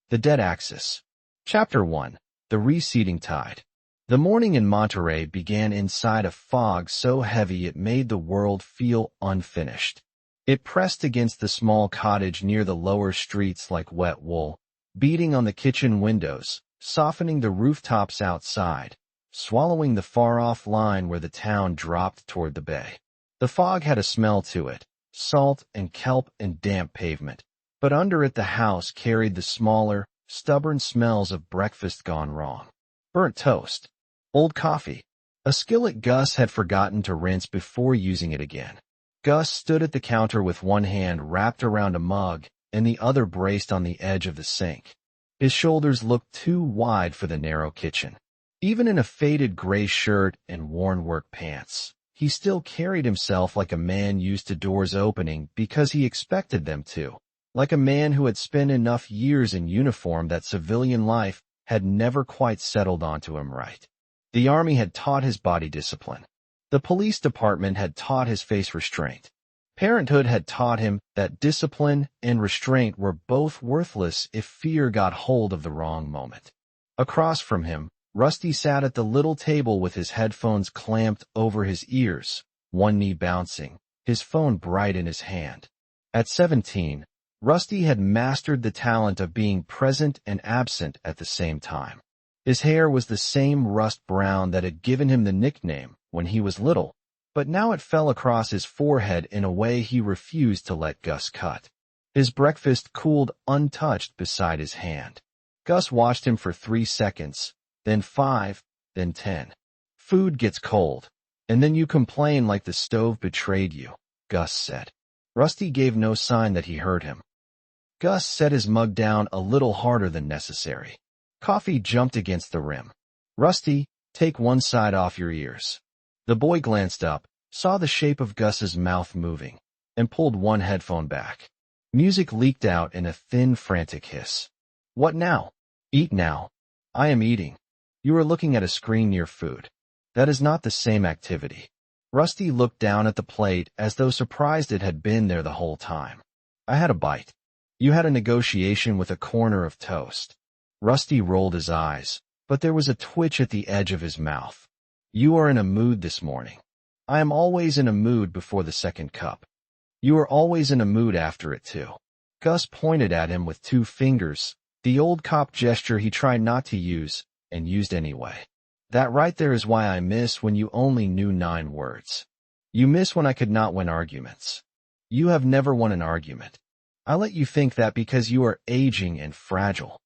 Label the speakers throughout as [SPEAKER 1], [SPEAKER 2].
[SPEAKER 1] The Dead Axis. Chapter 1. The Receding Tide. The morning in Monterey began inside a fog so heavy it made the world feel unfinished. It pressed against the small cottage near the lower streets like wet wool, beating on the kitchen windows, softening the rooftops outside, swallowing the far-off line where the town dropped toward the bay. The fog had a smell to it, salt and kelp and damp pavement, but under it the house carried the smaller, stubborn smells of breakfast gone wrong. Burnt toast. Old coffee. A skillet Gus had forgotten to rinse before using it again. Gus stood at the counter with one hand wrapped around a mug and the other braced on the edge of the sink. His shoulders looked too wide for the narrow kitchen. Even in a faded gray shirt and worn work pants, he still carried himself like a man used to doors opening because he expected them to, like a man who had spent enough years in uniform that civilian life had never quite settled onto him right. The army had taught his body discipline. The police department had taught his face restraint. Parenthood had taught him that discipline and restraint were both worthless if fear got hold of the wrong moment. Across from him, Rusty sat at the little table with his headphones clamped over his ears, one knee bouncing, his phone bright in his hand. At 17, Rusty had mastered the talent of being present and absent at the same time. His hair was the same rust brown that had given him the nickname when he was little, but now it fell across his forehead in a way he refused to let Gus cut. His breakfast cooled untouched beside his hand. Gus watched him for 3 seconds, then 5, then 10. Food gets cold, and then you complain like the stove betrayed you, Gus said. Rusty gave no sign that he heard him. Gus set his mug down a little harder than necessary. Coffee jumped against the rim. Rusty, take one side off your ears. The boy glanced up, saw the shape of Gus's mouth moving, and pulled one headphone back. Music leaked out in a thin, frantic hiss. What now? Eat now. I am eating. You are looking at a screen near food. That is not the same activity. Rusty looked down at the plate as though surprised it had been there the whole time. I had a bite. You had a negotiation with a corner of toast. Rusty rolled his eyes, but there was a twitch at the edge of his mouth. You are in a mood this morning. I am always in a mood before the second cup. You are always in a mood after it too. Gus pointed at him with 2 fingers, the old cop gesture he tried not to use, and used anyway. That right there is why I miss when you only knew 9 words. You miss when I could not win arguments. You have never won an argument. I let you think that because you are aging and fragile.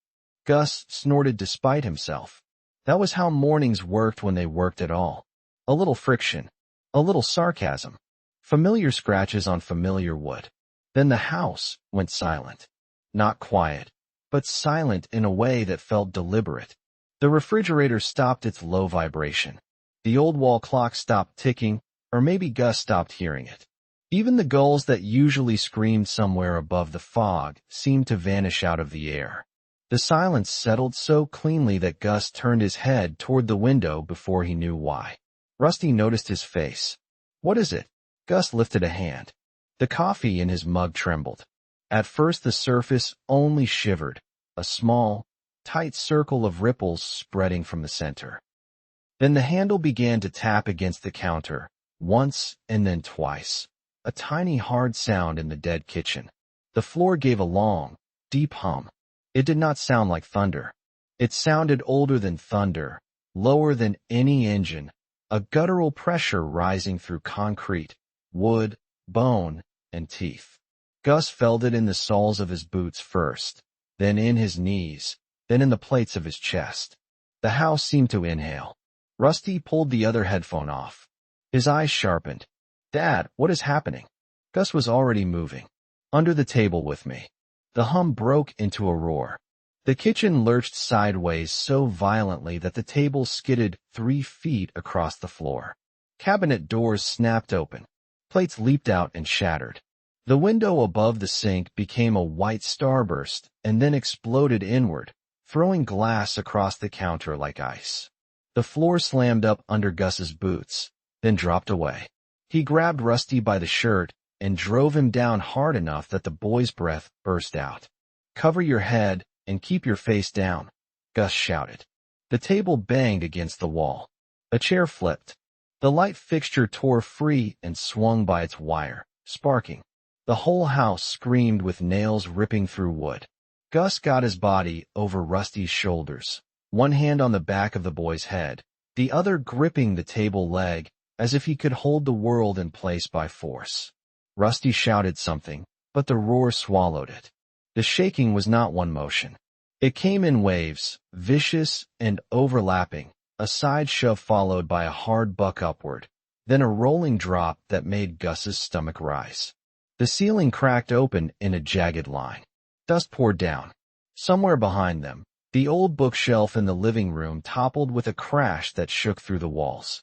[SPEAKER 1] Gus snorted despite himself. That was how mornings worked when they worked at all. A little friction, a little sarcasm, familiar scratches on familiar wood. Then the house went silent. Not quiet, but silent in a way that felt deliberate. The refrigerator stopped its low vibration. The old wall clock stopped ticking, or maybe Gus stopped hearing it. Even the gulls that usually screamed somewhere above the fog seemed to vanish out of the air. The silence settled so cleanly that Gus turned his head toward the window before he knew why. Rusty noticed his face. What is it? Gus lifted a hand. The coffee in his mug trembled. At first the surface only shivered, a small, tight circle of ripples spreading from the center. Then the handle began to tap against the counter, once and then twice. A tiny hard sound in the dead kitchen. The floor gave a long, deep hum. It did not sound like thunder. It sounded older than thunder, lower than any engine, a guttural pressure rising through concrete, wood, bone, and teeth. Gus felt it in the soles of his boots first, then in his knees, then in the plates of his chest. The house seemed to inhale. Rusty pulled the other headphone off. His eyes sharpened. Dad, what is happening? Gus was already moving. Under the table with me. The hum broke into a roar. The kitchen lurched sideways so violently that the table skidded 3 feet across the floor. Cabinet doors snapped open. Plates leaped out and shattered. The window above the sink became a white starburst and then exploded inward, throwing glass across the counter like ice. The floor slammed up under Gus's boots, then dropped away. He grabbed Rusty by the shirt and drove him down hard enough that the boy's breath burst out. Cover your head and keep your face down," Gus shouted. The table banged against the wall. A chair flipped. The light fixture tore free and swung by its wire, sparking. The whole house screamed with nails ripping through wood. Gus got his body over Rusty's shoulders, one hand on the back of the boy's head, the other gripping the table leg, as if he could hold the world in place by force. Rusty shouted something, but the roar swallowed it. The shaking was not one motion. It came in waves, vicious and overlapping, a side shove followed by a hard buck upward, then a rolling drop that made Gus's stomach rise. The ceiling cracked open in a jagged line. Dust poured down. Somewhere behind them, the old bookshelf in the living room toppled with a crash that shook through the walls.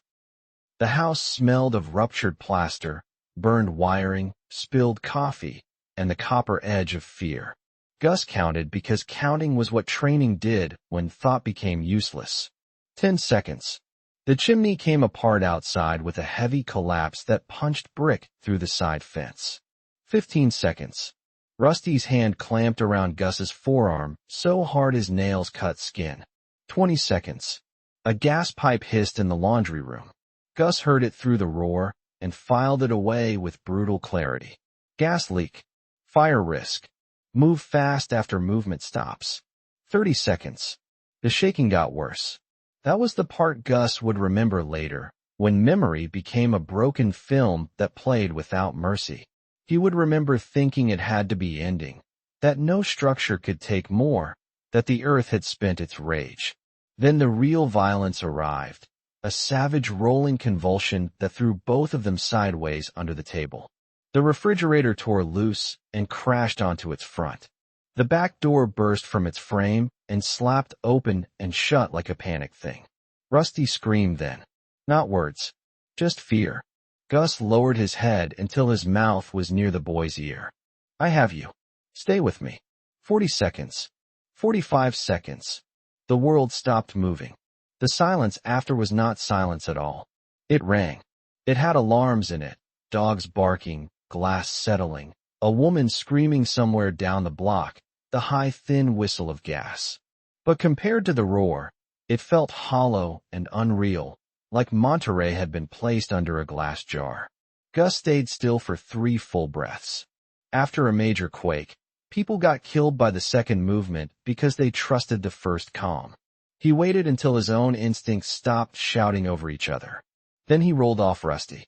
[SPEAKER 1] The house smelled of ruptured plaster, burned wiring, spilled coffee, and the copper edge of fear. Gus counted because counting was what training did when thought became useless. 10 seconds. The chimney came apart outside with a heavy collapse that punched brick through the side fence. 15 seconds. Rusty's hand clamped around Gus's forearm so hard his nails cut skin. 20 seconds. A gas pipe hissed in the laundry room. Gus heard it through the roar and filed it away with brutal clarity. Gas leak. Fire risk. Move fast after movement stops. 30 seconds. The shaking got worse. That was the part Gus would remember later, when memory became a broken film that played without mercy. He would remember thinking it had to be ending, that no structure could take more, that the earth had spent its rage. Then the real violence arrived, a savage rolling convulsion that threw both of them sideways under the table. The refrigerator tore loose and crashed onto its front. The back door burst from its frame and slapped open and shut like a panicked thing. Rusty screamed then. Not words, just fear. Gus lowered his head until his mouth was near the boy's ear. "I have you. Stay with me." 40 seconds. 45 seconds. The world stopped moving. The silence after was not silence at all. It rang. It had alarms in it, dogs barking, glass settling, a woman screaming somewhere down the block, the high thin whistle of gas. But compared to the roar, it felt hollow and unreal, like Monterey had been placed under a glass jar. Gus stayed still for 3 full breaths. After a major quake, people got killed by the second movement because they trusted the first calm. He waited until his own instincts stopped shouting over each other. Then he rolled off Rusty.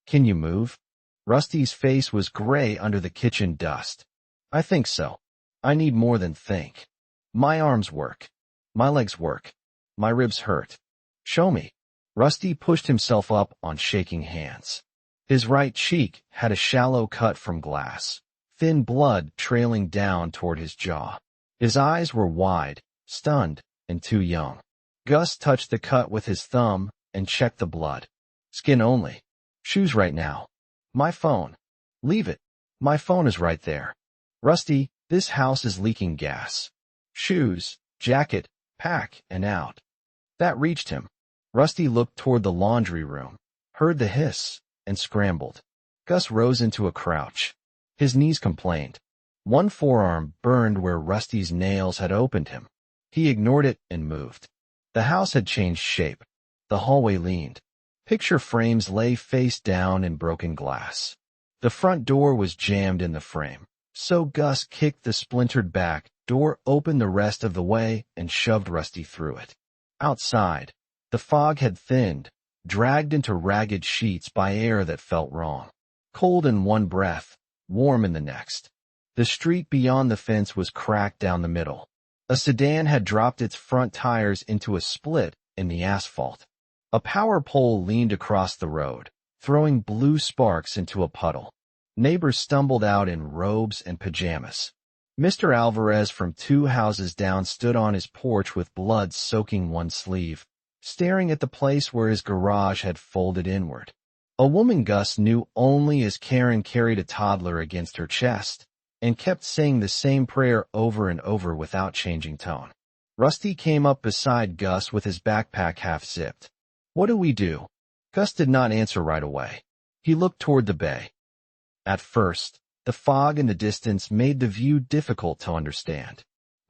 [SPEAKER 1] "Can you move?" Rusty's face was gray under the kitchen dust. "I think so. I need more than think. My arms work. My legs work. My ribs hurt. Show me." Rusty pushed himself up on shaking hands. His right cheek had a shallow cut from glass, thin blood trailing down toward his jaw. His eyes were wide, stunned, and too young. Gus touched the cut with his thumb and checked the blood. "Skin only. Shoes right now. My phone. Leave it. My phone is right there. Rusty, this house is leaking gas. Shoes, jacket, pack, and out." That reached him. Rusty looked toward the laundry room, heard the hiss, and scrambled. Gus rose into a crouch. His knees complained. One forearm burned where Rusty's nails had opened him. He ignored it and moved. The house had changed shape. The hallway leaned. Picture frames lay face down in broken glass. The front door was jammed in the frame, so Gus kicked the splintered back door open the rest of the way and shoved Rusty through it. Outside, the fog had thinned, dragged into ragged sheets by air that felt wrong. Cold in one breath, warm in the next. The street beyond the fence was cracked down the middle. A sedan had dropped its front tires into a split in the asphalt. A power pole leaned across the road, throwing blue sparks into a puddle. Neighbors stumbled out in robes and pajamas. Mr. Alvarez from 2 houses down stood on his porch with blood soaking one sleeve, staring at the place where his garage had folded inward. A woman Gus knew only as Karen carried a toddler against her chest and kept saying the same prayer over and over without changing tone. Rusty came up beside Gus with his backpack half-zipped. "What do we do?" Gus did not answer right away. He looked toward the bay. At first, the fog in the distance made the view difficult to understand.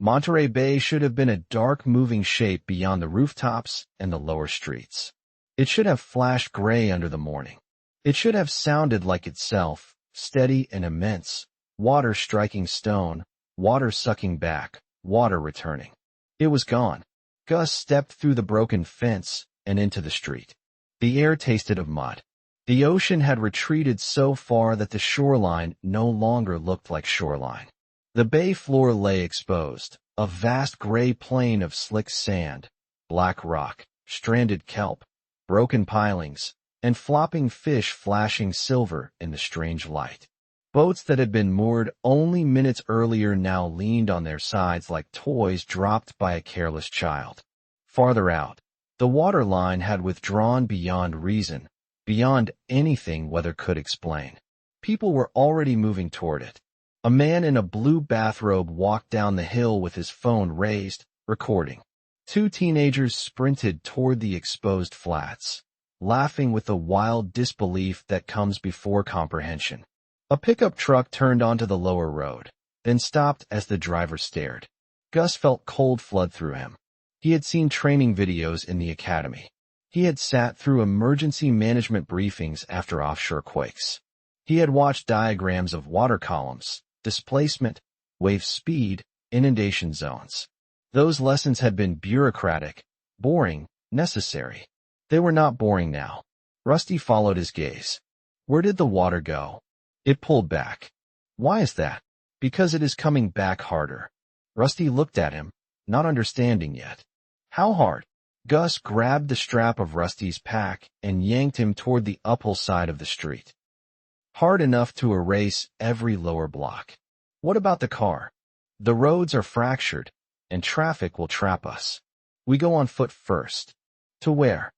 [SPEAKER 1] Monterey Bay should have been a dark moving shape beyond the rooftops and the lower streets. It should have flashed gray under the morning. It should have sounded like itself, steady and immense, water striking stone, water sucking back, water returning. It was gone. Gus stepped through the broken fence and into the street. The air tasted of mud. The ocean had retreated so far that the shoreline no longer looked like shoreline. The bay floor lay exposed, a vast gray plain of slick sand, black rock, stranded kelp, broken pilings, and flopping fish flashing silver in the strange light. Boats that had been moored only minutes earlier now leaned on their sides like toys dropped by a careless child. Farther out, the water line had withdrawn beyond reason, beyond anything weather could explain. People were already moving toward it. A man in a blue bathrobe walked down the hill with his phone raised, recording. Two teenagers sprinted toward the exposed flats, laughing with the wild disbelief that comes before comprehension. A pickup truck turned onto the lower road, then stopped as the driver stared. Gus felt cold flood through him. He had seen training videos in the academy. He had sat through emergency management briefings after offshore quakes. He had watched diagrams of water columns, displacement, wave speed, inundation zones. Those lessons had been bureaucratic, boring, necessary. They were not boring now. Rusty followed his gaze. Where did the water go? It pulled back. Why is that? Because it is coming back harder. Rusty looked at him, not understanding yet. How hard? Gus grabbed the strap of Rusty's pack and yanked him toward the uphill side of the street. Hard enough to erase every lower block. What about the car? The roads are fractured, and traffic will trap us. We go on foot first. To where?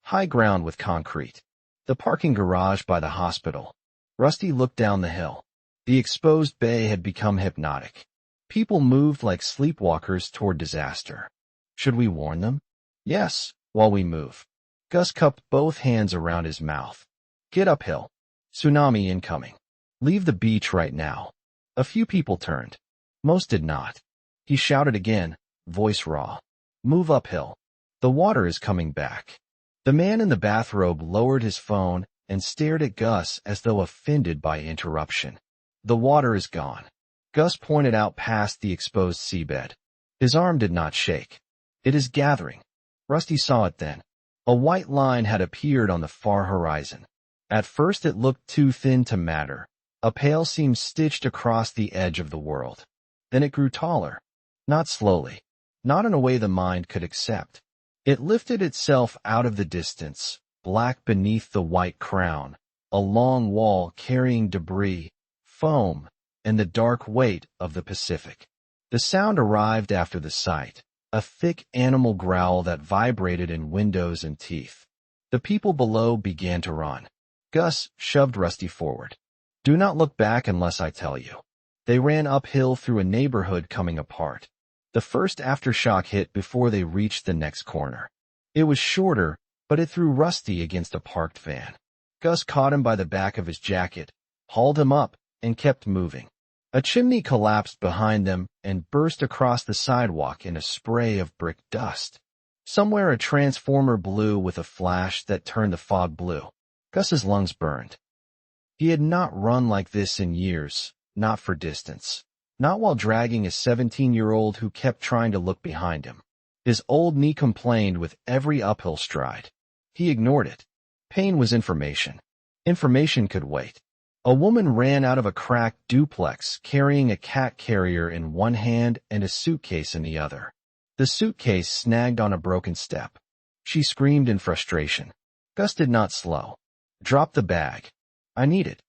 [SPEAKER 1] High ground with concrete. The parking garage by the hospital. Rusty looked down the hill. The exposed bay had become hypnotic. People moved like sleepwalkers toward disaster. Should we warn them? Yes, while we move. Gus cupped both hands around his mouth. Get uphill. Tsunami incoming. Leave the beach right now. A few people turned. Most did not. He shouted again, voice raw. Move uphill. The water is coming back. The man in the bathrobe lowered his phone and stared at Gus as though offended by interruption. The water is gone. Gus pointed out past the exposed seabed. His arm did not shake. It is gathering. Rusty saw it then. A white line had appeared on the far horizon. At first it looked too thin to matter. A pale seam stitched across the edge of the world. Then it grew taller. Not slowly. Not in a way the mind could accept. It lifted itself out of the distance, black beneath the white crown, a long wall carrying debris, foam, and the dark weight of the Pacific. The sound arrived after the sight, a thick animal growl that vibrated in windows and teeth. The people below began to run. Gus shoved Rusty forward. Do not look back unless I tell you. They ran uphill through a neighborhood coming apart. The first aftershock hit before they reached the next corner. It was shorter, but it threw Rusty against a parked van. Gus caught him by the back of his jacket, hauled him up, and kept moving. A chimney collapsed behind them and burst across the sidewalk in a spray of brick dust. Somewhere a transformer blew with a flash that turned the fog blue. Gus's lungs burned. He had not run like this in years, not for distance. Not while dragging a 17-year-old who kept trying to look behind him. His old knee complained with every uphill stride. He ignored it. Pain was information. Information could wait. A woman ran out of a cracked duplex carrying a cat carrier in one hand and a suitcase in the other. The suitcase snagged on a broken step. She screamed in frustration. Gus did not slow. Drop the bag. I need it.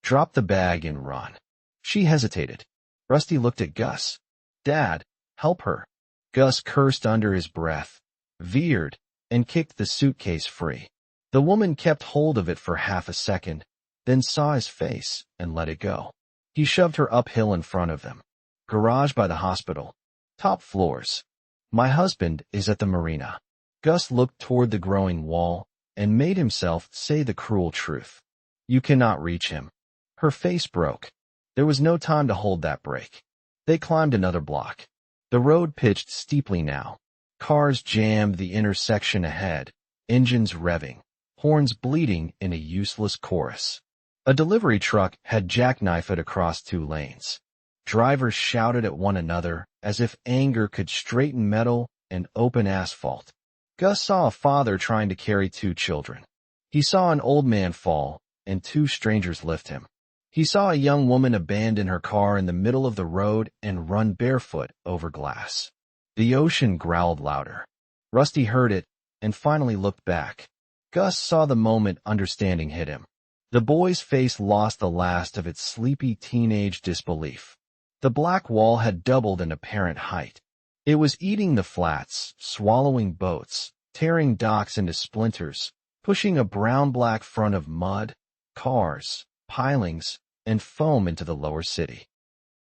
[SPEAKER 1] Drop the bag and run. She hesitated. Rusty looked at Gus. Dad, help her. Gus cursed under his breath, veered, and kicked the suitcase free. The woman kept hold of it for half a second, then saw his face and let it go. He shoved her uphill in front of them. Garage by the hospital. Top floors. My husband is at the marina. Gus looked toward the growing wall and made himself say the cruel truth. You cannot reach him. Her face broke. There was no time to hold that break. They climbed another block. The road pitched steeply now. Cars jammed the intersection ahead, engines revving, horns bleating in a useless chorus. A delivery truck had jackknifed across 2 lanes. Drivers shouted at one another as if anger could straighten metal and open asphalt. Gus saw a father trying to carry 2 children. He saw an old man fall, and 2 strangers lift him. He saw a young woman abandon her car in the middle of the road and run barefoot over glass. The ocean growled louder. Rusty heard it and finally looked back. Gus saw the moment understanding hit him. The boy's face lost the last of its sleepy teenage disbelief. The black wall had doubled in apparent height. It was eating the flats, swallowing boats, tearing docks into splinters, pushing a brown-black front of mud, cars, pilings, and foam into the lower city.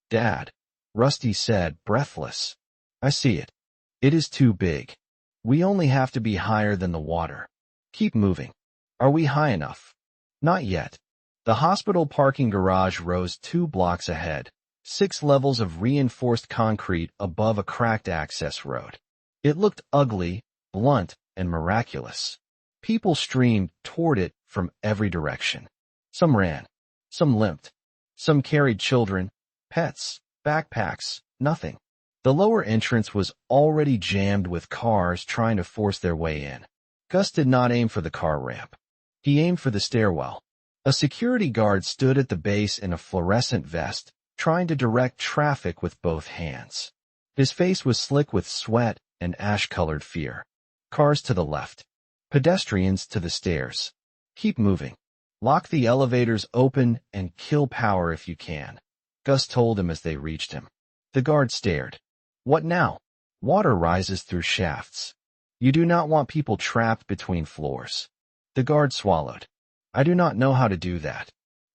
[SPEAKER 1] "Dad," Rusty said, breathless. "I see it. It is too big. We only have to be higher than the water. Keep moving." "Are we high enough?" "Not yet." The hospital parking garage rose 2 blocks ahead, 6 levels of reinforced concrete above a cracked access road. It looked ugly, blunt, and miraculous. People streamed toward it from every direction. Some ran. Some limped. Some carried children, pets, backpacks, nothing. The lower entrance was already jammed with cars trying to force their way in. Gus did not aim for the car ramp. He aimed for the stairwell. A security guard stood at the base in a fluorescent vest, trying to direct traffic with both hands. His face was slick with sweat and ash-colored fear. Cars to the left. Pedestrians to the stairs. "Keep moving. Lock the elevators open and kill power if you can," Gus told him as they reached him. The guard stared. "What now?" "Water rises through shafts. You do not want people trapped between floors." The guard swallowed. "I do not know how to do that."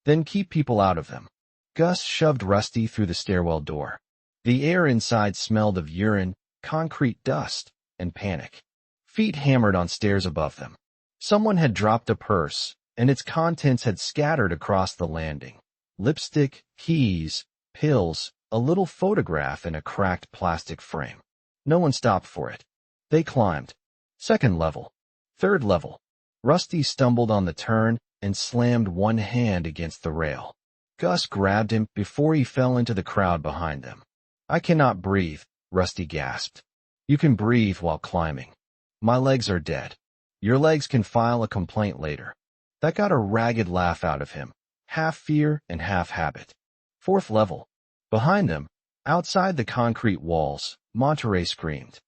[SPEAKER 1] "Then keep people out of them." Gus shoved Rusty through the stairwell door. The air inside smelled of urine, concrete dust, and panic. Feet hammered on stairs above them. Someone had dropped a purse, and its contents had scattered across the landing. Lipstick, keys, pills, a little photograph in a cracked plastic frame. No one stopped for it. They climbed. 2nd level. 3rd level. Rusty stumbled on the turn and slammed one hand against the rail. Gus grabbed him before he fell into the crowd behind them. "I cannot breathe," Rusty gasped. "You can breathe while climbing. My legs are dead. Your legs can file a complaint later." That got a ragged laugh out of him, half fear and half habit. 4th level. Behind them, outside the concrete walls, Monterey screamed.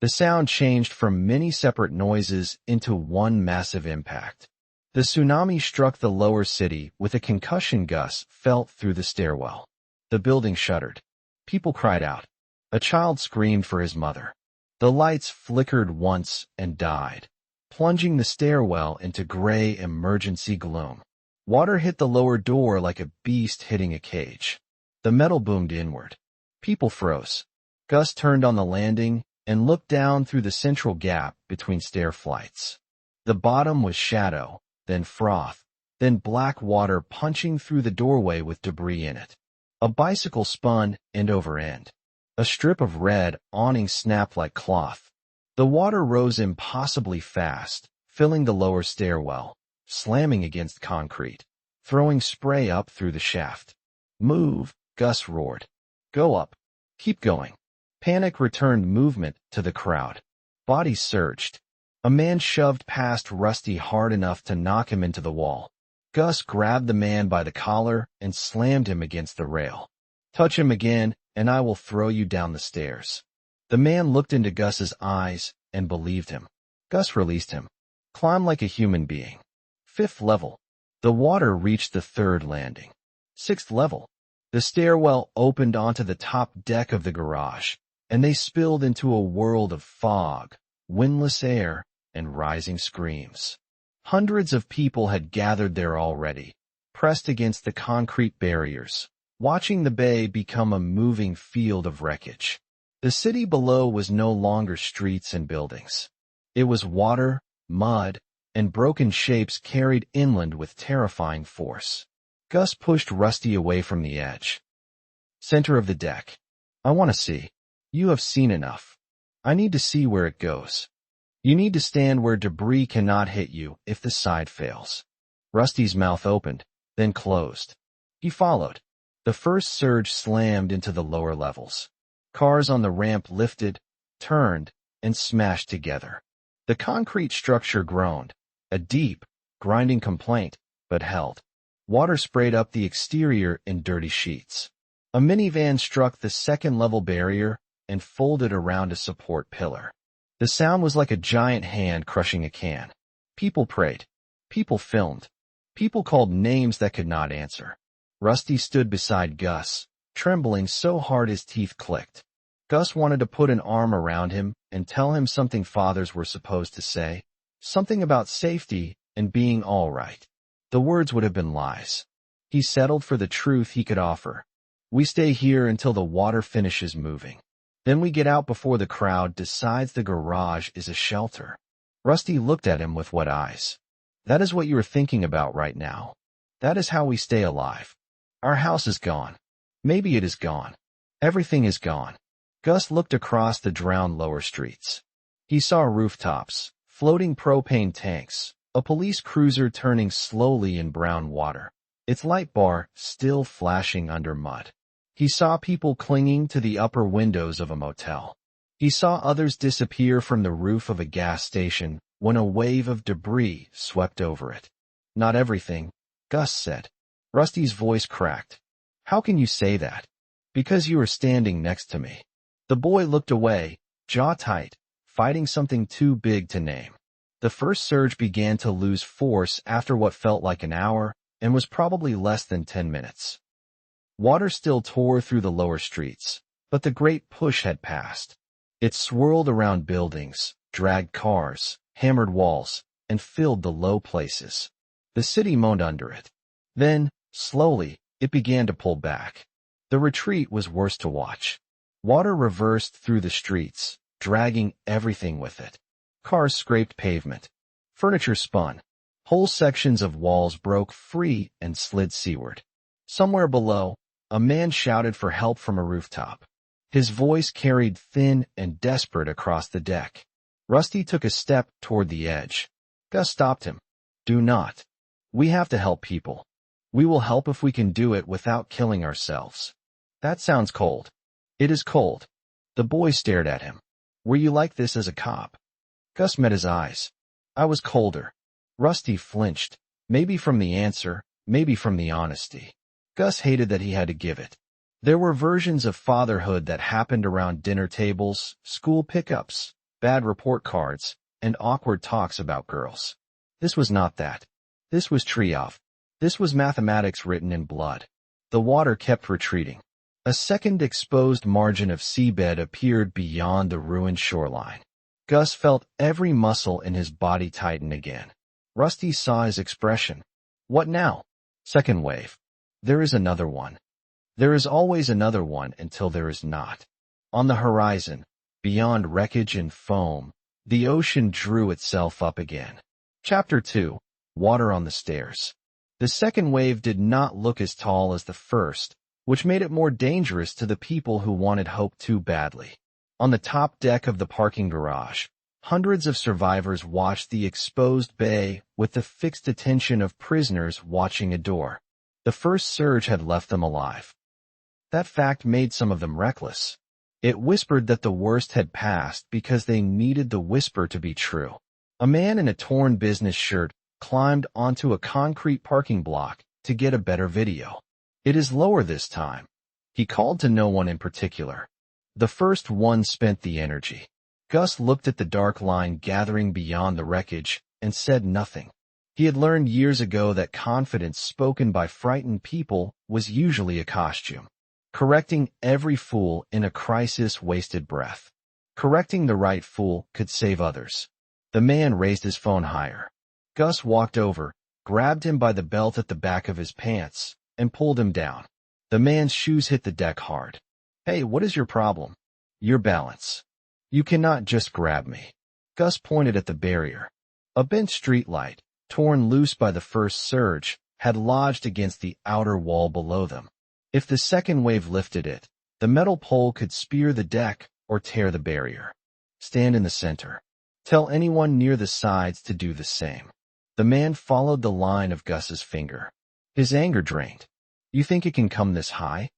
[SPEAKER 1] The sound changed from many separate noises into one massive impact. The tsunami struck the lower city with a concussion Gus felt through the stairwell. The building shuddered. People cried out. A child screamed for his mother. The lights flickered once and died, plunging the stairwell into gray emergency gloom. Water hit the lower door like a beast hitting a cage. The metal boomed inward. People froze. Gus turned on the landing and looked down through the central gap between stair flights. The bottom was shadow, then froth, then black water punching through the doorway with debris in it. A bicycle spun end over end. A strip of red awning snapped like cloth. The water rose impossibly fast, filling the lower stairwell, slamming against concrete, throwing spray up through the shaft. "Move," Gus roared. "Go up. Keep going." Panic returned movement to the crowd. Bodies surged. A man shoved past Rusty hard enough to knock him into the wall. Gus grabbed the man by the collar and slammed him against the rail. "Touch him again, and I will throw you down the stairs." The man looked into Gus's eyes and believed him. Gus released him. "Climb like a human being." 5th level. The water reached the 3rd landing. 6th level. The stairwell opened onto the top deck of the garage, and they spilled into a world of fog, windless air, and rising screams. Hundreds of people had gathered there already, pressed against the concrete barriers, watching the bay become a moving field of wreckage. The city below was no longer streets and buildings. It was water, mud, and broken shapes carried inland with terrifying force. Gus pushed Rusty away from the edge. "Center of the deck. I want to see." You have seen enough. I need to see where it goes. You need to stand where debris cannot hit you if the side fails. Rusty's mouth opened, then closed. He followed. The first surge slammed into the lower levels. Cars on the ramp lifted, turned, and smashed together. The concrete structure groaned, a deep, grinding complaint, but held. Water sprayed up the exterior in dirty sheets. A minivan struck the second-level barrier and folded around a support pillar. The sound was like a giant hand crushing a can. People prayed. People filmed. People called names that could not answer. Rusty stood beside Gus, trembling so hard his teeth clicked. Gus wanted to put an arm around him and tell him something fathers were supposed to say, something about safety and being all right. The words would have been lies. He settled for the truth he could offer. We stay here until the water finishes moving. Then we get out before the crowd decides the garage is a shelter. Rusty looked at him with wet eyes. That is what you are thinking about right now. That is how we stay alive. Our house is gone. Maybe it is gone. Everything is gone. Gus looked across the drowned lower streets. He saw rooftops, floating propane tanks, a police cruiser turning slowly in brown water, its light bar still flashing under mud. He saw people clinging to the upper windows of a motel. He saw others disappear from the roof of a gas station when a wave of debris swept over it. Not everything, Gus said. Rusty's voice cracked. How can you say that? Because you are standing next to me. The boy looked away, jaw tight, fighting something too big to name. The first surge began to lose force after what felt like an hour and was probably less than 10 minutes. Water still tore through the lower streets, but the great push had passed. It swirled around buildings, dragged cars, hammered walls, and filled the low places. The city moaned under it. Then, slowly, it began to pull back. The retreat was worse to watch. Water reversed through the streets, dragging everything with it. Cars scraped pavement. Furniture spun. Whole sections of walls broke free and slid seaward. Somewhere below, a man shouted for help from a rooftop. His voice carried thin and desperate across the deck. Rusty took a step toward the edge. Gus stopped him. Do not. We have to help people. We will help if we can do it without killing ourselves. That sounds cold. It is cold. The boy stared at him. Were you like this as a cop? Gus met his eyes. I was colder. Rusty flinched, maybe from the answer, maybe from the honesty. Gus hated that he had to give it. There were versions of fatherhood that happened around dinner tables, school pickups, bad report cards, and awkward talks about girls. This was not that. This was Triov. This was mathematics written in blood. The water kept retreating. A second exposed margin of seabed appeared beyond the ruined shoreline. Gus felt every muscle in his body tighten again. Rusty saw his expression. What now? Second wave. There is another one. There is always another one until there is not. On the horizon, beyond wreckage and foam, the ocean drew itself up again. Chapter 2. Water on the Stairs. The second wave did not look as tall as the first, which made it more dangerous to the people who wanted hope too badly. On the top deck of the parking garage, hundreds of survivors watched the exposed bay with the fixed attention of prisoners watching a door. The first surge had left them alive. That fact made some of them reckless. It whispered that the worst had passed because they needed the whisper to be true. A man in a torn business shirt climbed onto a concrete parking block to get a better video. It is lower this time. He called to no one in particular. The first one spent the energy. Gus looked at the dark line gathering beyond the wreckage and said nothing. He had learned years ago that confidence spoken by frightened people was usually a costume. Correcting every fool in a crisis wasted breath. Correcting the right fool could save others. The man raised his phone higher. Gus walked over, grabbed him by the belt at the back of his pants, and pulled him down. The man's shoes hit the deck hard. Hey, what is your problem? Your balance. You cannot just grab me. Gus pointed at the barrier. A bent streetlight, torn loose by the first surge, had lodged against the outer wall below them. If the second wave lifted it, the metal pole could spear the deck or tear the barrier. Stand in the center. Tell anyone near the sides to do the same. The man followed the line of Gus's finger. His anger drained. You think it can come this high?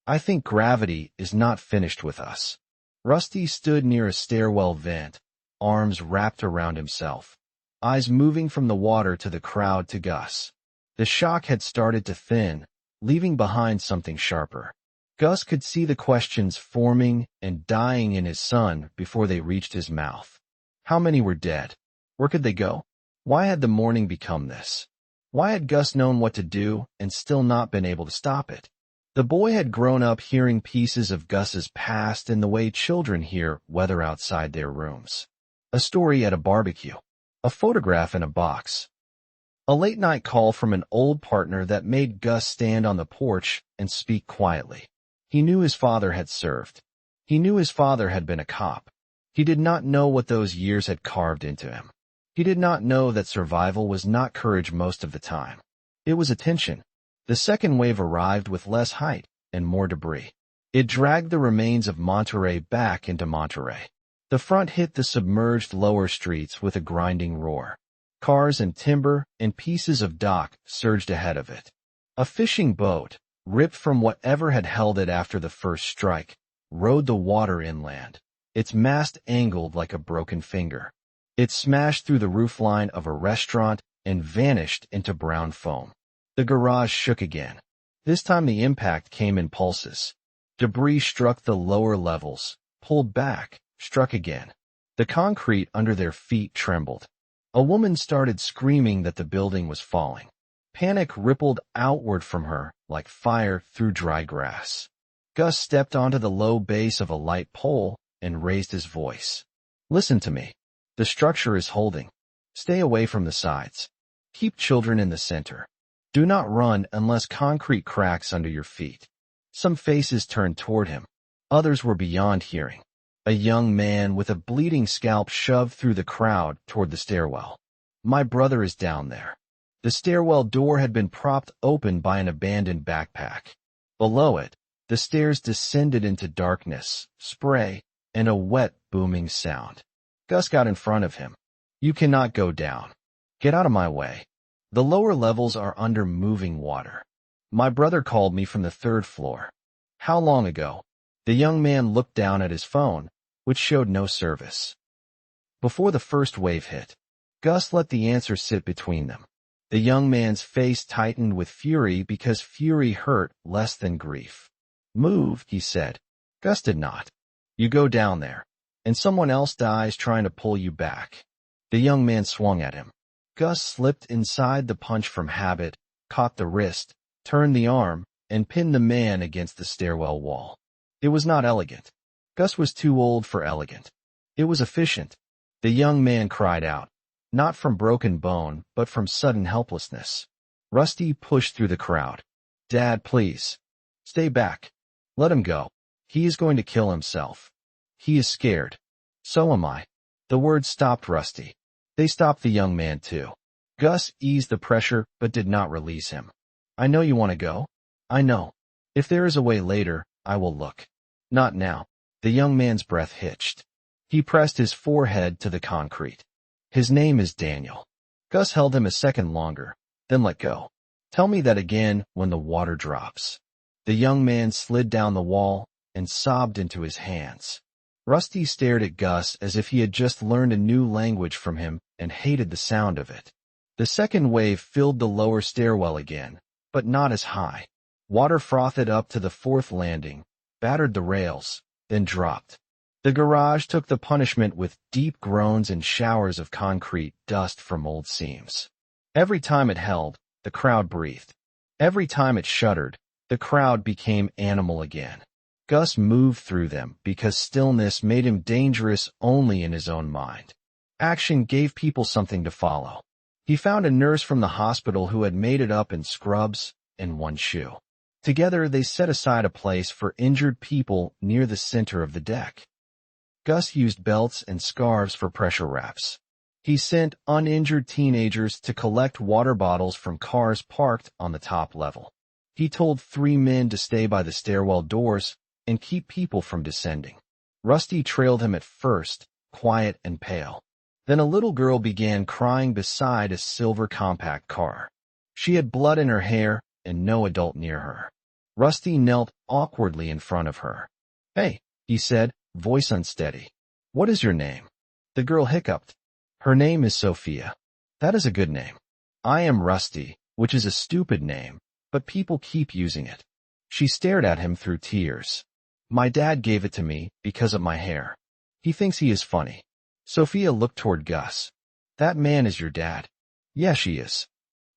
[SPEAKER 1] I think gravity is not finished with us. Rusty stood near a stairwell vent, arms wrapped around himself, eyes moving from the water to the crowd to Gus. The shock had started to thin, leaving behind something sharper. Gus could see the questions forming and dying in his son before they reached his mouth. How many were dead? Where could they go? Why had the morning become this? Why had Gus known what to do and still not been able to stop it? The boy had grown up hearing pieces of Gus's past in the way children hear weather outside their rooms. A story at a barbecue. A photograph in a box. A late-night call from an old partner that made Gus stand on the porch and speak quietly. He knew his father had served. He knew his father had been a cop. He did not know what those years had carved into him. He did not know that survival was not courage most of the time. It was attention. The second wave arrived with less height and more debris. It dragged the remains of Monterey back into Monterey. The front hit the submerged lower streets with a grinding roar. Cars and timber and pieces of dock surged ahead of it. A fishing boat, ripped from whatever had held it after the first strike, rode the water inland, its mast angled like a broken finger. It smashed through the roofline of a restaurant and vanished into brown foam. The garage shook again. This time the impact came in pulses. Debris struck the lower levels, pulled back, struck again. The concrete under their feet trembled. A woman started screaming that the building was falling. Panic rippled outward from her like fire through dry grass. Gus stepped onto the low base of a light pole and raised his voice. Listen to me. The structure is holding. Stay away from the sides. Keep children in the center. Do not run unless concrete cracks under your feet. Some faces turned toward him. Others were beyond hearing. A young man with a bleeding scalp shoved through the crowd toward the stairwell. My brother is down there. The stairwell door had been propped open by an abandoned backpack. Below it, the stairs descended into darkness, spray, and a wet, booming sound. Gus got in front of him. You cannot go down. Get out of my way. The lower levels are under moving water. My brother called me from the third floor. How long ago? The young man looked down at his phone, which showed no service. Before the first wave hit, Gus let the answer sit between them. The young man's face tightened with fury because fury hurt less than grief. Move, he said. Gus did not. You go down there, and someone else dies trying to pull you back. The young man swung at him. Gus slipped inside the punch from habit, caught the wrist, turned the arm, and pinned the man against the stairwell wall. It was not elegant. Gus was too old for elegant. It was efficient. The young man cried out, not from broken bone, but from sudden helplessness. Rusty pushed through the crowd. Dad, please. Stay back. Let him go. He is going to kill himself. He is scared. So am I. The words stopped Rusty. They stopped the young man too. Gus eased the pressure but did not release him. I know you want to go. I know. If there is a way later, I will look. Not now. The young man's breath hitched. He pressed his forehead to the concrete. His name is Daniel. Gus held him a second longer, then let go. Tell me that again when the water drops. The young man slid down the wall and sobbed into his hands. Rusty stared at Gus as if he had just learned a new language from him and hated the sound of it. The second wave filled the lower stairwell again, but not as high. Water frothed up to the fourth landing, battered the rails, then dropped. The garage took the punishment with deep groans and showers of concrete dust from old seams. Every time it held, the crowd breathed. Every time it shuddered, the crowd became animal again. Gus moved through them because stillness made him dangerous only in his own mind. Action gave people something to follow. He found a nurse from the hospital who had made it up in scrubs and one shoe. Together they set aside a place for injured people near the center of the deck. Gus used belts and scarves for pressure wraps. He sent uninjured teenagers to collect water bottles from cars parked on the top level. He told 3 men to stay by the stairwell doors and keep people from descending. Rusty trailed him at first, quiet and pale. Then a little girl began crying beside a silver compact car. She had blood in her hair and no adult near her. Rusty knelt awkwardly in front of her. "Hey," he said, voice unsteady. "What is your name?" The girl hiccuped. "Her name is Sophia." "That is a good name." "I am Rusty, which is a stupid name, but people keep using it." She stared at him through tears. "My dad gave it to me because of my hair. He thinks he is funny." Sophia looked toward Gus. "That man is your dad." "Yes, he is.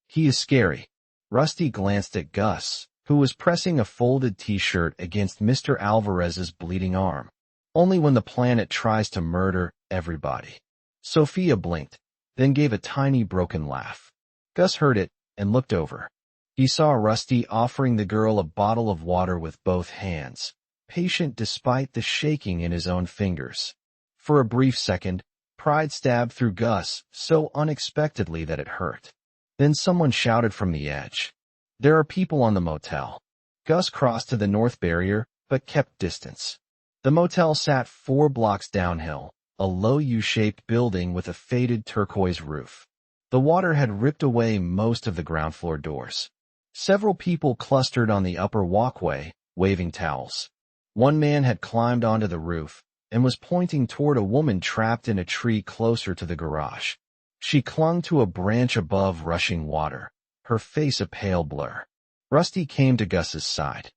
[SPEAKER 1] He is scary." Rusty glanced at Gus, who was pressing a folded t-shirt against Mr. Alvarez's bleeding arm. "Only when the planet tries to murder everybody." Sophia blinked, then gave a tiny broken laugh. Gus heard it and looked over. He saw Rusty offering the girl a bottle of water with both hands, patient despite the shaking in his own fingers. For a brief second, pride stabbed through Gus so unexpectedly that it hurt. Then someone shouted from the edge, "There are people on the motel." Gus crossed to the north barrier, but kept distance. The motel sat 4 blocks downhill, a low U-shaped building with a faded turquoise roof. The water had ripped away most of the ground floor doors. Several people clustered on the upper walkway, waving towels. One man had climbed onto the roof and was pointing toward a woman trapped in a tree closer to the garage. She clung to a branch above rushing water, her face a pale blur. Rusty came to Gus's side.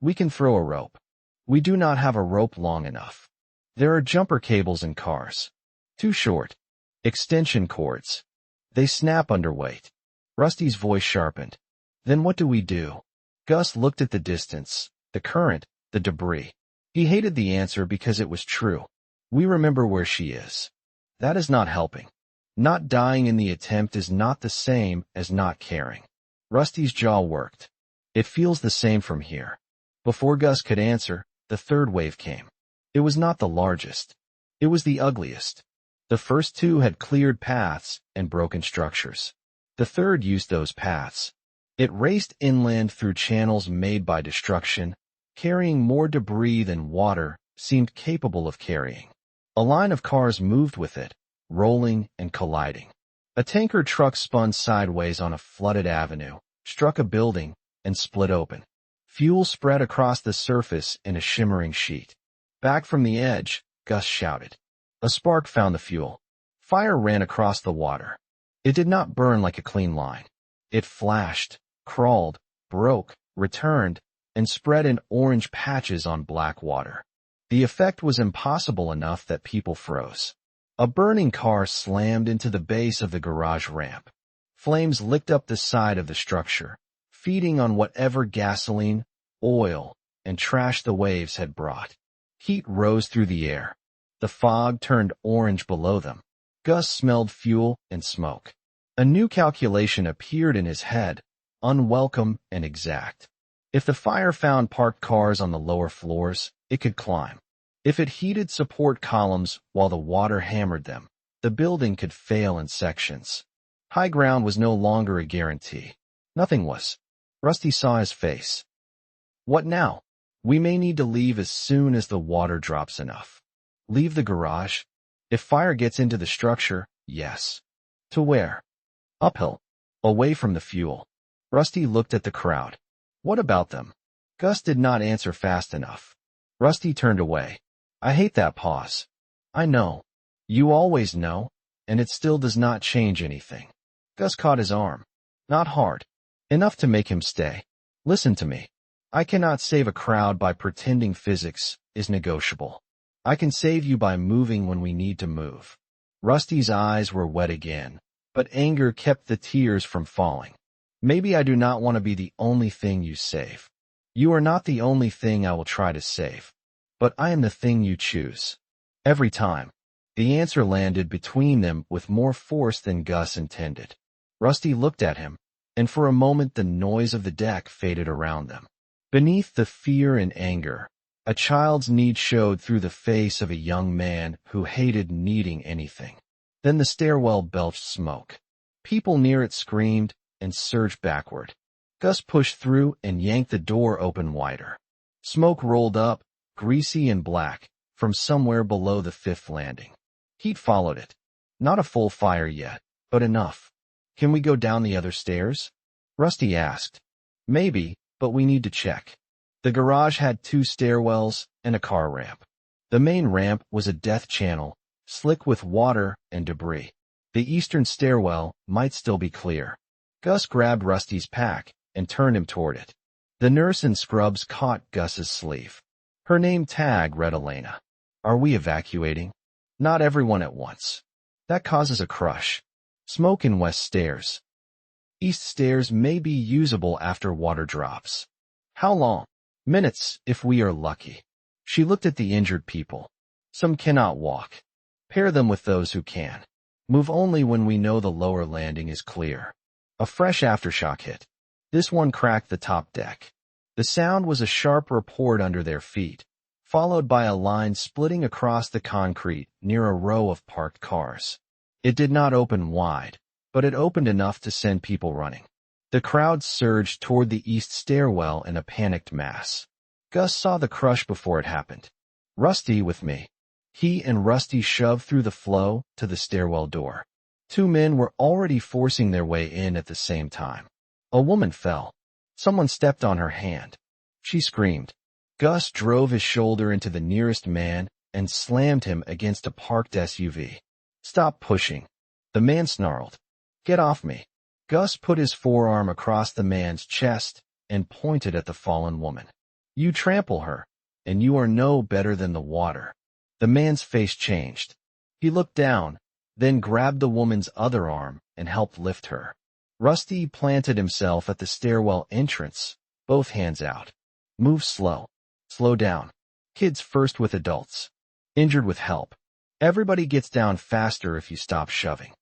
[SPEAKER 1] "We can throw a rope. We do not have a rope long enough. There are jumper cables in cars. Too short. Extension cords. They snap under weight." Rusty's voice sharpened. "Then what do we do?" Gus looked at the distance, the current, the debris. He hated the answer because it was true. "We remember where she is." That is not helping. Not dying in the attempt is not the same as not caring. Rusty's jaw worked. "It feels the same from here." Before Gus could answer, the third wave came. It was not the largest. It was the ugliest. The first 2 had cleared paths and broken structures. The third used those paths. It raced inland through channels made by destruction, carrying more debris than water seemed capable of carrying. A line of cars moved with it, rolling and colliding. A tanker truck spun sideways on a flooded avenue, struck a building, and split open. Fuel spread across the surface in a shimmering sheet. Back from the edge, Gus shouted. A spark found the fuel. Fire ran across the water. It did not burn like a clean line. It flashed, crawled, broke, returned, and spread in orange patches on black water. The effect was impossible enough that people froze. A burning car slammed into the base of the garage ramp. Flames licked up the side of the structure, feeding on whatever gasoline, oil, and trash the waves had brought. Heat rose through the air. The fog turned orange below them. Gus smelled fuel and smoke. A new calculation appeared in his head, unwelcome and exact. If the fire found parked cars on the lower floors, it could climb. If it heated support columns while the water hammered them, the building could fail in sections. High ground was no longer a guarantee. Nothing was. Rusty saw his face. What now? We may need to leave as soon as the water drops enough. Leave the garage? If fire gets into the structure, yes. To where? Uphill. Away from the fuel. Rusty looked at the crowd. What about them? Gus did not answer fast enough. Rusty turned away. I hate that pause. I know. You always know, and it still does not change anything. Gus caught his arm. Not hard. Enough to make him stay. Listen to me. I cannot save a crowd by pretending physics is negotiable. I can save you by moving when we need to move. Rusty's eyes were wet again, but anger kept the tears from falling. Maybe I do not want to be the only thing you save. You are not the only thing I will try to save. But I am the thing you choose. Every time. The answer landed between them with more force than Gus intended. Rusty looked at him, and for a moment the noise of the deck faded around them. Beneath the fear and anger, a child's need showed through the face of a young man who hated needing anything. Then the stairwell belched smoke. People near it screamed and surged backward. Gus pushed through and yanked the door open wider. Smoke rolled up, greasy and black, from somewhere below the fifth landing. Heat followed it. Not a full fire yet, but enough. Can we go down the other stairs? Rusty asked. Maybe, but we need to check. The garage had 2 stairwells and a car ramp. The main ramp was a death channel, slick with water and debris. The eastern stairwell might still be clear. Gus grabbed Rusty's pack and turned him toward it. The nurse in scrubs caught Gus's sleeve. Her name tag read Elena. Are we evacuating? Not everyone at once. That causes a crush. Smoke in west stairs. East stairs may be usable after water drops. How long? Minutes, if we are lucky. She looked at the injured people. Some cannot walk. Pair them with those who can. Move only when we know the lower landing is clear. A fresh aftershock hit. This one cracked the top deck. The sound was a sharp report under their feet, followed by a line splitting across the concrete near a row of parked cars. It did not open wide, but it opened enough to send people running. The crowd surged toward the east stairwell in a panicked mass. Gus saw the crush before it happened. Rusty with me. He and Rusty shoved through the flow to the stairwell door. 2 men were already forcing their way in at the same time. A woman fell. Someone stepped on her hand. She screamed. Gus drove his shoulder into the nearest man and slammed him against a parked SUV. Stop pushing. The man snarled. Get off me. Gus put his forearm across the man's chest and pointed at the fallen woman. You trample her, and you are no better than the water. The man's face changed. He looked down, then grabbed the woman's other arm and helped lift her. Rusty planted himself at the stairwell entrance, both hands out. Move slow. Slow down. Kids first with adults. Injured with help. Everybody gets down faster if you stop shoving.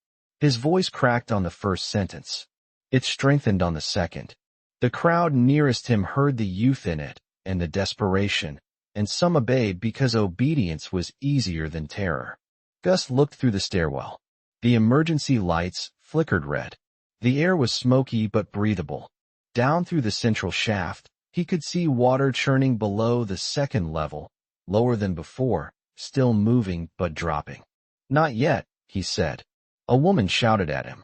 [SPEAKER 1] His voice cracked on the first sentence. It strengthened on the second. The crowd nearest him heard the youth in it and the desperation, and some obeyed because obedience was easier than terror. Gus looked through the stairwell. The emergency lights flickered red. The air was smoky but breathable. Down through the central shaft, he could see water churning below the second level, lower than before, still moving but dropping. Not yet, he said. A woman shouted at him.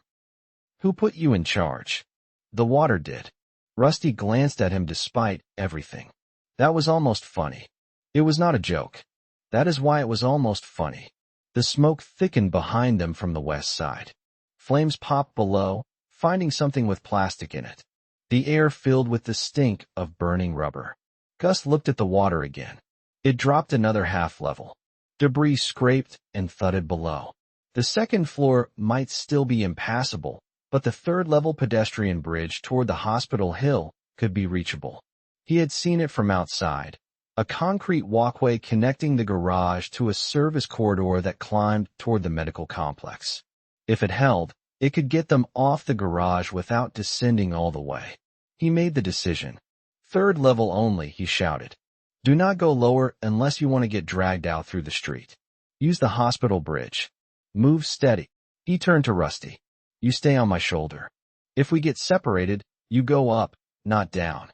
[SPEAKER 1] Who put you in charge? The water did. Rusty glanced at him despite everything. That was almost funny. It was not a joke. That is why it was almost funny. The smoke thickened behind them from the west side. Flames popped below, finding something with plastic in it. The air filled with the stink of burning rubber. Gus looked at the water again. It dropped another half level. Debris scraped and thudded below. The second floor might still be impassable, but the third-level pedestrian bridge toward the hospital hill could be reachable. He had seen it from outside, a concrete walkway connecting the garage to a service corridor that climbed toward the medical complex. If it held, it could get them off the garage without descending all the way. He made the decision. Third level only, he shouted. Do not go lower unless you want to get dragged out through the street. Use the hospital bridge. Move steady. He turned to Rusty. You stay on my shoulder. If we get separated, you go up, not down.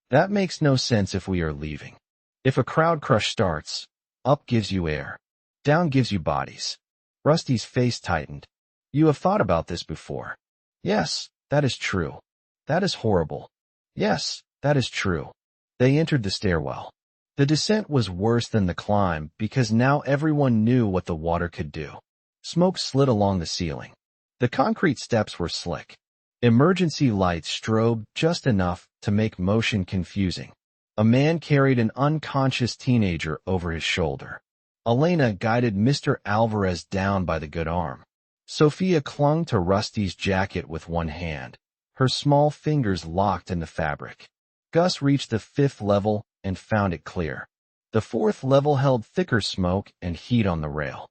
[SPEAKER 1] That makes no sense if we are leaving. If a crowd crush starts, up gives you air. Down gives you bodies. Rusty's face tightened. You have thought about this before. Yes, that is true. That is horrible. Yes, that is true. They entered the stairwell. The descent was worse than the climb because now everyone knew what the water could do. Smoke slid along the ceiling. The concrete steps were slick. Emergency lights strobed just enough to make motion confusing. A man carried an unconscious teenager over his shoulder. Elena guided Mr. Alvarez down by the good arm. Sophia clung to Rusty's jacket with one hand, her small fingers locked in the fabric. Gus reached the fifth level and found it clear. The fourth level held thicker smoke and heat on the rail.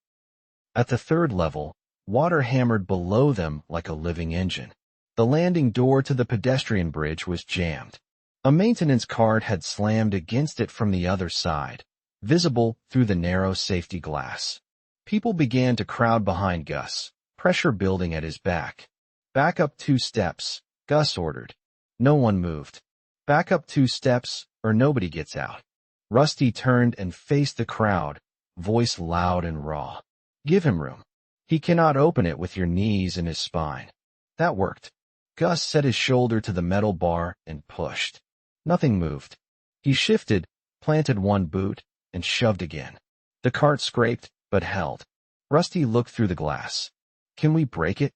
[SPEAKER 1] At the third level, water hammered below them like a living engine. The landing door to the pedestrian bridge was jammed. A maintenance cart had slammed against it from the other side, visible through the narrow safety glass. People began to crowd behind Gus, pressure building at his back. Back up 2 steps, Gus ordered. No one moved. Back up 2 steps, or nobody gets out. Rusty turned and faced the crowd, voice loud and raw. Give him room. He cannot open it with your knees and his spine. That worked. Gus set his shoulder to the metal bar and pushed. Nothing moved. He shifted, planted one boot, and shoved again. The cart scraped, but held. Rusty looked through the glass. Can we break it?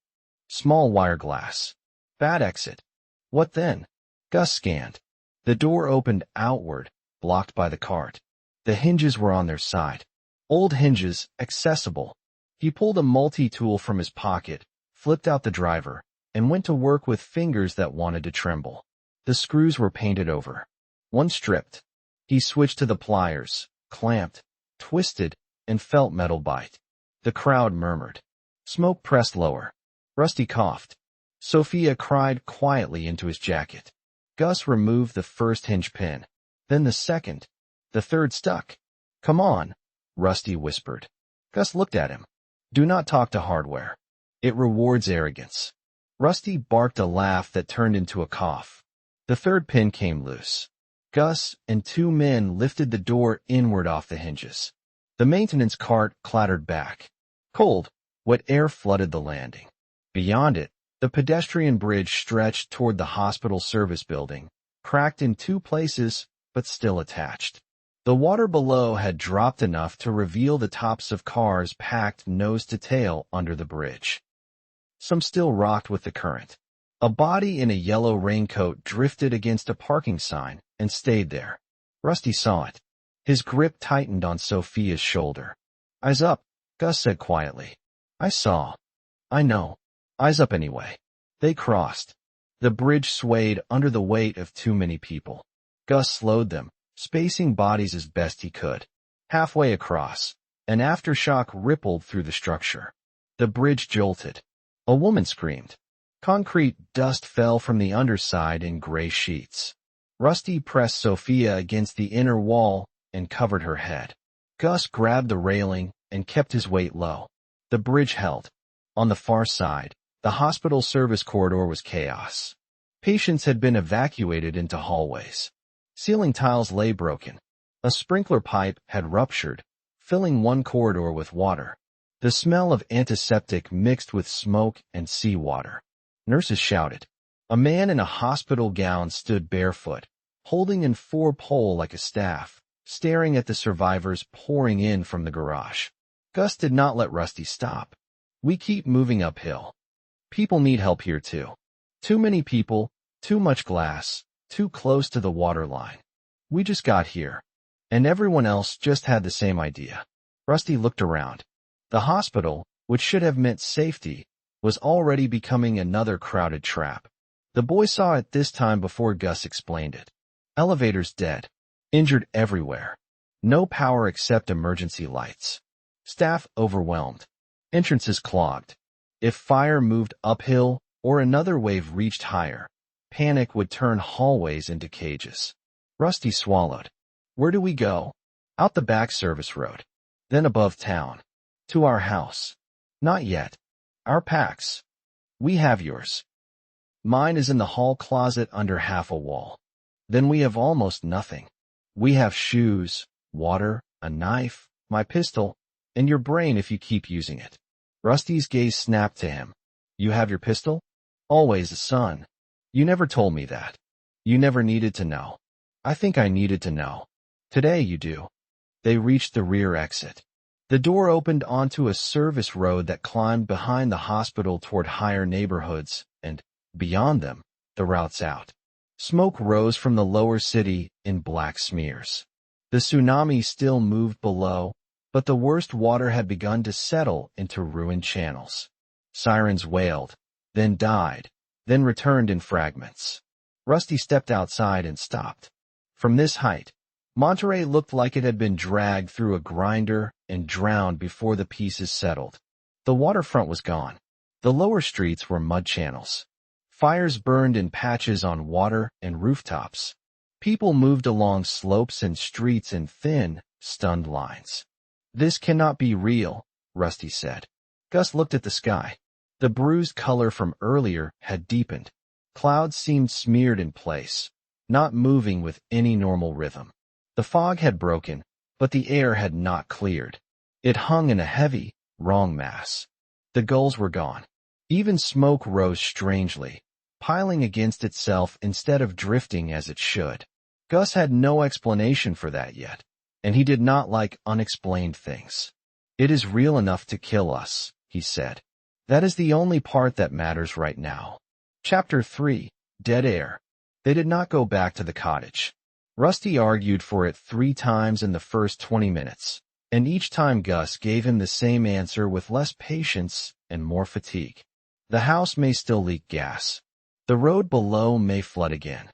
[SPEAKER 1] Small wire glass. Bad exit. What then? Gus scanned. The door opened outward, blocked by the cart. The hinges were on their side. Old hinges, accessible. He pulled a multi-tool from his pocket, flipped out the driver, and went to work with fingers that wanted to tremble. The screws were painted over. One stripped. He switched to the pliers, clamped, twisted, and felt metal bite. The crowd murmured. Smoke pressed lower. Rusty coughed. Sophia cried quietly into his jacket. Gus removed the first hinge pin. Then the second. The third stuck. Come on, Rusty whispered. Gus looked at him. Do not talk to hardware. It rewards arrogance. Rusty barked a laugh that turned into a cough. The third pin came loose. Gus and two men lifted the door inward off the hinges. The maintenance cart clattered back. Cold, wet air flooded the landing. Beyond it, the pedestrian bridge stretched toward the hospital service building, cracked in two places, but still attached. The water below had dropped enough to reveal the tops of cars packed nose to tail under the bridge. Some still rocked with the current. A body in a yellow raincoat drifted against a parking sign and stayed there. Rusty saw it. His grip tightened on Sophia's shoulder. Eyes up, Gus said quietly. I saw. I know. Eyes up anyway. They crossed. The bridge swayed under the weight of too many people. Gus slowed them, spacing bodies as best he could. Halfway across, an aftershock rippled through the structure. The bridge jolted. A woman screamed. Concrete dust fell from the underside in gray sheets. Rusty pressed Sophia against the inner wall and covered her head. Gus grabbed the railing and kept his weight low. The bridge held. On the far side, the hospital service corridor was chaos. Patients had been evacuated into hallways. Ceiling tiles lay broken. A sprinkler pipe had ruptured, filling one corridor with water. The smell of antiseptic mixed with smoke and seawater. Nurses shouted. A man in a hospital gown stood barefoot, holding an 4-pole like a staff, staring at the survivors pouring in from the garage. Gus did not let Rusty stop. We keep moving uphill. People need help here too. Too many people, too much glass, too close to the water line. We just got here. And everyone else just had the same idea. Rusty looked around. The hospital, which should have meant safety, was already becoming another crowded trap. The boy saw it this time before Gus explained it. Elevators dead. Injured everywhere. No power except emergency lights. Staff overwhelmed. Entrances clogged. If fire moved uphill or another wave reached higher, panic would turn hallways into cages. Rusty swallowed. Where do we go? Out the back service road. Then above town. To our house. Not yet. Our packs. We have yours. Mine is in the hall closet under half a wall. Then we have almost nothing. We have shoes, water, a knife, my pistol, and your brain if you keep using it. Rusty's gaze snapped to him. You have your pistol? Always a son. You never told me that. You never needed to know. I think I needed to know. Today you do. They reached the rear exit. The door opened onto a service road that climbed behind the hospital toward higher neighborhoods, and, beyond them, the routes out. Smoke rose from the lower city in black smears. The tsunami still moved below, but the worst water had begun to settle into ruined channels. Sirens wailed, then died, then returned in fragments. Rusty stepped outside and stopped. From this height, Monterey looked like it had been dragged through a grinder and drowned before the pieces settled. The waterfront was gone. The lower streets were mud channels. Fires burned in patches on water and rooftops. People moved along slopes and streets in thin, stunned lines. This cannot be real, Rusty said. Gus looked at the sky. The bruised color from earlier had deepened. Clouds seemed smeared in place, not moving with any normal rhythm. The fog had broken, but the air had not cleared. It hung in a heavy, wrong mass. The gulls were gone. Even smoke rose strangely, piling against itself instead of drifting as it should. Gus had no explanation for that yet, and he did not like unexplained things. "It is real enough to kill us," he said. "That is the only part that matters right now." Chapter 3. Dead Air. They did not go back to the cottage. Rusty argued for it 3 times in the first 20 minutes, and each time Gus gave him the same answer with less patience and more fatigue. The house may still leak gas. The road below may flood again.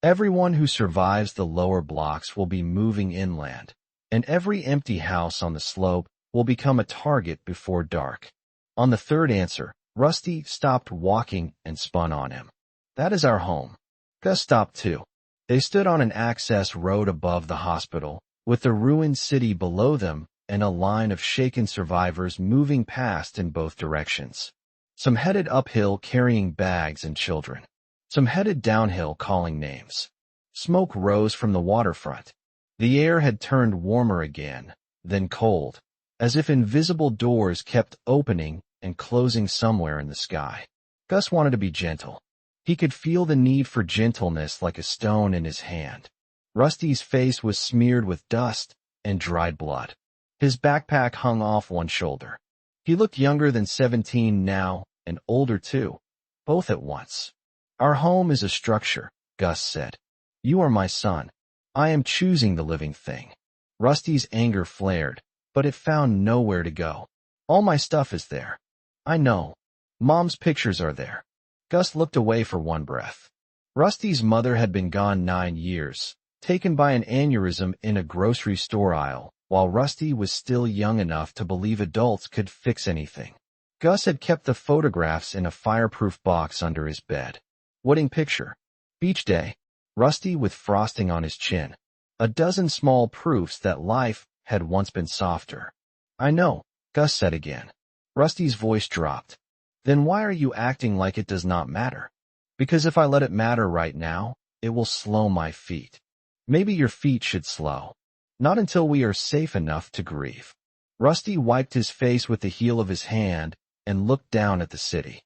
[SPEAKER 1] Everyone who survives the lower blocks will be moving inland, and every empty house on the slope will become a target before dark. On the third answer, Rusty stopped walking and spun on him. "That is our home." Gus stopped too. They stood on an access road above the hospital, with the ruined city below them and a line of shaken survivors moving past in both directions. Some headed uphill carrying bags and children. Some headed downhill calling names. Smoke rose from the waterfront. The air had turned warmer again, then cold, as if invisible doors kept opening and closing somewhere in the sky. Gus wanted to be gentle. He could feel the need for gentleness like a stone in his hand. Rusty's face was smeared with dust and dried blood. His backpack hung off one shoulder. He looked younger than 17 now, and older too, both at once. "Our home is a structure," Gus said. "You are my son. I am choosing the living thing." Rusty's anger flared, but it found nowhere to go. "All my stuff is there." "I know. Mom's pictures are there." Gus looked away for one breath. Rusty's mother had been gone 9 years, taken by an aneurysm in a grocery store aisle, while Rusty was still young enough to believe adults could fix anything. Gus had kept the photographs in a fireproof box under his bed. Wedding picture. Beach day. Rusty with frosting on his chin. A dozen small proofs that life had once been softer. "I know," Gus said again. Rusty's voice dropped. "Then why are you acting like it does not matter?" "Because if I let it matter right now, it will slow my feet." "Maybe your feet should slow. Not until we are safe enough to grieve." Rusty wiped his face with the heel of his hand and looked down at the city.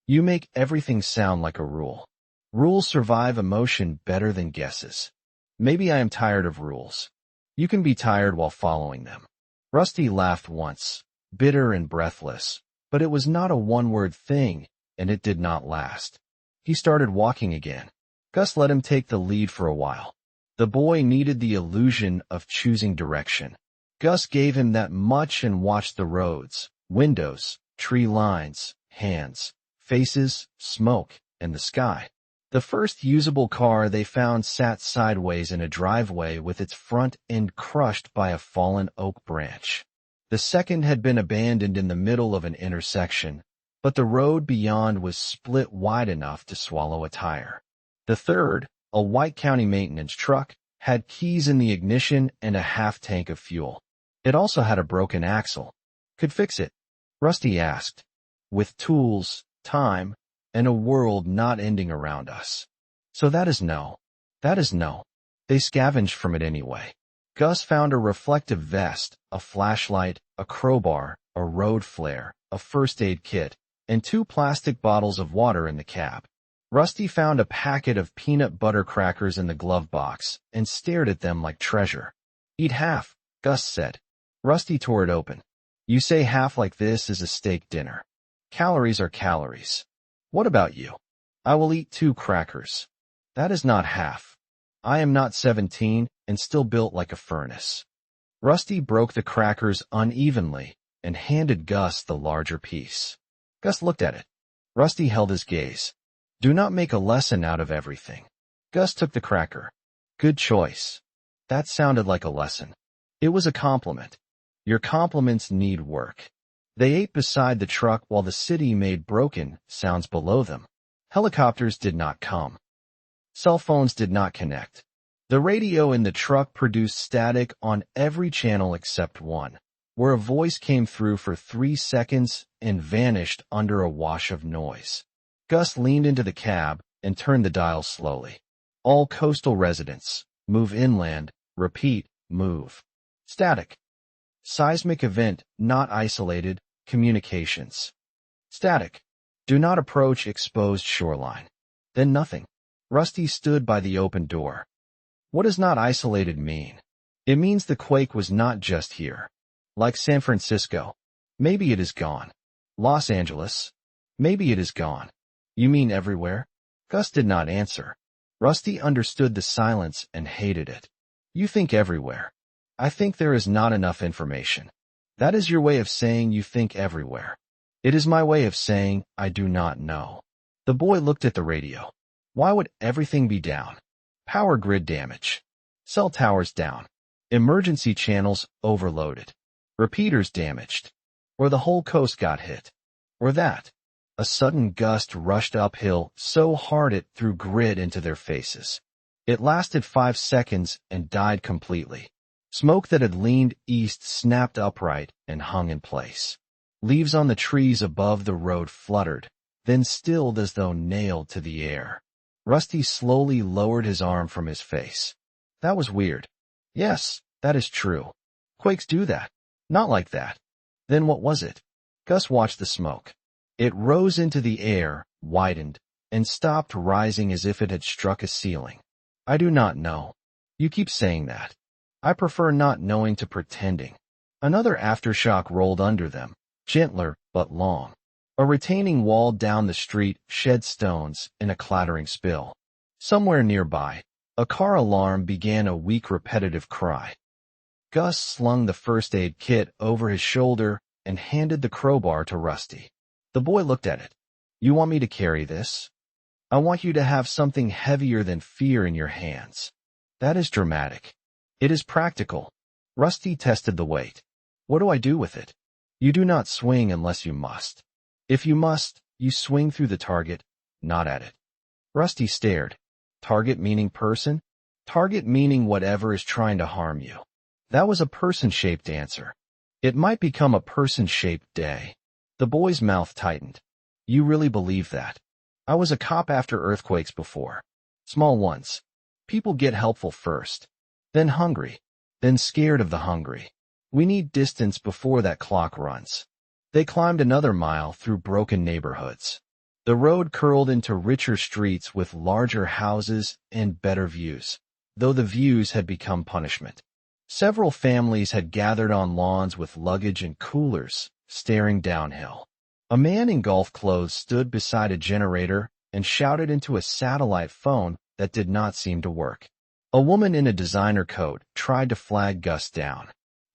[SPEAKER 1] "You make everything sound like a rule. Rules survive emotion better than guesses. Maybe I am tired of rules. You can be tired while following them." Rusty laughed once, bitter and breathless, but it was not a one-word thing, and it did not last. He started walking again. Gus let him take the lead for a while. The boy needed the illusion of choosing direction. Gus gave him that much and watched the roads, windows, tree lines, hands, faces, smoke, and the sky. The first usable car they found sat sideways in a driveway with its front end crushed by a fallen oak branch. The second had been abandoned in the middle of an intersection, but the road beyond was split wide enough to swallow a tire. The third, a white county maintenance truck, had keys in the ignition and a half tank of fuel. It also had a broken axle. "Could fix it?" Rusty asked. "With tools, time, and a world not ending around us." "So that is no. That is no." They scavenged from it anyway. Gus found a reflective vest, a flashlight, a crowbar, a road flare, a first aid kit, and 2 plastic bottles of water in the cab. Rusty found a packet of peanut butter crackers in the glove box and stared at them like treasure. "Eat half," Gus said. Rusty tore it open. "You say half like this is a steak dinner. Calories are calories. What about you?" "I will eat 2 crackers." "That is not half. I am not 17 and still built like a furnace." Rusty broke the crackers unevenly and handed Gus the larger piece. Gus looked at it. Rusty held his gaze. "Do not make a lesson out of everything." Gus took the cracker. "Good choice." That sounded like a lesson. It was a compliment. Your compliments need work. They ate beside the truck while the city made broken sounds below them. Helicopters did not come. Cell phones did not connect. The radio in the truck produced static on every channel except one, where a voice came through for 3 seconds and vanished under a wash of noise. Gus leaned into the cab and turned the dial slowly. "All coastal residents, move inland, repeat, move." Static. Seismic event, not isolated, communications. Static. Do not approach exposed shoreline. Then nothing. Rusty stood by the open door. What does not isolated mean? It means the quake was not just here. Like San Francisco. Maybe it is gone. Los Angeles. Maybe it is gone. You mean everywhere? Gus did not answer. Rusty understood the silence and hated it. You think everywhere. I think there is not enough information. That is your way of saying you think everywhere. It is my way of saying I do not know. The boy looked at the radio. Why would everything be down? Power grid damage. Cell towers down. Emergency channels overloaded. Repeaters damaged. Or the whole coast got hit. Or that. A sudden gust rushed uphill so hard it threw grid into their faces. It lasted 5 seconds and died completely. Smoke that had leaned east snapped upright and hung in place. Leaves on the trees above the road fluttered, then stilled as though nailed to the air. Rusty slowly lowered his arm from his face. That was weird. Yes, that is true. Quakes do that. Not like that. Then what was it? Gus watched the smoke. It rose into the air, widened, and stopped rising as if it had struck a ceiling. I do not know. You keep saying that. I prefer not knowing to pretending. Another aftershock rolled under them, gentler but long. A retaining wall down the street shed stones in a clattering spill. Somewhere nearby, a car alarm began a weak repetitive cry. Gus slung the first aid kit over his shoulder and handed the crowbar to Rusty. The boy looked at it. You want me to carry this? I want you to have something heavier than fear in your hands. That is dramatic. It is practical. Rusty tested the weight. What do I do with it? You do not swing unless you must. If you must, you swing through the target, not at it. Rusty stared. Target meaning person? Target meaning whatever is trying to harm you. That was a person-shaped answer. It might become a person-shaped day. The boy's mouth tightened. You really believe that? I was a cop after earthquakes before. Small ones. People get helpful first. Then hungry. Then scared of the hungry. We need distance before that clock runs. They climbed another mile through broken neighborhoods. The road curled into richer streets with larger houses and better views, though the views had become punishment. Several families had gathered on lawns with luggage and coolers, staring downhill. A man in golf clothes stood beside a generator and shouted into a satellite phone that did not seem to work. A woman in a designer coat tried to flag Gus down.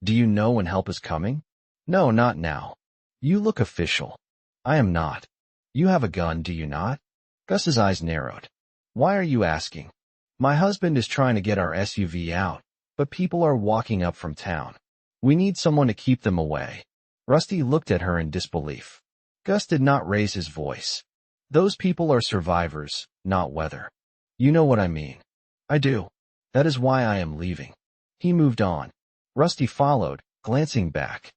[SPEAKER 1] Do you know when help is coming? No, not now. You look official. I am not. You have a gun, do you not? Gus's eyes narrowed. Why are you asking? My husband is trying to get our SUV out, but people are walking up from town. We need someone to keep them away. Rusty looked at her in disbelief. Gus did not raise his voice. Those people are survivors, not weather. You know what I mean. I do. That is why I am leaving. He moved on. Rusty followed, glancing back.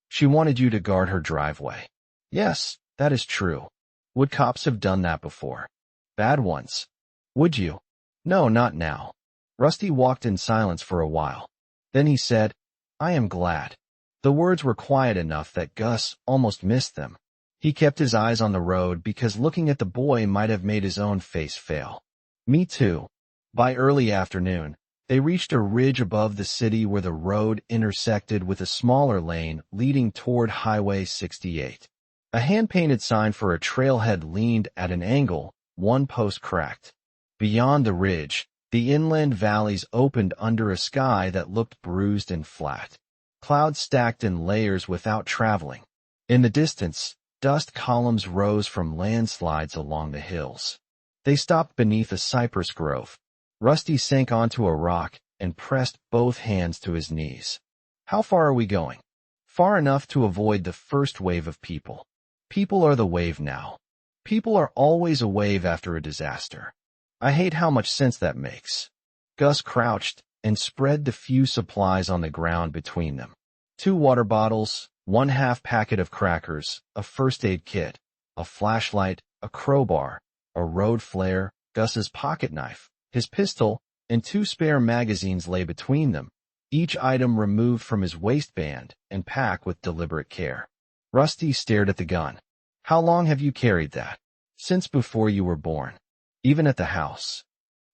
[SPEAKER 1] She wanted you to guard her driveway. Yes, that is true. Would cops have done that before? Bad ones. Would you? No, not now. Rusty walked in silence for a while. Then he said, I am glad. The words were quiet enough that Gus almost missed them. He kept his eyes on the road because looking at the boy might have made his own face fail. Me too. By early afternoon, they reached a ridge above the city where the road intersected with a smaller lane leading toward Highway 68. A hand-painted sign for a trailhead leaned at an angle, one post cracked. Beyond the ridge, the inland valleys opened under a sky that looked bruised and flat. Clouds stacked in layers without traveling. In the distance, dust columns rose from landslides along the hills. They stopped beneath a cypress grove. Rusty sank onto a rock and pressed both hands to his knees. How far are we going? Far enough to avoid the first wave of people. People are the wave now. People are always a wave after a disaster. I hate how much sense that makes. Gus crouched and spread the few supplies on the ground between them. 2 water bottles, 1/2 packet of crackers, a first aid kit, a flashlight, a crowbar, a road flare, Gus's pocket knife, his pistol, and 2 spare magazines lay between them, each item removed from his waistband and packed with deliberate care. Rusty stared at the gun. How long have you carried that? Since before you were born. Even at the house.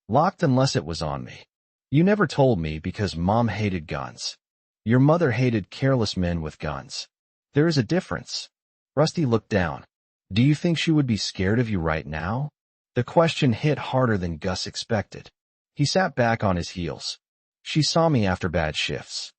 [SPEAKER 1] Locked unless it was on me. You never told me because Mom hated guns. Your mother hated careless men with guns. There is a difference. Rusty looked down. Do you think she would be scared of you right now? The question hit harder than Gus expected. He sat back on his heels. She saw me after bad shifts.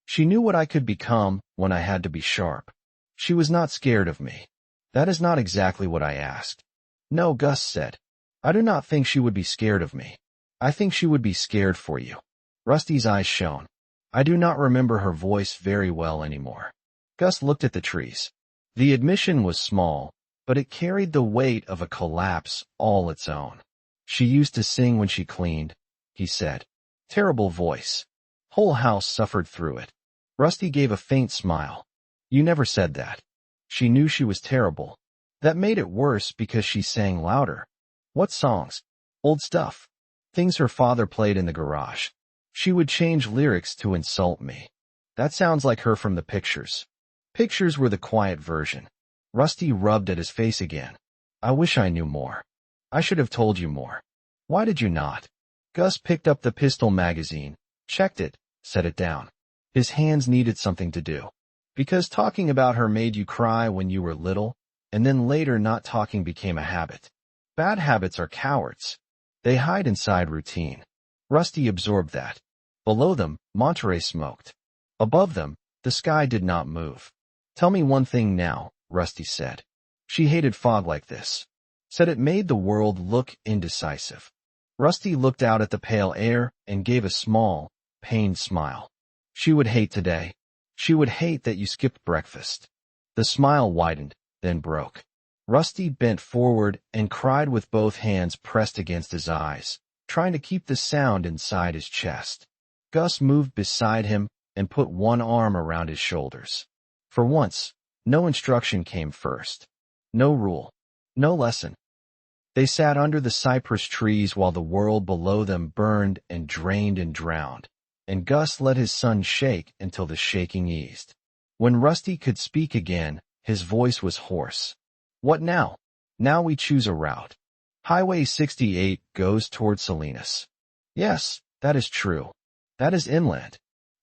[SPEAKER 1] She knew what I could become when I had to be sharp. She was not scared of me. That is not exactly what I asked. No, Gus said. I do not think she would be scared of me. I think she would be scared for you. Rusty's eyes shone. I do not remember her voice very well anymore. Gus looked at the trees. The admission was small, but it carried the weight of a collapse all its own. She used to sing when she cleaned, he said. Terrible voice. Whole house suffered through it. Rusty gave a faint smile. You never said that. She knew she was terrible. That made it worse because she sang louder. What songs? Old stuff. Things her father played in the garage. She would change lyrics to insult me. That sounds like her from the pictures. Pictures were the quiet version. Rusty rubbed at his face again. I wish I knew more. I should have told you more. Why did you not? Gus picked up the pistol magazine, checked it, set it down. His hands needed something to do. Because talking about her made you cry when you were little, and then later not talking became a habit. Bad habits are cowards. They hide inside routine. Rusty absorbed that. Below them, Monterey smoked. Above them, the sky did not move. Tell me one thing now, Rusty said. She hated fog like this. Said it made the world look indecisive. Rusty looked out at the pale air and gave a small, pained smile. She would hate today. She would hate that you skipped breakfast. The smile widened, then broke. Rusty bent forward and cried with both hands pressed against his eyes, trying to keep the sound inside his chest. Gus moved beside him and put one arm around his shoulders. For once, no instruction came first. No rule. No lesson. They sat under the cypress trees while the world below them burned and drained and drowned, and Gus let his son shake until the shaking eased. When Rusty could speak again, his voice was hoarse. What now? Now we choose a route. Highway 68 goes toward Salinas. Yes, that is true. That is inland.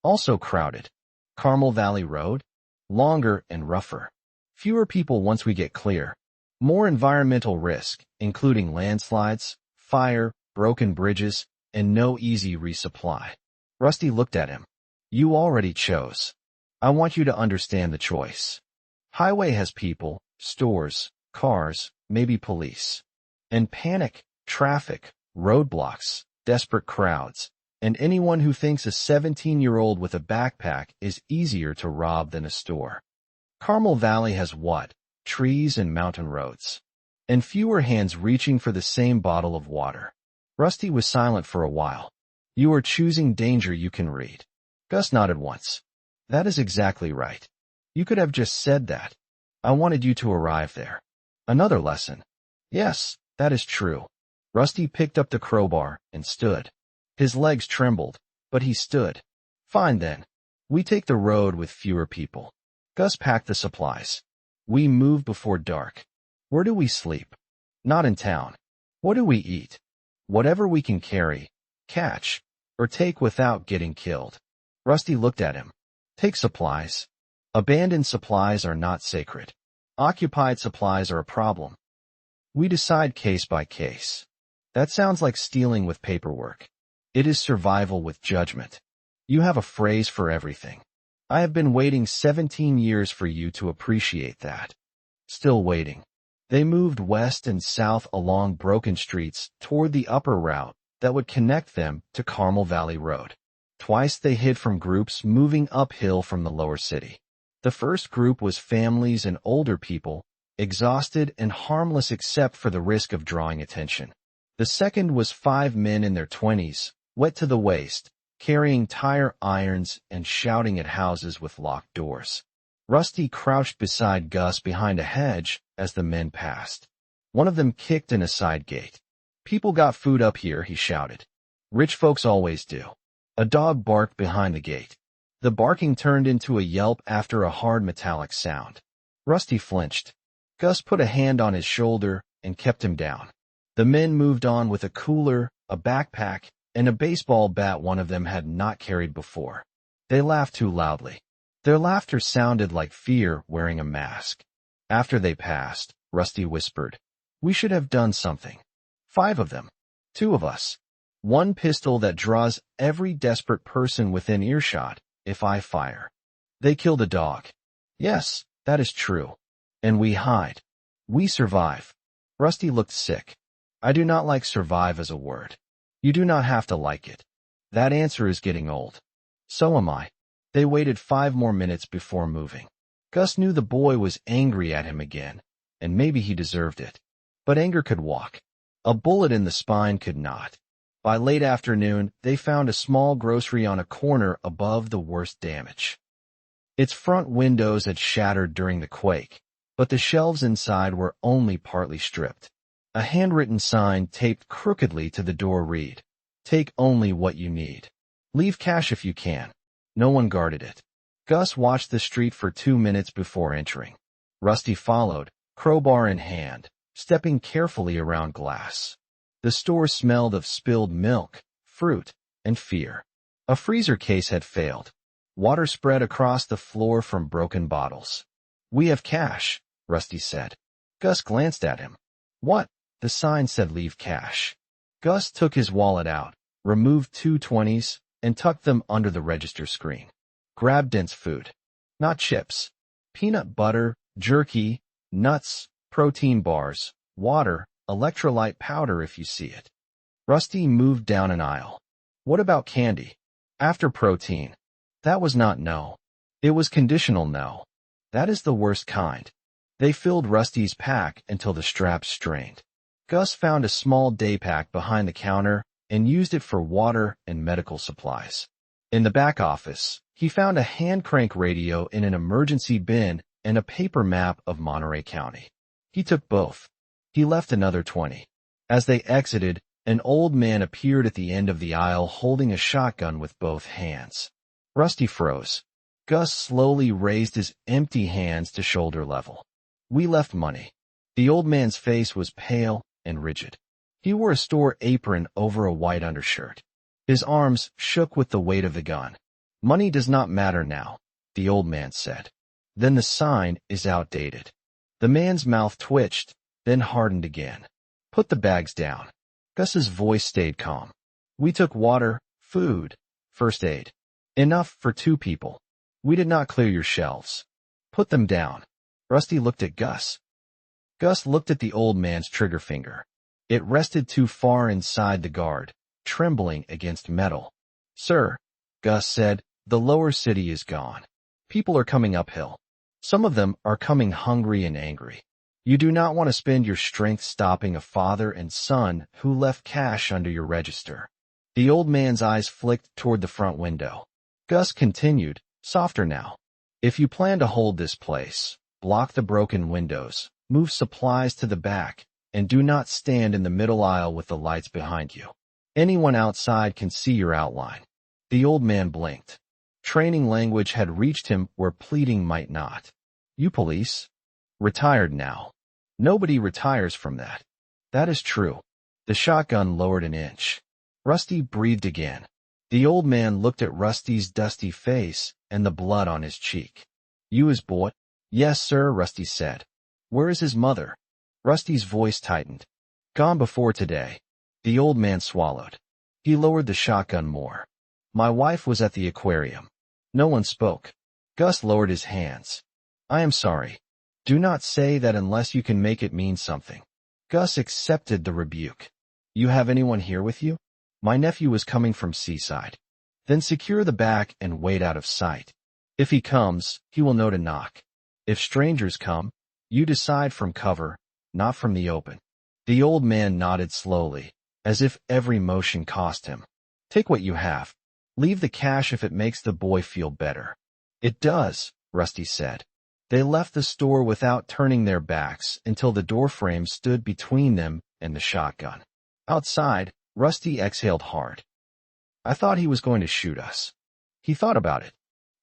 [SPEAKER 1] Also crowded. Carmel Valley Road? Longer and rougher. Fewer people once we get clear. More environmental risk, including landslides, fire, broken bridges, and no easy resupply. Rusty looked at him. You already chose. I want you to understand the choice. Highway has people, stores, cars, maybe police. And panic, traffic, roadblocks, desperate crowds, and anyone who thinks a 17-year-old with a backpack is easier to rob than a store. Carmel Valley has what? Trees and mountain roads. And fewer hands reaching for the same bottle of water. Rusty was silent for a while. You are choosing danger you can read. Gus nodded once. That is exactly right. You could have just said that. I wanted you to arrive there. Another lesson. Yes, that is true. Rusty picked up the crowbar and stood. His legs trembled, but he stood. Fine then. We take the road with fewer people. Gus packed the supplies. We move before dark. Where do we sleep? Not in town. What do we eat? Whatever we can carry, catch, or take without getting killed. Rusty looked at him. Take supplies. Abandoned supplies are not sacred. Occupied supplies are a problem. We decide case by case. That sounds like stealing with paperwork. It is survival with judgment. You have a phrase for everything. I have been waiting 17 years for you to appreciate that. Still waiting. They moved west and south along broken streets toward the upper route that would connect them to Carmel Valley Road. Twice they hid from groups moving uphill from the lower city. The first group was families and older people, exhausted and harmless except for the risk of drawing attention. The second was 5 men in their 20s, wet to the waist, carrying tire irons and shouting at houses with locked doors. Rusty crouched beside Gus behind a hedge as the men passed. One of them kicked in a side gate. People got food up here, he shouted. Rich folks always do. A dog barked behind the gate. The barking turned into a yelp after a hard metallic sound. Rusty flinched. Gus put a hand on his shoulder and kept him down. The men moved on with a cooler, a backpack, and a baseball bat one of them had not carried before. They laughed too loudly. Their laughter sounded like fear wearing a mask. After they passed, Rusty whispered, "We should have done something. 5 of them. 2 of us. 1 pistol that draws every desperate person within earshot if I fire. They killed a dog. Yes, that is true. And we hide. We survive." Rusty looked sick. "I do not like survive as a word. You do not have to like it. That answer is getting old. So am I." They waited 5 more minutes before moving. Gus knew the boy was angry at him again, and maybe he deserved it. But anger could walk. A bullet in the spine could not. By late afternoon, they found a small grocery on a corner above the worst damage. Its front windows had shattered during the quake, but the shelves inside were only partly stripped. A handwritten sign taped crookedly to the door read, "Take only what you need. Leave cash if you can." No one guarded it. Gus watched the street for 2 minutes before entering. Rusty followed, crowbar in hand, stepping carefully around glass. The store smelled of spilled milk, fruit, and fear. A freezer case had failed. Water spread across the floor from broken bottles. "We have cash," Rusty said. Gus glanced at him. "What?" The sign said leave cash. Gus took his wallet out, removed 2 20s, and tucked them under the register screen. "Grab dense food. Not chips. Peanut butter, jerky, nuts, protein bars, water, electrolyte powder if you see it." Rusty moved down an aisle. "What about candy?" "After protein." That was not no. It was conditional no. That is the worst kind. They filled Rusty's pack until the straps strained. Gus found a small day pack behind the counter and used it for water and medical supplies. In the back office, he found a hand crank radio in an emergency bin and a paper map of Monterey County. He took both. He left another 20. As they exited, an old man appeared at the end of the aisle holding a shotgun with both hands. Rusty froze. Gus slowly raised his empty hands to shoulder level. "We left money." The old man's face was pale and rigid. He wore a store apron over a white undershirt. His arms shook with the weight of the gun. "Money does not matter now," the old man said. "Then the sign is outdated." The man's mouth twitched, then hardened again. "Put the bags down." Gus's voice stayed calm. "We took water, food, first aid. Enough for 2 people. We did not clear your shelves. Put them down." Rusty looked at Gus. Gus looked at the old man's trigger finger. It rested too far inside the guard, trembling against metal. "Sir," Gus said, "the lower city is gone. People are coming uphill. Some of them are coming hungry and angry. You do not want to spend your strength stopping a father and son who left cash under your register." The old man's eyes flicked toward the front window. Gus continued, softer now. "If you plan to hold this place, block the broken windows, move supplies to the back, and do not stand in the middle aisle with the lights behind you. Anyone outside can see your outline." The old man blinked. Training language had reached him where pleading might not. "You police? Retired now. Nobody retires from that." "That is true." The shotgun lowered an inch. Rusty breathed again. The old man looked at Rusty's dusty face and the blood on his cheek. "You his boy?" "Yes, sir," Rusty said. "Where is his mother?" Rusty's voice tightened. "Gone before today." The old man swallowed. He lowered the shotgun more. "My wife was at the aquarium." No one spoke. Gus lowered his hands. "I am sorry. Do not say that unless you can make it mean something." Gus accepted the rebuke. "You have anyone here with you?" "My nephew was coming from Seaside." "Then secure the back and wait out of sight. If he comes, he will know to knock. If strangers come, you decide from cover, not from the open." The old man nodded slowly, as if every motion cost him. "Take what you have. Leave the cash if it makes the boy feel better." "It does," Rusty said. They left the store without turning their backs until the doorframe stood between them and the shotgun. Outside, Rusty exhaled hard. I thought he was going to shoot us. He thought about it.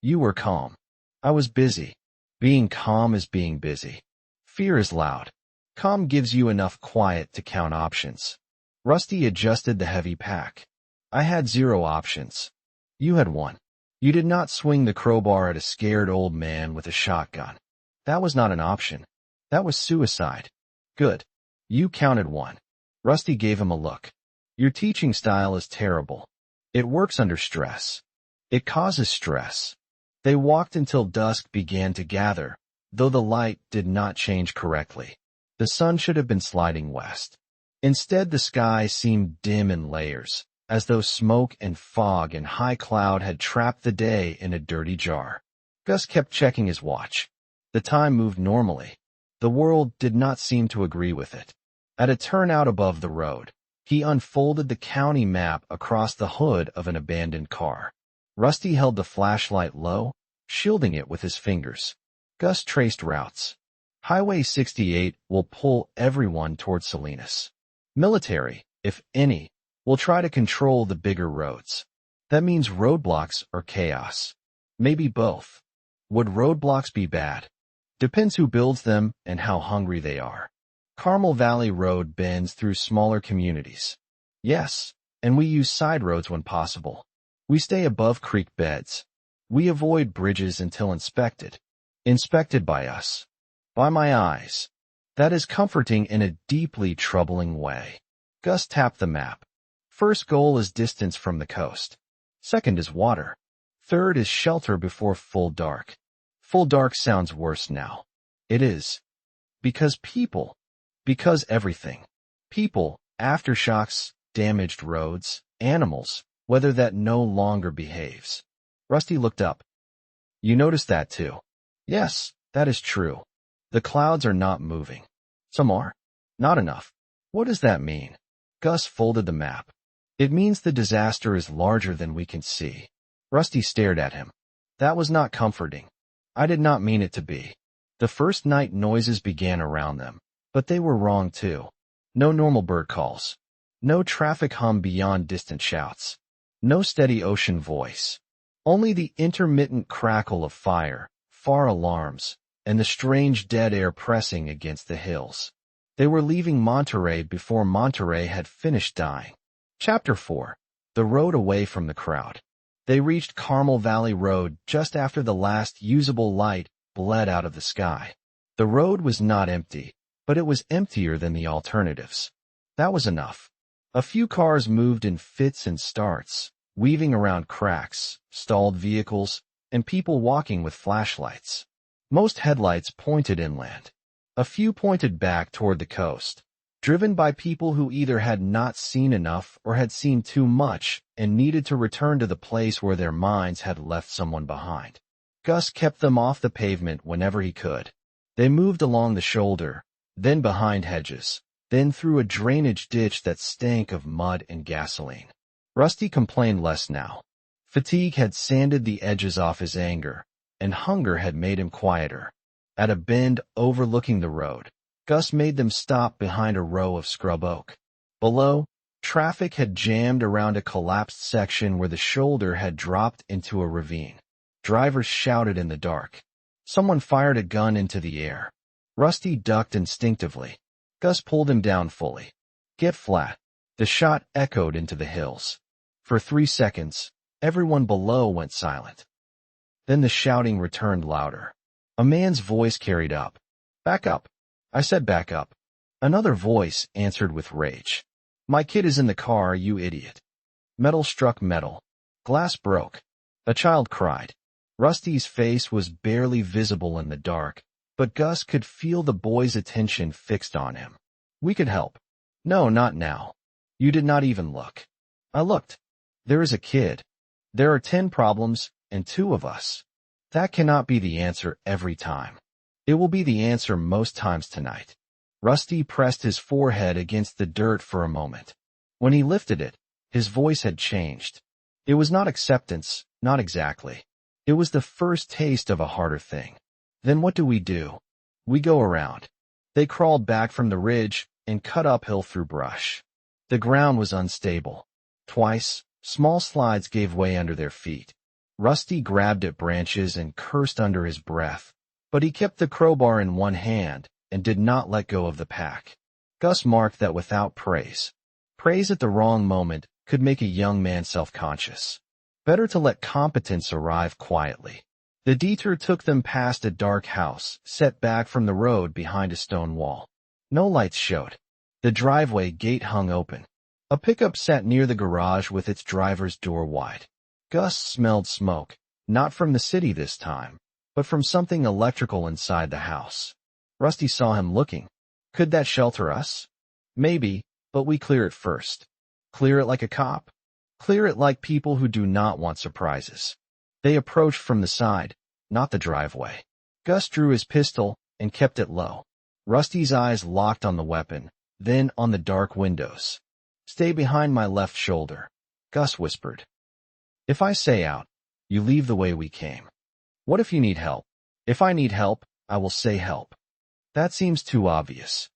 [SPEAKER 1] You were calm. I was busy. Being calm is being busy. Fear is loud. Calm gives you enough quiet to count options. Rusty adjusted the heavy pack. I had 0 options. You had 1. You did not swing the crowbar at a scared old man with a shotgun. That was not an option. That was suicide. Good. You counted 1. Rusty gave him a look. Your teaching style is terrible. It works under stress. It causes stress. They walked until dusk began to gather, though the light did not change correctly. The sun should have been sliding west. Instead, the sky seemed dim in layers, as though smoke and fog and high cloud had trapped the day in a dirty jar. Gus kept checking his watch. The time moved normally. The world did not seem to agree with it. At a turnout above the road, he unfolded the county map across the hood of an abandoned car. Rusty held the flashlight low, shielding it with his fingers. Gus traced routes. Highway 68 will pull everyone toward Salinas. Military, if any, will try to control the bigger roads. That means roadblocks or chaos. Maybe both. Would roadblocks be bad? Depends who builds them and how hungry they are. Carmel Valley Road bends through smaller communities. Yes, and we use side roads when possible. We stay above creek beds. We avoid bridges until inspected. Inspected by us. By my eyes. That is comforting in a deeply troubling way. Gus tapped the map. First goal is distance from the coast. Second is water. Third is shelter before full dark. Full dark sounds worse now. It is. Because people. Because everything. People, aftershocks, damaged roads, animals, weather that no longer behaves. Rusty looked up. You noticed that too? Yes, that is true. The clouds are not moving. Some are. Not enough. What does that mean? Gus folded the map. It means the disaster is larger than we can see. Rusty stared at him. That was not comforting. I did not mean it to be. The first night noises began around them, but they were wrong too. No normal bird calls. No traffic hum beyond distant shouts. No steady ocean voice. Only the intermittent crackle of fire, far alarms, and the strange dead air pressing against the hills. They were leaving Monterey before Monterey had finished dying. Chapter 4. The road away from the crowd. They reached Carmel Valley Road just after the last usable light bled out of the sky. The road was not empty, but it was emptier than the alternatives. That was enough. A few cars moved in fits and starts, weaving around cracks, stalled vehicles, and people walking with flashlights. Most headlights pointed inland. A few pointed back toward the coast, driven by people who either had not seen enough or had seen too much and needed to return to the place where their minds had left someone behind. Gus kept them off the pavement whenever he could. They moved along the shoulder, then behind hedges, then through a drainage ditch that stank of mud and gasoline. Rusty complained less now. Fatigue had sanded the edges off his anger, and hunger had made him quieter. At a bend overlooking the road, Gus made them stop behind a row of scrub oak. Below, traffic had jammed around a collapsed section where the shoulder had dropped into a ravine. Drivers shouted in the dark. Someone fired a gun into the air. Rusty ducked instinctively. Gus pulled him down fully. Get flat. The shot echoed into the hills. For 3 seconds, everyone below went silent. Then the shouting returned louder. A man's voice carried up. Back up. I said back up. Another voice answered with rage. My kid is in the car, you idiot. Metal struck metal. Glass broke. A child cried. Rusty's face was barely visible in the dark, but Gus could feel the boy's attention fixed on him. We could help. No, not now. You did not even look. I looked. There is a kid. There are 10 problems, and 2 of us. That cannot be the answer every time. It will be the answer most times tonight. Rusty pressed his forehead against the dirt for a moment. When he lifted it, his voice had changed. It was not acceptance, not exactly. It was the first taste of a harder thing. Then what do? We go around. They crawled back from the ridge and cut uphill through brush. The ground was unstable. Twice, Small slides gave way under their feet. Rusty grabbed at branches and cursed under his breath, but he kept the crowbar in one hand and did not let go of the pack. Gus marked that without praise. Praise at the wrong moment could make a young man self-conscious. Better to let competence arrive quietly. The detour took them past a dark house, set back from the road behind a stone wall. No lights showed. The driveway gate hung open. A pickup sat near the garage with its driver's door wide. Gus smelled smoke, not from the city this time, but from something electrical inside the house. Rusty saw him looking. Could that shelter us? Maybe, but we clear it first. Clear it like a cop. Clear it like people who do not want surprises. They approached from the side, not the driveway. Gus drew his pistol and kept it low. Rusty's eyes locked on the weapon, then on the dark windows. Stay behind my left shoulder, Gus whispered. If I say out, you leave the way we came. What if you need help? If I need help, I will say help. That seems too obvious.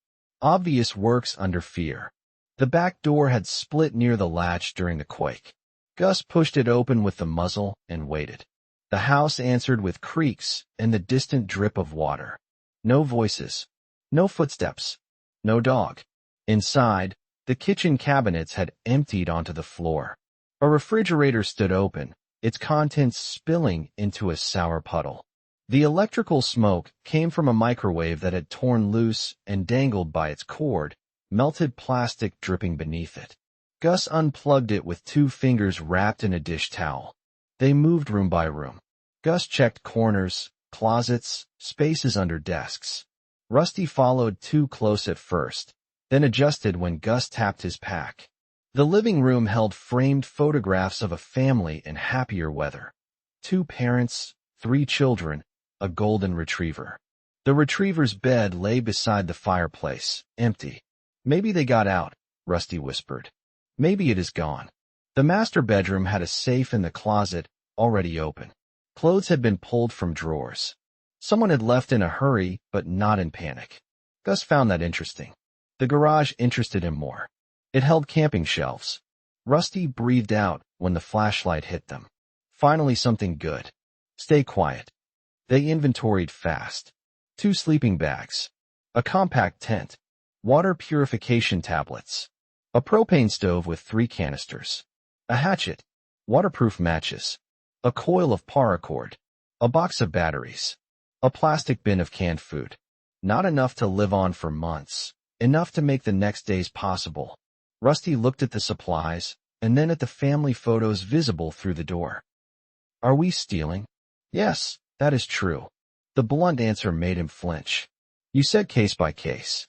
[SPEAKER 1] Obvious works under fear. The back door had split near the latch during the quake. Gus pushed it open with the muzzle and waited. The house answered with creaks and the distant drip of water. No voices. No footsteps. No dog. Inside, the kitchen cabinets had emptied onto the floor. A refrigerator stood open, its contents spilling into a sour puddle. The electrical smoke came from a microwave that had torn loose and dangled by its cord, melted plastic dripping beneath it. Gus unplugged it with 2 fingers wrapped in a dish towel. They moved room by room. Gus checked corners, closets, spaces under desks. Rusty followed too close at first, then adjusted when Gus tapped his pack. The living room held framed photographs of a family in happier weather. 2 parents, 3 children, a golden retriever. The retriever's bed lay beside the fireplace, empty. Maybe they got out, Rusty whispered. Maybe it is gone. The master bedroom had a safe in the closet, already open. Clothes had been pulled from drawers. Someone had left in a hurry, but not in panic. Gus found that interesting. The garage interested him more. It held camping shelves. Rusty breathed out when the flashlight hit them. Finally something good. Stay quiet. They inventoried fast. 2 sleeping bags. A compact tent. Water purification tablets. A propane stove with 3 canisters. A hatchet. Waterproof matches. A coil of paracord. A box of batteries. A plastic bin of canned food. Not enough to live on for months. Enough to make the next days possible. Rusty looked at the supplies, and then at the family photos visible through the door. Are we stealing? Yes, that is true. The blunt answer made him flinch. You said case by case.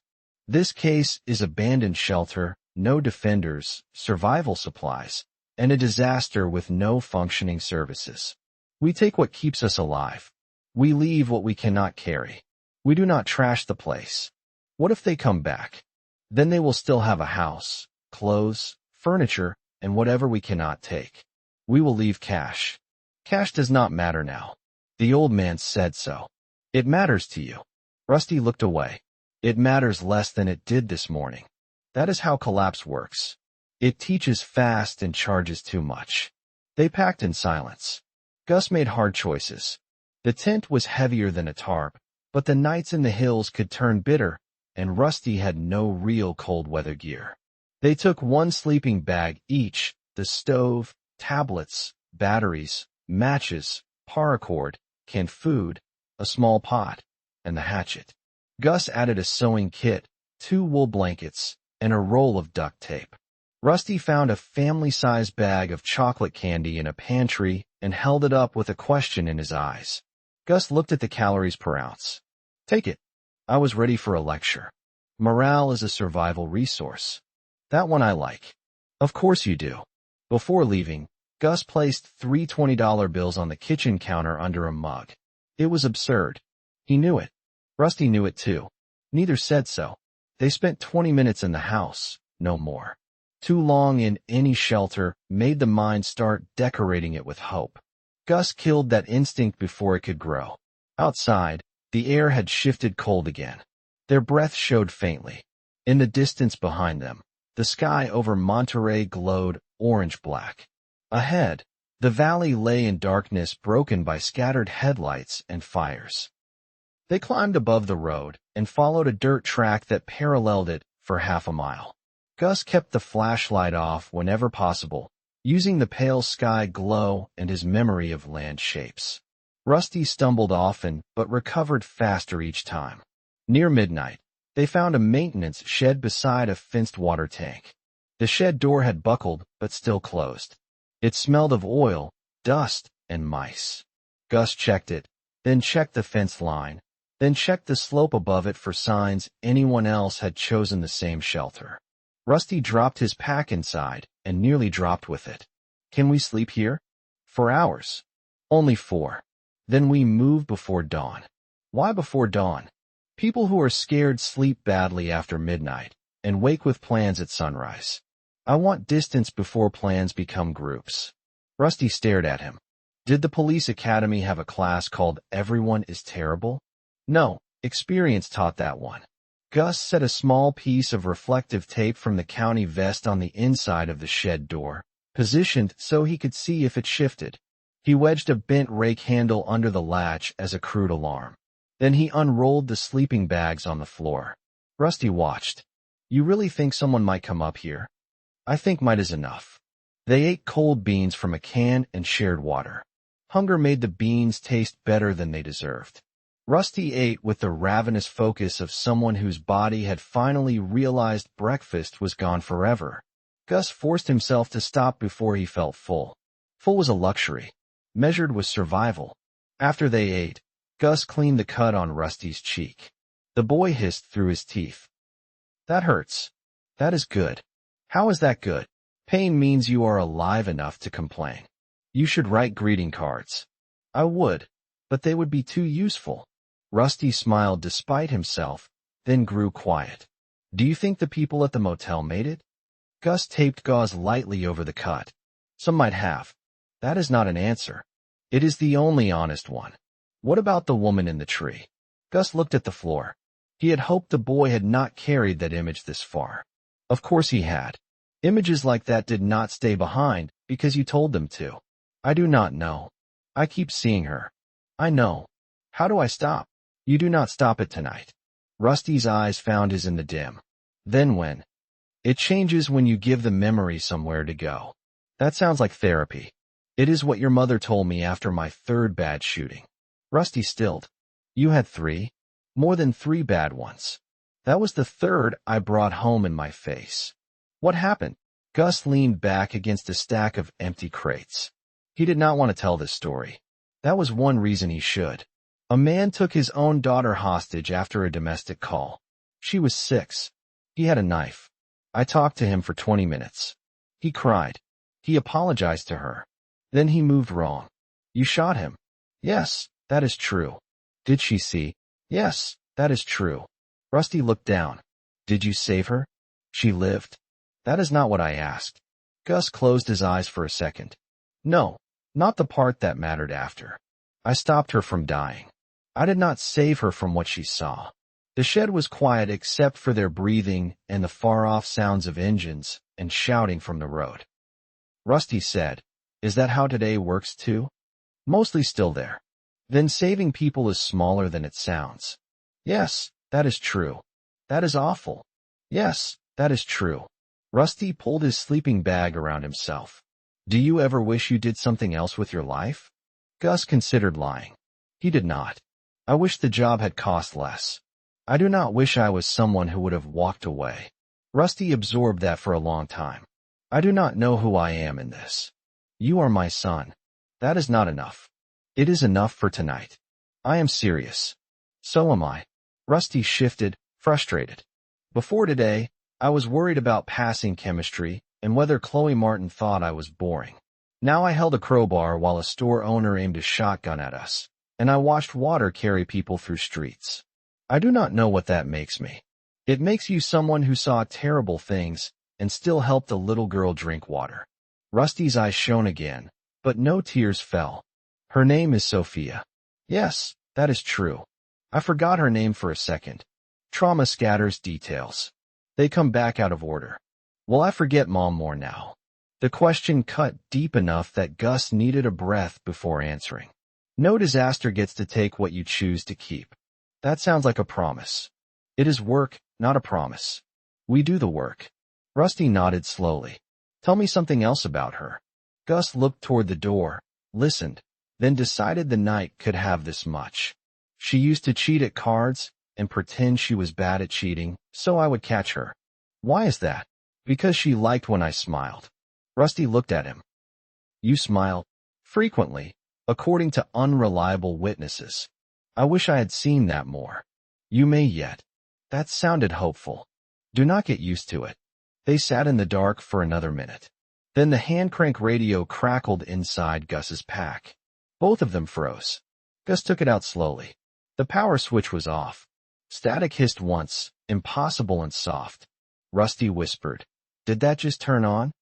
[SPEAKER 1] This case is abandoned shelter, no defenders, survival supplies, and a disaster with no functioning services. We take what keeps us alive. We leave what we cannot carry. We do not trash the place. What if they come back? Then they will still have a house, clothes, furniture, and whatever we cannot take. We will leave cash. Cash does not matter now. The old man said so. It matters to you. Rusty looked away. It matters less than it did this morning. That is how collapse works. It teaches fast and charges too much. They packed in silence. Gus made hard choices. The tent was heavier than a tarp, but the nights in the hills could turn bitter, and Rusty had no real cold weather gear. They took 1 sleeping bag each, the stove, tablets, batteries, matches, paracord, canned food, a small pot, and the hatchet. Gus added a sewing kit, 2 wool blankets, and a roll of duct tape. Rusty found a family-sized bag of chocolate candy in a pantry and held it up with a question in his eyes. Gus looked at the calories per ounce. Take it. I was ready for a lecture. Morale is a survival resource. That one I like. Of course you do. Before leaving, Gus placed 3 $20 bills on the kitchen counter under a mug. It was absurd. He knew it. Rusty knew it too. Neither said so. They spent 20 minutes in the house, no more. Too long in any shelter made the mind start decorating it with hope. Gus killed that instinct before it could grow. Outside, the air had shifted cold again. Their breath showed faintly. In the distance behind them, the sky over Monterey glowed orange-black. Ahead, the valley lay in darkness broken by scattered headlights and fires. They climbed above the road and followed a dirt track that paralleled it for half a mile. Gus kept the flashlight off whenever possible, using the pale sky glow and his memory of land shapes. Rusty stumbled often but recovered faster each time. Near midnight, they found a maintenance shed beside a fenced water tank. The shed door had buckled but still closed. It smelled of oil, dust, and mice. Gus checked it, then checked the fence line, then checked the slope above it for signs anyone else had chosen the same shelter. Rusty dropped his pack inside and nearly dropped with it. Can we sleep here? For hours. Only 4. Then we move before dawn. Why before dawn? People who are scared sleep badly after midnight and wake with plans at sunrise. I want distance before plans become groups. Rusty stared at him. Did the police academy have a class called Everyone is Terrible? No, experience taught that one. Gus set a small piece of reflective tape from the county vest on the inside of the shed door, positioned so he could see if it shifted. He wedged a bent rake handle under the latch as a crude alarm. Then he unrolled the sleeping bags on the floor. Rusty watched. You really think someone might come up here? I think might is enough. They ate cold beans from a can and shared water. Hunger made the beans taste better than they deserved. Rusty ate with the ravenous focus of someone whose body had finally realized breakfast was gone forever. Gus forced himself to stop before he felt full. Full was a luxury. Measured was survival. After they ate, Gus cleaned the cut on Rusty's cheek. The boy hissed through his teeth. That hurts. That is good. How is that good? Pain means you are alive enough to complain. You should write greeting cards. I would, but they would be too useful. Rusty smiled despite himself, then grew quiet. Do you think the people at the motel made it? Gus taped gauze lightly over the cut. Some might have. That is not an answer. It is the only honest one. What about the woman in the tree? Gus looked at the floor. He had hoped the boy had not carried that image this far. Of course he had. Images like that did not stay behind because you told them to. I do not know. I keep seeing her. I know. How do I stop? You do not stop it tonight. Rusty's eyes found his in the dim. Then when? It changes when you give the memory somewhere to go. That sounds like therapy. It is what your mother told me after my 3rd bad shooting. Rusty stilled. You had 3? More than 3 bad ones. That was the 3rd I brought home in my face. What happened? Gus leaned back against a stack of empty crates. He did not want to tell this story. That was one reason he should. A man took his own daughter hostage after a domestic call. She was 6. He had a knife. I talked to him for 20 minutes. He cried. He apologized to her. Then he moved wrong. You shot him. Yes, that is true. Did she see? Yes, that is true. Rusty looked down. Did you save her? She lived. That is not what I asked. Gus closed his eyes for a second. No, not the part that mattered after. I stopped her from dying. I did not save her from what she saw. The shed was quiet except for their breathing and the far-off sounds of engines and shouting from the road. Rusty said, Is that how today works too? Mostly still there. Then saving people is smaller than it sounds. Yes, that is true. That is awful. Yes, that is true. Rusty pulled his sleeping bag around himself. Do you ever wish you did something else with your life? Gus considered lying. He did not. I wish the job had cost less. I do not wish I was someone who would have walked away. Rusty absorbed that for a long time. I do not know who I am in this. You are my son. That is not enough. It is enough for tonight. I am serious. So am I. Rusty shifted, frustrated. Before today, I was worried about passing chemistry and whether Chloe Martin thought I was boring. Now I held a crowbar while a store owner aimed a shotgun at us, and I watched water carry people through streets. I do not know what that makes me. It makes you someone who saw terrible things and still helped a little girl drink water. Rusty's eyes shone again, but no tears fell. Her name is Sophia. Yes, that is true. I forgot her name for a second. Trauma scatters details. They come back out of order. Will I forget Mom more now? The question cut deep enough that Gus needed a breath before answering. No disaster gets to take what you choose to keep. That sounds like a promise. It is work, not a promise. We do the work. Rusty nodded slowly. Tell me something else about her. Gus looked toward the door, listened, then decided the night could have this much. She used to cheat at cards and pretend she was bad at cheating, so I would catch her. Why is that? Because she liked when I smiled. Rusty looked at him. You smiled? Frequently, according to unreliable witnesses. I wish I had seen that more. You may yet. That sounded hopeful. Do not get used to it. They sat in the dark for another minute. Then the hand-crank radio crackled inside Gus's pack. Both of them froze. Gus took it out slowly. The power switch was off. Static hissed once, impossible and soft. Rusty whispered, "Did that just turn on?"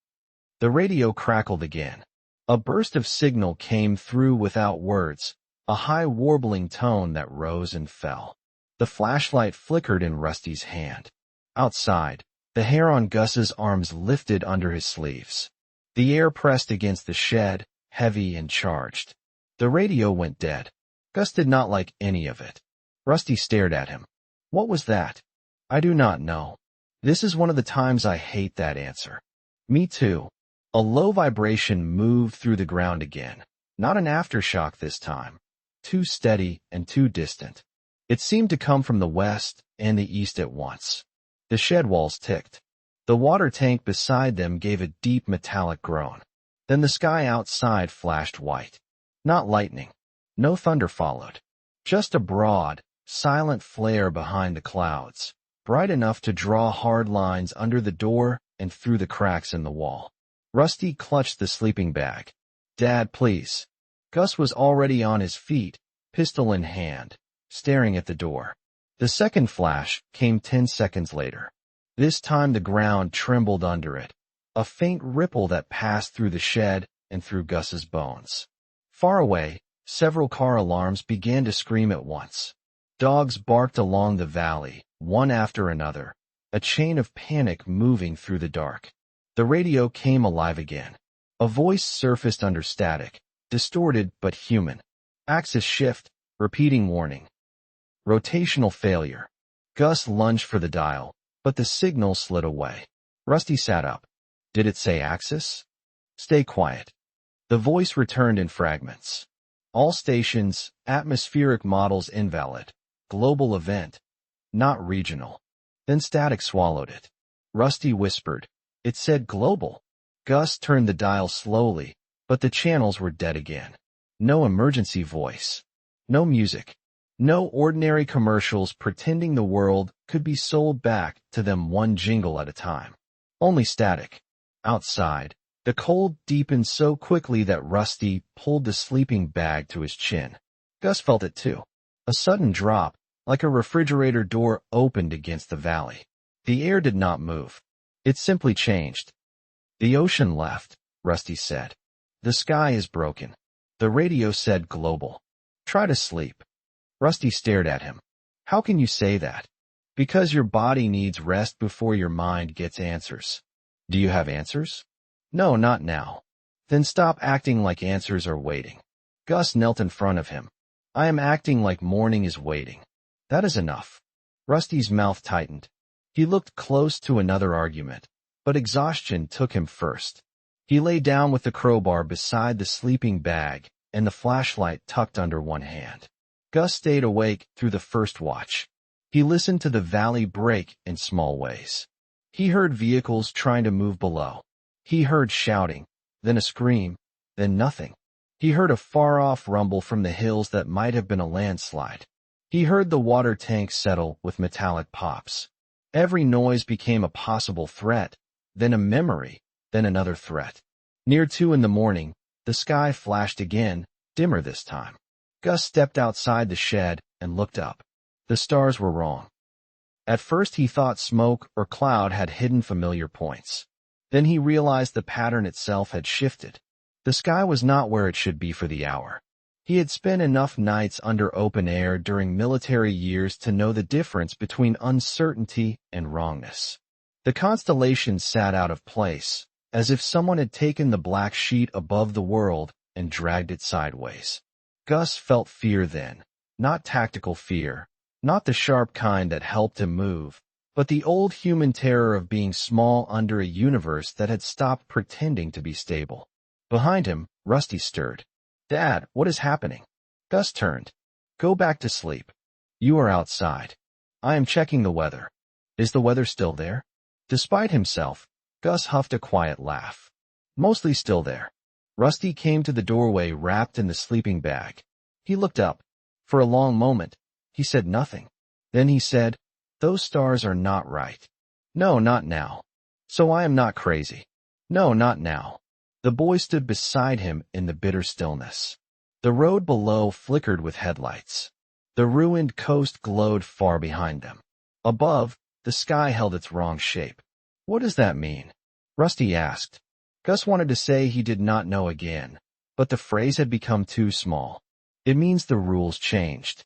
[SPEAKER 1] The radio crackled again. A burst of signal came through without words, a high warbling tone that rose and fell. The flashlight flickered in Rusty's hand. Outside, the hair on Gus's arms lifted under his sleeves. The air pressed against the shed, heavy and charged. The radio went dead. Gus did not like any of it. Rusty stared at him. What was that? I do not know. This is one of the times I hate that answer. Me too. A low vibration moved through the ground again. Not an aftershock this time. Too steady and too distant. It seemed to come from the west and the east at once. The shed walls ticked. The water tank beside them gave a deep metallic groan. Then the sky outside flashed white. Not lightning. No thunder followed. Just a broad, silent flare behind the clouds, bright enough to draw hard lines under the door and through the cracks in the wall. Rusty clutched the sleeping bag. Dad, please. Gus was already on his feet, pistol in hand, staring at the door. The second flash came 10 seconds later. This time the ground trembled under it, a faint ripple that passed through the shed and through Gus's bones. Far away, several car alarms began to scream at once. Dogs barked along the valley, one after another, a chain of panic moving through the dark. The radio came alive again. A voice surfaced under static, distorted but human. Axis shift, repeating warning. Rotational failure. Gus lunged for the dial, but the signal slid away. Rusty sat up. Did it say axis? Stay quiet. The voice returned in fragments. All stations, atmospheric models invalid. Global event. Not regional. Then static swallowed it. Rusty whispered. It said global. Gus turned the dial slowly, but the channels were dead again. No emergency voice. No music. No ordinary commercials pretending the world could be sold back to them one jingle at a time. Only static. Outside, the cold deepened so quickly that Rusty pulled the sleeping bag to his chin. Gus felt it too. A sudden drop, like a refrigerator door opened against the valley. The air did not move. It simply changed. The ocean left, Rusty said. The sky is broken. The radio said global. Try to sleep. Rusty stared at him. How can you say that? Because your body needs rest before your mind gets answers. Do you have answers? No, not now. Then stop acting like answers are waiting. Gus knelt in front of him. I am acting like morning is waiting. That is enough. Rusty's mouth tightened. He looked close to another argument, but exhaustion took him first. He lay down with the crowbar beside the sleeping bag and the flashlight tucked under one hand. Gus stayed awake through the first watch. He listened to the valley break in small ways. He heard vehicles trying to move below. He heard shouting, then a scream, then nothing. He heard a far-off rumble from the hills that might have been a landslide. He heard the water tank settle with metallic pops. Every noise became a possible threat, then a memory, then another threat. Near 2 in the morning, the sky flashed again, dimmer this time. Gus stepped outside the shed and looked up. The stars were wrong. At first he thought smoke or cloud had hidden familiar points. Then he realized the pattern itself had shifted. The sky was not where it should be for the hour. He had spent enough nights under open air during military years to know the difference between uncertainty and wrongness. The constellations sat out of place, as if someone had taken the black sheet above the world and dragged it sideways. Gus felt fear then, not tactical fear, not the sharp kind that helped him move, but the old human terror of being small under a universe that had stopped pretending to be stable. Behind him, Rusty stirred. "Dad, what is happening?" Gus turned. "Go back to sleep. You are outside. I am checking the weather." "Is the weather still there?" Despite himself, Gus huffed a quiet laugh. "Mostly still there." Rusty came to the doorway wrapped in the sleeping bag. He looked up. For a long moment, he said nothing. Then he said, "Those stars are not right." "No, not now." "So I am not crazy." "No, not now." The boy stood beside him in the bitter stillness. The road below flickered with headlights. The ruined coast glowed far behind them. Above, the sky held its wrong shape. "What does that mean?" Rusty asked. Gus wanted to say he did not know again, but the phrase had become too small. "It means the rules changed."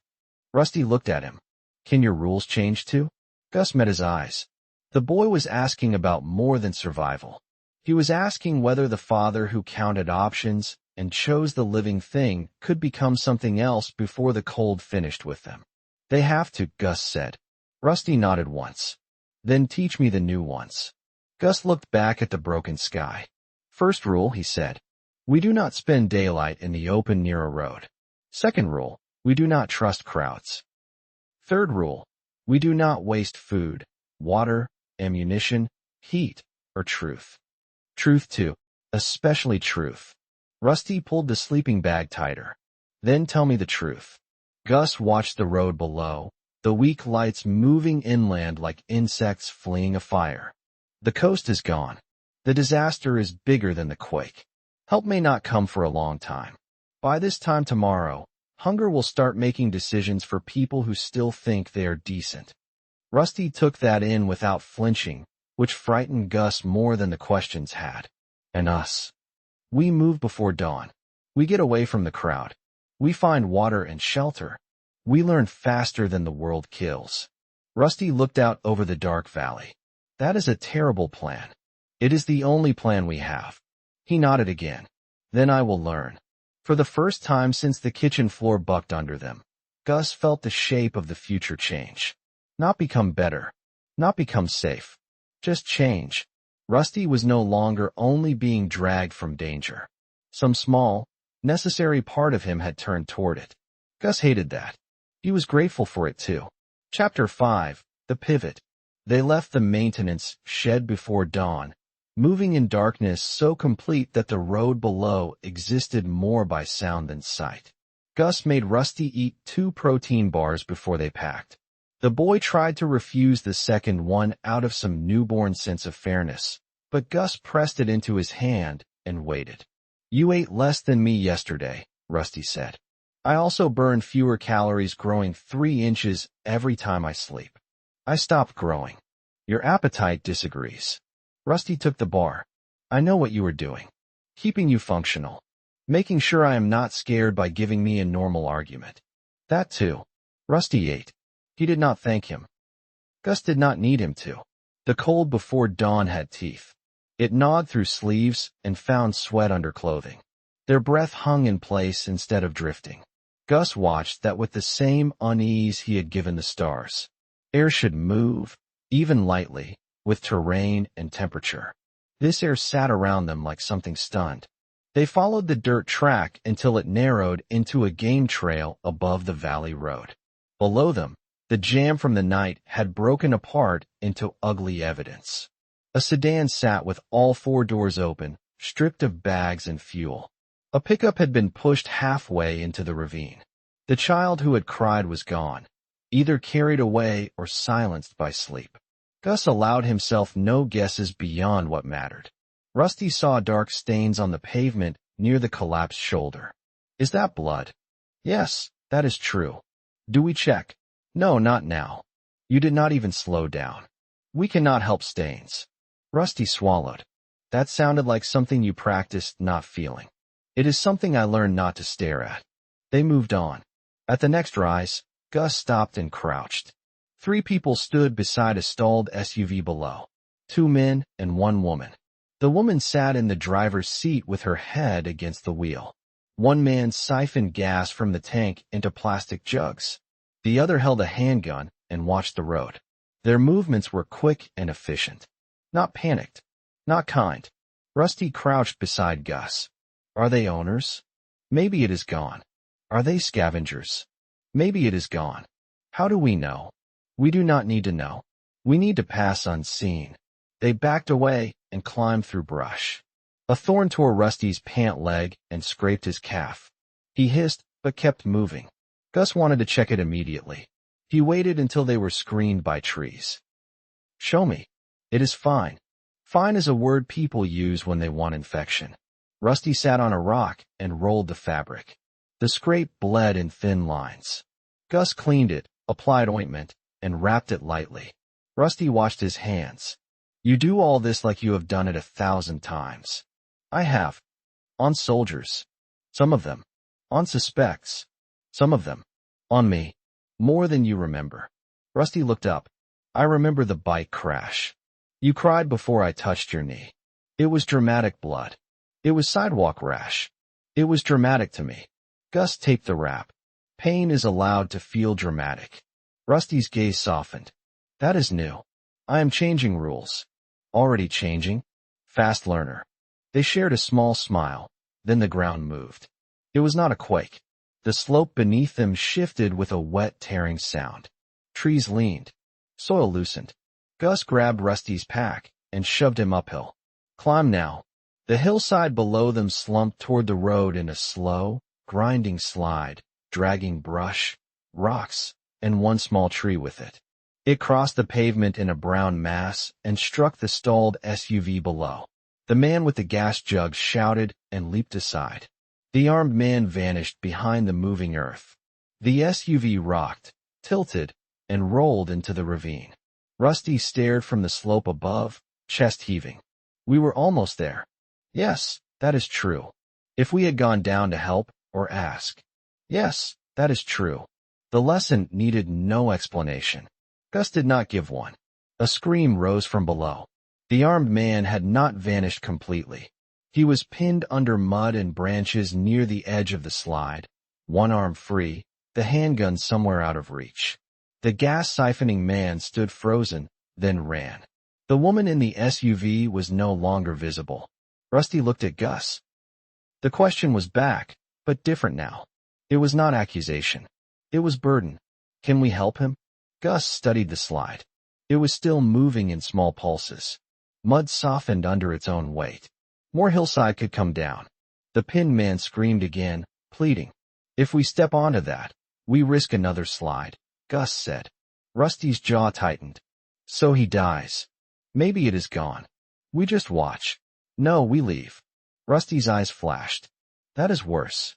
[SPEAKER 1] Rusty looked at him. "Can your rules change too?" Gus met his eyes. The boy was asking about more than survival. He was asking whether the father who counted options and chose the living thing could become something else before the cold finished with them. "They have to," Gus said. Rusty nodded once. "Then teach me the new ones." Gus looked back at the broken sky. "First rule," he said, "we do not spend daylight in the open near a road. Second rule, we do not trust crowds. Third rule, we do not waste food, water, ammunition, heat, or truth. Truth too, especially truth." Rusty pulled the sleeping bag tighter. "Then tell me the truth." Gus watched the road below, the weak lights moving inland like insects fleeing a fire. "The coast is gone. The disaster is bigger than the quake. Help may not come for a long time. By this time tomorrow, hunger will start making decisions for people who still think they are decent." Rusty took that in without flinching, which frightened Gus more than the questions had. "And us? We move before dawn. We get away from the crowd. We find water and shelter. We learn faster than the world kills." Rusty looked out over the dark valley. "That is a terrible plan. It is the only plan we have." He nodded again. "Then I will learn." For the first time since the kitchen floor bucked under them, Gus felt the shape of the future change. Not become better. Not become safe. Just change. Rusty was no longer only being dragged from danger. Some small, necessary part of him had turned toward it. Gus hated that. He was grateful for it too. Chapter 5, The Pivot. They left the maintenance shed before dawn, moving in darkness so complete that the road below existed more by sound than sight. Gus made Rusty eat 2 protein bars before they packed. The boy tried to refuse the second one out of some newborn sense of fairness, but Gus pressed it into his hand and waited. "You ate less than me yesterday," Rusty said. "I also burn fewer calories growing 3 inches every time I sleep. I stopped growing. Your appetite disagrees." Rusty took the bar. "I know what you are doing. Keeping you functional. Making sure I am not scared by giving me a normal argument." "That too." Rusty ate. He did not thank him. Gus did not need him to. The cold before dawn had teeth. It gnawed through sleeves and found sweat under clothing. Their breath hung in place instead of drifting. Gus watched that with the same unease he had given the stars. Air should move, even lightly, with terrain and temperature. This air sat around them like something stunned. They followed the dirt track until it narrowed into a game trail above the valley road. Below them, the jam from the night had broken apart into ugly evidence. A sedan sat with all 4 doors open, stripped of bags and fuel. A pickup had been pushed halfway into the ravine. The child who had cried was gone, either carried away or silenced by sleep. Gus allowed himself no guesses beyond what mattered. Rusty saw dark stains on the pavement near the collapsed shoulder. "Is that blood?" "Yes, that is true." "Do we check?" "No, not now. You did not even slow down. We cannot help stains." Rusty swallowed. "That sounded like something you practiced not feeling." "It is something I learned not to stare at." They moved on. At the next rise, Gus stopped and crouched. 3 people stood beside a stalled SUV below. 2 men and 1 woman. The woman sat in the driver's seat with her head against the wheel. One man siphoned gas from the tank into plastic jugs. The other held a handgun and watched the road. Their movements were quick and efficient. Not panicked. Not kind. Rusty crouched beside Gus. Are they owners? Maybe it is gone. Are they scavengers? Maybe it is gone. How do we know? We do not need to know. We need to pass unseen. They backed away and climbed through brush. A thorn tore Rusty's pant leg and scraped his calf. He hissed, but kept moving. Gus wanted to check it immediately. He waited until they were screened by trees. Show me. It is fine. Fine is a word people use when they want infection. Rusty sat on a rock and rolled the fabric. The scrape bled in thin lines. Gus cleaned it, applied ointment, and wrapped it lightly. Rusty washed his hands. You do all this like you have done it 1,000 times. I have. On soldiers. Some of them. On suspects. Some of them. On me. More than you remember. Rusty looked up. I remember the bike crash. You cried before I touched your knee. It was dramatic blood. It was sidewalk rash. It was dramatic to me. Gus taped the wrap. Pain is allowed to feel dramatic. Rusty's gaze softened. That is new. I am changing rules. Already changing. Fast learner. They shared a small smile. Then the ground moved. It was not a quake. The slope beneath them shifted with a wet, tearing sound. Trees leaned. Soil loosened. Gus grabbed Rusty's pack and shoved him uphill. Climb now. The hillside below them slumped toward the road in a slow, grinding slide, dragging brush, rocks, and one small tree with it. It crossed the pavement in a brown mass and struck the stalled SUV below. The man with the gas jug shouted and leaped aside. The armed man vanished behind the moving earth. The SUV rocked, tilted, and rolled into the ravine. Rusty stared from the slope above, chest heaving. We were almost there. Yes, that is true. If we had gone down to help or ask. Yes, that is true. The lesson needed no explanation. Gus did not give one. A scream rose from below. The armed man had not vanished completely. He was pinned under mud and branches near the edge of the slide, one arm free, the handgun somewhere out of reach. The gas-siphoning man stood frozen, then ran. The woman in the SUV was no longer visible. Rusty looked at Gus. The question was back, but different now. It was not accusation. It was burden. Can we help him? Gus studied the slide. It was still moving in small pulses. Mud softened under its own weight. More hillside could come down. The pinned man screamed again, pleading. If we step onto that, we risk another slide, Gus said. Rusty's jaw tightened. So he dies. Maybe it is gone. We just watch. No, we leave. Rusty's eyes flashed. That is worse.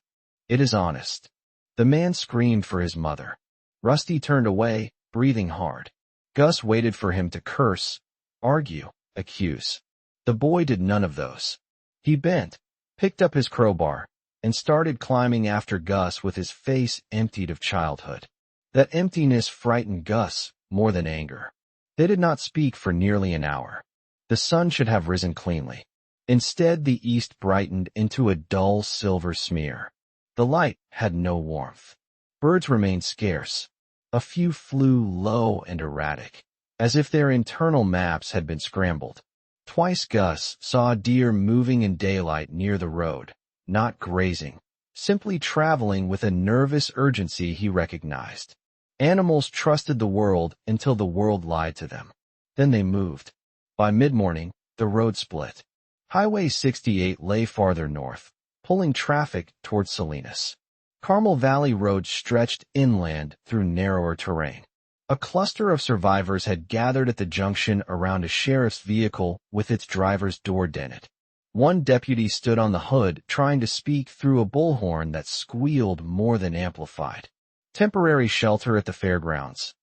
[SPEAKER 1] It is honest. The man screamed for his mother. Rusty turned away, breathing hard. Gus waited for him to curse, argue, accuse. The boy did none of those. He bent, picked up his crowbar, and started climbing after Gus with his face emptied of childhood. That emptiness frightened Gus more than anger. They did not speak for nearly an hour. The sun should have risen cleanly. Instead, the east brightened into a dull silver smear. The light had no warmth. Birds remained scarce. A few flew low and erratic, as if their internal maps had been scrambled. Twice Gus saw a deer moving in daylight near the road, not grazing, simply traveling with a nervous urgency he recognized. Animals trusted the world until the world lied to them. Then they moved. By mid-morning, the road split. Highway 68 lay farther north, pulling traffic toward Salinas. Carmel Valley Road stretched inland through narrower terrain. A cluster of survivors had gathered at the junction around a sheriff's vehicle with its driver's door dented. One deputy stood on the hood trying to speak through a bullhorn that squealed more than amplified. Temporary shelter at the fairgrounds.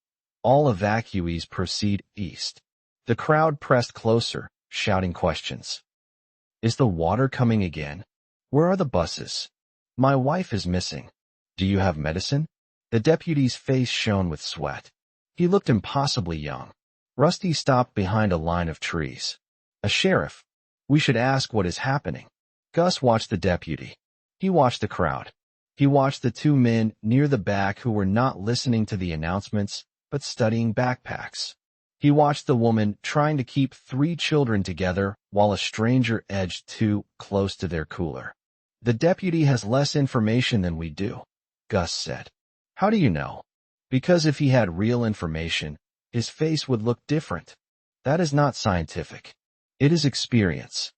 [SPEAKER 1] All evacuees proceed east. The crowd pressed closer, shouting questions. Is the water coming again? Where are the buses? My wife is missing. Do you have medicine? The deputy's face shone with sweat. He looked impossibly young. Rusty stopped behind a line of trees. A sheriff. We should ask what is happening. Gus watched the deputy. He watched the crowd. He watched the two men near the back who were not listening to the announcements, but studying backpacks. He watched the woman trying to keep 3 children together while a stranger edged too close to their cooler. The deputy has less information than we do, Gus said. How do you know? Because if he had real information, his face would look different. That is not scientific. It is experience.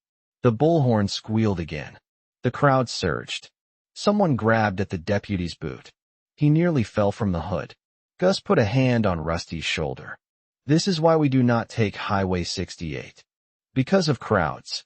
[SPEAKER 1] The bullhorn squealed again. The crowd surged. Someone grabbed at the deputy's boot. He nearly fell from the hood. Gus put a hand on Rusty's shoulder. This is why we do not take Highway 68. Because of crowds.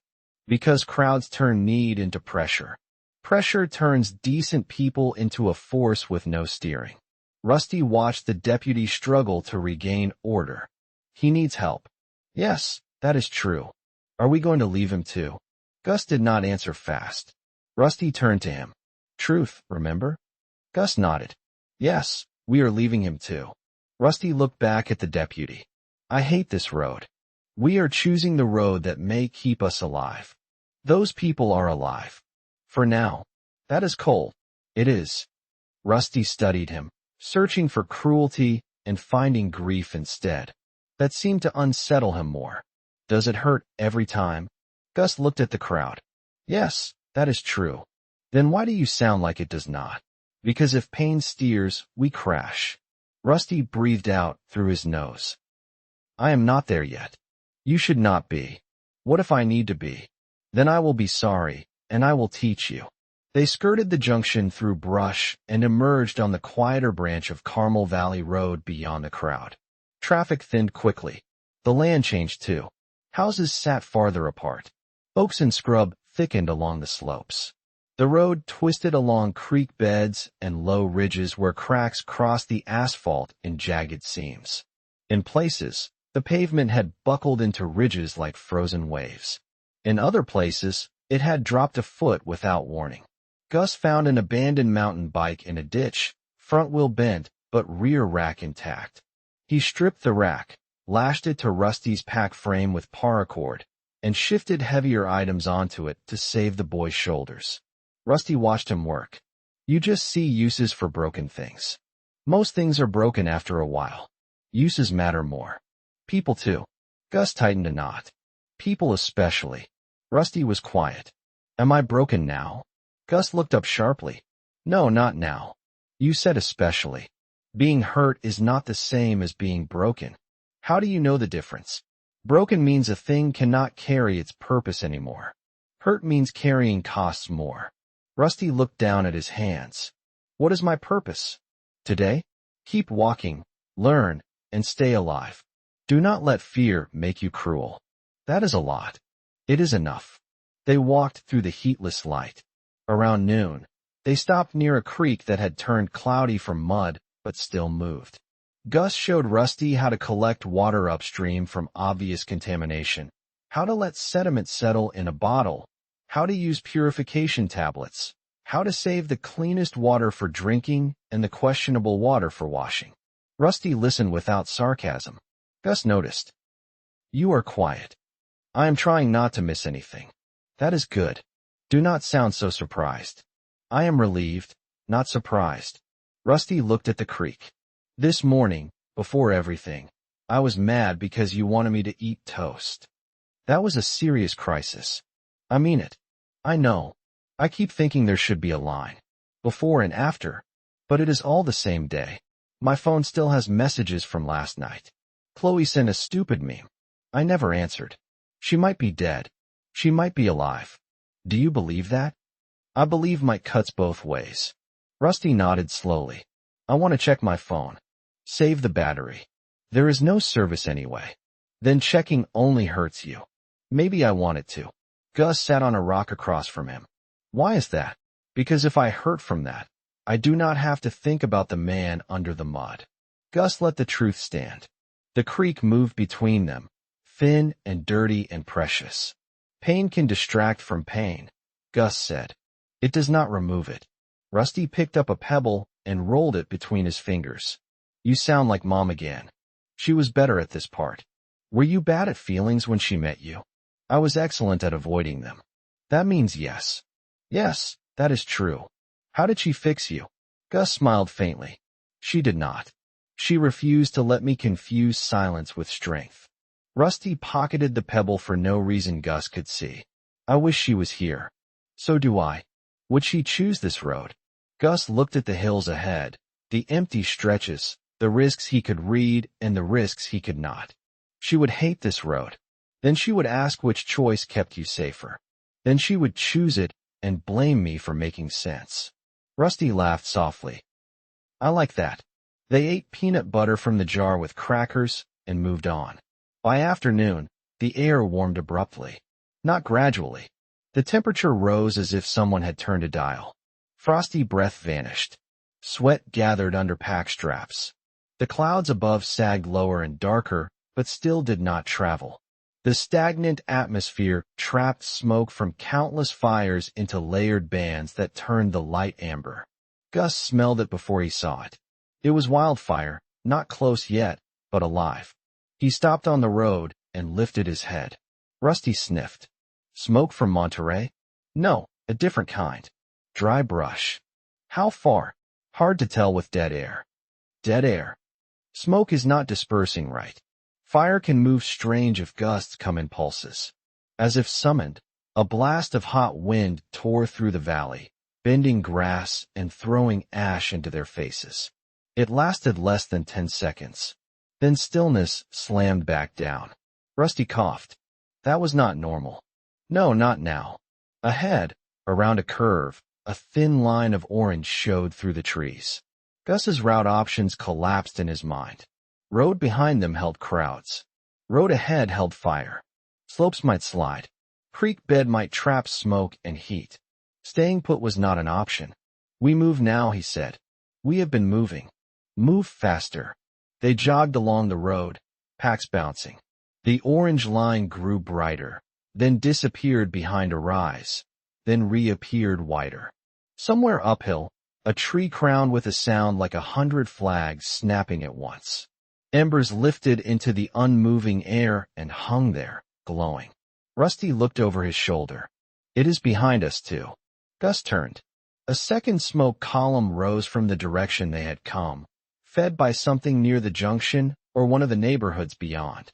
[SPEAKER 1] Because crowds turn need into pressure. Pressure turns decent people into a force with no steering. Rusty watched the deputy struggle to regain order. He needs help. Yes, that is true. Are we going to leave him too? Gus did not answer fast. Rusty turned to him. Truth, remember? Gus nodded. Yes, we are leaving him too. Rusty looked back at the deputy. I hate this road. We are choosing the road that may keep us alive. Those people are alive. For now. That is cold. It is. Rusty studied him, searching for cruelty and finding grief instead. That seemed to unsettle him more. Does it hurt every time? Gus looked at the crowd. Yes, that is true. Then why do you sound like it does not? Because if pain steers, we crash. Rusty breathed out through his nose. I am not there yet. You should not be. What if I need to be? Then I will be sorry, and I will teach you. They skirted the junction through brush and emerged on the quieter branch of Carmel Valley Road beyond the crowd. Traffic thinned quickly. The land changed too. Houses sat farther apart. Oaks and scrub thickened along the slopes. The road twisted along creek beds and low ridges where cracks crossed the asphalt in jagged seams. In places, the pavement had buckled into ridges like frozen waves. In other places, it had dropped a foot without warning. Gus found an abandoned mountain bike in a ditch, front wheel bent, but rear rack intact. He stripped the rack, lashed it to Rusty's pack frame with paracord, and shifted heavier items onto it to save the boy's shoulders. Rusty watched him work. You just see uses for broken things. Most things are broken after a while. Uses matter more. People too. Gus tightened a knot. People especially. Rusty was quiet. Am I broken now? Gus looked up sharply. No, not now. You said especially. Being hurt is not the same as being broken. How do you know the difference? Broken means a thing cannot carry its purpose anymore. Hurt means carrying costs more. Rusty looked down at his hands. What is my purpose? Today? Keep walking, learn, and stay alive. Do not let fear make you cruel. That is a lot. It is enough. They walked through the heatless light. Around noon, they stopped near a creek that had turned cloudy from mud, but still moved. Gus showed Rusty how to collect water upstream from obvious contamination, how to let sediment settle in a bottle, how to use purification tablets, how to save the cleanest water for drinking and the questionable water for washing. Rusty listened without sarcasm. Gus noticed. You are quiet. I am trying not to miss anything. That is good. Do not sound so surprised. I am relieved, not surprised. Rusty looked at the creek. This morning, before everything, I was mad because you wanted me to eat toast. That was a serious crisis. I mean it. I know. I keep thinking there should be a line. Before and after. But it is all the same day. My phone still has messages from last night. Chloe sent a stupid meme. I never answered. She might be dead. She might be alive. Do you believe that? I believe might cuts both ways. Rusty nodded slowly. I want to check my phone. Save the battery. There is no service anyway. Then checking only hurts you. Maybe I want it to. Gus sat on a rock across from him. Why is that? Because if I hurt from that, I do not have to think about the man under the mud. Gus let the truth stand. The creek moved between them, thin and dirty and precious. Pain can distract from pain, Gus said. It does not remove it. Rusty picked up a pebble and rolled it between his fingers. You sound like Mom again. She was better at this part. Were you bad at feelings when she met you? I was excellent at avoiding them. That means yes. Yes, that is true. How did she fix you? Gus smiled faintly. She did not. She refused to let me confuse silence with strength. Rusty pocketed the pebble for no reason Gus could see. I wish she was here. So do I. Would she choose this road? Gus looked at the hills ahead, the empty stretches, the risks he could read and the risks he could not. She would hate this road. Then she would ask which choice kept you safer. Then she would choose it and blame me for making sense. Rusty laughed softly. I like that. They ate peanut butter from the jar with crackers and moved on. By afternoon, the air warmed abruptly. Not gradually. The temperature rose as if someone had turned a dial. Frosty breath vanished. Sweat gathered under pack straps. The clouds above sagged lower and darker, but still did not travel. The stagnant atmosphere trapped smoke from countless fires into layered bands that turned the light amber. Gus smelled it before he saw it. It was wildfire, not close yet, but alive. He stopped on the road and lifted his head. Rusty sniffed. Smoke from Monterey? No, a different kind. Dry brush. How far? Hard to tell with dead air. Dead air. Smoke is not dispersing right. Fire can move strange if gusts come in pulses. As if summoned, a blast of hot wind tore through the valley, bending grass and throwing ash into their faces. It lasted less than 10 seconds. Then stillness slammed back down. Rusty coughed. That was not normal. No, not now. Ahead, around a curve, a thin line of orange showed through the trees. Gus's route options collapsed in his mind. Road behind them held crowds. Road ahead held fire. Slopes might slide. Creek bed might trap smoke and heat. Staying put was not an option. We move now, he said. We have been moving. Move faster. They jogged along the road, packs bouncing. The orange line grew brighter, then disappeared behind a rise, then reappeared wider. Somewhere uphill, a tree crowned with a sound like 100 flags snapping at once. Embers lifted into the unmoving air and hung there, glowing. Rusty looked over his shoulder. It is behind us, too. Gus turned. A second smoke column rose from the direction they had come, fed by something near the junction or one of the neighborhoods beyond.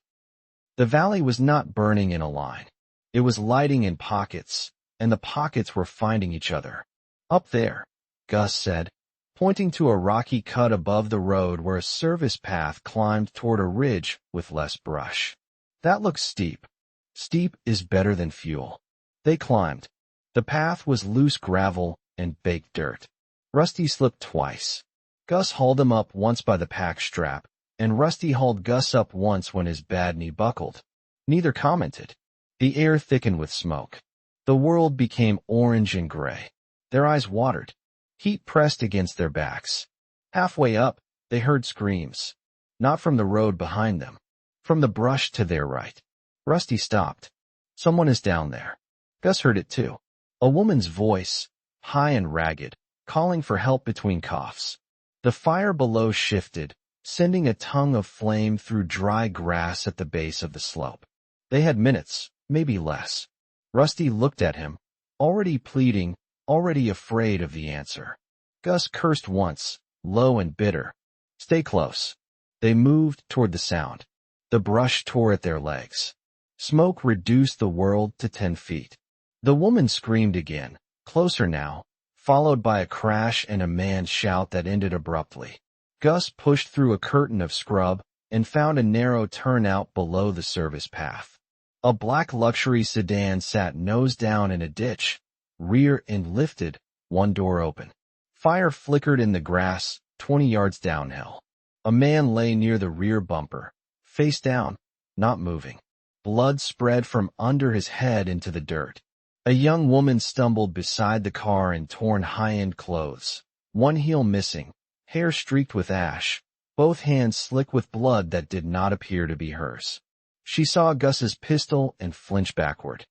[SPEAKER 1] The valley was not burning in a line. It was lighting in pockets, and the pockets were finding each other. Up there, Gus said, pointing to a rocky cut above the road where a service path climbed toward a ridge with less brush. That looks steep. Steep is better than fuel. They climbed. The path was loose gravel and baked dirt. Rusty slipped twice. Gus hauled him up once by the pack strap, and Rusty hauled Gus up once when his bad knee buckled. Neither commented. The air thickened with smoke. The world became orange and gray. Their eyes watered. Heat pressed against their backs. Halfway up, they heard screams. Not from the road behind them. From the brush to their right. Rusty stopped. Someone is down there. Gus heard it too. A woman's voice, high and ragged, calling for help between coughs. The fire below shifted, sending a tongue of flame through dry grass at the base of the slope. They had minutes, maybe less. Rusty looked at him, already pleading, already afraid of the answer. Gus cursed once, low and bitter. Stay close. They moved toward the sound. The brush tore at their legs. Smoke reduced the world to 10 feet. The woman screamed again, closer now, followed by a crash and a man's shout that ended abruptly. Gus pushed through a curtain of scrub and found a narrow turnout below the service path. A black luxury sedan sat nose down in a ditch, rear end lifted, one door open. Fire flickered in the grass, 20 yards downhill. A man lay near the rear bumper, face down, not moving. Blood spread from under his head into the dirt. A young woman stumbled beside the car in torn high-end clothes, one heel missing, hair streaked with ash, both hands slick with blood that did not appear to be hers. She saw Gus's pistol and flinched backward.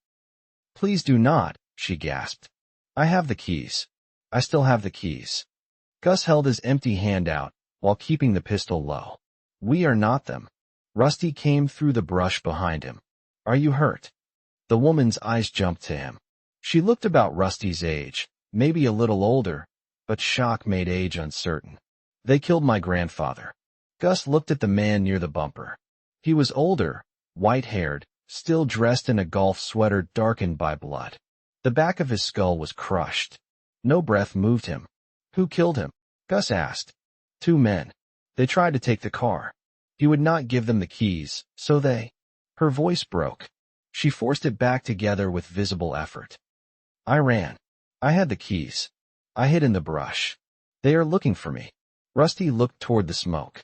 [SPEAKER 1] "Please do not," she gasped. "I have the keys. I still have the keys." Gus held his empty hand out while keeping the pistol low. "We are not them." Rusty came through the brush behind him. "Are you hurt?" The woman's eyes jumped to him. She looked about Rusty's age, maybe a little older, but shock made age uncertain. They killed my grandfather. Gus looked at the man near the bumper. He was older, white-haired, still dressed in a golf sweater darkened by blood. The back of his skull was crushed. No breath moved him. Who killed him? Gus asked. 2 men. They tried to take the car. He would not give them the keys, so they... Her voice broke. She forced it back together with visible effort. I ran. I had the keys. I hid in the brush. They are looking for me. Rusty looked toward the smoke.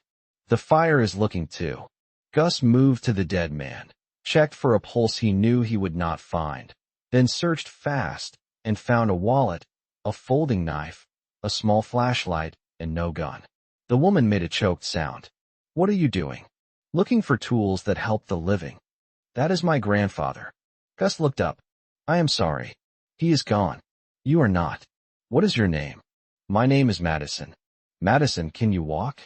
[SPEAKER 1] The fire is looking too. Gus moved to the dead man, checked for a pulse he knew he would not find, then searched fast and found a wallet, a folding knife, a small flashlight, and no gun. The woman made a choked sound. What are you doing? Looking for tools that help the living. That is my grandfather. Gus looked up. I am sorry. He is gone. You are not. What is your name? My name is Madison. Madison, can you walk?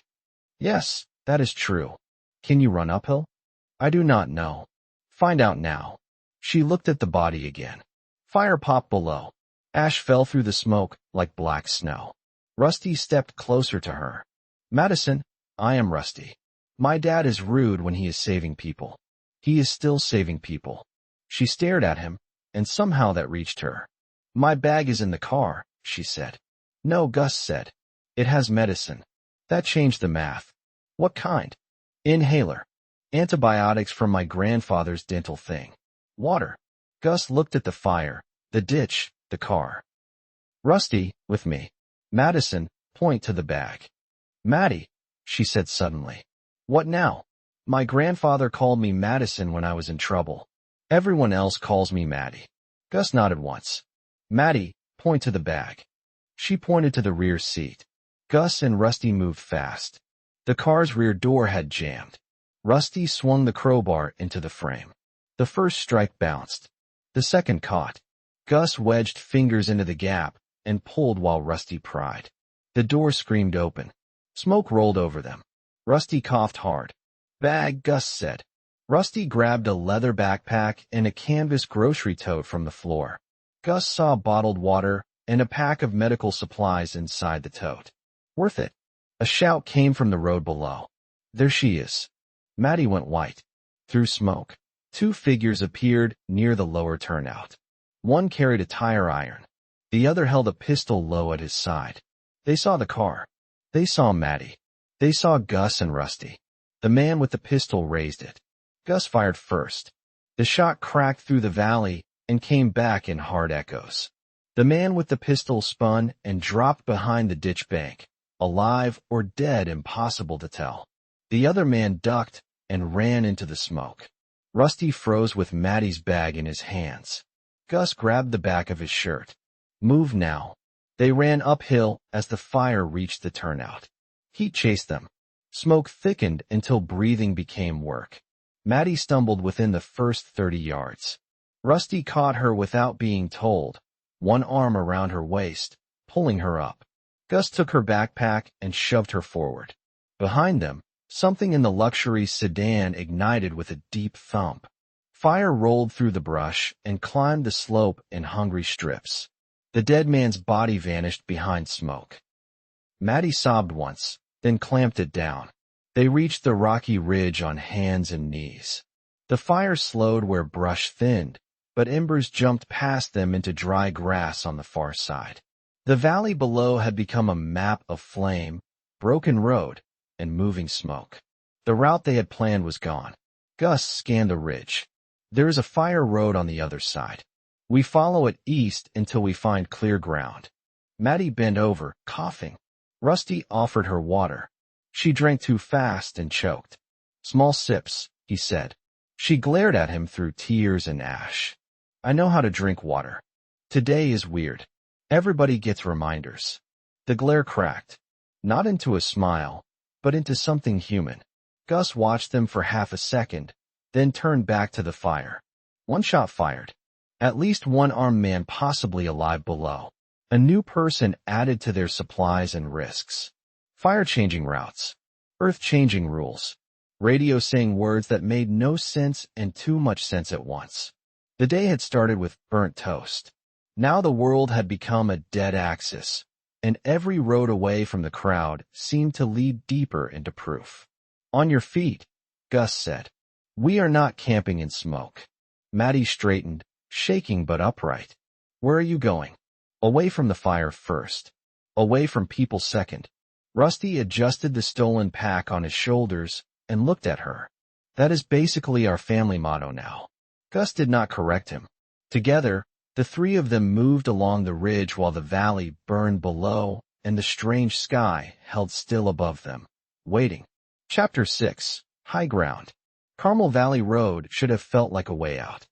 [SPEAKER 1] Yes, that is true. Can you run uphill? I do not know. Find out now. She looked at the body again. Fire popped below. Ash fell through the smoke like black snow. Rusty stepped closer to her. Madison, I am Rusty. My dad is rude when he is saving people. He is still saving people. She stared at him, and somehow that reached her. My bag is in the car, she said. No, Gus said. It has medicine. That changed the math. What kind? Inhaler. Antibiotics from my grandfather's dental thing. Water. Gus looked at the fire, the ditch, the car. Rusty, with me. Madison, point to the bag. Maddy, she said suddenly. What now? My grandfather called me Madison when I was in trouble. Everyone else calls me Maddy. Gus nodded once. Maddy, point to the bag. She pointed to the rear seat. Gus and Rusty moved fast. The car's rear door had jammed. Rusty swung the crowbar into the frame. The first strike bounced. The second caught. Gus wedged fingers into the gap and pulled while Rusty pried. The door screamed open. Smoke rolled over them. Rusty coughed hard. Bag, Gus said. Rusty grabbed a leather backpack and a canvas grocery tote from the floor. Gus saw bottled water and a pack of medical supplies inside the tote. Worth it. A shout came from the road below. There she is. Maddy went white. Through smoke, 2 figures appeared near the lower turnout. One carried a tire iron. The other held a pistol low at his side. They saw the car. They saw Maddy. They saw Gus and Rusty. The man with the pistol raised it. Gus fired first. The shot cracked through the valley and came back in hard echoes. The man with the pistol spun and dropped behind the ditch bank, alive or dead, impossible to tell. The other man ducked and ran into the smoke. Rusty froze with Maddy's bag in his hands. Gus grabbed the back of his shirt. Move now. They ran uphill as the fire reached the turnout. Heat chased them. Smoke thickened until breathing became work. Maddy stumbled within the first 30 yards. Rusty caught her without being told, one arm around her waist, pulling her up. Gus took her backpack and shoved her forward. Behind them, something in the luxury sedan ignited with a deep thump. Fire rolled through the brush and climbed the slope in hungry strips. The dead man's body vanished behind smoke. Maddy sobbed once, then clamped it down. They reached the rocky ridge on hands and knees. The fire slowed where brush thinned, but embers jumped past them into dry grass on the far side. The valley below had become a map of flame, broken road, and moving smoke. The route they had planned was gone. Gus scanned the ridge. There is a fire road on the other side. We follow it east until we find clear ground. Maddy bent over, coughing. Rusty offered her water. She drank too fast and choked. Small sips, he said. She glared at him through tears and ash. I know how to drink water. Today is weird. Everybody gets reminders. The glare cracked. Not into a smile, but into something human. Gus watched them for half a second, then turned back to the fire. One shot fired. At least one armed man possibly alive below. A new person added to their supplies and risks. Fire changing routes. Earth changing rules. Radio saying words that made no sense and too much sense at once. The day had started with burnt toast. Now the world had become a dead axis, and every road away from the crowd seemed to lead deeper into proof. On your feet, Gus said. We are not camping in smoke. Maddy straightened, shaking but upright. Where are you going? Away from the fire first. Away from people second. Rusty adjusted the stolen pack on his shoulders and looked at her. That is basically our family motto now. Gus did not correct him. Together, the three of them moved along the ridge while the valley burned below and the strange sky held still above them, waiting. Chapter 6. High Ground. Carmel Valley Road should have felt like a way out.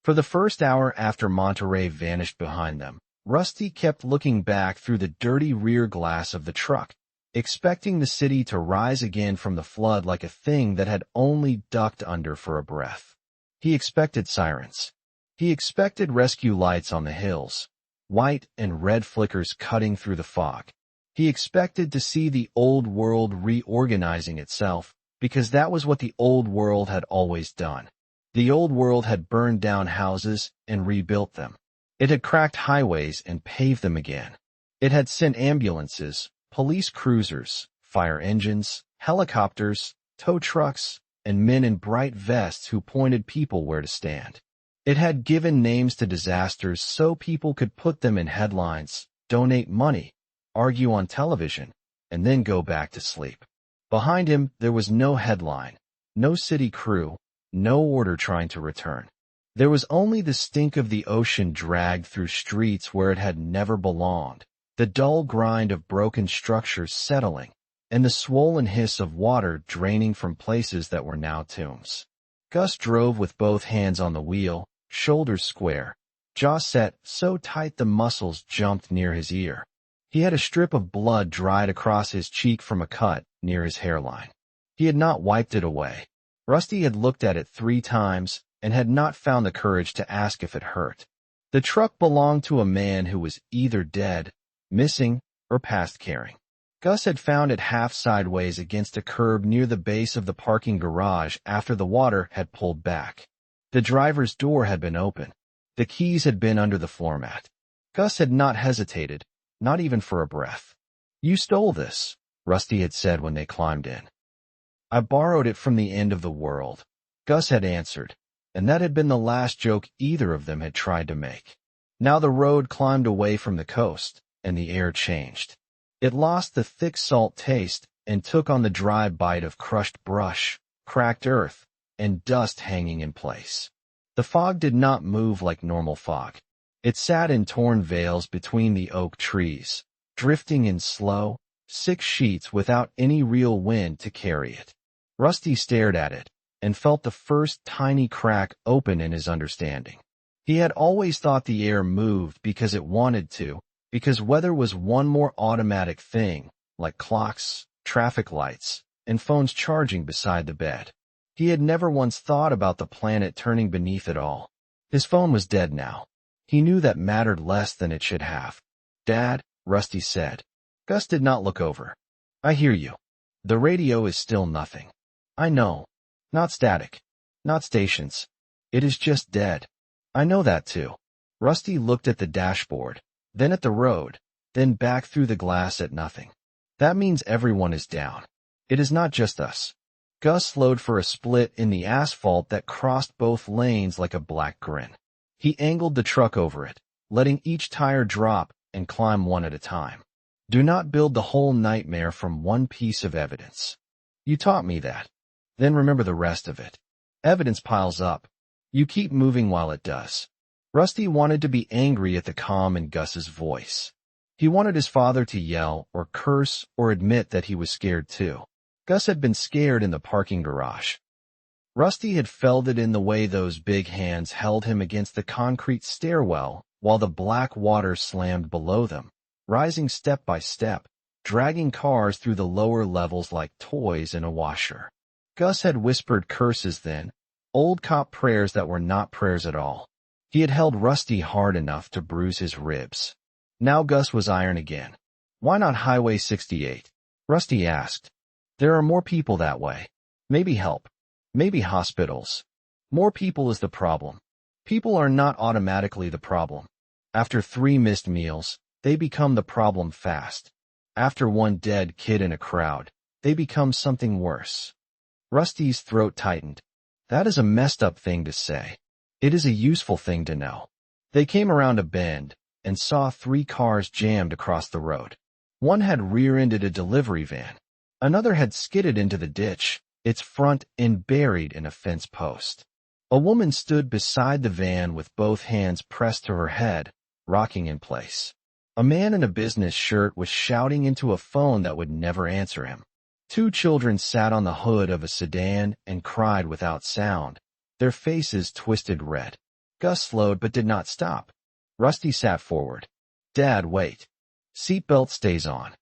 [SPEAKER 1] For the first hour after Monterey vanished behind them, Rusty kept looking back through the dirty rear glass of the truck, expecting the city to rise again from the flood like a thing that had only ducked under for a breath. He expected sirens. He expected rescue lights on the hills, white and red flickers cutting through the fog. He expected to see the old world reorganizing itself, because that was what the old world had always done. The old world had burned down houses and rebuilt them. It had cracked highways and paved them again. It had sent ambulances, police cruisers, fire engines, helicopters, tow trucks, and men in bright vests who pointed people where to stand. It had given names to disasters so people could put them in headlines, donate money, argue on television, and then go back to sleep. Behind him, there was no headline, no city crew, no order trying to return. There was only the stink of the ocean dragged through streets where it had never belonged, the dull grind of broken structures settling, and the swollen hiss of water draining from places that were now tombs. Gus drove with both hands on the wheel, shoulders square, jaw set so tight the muscles jumped near his ear. He had a strip of blood dried across his cheek from a cut near his hairline. He had not wiped it away. Rusty had looked at it 3 times and had not found the courage to ask if it hurt. The truck belonged to a man who was either dead, missing, or past caring. Gus had found it half sideways against a curb near the base of the parking garage after the water had pulled back. The driver's door had been open. The keys had been under the floor mat. Gus had not hesitated, not even for a breath. You stole this, Rusty had said when they climbed in. I borrowed it from the end of the world, Gus had answered, and that had been the last joke either of them had tried to make. Now the road climbed away from the coast, and the air changed. It lost the thick salt taste and took on the dry bite of crushed brush, cracked earth, and dust hanging in place. The fog did not move like normal fog. It sat in torn veils between the oak trees, drifting in slow, sick sheets without any real wind to carry it. Rusty stared at it and felt the first tiny crack open in his understanding. He had always thought the air moved because it wanted to, because weather was one more automatic thing, like clocks, traffic lights, and phones charging beside the bed. He had never once thought about the planet turning beneath it all. His phone was dead now. He knew that mattered less than it should have. Dad, Rusty said. Gus did not look over. I hear you. The radio is still nothing. I know. Not static. Not stations. It is just dead. I know that too. Rusty looked at the dashboard, then at the road, then back through the glass at nothing. That means everyone is down. It is not just us. Gus slowed for a split in the asphalt that crossed both lanes like a black grin. He angled the truck over it, letting each tire drop and climb one at a time. Do not build the whole nightmare from one piece of evidence. You taught me that. Then remember the rest of it. Evidence piles up. You keep moving while it does. Rusty wanted to be angry at the calm in Gus's voice. He wanted his father to yell or curse or admit that he was scared too. Gus had been scared in the parking garage. Rusty had felt it in the way those big hands held him against the concrete stairwell while the black water slammed below them, rising step by step, dragging cars through the lower levels like toys in a washer. Gus had whispered curses then, old cop prayers that were not prayers at all. He had held Rusty hard enough to bruise his ribs. Now Gus was iron again. Why not Highway 68? Rusty asked. There are more people that way. Maybe help. Maybe hospitals. More people is the problem. People are not automatically the problem. After 3 missed meals, they become the problem fast. After 1 dead kid in a crowd, they become something worse. Rusty's throat tightened. That is a messed up thing to say. It is a useful thing to know. They came around a bend and saw 3 cars jammed across the road. One had rear-ended a delivery van. Another had skidded into the ditch, its front end buried in a fence post. A woman stood beside the van with both hands pressed to her head, rocking in place. A man in a business shirt was shouting into a phone that would never answer him. 2 children sat on the hood of a sedan and cried without sound, their faces twisted red. Gus slowed but did not stop. Rusty sat forward. Dad, wait. Seatbelt stays on.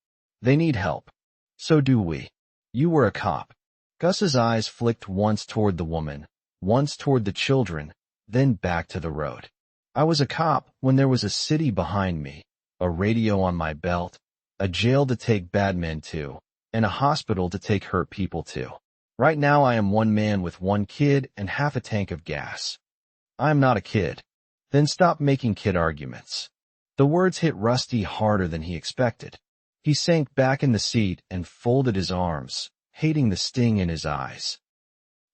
[SPEAKER 1] They need help. So do we. You were a cop. Gus's eyes flicked once toward the woman, once toward the children, then back to the road. I was a cop when there was a city behind me, a radio on my belt, a jail to take bad men to, and a hospital to take hurt people to. Right now I am 1 man with 1 kid and half a tank of gas. I am not a kid. Then stop making kid arguments. The words hit Rusty harder than he expected. He sank back in the seat and folded his arms, hating the sting in his eyes.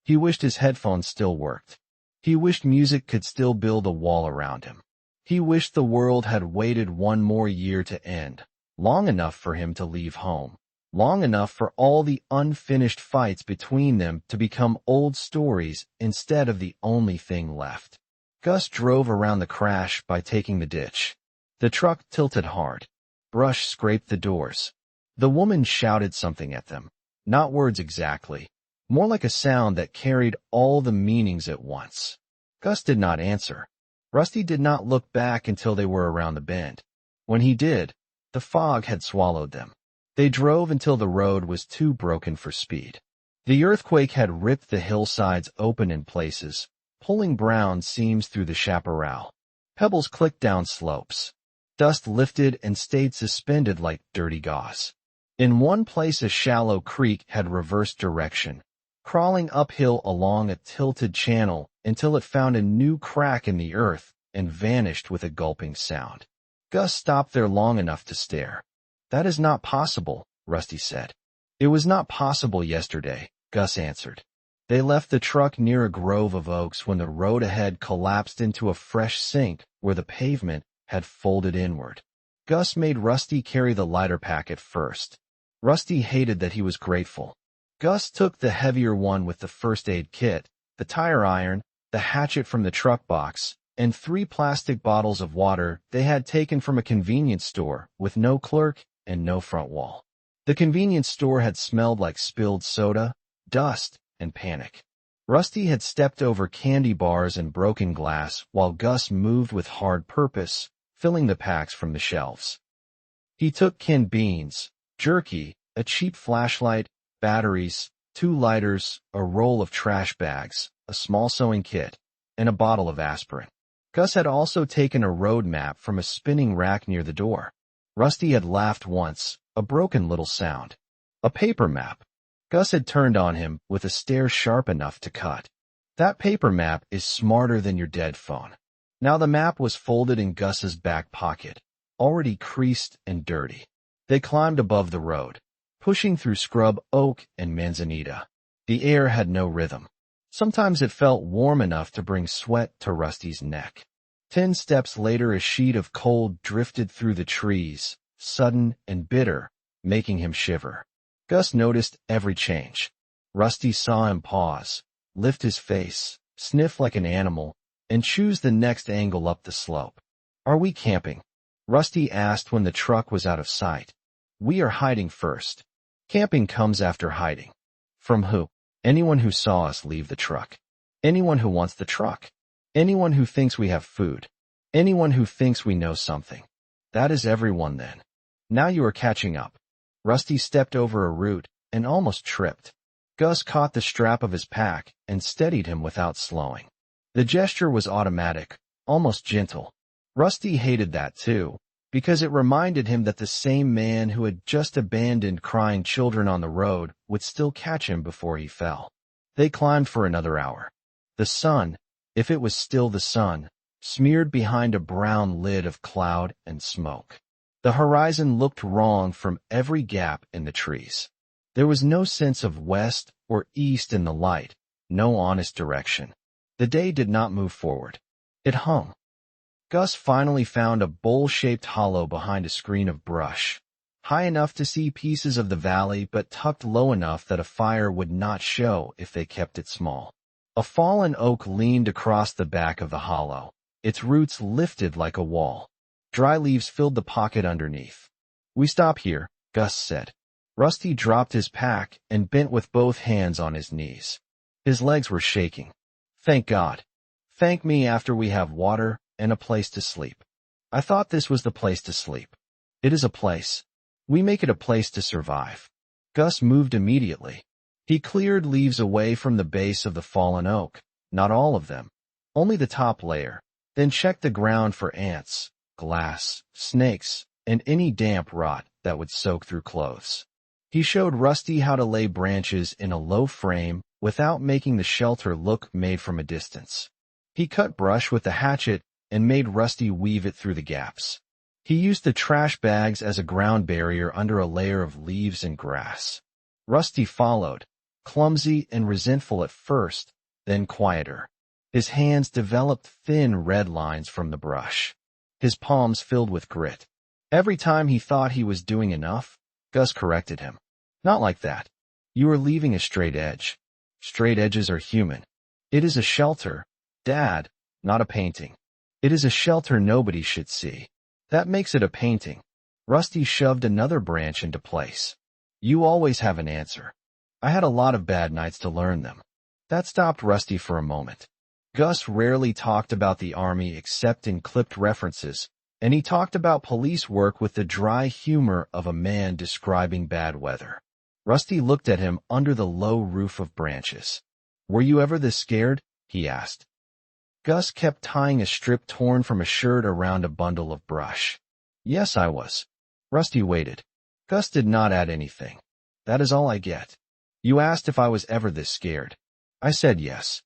[SPEAKER 1] He wished his headphones still worked. He wished music could still build a wall around him. He wished the world had waited 1 more year to end, long enough for him to leave home, long enough for all the unfinished fights between them to become old stories instead of the only thing left. Gus drove around the crash by taking the ditch. The truck tilted hard. Brush scraped the doors. The woman shouted something at them. Not words exactly. More like a sound that carried all the meanings at once. Gus did not answer. Rusty did not look back until they were around the bend. When he did, the fog had swallowed them. They drove until the road was too broken for speed. The earthquake had ripped the hillsides open in places, pulling brown seams through the chaparral. Pebbles clicked down slopes. Dust lifted and stayed suspended like dirty gauze. In one place a shallow creek had reversed direction, crawling uphill along a tilted channel until it found a new crack in the earth and vanished with a gulping sound. Gus stopped there long enough to stare. That is not possible, Rusty said. It was not possible yesterday, Gus answered. They left the truck near a grove of oaks when the road ahead collapsed into a fresh sink where the pavement had folded inward. Gus made Rusty carry the lighter packet first. Rusty hated that he was grateful. Gus took the heavier one with the first aid kit, the tire iron, the hatchet from the truck box, and 3 plastic bottles of water they had taken from a convenience store with no clerk and no front wall. The convenience store had smelled like spilled soda, dust, and panic. Rusty had stepped over candy bars and broken glass while Gus moved with hard purpose, filling the packs from the shelves. He took canned beans, jerky, a cheap flashlight, batteries, 2 lighters, a roll of trash bags, a small sewing kit, and a bottle of aspirin. Gus had also taken a road map from a spinning rack near the door. Rusty had laughed once, a broken little sound. A paper map. Gus had turned on him with a stare sharp enough to cut. That paper map is smarter than your dead phone. Now the map was folded in Gus's back pocket, already creased and dirty. They climbed above the road, pushing through scrub oak and manzanita. The air had no rhythm. Sometimes it felt warm enough to bring sweat to Rusty's neck. 10 steps later a sheet of cold drifted through the trees, sudden and bitter, making him shiver. Gus noticed every change. Rusty saw him pause, lift his face, sniff like an animal, and choose the next angle up the slope. Are we camping? Rusty asked when the truck was out of sight. We are hiding first. Camping comes after hiding. From who? Anyone who saw us leave the truck. Anyone who wants the truck. Anyone who thinks we have food. Anyone who thinks we know something. That is everyone then. Now you are catching up. Rusty stepped over a root and almost tripped. Gus caught the strap of his pack and steadied him without slowing. The gesture was automatic, almost gentle. Rusty hated that too, because it reminded him that the same man who had just abandoned crying children on the road would still catch him before he fell. They climbed for another hour. The sun, if it was still the sun, smeared behind a brown lid of cloud and smoke. The horizon looked wrong from every gap in the trees. There was no sense of west or east in the light, no honest direction. The day did not move forward. It hung. Gus finally found a bowl-shaped hollow behind a screen of brush, high enough to see pieces of the valley but tucked low enough that a fire would not show if they kept it small. A fallen oak leaned across the back of the hollow, its roots lifted like a wall. Dry leaves filled the pocket underneath. "We stop here," Gus said. Rusty dropped his pack and bent with both hands on his knees. His legs were shaking. "Thank God. Thank me after we have water and a place to sleep." "I thought this was the place to sleep." "It is a place. We make it a place to survive." Gus moved immediately. He cleared leaves away from the base of the fallen oak, not all of them, only the top layer, then checked the ground for ants, glass, snakes, and any damp rot that would soak through clothes. He showed Rusty how to lay branches in a low frame without making the shelter look made from a distance. He cut brush with the hatchet and made Rusty weave it through the gaps. He used the trash bags as a ground barrier under a layer of leaves and grass. Rusty followed, clumsy and resentful at first, then quieter. His hands developed thin red lines from the brush. His palms filled with grit. Every time he thought he was doing enough, Gus corrected him. "Not like that. You are leaving a straight edge. Straight edges are human. It is a shelter, Dad, not a painting. It is a shelter nobody should see. That makes it a painting." Rusty shoved another branch into place. "You always have an answer. I had a lot of bad nights to learn them." That stopped Rusty for a moment. Gus rarely talked about the army except in clipped references, and he talked about police work with the dry humor of a man describing bad weather. Rusty looked at him under the low roof of branches. "Were you ever this scared?" he asked. Gus kept tying a strip torn from a shirt around a bundle of brush. "Yes, I was." Rusty waited. Gus did not add anything. "That is all I get. You asked if I was ever this scared. I said yes."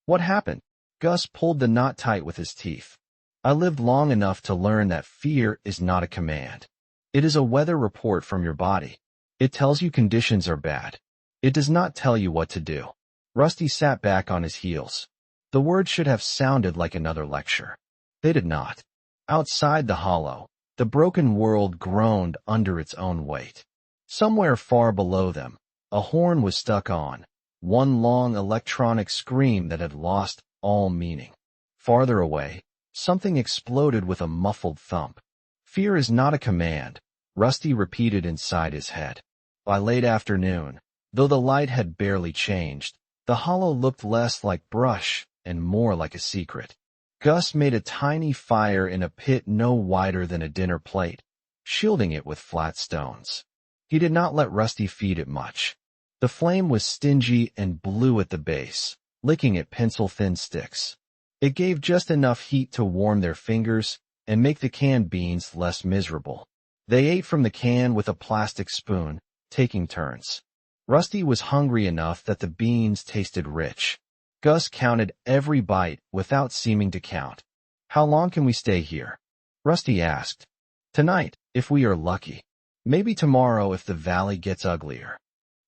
[SPEAKER 1] "What happened?" Gus pulled the knot tight with his teeth. "I lived long enough to learn that fear is not a command. It is a weather report from your body. It tells you conditions are bad. It does not tell you what to do." Rusty sat back on his heels. The words should have sounded like another lecture. They did not. Outside the hollow, the broken world groaned under its own weight. Somewhere far below them, a horn was stuck on, one long electronic scream that had lost all meaning. Farther away, something exploded with a muffled thump. "Fear is not a command," Rusty repeated inside his head. By late afternoon, though the light had barely changed, the hollow looked less like brush and more like a secret. Gus made a tiny fire in a pit no wider than a dinner plate, shielding it with flat stones. He did not let Rusty feed it much. The flame was stingy and blue at the base, licking at pencil-thin sticks. It gave just enough heat to warm their fingers and make the canned beans less miserable. They ate from the can with a plastic spoon, taking turns. Rusty was hungry enough that the beans tasted rich. Gus counted every bite without seeming to count. "How long can we stay here?" Rusty asked. "Tonight, if we are lucky. Maybe tomorrow if the valley gets uglier."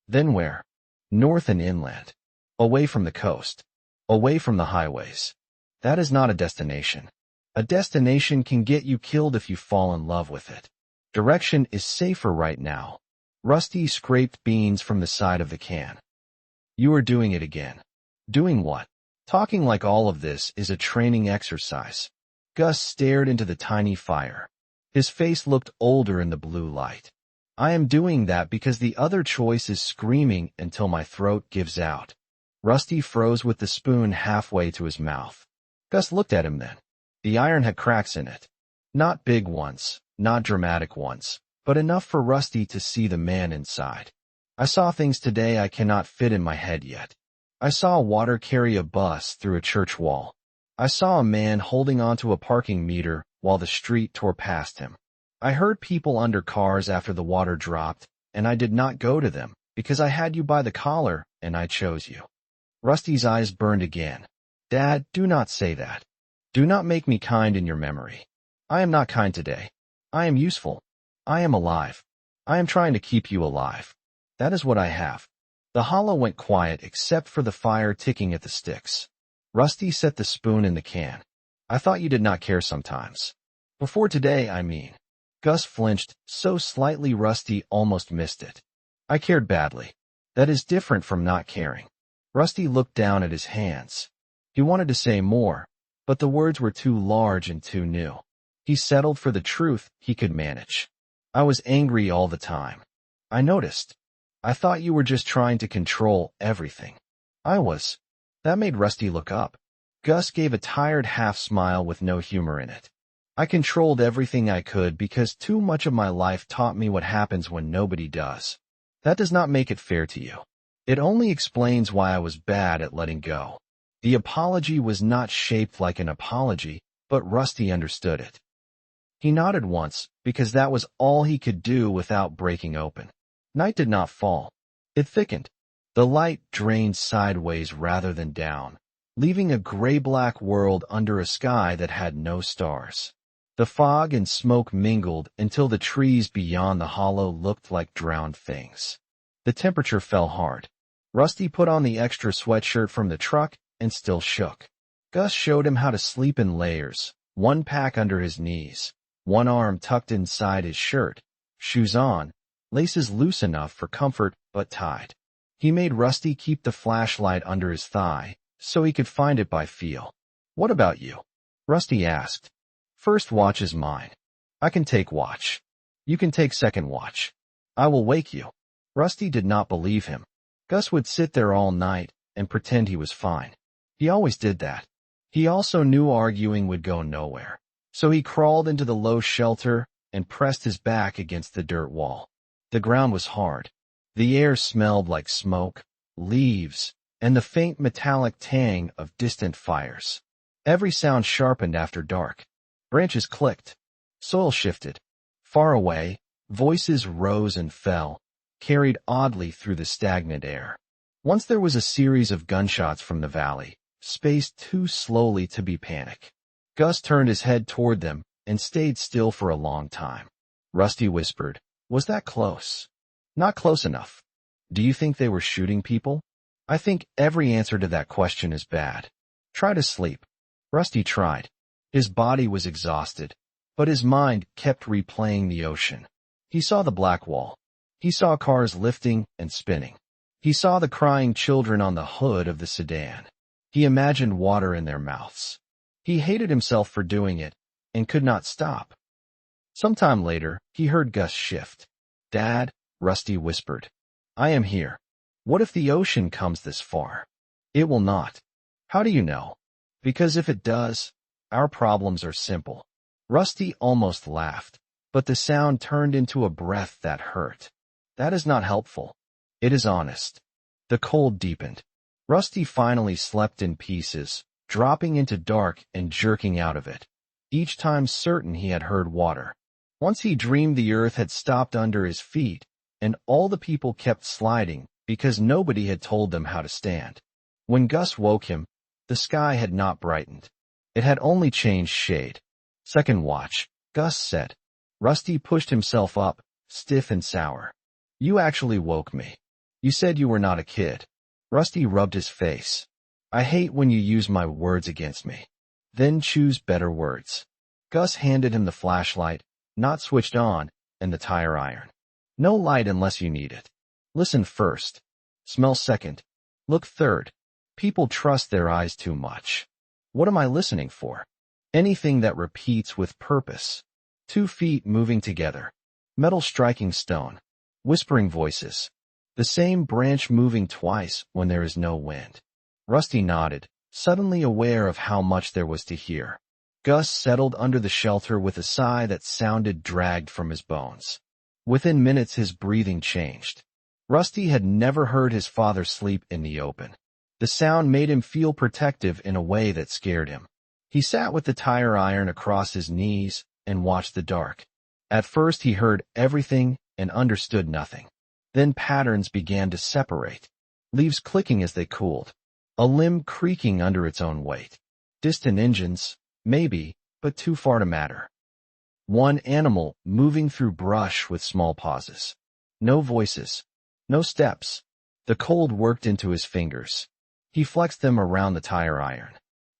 [SPEAKER 1] "Then where?" "North and inland. Away from the coast. Away from the highways." "That is not a destination. A destination can get you killed if you fall in love with it. Direction is safer right now." Rusty scraped beans from the side of the can. "You are doing it again." "Doing what?" "Talking like all of this is a training exercise." Gus stared into the tiny fire. His face looked older in the blue light. "I am doing that because the other choice is screaming until my throat gives out." Rusty froze with the spoon halfway to his mouth. Gus looked at him then. The iron had cracks in it. Not big ones, not dramatic ones, but enough for Rusty to see the man inside. "I saw things today I cannot fit in my head yet. I saw water carry a bus through a church wall. I saw a man holding onto a parking meter while the street tore past him. I heard people under cars after the water dropped, and I did not go to them because I had you by the collar and I chose you." Rusty's eyes burned again. Dad, do not say that. Do not make me kind in your memory. I am not kind today. I am useful. I am alive. I am trying to keep you alive. That is what I have. The hollow went quiet except for the fire ticking at the sticks. Rusty set the spoon in the can. I thought you did not care sometimes. Before today, I mean. Gus flinched, so slightly Rusty almost missed it. I cared badly. That is different from not caring. Rusty looked down at his hands. He wanted to say more, but the words were too large and too new. He settled for the truth he could manage. I was angry all the time. I noticed. I thought you were just trying to control everything. I was. That made Rusty look up. Gus gave a tired half-smile with no humor in it. I controlled everything I could because too much of my life taught me what happens when nobody does. That does not make it fair to you. It only explains why I was bad at letting go. The apology was not shaped like an apology, but Rusty understood it. He nodded once, because that was all he could do without breaking open. Night did not fall. It thickened. The light drained sideways rather than down, leaving a gray-black world under a sky that had no stars. The fog and smoke mingled until the trees beyond the hollow looked like drowned things. The temperature fell hard. Rusty put on the extra sweatshirt from the truck and still shook. Gus showed him how to sleep in layers, one pack under his knees, one arm tucked inside his shirt, shoes on, laces loose enough for comfort but tied. He made Rusty keep the flashlight under his thigh so he could find it by feel. What about you? Rusty asked. First watch is mine. I can take watch. You can take second watch. I will wake you. Rusty did not believe him. Gus would sit there all night and pretend he was fine. He always did that. He also knew arguing would go nowhere. So he crawled into the low shelter and pressed his back against the dirt wall. The ground was hard. The air smelled like smoke, leaves, and the faint metallic tang of distant fires. Every sound sharpened after dark. Branches clicked. Soil shifted. Far away, voices rose and fell, carried oddly through the stagnant air. Once there was a series of gunshots from the valley, spaced too slowly to be panic. Gus turned his head toward them and stayed still for a long time. Rusty whispered, "Was that close?" "Not close enough." "Do you think they were shooting people?" "I think every answer to that question is bad. Try to sleep." Rusty tried. His body was exhausted, but his mind kept replaying the ocean. He saw the black wall. He saw cars lifting and spinning. He saw the crying children on the hood of the sedan. He imagined water in their mouths. He hated himself for doing it and could not stop. Sometime later, he heard Gus shift. "Dad," Rusty whispered, "I am here. What if the ocean comes this far?" "It will not." "How do you know?" "Because if it does, our problems are simple." Rusty almost laughed, but the sound turned into a breath that hurt. "That is not helpful." "It is honest." The cold deepened. Rusty finally slept in pieces, dropping into dark and jerking out of it, each time certain he had heard water. Once he dreamed the earth had stopped under his feet, and all the people kept sliding because nobody had told them how to stand. When Gus woke him, the sky had not brightened. It had only changed shade. "Second watch," Gus said. Rusty pushed himself up, stiff and sour. "You actually woke me. You said you were not a kid." Rusty rubbed his face. "I hate when you use my words against me. Then choose better words." Gus handed him the flashlight, not switched on, and the tire iron. "No light unless you need it. Listen first. Smell second. Look third. People trust their eyes too much." "What am I listening for?" "Anything that repeats with purpose. 2 feet moving together. Metal striking stone. Whispering voices. The same branch moving twice when there is no wind." Rusty nodded, suddenly aware of how much there was to hear. Gus settled under the shelter with a sigh that sounded dragged from his bones. Within minutes his breathing changed. Rusty had never heard his father sleep in the open. The sound made him feel protective in a way that scared him. He sat with the tire iron across his knees and watched the dark. At first he heard everything and understood nothing. Then patterns began to separate, leaves clicking as they cooled. A limb creaking under its own weight. Distant engines, maybe, but too far to matter. One animal moving through brush with small pauses. No voices. No steps. The cold worked into his fingers. He flexed them around the tire iron.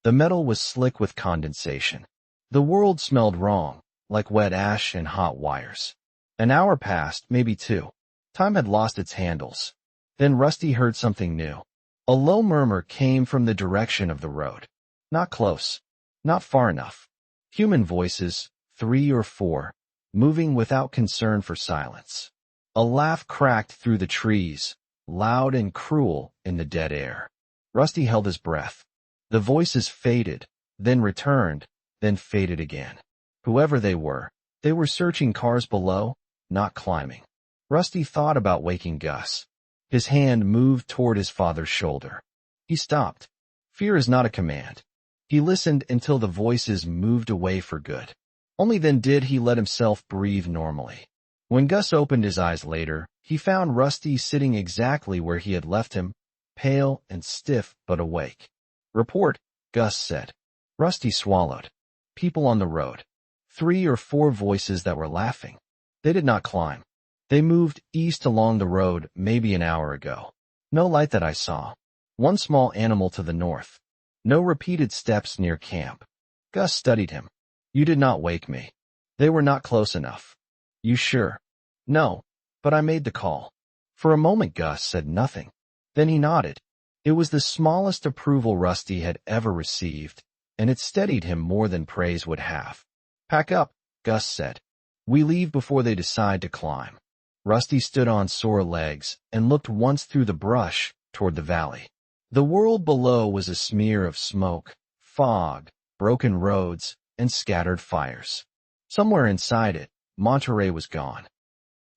[SPEAKER 1] The metal was slick with condensation. The world smelled wrong, like wet ash and hot wires. An hour passed, maybe two. Time had lost its handles. Then Rusty heard something new. A low murmur came from the direction of the road. Not close. Not far enough. Human voices, 3 or 4, moving without concern for silence. A laugh cracked through the trees, loud and cruel in the dead air. Rusty held his breath. The voices faded, then returned, then faded again. Whoever they were searching cars below, not climbing. Rusty thought about waking Gus. His hand moved toward his father's shoulder. He stopped. Fear is not a command. He listened until the voices moved away for good. Only then did he let himself breathe normally. When Gus opened his eyes later, he found Rusty sitting exactly where he had left him, pale and stiff but awake. "Report," Gus said. Rusty swallowed. People on the road. 3 or 4 voices that were laughing. They did not climb. They moved east along the road maybe an hour ago. No light that I saw. One small animal to the north. No repeated steps near camp. Gus studied him. "You did not wake me. They were not close enough." "You sure?" "No, but I made the call." For a moment Gus said nothing. Then he nodded. It was the smallest approval Rusty had ever received, and it steadied him more than praise would have. "Pack up," Gus said. "We leave before they decide to climb." Rusty stood on sore legs and looked once through the brush toward the valley. The world below was a smear of smoke, fog, broken roads, and scattered fires. Somewhere inside it, Monterey was gone.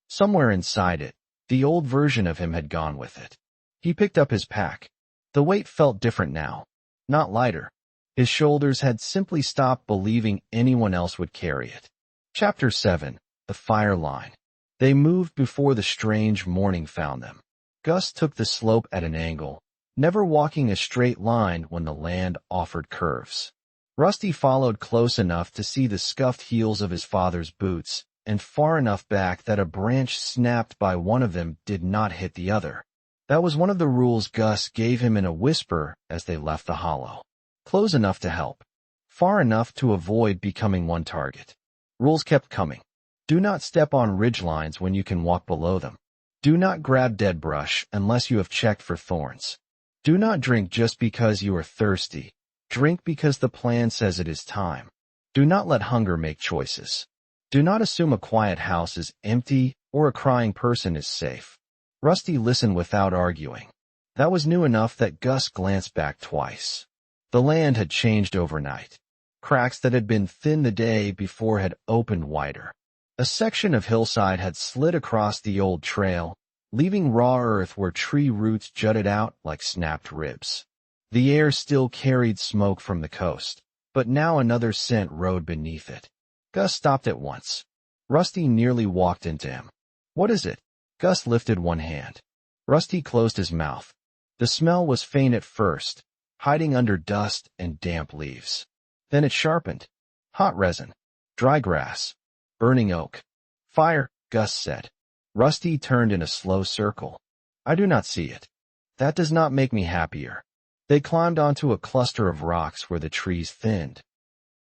[SPEAKER 1] Somewhere inside it, the old version of him had gone with it. He picked up his pack. The weight felt different now, not lighter. His shoulders had simply stopped believing anyone else would carry it. Chapter 7. The Fire Line. They moved before the strange morning found them. Gus took the slope at an angle, never walking a straight line when the land offered curves. Rusty followed close enough to see the scuffed heels of his father's boots, and far enough back that a branch snapped by one of them did not hit the other. That was one of the rules Gus gave him in a whisper as they left the hollow. Close enough to help. Far enough to avoid becoming one target. Rules kept coming. Do not step on ridgelines when you can walk below them. Do not grab dead brush unless you have checked for thorns. Do not drink just because you are thirsty. Drink because the plan says it is time. Do not let hunger make choices. Do not assume a quiet house is empty or a crying person is safe. Rusty listened without arguing. That was new enough that Gus glanced back twice. The land had changed overnight. Cracks that had been thin the day before had opened wider. A section of hillside had slid across the old trail, leaving raw earth where tree roots jutted out like snapped ribs. The air still carried smoke from the coast, but now another scent rode beneath it. Gus stopped at once. Rusty nearly walked into him. "What is it?" Gus lifted one hand. Rusty closed his mouth. The smell was faint at first, hiding under dust and damp leaves. Then it sharpened. Hot resin. Dry grass. Burning oak. "Fire," Gus said. Rusty turned in a slow circle. "I do not see it. That does not make me happier." They climbed onto a cluster of rocks where the trees thinned.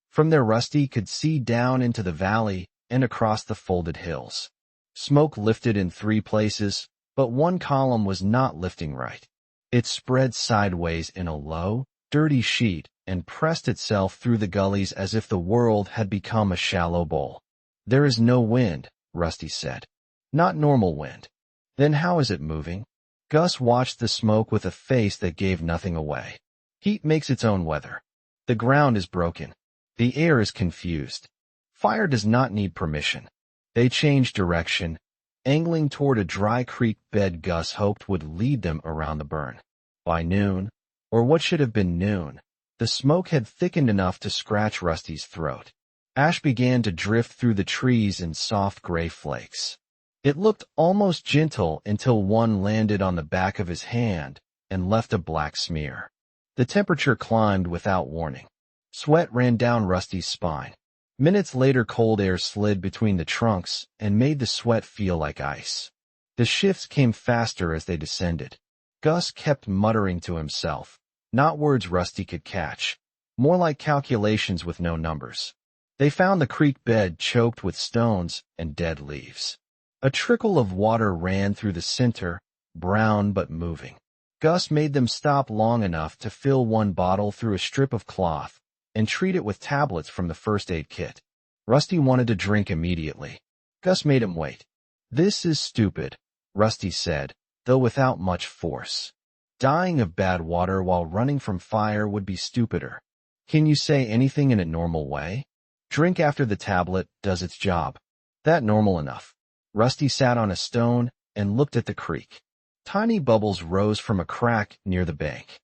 [SPEAKER 1] From there Rusty could see down into the valley and across the folded hills. Smoke lifted in 3 places, but one column was not lifting right. It spread sideways in a low, dirty sheet and pressed itself through the gullies as if the world had become a shallow bowl. "There is no wind," Rusty said. "Not normal wind." "Then how is it moving?" Gus watched the smoke with a face that gave nothing away. "Heat makes its own weather. The ground is broken. The air is confused. Fire does not need permission." They changed direction, angling toward a dry creek bed Gus hoped would lead them around the burn. By noon, or what should have been noon, the smoke had thickened enough to scratch Rusty's throat. Ash began to drift through the trees in soft gray flakes. It looked almost gentle until one landed on the back of his hand and left a black smear. The temperature climbed without warning. Sweat ran down Rusty's spine. Minutes later, cold air slid between the trunks and made the sweat feel like ice. The shifts came faster as they descended. Gus kept muttering to himself, not words Rusty could catch, more like calculations with no numbers. They found the creek bed choked with stones and dead leaves. A trickle of water ran through the center, brown but moving. Gus made them stop long enough to fill one bottle through a strip of cloth and treat it with tablets from the first aid kit. Rusty wanted to drink immediately. Gus made him wait. "This is stupid," Rusty said, though without much force. "Dying of bad water while running from fire would be stupider. Can you say anything in a normal way? Drink after the tablet does its job. That normal enough." Rusty sat on a stone and looked at the creek. Tiny bubbles rose from a crack near the bank.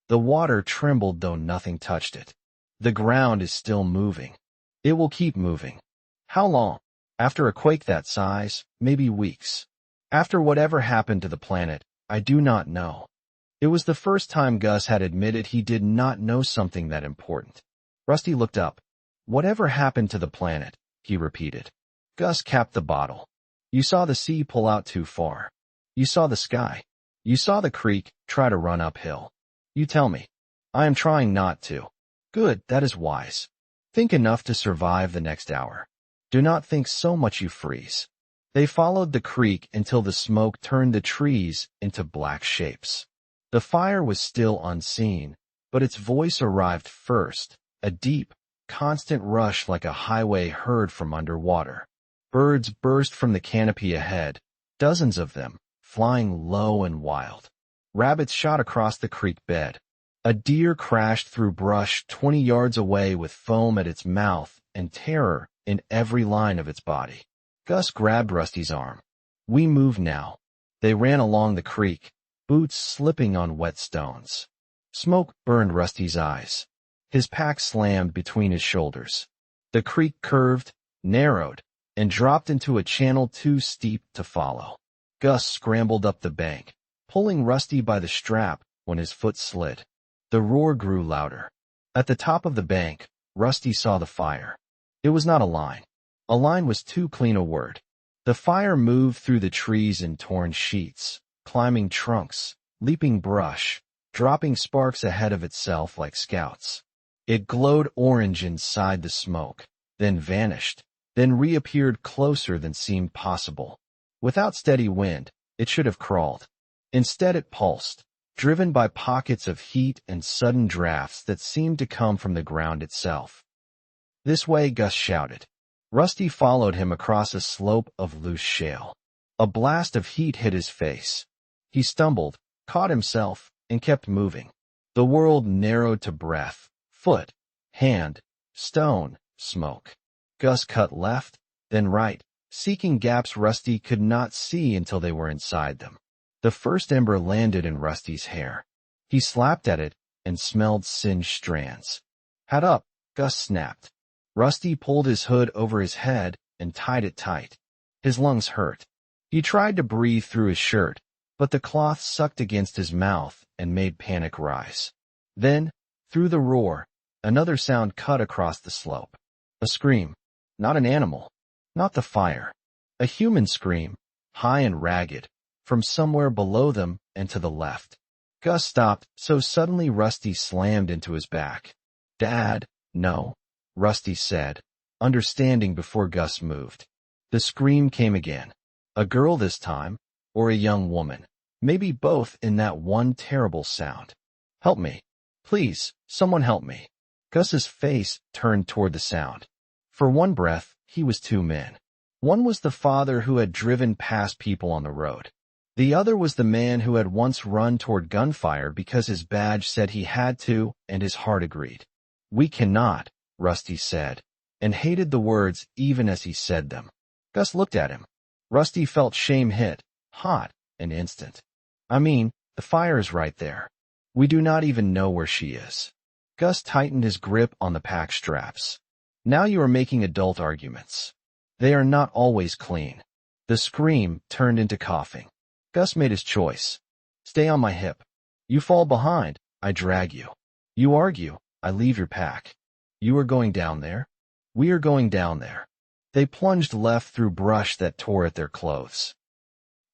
[SPEAKER 1] The water trembled though nothing touched it. The ground is still moving. It will keep moving. How long? After a quake that size, maybe weeks. After whatever happened to the planet, I do not know. It was the first time Gus had admitted he did not know something that important. Rusty looked up. "Whatever happened to the planet?" he repeated. Gus capped the bottle. "You saw the sea pull out too far. You saw the sky. You saw the creek try to run uphill. You tell me." "I am trying not to." "Good, that is wise. Think enough to survive the next hour. Do not think so much you freeze." They followed the creek until the smoke turned the trees into black shapes. The fire was still unseen, but its voice arrived first, a deep, constant rush like a highway heard from underwater. Birds burst from the canopy ahead, dozens of them, flying low and wild. Rabbits shot across the creek bed. A deer crashed through brush 20 yards away with foam at its mouth and terror in every line of its body. Gus grabbed Rusty's arm. "We move now." They ran along the creek, boots slipping on wet stones. Smoke burned Rusty's eyes. His pack slammed between his shoulders. The creek curved, narrowed, and dropped into a channel too steep to follow. Gus scrambled up the bank, pulling Rusty by the strap when his foot slid. The roar grew louder. At the top of the bank, Rusty saw the fire. It was not a line. A line was too clean a word. The fire moved through the trees in torn sheets, climbing trunks, leaping brush, dropping sparks ahead of itself like scouts. It glowed orange inside the smoke, then vanished, then reappeared closer than seemed possible. Without steady wind, it should have crawled. Instead it pulsed, driven by pockets of heat and sudden drafts that seemed to come from the ground itself. "This way," Gus shouted. Rusty followed him across a slope of loose shale. A blast of heat hit his face. He stumbled, caught himself, and kept moving. The world narrowed to breath, foot, hand, stone, smoke. Gus cut left, then right, seeking gaps Rusty could not see until they were inside them. The first ember landed in Rusty's hair. He slapped at it and smelled singed strands. "Hat up," Gus snapped. Rusty pulled his hood over his head and tied it tight. His lungs hurt. He tried to breathe through his shirt, but the cloth sucked against his mouth and made panic rise. Then, through the roar, another sound cut across the slope. A scream. Not an animal. Not the fire. A human scream, high and ragged, from somewhere below them and to the left. Gus stopped, so suddenly Rusty slammed into his back. "Dad, no," Rusty said, understanding before Gus moved. The scream came again. A girl this time, or a young woman, maybe both in that one terrible sound. "Help me. Please, someone help me." Gus's face turned toward the sound. For one breath, he was two men. One was the father who had driven past people on the road. The other was the man who had once run toward gunfire because his badge said he had to and his heart agreed. "We cannot," Rusty said, and hated the words even as he said them. Gus looked at him. Rusty felt shame hit, hot, and instant. "I mean, the fire is right there. We do not even know where she is." Gus tightened his grip on the pack straps. "Now you are making adult arguments. They are not always clean." The scream turned into coughing. Gus made his choice. "Stay on my hip. You fall behind, I drag you. You argue, I leave your pack. You are going down there? We are going down there. They plunged left through brush that tore at their clothes.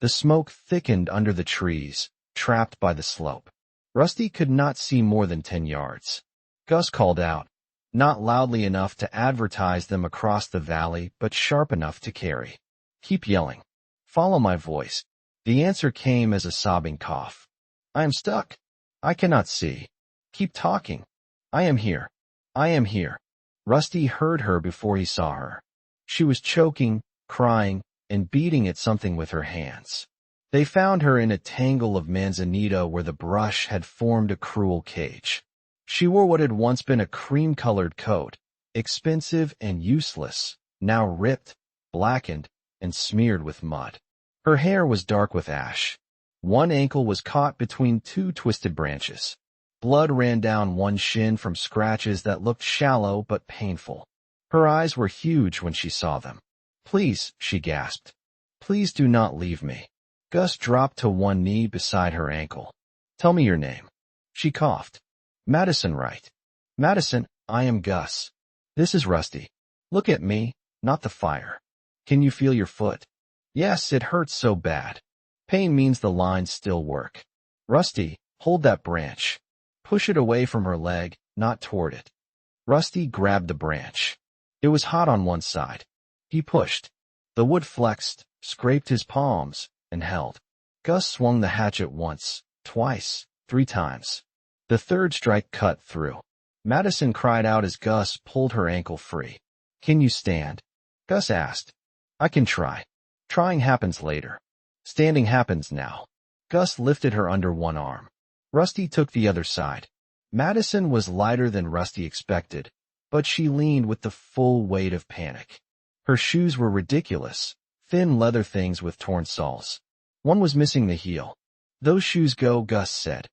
[SPEAKER 1] The smoke thickened under the trees, trapped by the slope. Rusty could not see more than 10 yards. Gus called out, not loudly enough to advertise them across the valley, but sharp enough to carry. Keep yelling. Follow my voice. The answer came as a sobbing cough. I am stuck. I cannot see. Keep talking. I am here. I am here. Rusty heard her before he saw her. She was choking, crying, and beating at something with her hands. They found her in a tangle of manzanita where the brush had formed a cruel cage. She wore what had once been a cream-colored coat, expensive and useless, now ripped, blackened, and smeared with mud. Her hair was dark with ash. One ankle was caught between two twisted branches. Blood ran down one shin from scratches that looked shallow but painful. Her eyes were huge when she saw them. Please, she gasped. Please do not leave me. Gus dropped to one knee beside her ankle. Tell me your name. She coughed. Madison, right? Madison, I am Gus. This is Rusty. Look at me, not the fire. Can you feel your foot? Yes, it hurts so bad. Pain means the lines still work. Rusty, hold that branch. Push it away from her leg, not toward it. Rusty grabbed the branch. It was hot on one side. He pushed. The wood flexed, scraped his palms, and held. Gus swung the hatchet once, twice, 3 times. The third strike cut through. Madison cried out as Gus pulled her ankle free. Can you stand? Gus asked. I can try. Trying happens later. Standing happens now. Gus lifted her under one arm. Rusty took the other side. Madison was lighter than Rusty expected, but she leaned with the full weight of panic. Her shoes were ridiculous, thin leather things with torn soles. One was missing the heel. Those shoes go, Gus said.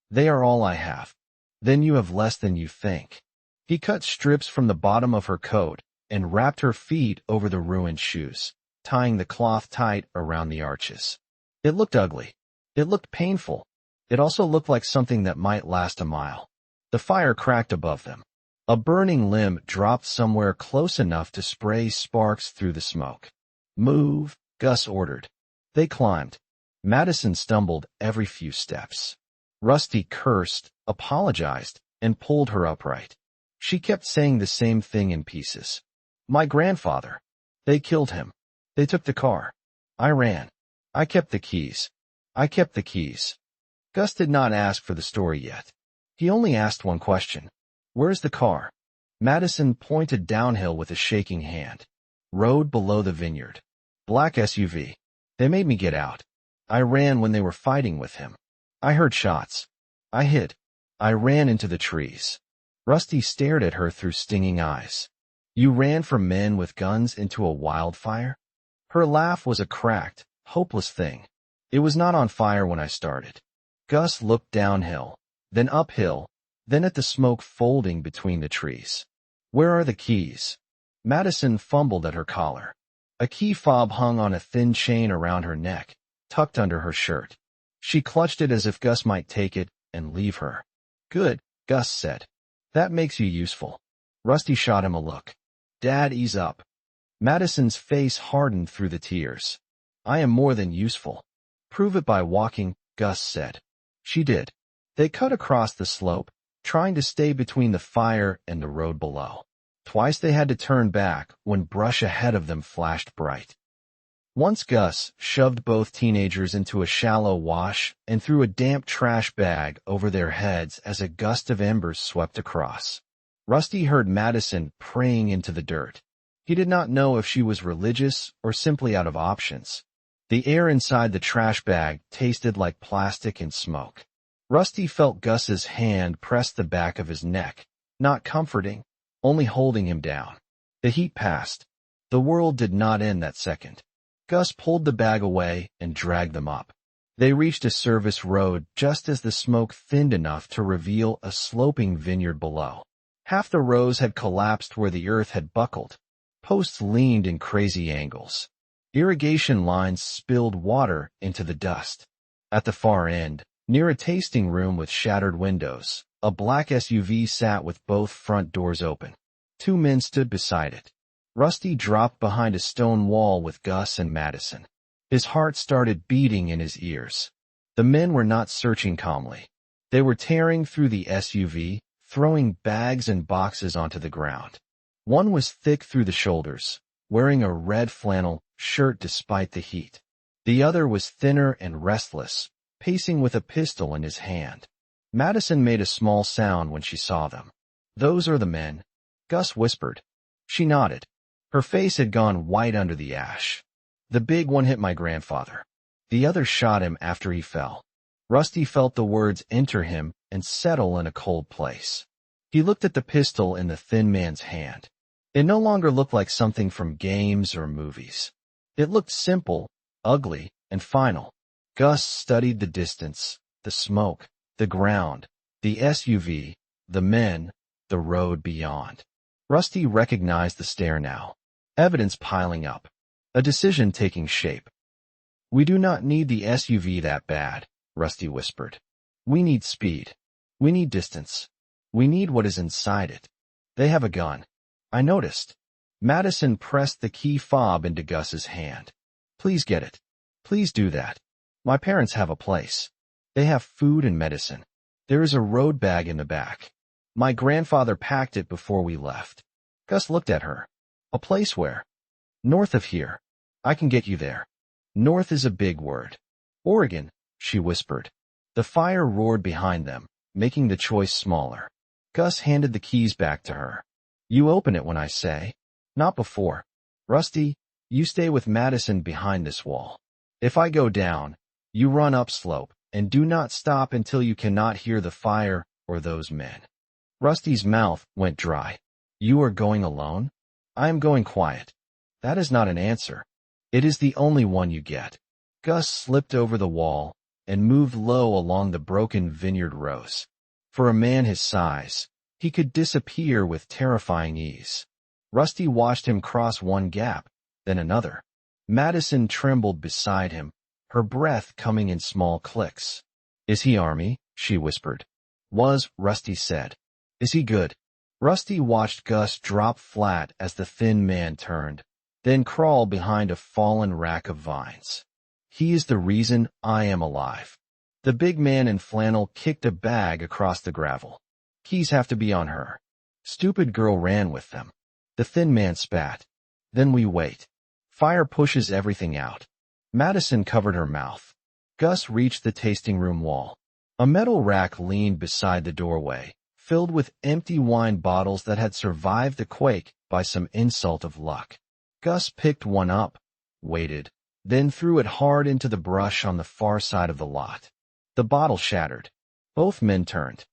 [SPEAKER 1] They are all I have. Then you have less than you think. He cut strips from the bottom of her coat and wrapped her feet over the ruined shoes, tying the cloth tight around the arches. It looked ugly. It looked painful. It also looked like something that might last a mile. The fire cracked above them. A burning limb dropped somewhere close enough to spray sparks through the smoke. Move, Gus ordered. They climbed. Madison stumbled every few steps. Rusty cursed, apologized, and pulled her upright. She kept saying the same thing in pieces. My grandfather. They killed him. They took the car. I ran. I kept the keys. I kept the keys. Gus did not ask for the story yet. He only asked one question. Where's the car? Madison pointed downhill with a shaking hand. Road below the vineyard. Black SUV. They made me get out. I ran when they were fighting with him. I heard shots. I hid. I ran into the trees. Rusty stared at her through stinging eyes. You ran from men with guns into a wildfire? Her laugh was a cracked, hopeless thing. It was not on fire when I started. Gus looked downhill, then uphill, then at the smoke folding between the trees. Where are the keys? Madison fumbled at her collar. A key fob hung on a thin chain around her neck, tucked under her shirt. She clutched it as if Gus might take it and leave her. Good, Gus said. That makes you useful. Rusty shot him a look. Dad, ease up. Madison's face hardened through the tears. I am more than useful. Prove it by walking, Gus said. She did. They cut across the slope, trying to stay between the fire and the road below. Twice they had to turn back when brush ahead of them flashed bright. Once Gus shoved both teenagers into a shallow wash and threw a damp trash bag over their heads as a gust of embers swept across. Rusty heard Madison praying into the dirt. He did not know if she was religious or simply out of options. The air inside the trash bag tasted like plastic and smoke. Rusty felt Gus's hand press the back of his neck, not comforting, only holding him down. The heat passed. The world did not end that second. Gus pulled the bag away and dragged them up. They reached a service road just as the smoke thinned enough to reveal a sloping vineyard below. Half the rows had collapsed where the earth had buckled. Posts leaned in crazy angles. Irrigation lines spilled water into the dust. At the far end, Near a tasting room with shattered windows, a black SUV sat with both front doors open. Two men stood beside it. Rusty dropped behind a stone wall with Gus and Madison. His heart started beating in his ears. The men were not searching calmly. They were tearing through the SUV, throwing bags and boxes onto the ground. One was thick through the shoulders, wearing a red flannel shirt despite the heat. The other was thinner and restless, pacing with a pistol in his hand. Madison made a small sound when she saw them. "Those are the men," Gus whispered. She nodded. Her face had gone white under the ash. "The big one hit my grandfather. The other shot him after he fell." Rusty felt the words enter him and settle in a cold place. He looked at the pistol in the thin man's hand. It no longer looked like something from games or movies. It looked simple, ugly, and final. Gus studied the distance, the smoke, the ground, the SUV, the men, the road beyond. Rusty recognized the stare now. Evidence piling up. A decision taking shape. "We do not need the SUV that bad," Rusty whispered. "We need speed. We need distance. We need what is inside it. They have a gun." "I noticed." Madison pressed the key fob into Gus's hand. "Please get it. Please do that. My parents have a place. They have food and medicine. There is a road bag in the back. My grandfather packed it before we left." Gus looked at her. "A place where?" "North of here. I can get you there." North is a big word. "Oregon," she whispered. The fire roared behind them, making the choice smaller. Gus handed the keys back to her. "You open it when I say. Not before. Rusty, you stay with Madison behind this wall. If I go down, you run upslope, and do not stop until you cannot hear the fire or those men." Rusty's mouth went dry. "You are going alone?" "I am going quiet." "That is not an answer. It is the only one you get." Gus slipped over the wall and moved low along the broken vineyard rows. For a man his size, he could disappear with terrifying ease. Rusty watched him cross one gap, then another. Madison trembled beside him, her breath coming in small clicks. "Is he Army?" she whispered. "Was," Rusty said. "Is he good?" Rusty watched Gus drop flat as the thin man turned, then crawl behind a fallen rack of vines. "He is the reason I am alive." The big man in flannel kicked a bag across the gravel. "Keys have to be on her." Stupid girl ran with them. The thin man spat. "Then we wait. Fire pushes everything out." Madison covered her mouth. Gus reached the tasting room wall. A metal rack leaned beside the doorway, filled with empty wine bottles that had survived the quake by some insult of luck. Gus picked one up, waited, then threw it hard into the brush on the far side of the lot. The bottle shattered. Both men turned.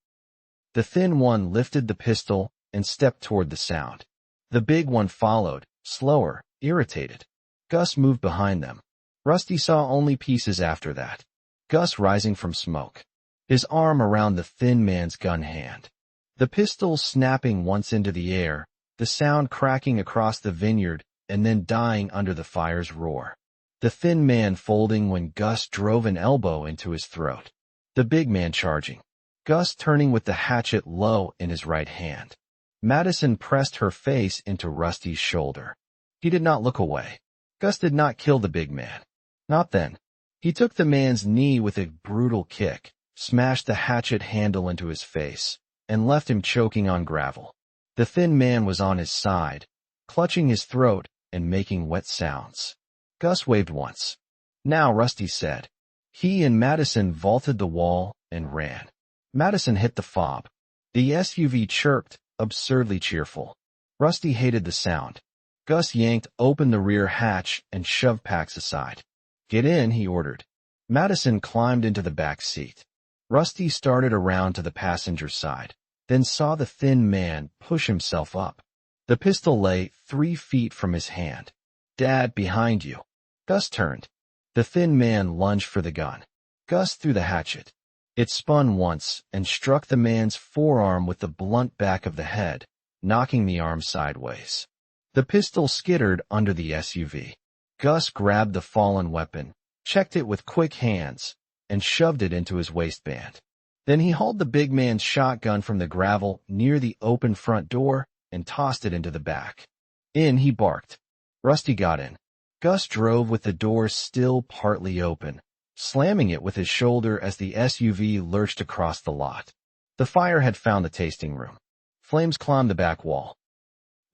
[SPEAKER 1] The thin one lifted the pistol and stepped toward the sound. The big one followed, slower, irritated. Gus moved behind them. Rusty saw only pieces after that. Gus rising from smoke, his arm around the thin man's gun hand. The pistol snapping once into the air, the sound cracking across the vineyard and then dying under the fire's roar. The thin man folding when Gus drove an elbow into his throat. The big man charging. Gus turning with the hatchet low in his right hand. Madison pressed her face into Rusty's shoulder. He did not look away. Gus did not kill the big man. Not then. He took the man's knee with a brutal kick, smashed the hatchet handle into his face, and left him choking on gravel. The thin man was on his side, clutching his throat and making wet sounds. Gus waved once. "Now," Rusty said. He and Madison vaulted the wall and ran. Madison hit the fob. The SUV chirped, absurdly cheerful. Rusty hated the sound. Gus yanked open the rear hatch and shoved packs aside. "Get in," he ordered. Madison climbed into the back seat. Rusty started around to the passenger side, then saw the thin man push himself up. The pistol lay 3 feet from his hand. "Dad, behind you." Gus turned. The thin man lunged for the gun. Gus threw the hatchet. It spun once and struck the man's forearm with the blunt back of the head, knocking the arm sideways. The pistol skittered under the SUV. Gus grabbed the fallen weapon, checked it with quick hands, and shoved it into his waistband. Then he hauled the big man's shotgun from the gravel near the open front door and tossed it into the back. In he barked. Rusty got in. Gus drove with the door still partly open, slamming it with his shoulder as the SUV lurched across the lot. The fire had found the tasting room. Flames climbed the back wall.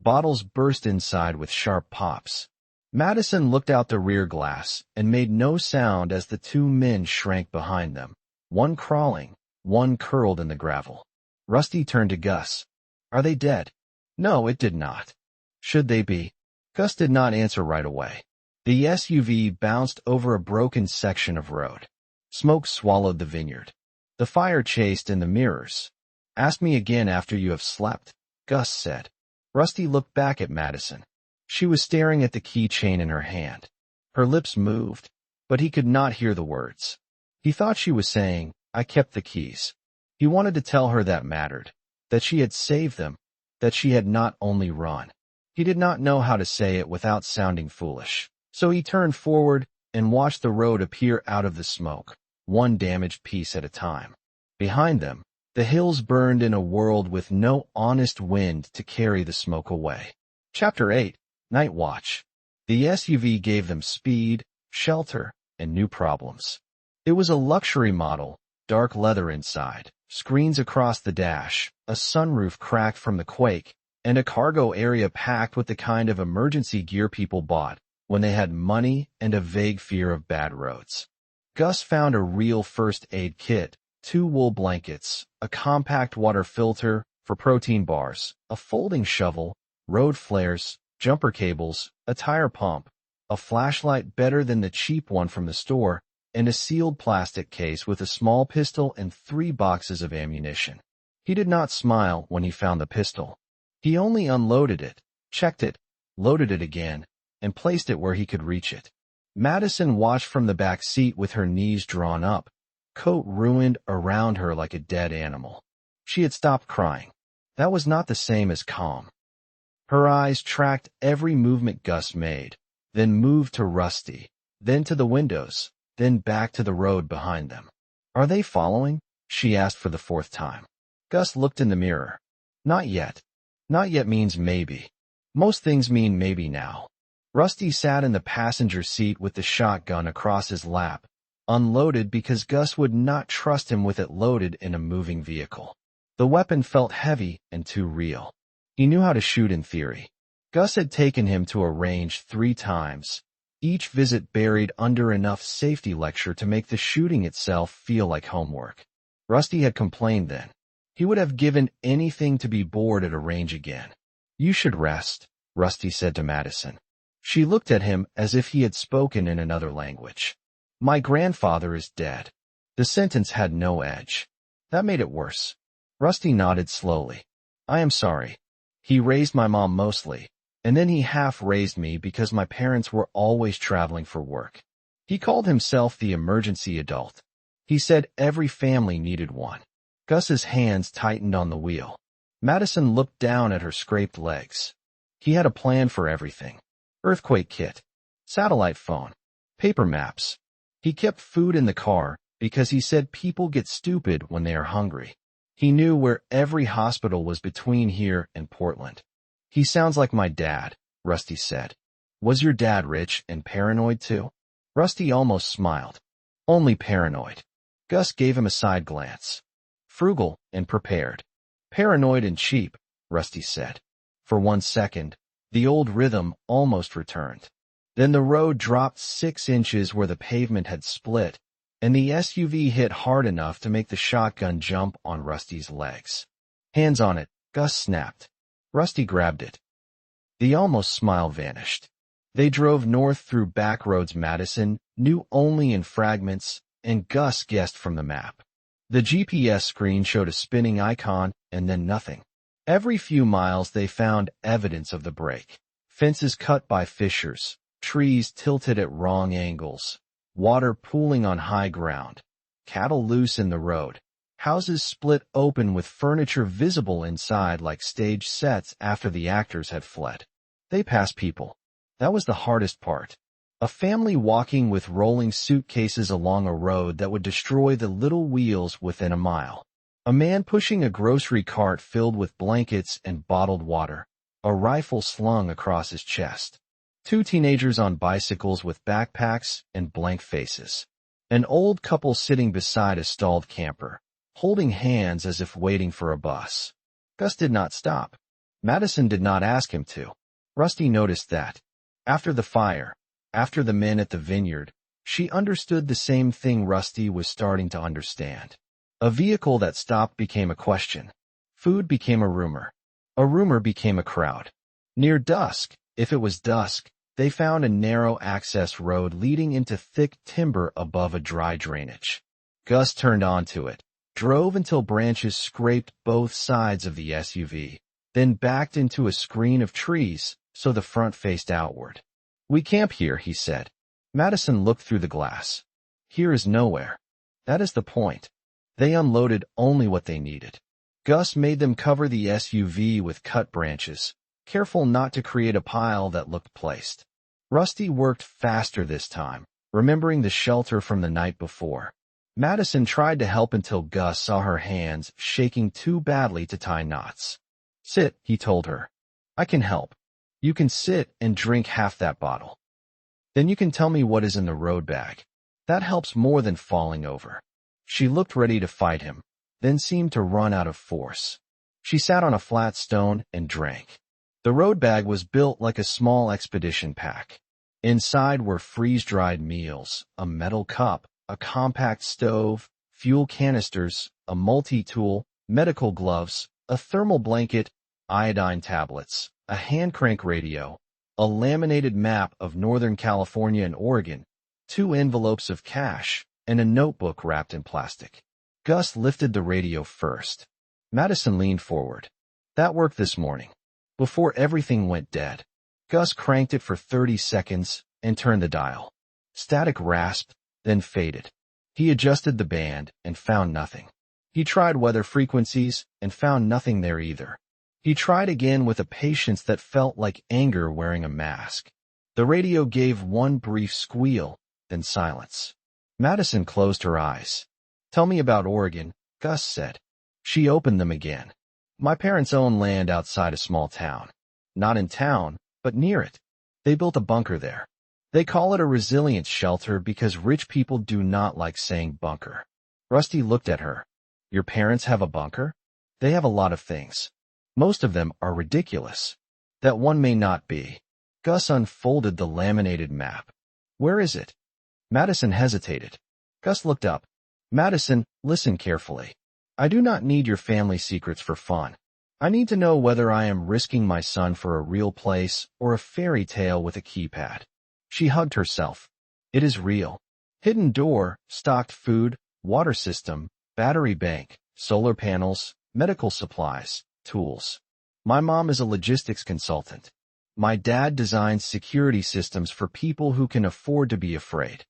[SPEAKER 1] Bottles burst inside with sharp pops. Madison looked out the rear glass and made no sound as the two men shrank behind them, one crawling, one curled in the gravel. Rusty turned to Gus. Are they dead? No, it did not. Should they be? Gus did not answer right away. The SUV bounced over a broken section of road. Smoke swallowed the vineyard. The fire chased in the mirrors. Ask me again after you have slept, Gus said. Rusty looked back at Madison. She was staring at the keychain in her hand. Her lips moved, but he could not hear the words. He thought she was saying, I kept the keys. He wanted to tell her that mattered, that she had saved them, that she had not only run. He did not know how to say it without sounding foolish, so he turned forward and watched the road appear out of the smoke, one damaged piece at a time. Behind them, the hills burned in a world with no honest wind to carry the smoke away. Chapter 8. Night Watch. The SUV gave them speed, shelter, and new problems. It was a luxury model, dark leather inside, screens across the dash, a sunroof cracked from the quake, and a cargo area packed with the kind of emergency gear people bought when they had money and a vague fear of bad roads. Gus found a real first aid kit, 2 wool blankets, a compact water filter for protein bars, a folding shovel, road flares, jumper cables, a tire pump, a flashlight better than the cheap one from the store, and a sealed plastic case with a small pistol and 3 boxes of ammunition. He did not smile when he found the pistol. He only unloaded it, checked it, loaded it again, and placed it where he could reach it. Madison watched from the back seat with her knees drawn up, coat ruined around her like a dead animal. She had stopped crying. That was not the same as calm. Her eyes tracked every movement Gus made, then moved to Rusty, then to the windows, then back to the road behind them. Are they following? She asked for the 4th time. Gus looked in the mirror. Not yet. Not yet means maybe. Most things mean maybe now. Rusty sat in the passenger seat with the shotgun across his lap, unloaded because Gus would not trust him with it loaded in a moving vehicle. The weapon felt heavy and too real. He knew how to shoot in theory. Gus had taken him to a range 3 times, each visit buried under enough safety lecture to make the shooting itself feel like homework. Rusty had complained then. He would have given anything to be bored at a range again. You should rest, Rusty said to Madison. She looked at him as if he had spoken in another language. My grandfather is dead. The sentence had no edge. That made it worse. Rusty nodded slowly. I am sorry. He raised my mom mostly, and then he half-raised me because my parents were always traveling for work. He called himself the emergency adult. He said every family needed one. Gus's hands tightened on the wheel. Madison looked down at her scraped legs. He had a plan for everything. Earthquake kit, satellite phone, paper maps. He kept food in the car because he said people get stupid when they are hungry. He knew where every hospital was between here and Portland. He sounds like my dad, Rusty said. Was your dad rich and paranoid too? Rusty almost smiled. Only paranoid. Gus gave him a side glance. Frugal and prepared. Paranoid and cheap, Rusty said. For 1 second, the old rhythm almost returned. Then the road dropped 6 inches where the pavement had split, and the SUV hit hard enough to make the shotgun jump on Rusty's legs. Hands on it, Gus snapped. Rusty grabbed it. The almost smile vanished. They drove north through back roads Madison knew only in fragments, and Gus guessed from the map. The GPS screen showed a spinning icon and then nothing. Every few miles they found evidence of the break. Fences cut by fissures, trees tilted at wrong angles, water pooling on high ground, cattle loose in the road, houses split open with furniture visible inside like stage sets after the actors had fled. They passed people. That was the hardest part. A family walking with rolling suitcases along a road that would destroy the little wheels within a mile. A man pushing a grocery cart filled with blankets and bottled water, a rifle slung across his chest. Two teenagers on bicycles with backpacks and blank faces. An old couple sitting beside a stalled camper, holding hands as if waiting for a bus. Gus did not stop. Madison did not ask him to. Rusty noticed that. After the fire, after the men at the vineyard, she understood the same thing Rusty was starting to understand. A vehicle that stopped became a question. Food became a rumor. A rumor became a crowd. Near dusk, if it was dusk, they found a narrow access road leading into thick timber above a dry drainage. Gus turned onto it, drove until branches scraped both sides of the SUV, then backed into a screen of trees so the front faced outward. "We camp here," he said. Madison looked through the glass. "Here is nowhere." "That is the point." They unloaded only what they needed. Gus made them cover the SUV with cut branches, careful not to create a pile that looked placed. Rusty worked faster this time, remembering the shelter from the night before. Madison tried to help until Gus saw her hands shaking too badly to tie knots. "Sit," he told her. "I can help. You can sit and drink half that bottle. Then you can tell me what is in the road bag. That helps more than falling over." She looked ready to fight him, then seemed to run out of force. She sat on a flat stone and drank. The road bag was built like a small expedition pack. Inside were freeze-dried meals, a metal cup, a compact stove, fuel canisters, a multi-tool, medical gloves, a thermal blanket, iodine tablets, a hand-crank radio, a laminated map of Northern California and Oregon, 2 envelopes of cash, and a notebook wrapped in plastic. Gus lifted the radio first. Madison leaned forward. "That worked this morning. Before everything went dead." Gus cranked it for 30 seconds and turned the dial. Static rasped, then faded. He adjusted the band and found nothing. He tried weather frequencies and found nothing there either. He tried again with a patience that felt like anger wearing a mask. The radio gave one brief squeal, then silence. Madison closed her eyes. "Tell me about Oregon," Gus said. She opened them again. "My parents own land outside a small town. Not in town, but near it. They built a bunker there. They call it a resilience shelter because rich people do not like saying bunker." Rusty looked at her. "Your parents have a bunker? They have a lot of things. Most of them are ridiculous. That one may not be." Gus unfolded the laminated map. "Where is it?" Madison hesitated. Gus looked up. "Madison, listen carefully. I do not need your family secrets for fun. I need to know whether I am risking my son for a real place or a fairy tale with a keypad." She hugged herself. "It is real. Hidden door, stocked food, water system, battery bank, solar panels, medical supplies, tools. My mom is a logistics consultant. My dad designs security systems for people who can afford to be afraid.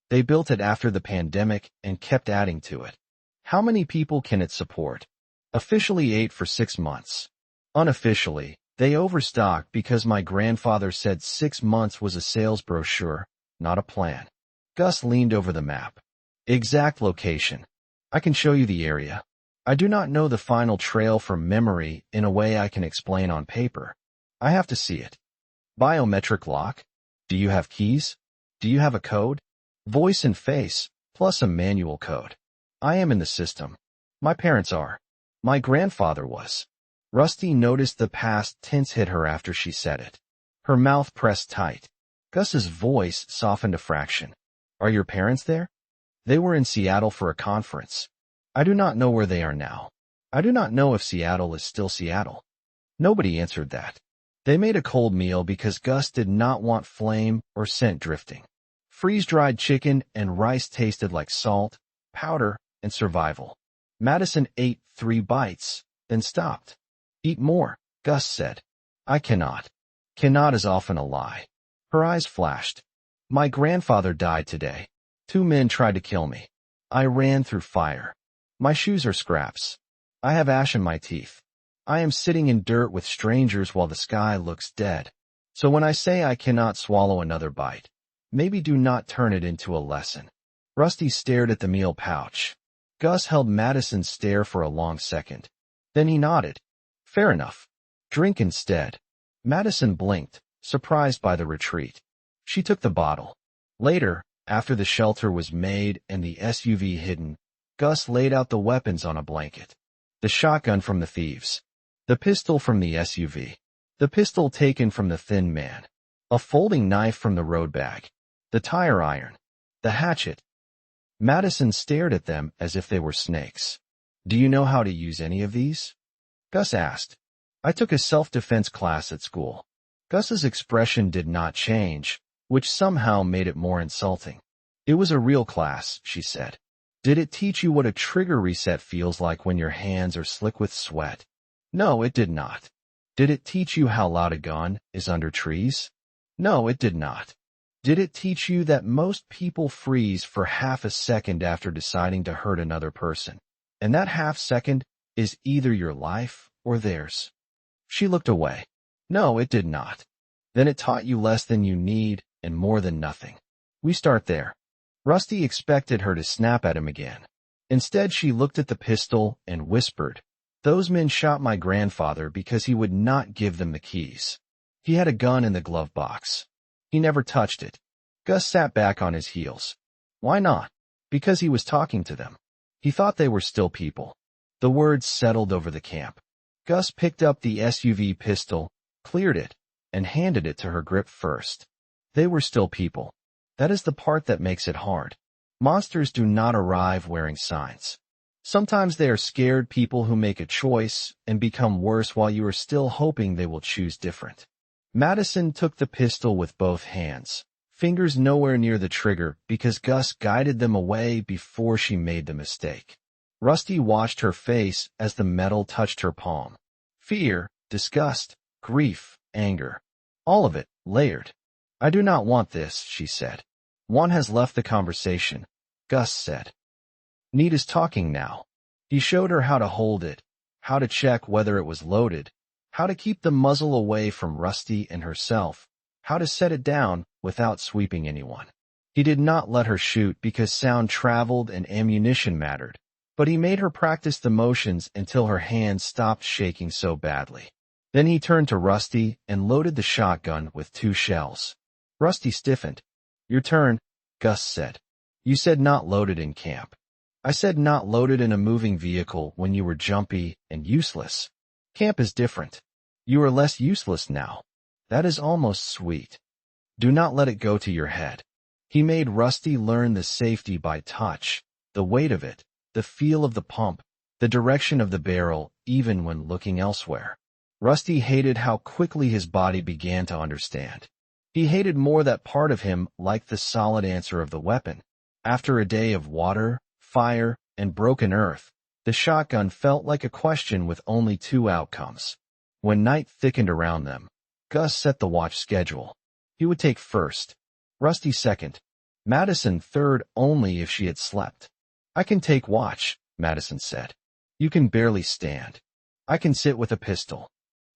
[SPEAKER 1] They built it after the pandemic and kept adding to it. How many people can it support? Officially 8 for 6 months. Unofficially, they overstocked because my grandfather said 6 months was a sales brochure, not a plan." Gus leaned over the map. "Exact location. I can show you the area. I do not know the final trail from memory in a way I can explain on paper. I have to see it. Biometric lock? Do you have keys? Do you have a code? Voice and face, plus a manual code. I am in the system. My parents are. My grandfather was." Rusty noticed the past tense hit her after she said it. Her mouth pressed tight. Gus's voice softened a fraction. "Are your parents there?" "They were in Seattle for a conference. I do not know where they are now. I do not know if Seattle is still Seattle." Nobody answered that. They made a cold meal because Gus did not want flame or scent drifting. Freeze-dried chicken and rice tasted like salt, powder, and survival. Madison ate 3 bites, then stopped. "Eat more," Gus said. "I cannot." Cannot is often a lie. Her eyes flashed. "My grandfather died today. 2 men tried to kill me. I ran through fire. My shoes are scraps. I have ash in my teeth. I am sitting in dirt with strangers while the sky looks dead. So when I say I cannot swallow another bite, Maybe do not turn it into a lesson. Rusty stared at the meal pouch. Gus held Madison's stare for a long second. Then he nodded. Fair enough. Drink instead. Madison blinked, surprised by the retreat. She took the bottle. Later, after the shelter was made and the SUV hidden, Gus laid out the weapons on a blanket. The shotgun from the thieves. The pistol from the SUV. The pistol taken from the thin man. A folding knife from the road bag. The tire iron. The hatchet. Madison stared at them as if they were snakes. Do you know how to use any of these? Gus asked. I took a self-defense class at school. Gus's expression did not change, which somehow made it more insulting. It was a real class, she said. Did it teach you what a trigger reset feels like when your hands are slick with sweat? No, it did not. Did it teach you how loud a gun is under trees? No, it did not. Did it teach you that most people freeze for half a second after deciding to hurt another person? And that half second is either your life or theirs. She looked away. No, it did not. Then it taught you less than you need and more than nothing. We start there. Rusty expected her to snap at him again. Instead, she looked at the pistol and whispered, Those men shot my grandfather because he would not give them the keys. He had a gun in the glove box. He never touched it. Gus sat back on his heels. Why not? Because he was talking to them. He thought they were still people. The words settled over the camp. Gus picked up the SUV pistol, cleared it, and handed it to her grip first. They were still people. That is the part that makes it hard. Monsters do not arrive wearing signs. Sometimes they are scared people who make a choice and become worse while you are still hoping they will choose different. Madison took the pistol with both hands, fingers nowhere near the trigger because Gus guided them away before she made the mistake. Rusty watched her face as the metal touched her palm. Fear, disgust, grief, anger. All of it, layered. I do not want this, she said. One has left the conversation, Gus said. Need is talking now. He showed her how to hold it, how to check whether it was loaded, how to keep the muzzle away from Rusty and herself, how to set it down without sweeping anyone. He did not let her shoot because sound traveled and ammunition mattered, but he made her practice the motions until her hands stopped shaking so badly. Then he turned to Rusty and loaded the shotgun with 2 shells. Rusty stiffened. Your turn, Gus said. You said not loaded in camp. I said not loaded in a moving vehicle when you were jumpy and useless. Camp is different. You are less useless now. That is almost sweet. Do not let it go to your head. He made Rusty learn the safety by touch, the weight of it, the feel of the pump, the direction of the barrel, even when looking elsewhere. Rusty hated how quickly his body began to understand. He hated more that part of him liked the solid answer of the weapon. After a day of water, fire, and broken earth, the shotgun felt like a question with only 2 outcomes. When night thickened around them, Gus set the watch schedule. He would take first, Rusty second, Madison third only if she had slept. I can take watch, Madison said. You can barely stand. I can sit with a pistol.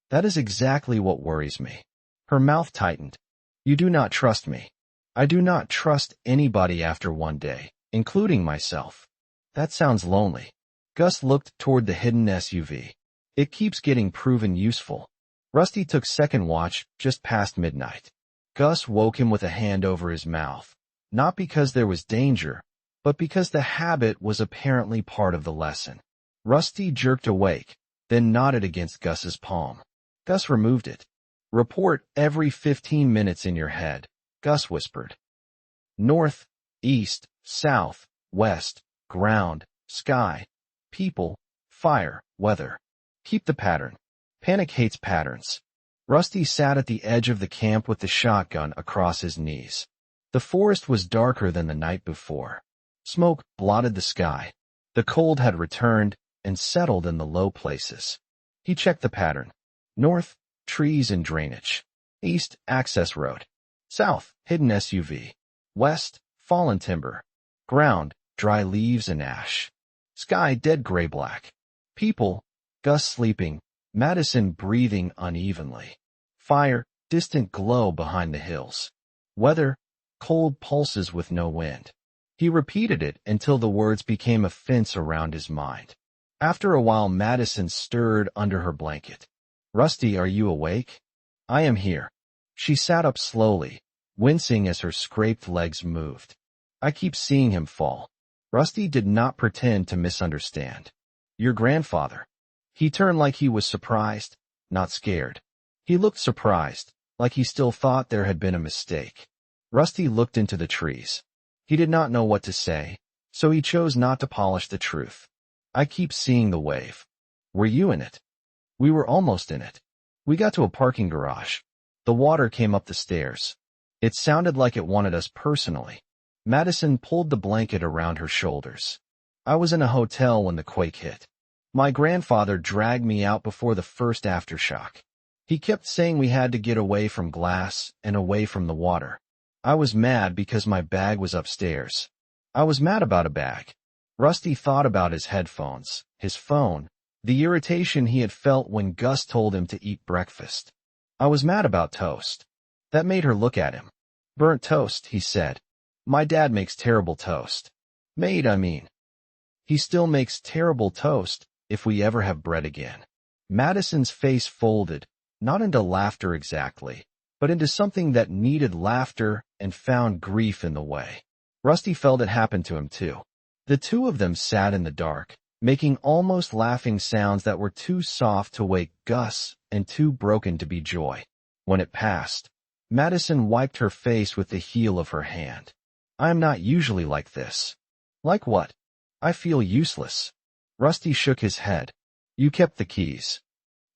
[SPEAKER 1] That is exactly what worries me. Her mouth tightened. You do not trust me. I do not trust anybody after one day, including myself. That sounds lonely. Gus looked toward the hidden SUV. It keeps getting proven useful. Rusty took second watch just past midnight. Gus woke him with a hand over his mouth, not because there was danger, but because the habit was apparently part of the lesson. Rusty jerked awake, then nodded against Gus's palm. Gus removed it. Report every 15 minutes in your head, Gus whispered. North, east, south, west, ground, sky, people, fire, weather. Keep the pattern. Panic hates patterns. Rusty sat at the edge of the camp with the shotgun across his knees. The forest was darker than the night before. Smoke blotted the sky. The cold had returned and settled in the low places. He checked the pattern. North, trees and drainage. East, access road. South, hidden SUV. West, fallen timber. Ground, dry leaves and ash. Sky, dead gray-black. People, Gus sleeping, Madison breathing unevenly. Fire, distant glow behind the hills. Weather, cold pulses with no wind. He repeated it until the words became a fence around his mind. After a while, Madison stirred under her blanket. "Rusty, are you awake?" "I am here." She sat up slowly, wincing as her scraped legs moved. "I keep seeing him fall." Rusty did not pretend to misunderstand. "Your grandfather." He turned like he was surprised, not scared. He looked surprised, like he still thought there had been a mistake. Rusty looked into the trees. He did not know what to say, so he chose not to polish the truth. "I keep seeing the wave." "Were you in it?" "We were almost in it. We got to a parking garage. The water came up the stairs. It sounded like it wanted us personally." Madison pulled the blanket around her shoulders. "I was in a hotel when the quake hit. My grandfather dragged me out before the first aftershock. He kept saying we had to get away from glass and away from the water. I was mad because my bag was upstairs. I was mad about a bag." Rusty thought about his headphones, his phone, the irritation he had felt when Gus told him to eat breakfast. "I was mad about toast." That made her look at him. "Burnt toast," he said. "My dad makes terrible toast. Made, I mean. He still makes terrible toast if we ever have bread again." Madison's face folded, not into laughter exactly, but into something that needed laughter and found grief in the way. Rusty felt it happen to him too. The two of them sat in the dark, making almost laughing sounds that were too soft to wake Gus and too broken to be joy. When it passed, Madison wiped her face with the heel of her hand. "I am not usually like this." "Like what?" "I feel useless." Rusty shook his head. "You kept the keys."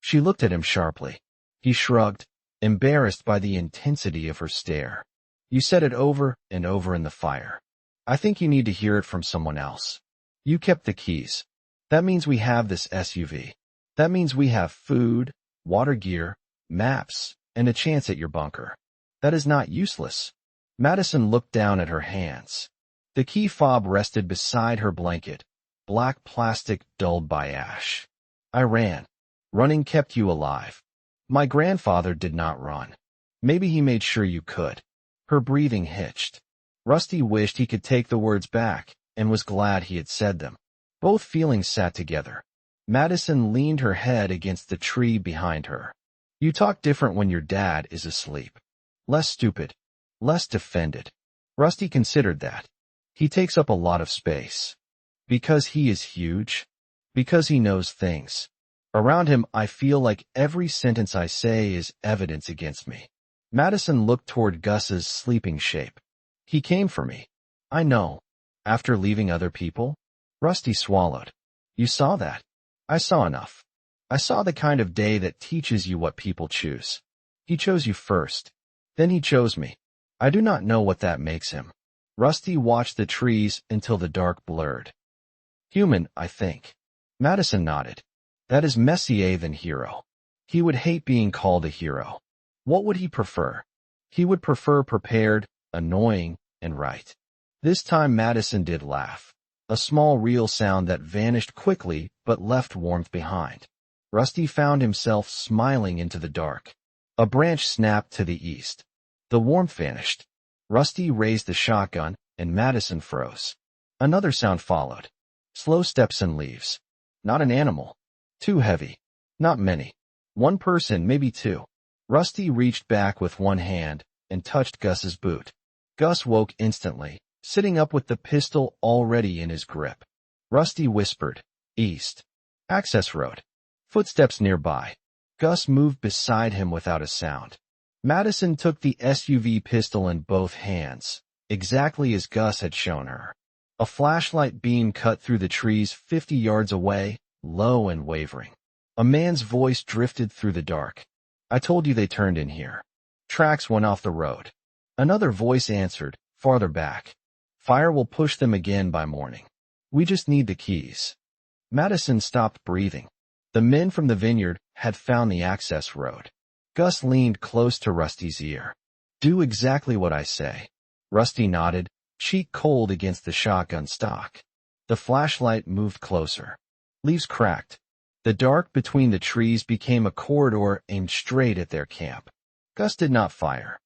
[SPEAKER 1] She looked at him sharply. He shrugged, embarrassed by the intensity of her stare. "You said it over and over in the fire. I think you need to hear it from someone else. You kept the keys. That means we have this SUV. That means we have food, water gear, maps, and a chance at your bunker. That is not useless." Madison looked down at her hands. The key fob rested beside her blanket, black plastic dulled by ash. "I ran. Running kept you alive. My grandfather did not run. Maybe he made sure you could." Her breathing hitched. Rusty wished he could take the words back and was glad he had said them. Both feelings sat together. Madison leaned her head against the tree behind her. "You talk different when your dad is asleep. Less stupid. Less defended." Rusty considered that. "He takes up a lot of space. Because he is huge. Because he knows things. Around him, I feel like every sentence I say is evidence against me." Madison looked toward Gus's sleeping shape. "He came for me. I know. After leaving other people." Rusty swallowed. "You saw that?" "I saw enough. I saw the kind of day that teaches you what people choose. He chose you first. Then he chose me. I do not know what that makes him." Rusty watched the trees until the dark blurred. "Human, I think." Madison nodded. "That is Messier than hero. He would hate being called a hero. What would he prefer?" "He would prefer prepared, annoying, and right." This time Madison did laugh. A small real sound that vanished quickly but left warmth behind. Rusty found himself smiling into the dark. A branch snapped to the east. The warmth vanished. Rusty raised the shotgun, and Madison froze. Another sound followed. Slow steps and leaves. Not an animal. Too heavy. Not many. One person, maybe two. Rusty reached back with one hand and touched Gus's boot. Gus woke instantly, sitting up with the pistol already in his grip. Rusty whispered, "East. Access road." Footsteps nearby. Gus moved beside him without a sound. Madison took the SUV pistol in both hands, exactly as Gus had shown her. A flashlight beam cut through the trees 50 yards away, low and wavering. A man's voice drifted through the dark. "I told you they turned in here." Tracks went off the road. Another voice answered, farther back. "Fire will push them again by morning. We just need the keys." Madison stopped breathing. The men from the vineyard had found the access road. Gus leaned close to Rusty's ear. "Do exactly what I say." Rusty nodded, cheek cold against the shotgun stock. The flashlight moved closer. Leaves cracked. The dark between the trees became a corridor aimed straight at their camp. Gus did not fire.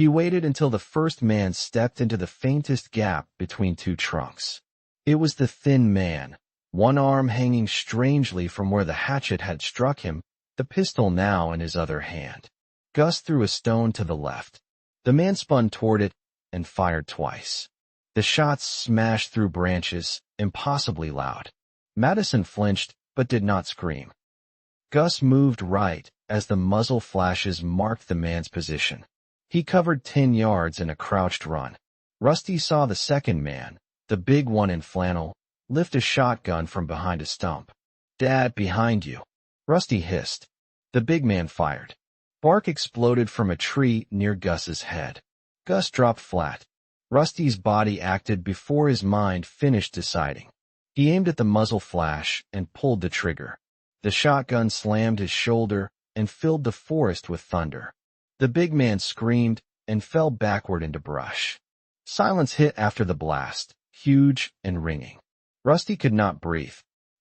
[SPEAKER 1] He waited until the first man stepped into the faintest gap between two trunks. It was the thin man, one arm hanging strangely from where the hatchet had struck him, the pistol now in his other hand. Gus threw a stone to the left. The man spun toward it and fired twice. The shots smashed through branches, impossibly loud. Madison flinched, but did not scream. Gus moved right as the muzzle flashes marked the man's position. He covered 10 yards in a crouched run. Rusty saw the second man, the big one in flannel, lift a shotgun from behind a stump. "Dad, behind you," Rusty hissed. The big man fired. Bark exploded from a tree near Gus's head. Gus dropped flat. Rusty's body acted before his mind finished deciding. He aimed at the muzzle flash and pulled the trigger. The shotgun slammed his shoulder and filled the forest with thunder. The big man screamed and fell backward into brush. Silence hit after the blast, huge and ringing. Rusty could not breathe.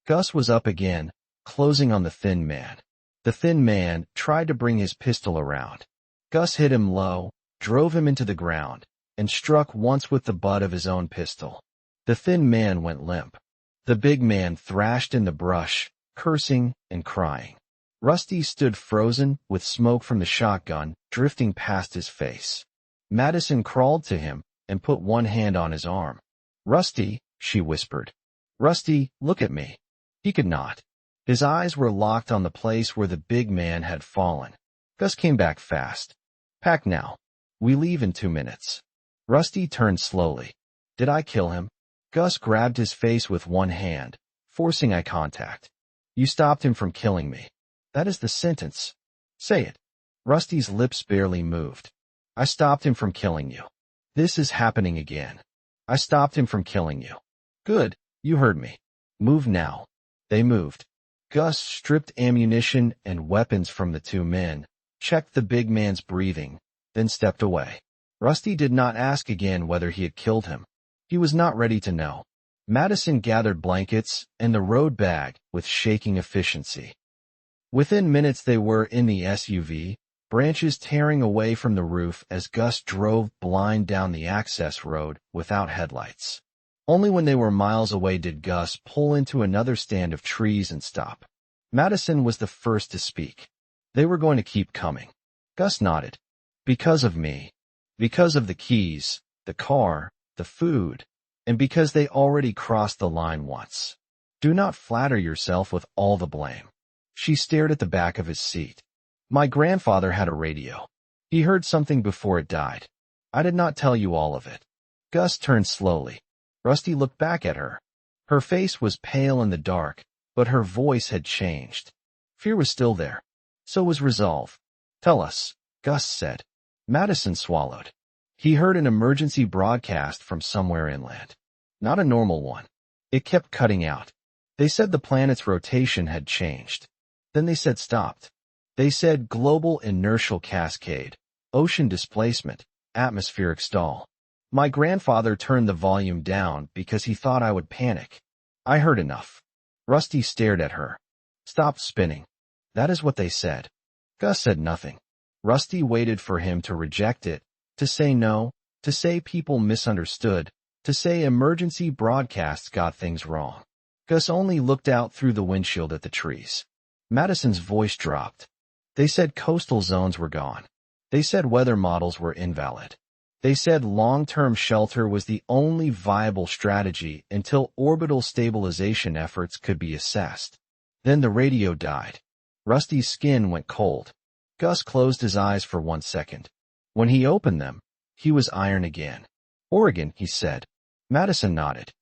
[SPEAKER 1] Gus was up again, closing on the thin man. The thin man tried to bring his pistol around. Gus hit him low, drove him into the ground, and struck once with the butt of his own pistol. The thin man went limp. The big man thrashed in the brush, cursing and crying. Rusty stood frozen with smoke from the shotgun drifting past his face. Madison crawled to him and put one hand on his arm. "Rusty," she whispered. "Rusty, look at me." He could not. His eyes were locked on the place where the big man had fallen. Gus came back fast. "Pack now. We leave in 2 minutes." Rusty turned slowly. "Did I kill him?" Gus grabbed his face with one hand, forcing eye contact. "You stopped him from killing me. That is the sentence. Say it." Rusty's lips barely moved. "I stopped him from killing you." "This is happening again." "I stopped him from killing you." "Good, you heard me. Move now." They moved. Gus stripped ammunition and weapons from the two men, checked the big man's breathing, then stepped away. Rusty did not ask again whether he had killed him. He was not ready to know. Madison gathered blankets and the road bag with shaking efficiency. Within minutes they were in the SUV, branches tearing away from the roof as Gus drove blind down the access road without headlights. Only when they were miles away did Gus pull into another stand of trees and stop. Madison was the first to speak. They were going to keep coming. Gus nodded. "Because of me. Because of the keys, the car, the food, and because they already crossed the line once. Do not flatter yourself with all the blame." She stared at the back of his seat. "My grandfather had a radio. He heard something before it died. I did not tell you all of it." Gus turned slowly. Rusty looked back at her. Her face was pale in the dark, but her voice had changed. Fear was still there. So was resolve. "Tell us," Gus said. Madison swallowed. He heard an emergency broadcast from somewhere inland. Not a normal one. It kept cutting out. They said the planet's rotation had changed. Then they said stopped. They said global inertial cascade, ocean displacement, atmospheric stall. My grandfather turned the volume down because he thought I would panic. I heard enough. Rusty stared at her. "Stop spinning." "That is what they said." Gus said nothing. Rusty waited for him to reject it, to say no, to say people misunderstood, to say emergency broadcasts got things wrong. Gus only looked out through the windshield at the trees. Madison's voice dropped. They said coastal zones were gone. They said weather models were invalid. They said long-term shelter was the only viable strategy until orbital stabilization efforts could be assessed. Then the radio died. Rusty's skin went cold. Gus closed his eyes for 1 second. When he opened them, he was iron again. "Oregon," he said. Madison nodded.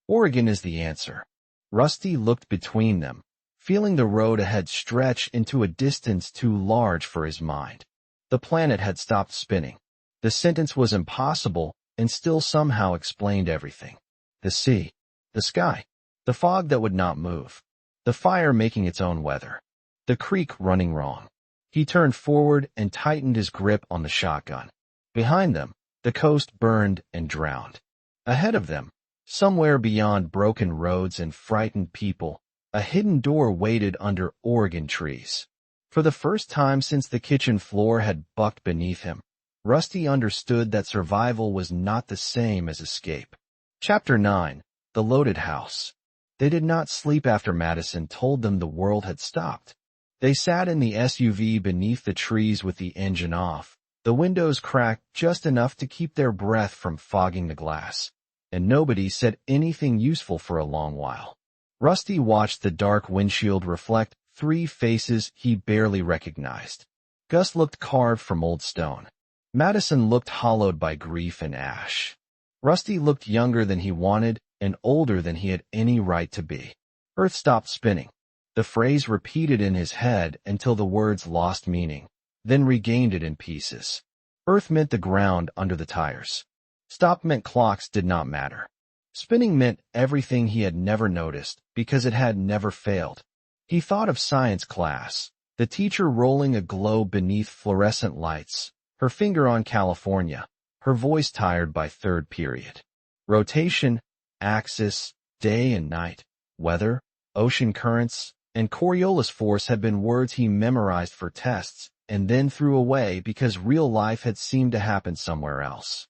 [SPEAKER 1] "Oregon is the answer." Rusty looked between them, feeling the road ahead stretch into a distance too large for his mind. The planet had stopped spinning. The sentence was impossible and still somehow explained everything. The sea, the sky, the fog that would not move, the fire making its own weather, the creek running wrong. He turned forward and tightened his grip on the shotgun. Behind them, the coast burned and drowned. Ahead of them, somewhere beyond broken roads and frightened people, a hidden door waited under Oregon trees. For the first time since the kitchen floor had bucked beneath him, Rusty understood that survival was not the same as escape. Chapter 9. The Loaded House. They did not sleep after Madison told them the world had stopped. They sat in the SUV beneath the trees with the engine off, the windows cracked just enough to keep their breath from fogging the glass, and nobody said anything useful for a long while. Rusty watched the dark windshield reflect 3 faces he barely recognized. Gus looked carved from old stone. Madison looked hollowed by grief and ash. Rusty looked younger than he wanted and older than he had any right to be. Earth stopped spinning. The phrase repeated in his head until the words lost meaning, then regained it in pieces. Earth meant the ground under the tires. Stop meant clocks did not matter. Spinning meant everything he had never noticed because it had never failed. He thought of science class, the teacher rolling a globe beneath fluorescent lights, her finger on California, her voice tired by third period. Rotation, axis, day and night, weather, ocean currents, and Coriolis force had been words he memorized for tests and then threw away because real life had seemed to happen somewhere else.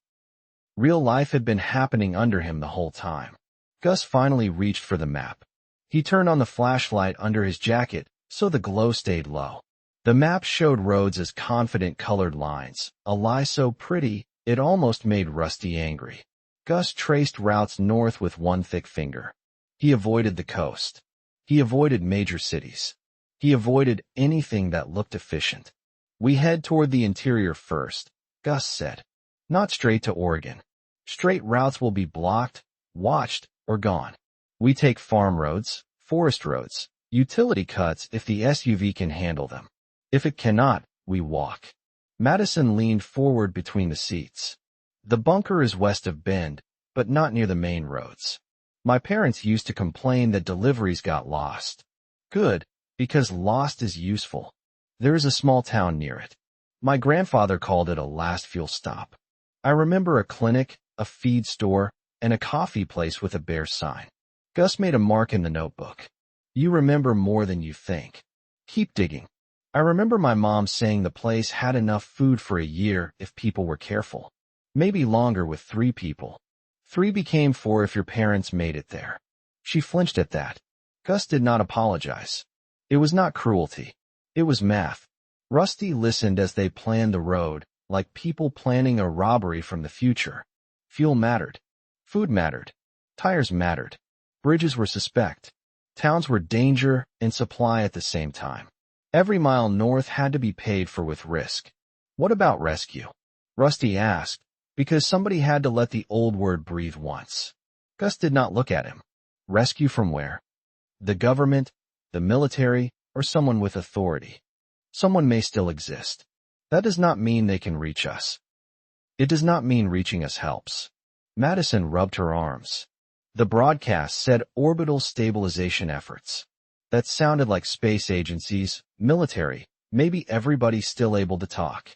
[SPEAKER 1] Real life had been happening under him the whole time. Gus finally reached for the map. He turned on the flashlight under his jacket so the glow stayed low. The map showed roads as confident colored lines, a lie so pretty it almost made Rusty angry. Gus traced routes north with one thick finger. He avoided the coast. He avoided major cities. He avoided anything that looked efficient. We head toward the interior first, Gus said. Not straight to Oregon. Straight routes will be blocked, watched, or gone. We take farm roads, forest roads, utility cuts if the SUV can handle them. If it cannot, we walk. Madison leaned forward between the seats. The bunker is west of Bend, but not near the main roads. My parents used to complain that deliveries got lost. Good, because lost is useful. There is a small town near it. My grandfather called it a last fuel stop. I remember a clinic, a feed store, and a coffee place with a bear sign. Gus made a mark in the notebook. You remember more than you think. Keep digging. I remember my mom saying the place had enough food for a year if people were careful. Maybe longer with 3 people. 3 became 4 if your parents made it there. She flinched at that. Gus did not apologize. It was not cruelty. It was math. Rusty listened as they planned the road, like people planning a robbery from the future. Fuel mattered. Food mattered. Tires mattered. Bridges were suspect. Towns were danger and supply at the same time. Every mile north had to be paid for with risk. What about rescue? Rusty asked, because somebody had to let the old word breathe once. Gus did not look at him. Rescue from where? The government, the military, or someone with authority. Someone may still exist. That does not mean they can reach us. It does not mean reaching us helps. Madison rubbed her arms. The broadcast said orbital stabilization efforts. That sounded like space agencies, military, maybe everybody still able to talk.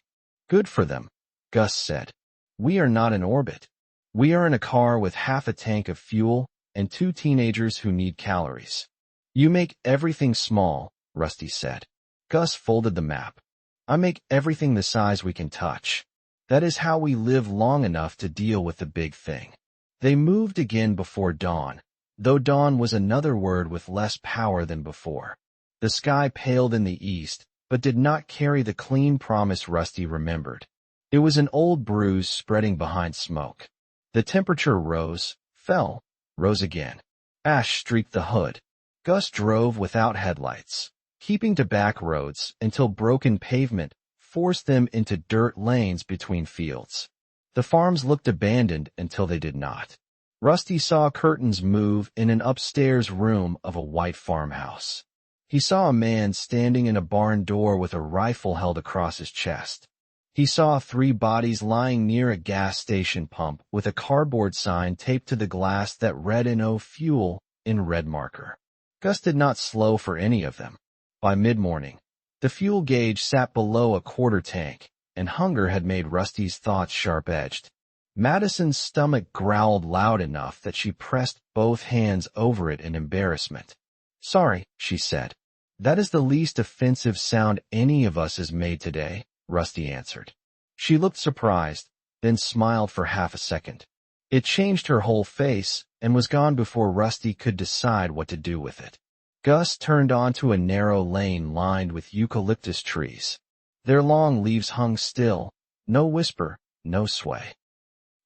[SPEAKER 1] Good for them, Gus said. We are not in orbit. We are in a car with half a tank of fuel and 2 teenagers who need calories. You make everything small, Rusty said. Gus folded the map. I make everything the size we can touch. That is how we live long enough to deal with the big thing. They moved again before dawn, though dawn was another word with less power than before. The sky paled in the east, but did not carry the clean promise Rusty remembered. It was an old bruise spreading behind smoke. The temperature rose, fell, rose again. Ash streaked the hood. Gus drove without headlights, keeping to back roads until broken pavement forced them into dirt lanes between fields. The farms looked abandoned until they did not. Rusty saw curtains move in an upstairs room of a white farmhouse. He saw a man standing in a barn door with a rifle held across his chest. He saw 3 bodies lying near a gas station pump with a cardboard sign taped to the glass that read "No fuel" in red marker. Gus did not slow for any of them. By mid-morning, the fuel gauge sat below a quarter tank, and hunger had made Rusty's thoughts sharp-edged. Madison's stomach growled loud enough that she pressed both hands over it in embarrassment. Sorry, she said. That is the least offensive sound any of us has made today, Rusty answered. She looked surprised, then smiled for half a second. It changed her whole face and was gone before Rusty could decide what to do with it. Gus turned onto a narrow lane lined with eucalyptus trees. Their long leaves hung still, no whisper, no sway.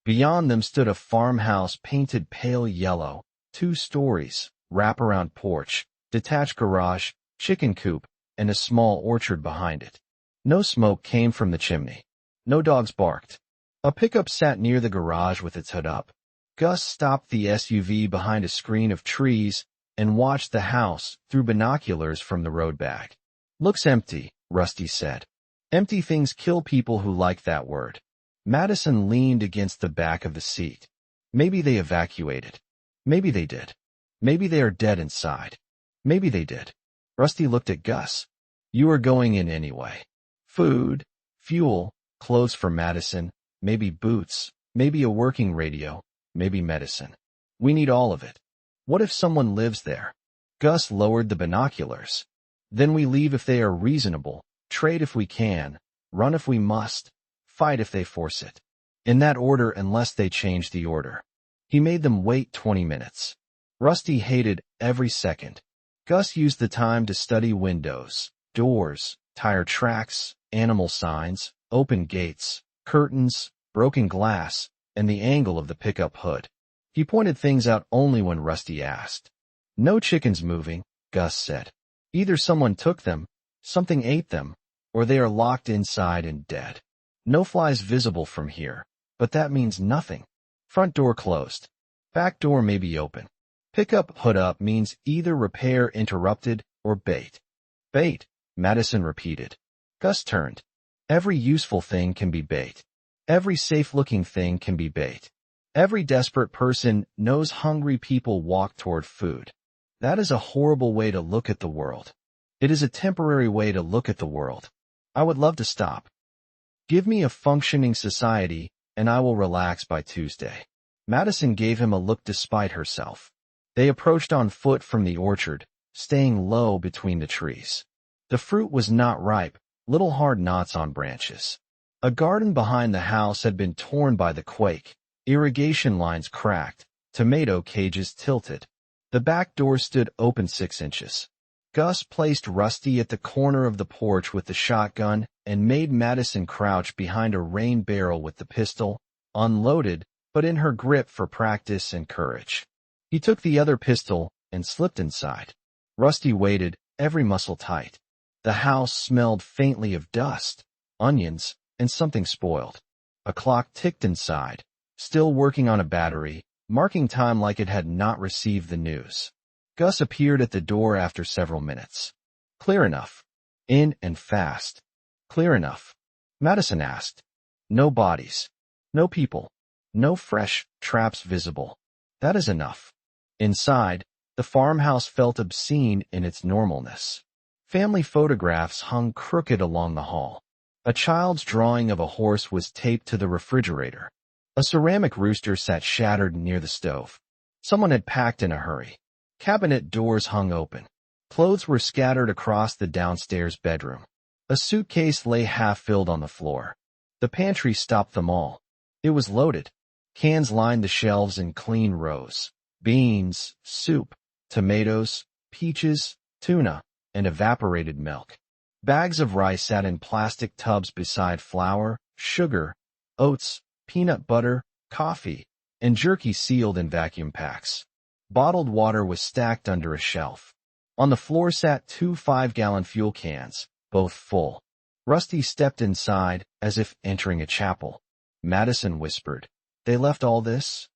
[SPEAKER 1] Beyond them stood a farmhouse painted pale yellow, 2 stories, wraparound porch, detached garage, chicken coop, and a small orchard behind it. No smoke came from the chimney. No dogs barked. A pickup sat near the garage with its hood up. Gus stopped the SUV behind a screen of trees and watched the house through binoculars from the road bag. "Looks empty," Rusty said. "Empty things kill people who like that word." Madison leaned against the back of the seat. "Maybe they evacuated. Maybe they did. Maybe they are dead inside. Maybe they did." Rusty looked at Gus. "You are going in anyway. Food, fuel, clothes for Madison, maybe boots, maybe a working radio, maybe medicine. We need all of it. What if someone lives there?" Gus lowered the binoculars. "Then we leave if they are reasonable, trade if we can, run if we must, fight if they force it. In that order unless they change the order." He made them wait 20 minutes. Rusty hated every second. Gus used the time to study windows, doors, tire tracks, animal signs, open gates, curtains, broken glass, and the angle of the pickup hood. He pointed things out only when Rusty asked. "No chickens moving," Gus said. "Either someone took them, something ate them, or they are locked inside and dead. No flies visible from here, but that means nothing. Front door closed. Back door may be open. Pickup hood up means either repair interrupted or bait." "Bait," Madison repeated. Gus turned. "Every useful thing can be bait. Every safe-looking thing can be bait. Every desperate person knows hungry people walk toward food. That is a horrible way to look at the world. It is a temporary way to look at the world. I would love to stop. Give me a functioning society, and I will relax by Tuesday." Madison gave him a look despite herself. They approached on foot from the orchard, staying low between the trees. The fruit was not ripe, little hard knots on branches. A garden behind the house had been torn by the quake, irrigation lines cracked, tomato cages tilted. The back door stood open 6 inches. Gus placed Rusty at the corner of the porch with the shotgun and made Madison crouch behind a rain barrel with the pistol, unloaded, but in her grip for practice and courage. He took the other pistol and slipped inside. Rusty waited, every muscle tight. The house smelled faintly of dust, onions, and something spoiled. A clock ticked inside, still working on a battery, marking time like it had not received the news. Gus appeared at the door after several minutes. "Clear enough." "In and fast." "Clear enough." Madison asked. "No bodies. No people. No fresh traps visible." "That is enough." Inside, the farmhouse felt obscene in its normalness. Family photographs hung crooked along the hall. A child's drawing of a horse was taped to the refrigerator. A ceramic rooster sat shattered near the stove. Someone had packed in a hurry. Cabinet doors hung open. Clothes were scattered across the downstairs bedroom. A suitcase lay half-filled on the floor. The pantry stopped them all. It was loaded. Cans lined the shelves in clean rows. Beans, soup, tomatoes, peaches, tuna, and evaporated milk. Bags of rice sat in plastic tubs beside flour, sugar, oats, peanut butter, coffee, and jerky sealed in vacuum packs. Bottled water was stacked under a shelf. On the floor sat 2 5-gallon fuel cans, both full. Rusty stepped inside as if entering a chapel. Madison whispered, "They left all this?"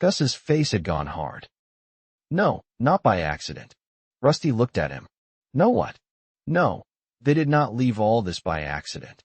[SPEAKER 1] Gus's face had gone hard. "No, not by accident." Rusty looked at him. "No what?" "No, they did not leave all this by accident.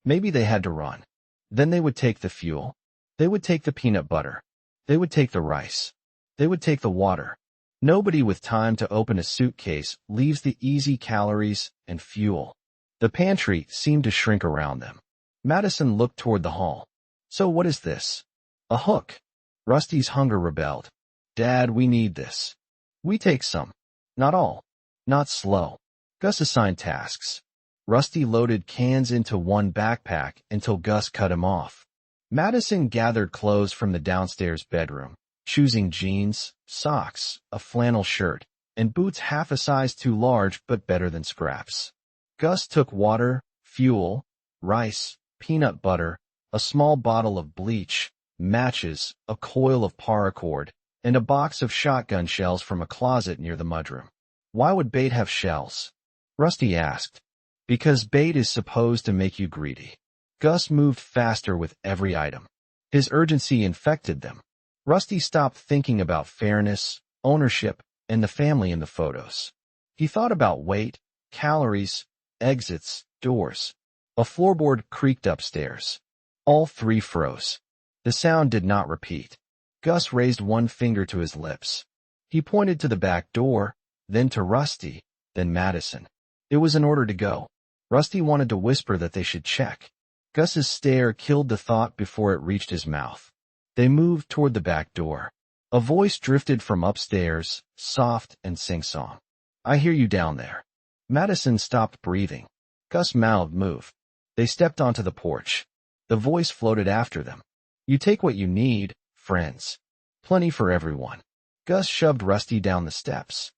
[SPEAKER 1] Maybe they had to run. Then they would take the fuel. They would take the peanut butter. They would take the rice. They would take the water. Nobody with time to open a suitcase leaves the easy calories and fuel." The pantry seemed to shrink around them. Madison looked toward the hall. "So what is this?" "A hook." Rusty's hunger rebelled. "Dad, we need this. We take some. Not all. Not slow." Gus assigned tasks. Rusty loaded cans into one backpack until Gus cut him off. Madison gathered clothes from the downstairs bedroom, choosing jeans, socks, a flannel shirt, and boots half a size too large but better than scraps. Gus took water, fuel, rice, peanut butter, a small bottle of bleach, matches, a coil of paracord, and a box of shotgun shells from a closet near the mudroom. Why would bait have shells? Rusty asked. Because bait is supposed to make you greedy. Gus moved faster with every item. His urgency infected them. Rusty stopped thinking about fairness, ownership, and the family in the photos. He thought about weight, calories, exits, doors. A floorboard creaked upstairs. All three froze. The sound did not repeat. Gus raised one finger to his lips. He pointed to the back door, then to Rusty, then Madison. It was an order to go. Rusty wanted to whisper that they should check. Gus's stare killed the thought before it reached his mouth. They moved toward the back door. A voice drifted from upstairs, soft and sing-song. I hear you down there. Madison stopped breathing. Gus mouthed move. They stepped onto the porch. The voice floated after them. You take what you need, friends. Plenty for everyone. Gus shoved Rusty down the steps.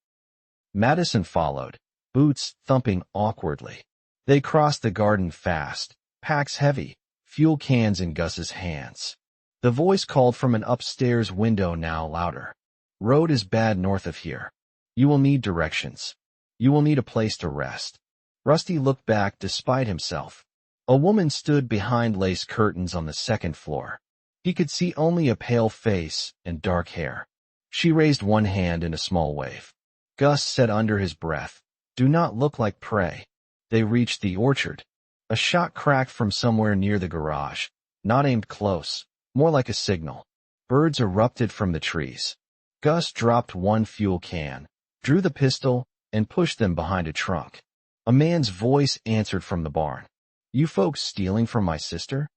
[SPEAKER 1] Madison followed, boots thumping awkwardly. They crossed the garden fast, packs heavy, fuel cans in Gus's hands. The voice called from an upstairs window now louder. Road is bad north of here. You will need directions. You will need a place to rest. Rusty looked back despite himself. A woman stood behind lace curtains on the second floor. He could see only a pale face and dark hair. She raised one hand in a small wave. Gus said under his breath, Do not look like prey. They reached the orchard. A shot cracked from somewhere near the garage, not aimed close, more like a signal. Birds erupted from the trees. Gus dropped one fuel can, drew the pistol, and pushed them behind a trunk. A man's voice answered from the barn. You folks stealing from my sister?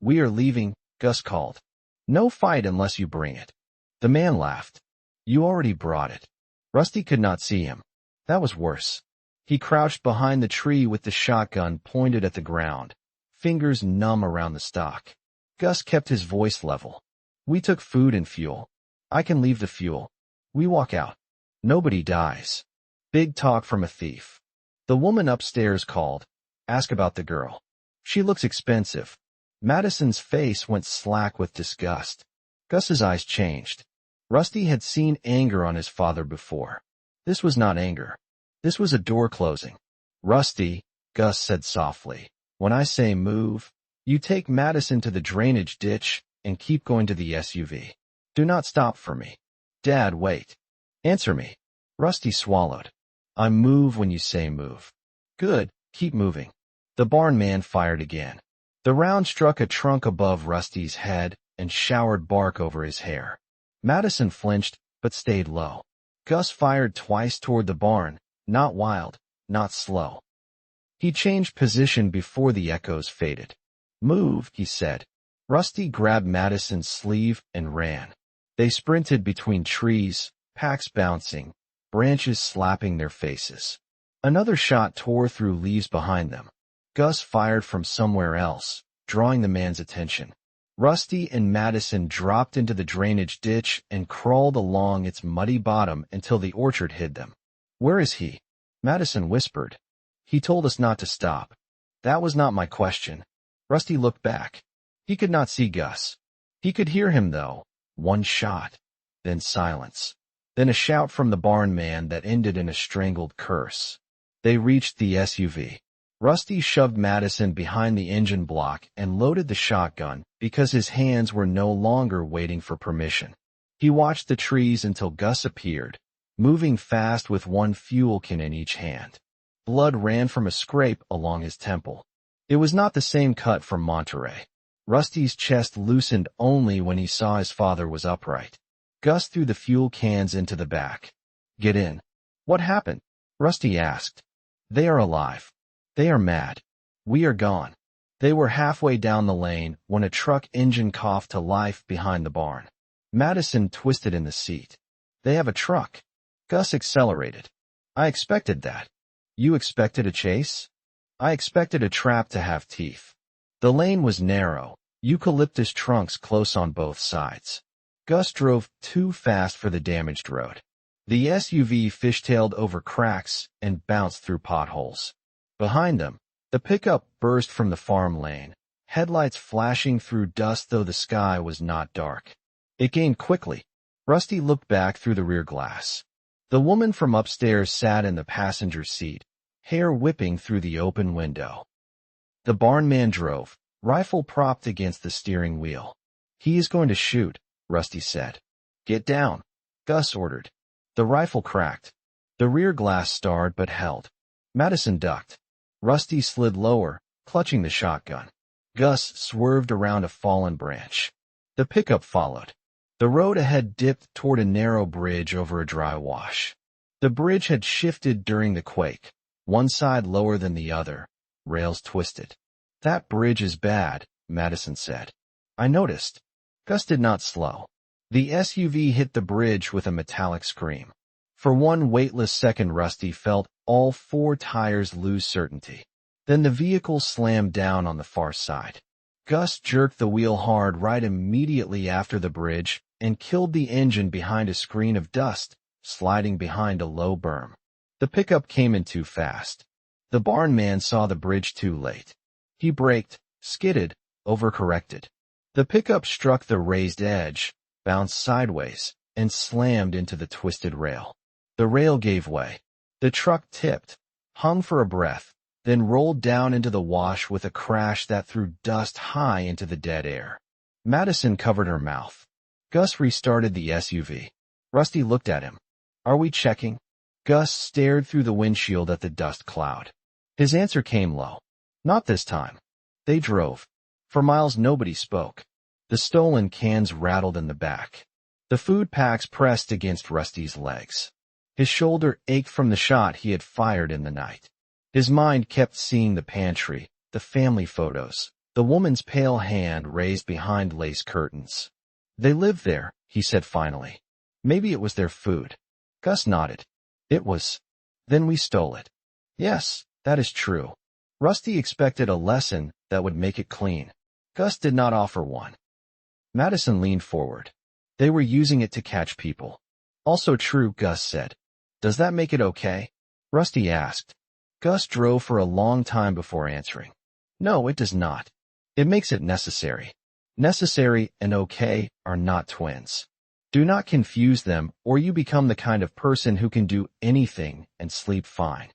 [SPEAKER 1] We are leaving, Gus called. No fight unless you bring it. The man laughed. You already brought it. Rusty could not see him. That was worse. He crouched behind the tree with the shotgun pointed at the ground, fingers numb around the stock. Gus kept his voice level. We took food and fuel. I can leave the fuel. We walk out. Nobody dies. Big talk from a thief. The woman upstairs called. Ask about the girl. She looks expensive. Madison's face went slack with disgust. Gus's eyes changed. Rusty had seen anger on his father before. This was not anger. This was a door closing. Rusty, Gus said softly, when I say move, you take Madison to the drainage ditch and keep going to the SUV. Do not stop for me. Dad, wait. Answer me. Rusty swallowed. I move when you say move. Good, keep moving. The barn man fired again. The round struck a trunk above Rusty's head and showered bark over his hair. Madison flinched, but stayed low. Gus fired twice toward the barn, not wild, not slow. He changed position before the echoes faded. Move, he said. Rusty grabbed Madison's sleeve and ran. They sprinted between trees, packs bouncing, branches slapping their faces. Another shot tore through leaves behind them. Gus fired from somewhere else, drawing the man's attention. Rusty and Madison dropped into the drainage ditch and crawled along its muddy bottom until the orchard hid them. Where is he? Madison whispered. He told us not to stop. That was not my question. Rusty looked back. He could not see Gus. He could hear him, though. One shot. Then silence. Then a shout from the barn man that ended in a strangled curse. They reached the SUV. Rusty shoved Madison behind the engine block and loaded the shotgun because his hands were no longer waiting for permission. He watched the trees until Gus appeared, moving fast with one fuel can in each hand. Blood ran from a scrape along his temple. It was not the same cut from Monterey. Rusty's chest loosened only when he saw his father was upright. Gus threw the fuel cans into the back. Get in. What happened? Rusty asked. They are alive. They are mad. We are gone. They were halfway down the lane when a truck engine coughed to life behind the barn. Madison twisted in the seat. They have a truck. Gus accelerated. I expected that. You expected a chase? I expected a trap to have teeth. The lane was narrow, eucalyptus trunks close on both sides. Gus drove too fast for the damaged road. The SUV fishtailed over cracks and bounced through potholes. Behind them, the pickup burst from the farm lane, headlights flashing through dust though the sky was not dark. It gained quickly. Rusty looked back through the rear glass. The woman from upstairs sat in the passenger seat, hair whipping through the open window. The barnman drove, rifle propped against the steering wheel. He is going to shoot, Rusty said. Get down, Gus ordered. The rifle cracked. The rear glass starred but held. Madison ducked. Rusty slid lower, clutching the shotgun. Gus swerved around a fallen branch. The pickup followed. The road ahead dipped toward a narrow bridge over a dry wash. The bridge had shifted during the quake, one side lower than the other, rails twisted. That bridge is bad, Madison said. I noticed. Gus did not slow. The SUV hit the bridge with a metallic scream. For one weightless second Rusty felt all four tires lose certainty. Then the vehicle slammed down on the far side. Gus jerked the wheel hard right immediately after the bridge and killed the engine behind a screen of dust, sliding behind a low berm. The pickup came in too fast. The barnman saw the bridge too late. He braked, skidded, overcorrected. The pickup struck the raised edge, bounced sideways, and slammed into the twisted rail. The rail gave way. The truck tipped, hung for a breath, then rolled down into the wash with a crash that threw dust high into the dead air. Madison covered her mouth. Gus restarted the SUV. Rusty looked at him. Are we checking? Gus stared through the windshield at the dust cloud. His answer came low. Not this time. They drove. For miles nobody spoke. The stolen cans rattled in the back. The food packs pressed against Rusty's legs. His shoulder ached from the shot he had fired in the night. His mind kept seeing the pantry, the family photos, the woman's pale hand raised behind lace curtains. They lived there, he said finally. Maybe it was their food. Gus nodded. It was. Then we stole it. Yes, that is true. Rusty expected a lesson that would make it clean. Gus did not offer one. Madison leaned forward. They were using it to catch people. Also true, Gus said. Does that make it okay? Rusty asked. Gus drove for a long time before answering. No, it does not. It makes it necessary. Necessary and okay are not twins. Do not confuse them, or you become the kind of person who can do anything and sleep fine.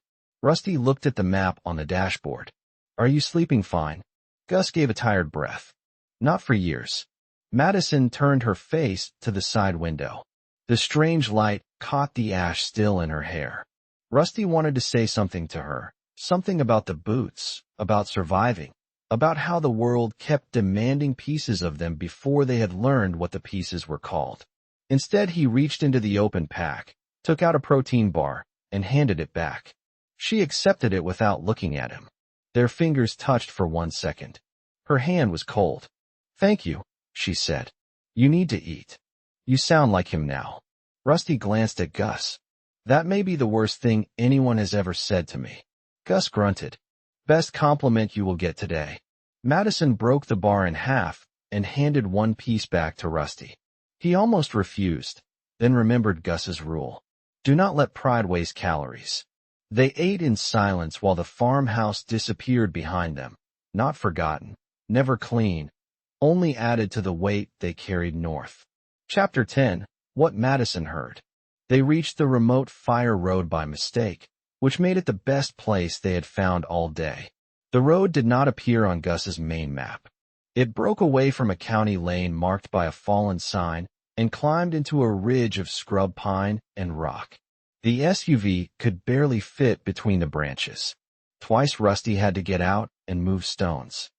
[SPEAKER 1] Rusty looked at the map on the dashboard. Are you sleeping fine? Gus gave a tired breath. Not for years. Madison turned her face to the side window. The strange light caught the ash still in her hair. Rusty wanted to say something to her, something about the boots, about surviving, about how the world kept demanding pieces of them before they had learned what the pieces were called. Instead, he reached into the open pack, took out a protein bar, and handed it back. She accepted it without looking at him. Their fingers touched for 1 second. Her hand was cold. Thank you, she said. You need to eat. You sound like him now. Rusty glanced at Gus. That may be the worst thing anyone has ever said to me. Gus grunted. Best compliment you will get today. Madison broke the bar in half and handed one piece back to Rusty. He almost refused, then remembered Gus's rule. Do not let pride waste calories. They ate in silence while the farmhouse disappeared behind them, not forgotten, never clean, only added to the weight they carried north. Chapter 10, What Madison Heard. They reached the remote fire road by mistake, which made it the best place they had found all day. The road did not appear on Gus's main map. It broke away from a county lane marked by a fallen sign and climbed into a ridge of scrub pine and rock. The SUV could barely fit between the branches. Twice Rusty had to get out and move stones.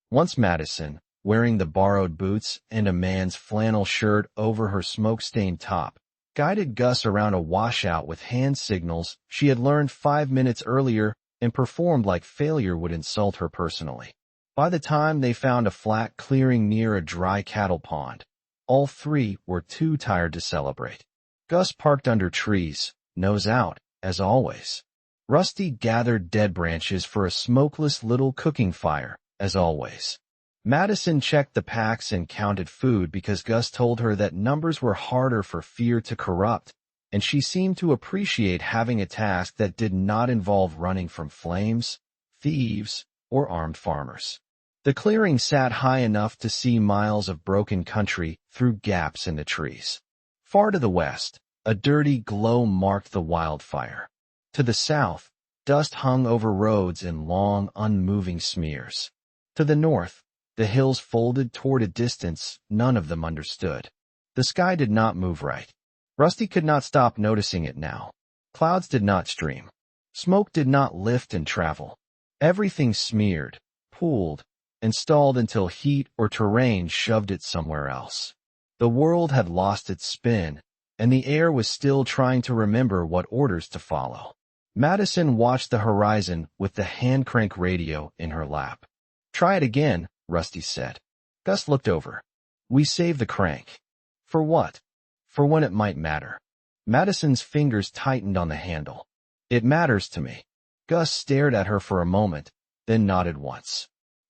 [SPEAKER 1] Once Madison, wearing the borrowed boots and a man's flannel shirt over her smoke-stained top, guided Gus around a washout with hand signals she had learned 5 minutes earlier and performed like failure would insult her personally. By the time they found a flat clearing near a dry cattle pond, all three were too tired to celebrate. Gus parked under trees, nose out, as always. Rusty gathered dead branches for a smokeless little cooking fire, as always. Madison checked the packs and counted food because Gus told her that numbers were harder for fear to corrupt, and she seemed to appreciate having a task that did not involve running from flames, thieves, or armed farmers. The clearing sat high enough to see miles of broken country through gaps in the trees. Far to the west, a dirty glow marked the wildfire. To the south, dust hung over roads in long, unmoving smears. To the north, the hills folded toward a distance none of them understood. The sky did not move right. Rusty could not stop noticing it now. Clouds did not stream. Smoke did not lift and travel. Everything smeared, pooled, and stalled until heat or terrain shoved it somewhere else. The world had lost its spin, and the air was still trying to remember what orders to follow. Madison watched the horizon with the hand-crank radio in her lap. "Try it again," Rusty said. Gus looked over. "We saved the crank." "For what?" "For when it might matter." Madison's fingers tightened on the handle. "It matters to me." Gus stared at her for a moment, then nodded once.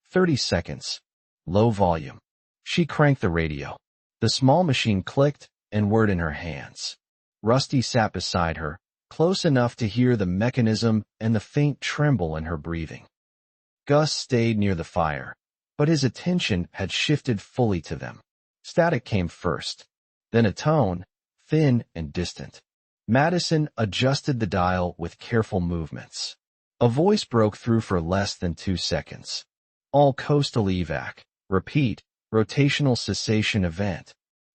[SPEAKER 1] 30 seconds. Low volume. She cranked the radio. The small machine clicked and whirred in her hands. Rusty sat beside her, close enough to hear the mechanism and the faint tremble in her breathing. Gus stayed near the fire, but his attention had shifted fully to them. Static came first, then a tone, thin and distant. Madison adjusted the dial with careful movements. A voice broke through for less than 2 seconds. "All coastal evac. Repeat, rotational cessation event."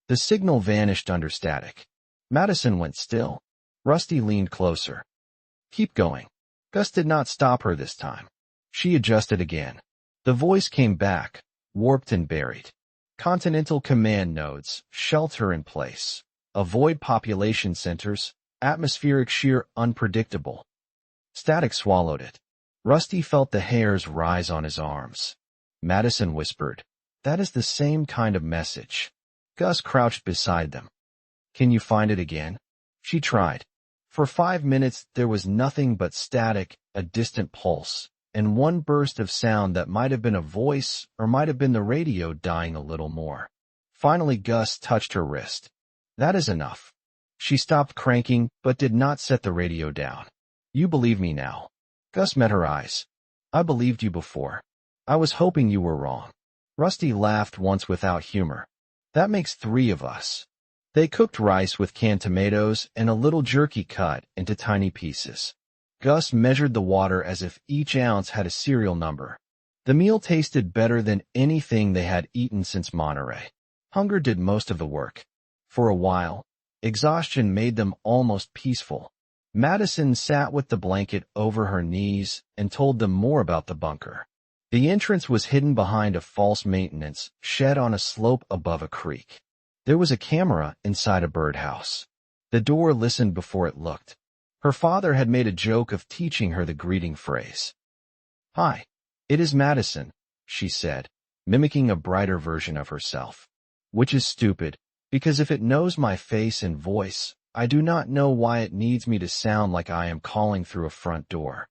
[SPEAKER 1] The signal vanished under static. Madison went still. Rusty leaned closer. "Keep going." Gus did not stop her this time. She adjusted again. The voice came back, warped and buried. "Continental command nodes, shelter in place. Avoid population centers, atmospheric shear unpredictable." Static swallowed it. Rusty felt the hairs rise on his arms. Madison whispered, "That is the same kind of message." Gus crouched beside them. "Can you find it again?" She tried. For 5 minutes there was nothing but static, a distant pulse, and one burst of sound that might have been a voice or might have been the radio dying a little more. Finally Gus touched her wrist. "That is enough." She stopped cranking but did not set the radio down. "You believe me now." Gus met her eyes. "I believed you before. I was hoping you were wrong." Rusty laughed once without humor. "That makes 3 of us." They cooked rice with canned tomatoes and a little jerky cut into tiny pieces. Gus measured the water as if each ounce had a serial number. The meal tasted better than anything they had eaten since Monterey. Hunger did most of the work. For a while, exhaustion made them almost peaceful. Madison sat with the blanket over her knees and told them more about the bunker. The entrance was hidden behind a false maintenance shed on a slope above a creek. There was a camera inside a birdhouse. The door listened before it looked. Her father had made a joke of teaching her the greeting phrase. "Hi, it is Madison," she said, mimicking a brighter version of herself. "Which is stupid, because if it knows my face and voice, I do not know why it needs me to sound like I am calling through a front door."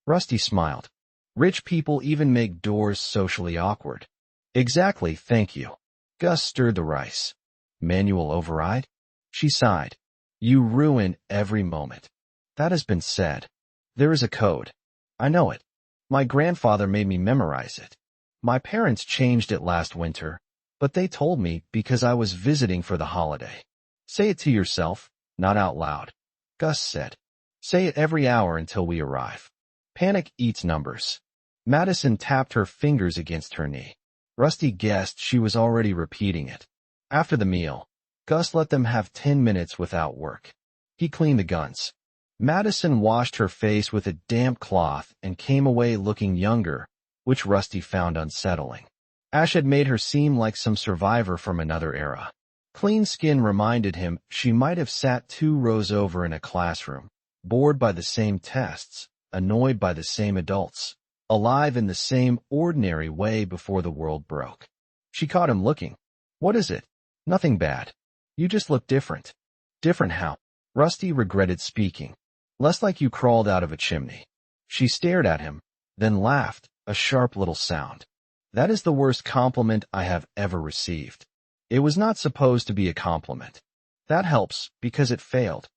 [SPEAKER 1] Rusty smiled. "Rich people even make doors socially awkward." "Exactly, thank you." Gus stirred the rice. "Manual override?" She sighed. "You ruin every moment." "That has been said. There is a code. I know it. My grandfather made me memorize it. My parents changed it last winter, but they told me because I was visiting for the holiday." "Say it to yourself, not out loud." Gus said. "Say it every hour until we arrive." Panic eats numbers. Madison tapped her fingers against her knee. Rusty guessed she was already repeating it. After the meal, Gus let them have 10 minutes without work. He cleaned the guns. Madison washed her face with a damp cloth and came away looking younger, which Rusty found unsettling. Ash had made her seem like some survivor from another era. Clean skin reminded him she might have sat 2 rows over in a classroom, bored by the same tests, annoyed by the same adults, alive in the same ordinary way before the world broke. She caught him looking. "What is it?" "Nothing bad. You just look different." "Different how?" Rusty regretted speaking. Less like you crawled out of a chimney. She stared at him, then laughed, a sharp little sound. That is the worst compliment I have ever received. It was not supposed to be a compliment. That helps, because it failed.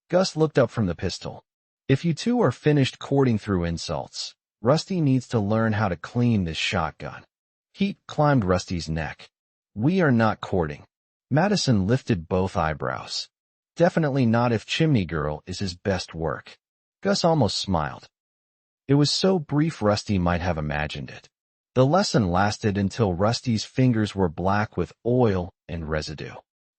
[SPEAKER 1] Gus looked up from the pistol. If you two are finished courting through insults, Rusty needs to learn how to clean this shotgun. Heat climbed Rusty's neck. We are not courting. Madison lifted both eyebrows. Definitely not if Chimney Girl is his best work. Gus almost smiled. It was so brief Rusty might have imagined it. The lesson lasted until Rusty's fingers were black with oil and residue.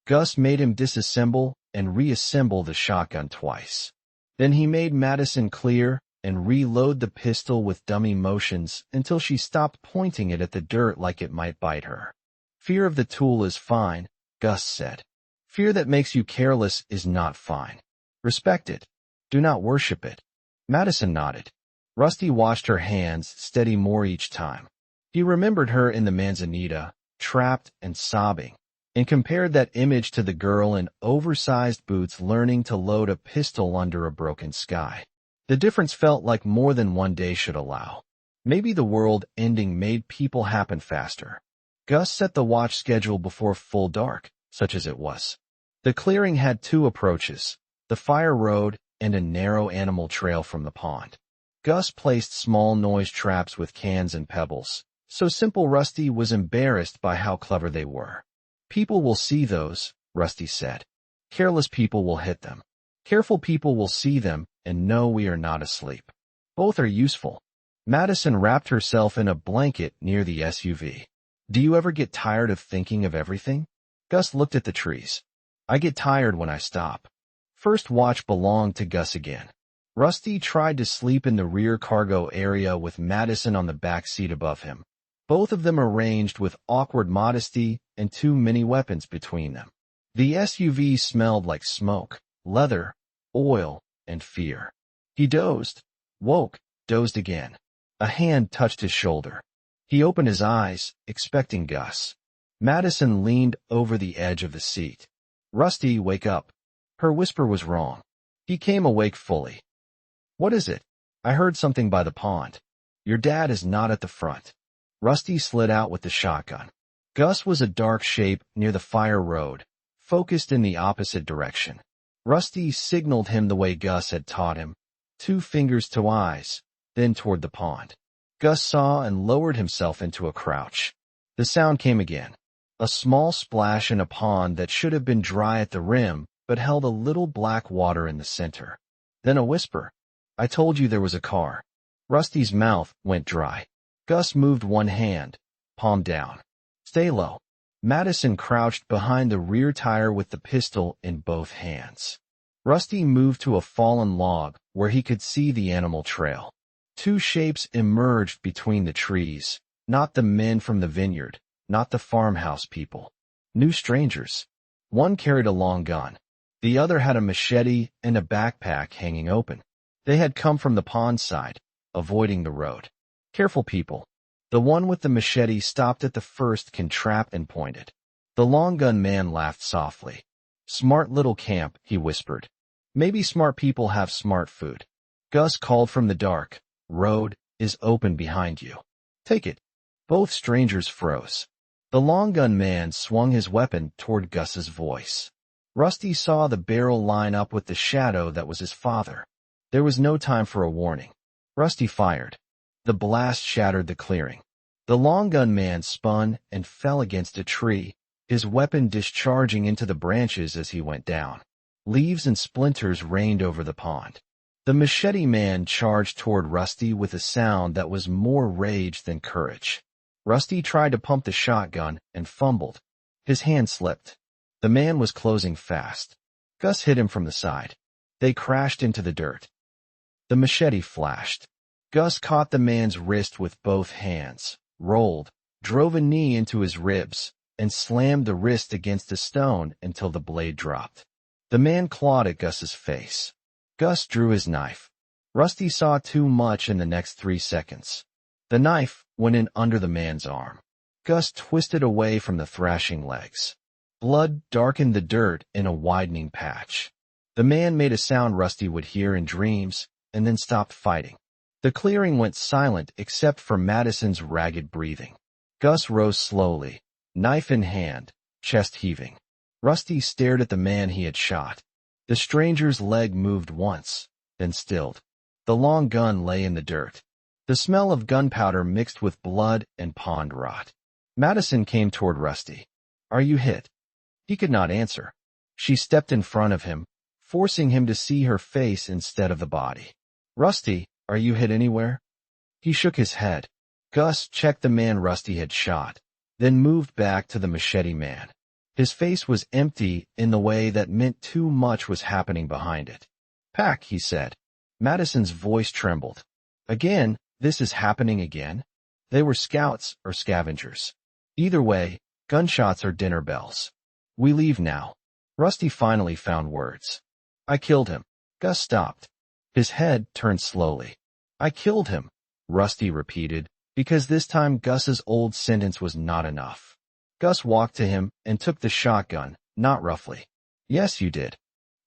[SPEAKER 1] Gus made him disassemble and reassemble the shotgun twice. Then he made Madison clear and reload the pistol with dummy motions until she stopped pointing it at the dirt like it might bite her. Fear of the tool is fine, Gus said. Fear that makes you careless is not fine. Respect it. Do not worship it. Madison nodded. Rusty washed her hands steady more each time. He remembered her in the manzanita, trapped and sobbing, and compared that image to the girl in oversized boots learning to load a pistol under a broken sky. The difference felt like more than one day should allow. Maybe the world ending made people happen faster. Gus set the watch schedule before full dark, such as it was. The clearing had two approaches, the fire road and a narrow animal trail from the pond. Gus placed small noise traps with cans and pebbles, so Simple Rusty was embarrassed by how clever they were. People will see those, Rusty said. Careless people will hit them. Careful people will see them and know we are not asleep. Both are useful. Madison wrapped herself in a blanket near the SUV. Do you ever get tired of thinking of everything? Gus looked at the trees. I get tired when I stop. First watch belonged to Gus again. Rusty tried to sleep in the rear cargo area with Madison on the back seat above him. Both of them arranged with awkward modesty and too many weapons between them. The SUV smelled like smoke, leather, oil, and fear. He dozed, woke, dozed again. A hand touched his shoulder. He opened his eyes, expecting Gus. Madison leaned over the edge of the seat. Rusty, wake up. Her whisper was wrong. He came awake fully. What is it? I heard something by the pond. Your dad is not at the front. Rusty slid out with the shotgun. Gus was a dark shape near the fire road, focused in the opposite direction. Rusty signaled him the way Gus had taught him, 2 fingers to eyes, then toward the pond. Gus saw and lowered himself into a crouch. The sound came again. A small splash in a pond that should have been dry at the rim, but held a little black water in the center. Then a whisper. I told you there was a car. Rusty's mouth went dry. Gus moved one hand, palm down. Stay low. Madison crouched behind the rear tire with the pistol in both hands. Rusty moved to a fallen log where he could see the animal trail. 2 shapes emerged between the trees, not the men from the vineyard, not the farmhouse people. New strangers. One carried a long gun. The other had a machete and a backpack hanging open. They had come from the pond side, avoiding the road. Careful people. The one with the machete stopped at the first trap and pointed. The long gun man laughed softly. Smart little camp, he whispered. Maybe smart people have smart food. Gus called from the dark. Road is open behind you. Take it. Both strangers froze. The long gun man swung his weapon toward Gus's voice. Rusty saw the barrel line up with the shadow that was his father. There was no time for a warning. Rusty fired. The blast shattered the clearing. The long gun man spun and fell against a tree, his weapon discharging into the branches as he went down. Leaves and splinters rained over the pond. The machete man charged toward Rusty with a sound that was more rage than courage. Rusty tried to pump the shotgun and fumbled. His hand slipped. The man was closing fast. Gus hit him from the side. They crashed into the dirt. The machete flashed. Gus caught the man's wrist with both hands, rolled, drove a knee into his ribs, and slammed the wrist against a stone until the blade dropped. The man clawed at Gus's face. Gus drew his knife. Rusty saw too much in the next 3 seconds. The knife went in under the man's arm. Gus twisted away from the thrashing legs. Blood darkened the dirt in a widening patch. The man made a sound Rusty would hear in dreams, and then stopped fighting. The clearing went silent except for Madison's ragged breathing. Gus rose slowly, knife in hand, chest heaving. Rusty stared at the man he had shot. The stranger's leg moved once, then stilled. The long gun lay in the dirt. The smell of gunpowder mixed with blood and pond rot. Madison came toward Rusty. "Are you hit?" He could not answer. She stepped in front of him, forcing him to see her face instead of the body. "Rusty, are you hit anywhere?" He shook his head. Gus checked the man Rusty had shot, then moved back to the machete man. His face was empty in the way that meant too much was happening behind it. "Pack," he said. Madison's voice trembled. "Again, this is happening again?" They were scouts or scavengers. Either way, gunshots are dinner bells. "We leave now." Rusty finally found words. "I killed him." Gus stopped. His head turned slowly. "I killed him," Rusty repeated, because this time Gus's old sentence was not enough. Gus walked to him and took the shotgun, not roughly. "Yes, you did."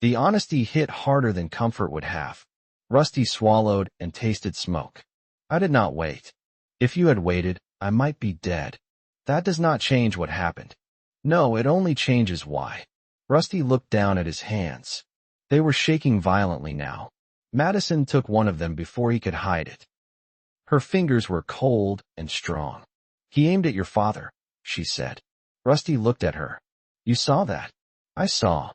[SPEAKER 1] The honesty hit harder than comfort would have. Rusty swallowed and tasted smoke. "I did not wait. If you had waited, I might be dead. That does not change what happened." "No, it only changes why." Rusty looked down at his hands. They were shaking violently now. Madison took one of them before he could hide it. Her fingers were cold and strong. "He aimed at your father," she said. Rusty looked at her. "You saw that?" "I saw."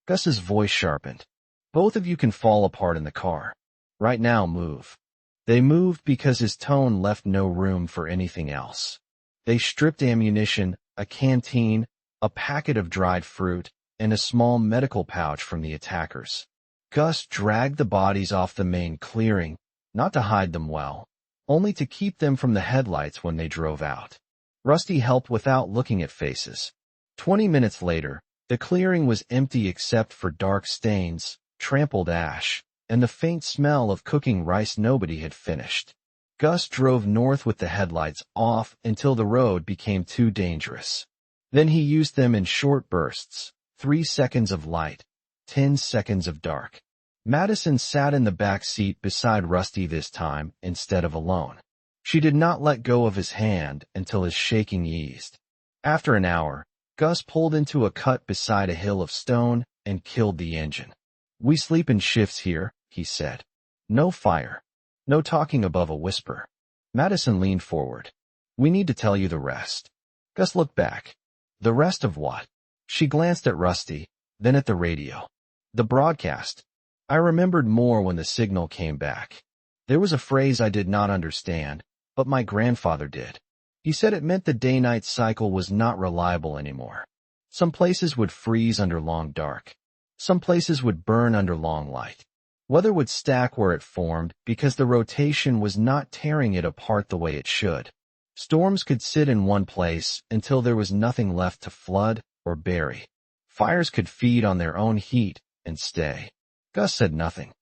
[SPEAKER 1] Gus's voice sharpened. "Both of you can fall apart in the car. Right now, move." They moved because his tone left no room for anything else. They stripped ammunition, a canteen, a packet of dried fruit, and a small medical pouch from the attackers. Gus dragged the bodies off the main clearing, not to hide them well, only to keep them from the headlights when they drove out. Rusty helped without looking at faces. 20 minutes later, the clearing was empty except for dark stains, trampled ash, and the faint smell of cooking rice nobody had finished. Gus drove north with the headlights off until the road became too dangerous. Then he used them in short bursts, 3 seconds of light, 10 seconds of dark. Madison sat in the back seat beside Rusty this time instead of alone. She did not let go of his hand until his shaking eased. After an hour, Gus pulled into a cut beside a hill of stone and killed the engine. "We sleep in shifts here," he said. "No fire. No talking above a whisper." Madison leaned forward. "We need to tell you the rest." Gus looked back. "The rest of what?" She glanced at Rusty, then at the radio. "The broadcast. I remembered more when the signal came back. There was a phrase I did not understand, but my grandfather did. He said it meant the day-night cycle was not reliable anymore. Some places would freeze under long dark. Some places would burn under long light. Weather would stack where it formed because the rotation was not tearing it apart the way it should. Storms could sit in one place until there was nothing left to flood or bury. Fires could feed on their own heat and stay." Gus said nothing.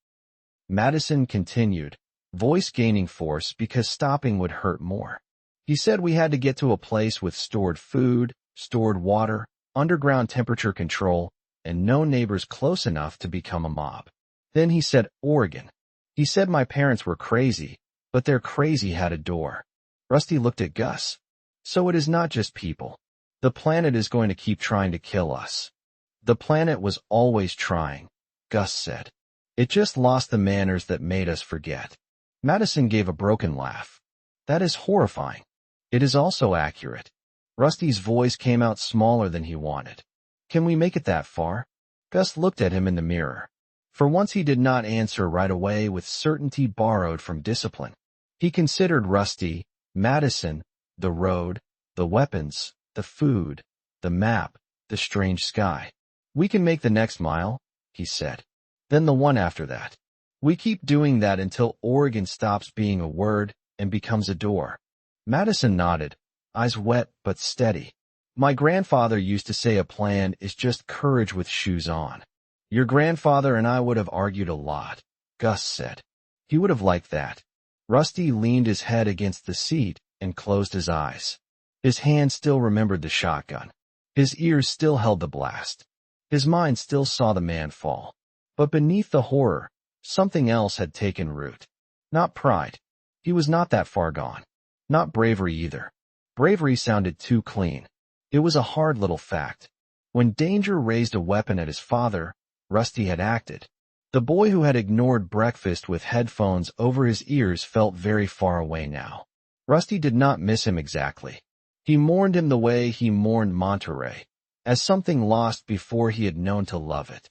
[SPEAKER 1] Madison continued, voice gaining force because stopping would hurt more. "He said we had to get to a place with stored food, stored water, underground temperature control, and no neighbors close enough to become a mob. Then he said Oregon. He said my parents were crazy, but their crazy had a door." Rusty looked at Gus. "So it is not just people. The planet is going to keep trying to kill us." "The planet was always trying," Gus said. "It just lost the manners that made us forget." Madison gave a broken laugh. "That is horrifying. It is also accurate." Rusty's voice came out smaller than he wanted. "Can we make it that far?" Gus looked at him in the mirror. For once he did not answer right away with certainty borrowed from discipline. He considered Rusty, Madison, the road, the weapons, the food, the map, the strange sky. "We can make the next mile," he said. "Then the one after that. We keep doing that until Oregon stops being a word and becomes a door." Madison nodded, eyes wet but steady. "My grandfather used to say a plan is just courage with shoes on." "Your grandfather and I would have argued a lot," Gus said. "He would have liked that." Rusty leaned his head against the seat and closed his eyes. His hand still remembered the shotgun. His ears still held the blast. His mind still saw the man fall. But beneath the horror, something else had taken root. Not pride. He was not that far gone. Not bravery either. Bravery sounded too clean. It was a hard little fact. When danger raised a weapon at his father, Rusty had acted. The boy who had ignored breakfast with headphones over his ears felt very far away now. Rusty did not miss him exactly. He mourned him the way he mourned Monterey, as something lost before he had known to love it.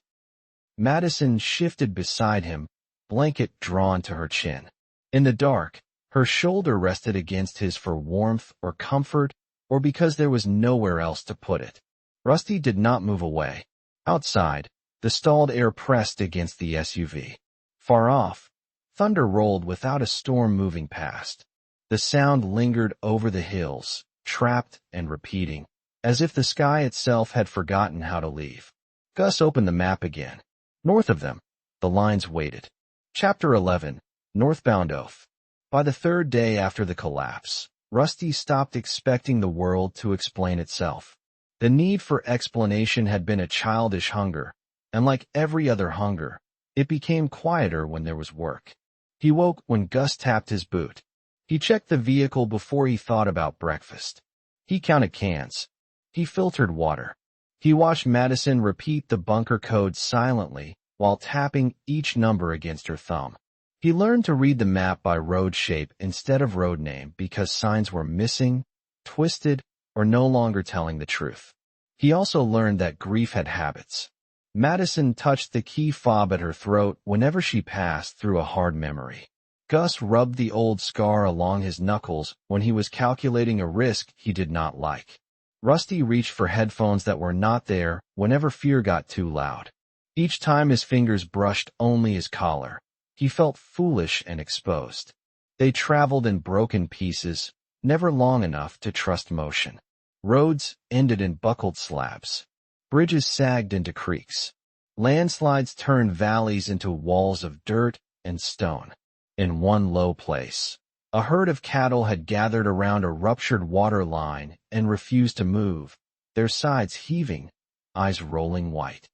[SPEAKER 1] Madison shifted beside him, blanket drawn to her chin. In the dark, her shoulder rested against his for warmth or comfort, or because there was nowhere else to put it. Rusty did not move away. Outside, the stalled air pressed against the SUV. Far off, thunder rolled without a storm moving past. The sound lingered over the hills, trapped and repeating, as if the sky itself had forgotten how to leave. Gus opened the map again. North of them, the lines waited. Chapter 11, Northbound Oath. By the third day after the collapse, Rusty stopped expecting the world to explain itself. The need for explanation had been a childish hunger, and like every other hunger, it became quieter when there was work. He woke when Gus tapped his boot. He checked the vehicle before he thought about breakfast. He counted cans. He filtered water. He watched Madison repeat the bunker code silently while tapping each number against her thumb. He learned to read the map by road shape instead of road name because signs were missing, twisted, or no longer telling the truth. He also learned that grief had habits. Madison touched the key fob at her throat whenever she passed through a hard memory. Gus rubbed the old scar along his knuckles when he was calculating a risk he did not like. Rusty reached for headphones that were not there whenever fear got too loud. Each time his fingers brushed only his collar, he felt foolish and exposed. They traveled in broken pieces, never long enough to trust motion. Roads ended in buckled slabs. Bridges sagged into creeks. Landslides turned valleys into walls of dirt and stone. In one low place, a herd of cattle had gathered around a ruptured water line and refused to move, their sides heaving, eyes rolling white.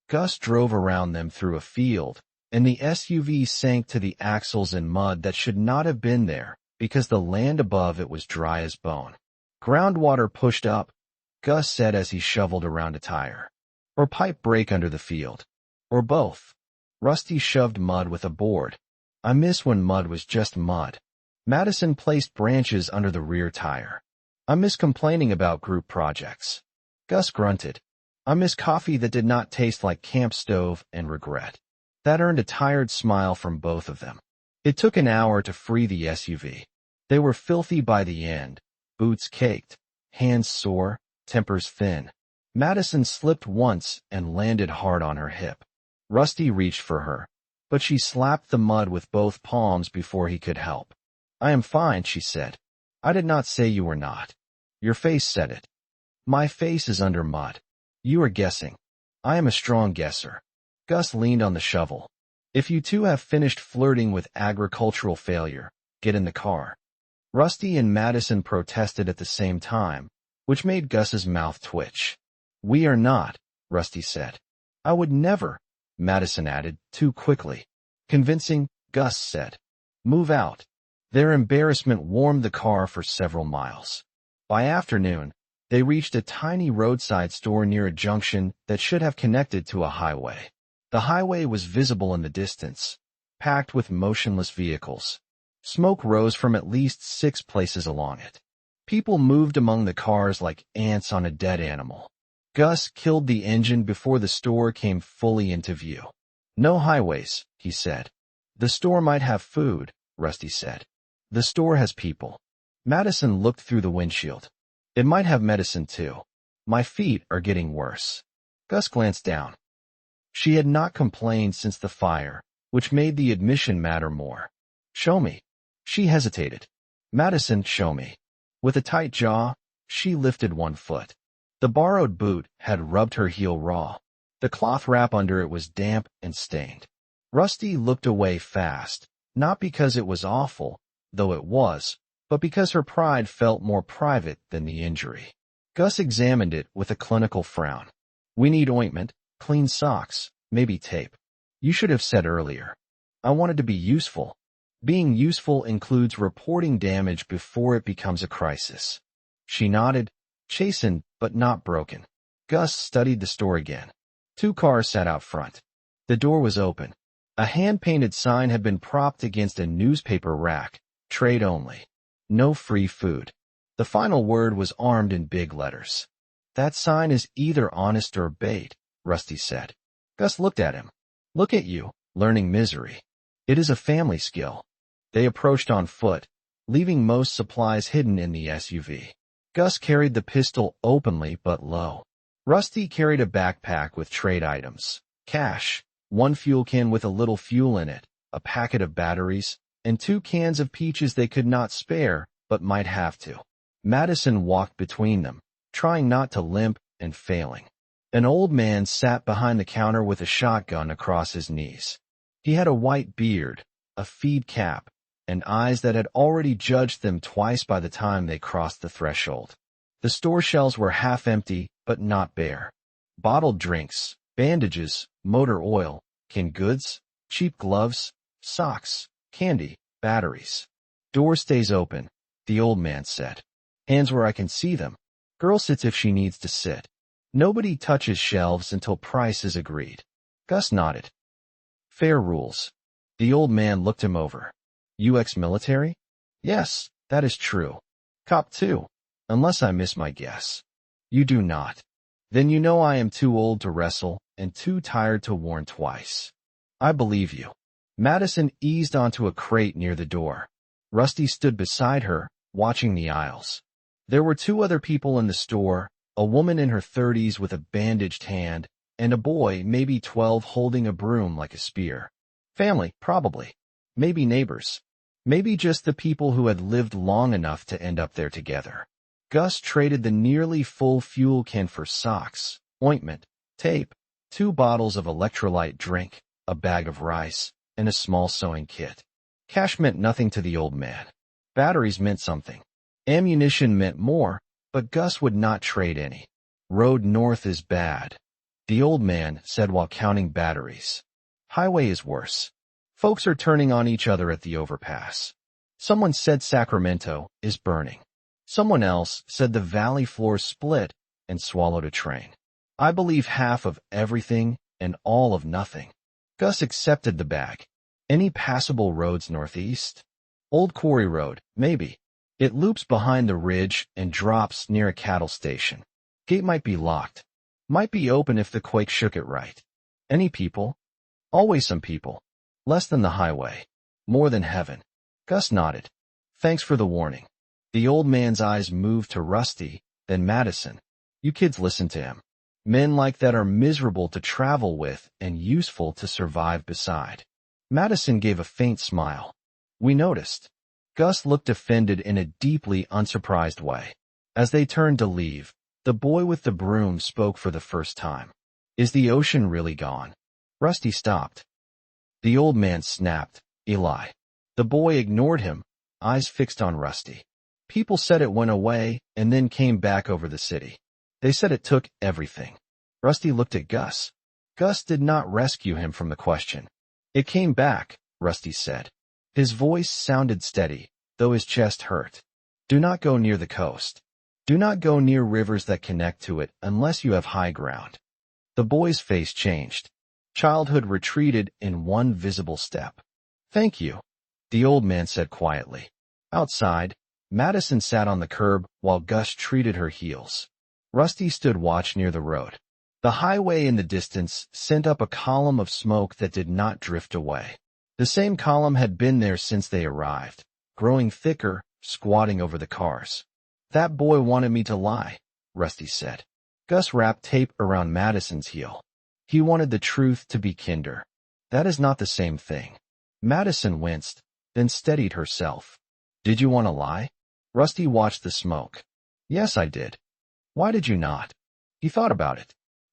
[SPEAKER 1] Gus drove around them through a field, and the SUV sank to the axles in mud that should not have been there because the land above it was dry as bone. Groundwater pushed up, Gus said as he shoveled around a tire. Or pipe break under the field. Or both. Rusty shoved mud with a board. I miss when mud was just mud. Madison placed branches under the rear tire. I miss complaining about group projects. Gus grunted. I miss coffee that did not taste like camp stove and regret. That earned a tired smile from both of them. It took an hour to free the SUV. They were filthy by the end, boots caked, hands sore, tempers thin. Madison slipped once and landed hard on her hip. Rusty reached for her, but she slapped the mud with both palms before he could help. I am fine, she said. I did not say you were not. Your face said it. My face is under mud. You are guessing. I am a strong guesser. Gus leaned on the shovel. If you two have finished flirting with agricultural failure, get in the car. Rusty and Madison protested at the same time, which made Gus's mouth twitch. We are not, Rusty said. I would never, Madison added, too quickly. Convincing, Gus said. Move out. Their embarrassment warmed the car for several miles. By afternoon, they reached a tiny roadside store near a junction that should have connected to a highway. The highway was visible in the distance, packed with motionless vehicles. Smoke rose from at least 6 places along it. People moved among the cars like ants on a dead animal. Gus killed the engine before the store came fully into view. No highways, he said. The store might have food, Rusty said. The store has people. Madison looked through the windshield. It might have medicine too. My feet are getting worse. Gus glanced down. She had not complained since the fire, which made the admission matter more. Show me. She hesitated. Madison, show me. With a tight jaw, she lifted one foot. The borrowed boot had rubbed her heel raw. The cloth wrap under it was damp and stained. Rusty looked away fast, not because it was awful, though it was, but because her pride felt more private than the injury. Gus examined it with a clinical frown. We need ointment, clean socks, maybe tape. You should have said earlier. I wanted to be useful. Being useful includes reporting damage before it becomes a crisis. She nodded, chastened but not broken. Gus studied the store again. 2 cars sat out front. The door was open. A hand-painted sign had been propped against a newspaper rack. Trade only. No free food. The final word was armed in big letters. That sign is either honest or bait, Rusty said. Gus looked at him. Look at you, learning misery. It is a family skill. They approached on foot, leaving most supplies hidden in the SUV. Gus carried the pistol openly but low. Rusty carried a backpack with trade items. Cash, 1 fuel can with a little fuel in it, a packet of batteries, and 2 cans of peaches they could not spare, but might have to. Madison walked between them, trying not to limp and failing. An old man sat behind the counter with a shotgun across his knees. He had a white beard, a feed cap, and eyes that had already judged them twice by the time they crossed the threshold. The store shelves were half empty, but not bare. Bottled drinks, bandages, motor oil, canned goods, cheap gloves, socks, candy, batteries. Door stays open, the old man said. Hands where I can see them. Girl sits if she needs to sit. Nobody touches shelves until price is agreed. Gus nodded. Fair rules. The old man looked him over. You ex-military? Yes, that is true. Cop too, unless I miss my guess. You do not. Then you know I am too old to wrestle and too tired to warn twice. I believe you. Madison eased onto a crate near the door. Rusty stood beside her, watching the aisles. There were 2 other people in the store, a woman in her 30s with a bandaged hand, and a boy, maybe 12, holding a broom like a spear. Family, probably. Maybe neighbors. Maybe just the people who had lived long enough to end up there together. Gus traded the nearly full fuel can for socks, ointment, tape, 2 bottles of electrolyte drink, a bag of rice, and a small sewing kit. Cash meant nothing to the old man. Batteries meant something. Ammunition meant more, but Gus would not trade any. Road north is bad, the old man said while counting batteries. Highway is worse. Folks are turning on each other at the overpass. Someone said Sacramento is burning. Someone else said the valley floor split and swallowed a train. I believe half of everything and all of nothing. Gus accepted the bag. Any passable roads northeast? Old Quarry Road, maybe. It loops behind the ridge and drops near a cattle station. Gate might be locked. Might be open if the quake shook it right. Any people? Always some people. Less than the highway. More than heaven. Gus nodded. Thanks for the warning. The old man's eyes moved to Rusty, then Madison. You kids listen to him. Men like that are miserable to travel with and useful to survive beside. Madison gave a faint smile. We noticed. Gus looked offended in a deeply unsurprised way. As they turned to leave, the boy with the broom spoke for the first time. Is the ocean really gone? Rusty stopped. The old man snapped, Eli. The boy ignored him, eyes fixed on Rusty. People said it went away and then came back over the city. They said it took everything. Rusty looked at Gus. Gus did not rescue him from the question. It came back, Rusty said. His voice sounded steady, though his chest hurt. Do not go near the coast. Do not go near rivers that connect to it unless you have high ground. The boy's face changed. Childhood retreated in one visible step. Thank you, the old man said quietly. Outside, Madison sat on the curb while Gus treated her heels. Rusty stood watch near the road. The highway in the distance sent up a column of smoke that did not drift away. The same column had been there since they arrived, growing thicker, squatting over the cars. That boy wanted me to lie, Rusty said. Gus wrapped tape around Madison's heel. He wanted the truth to be kinder. That is not the same thing. Madison winced, then steadied herself. Did you want to lie? Rusty watched the smoke. Yes, I did. Why did you not? He thought about it.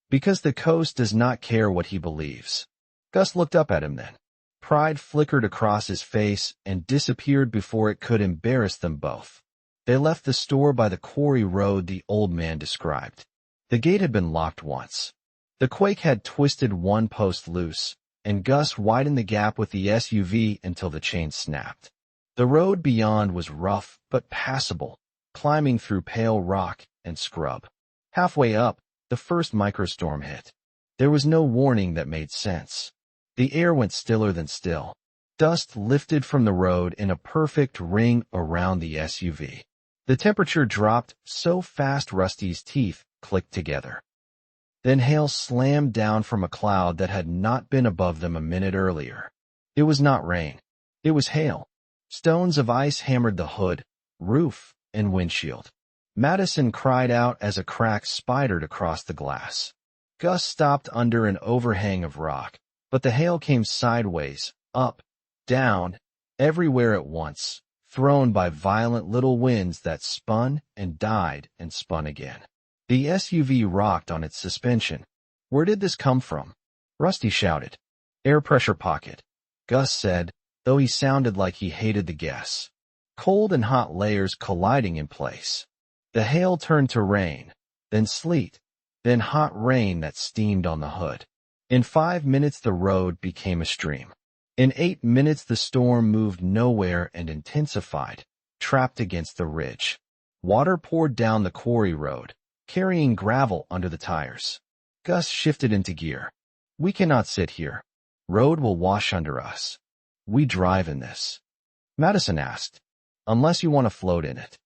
[SPEAKER 1] Because the coast does not care what he believes. Gus looked up at him then. Pride flickered across his face and disappeared before it could embarrass them both. They left the store by the quarry road the old man described. The gate had been locked once. The quake had twisted one post loose, and Gus widened the gap with the SUV until the chain snapped. The road beyond was rough but passable, climbing through pale rock and scrub. Halfway up, the first microstorm hit. There was no warning that made sense. The air went stiller than still. Dust lifted from the road in a perfect ring around the SUV. The temperature dropped so fast Rusty's teeth clicked together. Then hail slammed down from a cloud that had not been above them a minute earlier. It was not rain. It was hail. Stones of ice hammered the hood, roof, and windshield. Madison cried out as a crack spidered across the glass. Gus stopped under an overhang of rock, but the hail came sideways, up, down, everywhere at once, thrown by violent little winds that spun and died and spun again. The SUV rocked on its suspension. Where did this come from? Rusty shouted. Air pressure pocket, Gus said, though he sounded like he hated the guess. Cold and hot layers colliding in place. The hail turned to rain, then sleet, then hot rain that steamed on the hood. In 5 minutes the road became a stream. In 8 minutes the storm moved nowhere and intensified, trapped against the ridge. Water poured down the quarry road, carrying gravel under the tires. Gus shifted into gear. We cannot sit here. Road will wash under us. We drive in this. Madison asked. Unless you want to float in it.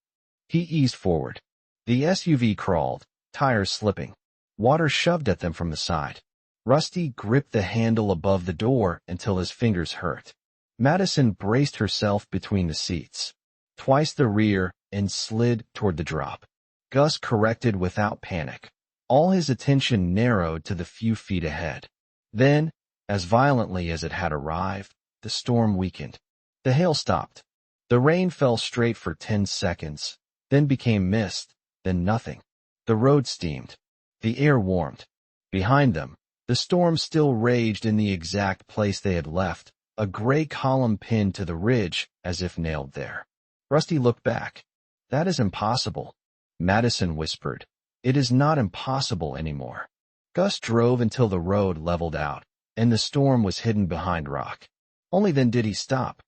[SPEAKER 1] He eased forward. The SUV crawled, tires slipping. Water shoved at them from the side. Rusty gripped the handle above the door until his fingers hurt. Madison braced herself between the seats. Twice the rear and slid toward the drop. Gus corrected without panic. All his attention narrowed to the few feet ahead. Then, as violently as it had arrived, the storm weakened. The hail stopped. The rain fell straight for 10 seconds, then became mist, then nothing. The road steamed. The air warmed. Behind them, the storm still raged in the exact place they had left, a gray column pinned to the ridge as if nailed there. Rusty looked back. That is impossible. Madison whispered. It is not impossible anymore. Gus drove until the road leveled out, and the storm was hidden behind rock. Only then did he stop.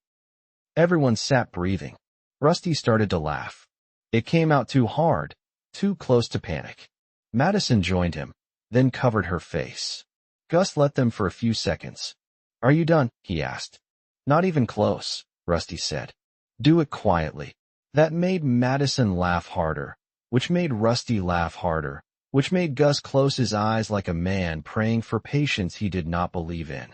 [SPEAKER 1] Everyone sat breathing. Rusty started to laugh. It came out too hard, too close to panic. Madison joined him, then covered her face. Gus let them for a few seconds. Are you done? He asked. Not even close, Rusty said. Do it quietly. That made Madison laugh harder, which made Rusty laugh harder, which made Gus close his eyes like a man praying for patience he did not believe in.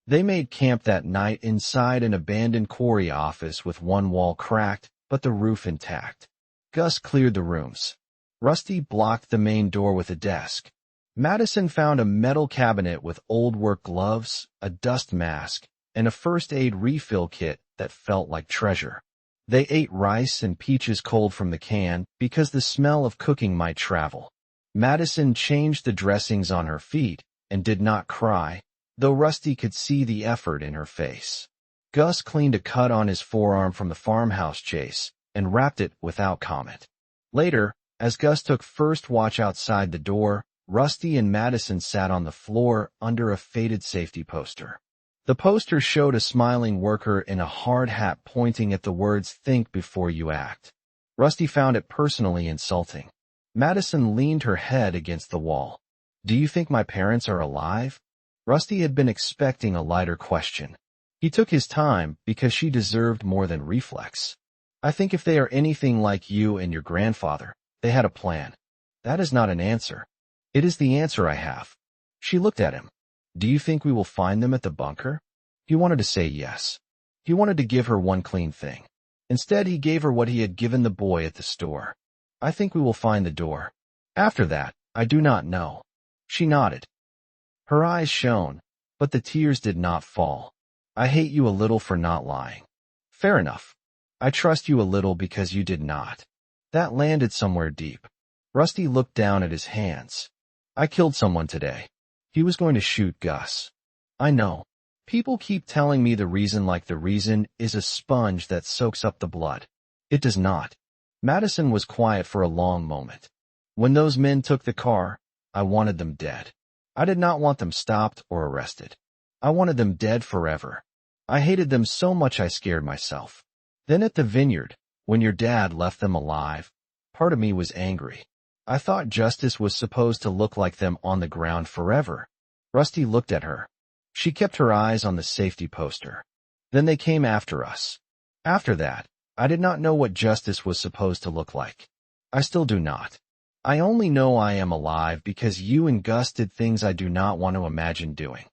[SPEAKER 1] They made camp that night inside an abandoned quarry office with one wall cracked, but the roof intact. Gus cleared the rooms. Rusty blocked the main door with a desk. Madison found a metal cabinet with old work gloves, a dust mask, and a first aid refill kit that felt like treasure. They ate rice and peaches cold from the can because the smell of cooking might travel. Madison changed the dressings on her feet and did not cry, though Rusty could see the effort in her face. Gus cleaned a cut on his forearm from the farmhouse chase and wrapped it without comment. Later, as Gus took first watch outside the door, Rusty and Madison sat on the floor under a faded safety poster. The poster showed a smiling worker in a hard hat pointing at the words "Think before you act." Rusty found it personally insulting. Madison leaned her head against the wall. Do you think my parents are alive? Rusty had been expecting a lighter question. He took his time because she deserved more than reflex. I think if they are anything like you and your grandfather, they had a plan. That is not an answer. It is the answer I have. She looked at him. Do you think we will find them at the bunker? He wanted to say yes. He wanted to give her one clean thing. Instead, he gave her what he had given the boy at the store. I think we will find the door. After that, I do not know. She nodded. Her eyes shone, but the tears did not fall. I hate you a little for not lying. Fair enough. I trust you a little because you did not. That landed somewhere deep. Rusty looked down at his hands. I killed someone today. He was going to shoot Gus. I know. People keep telling me the reason is a sponge that soaks up the blood. It does not. Madison was quiet for a long moment. When those men took the car, I wanted them dead. I did not want them stopped or arrested. I wanted them dead forever. I hated them so much I scared myself. Then at the vineyard, when your dad left them alive, part of me was angry. I thought justice was supposed to look like them on the ground forever. Rusty looked at her. She kept her eyes on the safety poster. Then they came after us. After that, I did not know what justice was supposed to look like. I still do not. I only know I am alive because you and Gus did things I do not want to imagine doing.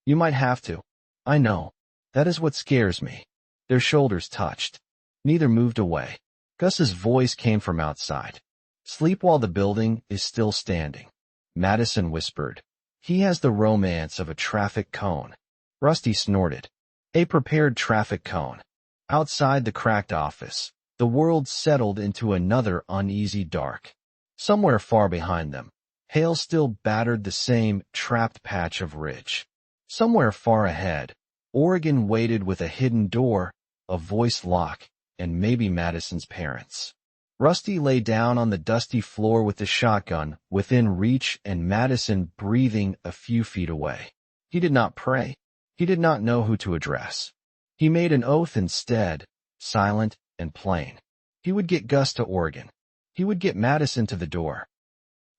[SPEAKER 1] You might have to. I know. That is what scares me. Their shoulders touched. Neither moved away. Gus's voice came from outside. Sleep while the building is still standing. Madison whispered. He has the romance of a traffic cone. Rusty snorted. A prepared traffic cone. Outside the cracked office, the world settled into another uneasy dark. Somewhere far behind them, hail still battered the same trapped patch of ridge. Somewhere far ahead, Oregon waited with a hidden door, a voice lock, and maybe Madison's parents. Rusty lay down on the dusty floor with the shotgun within reach and Madison breathing a few feet away. He did not pray. He did not know who to address. He made an oath instead, silent and plain. He would get Gus to Oregon. He would get Madison to the door.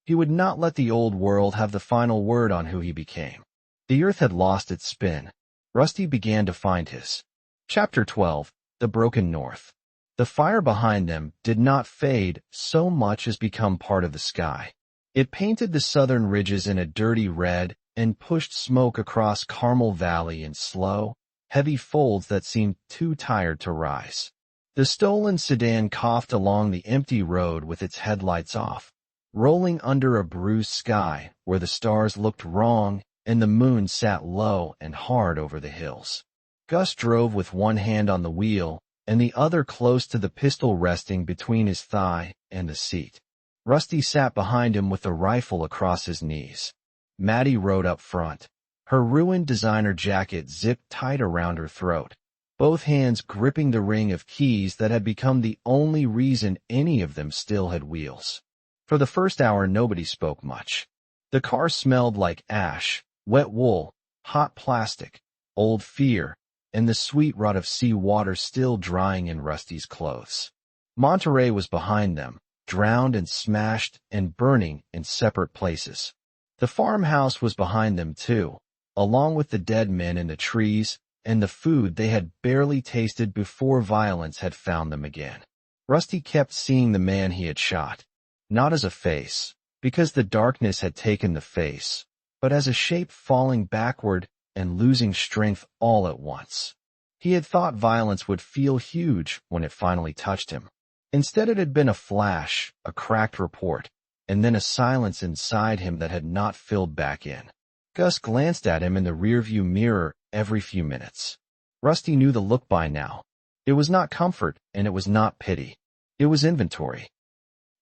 [SPEAKER 1] He would not let the old world have the final word on who he became. The earth had lost its spin. Rusty began to find his. Chapter 12, The Broken North. The fire behind them did not fade so much as become part of the sky. It painted the southern ridges in a dirty red and pushed smoke across Carmel Valley in slow, heavy folds that seemed too tired to rise. The stolen sedan coughed along the empty road with its headlights off, rolling under a bruised sky where the stars looked wrong and the moon sat low and hard over the hills. Gus drove with one hand on the wheel and the other close to the pistol resting between his thigh and the seat. Rusty sat behind him with the rifle across his knees. Maddy rode up front, her ruined designer jacket zipped tight around her throat, both hands gripping the ring of keys that had become the only reason any of them still had wheels. For the first hour nobody spoke much. The car smelled like ash, wet wool, hot plastic, old fear, and the sweet rot of sea water still drying in Rusty's clothes. Monterey was behind them, drowned and smashed and burning in separate places. The farmhouse was behind them too, along with the dead men in the trees and the food they had barely tasted before violence had found them again. Rusty kept seeing the man he had shot, not as a face, because the darkness had taken the face, but as a shape falling backward and losing strength all at once. He had thought violence would feel huge when it finally touched him. Instead it had been a flash, a cracked report, and then a silence inside him that had not filled back in. Gus glanced at him in the rearview mirror every few minutes. Rusty knew the look by now. It was not comfort, and it was not pity. It was inventory.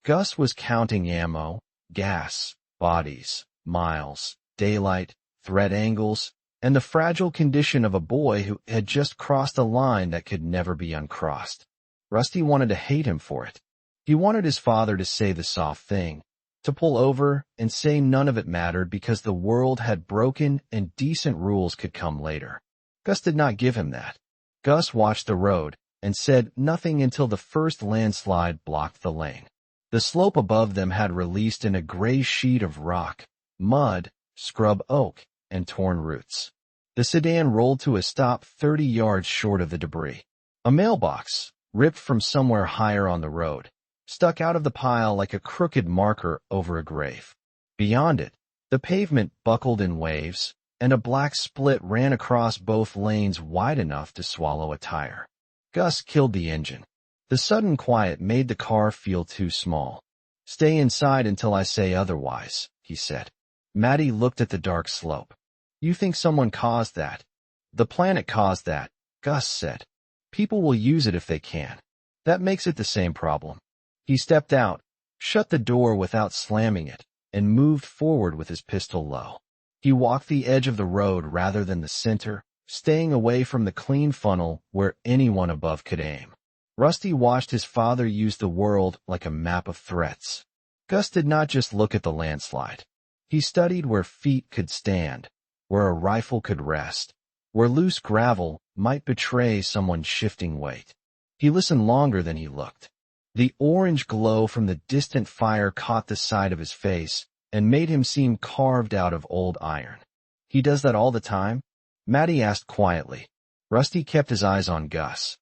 [SPEAKER 1] Gus was counting ammo, gas, bodies, miles, daylight, threat angles, and the fragile condition of a boy who had just crossed a line that could never be uncrossed. Rusty wanted to hate him for it. He wanted his father to say the soft thing, to pull over and say none of it mattered because the world had broken and decent rules could come later. Gus did not give him that. Gus watched the road and said nothing until the first landslide blocked the lane. The slope above them had released in a gray sheet of rock, mud, scrub oak, and torn roots. The sedan rolled to a stop 30 yards short of the debris. A mailbox, ripped from somewhere higher on the road, stuck out of the pile like a crooked marker over a grave. Beyond it, the pavement buckled in waves, and a black split ran across both lanes wide enough to swallow a tire. Gus killed the engine. The sudden quiet made the car feel too small. "Stay inside until I say otherwise," he said. Maddy looked at the dark slope. "You think someone caused that?" "The planet caused that," Gus said. "People will use it if they can. That makes it the same problem." He stepped out, shut the door without slamming it, and moved forward with his pistol low. He walked the edge of the road rather than the center, staying away from the clean funnel where anyone above could aim. Rusty watched his father use the world like a map of threats. Gus did not just look at the landslide. He studied where feet could stand, where a rifle could rest, where loose gravel might betray someone's shifting weight. He listened longer than he looked. The orange glow from the distant fire caught the side of his face and made him seem carved out of old iron. "He does that all the time?" Maddy asked quietly. Rusty kept his eyes on Gus.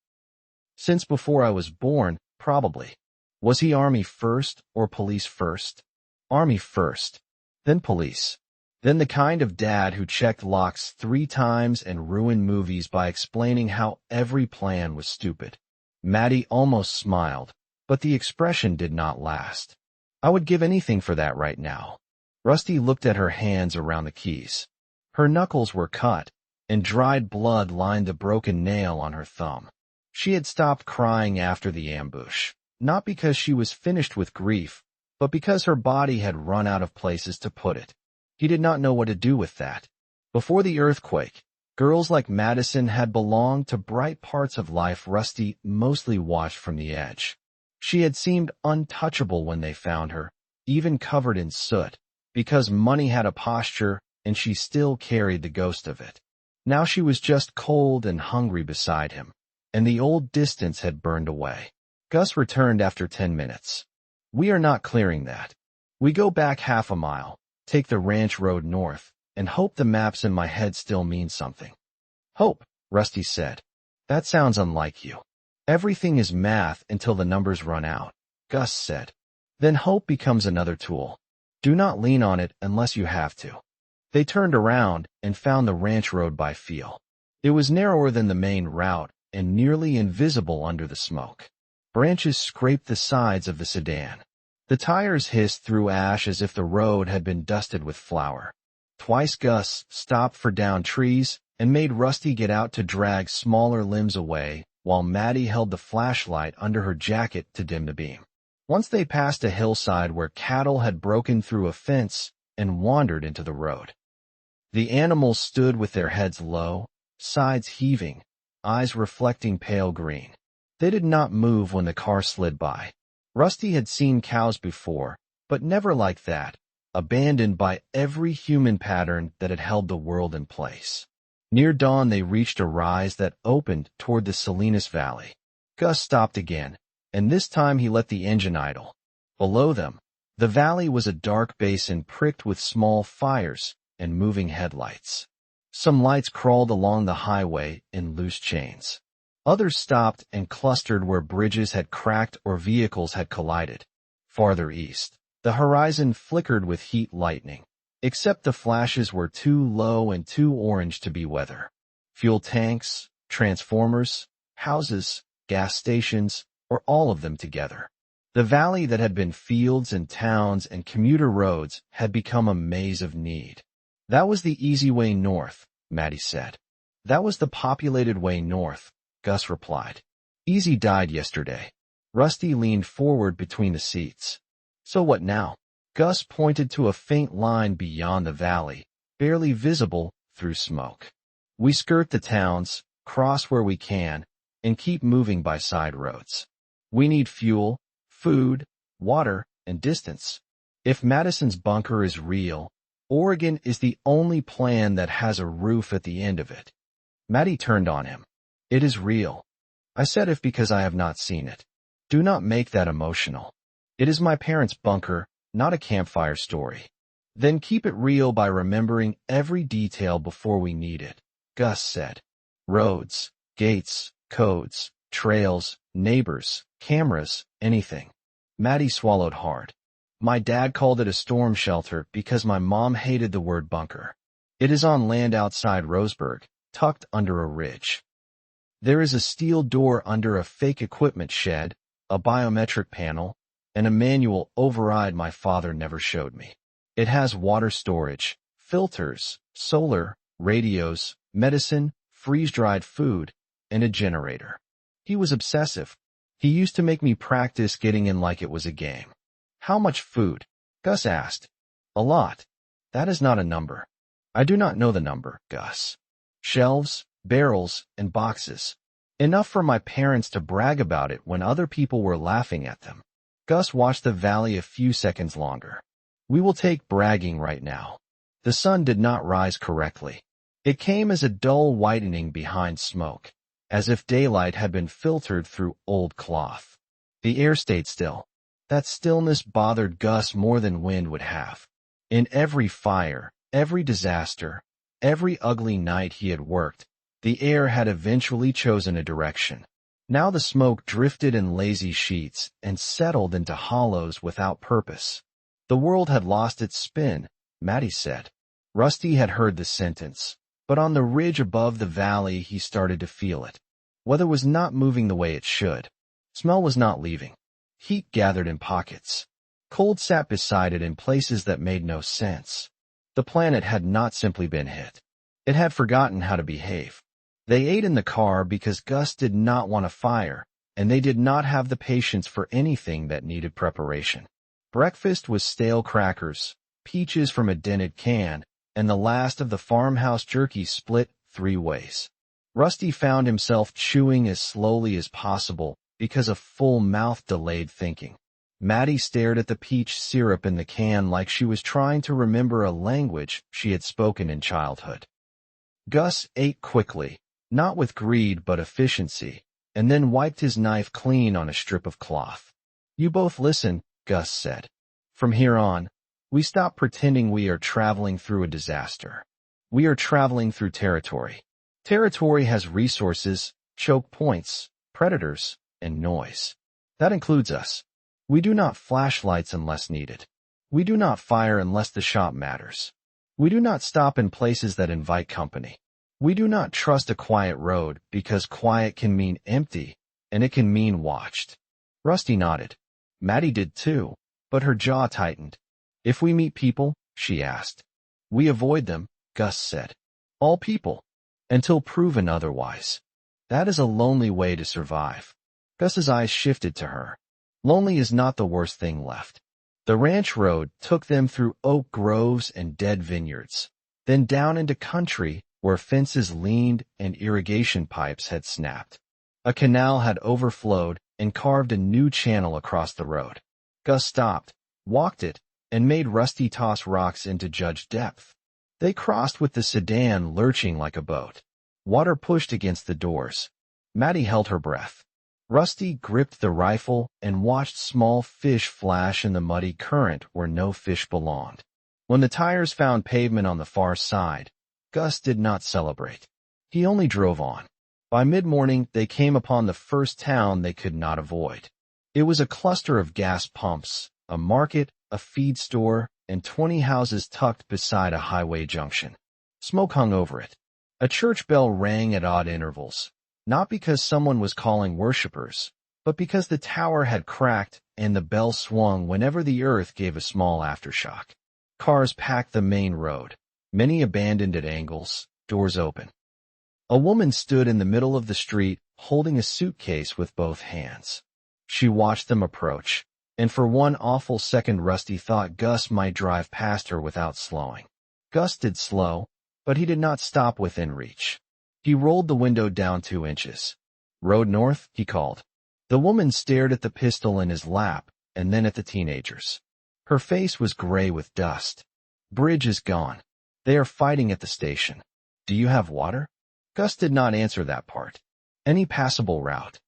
[SPEAKER 1] "Since before I was born, probably." "Was he Army first or police first?" "Army first, then police. Then the kind of dad who checked locks 3 times and ruined movies by explaining how every plan was stupid." Maddy almost smiled, but the expression did not last. "I would give anything for that right now." Rusty looked at her hands around the keys. Her knuckles were cut, and dried blood lined the broken nail on her thumb. She had stopped crying after the ambush, not because she was finished with grief, but because her body had run out of places to put it. He did not know what to do with that. Before the earthquake, girls like Madison had belonged to bright parts of life Rusty mostly watched from the edge. She had seemed untouchable when they found her, even covered in soot, because money had a posture and she still carried the ghost of it. Now she was just cold and hungry beside him, and the old distance had burned away. Gus returned after 10 minutes. "We are not clearing that. We go back half a mile, take the ranch road north, and hope the maps in my head still mean something." "Hope," Rusty said. "That sounds unlike you." "Everything is math until the numbers run out," Gus said. "Then hope becomes another tool. Do not lean on it unless you have to." They turned around and found the ranch road by feel. It was narrower than the main route and nearly invisible under the smoke. Branches scraped the sides of the sedan. The tires hissed through ash as if the road had been dusted with flour. Twice Gus stopped for downed trees and made Rusty get out to drag smaller limbs away, while Maddy held the flashlight under her jacket to dim the beam. Once they passed a hillside where cattle had broken through a fence and wandered into the road. The animals stood with their heads low, sides heaving, eyes reflecting pale green. They did not move when the car slid by. Rusty had seen cows before, but never like that, abandoned by every human pattern that had held the world in place. Near dawn they reached a rise that opened toward the Salinas Valley. Gus stopped again, and this time he let the engine idle. Below them, the valley was a dark basin pricked with small fires and moving headlights. Some lights crawled along the highway in loose chains. Others stopped and clustered where bridges had cracked or vehicles had collided. Farther east, the horizon flickered with heat lightning, except the flashes were too low and too orange to be weather. Fuel tanks, transformers, houses, gas stations, or all of them together. The valley that had been fields and towns and commuter roads had become a maze of need. "That was the easy way north," Maddy said. "That was the populated way north," Gus replied. "Easy died yesterday." Rusty leaned forward between the seats. "So what now?" Gus pointed to a faint line beyond the valley, barely visible through smoke. "We skirt the towns, cross where we can, and keep moving by side roads. We need fuel, food, water, and distance. If Madison's bunker is real, Oregon is the only plan that has a roof at the end of it." Maddy turned on him. "It is real. I said if because I have not seen it. Do not make that emotional. It is my parents' bunker, not a campfire story. Then keep it real by remembering every detail before we need it," Gus said. "Roads, gates, codes, trails, neighbors, cameras, anything." Maddy swallowed hard. "My dad called it a storm shelter because my mom hated the word bunker. It is on land outside Roseburg, tucked under a ridge. There is a steel door under a fake equipment shed, a biometric panel, and a manual override my father never showed me. It has water storage, filters, solar, radios, medicine, freeze-dried food, and a generator." He was obsessive. He used to make me practice getting in like it was a game. "How much food?" Gus asked. "A lot. That is not a number." "I do not know the number, Gus. Shelves, barrels, and boxes. Enough for my parents to brag about it when other people were laughing at them." Gus watched the valley a few seconds longer. "We will take bragging right now." The sun did not rise correctly. It came as a dull whitening behind smoke, as if daylight had been filtered through old cloth. The air stayed still. That stillness bothered Gus more than wind would have. In every fire, every disaster, every ugly night he had worked, the air had eventually chosen a direction. Now the smoke drifted in lazy sheets and settled into hollows without purpose. The world had lost its spin, Maddy said. Rusty had heard the sentence, but on the ridge above the valley he started to feel it. Weather was not moving the way it should. Smell was not leaving. Heat gathered in pockets. Cold sat beside it in places that made no sense. The planet had not simply been hit. It had forgotten how to behave. They ate in the car because Gus did not want a fire, and they did not have the patience for anything that needed preparation. Breakfast was stale crackers, peaches from a dented can, and the last of the farmhouse jerky split 3 ways. Rusty found himself chewing as slowly as possible because a full mouth delayed thinking. Maddy stared at the peach syrup in the can like she was trying to remember a language she had spoken in childhood. Gus ate quickly, not with greed but efficiency, and then wiped his knife clean on a strip of cloth. "You both listen," Gus said. "From here on, we stop pretending we are traveling through a disaster. We are traveling through territory. Territory has resources, choke points, predators, and noise. That includes us. We do not flash lights unless needed. We do not fire unless the shot matters. We do not stop in places that invite company. We do not trust a quiet road because quiet can mean empty, and it can mean watched." Rusty nodded. Maddy did too, but her jaw tightened. "If we meet people," she asked. "We avoid them," Gus said. "All people. Until proven otherwise. That is a lonely way to survive." Gus's eyes shifted to her. Lonely is not the worst thing left. The ranch road took them through oak groves and dead vineyards, then down into country where fences leaned and irrigation pipes had snapped. A canal had overflowed and carved a new channel across the road. Gus stopped, walked it, and made Rusty toss rocks in to judge depth. They crossed with the sedan lurching like a boat. Water pushed against the doors. Maddy held her breath. Rusty gripped the rifle and watched small fish flash in the muddy current where no fish belonged. When the tires found pavement on the far side, Gus did not celebrate. He only drove on. By mid-morning, they came upon the first town they could not avoid. It was a cluster of gas pumps, a market, a feed store, and 20 houses tucked beside a highway junction. Smoke hung over it. A church bell rang at odd intervals, not because someone was calling worshippers, but because the tower had cracked and the bell swung whenever the earth gave a small aftershock. Cars packed the main road, many abandoned at angles, doors open. A woman stood in the middle of the street, holding a suitcase with both hands. She watched them approach, and for one awful second Rusty thought Gus might drive past her without slowing. Gus did slow, but he did not stop within reach. He rolled the window down 2 inches. "Road north," he called. The woman stared at the pistol in his lap, and then at the teenagers. Her face was gray with dust. "Bridge is gone. They are fighting at the station. Do you have water?" Gus did not answer that part. "Any passable route?"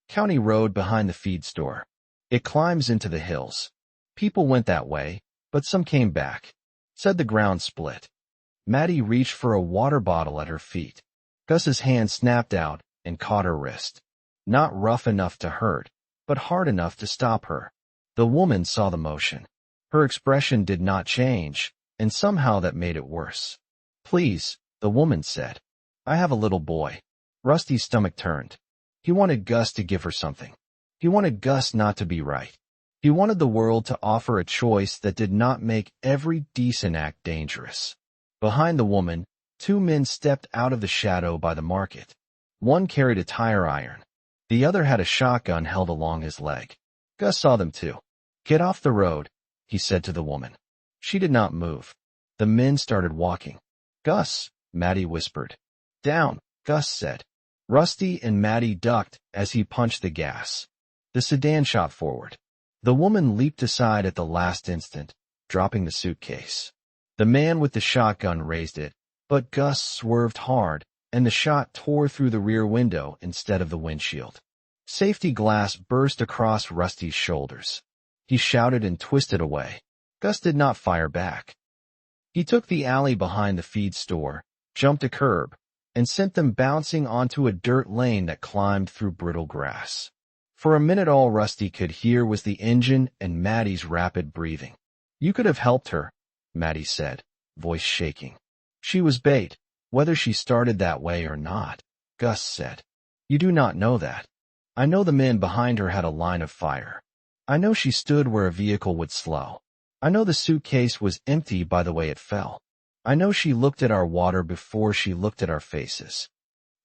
[SPEAKER 1] "County road behind the feed store. It climbs into the hills. People went that way, but some came back. Said the ground split." Maddy reached for a water bottle at her feet. Gus's hand snapped out and caught her wrist. Not rough enough to hurt, but hard enough to stop her. The woman saw the motion. Her expression did not change, and somehow that made it worse. "Please," the woman said. "I have a little boy." Rusty's stomach turned. He wanted Gus to give her something. He wanted Gus not to be right. He wanted the world to offer a choice that did not make every decent act dangerous. Behind the woman, 2 men stepped out of the shadow by the market. One carried a tire iron. The other had a shotgun held along his leg. Gus saw them too. "Get off the road," he said to the woman. She did not move. The men started walking. "Gus," Maddy whispered. "Down," Gus said. Rusty and Maddy ducked as he punched the gas. The sedan shot forward. The woman leaped aside at the last instant, dropping the suitcase. The man with the shotgun raised it, But Gus swerved hard, and the shot tore through the rear window instead of the windshield. Safety glass burst across Rusty's shoulders. He shouted and twisted away. Gus did not fire back. He took the alley behind the feed store, jumped a curb, and sent them bouncing onto a dirt lane that climbed through brittle grass. For a minute all Rusty could hear was the engine and Maddy's rapid breathing. "You could have helped her," Maddy said, voice shaking. "She was bait, whether she started that way or not," Gus said. "You do not know that. I know the men behind her had a line of fire. I know she stood where a vehicle would slow. I know the suitcase was empty by the way it fell. I know she looked at our water before she looked at our faces."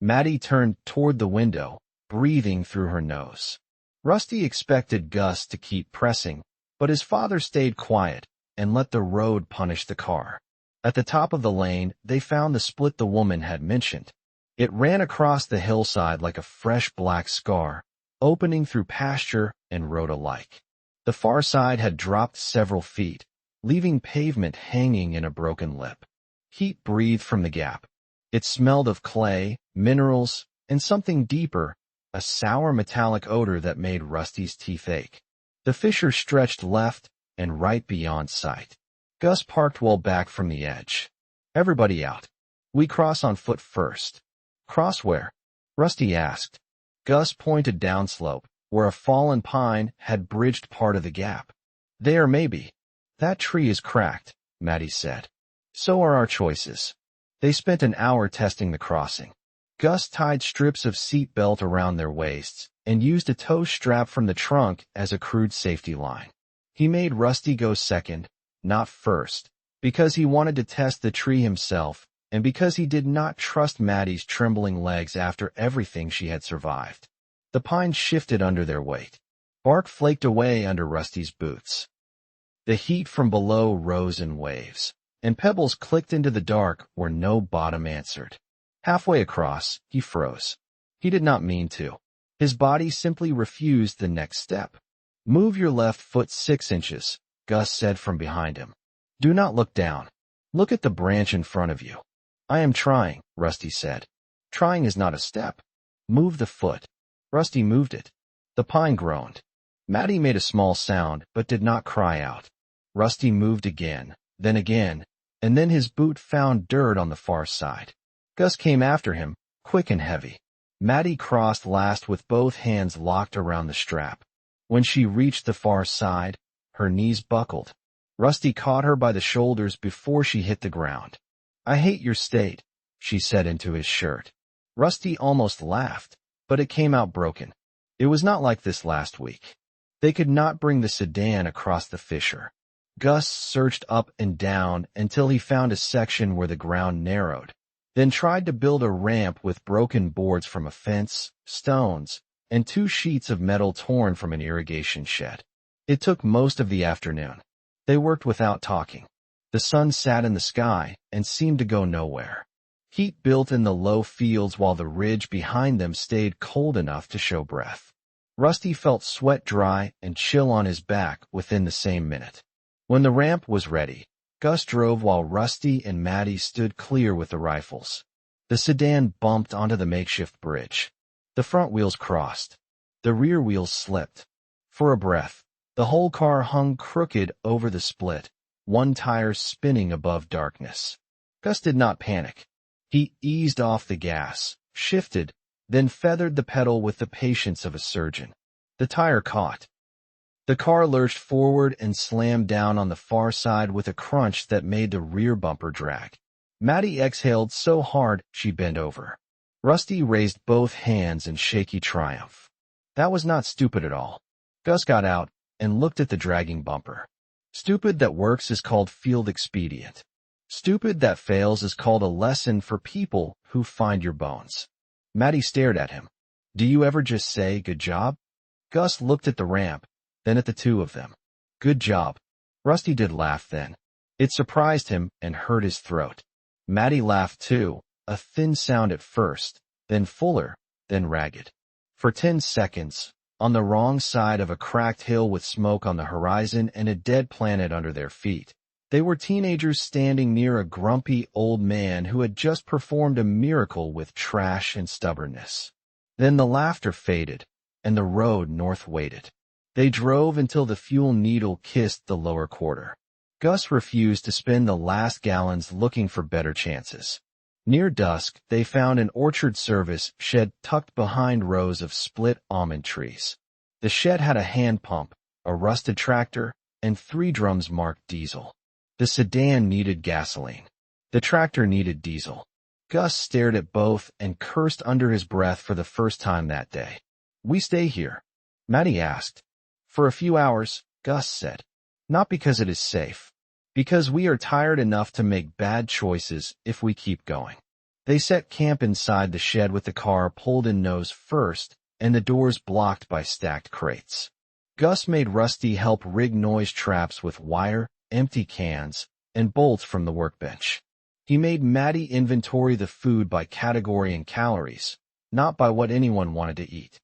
[SPEAKER 1] Maddy turned toward the window, breathing through her nose. Rusty expected Gus to keep pressing, but his father stayed quiet and let the road punish the car. At the top of the lane, they found the split the woman had mentioned. It ran across the hillside like a fresh black scar, opening through pasture and road alike. The far side had dropped several feet, leaving pavement hanging in a broken lip. Heat breathed from the gap. It smelled of clay, minerals, and something deeper, a sour metallic odor that made Rusty's teeth ache. The fissure stretched left and right beyond sight. Gus parked well back from the edge. "Everybody out. We cross on foot first." "Cross where?" Rusty asked. Gus pointed downslope, where a fallen pine had bridged part of the gap. "There, maybe." "That tree is cracked," Maddy said. "So are our choices." They spent an hour testing the crossing. Gus tied strips of seat belt around their waists and used a tow strap from the trunk as a crude safety line. He made Rusty go second, not first, because he wanted to test the tree himself and because he did not trust Maddy's trembling legs after everything she had survived. The pines shifted under their weight. Bark flaked away under Rusty's boots. The heat from below rose in waves, and pebbles clicked into the dark where no bottom answered. Halfway across, he froze. He did not mean to. His body simply refused the next step. "Move your left foot 6 inches, Gus said from behind him. "Do not look down. Look at the branch in front of you." "I am trying," Rusty said. "Trying is not a step. Move the foot." Rusty moved it. The pine groaned. Maddy made a small sound, but did not cry out. Rusty moved again, and then his boot found dirt on the far side. Gus came after him, quick and heavy. Maddy crossed last with both hands locked around the strap. When she reached the far side, her knees buckled. Rusty caught her by the shoulders before she hit the ground. "I hate your state," she said into his shirt. Rusty almost laughed, but it came out broken. It was not like this last week. They could not bring the sedan across the fissure. Gus searched up and down until he found a section where the ground narrowed, then tried to build a ramp with broken boards from a fence, stones, and 2 sheets of metal torn from an irrigation shed. It took most of the afternoon. They worked without talking. The sun sat in the sky and seemed to go nowhere. Heat built in the low fields while the ridge behind them stayed cold enough to show breath. Rusty felt sweat dry and chill on his back within the same minute. When the ramp was ready, Gus drove while Rusty and Maddy stood clear with the rifles. The sedan bumped onto the makeshift bridge. The front wheels crossed. The rear wheels slipped. For a breath, the whole car hung crooked over the split, one tire spinning above darkness. Gus did not panic. He eased off the gas, shifted, then feathered the pedal with the patience of a surgeon. The tire caught. The car lurched forward and slammed down on the far side with a crunch that made the rear bumper drag. Maddy exhaled so hard she bent over. Rusty raised both hands in shaky triumph. That was not stupid at all. Gus got out and looked at the dragging bumper. Stupid that works is called field expedient. Stupid that fails is called a lesson for people who find your bones. Maddy stared at him. "Do you ever just say, 'Good job'?" Gus looked at the ramp, then at the two of them. "Good job." Rusty did laugh then. It surprised him and hurt his throat. Maddy laughed too, a thin sound at first, then fuller, then ragged. For 10 seconds, on the wrong side of a cracked hill with smoke on the horizon and a dead planet under their feet, They were teenagers standing near a grumpy old man who had just performed a miracle with trash and stubbornness. Then the laughter faded, and the road north waited. They drove until the fuel needle kissed the lower quarter. Gus refused to spend the last gallons looking for better chances. Near dusk, they found an orchard service shed tucked behind rows of split almond trees. The shed had a hand pump, a rusted tractor, and 3 drums marked diesel. The sedan needed gasoline. The tractor needed diesel. Gus stared at both and cursed under his breath for the first time that day. "We stay here?" Maddy asked. "For a few hours," Gus said. "Not because it is safe. Because we are tired enough to make bad choices if we keep going." They set camp inside the shed with the car pulled in nose first and the doors blocked by stacked crates. Gus made Rusty help rig noise traps with wire, empty cans, and bolts from the workbench. He made Maddy inventory the food by category and calories, not by what anyone wanted to eat.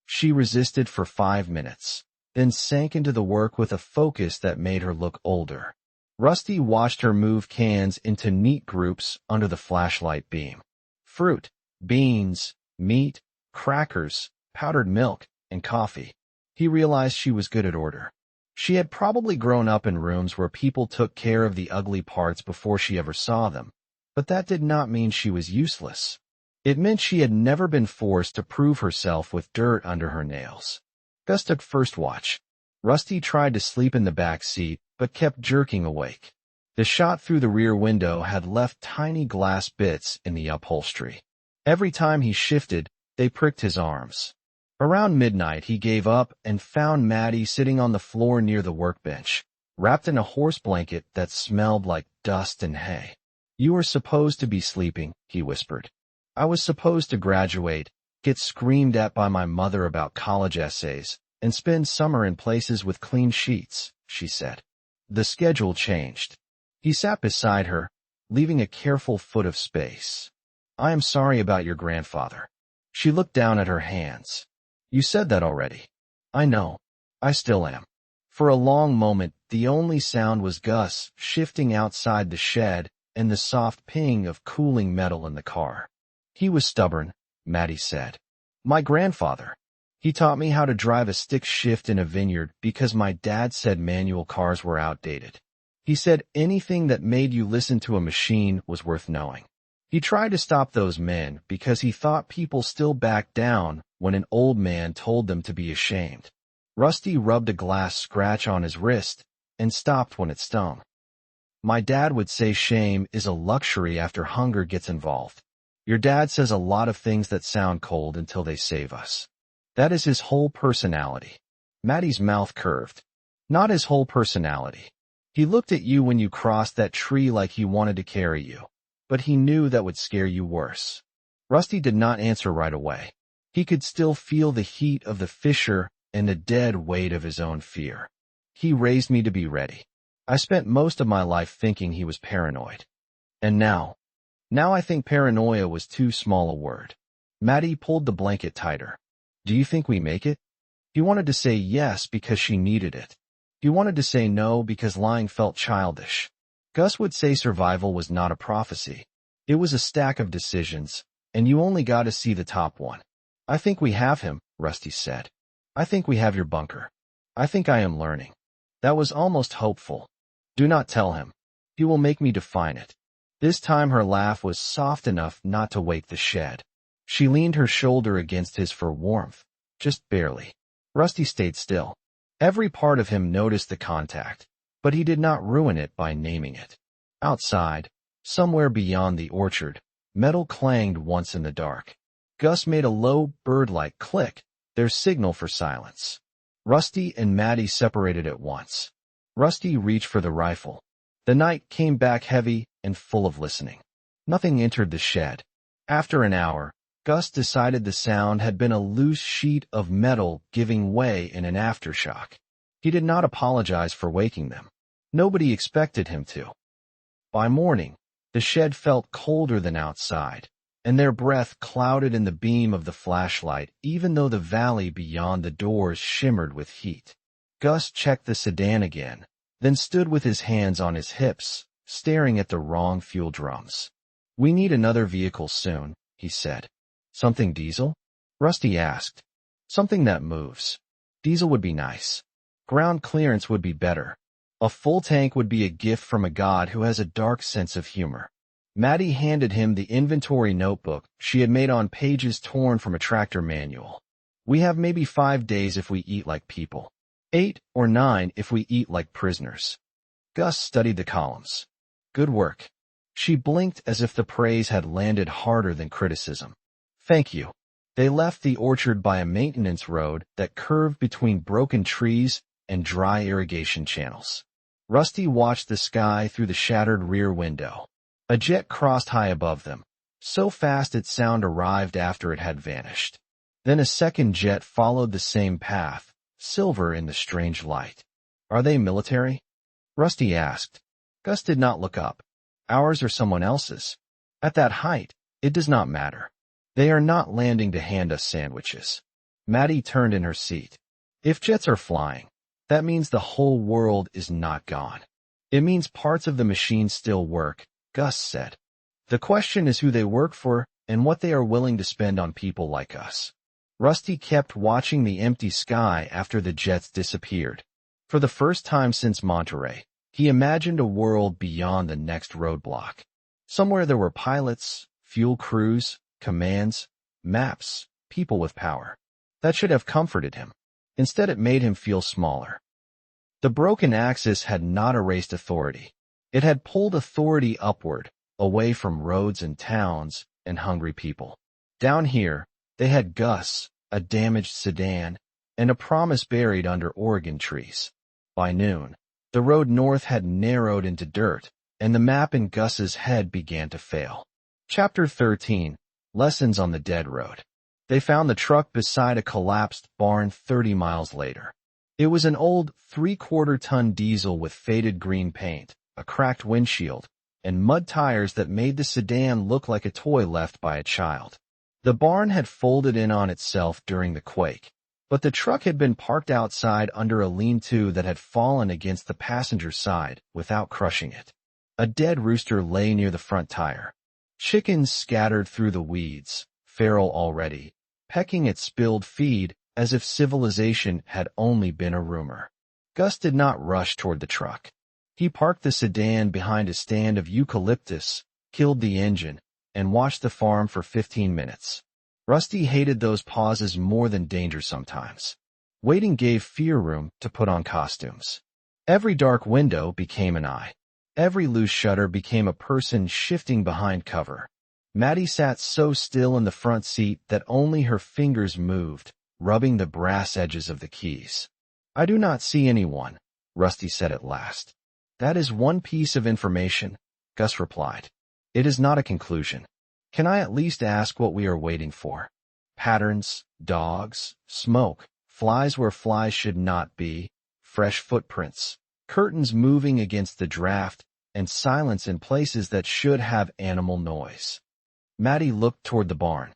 [SPEAKER 1] She resisted for 5 minutes, then sank into the work with a focus that made her look older. Rusty watched her move cans into neat groups under the flashlight beam. Fruit, beans, meat, crackers, powdered milk, and coffee. He realized she was good at order. She had probably grown up in rooms where people took care of the ugly parts before she ever saw them, but that did not mean she was useless. It meant she had never been forced to prove herself with dirt under her nails. Gus took first watch. Rusty tried to sleep in the back seat, but kept jerking awake. The shot through the rear window had left tiny glass bits in the upholstery. Every time he shifted, they pricked his arms. Around midnight, he gave up and found Maddy sitting on the floor near the workbench, wrapped in a horse blanket that smelled like dust and hay. "You were supposed to be sleeping," he whispered. "I was supposed to graduate, get screamed at by my mother about college essays, and spend summer in places with clean sheets," she said. The schedule changed. He sat beside her, leaving a careful foot of space. "I am sorry about your grandfather." She looked down at her hands. "You said that already." "I know. I still am." For a long moment, the only sound was Gus shifting outside the shed and the soft ping of cooling metal in the car. "He was stubborn," Maddy said. "My grandfather. He taught me how to drive a stick shift in a vineyard because my dad said manual cars were outdated. He said anything that made you listen to a machine was worth knowing. He tried to stop those men because he thought people still backed down when an old man told them to be ashamed." Rusty rubbed a glass scratch on his wrist and stopped when it stung. "My dad would say shame is a luxury after hunger gets involved. Your dad says a lot of things that sound cold until they save us. That is his whole personality." Maddy's mouth curved. "Not his whole personality. He looked at you when you crossed that tree like he wanted to carry you, but he knew that would scare you worse." Rusty did not answer right away. He could still feel the heat of the fissure and the dead weight of his own fear. "He raised me to be ready. I spent most of my life thinking he was paranoid. And now I think paranoia was too small a word." Maddy pulled the blanket tighter. "Do you think we make it?" He wanted to say yes because she needed it. He wanted to say no because lying felt childish. Gus would say survival was not a prophecy. It was a stack of decisions, and you only got to see the top one. "I think we have him," Rusty said. "I think we have your bunker. I think I am learning." That was almost hopeful. "Do not tell him. He will make me define it." This time her laugh was soft enough not to wake the shed. She leaned her shoulder against his for warmth, just barely. Rusty stayed still. Every part of him noticed the contact, but he did not ruin it by naming it. Outside, somewhere beyond the orchard, metal clanged once in the dark. Gus made a low, bird-like click, their signal for silence. Rusty and Maddy separated at once. Rusty reached for the rifle. The night came back heavy and full of listening. Nothing entered the shed. After an hour, Gus decided the sound had been a loose sheet of metal giving way in an aftershock. He did not apologize for waking them. Nobody expected him to. By morning, the shed felt colder than outside, and their breath clouded in the beam of the flashlight even though the valley beyond the doors shimmered with heat. Gus checked the sedan again, then stood with his hands on his hips, staring at the wrong fuel drums. "We need another vehicle soon," he said. "Something diesel?" Rusty asked. "Something that moves. Diesel would be nice. Ground clearance would be better. A full tank would be a gift from a god who has a dark sense of humor." Maddy handed him the inventory notebook she had made on pages torn from a tractor manual. "We have maybe 5 days if we eat like people. 8 or 9 if we eat like prisoners." Gus studied the columns. "Good work." She blinked as if the praise had landed harder than criticism. "Thank you." They left the orchard by a maintenance road that curved between broken trees and dry irrigation channels. Rusty watched the sky through the shattered rear window. A jet crossed high above them, so fast its sound arrived after it had vanished. Then a second jet followed the same path, silver in the strange light. "Are they military?" Rusty asked. Gus did not look up. "Ours or someone else's? At that height, it does not matter. They are not landing to hand us sandwiches." Maddy turned in her seat. "If jets are flying, that means the whole world is not gone. It means parts of the machine still work," Gus said. "The question is who they work for and what they are willing to spend on people like us." Rusty kept watching the empty sky after the jets disappeared. For the first time since Monterey, he imagined a world beyond the next roadblock. Somewhere there were pilots, fuel crews, commands, maps, people with power. That should have comforted him. Instead, it made him feel smaller. The broken axis had not erased authority. It had pulled authority upward, away from roads and towns and hungry people. Down here, they had Gus, a damaged sedan, and a promise buried under Oregon trees. By noon, the road north had narrowed into dirt, and the map in Gus's head began to fail. Chapter 13, Lessons on the Dead Road. They found the truck beside a collapsed barn 30 miles later. It was an old 3/4-ton diesel with faded green paint, a cracked windshield, and mud tires that made the sedan look like a toy left by a child. The barn had folded in on itself during the quake, but the truck had been parked outside under a lean-to that had fallen against the passenger side without crushing it. A dead rooster lay near the front tire. Chickens scattered through the weeds, feral already, pecking at spilled feed as if civilization had only been a rumor. Gus did not rush toward the truck. He parked the sedan behind a stand of eucalyptus, killed the engine, and watched the farm for 15 minutes. Rusty hated those pauses more than danger sometimes. Waiting gave fear room to put on costumes. Every dark window became an eye. Every loose shutter became a person shifting behind cover. Maddy sat so still in the front seat that only her fingers moved, rubbing the brass edges of the keys. "I do not see anyone," Rusty said at last. "That is one piece of information," Gus replied. "It is not a conclusion. Can I at least ask what we are waiting for? Patterns, dogs, smoke, flies where flies should not be, fresh footprints, curtains moving against the draft, and silence in places that should have animal noise." Maddy looked toward the barn.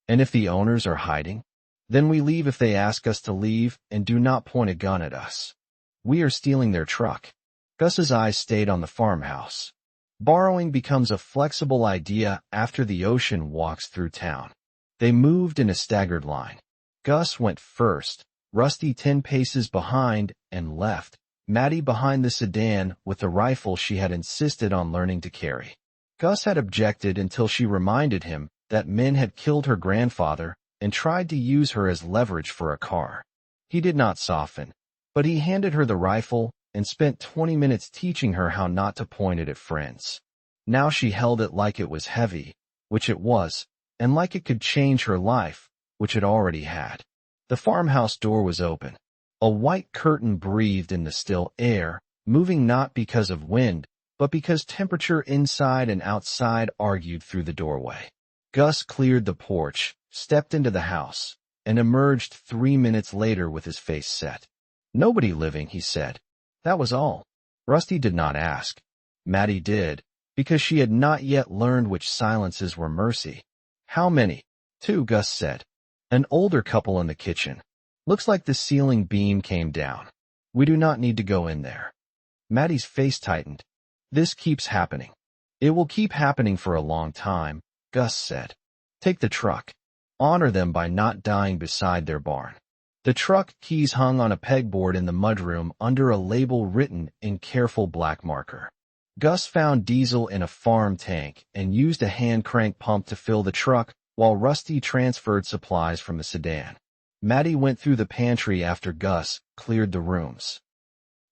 [SPEAKER 1] "And if the owners are hiding? Then we leave if they ask us to leave and do not point a gun at us. We are stealing their truck." Gus's eyes stayed on the farmhouse. Borrowing becomes a flexible idea after the ocean walks through town. They moved in a staggered line. Gus went first, Rusty 10 paces behind, and left, Maddy behind the sedan with the rifle she had insisted on learning to carry. Gus had objected until she reminded him that men had killed her grandfather and tried to use her as leverage for a car. He did not soften, but he handed her the rifle and spent 20 minutes teaching her how not to point it at friends. Now she held it like it was heavy, which it was, and like it could change her life, which it already had. The farmhouse door was open. A white curtain breathed in the still air, moving not because of wind, but because temperature inside and outside argued through the doorway. Gus cleared the porch, stepped into the house, and emerged 3 minutes later with his face set. "Nobody living," he said. That was all. Rusty did not ask. Maddy did, because she had not yet learned which silences were mercy. "How many?" "2," Gus said. "An older couple in the kitchen. Looks like the ceiling beam came down. We do not need to go in there." Maddy's face tightened. This keeps happening. It will keep happening for a long time, Gus said. Take the truck. Honor them by not dying beside their barn. The truck keys hung on a pegboard in the mudroom under a label written in careful black marker. Gus found diesel in a farm tank and used a hand crank pump to fill the truck while Rusty transferred supplies from the sedan. Maddy went through the pantry after Gus cleared the rooms.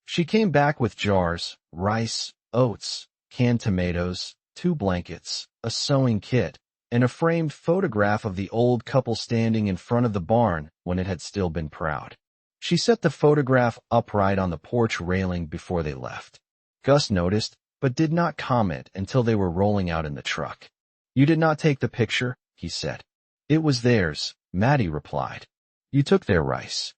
[SPEAKER 1] She came back with jars, rice, oats, canned tomatoes, 2 blankets, a sewing kit, and a framed photograph of the old couple standing in front of the barn when it had still been proud. She set the photograph upright on the porch railing before they left. Gus noticed, but did not comment until they were rolling out in the truck. You did not take the picture, he said. It was theirs, Maddy replied. You took their rice.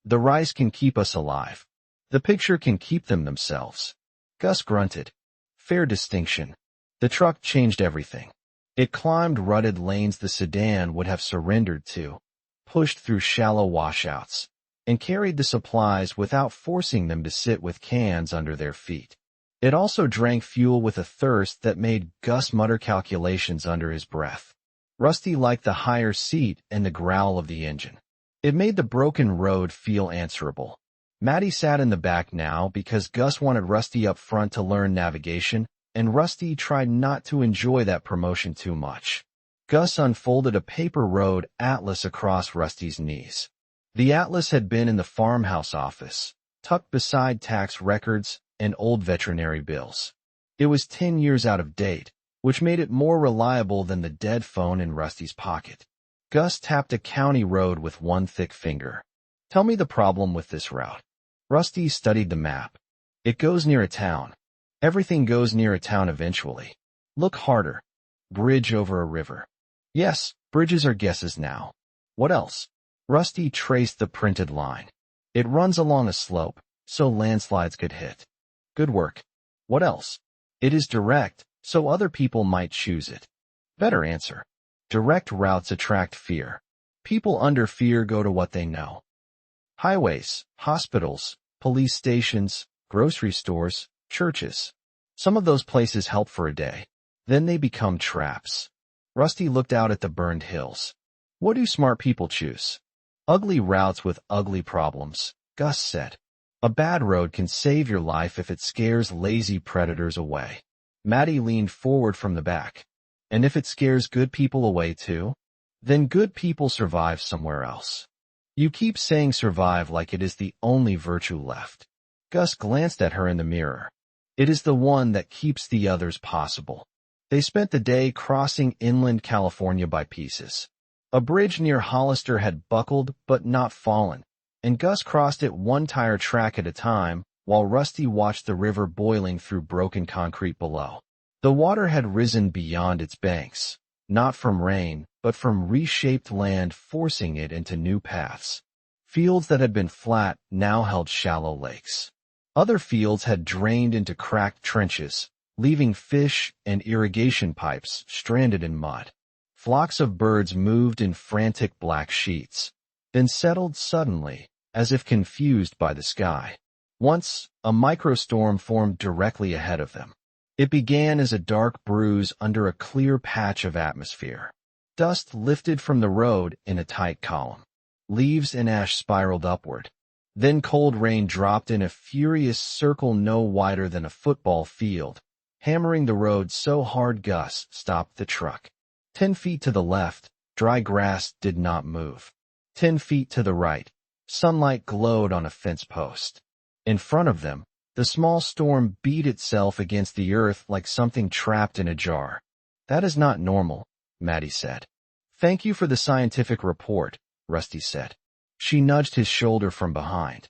[SPEAKER 1] The rice can keep us alive. The picture can keep them themselves. Gus grunted. Fair distinction. The truck changed everything. It climbed rutted lanes the sedan would have surrendered to, pushed through shallow washouts, and carried the supplies without forcing them to sit with cans under their feet. It also drank fuel with a thirst that made Gus mutter calculations under his breath. Rusty liked the higher seat and the growl of the engine. It made the broken road feel answerable. Maddy sat in the back now because Gus wanted Rusty up front to learn navigation, and Rusty tried not to enjoy that promotion too much. Gus unfolded a paper road atlas across Rusty's knees. The atlas had been in the farmhouse office, tucked beside tax records and old veterinary bills. It was 10 years out of date, which made it more reliable than the dead phone in Rusty's pocket. Gus tapped a county road with one thick finger. Tell me the problem with this route. Rusty studied the map. It goes near a town. Everything goes near a town eventually. Look harder. Bridge over a river. Yes, bridges are guesses now. What else? Rusty traced the printed line. It runs along a slope, so landslides could hit. Good work. What else? It is direct, so other people might choose it. Better answer. Direct routes attract fear. People under fear go to what they know. Highways, hospitals, police stations, grocery stores, churches. Some of those places help for a day. Then they become traps. Rusty looked out at the burned hills. What do smart people choose? Ugly routes with ugly problems, Gus said. A bad road can save your life if it scares lazy predators away. Maddy leaned forward from the back. And if it scares good people away too? Then good people survive somewhere else. You keep saying survive like it is the only virtue left. Gus glanced at her in the mirror. It is the one that keeps the others possible. They spent the day crossing inland California by pieces. A bridge near Hollister had buckled but not fallen, and Gus crossed it one tire track at a time while Rusty watched the river boiling through broken concrete below. The water had risen beyond its banks, not from rain, but from reshaped land forcing it into new paths. Fields that had been flat now held shallow lakes. Other fields had drained into cracked trenches, leaving fish and irrigation pipes stranded in mud. Flocks of birds moved in frantic black sheets, then settled suddenly, as if confused by the sky. Once, a microstorm formed directly ahead of them. It began as a dark bruise under a clear patch of atmosphere. Dust lifted from the road in a tight column. Leaves and ash spiraled upward. Then cold rain dropped in a furious circle no wider than a football field, hammering the road so hard Gus stopped the truck. 10 feet to the left, dry grass did not move. 10 feet to the right, sunlight glowed on a fence post. In front of them, the small storm beat itself against the earth like something trapped in a jar. That is not normal, Maddy said. Thank you for the scientific report, Rusty said. She nudged his shoulder from behind.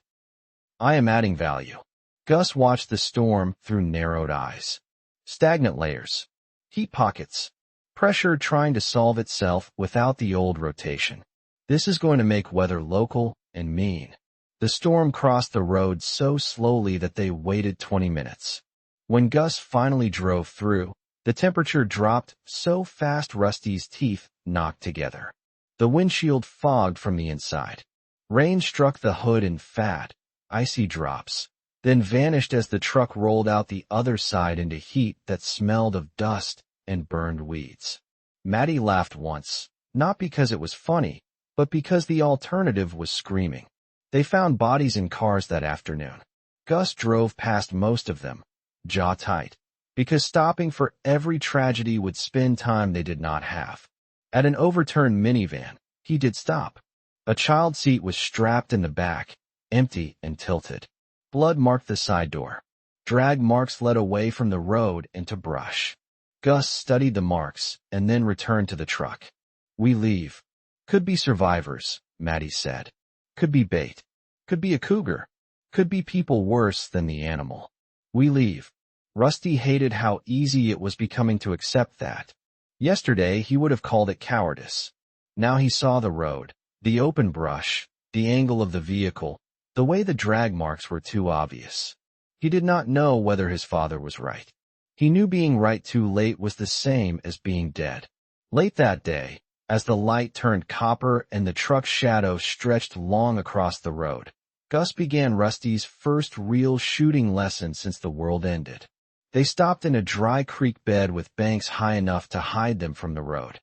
[SPEAKER 1] I am adding value. Gus watched the storm through narrowed eyes. Stagnant layers. Heat pockets. Pressure trying to solve itself without the old rotation. This is going to make weather local and mean. The storm crossed the road so slowly that they waited 20 minutes. When Gus finally drove through, the temperature dropped so fast Rusty's teeth knocked together. The windshield fogged from the inside. Rain struck the hood in fat, icy drops. then vanished as the truck rolled out the other side into heat that smelled of dust and burned weeds. Maddy laughed once, not because it was funny, but because the alternative was screaming. They found bodies in cars that afternoon. Gus drove past most of them, jaw tight, because stopping for every tragedy would spend time they did not have. At an overturned minivan, he did stop. A child seat was strapped in the back, empty and tilted. Blood marked the side door. Drag marks led away from the road into brush. Gus studied the marks and then returned to the truck. "We leave. Could be survivors," Maddy said. "Could be bait. Could be a cougar. Could be people worse than the animal. We leave." Rusty hated how easy it was becoming to accept that. Yesterday he would have called it cowardice. Now he saw the road, the open brush, the angle of the vehicle, the way the drag marks were too obvious. He did not know whether his father was right. He knew being right too late was the same as being dead. Late that day, as the light turned copper and the truck's shadow stretched long across the road, Gus began Rusty's first real shooting lesson since the world ended. They stopped in a dry creek bed with banks high enough to hide them from the road.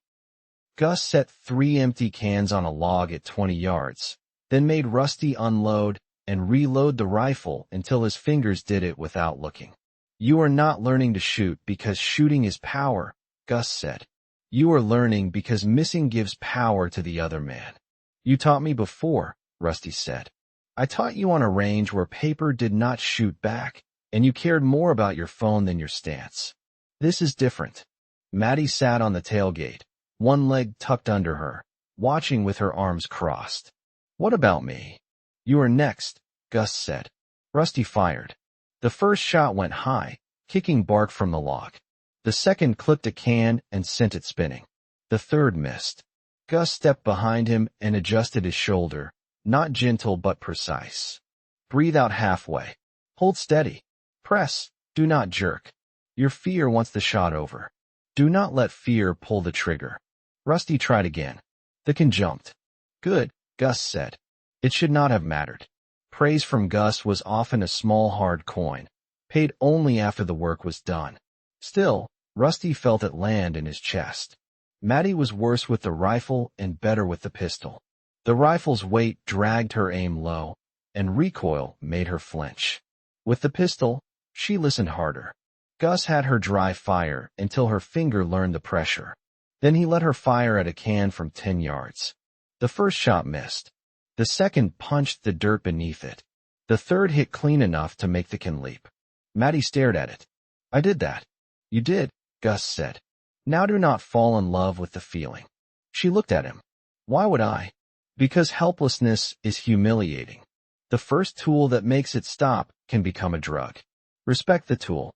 [SPEAKER 1] Gus set 3 empty cans on a log at 20 yards, then made Rusty unload and reload the rifle until his fingers did it without looking. "You are not learning to shoot because shooting is power," Gus said. "You are learning because missing gives power to the other man." "You taught me before," Rusty said. "I taught you on a range where paper did not shoot back, and you cared more about your phone than your stance. This is different." Maddy sat on the tailgate, one leg tucked under her, watching with her arms crossed. "What about me?" "You are next," Gus said. Rusty fired. The first shot went high, kicking bark from the log. The second clipped a can and sent it spinning. The third missed. Gus stepped behind him and adjusted his shoulder, not gentle but precise. "Breathe out halfway. Hold steady. Press. Do not jerk. Your fear wants the shot over. Do not let fear pull the trigger." Rusty tried again. The can jumped. "Good," Gus said. It should not have mattered. Praise from Gus was often a small hard coin, paid only after the work was done. Still, Rusty felt it land in his chest. Maddy was worse with the rifle and better with the pistol. The rifle's weight dragged her aim low, and recoil made her flinch. With the pistol, she listened harder. Gus had her dry fire until her finger learned the pressure. Then he let her fire at a can from 10 yards. The first shot missed. The second punched the dirt beneath it. The third hit clean enough to make the can leap. Maddy stared at it. "I did that." "You did," Gus said. "Now do not fall in love with the feeling." She looked at him. "Why would I?" "Because helplessness is humiliating. The first tool that makes it stop can become a drug. Respect the tool.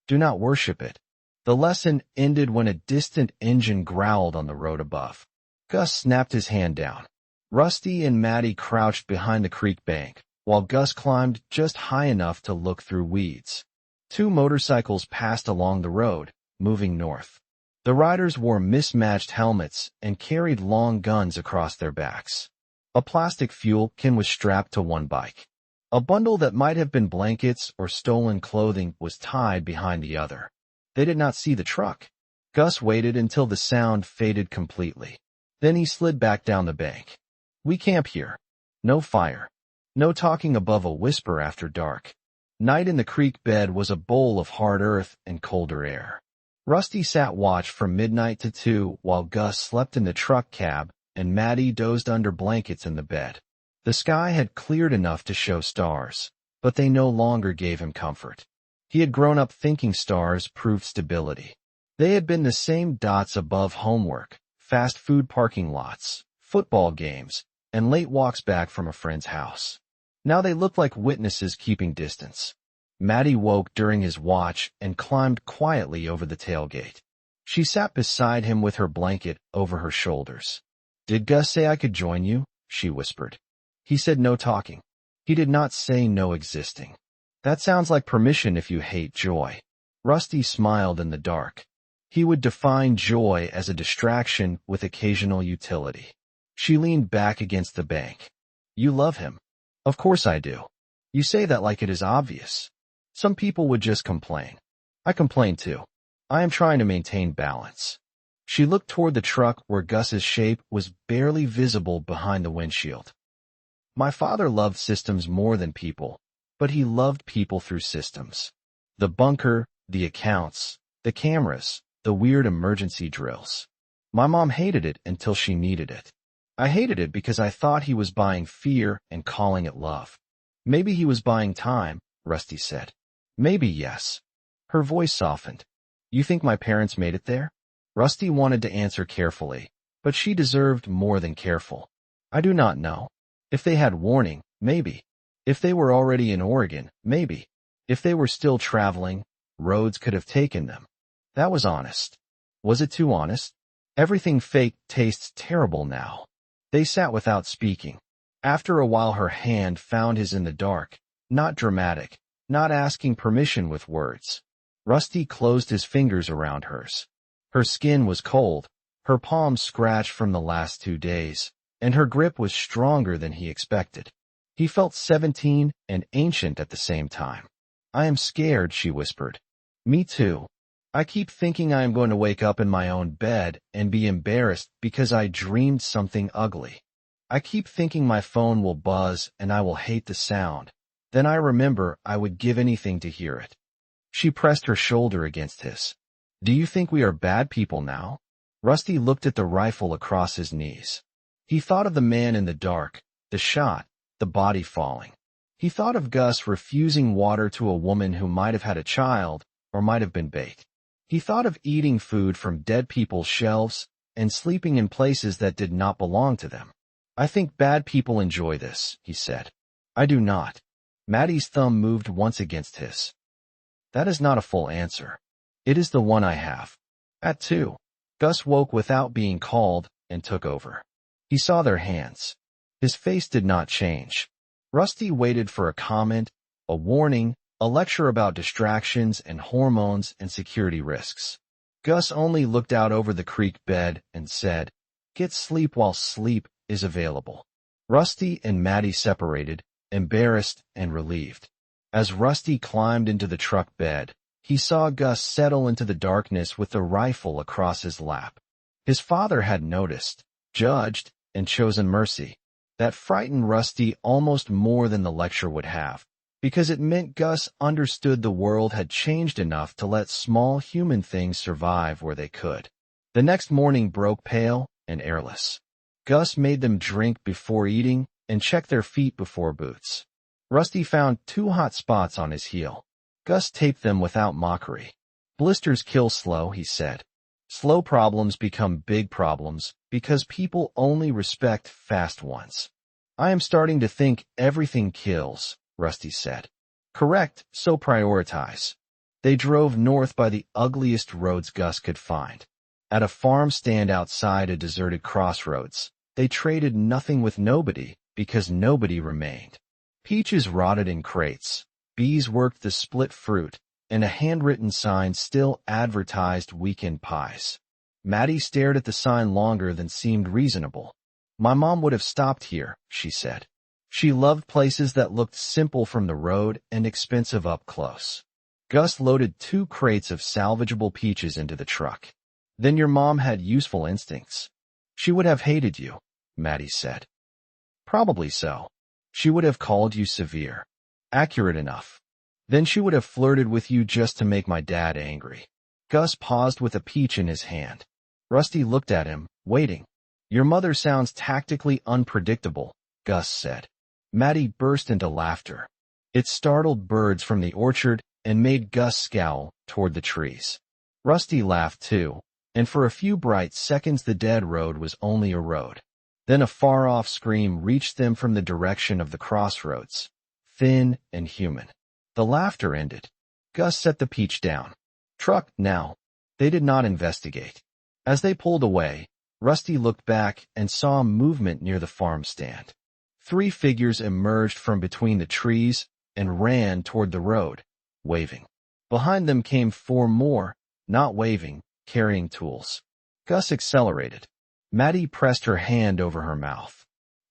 [SPEAKER 1] Do not worship it." The lesson ended when a distant engine growled on the road above. Gus snapped his hand down. Rusty and Maddy crouched behind the creek bank, while Gus climbed just high enough to look through weeds. 2 motorcycles passed along the road, moving north. The riders wore mismatched helmets and carried long guns across their backs. A plastic fuel can was strapped to one bike. A bundle that might have been blankets or stolen clothing was tied behind the other. They did not see the truck. Gus waited until the sound faded completely. Then he slid back down the bank. "We camp here. No fire. No talking above a whisper after dark." Night in the creek bed was a bowl of hard earth and colder air. Rusty sat watch from midnight to 2 while Gus slept in the truck cab and Maddy dozed under blankets in the bed. The sky had cleared enough to show stars, but they no longer gave him comfort. He had grown up thinking stars proved stability. They had been the same dots above homework, fast food parking lots, football games, and late walks back from a friend's house. Now they looked like witnesses keeping distance. Maddy woke during his watch and climbed quietly over the tailgate. She sat beside him with her blanket over her shoulders. "Did Gus say I could join you?" she whispered. He said no talking. He did not say no existing. "That sounds like permission if you hate joy." Rusty smiled in the dark. He would define joy as a distraction with occasional utility. She leaned back against the bank. "You love him." "Of course I do." You say that like it is obvious. Some people would just complain. I complain too. I am trying to maintain balance. She looked toward the truck where Gus's shape was barely visible behind the windshield. My father loved systems more than people, but he loved people through systems. The bunker, the accounts, the cameras, the weird emergency drills. My mom hated it until she needed it. I hated it because I thought he was buying fear and calling it love. Maybe he was buying time, Rusty said. Maybe yes. Her voice softened. You think my parents made it there? Rusty wanted to answer carefully, but she deserved more than careful. I do not know. If they had warning, maybe. If they were already in Oregon, maybe. If they were still traveling, roads could have taken them. That was honest. Was it too honest? Everything fake tastes terrible now. They sat without speaking. After a while her hand found his in the dark, not dramatic, not asking permission with words. Rusty closed his fingers around hers. Her skin was cold, her palms scratched from the last 2 days, and her grip was stronger than he expected. He felt 17 and ancient at the same time. I am scared, she whispered. Me too. I keep thinking I am going to wake up in my own bed and be embarrassed because I dreamed something ugly. I keep thinking my phone will buzz and I will hate the sound. Then I remember I would give anything to hear it. She pressed her shoulder against his. Do you think we are bad people now? Rusty looked at the rifle across his knees. He thought of the man in the dark, the shot, the body falling. He thought of Gus refusing water to a woman who might have had a child or might have been bait. He thought of eating food from dead people's shelves and sleeping in places that did not belong to them. I think bad people enjoy this, he said. I do not. Maddy's thumb moved once against his. That is not a full answer. It is the one I have. At 2. Gus woke without being called and took over. He saw their hands. His face did not change. Rusty waited for a comment, a warning, a lecture about distractions and hormones and security risks. Gus only looked out over the creek bed and said, Get sleep while sleep is available. Rusty and Maddy separated, embarrassed and relieved. As Rusty climbed into the truck bed, he saw Gus settle into the darkness with the rifle across his lap. His father had noticed, judged, and chosen mercy. That frightened Rusty almost more than the lecture would have, because it meant Gus understood the world had changed enough to let small human things survive where they could. The next morning broke pale and airless. Gus made them drink before eating and check their feet before boots. Rusty found 2 hot spots on his heel. Gus taped them without mockery. Blisters kill slow, he said. Slow problems become big problems because people only respect fast ones. I am starting to think everything kills, Rusty said. Correct, so prioritize. They drove north by the ugliest roads Gus could find. At a farm stand outside a deserted crossroads, they traded nothing with nobody because nobody remained. Peaches rotted in crates, bees worked the split fruit, and a handwritten sign still advertised weekend pies. Maddy stared at the sign longer than seemed reasonable. My mom would have stopped here, she said. She loved places that looked simple from the road and expensive up close. Gus loaded 2 crates of salvageable peaches into the truck. Then your mom had useful instincts. She would have hated you, Maddy said. Probably so. She would have called you severe. Accurate enough. Then she would have flirted with you just to make my dad angry. Gus paused with a peach in his hand. Rusty looked at him, waiting. Your mother sounds tactically unpredictable, Gus said. Maddy burst into laughter. It startled birds from the orchard and made Gus scowl toward the trees. Rusty laughed too, and for a few bright seconds the dead road was only a road. Then a far-off scream reached them from the direction of the crossroads, thin and human. The laughter ended. Gus set the peach down. Truck, now. They did not investigate. As they pulled away, Rusty looked back and saw movement near the farm stand. 3 figures emerged from between the trees and ran toward the road, waving. Behind them came 4 more, not waving, carrying tools. Gus accelerated. Maddy pressed her hand over her mouth.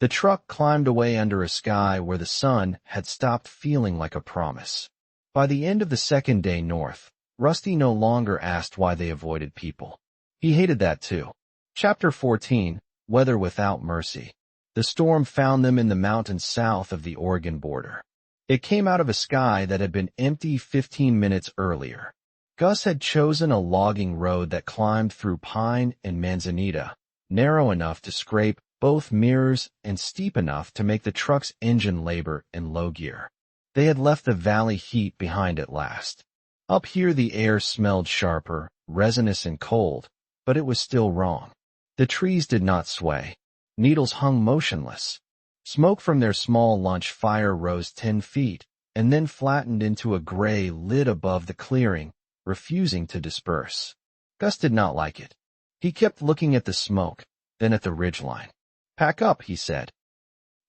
[SPEAKER 1] The truck climbed away under a sky where the sun had stopped feeling like a promise. By the end of the second day north, Rusty no longer asked why they avoided people. He hated that too. Chapter 14, Weather Without Mercy. The storm found them in the mountains south of the Oregon border. It came out of a sky that had been empty 15 minutes earlier. Gus had chosen a logging road that climbed through pine and manzanita, narrow enough to scrape both mirrors and steep enough to make the truck's engine labor in low gear. They had left the valley heat behind at last. Up here the air smelled sharper, resinous and cold, but it was still wrong. The trees did not sway. Needles hung motionless. Smoke from their small lunch fire rose 10 feet, and then flattened into a gray lid above the clearing, refusing to disperse. Gus did not like it. He kept looking at the smoke, then at the ridgeline. "Pack up," he said.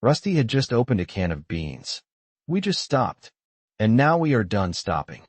[SPEAKER 1] Rusty had just opened a can of beans. "We just stopped. And now we are done stopping."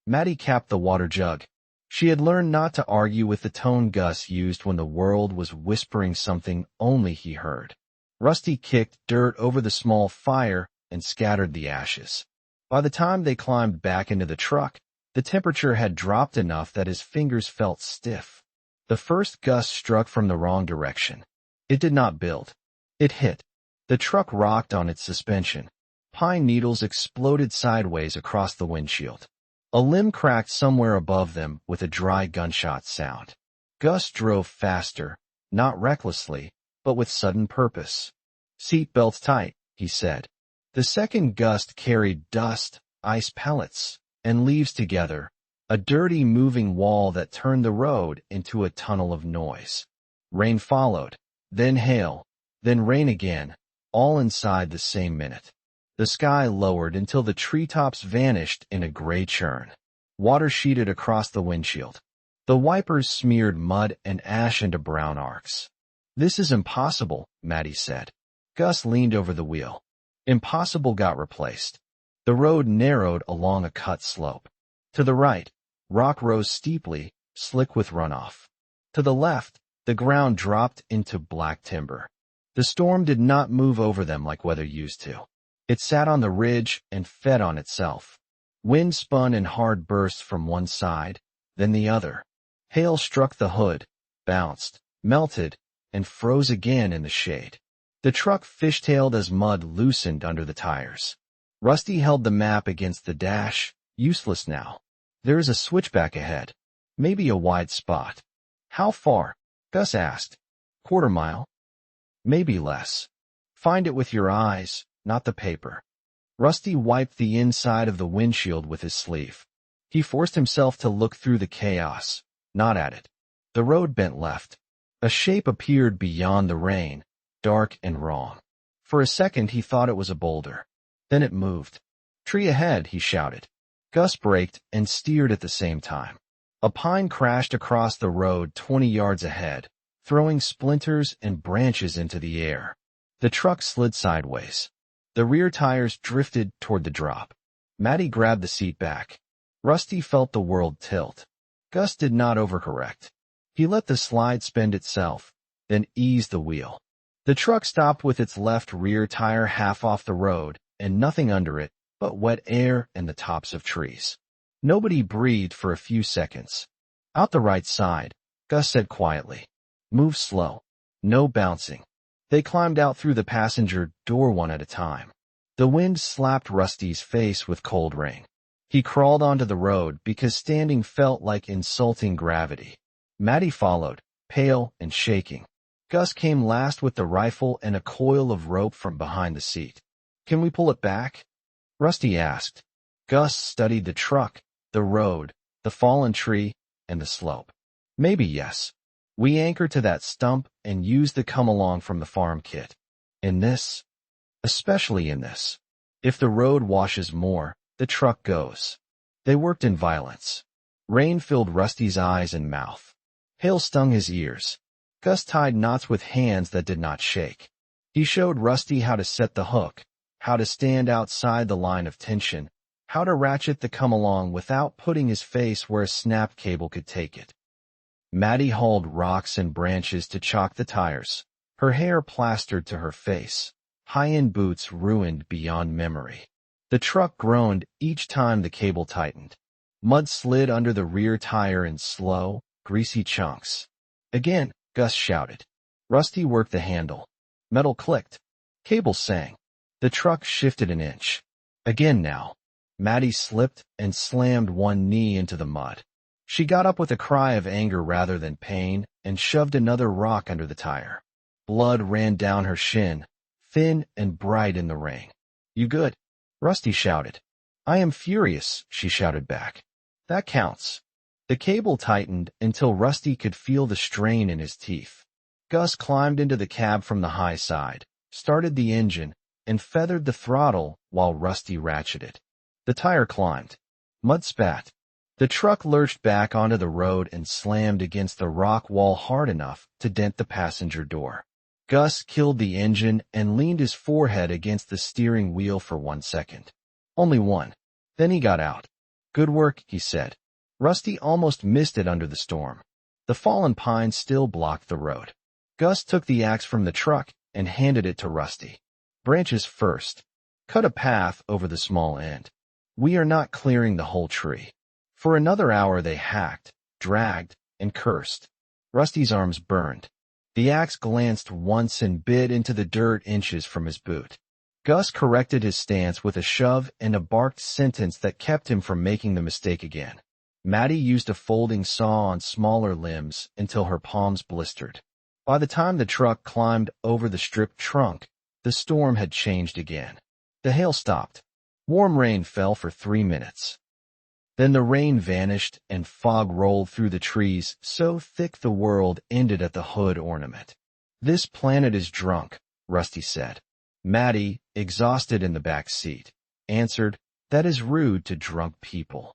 [SPEAKER 1] Maddy capped the water jug. She had learned not to argue with the tone Gus used when the world was whispering something only he heard. Rusty kicked dirt over the small fire and scattered the ashes. By the time they climbed back into the truck, the temperature had dropped enough that his fingers felt stiff. The first gust struck from the wrong direction. It did not build. It hit. The truck rocked on its suspension. Pine needles exploded sideways across the windshield. A limb cracked somewhere above them with a dry gunshot sound. Gus drove faster, not recklessly, but with sudden purpose. "Seat belts tight," he said. The second gust carried dust, ice pellets, and leaves together, a dirty moving wall that turned the road into a tunnel of noise. Rain followed, then hail, then rain again, all inside the same minute. The sky lowered until the treetops vanished in a gray churn. Water sheeted across the windshield. The wipers smeared mud and ash into brown arcs. "This is impossible," Maddy said. Gus leaned over the wheel. Impossible got replaced. The road narrowed along a cut slope. To the right, rock rose steeply, slick with runoff. To the left, the ground dropped into black timber. The storm did not move over them like weather used to. It sat on the ridge and fed on itself. Wind spun in hard bursts from one side, then the other. Hail struck the hood, bounced, melted, and froze again in the shade. The truck fishtailed as mud loosened under the tires. Rusty held the map against the dash, useless now. "There is a switchback ahead. Maybe a wide spot." "How far?" Gus asked. "Quarter mile. Maybe less. Find it with your eyes, not the paper." Rusty wiped the inside of the windshield with his sleeve. He forced himself to look through the chaos, not at it. The road bent left. A shape appeared beyond the rain, dark and wrong. For a second he thought it was a boulder. Then it moved. "Tree ahead," he shouted. Gus braked and steered at the same time. A pine crashed across the road 20 yards ahead, throwing splinters and branches into the air. The truck slid sideways. The rear tires drifted toward the drop. Maddy grabbed the seat back. Rusty felt the world tilt. Gus did not overcorrect. He let the slide spend itself, then eased the wheel. The truck stopped with its left rear tire half off the road and nothing under it but wet air and the tops of trees. Nobody breathed for a few seconds. "Out the right side," Gus said quietly. "Move slow. No bouncing." They climbed out through the passenger door one at a time. The wind slapped Rusty's face with cold rain. He crawled onto the road because standing felt like insulting gravity. Maddy followed, pale and shaking. Gus came last with the rifle and a coil of rope from behind the seat. "Can we pull it back?" Rusty asked. Gus studied the truck, the road, the fallen tree, and the slope. "Maybe yes. We anchor to that stump and use the come-along from the farm kit. In this, especially in this. If the road washes more, the truck goes." They worked in violence. Rain filled Rusty's eyes and mouth. Hail stung his ears. Gus tied knots with hands that did not shake. He showed Rusty how to set the hook, how to stand outside the line of tension, how to ratchet the come-along without putting his face where a snap cable could take it. Maddy hauled rocks and branches to chock the tires, her hair plastered to her face. high-end boots ruined beyond memory. The truck groaned each time the cable tightened. Mud slid under the rear tire in slow, greasy chunks. Again, Gus shouted. Rusty worked the handle. Metal clicked. Cable sang. The truck shifted an inch. Again now. Maddy slipped and slammed one knee into the mud. She got up with a cry of anger rather than pain and shoved another rock under the tire. Blood ran down her shin, thin and bright in the rain. You good? Rusty shouted. I am furious, she shouted back. That counts. The cable tightened until Rusty could feel the strain in his teeth. Gus climbed into the cab from the high side, started the engine, and feathered the throttle while Rusty ratcheted. The tire climbed. Mud spat. The truck lurched back onto the road and slammed against the rock wall hard enough to dent the passenger door. Gus killed the engine and leaned his forehead against the steering wheel for 1 second. Only one. Then he got out. Good work, he said. Rusty almost missed it under the storm. The fallen pine still blocked the road. Gus took the axe from the truck and handed it to Rusty. Branches first. Cut a path over the small end. We are not clearing the whole tree. For another hour they hacked, dragged, and cursed. Rusty's arms burned. The axe glanced once and bit into the dirt inches from his boot. Gus corrected his stance with a shove and a barked sentence that kept him from making the mistake again. Maddy used a folding saw on smaller limbs until her palms blistered. By the time the truck climbed over the stripped trunk, the storm had changed again. The hail stopped. Warm rain fell for 3 minutes. Then the rain vanished and fog rolled through the trees so thick the world ended at the hood ornament. This planet is drunk, Rusty said. Maddy, exhausted in the back seat, answered, that is rude to drunk people.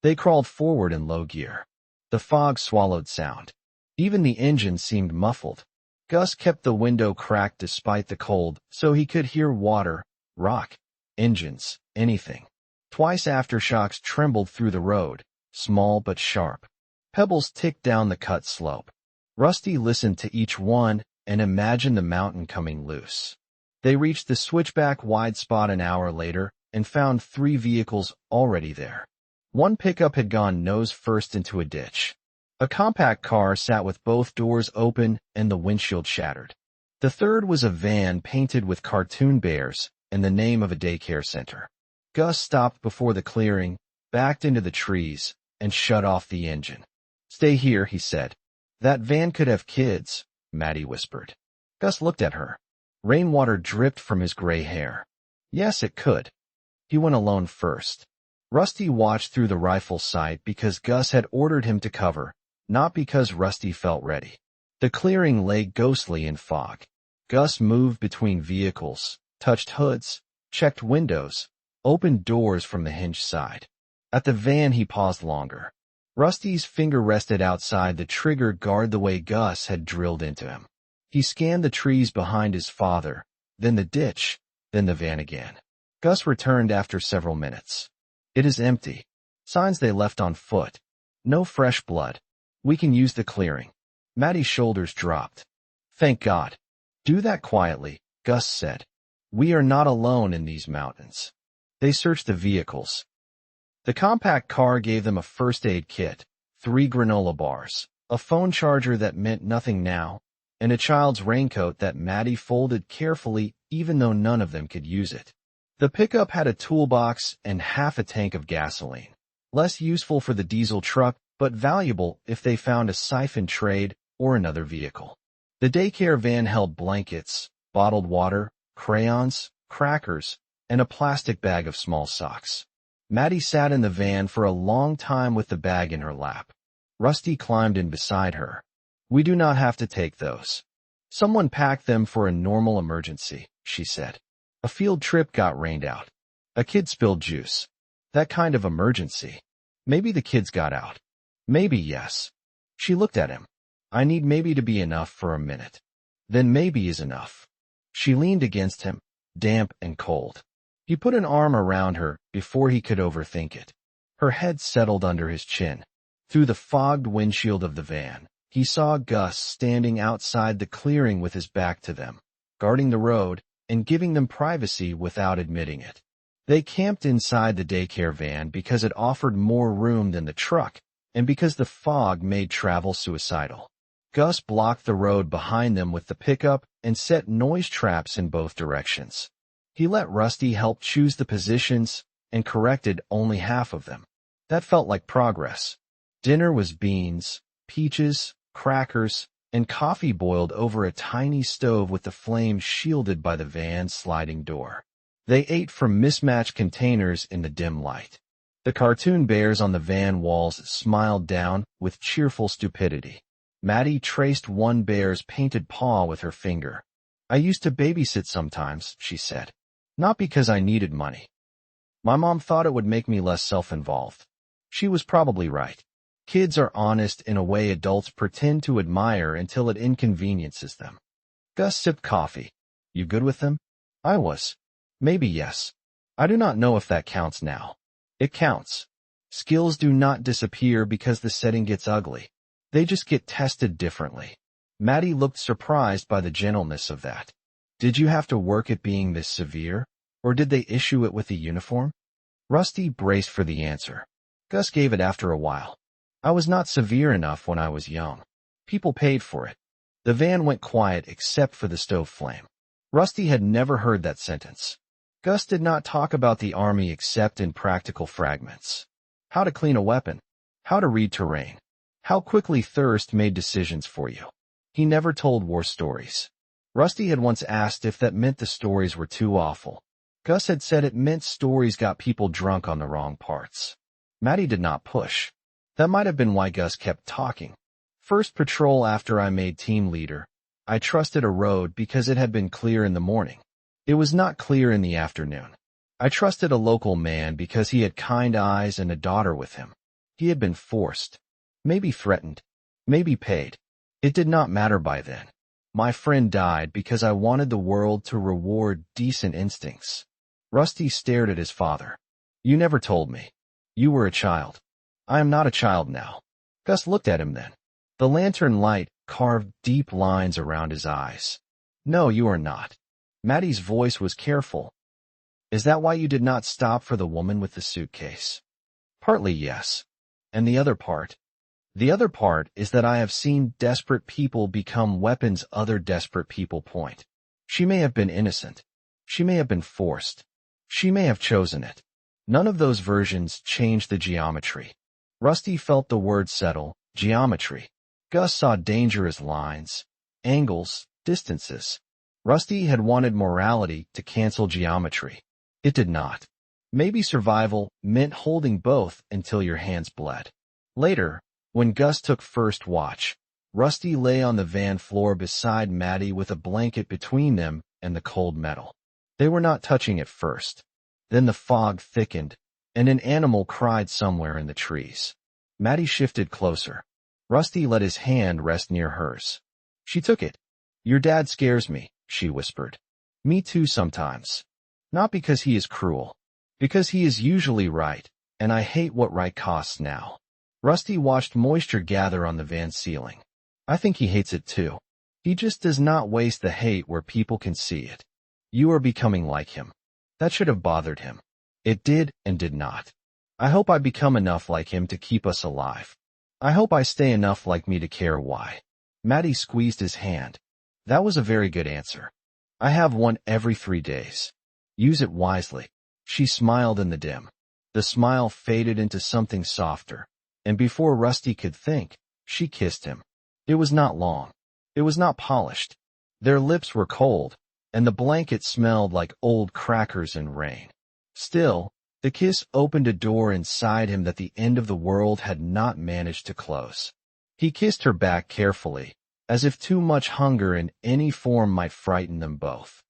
[SPEAKER 1] They crawled forward in low gear. The fog swallowed sound. Even the engine seemed muffled. Gus kept the window cracked despite the cold so he could hear water, rock, engines, anything. Twice aftershocks trembled through the road, small but sharp. Pebbles ticked down the cut slope. Rusty listened to each one and imagined the mountain coming loose. They reached the switchback wide spot an hour later and found 3 vehicles already there. One pickup had gone nose first into a ditch. A compact car sat with both doors open and the windshield shattered. The third was a van painted with cartoon bears and the name of a daycare center. Gus stopped before the clearing, backed into the trees, and shut off the engine. Stay here, he said. That van could have kids, Maddy whispered. Gus looked at her. Rainwater dripped from his gray hair. Yes, it could. He went alone first. Rusty watched through the rifle sight because Gus had ordered him to cover, not because Rusty felt ready. The clearing lay ghostly in fog. Gus moved between vehicles, touched hoods, checked windows, opened doors from the hinged side. At the van he paused longer. Rusty's finger rested outside the trigger guard the way Gus had drilled into him. He scanned the trees behind his father, then the ditch, then the van again. Gus returned after several minutes. It is empty. Signs they left on foot. No fresh blood. We can use the clearing. Maddy's shoulders dropped. Thank God. Do that quietly, Gus said. We are not alone in these mountains. They searched the vehicles. The compact car gave them a first aid kit, 3 granola bars, a phone charger that meant nothing now, and a child's raincoat that Maddy folded carefully even though none of them could use it. The pickup had a toolbox and half a tank of gasoline. Less useful for the diesel truck, but valuable if they found a siphon trade or another vehicle. The daycare van held blankets, bottled water, crayons, crackers, and a plastic bag of small socks. Maddy sat in the van for a long time with the bag in her lap. Rusty climbed in beside her. We do not have to take those. Someone packed them for a normal emergency, she said. A field trip got rained out. A kid spilled juice. That kind of emergency. Maybe the kids got out. Maybe yes. She looked at him. I need maybe to be enough for a minute. Then maybe is enough. She leaned against him, damp and cold. He put an arm around her before he could overthink it. Her head settled under his chin. Through the fogged windshield of the van, he saw Gus standing outside the clearing with his back to them, guarding the road and giving them privacy without admitting it. They camped inside the daycare van because it offered more room than the truck, and because the fog made travel suicidal. Gus blocked the road behind them with the pickup and set noise traps in both directions. He let Rusty help choose the positions and corrected only half of them. That felt like progress. Dinner was beans, peaches, crackers, and coffee boiled over a tiny stove with the flames shielded by the van's sliding door. They ate from mismatched containers in the dim light. The cartoon bears on the van walls smiled down with cheerful stupidity. Maddy traced one bear's painted paw with her finger. "I used to babysit sometimes," she said. "Not because I needed money. My mom thought it would make me less self-involved." She was probably right. Kids are honest in a way adults pretend to admire until it inconveniences them. Gus sipped coffee. "You good with them?" I was. "Maybe yes. I do not know if that counts now." "It counts. Skills do not disappear because the setting gets ugly. They just get tested differently." Maddy looked surprised by the gentleness of that. "Did you have to work at being this severe, or did they issue it with the uniform?" Rusty braced for the answer. Gus gave it after a while. "I was not severe enough when I was young. People paid for it." The van went quiet except for the stove flame. Rusty had never heard that sentence. Gus did not talk about the army except in practical fragments. How to clean a weapon. How to read terrain. How quickly thirst made decisions for you. He never told war stories. Rusty had once asked if that meant the stories were too awful. Gus had said it meant stories got people drunk on the wrong parts. Maddy did not push. That might have been why Gus kept talking. "First patrol after I made team leader, I trusted a road because it had been clear in the morning. It was not clear in the afternoon. I trusted a local man because he had kind eyes and a daughter with him. He had been forced. Maybe threatened. Maybe paid. It did not matter by then. My friend died because I wanted the world to reward decent instincts." Rusty stared at his father. "You never told me. You were a child." "I am not a child now." Gus looked at him then. The lantern light carved deep lines around his eyes. "No, you are not." Maddy's voice was careful. "Is that why you did not stop for the woman with the suitcase?" "Partly, yes. And the other part?" "The other part is that I have seen desperate people become weapons other desperate people point. She may have been innocent. She may have been forced. She may have chosen it. None of those versions change the geometry." Rusty felt the word settle, geometry. Gus saw danger as lines, angles, distances. Rusty had wanted morality to cancel geometry. It did not. Maybe survival meant holding both until your hands bled. Later, when Gus took first watch, Rusty lay on the van floor beside Maddy with a blanket between them and the cold metal. They were not touching at first. Then the fog thickened, and an animal cried somewhere in the trees. Maddy shifted closer. Rusty let his hand rest near hers. She took it. "Your dad scares me," she whispered. "Me too sometimes. Not because he is cruel. Because he is usually right, and I hate what right costs now." Rusty watched moisture gather on the van's ceiling. "I think he hates it too. He just does not waste the hate where people can see it. You are becoming like him." That should have bothered him. It did and did not. "I hope I become enough like him to keep us alive. I hope I stay enough like me to care why." Maddy squeezed his hand. "That was a very good answer. I have one every 3 days. Use it wisely." She smiled in the dim. The smile faded into something softer, and before Rusty could think, she kissed him. It was not long. It was not polished. Their lips were cold, and the blanket smelled like old crackers and rain. Still, the kiss opened a door inside him that the end of the world had not managed to close. He kissed her back carefully, as if too much hunger in any form might frighten them both.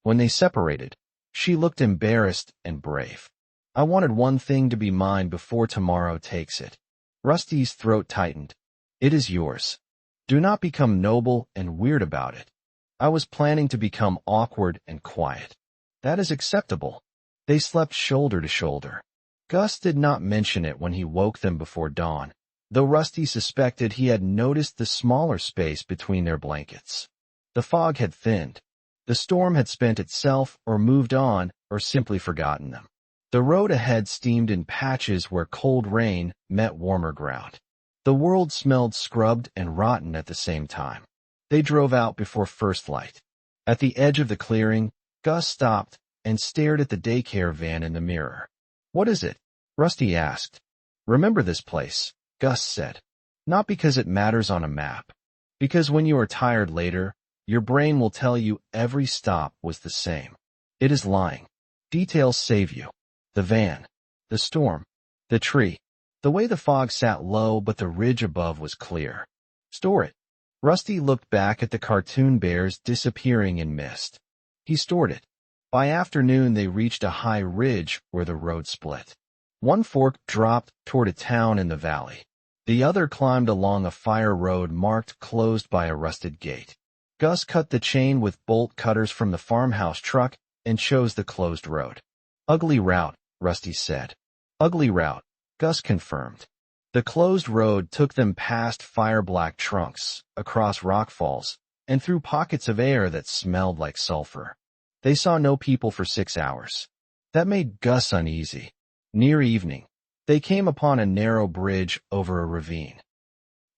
[SPEAKER 1] When they separated, she looked embarrassed and brave. "I wanted one thing to be mine before tomorrow takes it." Rusty's throat tightened. "It is yours. Do not become noble and weird about it." "I was planning to become awkward and quiet." "That is acceptable." They slept shoulder to shoulder. Gus did not mention it when he woke them before dawn, though Rusty suspected he had noticed the smaller space between their blankets. The fog had thinned. The The storm had spent itself or moved on or simply forgotten them. The road ahead steamed in patches where cold rain met warmer ground. The world smelled scrubbed and rotten at the same time. They drove out before first light. At the edge of the clearing, Gus stopped and stared at the daycare van in the mirror. "What is it?" Rusty asked. "Remember this place," Gus said. "Not because it matters on a map. Because when you are tired later, your brain will tell you every stop was the same. It is lying. Details save you. The van, the storm, the tree, the way the fog sat low but the ridge above was clear. Store it." Rusty looked back at the cartoon bears disappearing in mist. He stored it. By afternoon they reached a high ridge where the road split. One fork dropped toward a town in the valley. The other climbed along a fire road marked closed by a rusted gate. Gus cut the chain with bolt cutters from the farmhouse truck and chose the closed road. "Ugly route," Rusty said. "Ugly route," Gus confirmed. The closed road took them past fire-black trunks, across rockfalls, and through pockets of air that smelled like sulfur. They saw no people for 6 hours. That made Gus uneasy. Near evening, they came upon a narrow bridge over a ravine.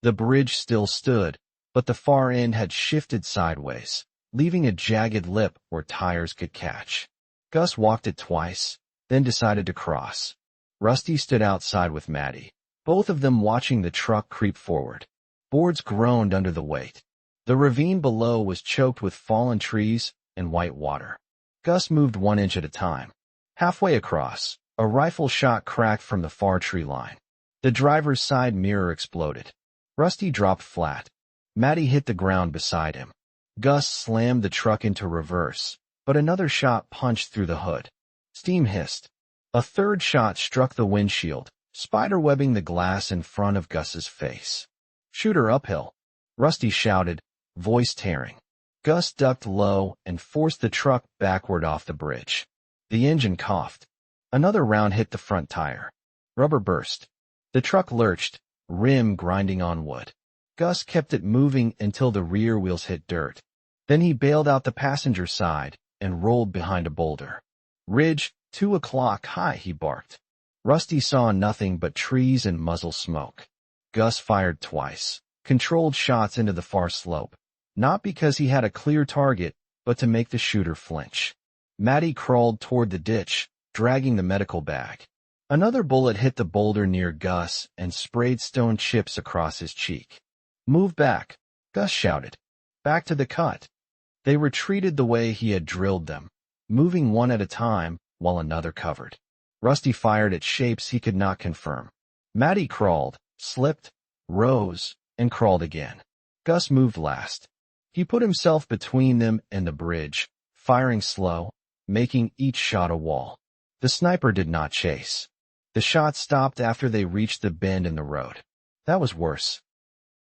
[SPEAKER 1] The bridge still stood, but the far end had shifted sideways, leaving a jagged lip where tires could catch. Gus walked it twice, then decided to cross. Rusty stood outside with Maddy, both of them watching the truck creep forward. Boards groaned under the weight. The ravine below was choked with fallen trees and white water. Gus moved 1 inch at a time. Halfway across, a rifle shot cracked from the far tree line. The driver's side mirror exploded. Rusty dropped flat. Maddy hit the ground beside him. Gus slammed the truck into reverse, but another shot punched through the hood. Steam hissed. A third shot struck the windshield, spiderwebbing the glass in front of Gus's face. "Shoot her uphill," Rusty shouted, voice tearing. Gus ducked low and forced the truck backward off the bridge. The engine coughed. Another round hit the front tire. Rubber burst. The truck lurched, rim grinding on wood. Gus kept it moving until the rear wheels hit dirt. Then he bailed out the passenger side and rolled behind a boulder. "Ridge, 2 o'clock high," he barked. Rusty saw nothing but trees and muzzle smoke. Gus fired twice, controlled shots into the far slope, not because he had a clear target, but to make the shooter flinch. Maddy crawled toward the ditch, dragging the medical bag. Another bullet hit the boulder near Gus and sprayed stone chips across his cheek. "Move back," Gus shouted. "Back to the cut." They retreated the way he had drilled them, moving one at a time while another covered. Rusty fired at shapes he could not confirm. Maddy crawled, slipped, rose, and crawled again. Gus moved last. He put himself between them and the bridge, firing slow, making each shot a wall. The sniper did not chase. The shot stopped after they reached the bend in the road. That was worse.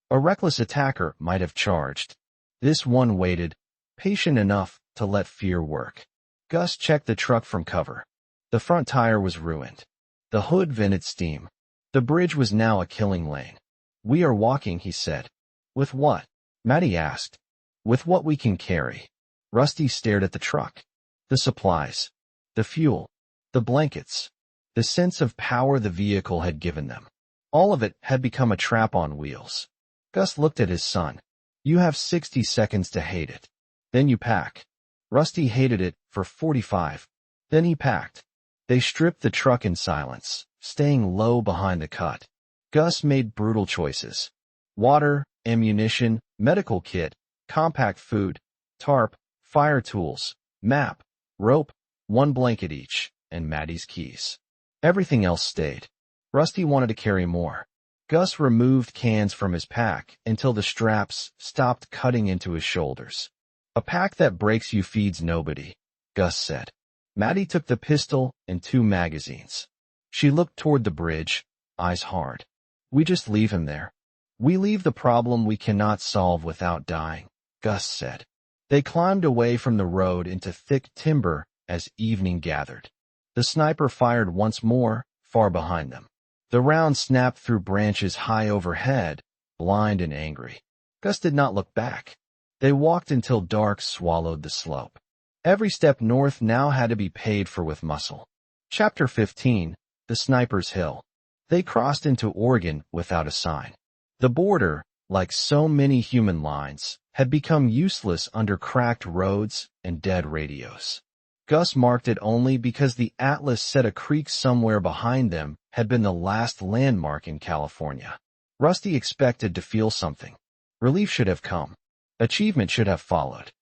[SPEAKER 1] A reckless attacker might have charged. This one waited, patient enough to let fear work. Gus checked the truck from cover. The front tire was ruined. The hood vented steam. The bridge was now a killing lane. "We are walking," he said. "With what?" Maddy asked. "With what we can carry." Rusty stared at the truck. The supplies. The fuel. The blankets. The sense of power the vehicle had given them. All of it had become a trap on wheels. Gus looked at his son. "You have 60 seconds to hate it. Then you pack." Rusty hated it for 45. Then he packed. They stripped the truck in silence, staying low behind the cut. Gus made brutal choices. Water, ammunition, medical kit, compact food, tarp, fire tools, map, rope, 1 blanket each, and Maddy's keys. Everything else stayed. Rusty wanted to carry more. Gus removed cans from his pack until the straps stopped cutting into his shoulders. "A pack that breaks you feeds nobody," Gus said. Maddy took the pistol and 2 magazines. She looked toward the bridge, eyes hard. "We just leave him there. We leave the problem we cannot solve without dying," Gus said. They climbed away from the road into thick timber as evening gathered. The sniper fired once more, far behind them. The round snapped through branches high overhead, blind and angry. Gus did not look back. They walked until dark swallowed the slope. Every step north now had to be paid for with muscle. Chapter 15, The Sniper's Hill. They crossed into Oregon without a sign. The border, like so many human lines, had become useless under cracked roads and dead radios. Gus marked it only because the atlas said a creek somewhere behind them had been the last landmark in California. Rusty expected to feel something. Relief should have come. Achievement should have followed.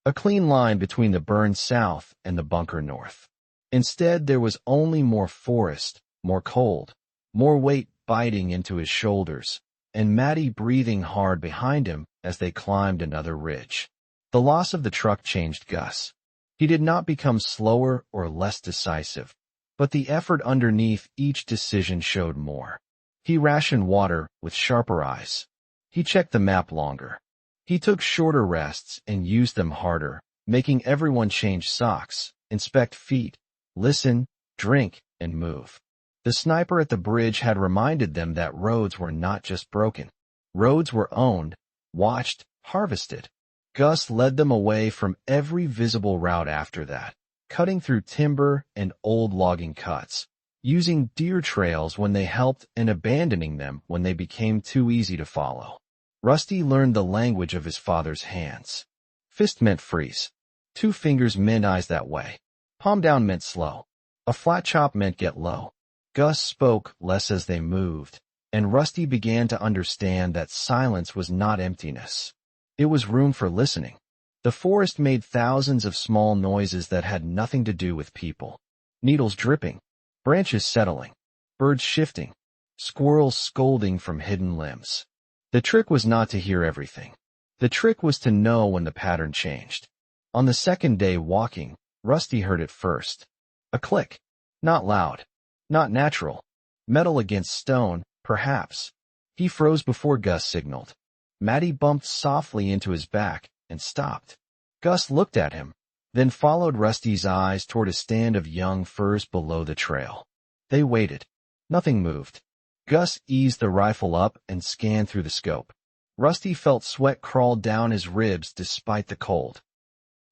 [SPEAKER 1] A clean line between the burn south and the bunker north. Instead, there was only more forest, more cold, more weight biting into his shoulders, and Maddy breathing hard behind him as they climbed another ridge. The loss of the truck changed Gus. He did not become slower or less decisive, but the effort underneath each decision showed more. He rationed water with sharper eyes. He checked the map longer. He took shorter rests and used them harder, making everyone change socks, inspect feet, listen, drink, and move. The sniper at the bridge had reminded them that roads were not just broken. Roads were owned, watched, harvested. Gus led them away from every visible route after that, cutting through timber and old logging cuts, using deer trails when they helped and abandoning them when they became too easy to follow. Rusty learned the language of his father's hands. Fist meant freeze. 2 fingers meant eyes that way. Palm down meant slow. A flat chop meant get low. Gus spoke less as they moved, and Rusty began to understand that silence was not emptiness. It was room for listening. The forest made thousands of small noises that had nothing to do with people. Needles dripping, branches settling, birds shifting, squirrels scolding from hidden limbs. The trick was not to hear everything. The trick was to know when the pattern changed. On the second day walking, Rusty heard it first. A click. Not loud. Not natural. Metal against stone, perhaps. He froze before Gus signaled. Maddy bumped softly into his back and stopped. Gus looked at him, then followed Rusty's eyes toward a stand of young firs below the trail. They waited. Nothing moved. Gus eased the rifle up and scanned through the scope. Rusty felt sweat crawl down his ribs despite the cold.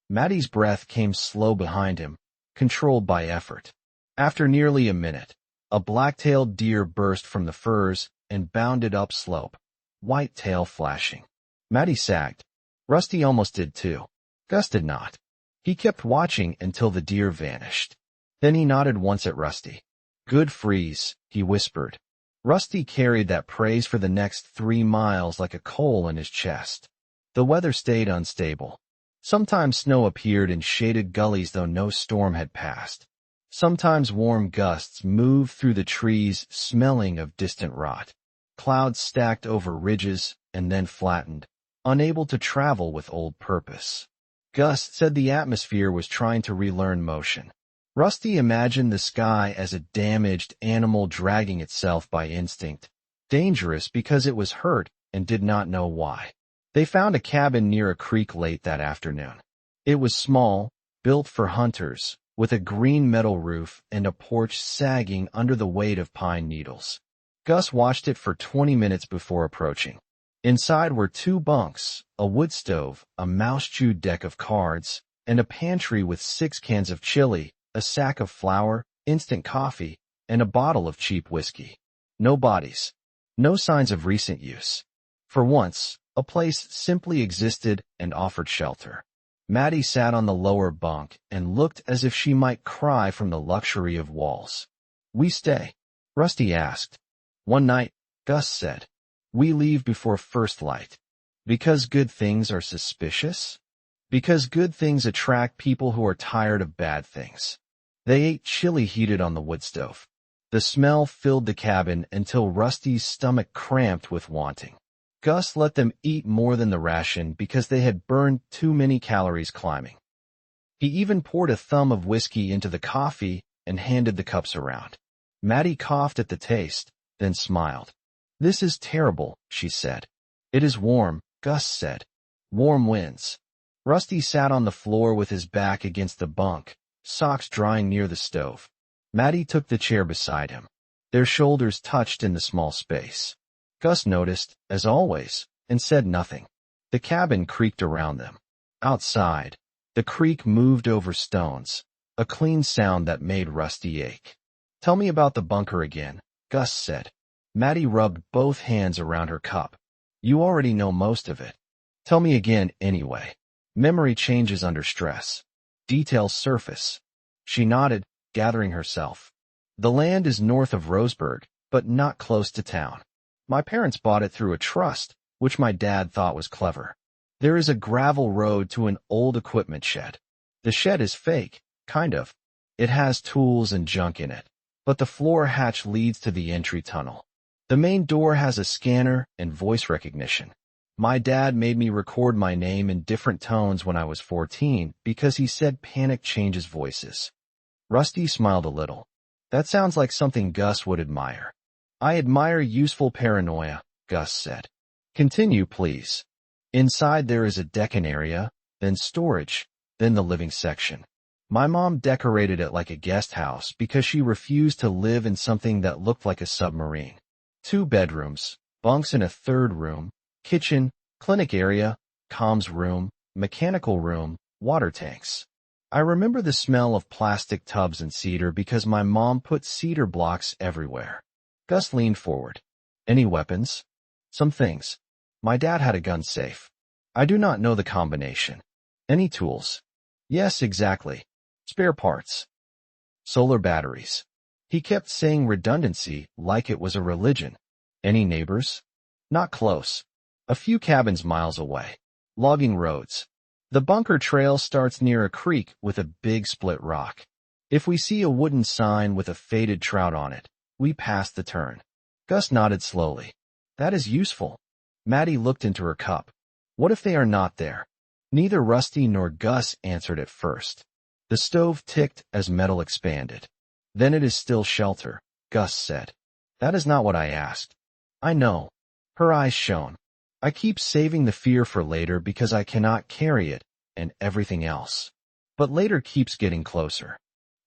[SPEAKER 1] Maddy's breath came slow behind him, controlled by effort. After nearly a minute, a black-tailed deer burst from the firs and bounded upslope, white tail flashing. Maddy sagged. Rusty almost did too. Gus did not. He kept watching until the deer vanished. Then he nodded once at Rusty. Good freeze, he whispered. Rusty carried that praise for the next 3 miles like a coal in his chest. The weather stayed unstable. Sometimes snow appeared in shaded gullies though no storm had passed. Sometimes warm gusts moved through the trees smelling of distant rot. Clouds stacked over ridges and then flattened, unable to travel with old purpose. Gus said the atmosphere was trying to relearn motion. Rusty imagined the sky as a damaged animal dragging itself by instinct, dangerous because it was hurt and did not know why. They found a cabin near a creek late that afternoon. It was small, built for hunters, with a green metal roof and a porch sagging under the weight of pine needles. Gus watched it for 20 minutes before approaching. Inside were 2 bunks, a wood stove, a mouse-chewed deck of cards, and a pantry with 6 cans of chili, a sack of flour, instant coffee, and a bottle of cheap whiskey. No bodies. No signs of recent use. For once, a place simply existed and offered shelter. Maddy sat on the lower bunk and looked as if she might cry from the luxury of walls. We stay? Rusty asked. One night, Gus said. We leave before first light. Because good things are suspicious? Because good things attract people who are tired of bad things. They ate chili heated on the wood stove. The smell filled the cabin until Rusty's stomach cramped with wanting. Gus let them eat more than the ration because they had burned too many calories climbing. He even poured a thumb of whiskey into the coffee and handed the cups around. Maddy coughed at the taste, then smiled. This is terrible, she said. It is warm, Gus said. Warm winds. Rusty sat on the floor with his back against the bunk, socks drying near the stove. Maddy took the chair beside him. Their shoulders touched in the small space. Gus noticed, as always, and said nothing. The cabin creaked around them. Outside, the creak moved over stones, a clean sound that made Rusty ache. "Tell me about the bunker again," Gus said. Maddy rubbed both hands around her cup. "You already know most of it. Tell me again anyway." Memory changes under stress. Details surface. She nodded, gathering herself. "The land is north of Roseburg, but not close to town. My parents bought it through a trust, which my dad thought was clever. There is a gravel road to an old equipment shed. The shed is fake, kind of. It has tools and junk in it, but the floor hatch leads to the entry tunnel. The main door has a scanner and voice recognition. My dad made me record my name in different tones when I was 14 because he said panic changes voices." Rusty smiled a little. "That sounds like something Gus would admire." "I admire useful paranoia," Gus said. "Continue, please." "Inside there is a decking area, then storage, then the living section. My mom decorated it like a guest house because she refused to live in something that looked like a submarine. 2 bedrooms, bunks in a 3rd room, kitchen, clinic area, comms room, mechanical room, water tanks. I remember the smell of plastic tubs and cedar because my mom put cedar blocks everywhere." Gus leaned forward. "Any weapons?" "Some things. My dad had a gun safe. I do not know the combination." "Any tools?" "Yes, exactly. Spare parts. Solar batteries." He kept saying redundancy like it was a religion. "Any neighbors?" "Not close. A few cabins miles away. Logging roads. The bunker trail starts near a creek with a big split rock. If we see a wooden sign with a faded trout on it, we pass the turn." Gus nodded slowly. "That is useful." Maddy looked into her cup. "What if they are not there?" Neither Rusty nor Gus answered at first. The stove ticked as metal expanded. "Then it is still shelter," Gus said. "That is not what I asked." "I know." Her eyes shone. "I keep saving the fear for later because I cannot carry it and everything else. But later keeps getting closer."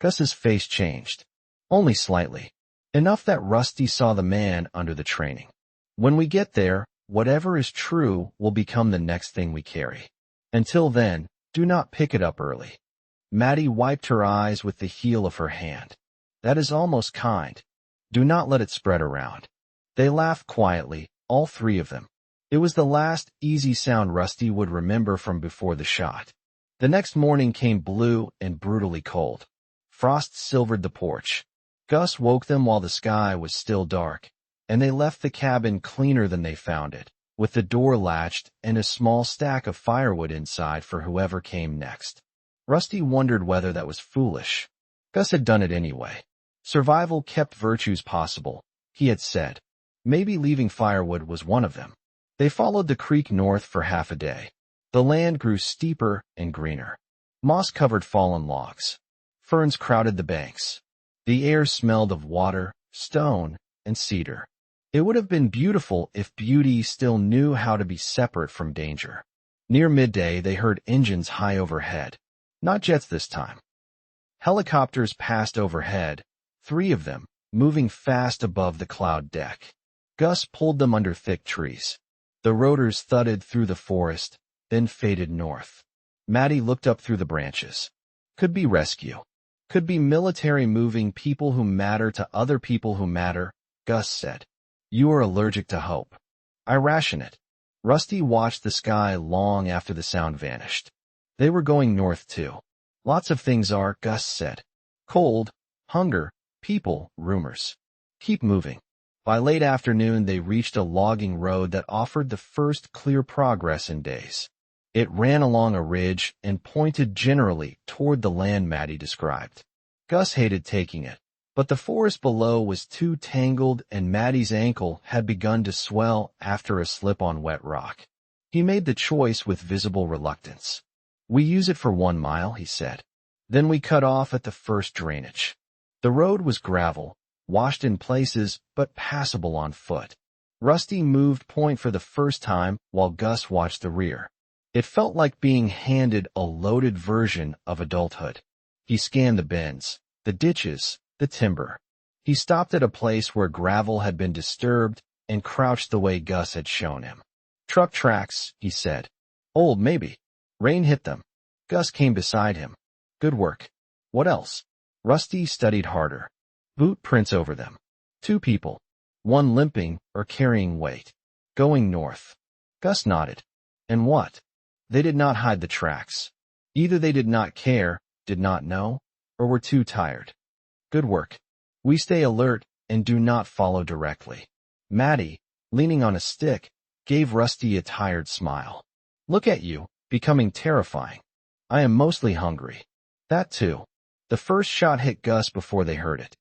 [SPEAKER 1] Gus's face changed. Only slightly. Enough that Rusty saw the man under the training. "When we get there, whatever is true will become the next thing we carry. Until then, do not pick it up early." Maddy wiped her eyes with the heel of her hand. "That is almost kind. Do not let it spread around." They laughed quietly, all 3 of them. It was the last easy sound Rusty would remember from before the shot. The next morning came blue and brutally cold. Frost silvered the porch. Gus woke them while the sky was still dark, and they left the cabin cleaner than they found it, with the door latched and a small stack of firewood inside for whoever came next. Rusty wondered whether that was foolish. Gus had done it anyway. Survival kept virtues possible, he had said. Maybe leaving firewood was one of them. They followed the creek north for half a day. The land grew steeper and greener. Moss covered fallen logs. Ferns crowded the banks. The air smelled of water, stone, and cedar. It would have been beautiful if beauty still knew how to be separate from danger. Near midday, they heard engines high overhead. Not jets this time. Helicopters passed overhead, 3 of them, moving fast above the cloud deck. Gus pulled them under thick trees. The rotors thudded through the forest, then faded north. Maddy looked up through the branches. Could be rescue. Could be military moving people who matter to other people who matter, Gus said. "You are allergic to hope." "I ration it." Rusty watched the sky long after the sound vanished. They were going north too. "Lots of things are," Gus said. "Cold, hunger, people, rumors. Keep moving." By late afternoon, they reached a logging road that offered the first clear progress in days. It ran along a ridge and pointed generally toward the land Maddy described. Gus hated taking it, but the forest below was too tangled and Maddy's ankle had begun to swell after a slip on wet rock. He made the choice with visible reluctance. "We use it for 1 mile," he said. "Then we cut off at the first drainage." The road was gravel, washed in places, but passable on foot. Rusty moved point for the first time while Gus watched the rear. It felt like being handed a loaded version of adulthood. He scanned the bends, the ditches, the timber. He stopped at a place where gravel had been disturbed and crouched the way Gus had shown him. Truck tracks, he said. Old, maybe. Rain hit them. Gus came beside him. Good work. What else? Rusty studied harder. Boot prints over them. 2 people. One limping or carrying weight. Going north. Gus nodded. And what? They did not hide the tracks. Either they did not care, did not know, or were too tired. Good work. We stay alert and do not follow directly. Maddy, leaning on a stick, gave Rusty a tired smile. Look at you, becoming terrifying. I am mostly hungry. That too. The first shot hit Gus before they heard it.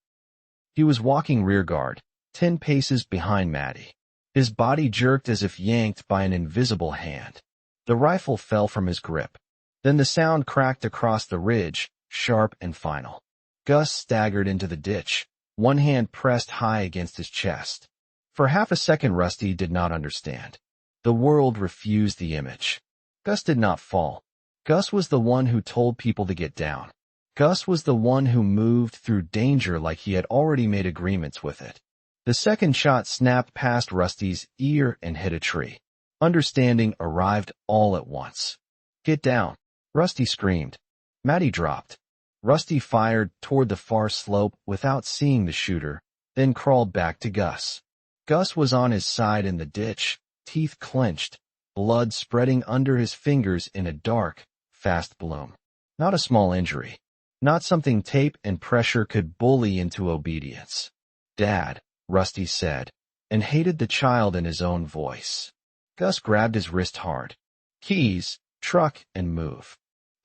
[SPEAKER 1] He was walking rearguard, 10 paces behind Maddy. His body jerked as if yanked by an invisible hand. The rifle fell from his grip. Then the sound cracked across the ridge, sharp and final. Gus staggered into the ditch, one hand pressed high against his chest. For half a second Rusty did not understand. The world refused the image. Gus did not fall. Gus was the one who told people to get down. Gus was the one who moved through danger like he had already made agreements with it. The second shot snapped past Rusty's ear and hit a tree. Understanding arrived all at once. Get down, Rusty screamed. Maddy dropped. Rusty fired toward the far slope without seeing the shooter, then crawled back to Gus. Gus was on his side in the ditch, teeth clenched, blood spreading under his fingers in a dark, fast bloom. Not a small injury. Not something tape and pressure could bully into obedience. Dad, Rusty said, and hated the child in his own voice. Gus grabbed his wrist hard. Keys, truck, and move.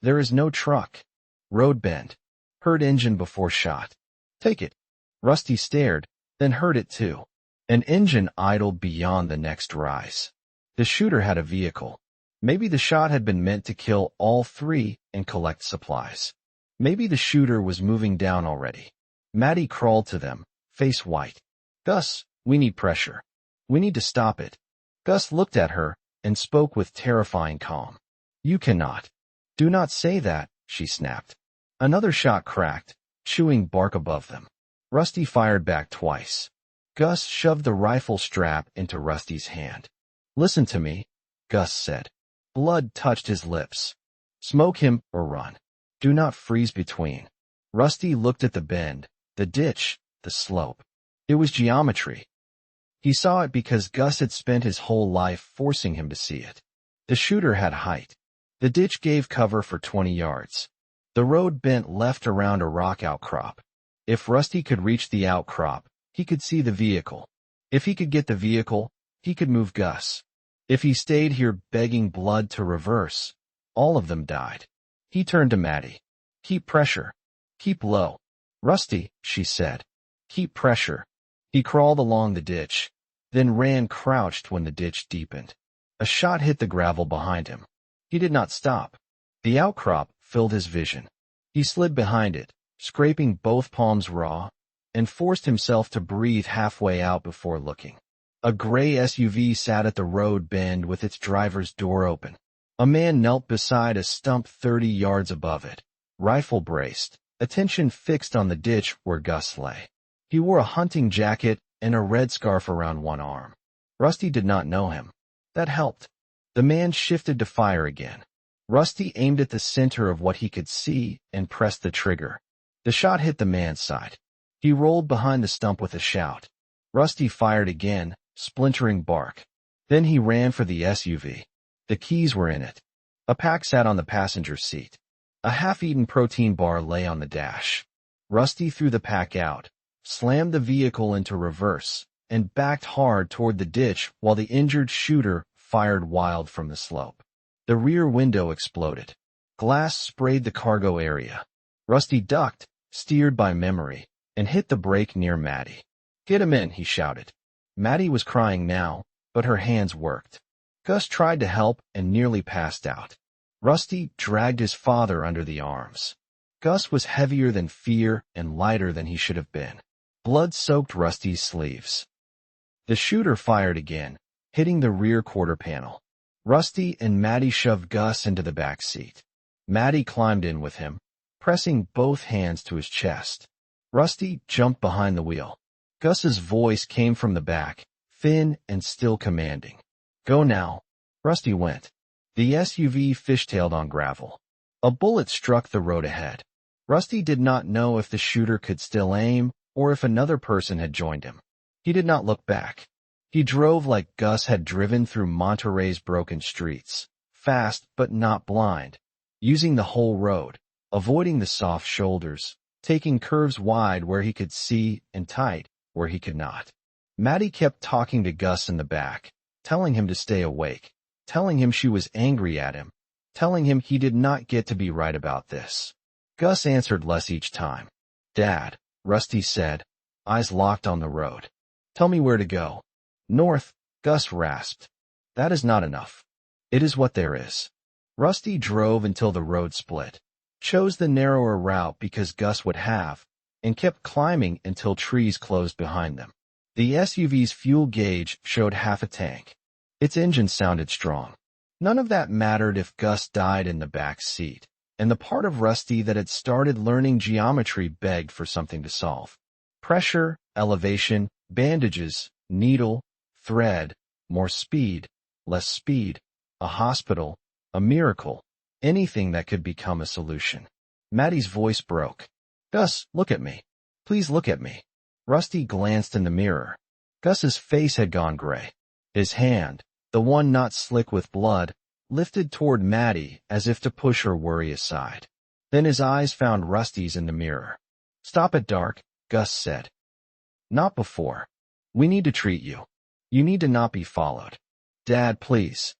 [SPEAKER 1] There is no truck. Road bend. Heard engine before shot. Take it. Rusty stared, then heard it too. An engine idled beyond the next rise. The shooter had a vehicle. Maybe the shot had been meant to kill all 3 and collect supplies. Maybe the shooter was moving down already. Maddy crawled to them, face white. Gus, we need pressure. We need to stop it. Gus looked at her and spoke with terrifying calm. You cannot. Do not say that, she snapped. Another shot cracked, chewing bark above them. Rusty fired back twice. Gus shoved the rifle strap into Rusty's hand. Listen to me, Gus said. Blood touched his lips. Smoke him or run. Do not freeze between. Rusty looked at the bend, the ditch, the slope. It was geometry. He saw it because Gus had spent his whole life forcing him to see it. The shooter had height. The ditch gave cover for 20 yards. The road bent left around a rock outcrop. If Rusty could reach the outcrop, he could see the vehicle. If he could get the vehicle, he could move Gus. If he stayed here begging blood to reverse, all of them died. He turned to Maddy. Keep pressure. Keep low. Rusty, she said. Keep pressure. He crawled along the ditch, then ran crouched when the ditch deepened. A shot hit the gravel behind him. He did not stop. The outcrop filled his vision. He slid behind it, scraping both palms raw, and forced himself to breathe halfway out before looking. A gray SUV sat at the road bend with its driver's door open. A man knelt beside a stump 30 yards above it, rifle braced, attention fixed on the ditch where Gus lay. He wore a hunting jacket and a red scarf around one arm. Rusty did not know him. That helped. The man shifted to fire again. Rusty aimed at the center of what he could see and pressed the trigger. The shot hit the man's side. He rolled behind the stump with a shout. Rusty fired again, splintering bark. Then he ran for the SUV. The keys were in it. A pack sat on the passenger seat. A half-eaten protein bar lay on the dash. Rusty threw the pack out, slammed the vehicle into reverse, and backed hard toward the ditch while the injured shooter fired wild from the slope. The rear window exploded. Glass sprayed the cargo area. Rusty ducked, steered by memory, and hit the brake near Maddy. Get him in, he shouted. Maddy was crying now, but her hands worked. Gus tried to help and nearly passed out. Rusty dragged his father under the arms. Gus was heavier than fear and lighter than he should have been. Blood soaked Rusty's sleeves. The shooter fired again, hitting the rear quarter panel. Rusty and Maddy shoved Gus into the back seat. Maddy climbed in with him, pressing both hands to his chest. Rusty jumped behind the wheel. Gus's voice came from the back, thin and still commanding. Go now, Rusty went. The SUV fishtailed on gravel. A bullet struck the road ahead. Rusty did not know if the shooter could still aim or if another person had joined him. He did not look back. He drove like Gus had driven through Monterey's broken streets, fast but not blind, using the whole road, avoiding the soft shoulders, taking curves wide where he could see and tight where he could not. Maddy kept talking to Gus in the back, telling him to stay awake, telling him she was angry at him, telling him he did not get to be right about this. Gus answered less each time. "Dad," Rusty said, eyes locked on the road. "Tell me where to go." "North," Gus rasped. "That is not enough. It is what there is." Rusty drove until the road split, chose the narrower route because Gus would have, and kept climbing until trees closed behind them. The SUV's fuel gauge showed half a tank. Its engine sounded strong. None of that mattered if Gus died in the back seat, and the part of Rusty that had started learning geometry begged for something to solve. Pressure, elevation, bandages, needle, thread, more speed, less speed, a hospital, a miracle, anything that could become a solution. Maddy's voice broke. "Gus, look at me. Please look at me." Rusty glanced in the mirror. Gus's face had gone gray. His hand, the one not slick with blood, lifted toward Maddy as if to push her worry aside. Then his eyes found Rusty's in the mirror. "Stop it, Dark," Gus said. "Not before. We need to treat you. You need to not be followed. Dad, please.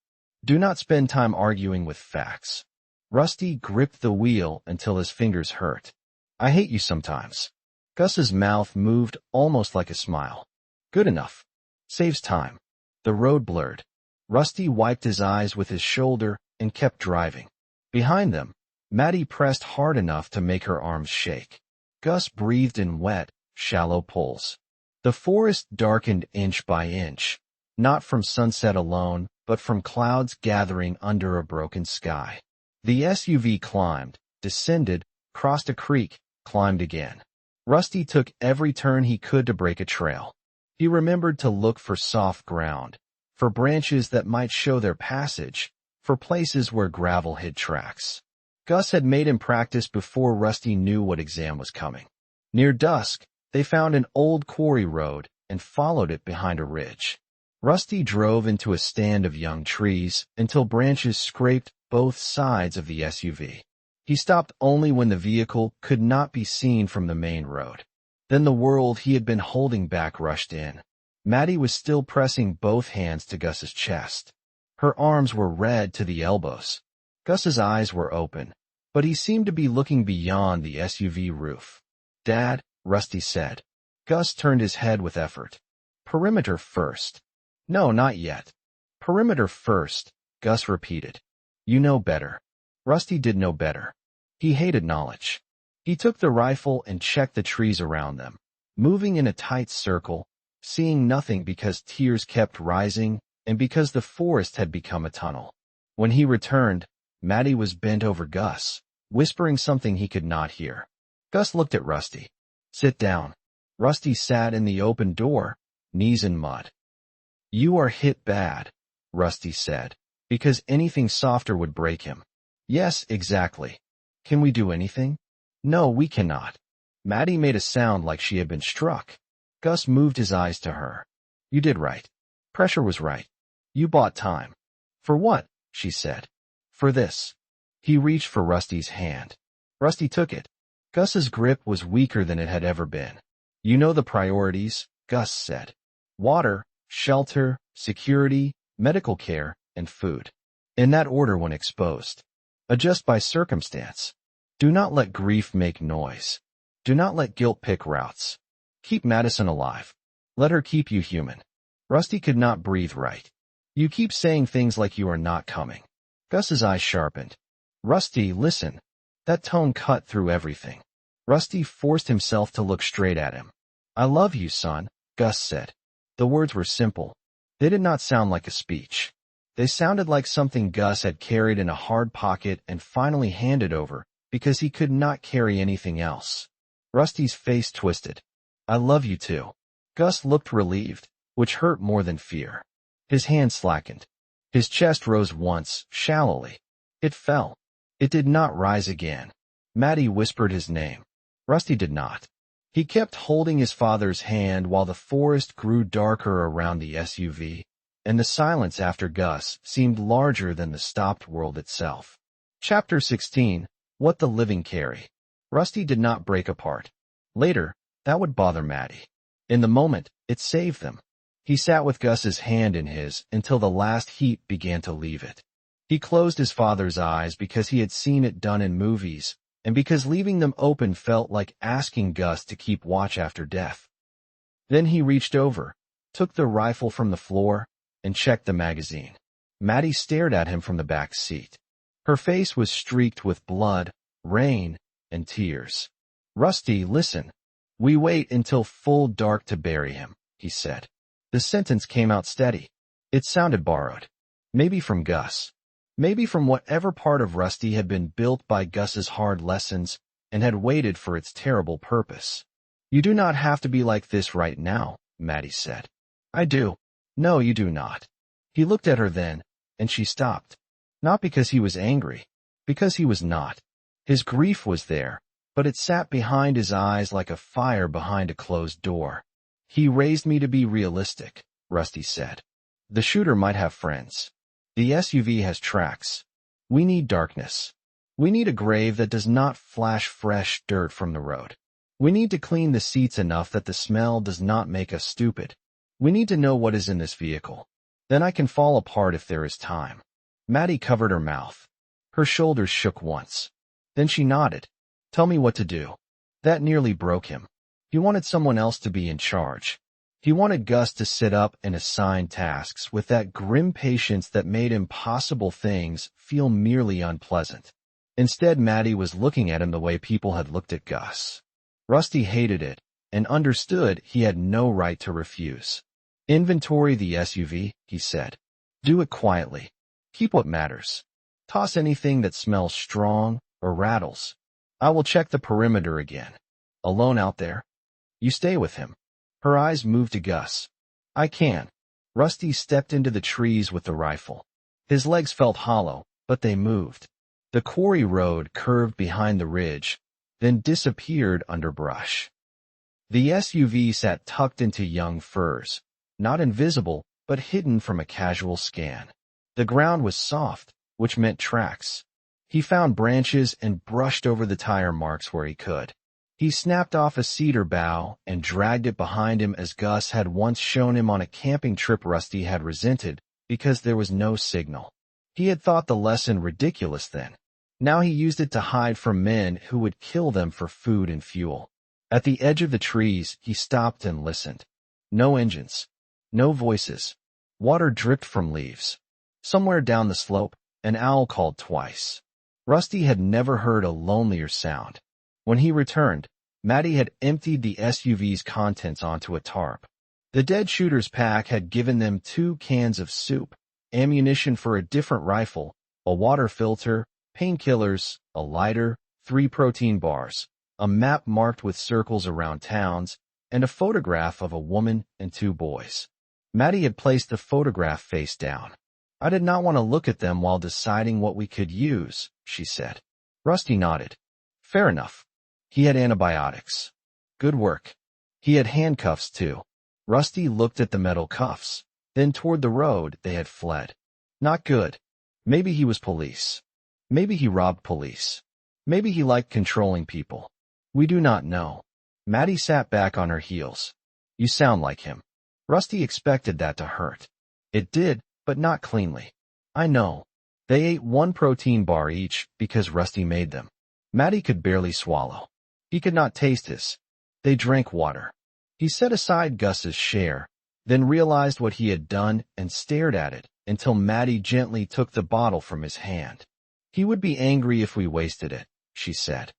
[SPEAKER 1] Do not spend time arguing with facts." Rusty gripped the wheel until his fingers hurt. "I hate you sometimes." Gus's mouth moved almost like a smile. "Good enough. Saves time." The road blurred. Rusty wiped his eyes with his shoulder and kept driving. Behind them, Maddy pressed hard enough to make her arms shake. Gus breathed in wet, shallow pulls. The forest darkened inch by inch, not from sunset alone, but from clouds gathering under a broken sky. The SUV climbed, descended, crossed a creek, climbed again. Rusty took every turn he could to break a trail. He remembered to look for soft ground, for branches that might show their passage, for places where gravel hid tracks. Gus had made him practice before Rusty knew what exam was coming. Near dusk, they found an old quarry road and followed it behind a ridge. Rusty drove into a stand of young trees until branches scraped both sides of the SUV. He stopped only when the vehicle could not be seen from the main road. Then the world he had been holding back rushed in. Maddy was still pressing both hands to Gus's chest. Her arms were red to the elbows. Gus's eyes were open, but he seemed to be looking beyond the SUV roof. "Dad," Rusty said. Gus turned his head with effort. "Perimeter first." "No, not yet." "Perimeter first," Gus repeated. "You know better." Rusty did know better. He hated knowledge. He took the rifle and checked the trees around them, moving in a tight circle, seeing nothing because tears kept rising and because the forest had become a tunnel. When he returned, Maddy was bent over Gus, whispering something he could not hear. Gus looked at Rusty. "Sit down." Rusty sat in the open door, knees in mud. "You are hit bad," Rusty said, "because anything softer would break him." "Yes, exactly. Can we do anything?" "No, we cannot." Maddy made a sound like she had been struck. Gus moved his eyes to her. "You did right. Pressure was right. You bought time." "For what?" she said. "For this." He reached for Rusty's hand. Rusty took it. Gus's grip was weaker than it had ever been. "You know the priorities," Gus said. "Water, shelter, security, medical care, and food. In that order when exposed. Adjust by circumstance. Do not let grief make noise. Do not let guilt pick routes. Keep Madison alive. Let her keep you human." Rusty could not breathe right. "You keep saying things like you are not coming." Gus's eyes sharpened. "Rusty, listen." That tone cut through everything. Rusty forced himself to look straight at him. "I love you, son," Gus said. The words were simple. They did not sound like a speech. They sounded like something Gus had carried in a hard pocket and finally handed over because he could not carry anything else. Rusty's face twisted. "I love you too." Gus looked relieved, which hurt more than fear. His hand slackened. His chest rose once, shallowly. It fell. It did not rise again. Maddy whispered his name. Rusty did not. He kept holding his father's hand while the forest grew darker around the SUV, and the silence after Gus seemed larger than the stopped world itself. Chapter 16. What the Living Carry. Rusty did not break apart. Later, that would bother Maddy. In the moment, it saved them. He sat with Gus's hand in his until the last heat began to leave it. He closed his father's eyes because he had seen it done in movies, and because leaving them open felt like asking Gus to keep watch after death. Then he reached over, took the rifle from the floor, and checked the magazine. Maddy stared at him from the back seat. Her face was streaked with blood, rain, and tears. Rusty, listen. We wait until full dark to bury him, he said. The sentence came out steady. It sounded borrowed. Maybe from Gus. Maybe from whatever part of Rusty had been built by Gus's hard lessons and had waited for its terrible purpose. You do not have to be like this right now, Maddy said. I do. No, you do not. He looked at her then, and she stopped. Not because he was angry, because he was not. His grief was there, but it sat behind his eyes like a fire behind a closed door. He raised me to be realistic, Rusty said. The shooter might have friends. The SUV has tracks. We need darkness. We need a grave that does not flash fresh dirt from the road. We need to clean the seats enough that the smell does not make us stupid. We need to know what is in this vehicle. Then I can fall apart if there is time. Maddy covered her mouth. Her shoulders shook once. Then she nodded. Tell me what to do. That nearly broke him. He wanted someone else to be in charge. He wanted Gus to sit up and assign tasks with that grim patience that made impossible things feel merely unpleasant. Instead, Maddy was looking at him the way people had looked at Gus. Rusty hated it and understood he had no right to refuse. Inventory the SUV, he said. Do it quietly. Keep what matters. Toss anything that smells strong or rattles. I will check the perimeter again. Alone out there? You stay with him. Her eyes moved to Gus. I can. Rusty stepped into the trees with the rifle. His legs felt hollow, but they moved. The quarry road curved behind the ridge, then disappeared under brush. The SUV sat tucked into young firs, not invisible, but hidden from a casual scan. The ground was soft, which meant tracks. He found branches and brushed over the tire marks where he could. He snapped off a cedar bough and dragged it behind him as Gus had once shown him on a camping trip Rusty had resented because there was no signal. He had thought the lesson ridiculous then. Now he used it to hide from men who would kill them for food and fuel. At the edge of the trees, he stopped and listened. No engines. No voices. Water dripped from leaves. Somewhere down the slope, an owl called twice. Rusty had never heard a lonelier sound. When he returned, Maddy had emptied the SUV's contents onto a tarp. The dead shooter's pack had given them 2 cans of soup, ammunition for a different rifle, a water filter, painkillers, a lighter, 3 protein bars, a map marked with circles around towns, and a photograph of a woman and 2 boys. Maddy had placed the photograph face down. I did not want to look at them while deciding what we could use, she said. Rusty nodded. Fair enough. He had antibiotics. Good work. He had handcuffs, too. Rusty looked at the metal cuffs, then toward the road they had fled. Not good. Maybe he was police. Maybe he robbed police. Maybe he liked controlling people. We do not know. Maddy sat back on her heels. You sound like him. Rusty expected that to hurt. It did, but not cleanly. I know. They ate 1 protein bar each because Rusty made them. Maddy could barely swallow. He could not taste his. They drank water. He set aside Gus's share, then realized what he had done and stared at it until Maddy gently took the bottle from his hand. He would be angry if we wasted it, she said.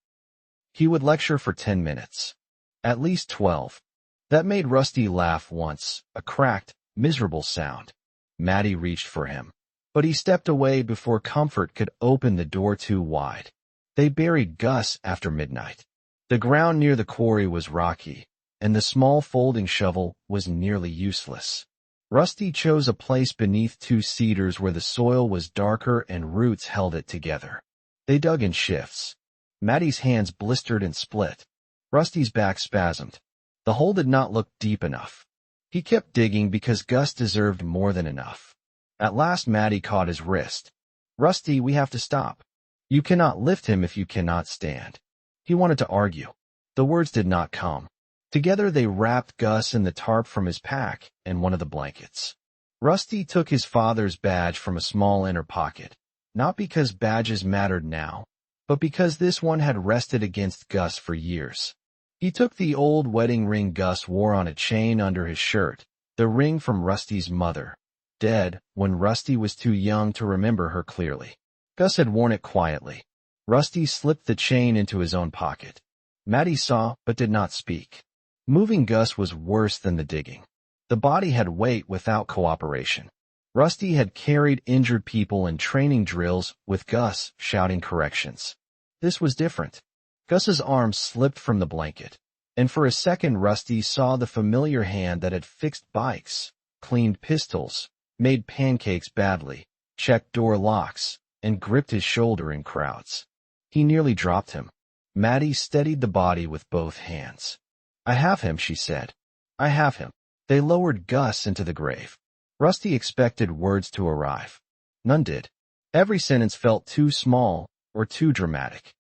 [SPEAKER 1] He would lecture for 10 minutes. At least 12. That made Rusty laugh once, a cracked, miserable sound. Maddy reached for him, but he stepped away before comfort could open the door too wide. They buried Gus after midnight. The ground near the quarry was rocky, and the small folding shovel was nearly useless. Rusty chose a place beneath two cedars where the soil was darker and roots held it together. They dug in shifts. Maddy's hands blistered and split. Rusty's back spasmed. The hole did not look deep enough. He kept digging because Gus deserved more than enough. At last Maddy caught his wrist. "Rusty, we have to stop. You cannot lift him if you cannot stand." He wanted to argue. The words did not come. Together they wrapped Gus in the tarp from his pack and one of the blankets. Rusty took his father's badge from a small inner pocket, not because badges mattered now, but because this one had rested against Gus for years. He took the old wedding ring Gus wore on a chain under his shirt, the ring from Rusty's mother, dead when Rusty was too young to remember her clearly. Gus had worn it quietly. Rusty slipped the chain into his own pocket. Maddy saw but did not speak. Moving Gus was worse than the digging. The body had weight without cooperation. Rusty had carried injured people in training drills with Gus shouting corrections. This was different. Gus's arm slipped from the blanket, and for a second Rusty saw the familiar hand that had fixed bikes, cleaned pistols, made pancakes badly, checked door locks, and gripped his shoulder in crowds. He nearly dropped him. Maddy steadied the body with both hands. "I have him," she said. "I have him." They lowered Gus into the grave. Rusty expected words to arrive. None did. Every sentence felt too small or too dramatic.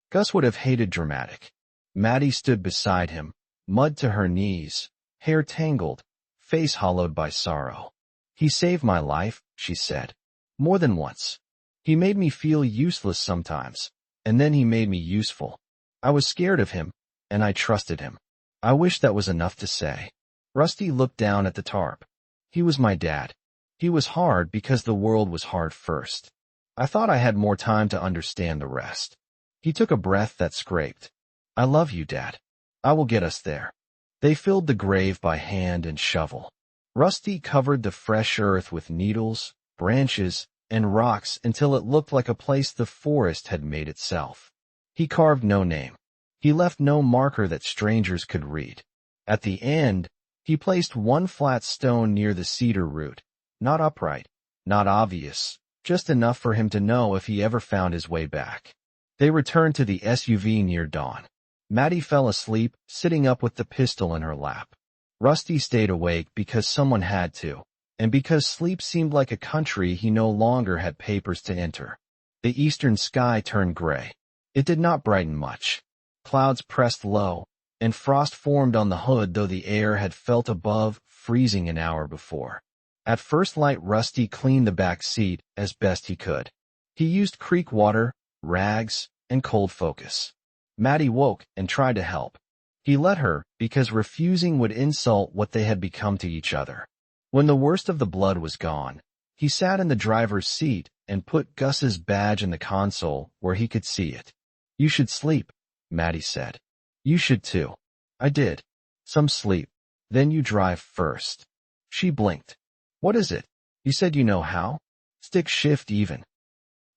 [SPEAKER 1] Gus would have hated dramatic. Maddy stood beside him, mud to her knees, hair tangled, face hollowed by sorrow. "He saved my life," she said. "More than once. He made me feel useless sometimes, and then he made me useful. I was scared of him, and I trusted him." I wish that was enough to say. Rusty looked down at the tarp. "He was my dad. He was hard because the world was hard first. I thought I had more time to understand the rest." He took a breath that scraped. "I love you, Dad. I will get us there." They filled the grave by hand and shovel. Rusty covered the fresh earth with needles, branches, and rocks until it looked like a place the forest had made itself. He carved no name. He left no marker that strangers could read. At the end, he placed one flat stone near the cedar root, not upright, not obvious, just enough for him to know if he ever found his way back. They returned to the SUV near dawn. Maddy fell asleep, sitting up with the pistol in her lap. Rusty stayed awake because someone had to, and because sleep seemed like a country he no longer had papers to enter. The eastern sky turned gray. It did not brighten much. Clouds pressed low, and frost formed on the hood though the air had felt above freezing an hour before. At first light Rusty cleaned the back seat as best he could. He used creek water, rags, and cold focus. Maddy woke and tried to help. He let her because refusing would insult what they had become to each other. When the worst of the blood was gone, he sat in the driver's seat and put Gus's badge in the console where he could see it. "You should sleep," Maddy said. "You should too." "I did. Some sleep. Then you drive first." She blinked. "What is it? You said you know how? Stick shift even."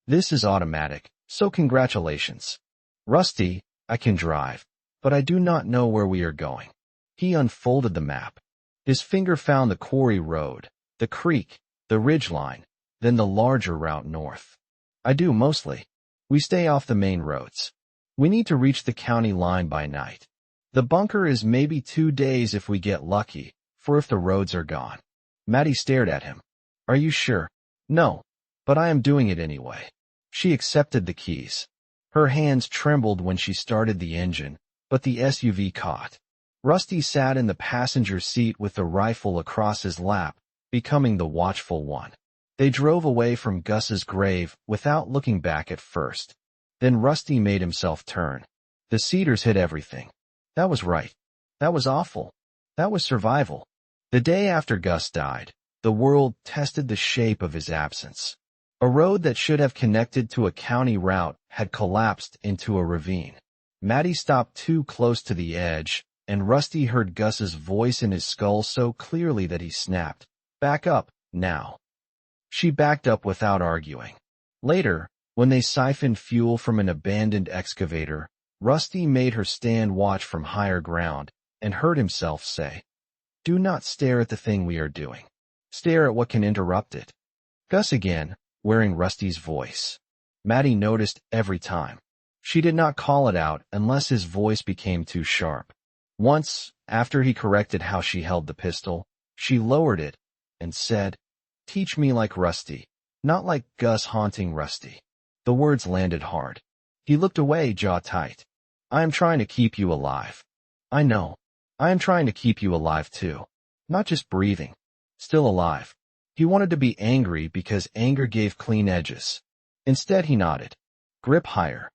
[SPEAKER 1] "This is automatic, so congratulations." "Rusty, I can drive, but I do not know where we are going." He unfolded the map. His finger found the quarry road, the creek, the ridgeline, then the larger route north. "I do mostly. We stay off the main roads. We need to reach the county line by night. The bunker is maybe 2 days if we get lucky, for if the roads are gone." Maddy stared at him. "Are you sure?" "No, but I am doing it anyway." She accepted the keys. Her hands trembled when she started the engine, but the SUV caught. Rusty sat in the passenger seat with the rifle across his lap, becoming the watchful one. They drove away from Gus's grave without looking back at first. Then Rusty made himself turn. The cedars hid everything. That was right. That was awful. That was survival. The day after Gus died, the world tested the shape of his absence. A road that should have connected to a county route had collapsed into a ravine. Maddy stopped too close to the edge, and Rusty heard Gus's voice in his skull so clearly that he snapped, "Back up, now." She backed up without arguing. Later, when they siphoned fuel from an abandoned excavator, Rusty made her stand watch from higher ground and heard himself say, "Do not stare at the thing we are doing. Stare at what can interrupt it. Gus again, wearing Rusty's voice. Maddy noticed every time. She did not call it out unless his voice became too sharp. Once, after he corrected how she held the pistol, she lowered it and said, "Teach me like Rusty, not like Gus haunting Rusty." The words landed hard. He looked away, jaw tight. "I am trying to keep you alive." "I know. I am trying to keep you alive too. Not just breathing. Still alive." He wanted to be angry because anger gave clean edges. Instead he nodded. "Grip higher.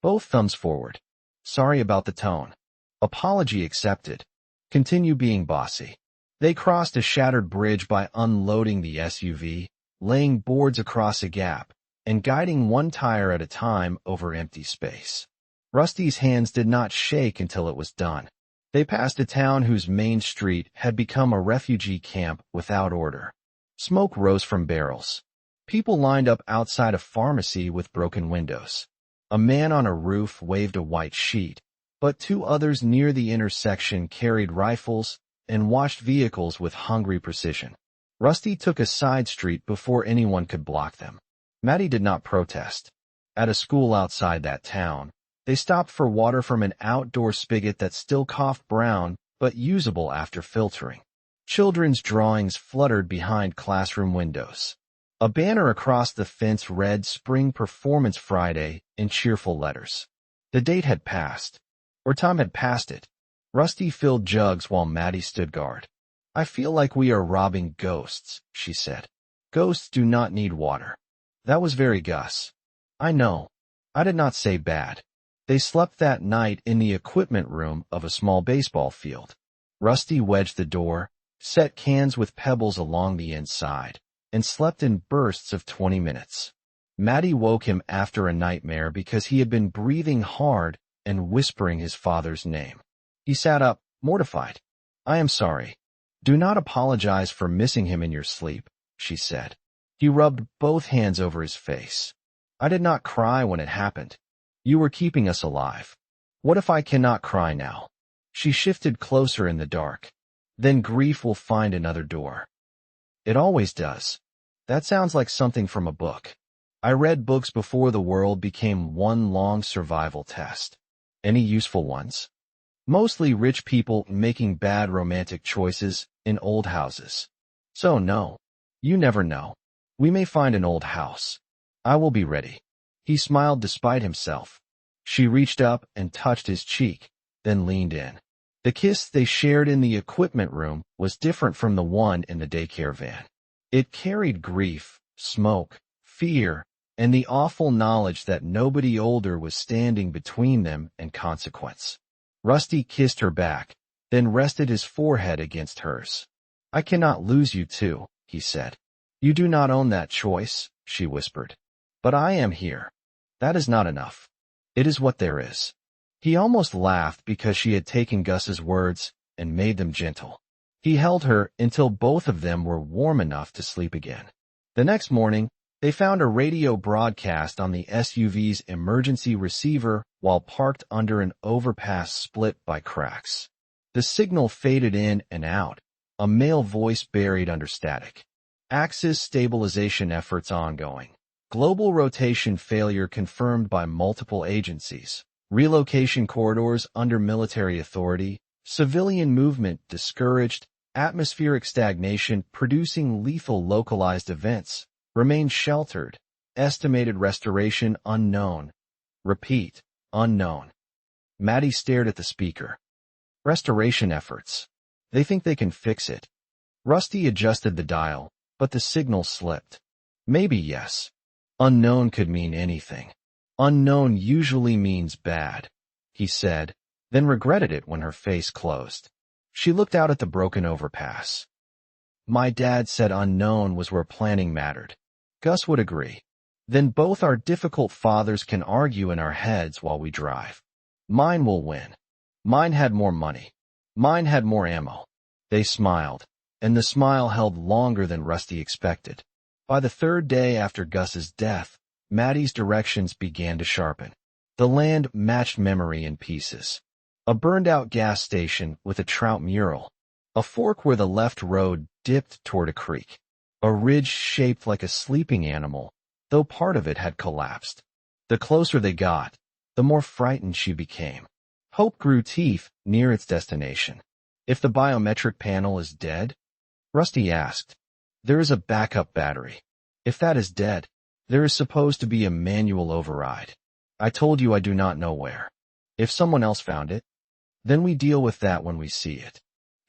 [SPEAKER 1] Both thumbs forward. Sorry about the tone. Apology accepted. Continue being bossy." They crossed a shattered bridge by unloading the SUV, laying boards across a gap, and guiding one tire at a time over empty space. Rusty's hands did not shake until it was done. They passed a town whose main street had become a refugee camp without order. Smoke rose from barrels. People lined up outside a pharmacy with broken windows. A man on a roof waved a white sheet, but two others near the intersection carried rifles and watched vehicles with hungry precision. Rusty took a side street before anyone could block them. Maddy did not protest. At a school outside that town, they stopped for water from an outdoor spigot that still coughed brown but usable after filtering. Children's drawings fluttered behind classroom windows. A banner across the fence read Spring Performance Friday in cheerful letters. The date had passed, or time had passed it. Rusty filled jugs while Maddy stood guard. "I feel like we are robbing ghosts," she said. "Ghosts do not need water." That was very Gus. "I know. I did not say bad." They slept that night in the equipment room of a small baseball field. Rusty wedged the door, set cans with pebbles along the inside, and slept in bursts of 20 minutes. Maddy woke him after a nightmare because he had been breathing hard and whispering his father's name. He sat up, mortified. "I am sorry. Do not apologize for missing him in your sleep," she said. He rubbed both hands over his face. "I did not cry when it happened. You were keeping us alive. What if I cannot cry now?" She shifted closer in the dark. "Then grief will find another door." "It always does." That sounds like something from a book. I read books before the world became one long survival test. Any useful ones? Mostly rich people making bad romantic choices in old houses. So no, you never know. We may find an old house. I will be ready. He smiled despite himself. She reached up and touched his cheek, then leaned in. The kiss they shared in the equipment room was different from the one in the daycare van. It carried grief, smoke, fear, and the awful knowledge that nobody older was standing between them and consequence. Rusty kissed her back, then rested his forehead against hers. "I cannot lose you too," he said. "You do not own that choice," she whispered. "But I am here. That is not enough. It is what there is." He almost laughed because she had taken Gus's words and made them gentle. He held her until both of them were warm enough to sleep again. The next morning, they found a radio broadcast on the SUV's emergency receiver while parked under an overpass split by cracks. The signal faded in and out, a male voice buried under static. "Axis stabilization efforts ongoing. Global rotation failure confirmed by multiple agencies. Relocation corridors under military authority. Civilian movement discouraged. Atmospheric stagnation producing lethal localized events. Remain sheltered. Estimated restoration unknown. Repeat, unknown." Maddy stared at the speaker. "Restoration efforts. They think they can fix it." Rusty adjusted the dial, but the signal slipped. "Maybe yes. Unknown could mean anything. Unknown usually means bad," he said, then regretted it when her face closed. She looked out at the broken overpass. "My dad said unknown was where planning mattered." Gus would agree. "Then both our difficult fathers can argue in our heads while we drive. Mine will win. Mine had more money. Mine had more ammo." They smiled, and the smile held longer than Rusty expected. By the third day after Gus's death, Maddy's directions began to sharpen. The land matched memory in pieces. A burned-out gas station with a trout mural. A fork where the left road dipped toward a creek. A ridge shaped like a sleeping animal, though part of it had collapsed. The closer they got, the more frightened she became. Hope grew teeth near its destination. If the biometric panel is dead? Rusty asked. There is a backup battery. If that is dead, there is supposed to be a manual override. I told you I do not know where. If someone else found it, then we deal with that when we see it.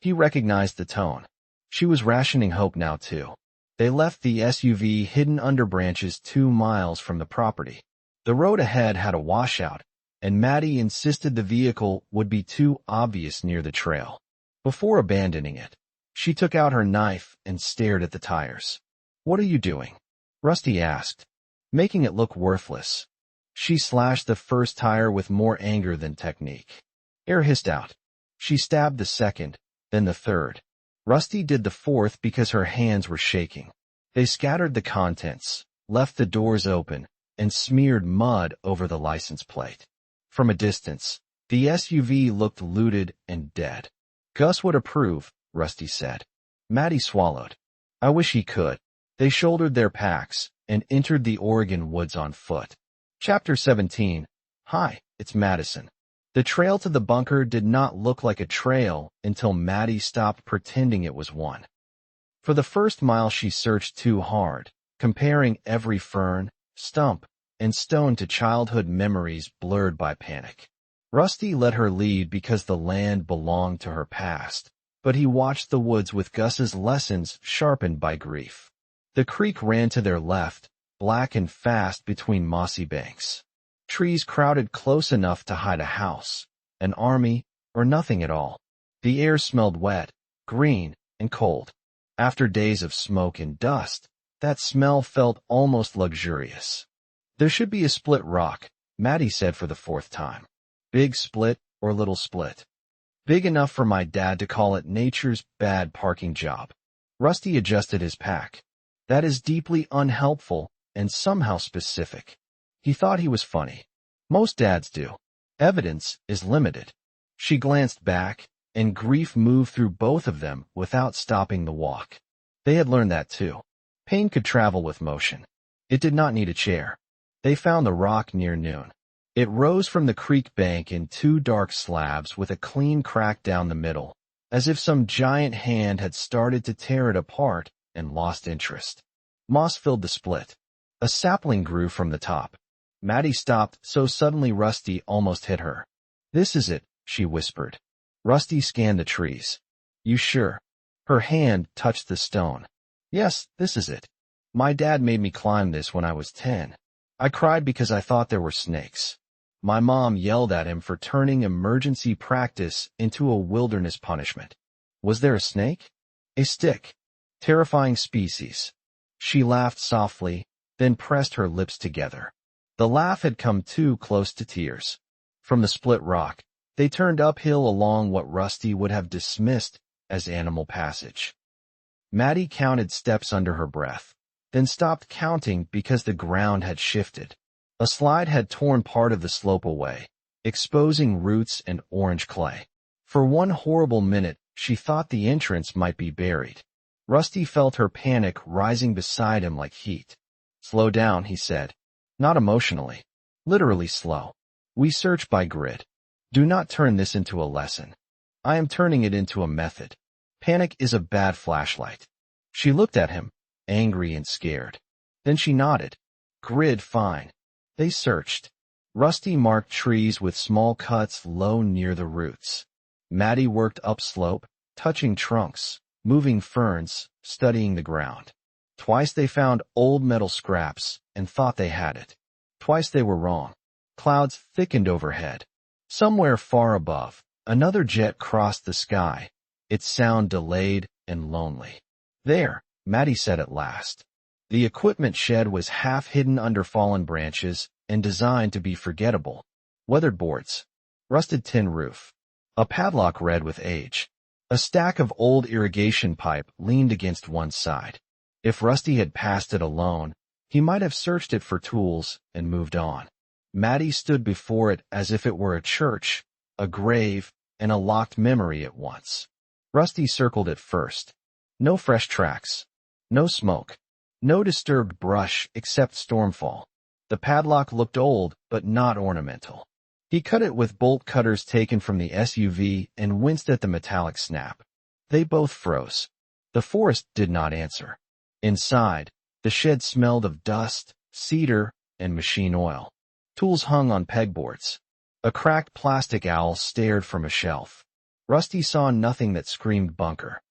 [SPEAKER 1] He recognized the tone. She was rationing hope now too. They left the SUV hidden under branches 2 miles from the property. The road ahead had a washout, and Maddy insisted the vehicle would be too obvious near the trail. Before abandoning it, she took out her knife and stared at the tires. What are you doing? Rusty asked, making it look worthless. She slashed the first tire with more anger than technique. Air hissed out. She stabbed the second, then the third. Rusty did the fourth because her hands were shaking. They scattered the contents, left the doors open, and smeared mud over the license plate. From a distance, the SUV looked looted and dead. Gus would approve, Rusty said. Maddy swallowed. I wish he could. They shouldered their packs and entered the Oregon woods on foot. Chapter 17. Hi, it's Madison. The trail to the bunker did not look like a trail until Maddy stopped pretending it was one. For the first mile she searched too hard, comparing every fern, stump, and stone to childhood memories blurred by panic. Rusty let her lead because the land belonged to her past, but he watched the woods with Gus's lessons sharpened by grief. The creek ran to their left, black and fast between mossy banks. Trees crowded close enough to hide a house, an army, or nothing at all. The air smelled wet, green, and cold. After days of smoke and dust, that smell felt almost luxurious. There should be a split rock, Maddy said for the 4th time. Big split or little split. Big enough for my dad to call it nature's bad parking job. Rusty adjusted his pack. That is deeply unhelpful and somehow specific. He thought he was funny. Most dads do. Evidence is limited. She glanced back, and grief moved through both of them without stopping the walk. They had learned that too. Pain could travel with motion. It did not need a chair. They found the rock near noon. It rose from the creek bank in 2 dark slabs with a clean crack down the middle, as if some giant hand had started to tear it apart and lost interest. Moss filled the split. A sapling grew from the top. Maddy stopped so suddenly Rusty almost hit her. This is it, she whispered. Rusty scanned the trees. You sure? Her hand touched the stone. Yes, this is it. My dad made me climb this when I was 10. I cried because I thought there were snakes. My mom yelled at him for turning emergency practice into a wilderness punishment. Was there a snake? A stick. Terrifying species. She laughed softly, then pressed her lips together. The laugh had come too close to tears. From the split rock, they turned uphill along what Rusty would have dismissed as animal passage. Maddy counted steps under her breath, then stopped counting because the ground had shifted. A slide had torn part of the slope away, exposing roots and orange clay. For one horrible minute, she thought the entrance might be buried. Rusty felt her panic rising beside him like heat. Slow down, he said. Not emotionally. Literally slow. We search by grid. Do not turn this into a lesson. I am turning it into a method. Panic is a bad flashlight. She looked at him, angry and scared. Then she nodded. Grid fine. They searched. Rusty marked trees with small cuts low near the roots. Maddy worked upslope, touching trunks, moving ferns, studying the ground. Twice they found old metal scraps and thought they had it. Twice they were wrong. Clouds thickened overhead. Somewhere far above, another jet crossed the sky, its sound delayed and lonely. There, Maddy said at last. The equipment shed was half hidden under fallen branches and designed to be forgettable. Weathered boards. Rusted tin roof. A padlock red with age. A stack of old irrigation pipe leaned against one side. If Rusty had passed it alone, he might have searched it for tools and moved on. Maddy stood before it as if it were a church, a grave, and a locked memory at once. Rusty circled it first. No fresh tracks. No smoke. No disturbed brush except stormfall. The padlock looked old, but not ornamental. He cut it with bolt cutters taken from the SUV and winced at the metallic snap. They both froze. The forest did not answer. Inside, the shed smelled of dust, cedar, and machine oil. Tools hung on pegboards. A cracked plastic owl stared from a shelf. Rusty saw nothing that screamed bunker.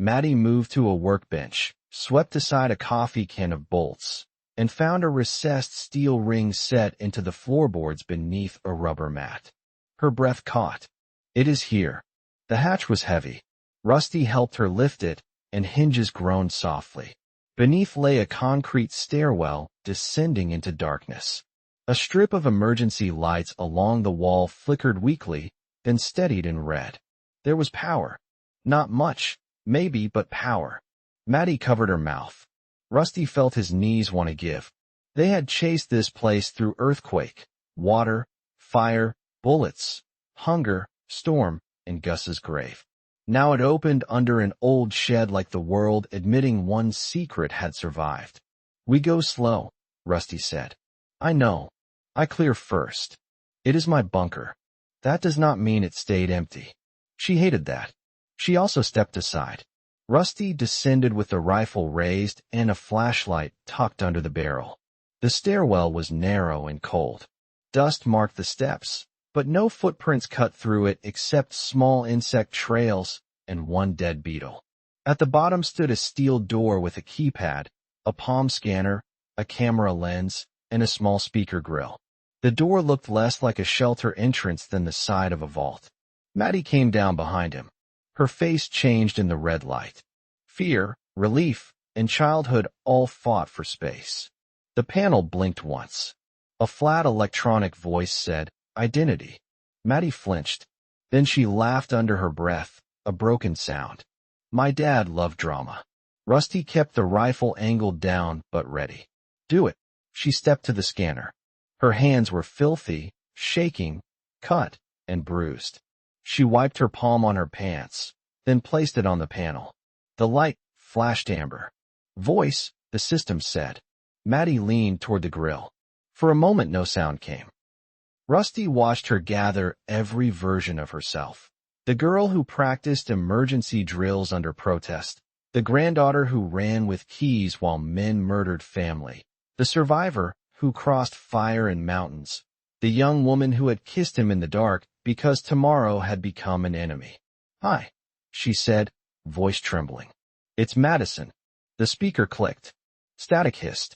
[SPEAKER 1] Maddy moved to a workbench, swept aside a coffee can of bolts, and found a recessed steel ring set into the floorboards beneath a rubber mat. Her breath caught. It is here. The hatch was heavy. Rusty helped her lift it, and hinges groaned softly. Beneath lay a concrete stairwell descending into darkness. A strip of emergency lights along the wall flickered weakly, then steadied in red. There was power. Not much, maybe, but power. Maddy covered her mouth. Rusty felt his knees want to give. They had chased this place through earthquake, water, fire, bullets, hunger, storm, and Gus's grave. Now it opened under an old shed like the world admitting one secret had survived. We go slow, Rusty said. I know. I clear first. It is my bunker. That does not mean it stayed empty. She hated that. She also stepped aside. Rusty descended with the rifle raised and a flashlight tucked under the barrel. The stairwell was narrow and cold. Dust marked the steps, but no footprints cut through it except small insect trails and one dead beetle. At the bottom stood a steel door with a keypad, a palm scanner, a camera lens, and a small speaker grill. The door looked less like a shelter entrance than the side of a vault. Maddy came down behind him. Her face changed in the red light. Fear, relief, and childhood all fought for space. The panel blinked once. A flat electronic voice said, "Identity." Maddy flinched. Then she laughed under her breath, a broken sound. My dad loved drama. Rusty kept the rifle angled down but ready. Do it. She stepped to the scanner. Her hands were filthy, shaking, cut, and bruised. She wiped her palm on her pants, then placed it on the panel. The light flashed amber. Voice, the system said. Maddy leaned toward the grill. For a moment no sound came. Rusty watched her gather every version of herself. The girl who practiced emergency drills under protest. The granddaughter who ran with keys while men murdered family. The survivor who crossed fire and mountains. The young woman who had kissed him in the dark because tomorrow had become an enemy. Hi, she said, voice trembling. It's Madison. The speaker clicked. Static hissed.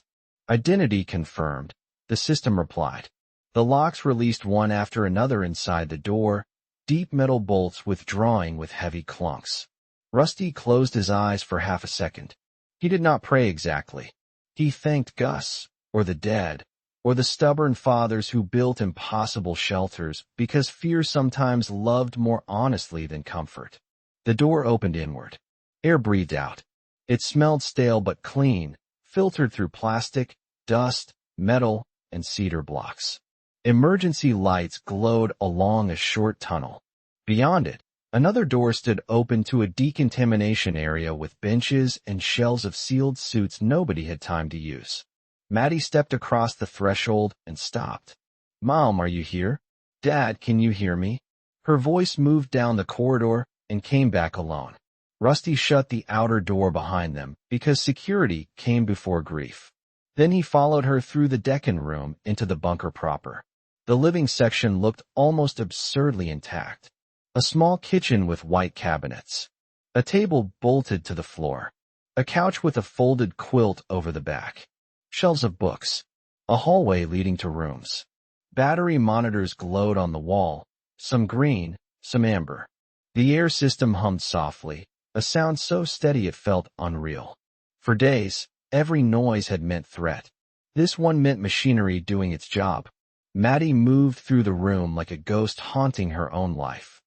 [SPEAKER 1] Identity confirmed, the system replied. The locks released one after another inside the door, deep metal bolts withdrawing with heavy clunks. Rusty closed his eyes for half a second. He did not pray exactly. He thanked Gus, or the dead, or the stubborn fathers who built impossible shelters because fear sometimes loved more honestly than comfort. The door opened inward. Air breathed out. It smelled stale but clean, filtered through plastic, dust, metal, and cedar blocks. Emergency lights glowed along a short tunnel. Beyond it, another door stood open to a decontamination area with benches and shelves of sealed suits nobody had time to use. Maddy stepped across the threshold and stopped. Mom, are you here? Dad, can you hear me? Her voice moved down the corridor and came back alone. Rusty shut the outer door behind them because security came before grief. Then he followed her through the Deccan room into the bunker proper. The living section looked almost absurdly intact. A small kitchen with white cabinets. A table bolted to the floor. A couch with a folded quilt over the back. Shelves of books. A hallway leading to rooms. Battery monitors glowed on the wall, some green, some amber. The air system hummed softly, a sound so steady it felt unreal. For days, every noise had meant threat. This one meant machinery doing its job. Maddy moved through the room like a ghost haunting her own life.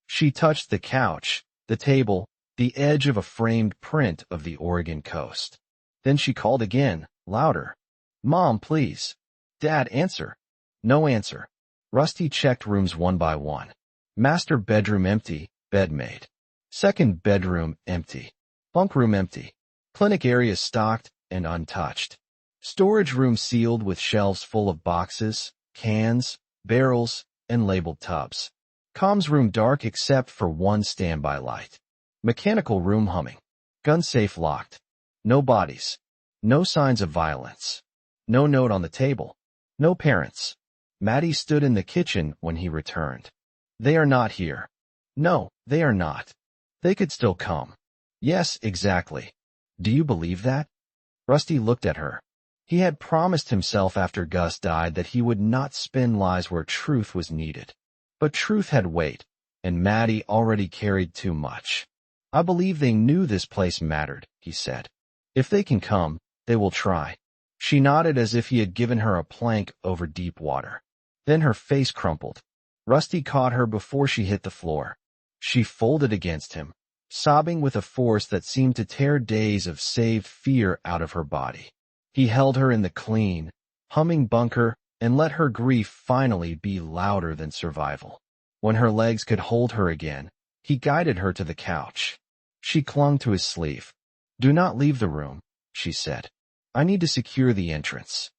[SPEAKER 1] She touched the couch, the table, the edge of a framed print of the Oregon coast. Then she called again, louder. Mom, please. Dad, answer. No answer. Rusty checked rooms one by one. Master bedroom empty, bed made. Second bedroom empty. Bunk room empty. Clinic area stocked and untouched. Storage room sealed with shelves full of boxes, cans, barrels, and labeled tubs. Comms room dark except for one standby light. Mechanical room humming. Gun safe locked. No bodies. No signs of violence. No note on the table. No parents. Maddy stood in the kitchen when he returned. They are not here. No, they are not. They could still come. Yes, exactly. Do you believe that? Rusty looked at her. He had promised himself after Gus died that he would not spin lies where truth was needed. But truth had weight, and Maddy already carried too much. I believe they knew this place mattered, he said. If they can come, they will try. She nodded as if he had given her a plank over deep water. Then her face crumpled. Rusty caught her before she hit the floor. She folded against him, sobbing with a force that seemed to tear days of saved fear out of her body. He held her in the clean, humming bunker and let her grief finally be louder than survival. When her legs could hold her again, he guided her to the couch. She clung to his sleeve. Do not leave the room, she said. I need to secure the entrance.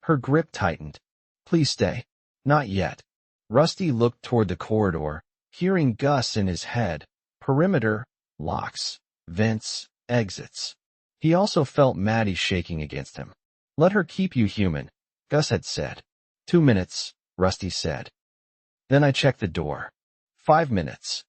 [SPEAKER 1] Her grip tightened. Please stay. Not yet. Rusty looked toward the corridor, hearing Gus in his head. Perimeter, locks, vents, exits. He also felt Maddy shaking against him. Let her keep you human, Gus had said. 2 minutes, Rusty said. Then I checked the door. 5 minutes.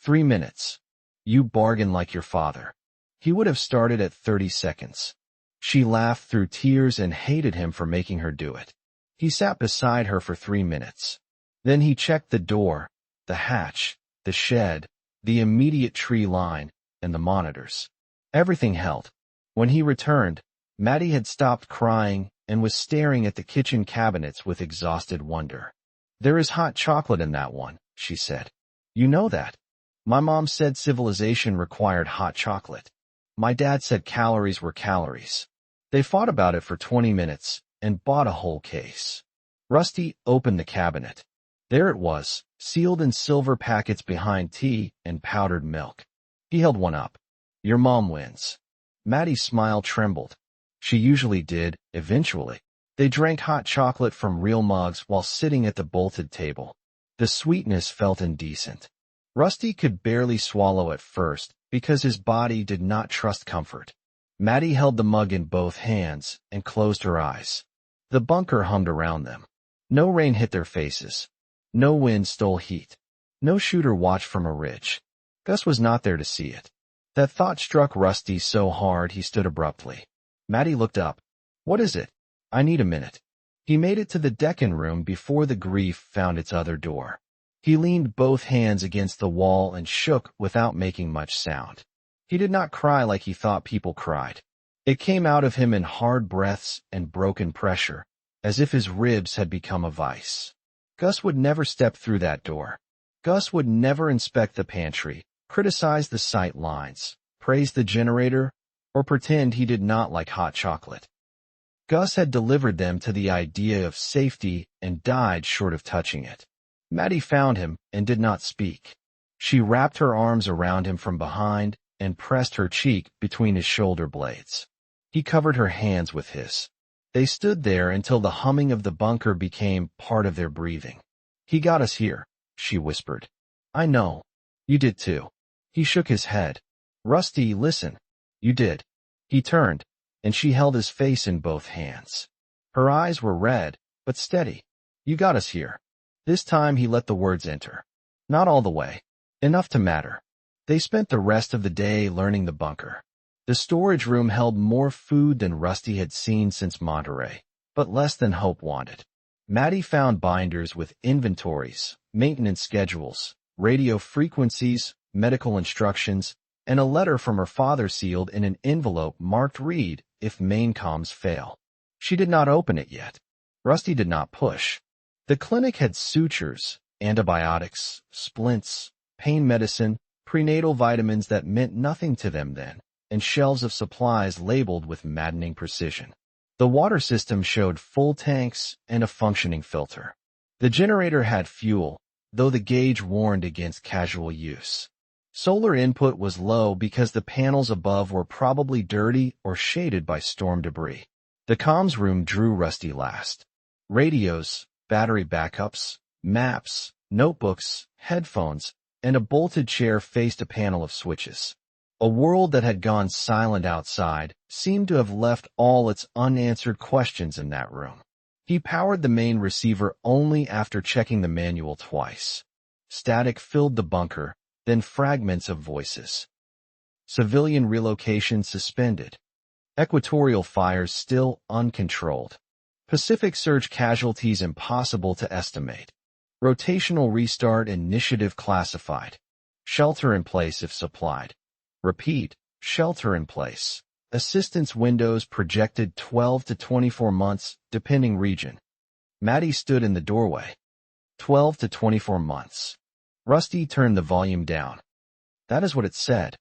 [SPEAKER 1] 3 minutes. You bargain like your father. He would have started at 30 seconds. She laughed through tears and hated him for making her do it. He sat beside her for 3 minutes. Then he checked the door, the hatch, the shed, the immediate tree line, and the monitors. Everything held. When he returned, Maddy had stopped crying and was staring at the kitchen cabinets with exhausted wonder. There is hot chocolate in that one, she said. You know that. My mom said civilization required hot chocolate. My dad said calories were calories. They fought about it for 20 minutes and bought a whole case. Rusty opened the cabinet. There it was, sealed in silver packets behind tea and powdered milk. He held one up. Your mom wins. Maddy's smile trembled. She usually did, eventually. They drank hot chocolate from real mugs while sitting at the bolted table. The sweetness felt indecent. Rusty could barely swallow at first because his body did not trust comfort. Maddy held the mug in both hands and closed her eyes. The bunker hummed around them. No rain hit their faces. No wind stole heat. No shooter watched from a ridge. Gus was not there to see it. That thought struck Rusty so hard he stood abruptly. Maddy looked up. What is it? I need a minute. He made it to the Deccan room before the grief found its other door. He leaned both hands against the wall and shook without making much sound. He did not cry like he thought people cried. It came out of him in hard breaths and broken pressure, as if his ribs had become a vice. Gus would never step through that door. Gus would never inspect the pantry, criticize the sight lines, praise the generator, or pretend he did not like hot chocolate. Gus had delivered them to the idea of safety and died short of touching it. Maddy found him and did not speak. She wrapped her arms around him from behind and pressed her cheek between his shoulder blades. He covered her hands with his. They stood there until the humming of the bunker became part of their breathing. He got us here, she whispered. I know. You did too. He shook his head. Rusty, listen. You did. He turned, and she held his face in both hands. Her eyes were red, but steady. You got us here. This time he let the words enter. Not all the way. Enough to matter. They spent the rest of the day learning the bunker. The storage room held more food than Rusty had seen since Monterey, but less than Hope wanted. Maddy found binders with inventories, maintenance schedules, radio frequencies, medical instructions, and a letter from her father sealed in an envelope marked read if main comms fail. She did not open it yet. Rusty did not push. The clinic had sutures, antibiotics, splints, pain medicine, prenatal vitamins that meant nothing to them then, and shelves of supplies labeled with maddening precision. The water system showed full tanks and a functioning filter. The generator had fuel, though the gauge warned against casual use. Solar input was low because the panels above were probably dirty or shaded by storm debris. The comms room drew Rusty last. Radios, battery backups, maps, notebooks, headphones, and a bolted chair faced a panel of switches. A world that had gone silent outside seemed to have left all its unanswered questions in that room. He powered the main receiver only after checking the manual twice. Static filled the bunker, then fragments of voices. Civilian relocation suspended. Equatorial fires still uncontrolled. Pacific surge casualties impossible to estimate. Rotational restart initiative classified. Shelter in place if supplied. Repeat, shelter in place. Assistance windows projected 12 to 24 months, depending region. Maddy stood in the doorway. 12 to 24 months. Rusty turned the volume down. That is what it said.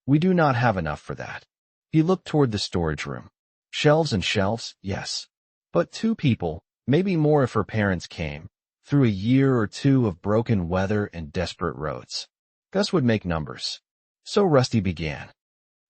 [SPEAKER 1] We do not have enough for that. He looked toward the storage room. Shelves and shelves, yes. But 2 people, maybe more if her parents came, through a year or 2 of broken weather and desperate roads. Gus would make numbers. So Rusty began.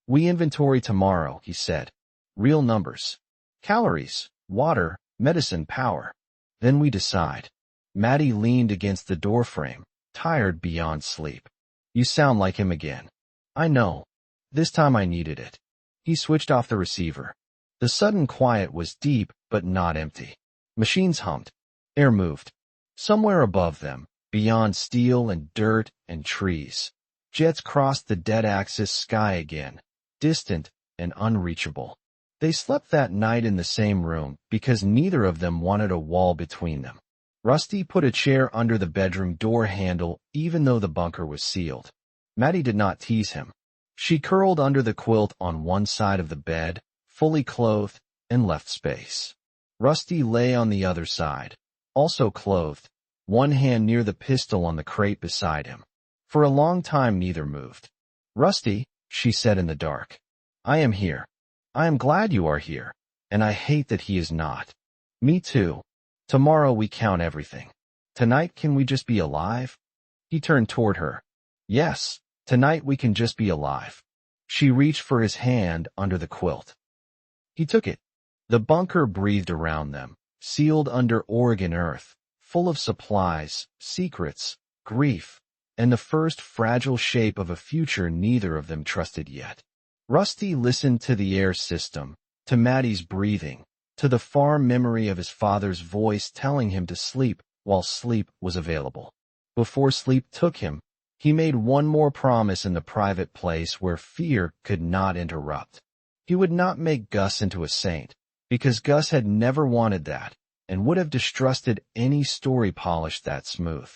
[SPEAKER 1] We inventory tomorrow, he said. Real numbers. Calories, water, medicine, power. Then we decide. Maddy leaned against the doorframe, tired beyond sleep. You sound like him again. I know. This time I needed it. He switched off the receiver. The sudden quiet was deep but not empty. Machines hummed. Air moved. Somewhere above them, beyond steel and dirt and trees, jets crossed the dead-axis sky again, distant and unreachable. They slept that night in the same room because neither of them wanted a wall between them. Rusty put a chair under the bedroom door handle even though the bunker was sealed. Maddy did not tease him. She curled under the quilt on one side of the bed, fully clothed, and left space. Rusty lay on the other side, also clothed, one hand near the pistol on the crate beside him. For a long time neither moved. Rusty, she said in the dark, I am here. I am glad you are here, and I hate that he is not. Me too. Tomorrow we count everything. Tonight can we just be alive? He turned toward her. Yes, tonight we can just be alive. She reached for his hand under the quilt. He took it. The bunker breathed around them, sealed under Oregon earth, full of supplies, secrets, grief, and the first fragile shape of a future neither of them trusted yet. Rusty listened to the air system, to Maddy's breathing, to the far memory of his father's voice telling him to sleep while sleep was available. Before sleep took him, he made one more promise in the private place where fear could not interrupt. He would not make Gus into a saint, because Gus had never wanted that, and would have distrusted any story polished that smooth.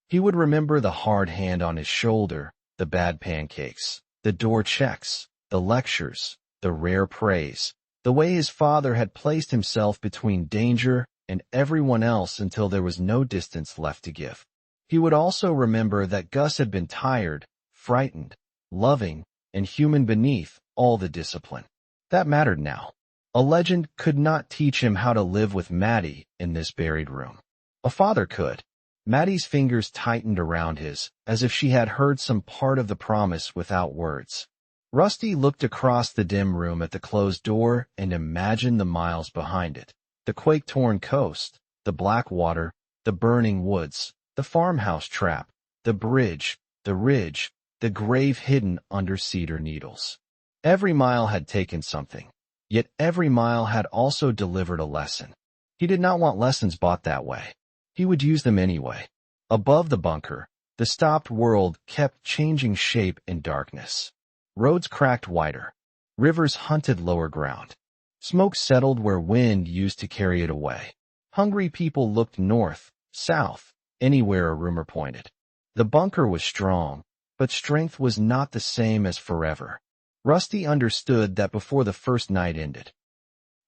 [SPEAKER 1] He would remember the hard hand on his shoulder, the bad pancakes, the door checks, the lectures, the rare praise, the way his father had placed himself between danger and everyone else until there was no distance left to give. He would also remember that Gus had been tired, frightened, loving, and human beneath all the discipline. That mattered now. A legend could not teach him how to live with Maddy in this buried room. A father could. Maddy's fingers tightened around his, as if she had heard some part of the promise without words. Rusty looked across the dim room at the closed door and imagined the miles behind it. The quake-torn coast, the black water, the burning woods, the farmhouse trap, the bridge, the ridge, the grave hidden under cedar needles. Every mile had taken something, yet every mile had also delivered a lesson. He did not want lessons bought that way. He would use them anyway. Above the bunker, the stopped world kept changing shape in darkness. Roads cracked wider. Rivers hunted lower ground. Smoke settled where wind used to carry it away. Hungry people looked north, south, anywhere a rumor pointed. The bunker was strong, but strength was not the same as forever. Rusty understood that before the first night ended.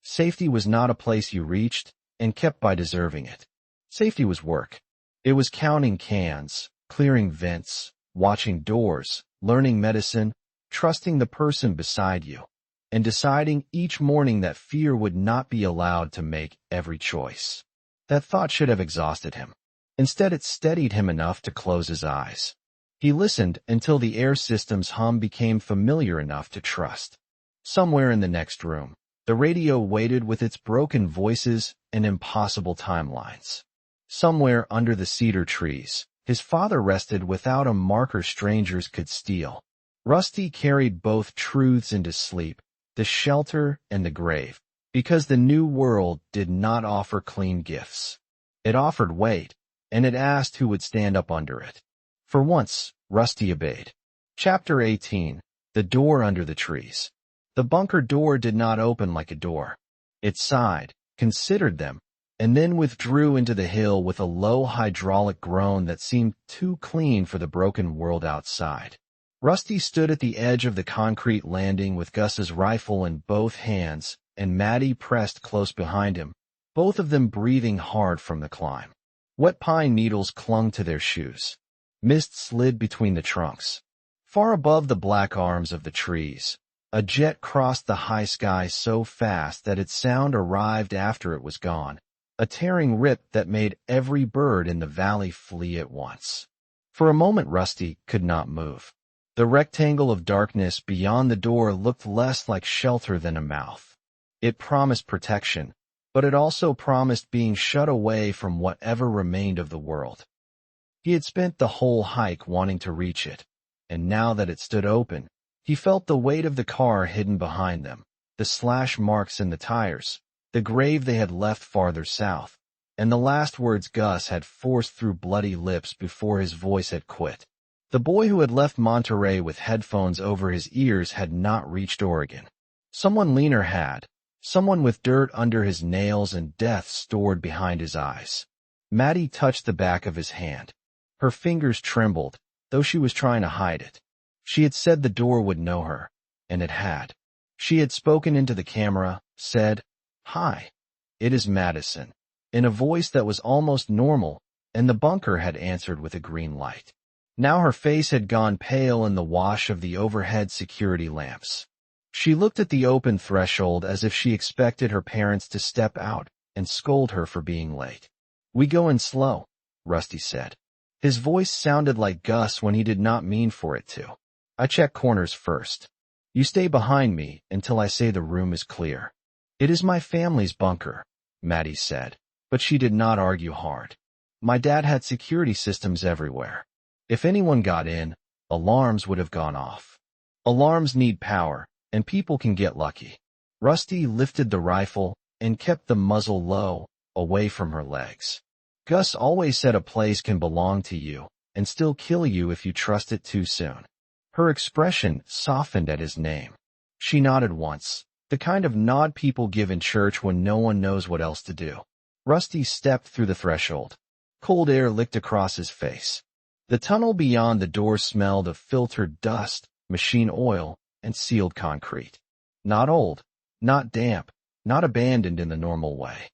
[SPEAKER 1] Safety was not a place you reached and kept by deserving it. Safety was work. It was counting cans, clearing vents, watching doors, learning medicine, trusting the person beside you, and deciding each morning that fear would not be allowed to make every choice. That thought should have exhausted him. Instead, it steadied him enough to close his eyes. He listened until the air system's hum became familiar enough to trust. Somewhere in the next room, the radio waited with its broken voices and impossible timelines. Somewhere under the cedar trees, his father rested without a marker strangers could steal. Rusty carried both truths into sleep, the shelter and the grave, because the new world did not offer clean gifts. It offered weight, and it asked who would stand up under it. For once, Rusty obeyed. Chapter 18. The Door Under the Trees. The bunker door did not open like a door. It sighed, considered them, and then withdrew into the hill with a low hydraulic groan that seemed too clean for the broken world outside. Rusty stood at the edge of the concrete landing with Gus's rifle in both hands, and Maddy pressed close behind him, both of them breathing hard from the climb. Wet pine needles clung to their shoes. Mist slid between the trunks. Far above the black arms of the trees, a jet crossed the high sky so fast that its sound arrived after it was gone, a tearing rip that made every bird in the valley flee at once. For a moment Rusty could not move. The rectangle of darkness beyond the door looked less like shelter than a mouth. It promised protection, but it also promised being shut away from whatever remained of the world. He had spent the whole hike wanting to reach it, and now that it stood open, he felt the weight of the car hidden behind them, the slash marks in the tires, the grave they had left farther south, and the last words Gus had forced through bloody lips before his voice had quit. The boy who had left Monterey with headphones over his ears had not reached Oregon. Someone leaner had, someone with dirt under his nails and death stored behind his eyes. Maddy touched the back of his hand. Her fingers trembled, though she was trying to hide it. She had said the door would know her, and it had. She had spoken into the camera, said, "Hi, it is Madison," in a voice that was almost normal, and the bunker had answered with a green light. Now her face had gone pale in the wash of the overhead security lamps. She looked at the open threshold as if she expected her parents to step out and scold her for being late. "We go in slow," Rusty said. His voice sounded like Gus when he did not mean for it to. "I check corners first. You stay behind me until I say the room is clear." "It is my family's bunker," Maddy said, but she did not argue hard. "My dad had security systems everywhere. If anyone got in, alarms would have gone off. Alarms need power, and people can get lucky." Rusty lifted the rifle and kept the muzzle low, away from her legs. "Gus always said a place can belong to you and still kill you if you trust it too soon." Her expression softened at his name. She nodded once, the kind of nod people give in church when no one knows what else to do. Rusty stepped through the threshold. Cold air licked across his face. The tunnel beyond the door smelled of filtered dust, machine oil, and sealed concrete. Not old, not damp, not abandoned in the normal way.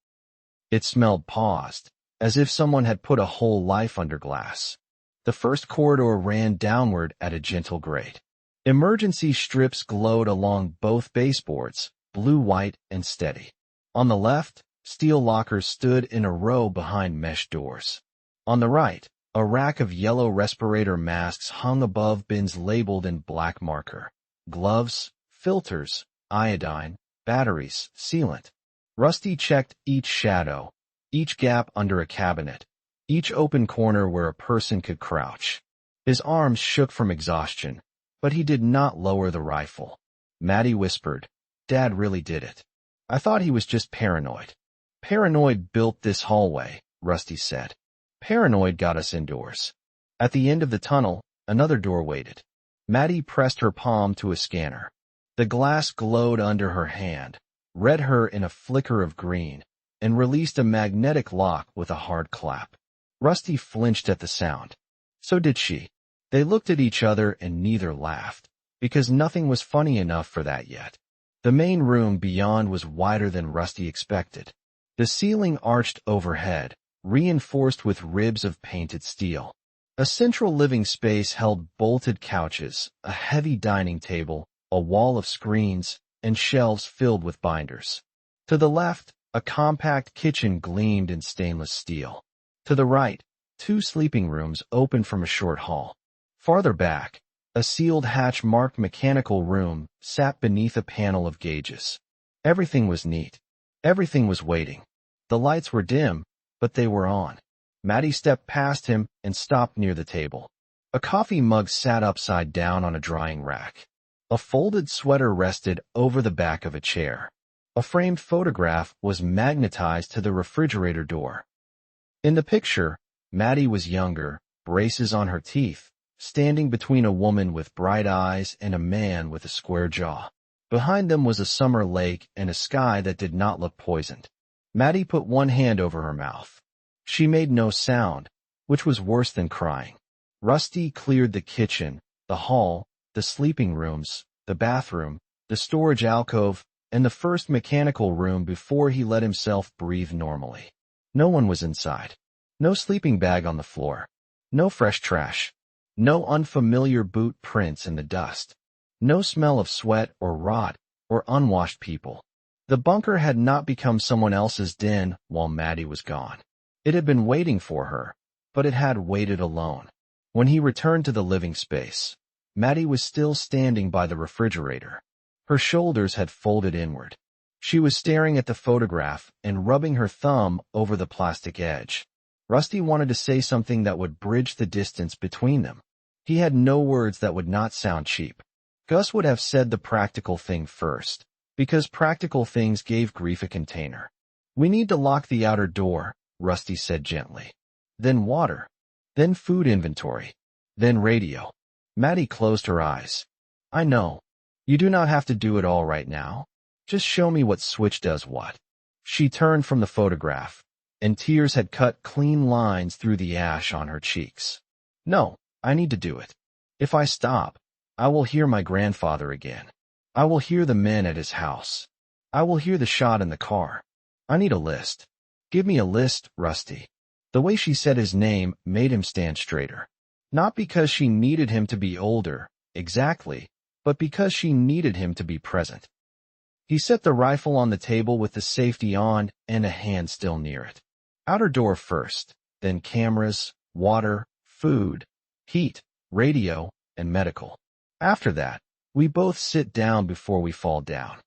[SPEAKER 1] It smelled paused, as if someone had put a whole life under glass. The first corridor ran downward at a gentle grade. Emergency strips glowed along both baseboards, blue-white and steady. On the left, steel lockers stood in a row behind mesh doors. On the right, a rack of yellow respirator masks hung above bins labeled in black marker. Gloves, filters, iodine, batteries, sealant. Rusty checked each shadow, each gap under a cabinet, each open corner where a person could crouch. His arms shook from exhaustion, but he did not lower the rifle. Maddy whispered, "Dad really did it. I thought he was just paranoid." "Paranoid built this hallway," Rusty said. "Paranoid got us indoors." At the end of the tunnel, another door waited. Maddy pressed her palm to a scanner. The glass glowed under her hand, read her in a flicker of green, and released a magnetic lock with a hard clap. Rusty flinched at the sound. So did she. They looked at each other and neither laughed, because nothing was funny enough for that yet. The main room beyond was wider than Rusty expected. The ceiling arched overhead, reinforced with ribs of painted steel. A central living space held bolted couches, a heavy dining table, a wall of screens, and shelves filled with binders. To the left, a compact kitchen gleamed in stainless steel. To the right, two sleeping rooms opened from a short hall. Farther back, a sealed hatch-marked mechanical room sat beneath a panel of gauges. Everything was neat. Everything was waiting. The lights were dim, but they were on. Maddy stepped past him and stopped near the table. A coffee mug sat upside down on a drying rack. A folded sweater rested over the back of a chair. A framed photograph was magnetized to the refrigerator door. In the picture, Maddy was younger, braces on her teeth, standing between a woman with bright eyes and a man with a square jaw. Behind them was a summer lake and a sky that did not look poisoned. Maddy put one hand over her mouth. She made no sound, which was worse than crying. Rusty cleared the kitchen, the hall, the sleeping rooms, the bathroom, the storage alcove, and the first mechanical room before he let himself breathe normally. No one was inside. No sleeping bag on the floor. No fresh trash. No unfamiliar boot prints in the dust. No smell of sweat or rot or unwashed people. The bunker had not become someone else's den while Maddy was gone. It had been waiting for her, but it had waited alone. When he returned to the living space, Maddy was still standing by the refrigerator. Her shoulders had folded inward. She was staring at the photograph and rubbing her thumb over the plastic edge. Rusty wanted to say something that would bridge the distance between them. He had no words that would not sound cheap. Gus would have said the practical thing first, because practical things gave grief a container. "We need to lock the outer door," Rusty said gently. "Then water. Then food inventory. Then radio." Maddy closed her eyes. "I know. You do not have to do it all right now. Just show me what switch does what." She turned from the photograph, and tears had cut clean lines through the ash on her cheeks. "No, I need to do it. If I stop, I will hear my grandfather again. I will hear the men at his house. I will hear the shot in the car. I need a list. Give me a list, Rusty." The way she said his name made him stand straighter. Not because she needed him to be older, exactly, but because she needed him to be present. He set the rifle on the table with the safety on and a hand still near it. Outer door first, then cameras, water, food, heat, radio, and medical. After that, we both sit down before we fall down.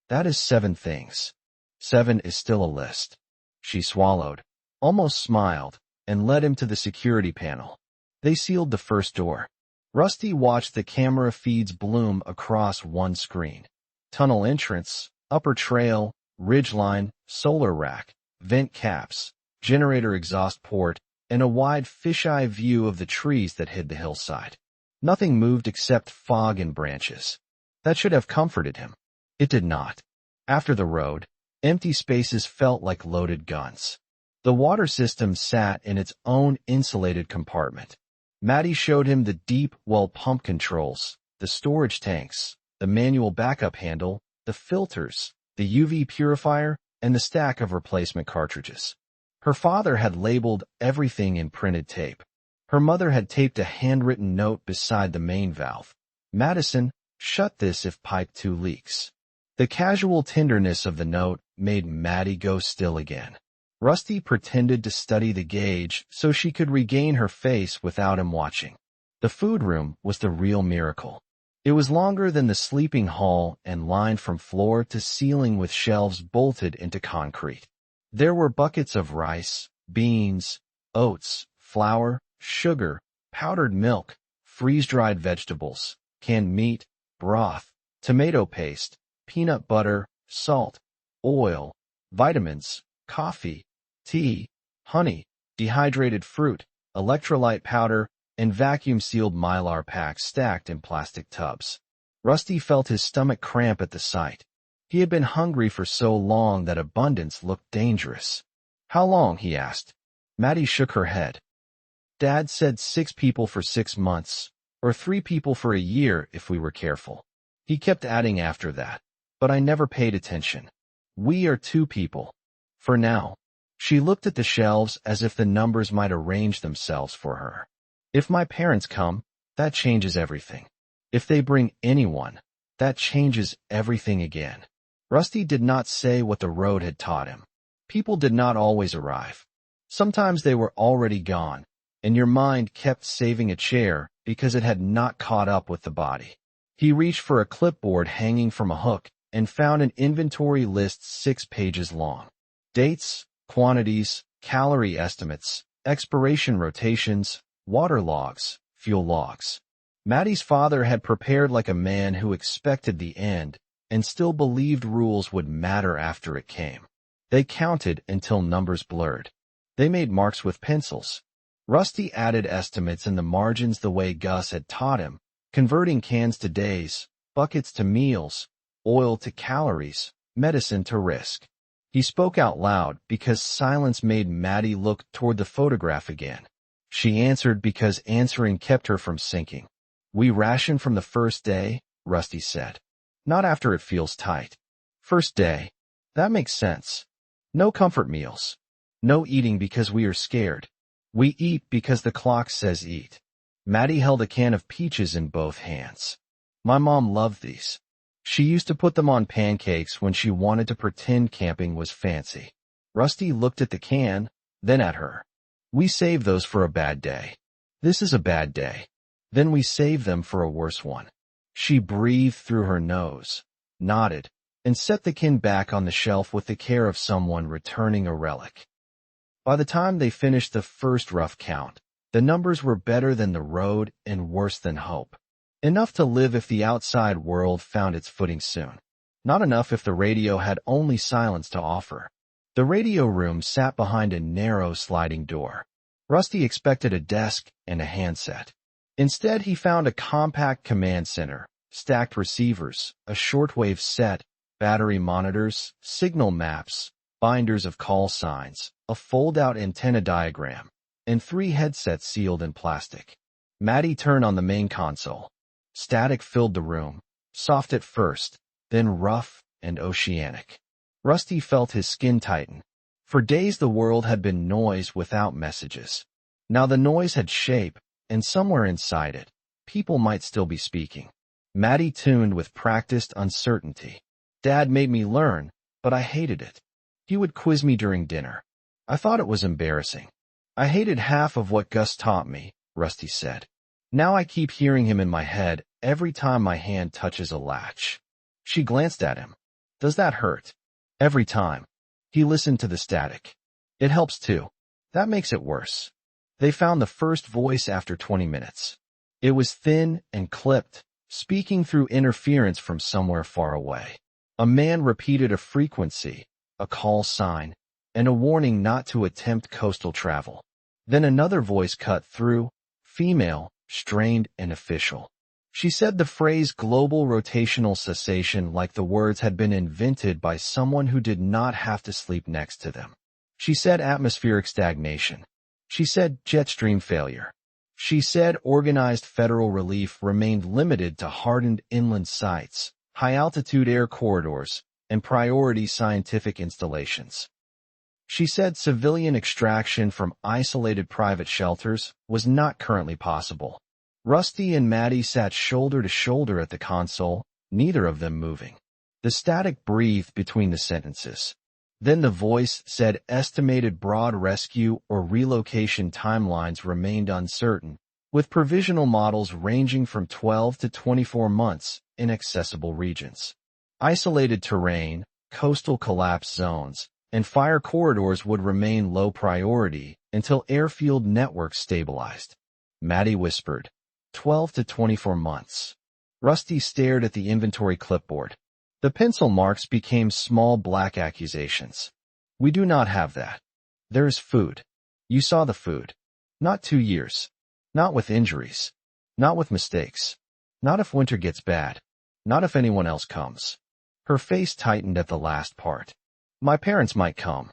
[SPEAKER 1] That is 7 things. 7 is still a list. She swallowed, almost smiled, and led him to the security panel. They sealed the first door. Rusty watched the camera feeds bloom across one screen. Tunnel entrance, upper trail, ridgeline, solar rack, vent caps, generator exhaust port, and a wide fisheye view of the trees that hid the hillside. Nothing moved except fog and branches. That should have comforted him. It did not. After the road, empty spaces felt like loaded guns. The water system sat in its own insulated compartment. Maddy showed him the deep well pump controls, the storage tanks, the manual backup handle, the filters, the UV purifier, and the stack of replacement cartridges. Her father had labeled everything in printed tape. Her mother had taped a handwritten note beside the main valve. "Madison, shut this if pipe 2 leaks." The casual tenderness of the note made Maddy go still again. Rusty pretended to study the gauge so she could regain her face without him watching. The food room was the real miracle. It was longer than the sleeping hall and lined from floor to ceiling with shelves bolted into concrete. There were buckets of rice, beans, oats, flour, sugar, powdered milk, freeze-dried vegetables, canned meat, broth, tomato paste, peanut butter, salt, oil, vitamins, coffee, tea, honey, dehydrated fruit, electrolyte powder, and vacuum-sealed Mylar packs stacked in plastic tubs. Rusty felt his stomach cramp at the sight. He had been hungry for so long that abundance looked dangerous. "How long?" he asked. Maddy shook her head. "Dad said 6 people for 6 months, or 3 people for a year if we were careful. He kept adding after that, but I never paid attention. We are 2 people. For now." She looked at the shelves as if the numbers might arrange themselves for her. "If my parents come, that changes everything. If they bring anyone, that changes everything again." Rusty did not say what the road had taught him. People did not always arrive. Sometimes they were already gone, and your mind kept saving a chair, because it had not caught up with the body. He reached for a clipboard hanging from a hook and found an inventory list 6 pages long. Dates, quantities, calorie estimates, expiration rotations, water logs, fuel logs. Maddy's father had prepared like a man who expected the end and still believed rules would matter after it came. They counted until numbers blurred. They made marks with pencils. Rusty added estimates in the margins the way Gus had taught him, converting cans to days, buckets to meals, oil to calories, medicine to risk. He spoke out loud because silence made Maddy look toward the photograph again. She answered because answering kept her from sinking. "We ration from the first day," Rusty said. "Not after it feels tight. First day. That makes sense. No comfort meals. No eating because we are scared. We eat because the clock says eat." Maddy held a can of peaches in both hands. "My mom loved these. She used to put them on pancakes when she wanted to pretend camping was fancy." Rusty looked at the can, then at her. "We save those for a bad day. This is a bad day. Then we save them for a worse one." She breathed through her nose, nodded, and set the can back on the shelf with the care of someone returning a relic. By the time they finished the first rough count, the numbers were better than the road and worse than hope. Enough to live if the outside world found its footing soon. Not enough if the radio had only silence to offer. The radio room sat behind a narrow sliding door. Rusty expected a desk and a handset. Instead, he found a compact command center, stacked receivers, a shortwave set, battery monitors, signal maps, binders of call signs, a fold-out antenna diagram, and 3 headsets sealed in plastic. Maddy turned on the main console. Static filled the room, soft at first, then rough and oceanic. Rusty felt his skin tighten. For days the world had been noise without messages. Now the noise had shape, and somewhere inside it, people might still be speaking. Maddy tuned with practiced uncertainty. "Dad made me learn, but I hated it. He would quiz me during dinner. I thought it was embarrassing. I hated half of what Gus taught me," Rusty said. "Now I keep hearing him in my head every time my hand touches a latch." She glanced at him. "Does that hurt?" "Every time." He listened to the static. "It helps too. That makes it worse." They found the first voice after 20 minutes. It was thin and clipped, speaking through interference from somewhere far away. A man repeated a frequency, a call sign, and a warning not to attempt coastal travel. Then another voice cut through, female, strained and official. She said the phrase global rotational cessation like the words had been invented by someone who did not have to sleep next to them. She said atmospheric stagnation. She said jet stream failure. She said organized federal relief remained limited to hardened inland sites, high-altitude air corridors, and priority scientific installations. She said civilian extraction from isolated private shelters was not currently possible. Rusty and Maddy sat shoulder to shoulder at the console, neither of them moving. The static breathed between the sentences. Then the voice said estimated broad rescue or relocation timelines remained uncertain, with provisional models ranging from 12 to 24 months in accessible regions. Isolated terrain, coastal collapse zones, and fire corridors would remain low priority until airfield networks stabilized. Maddy whispered, 12 to 24 months. Rusty stared at the inventory clipboard. The pencil marks became small black accusations. "We do not have that. There is food. You saw the food. Not 2 years. Not with injuries. Not with mistakes. Not if winter gets bad. Not if anyone else comes." Her face tightened at the last part. "My parents might come.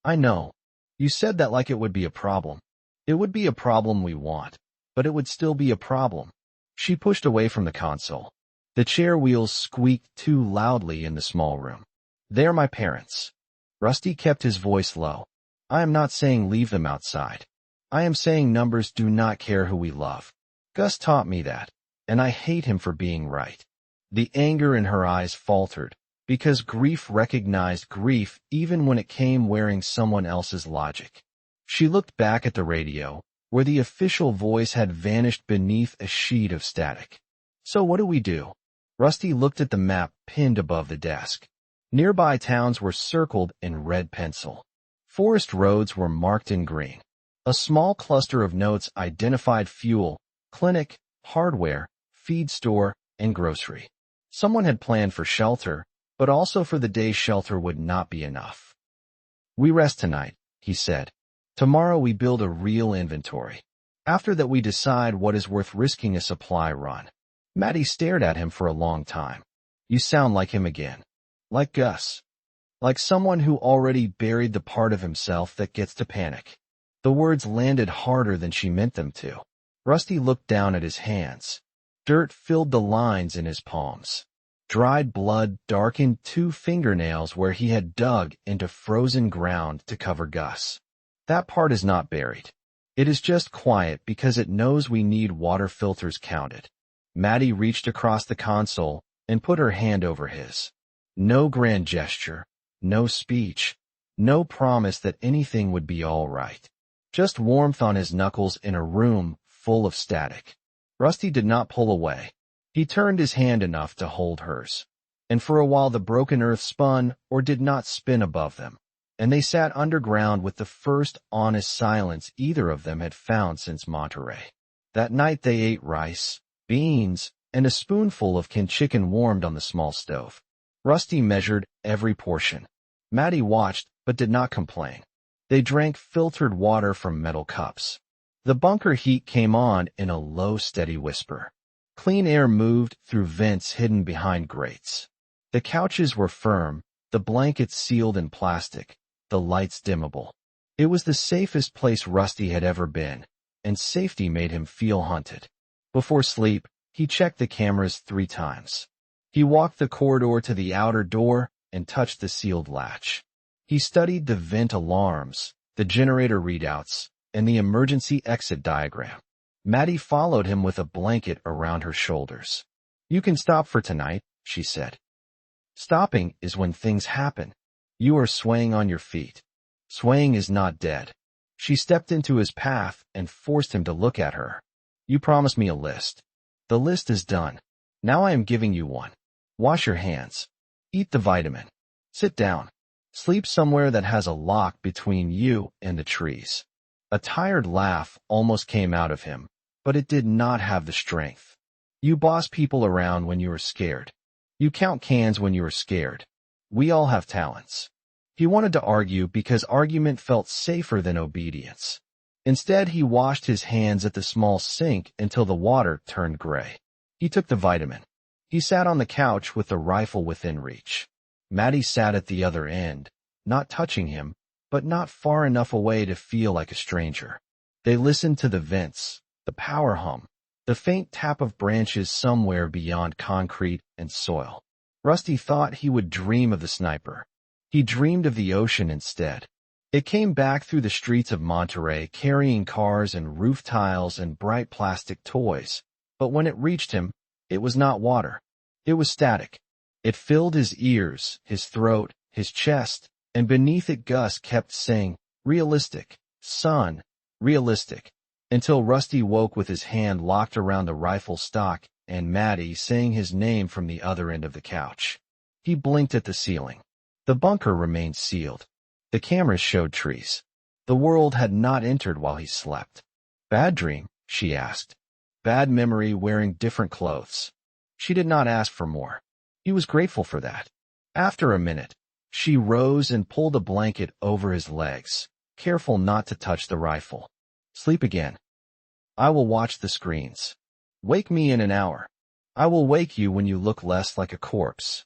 [SPEAKER 1] I know. You said that like it would be a problem. It would be a problem we want, but it would still be a problem." She pushed away from the console. The chair wheels squeaked too loudly in the small room. "They're my parents." Rusty kept his voice low. "I am not saying leave them outside. I am saying numbers do not care who we love. Gus taught me that, and I hate him for being right." The anger in her eyes faltered, because grief recognized grief even when it came wearing someone else's logic. She looked back at the radio, where the official voice had vanished beneath a sheet of static. So what do we do? Rusty looked at the map pinned above the desk. Nearby towns were circled in red pencil. Forest roads were marked in green. A small cluster of notes identified fuel, clinic, hardware, feed store, and grocery. Someone had planned for shelter, but also for the day shelter would not be enough. We rest tonight, he said. Tomorrow we build a real inventory. After that we decide what is worth risking a supply run. Maddy stared at him for a long time. You sound like him again. Like Gus. Like someone who already buried the part of himself that gets to panic. The words landed harder than she meant them to. Rusty looked down at his hands. Dirt filled the lines in his palms. Dried blood darkened 2 fingernails where he had dug into frozen ground to cover Gus. That part is not buried. It is just quiet because it knows we need water filters counted. Maddy reached across the console and put her hand over his. No grand gesture, no speech, no promise that anything would be all right. Just warmth on his knuckles in a room full of static. Rusty did not pull away. He turned his hand enough to hold hers. And for a while the broken earth spun or did not spin above them. And they sat underground with the first honest silence either of them had found since Monterey. That night they ate rice, beans, and a spoonful of canned chicken warmed on the small stove. Rusty measured every portion. Maddy watched, but did not complain. They drank filtered water from metal cups. The bunker heat came on in a low, steady whisper. Clean air moved through vents hidden behind grates. The couches were firm, the blankets sealed in plastic, the lights dimmable. It was the safest place Rusty had ever been, and safety made him feel haunted. Before sleep, he checked the cameras 3 times. He walked the corridor to the outer door and touched the sealed latch. He studied the vent alarms, the generator readouts, and the emergency exit diagram. Maddy followed him with a blanket around her shoulders. You can stop for tonight, she said. Stopping is when things happen. You are swaying on your feet. Swaying is not dead. She stepped into his path and forced him to look at her. You promised me a list. The list is done. Now I am giving you one. Wash your hands. Eat the vitamin. Sit down. Sleep somewhere that has a lock between you and the trees. A tired laugh almost came out of him, but it did not have the strength. You boss people around when you are scared. You count cans when you are scared. We all have talents. He wanted to argue because argument felt safer than obedience. Instead, he washed his hands at the small sink until the water turned gray. He took the vitamin. He sat on the couch with the rifle within reach. Maddy sat at the other end, not touching him, but not far enough away to feel like a stranger. They listened to the vents, the power hum, the faint tap of branches somewhere beyond concrete and soil. Rusty thought he would dream of the sniper. He dreamed of the ocean instead. It came back through the streets of Monterey carrying cars and roof tiles and bright plastic toys. But when it reached him, it was not water. It was static. It filled his ears, his throat, his chest, and beneath it Gus kept saying, realistic, son, realistic, until Rusty woke with his hand locked around the rifle stock and Maddy saying his name from the other end of the couch. He blinked at the ceiling. The bunker remained sealed. The cameras showed trees. The world had not entered while he slept. Bad dream? She asked. Bad memory wearing different clothes. She did not ask for more. He was grateful for that. After a minute, she rose and pulled a blanket over his legs, careful not to touch the rifle. Sleep again. I will watch the screens. Wake me in an hour. I will wake you when you look less like a corpse.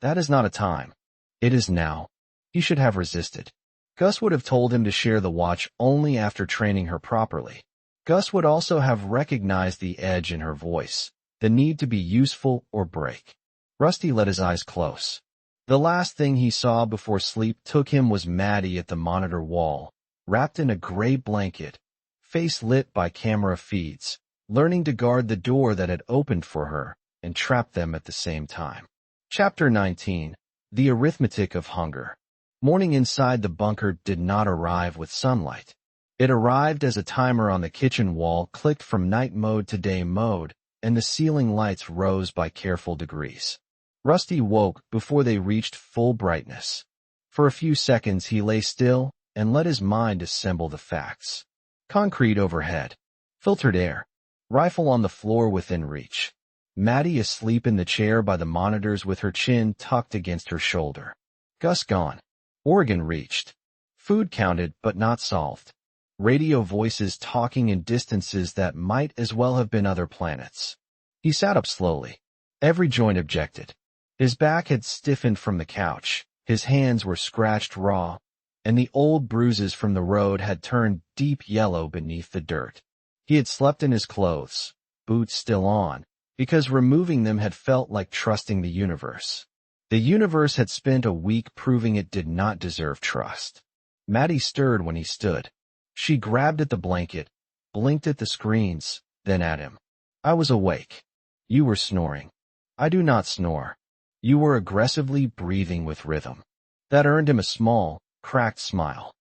[SPEAKER 1] That is not a time. It is now. He should have resisted. Gus would have told him to share the watch only after training her properly. Gus would also have recognized the edge in her voice, the need to be useful or break. Rusty let his eyes close. The last thing he saw before sleep took him was Maddy at the monitor wall, wrapped in a gray blanket, face lit by camera feeds, learning to guard the door that had opened for her and trapped them at the same time. Chapter 19. The Arithmetic of Hunger. Morning inside the bunker did not arrive with sunlight. It arrived as a timer on the kitchen wall clicked from night mode to day mode, and the ceiling lights rose by careful degrees. Rusty woke before they reached full brightness. For a few seconds he lay still and let his mind assemble the facts. Concrete overhead. Filtered air. Rifle on the floor within reach. Maddy asleep in the chair by the monitors with her chin tucked against her shoulder. Gus gone. Organ reached. Food counted but not solved. Radio voices talking in distances that might as well have been other planets. He sat up slowly. Every joint objected. His back had stiffened from the couch, his hands were scratched raw, and the old bruises from the road had turned deep yellow beneath the dirt. He had slept in his clothes, boots still on, because removing them had felt like trusting the universe. The universe had spent a week proving it did not deserve trust. Maddy stirred when he stood. She grabbed at the blanket, blinked at the screens, then at him. I was awake. You were snoring. I do not snore. You were aggressively breathing with rhythm. That earned him a small, cracked smile.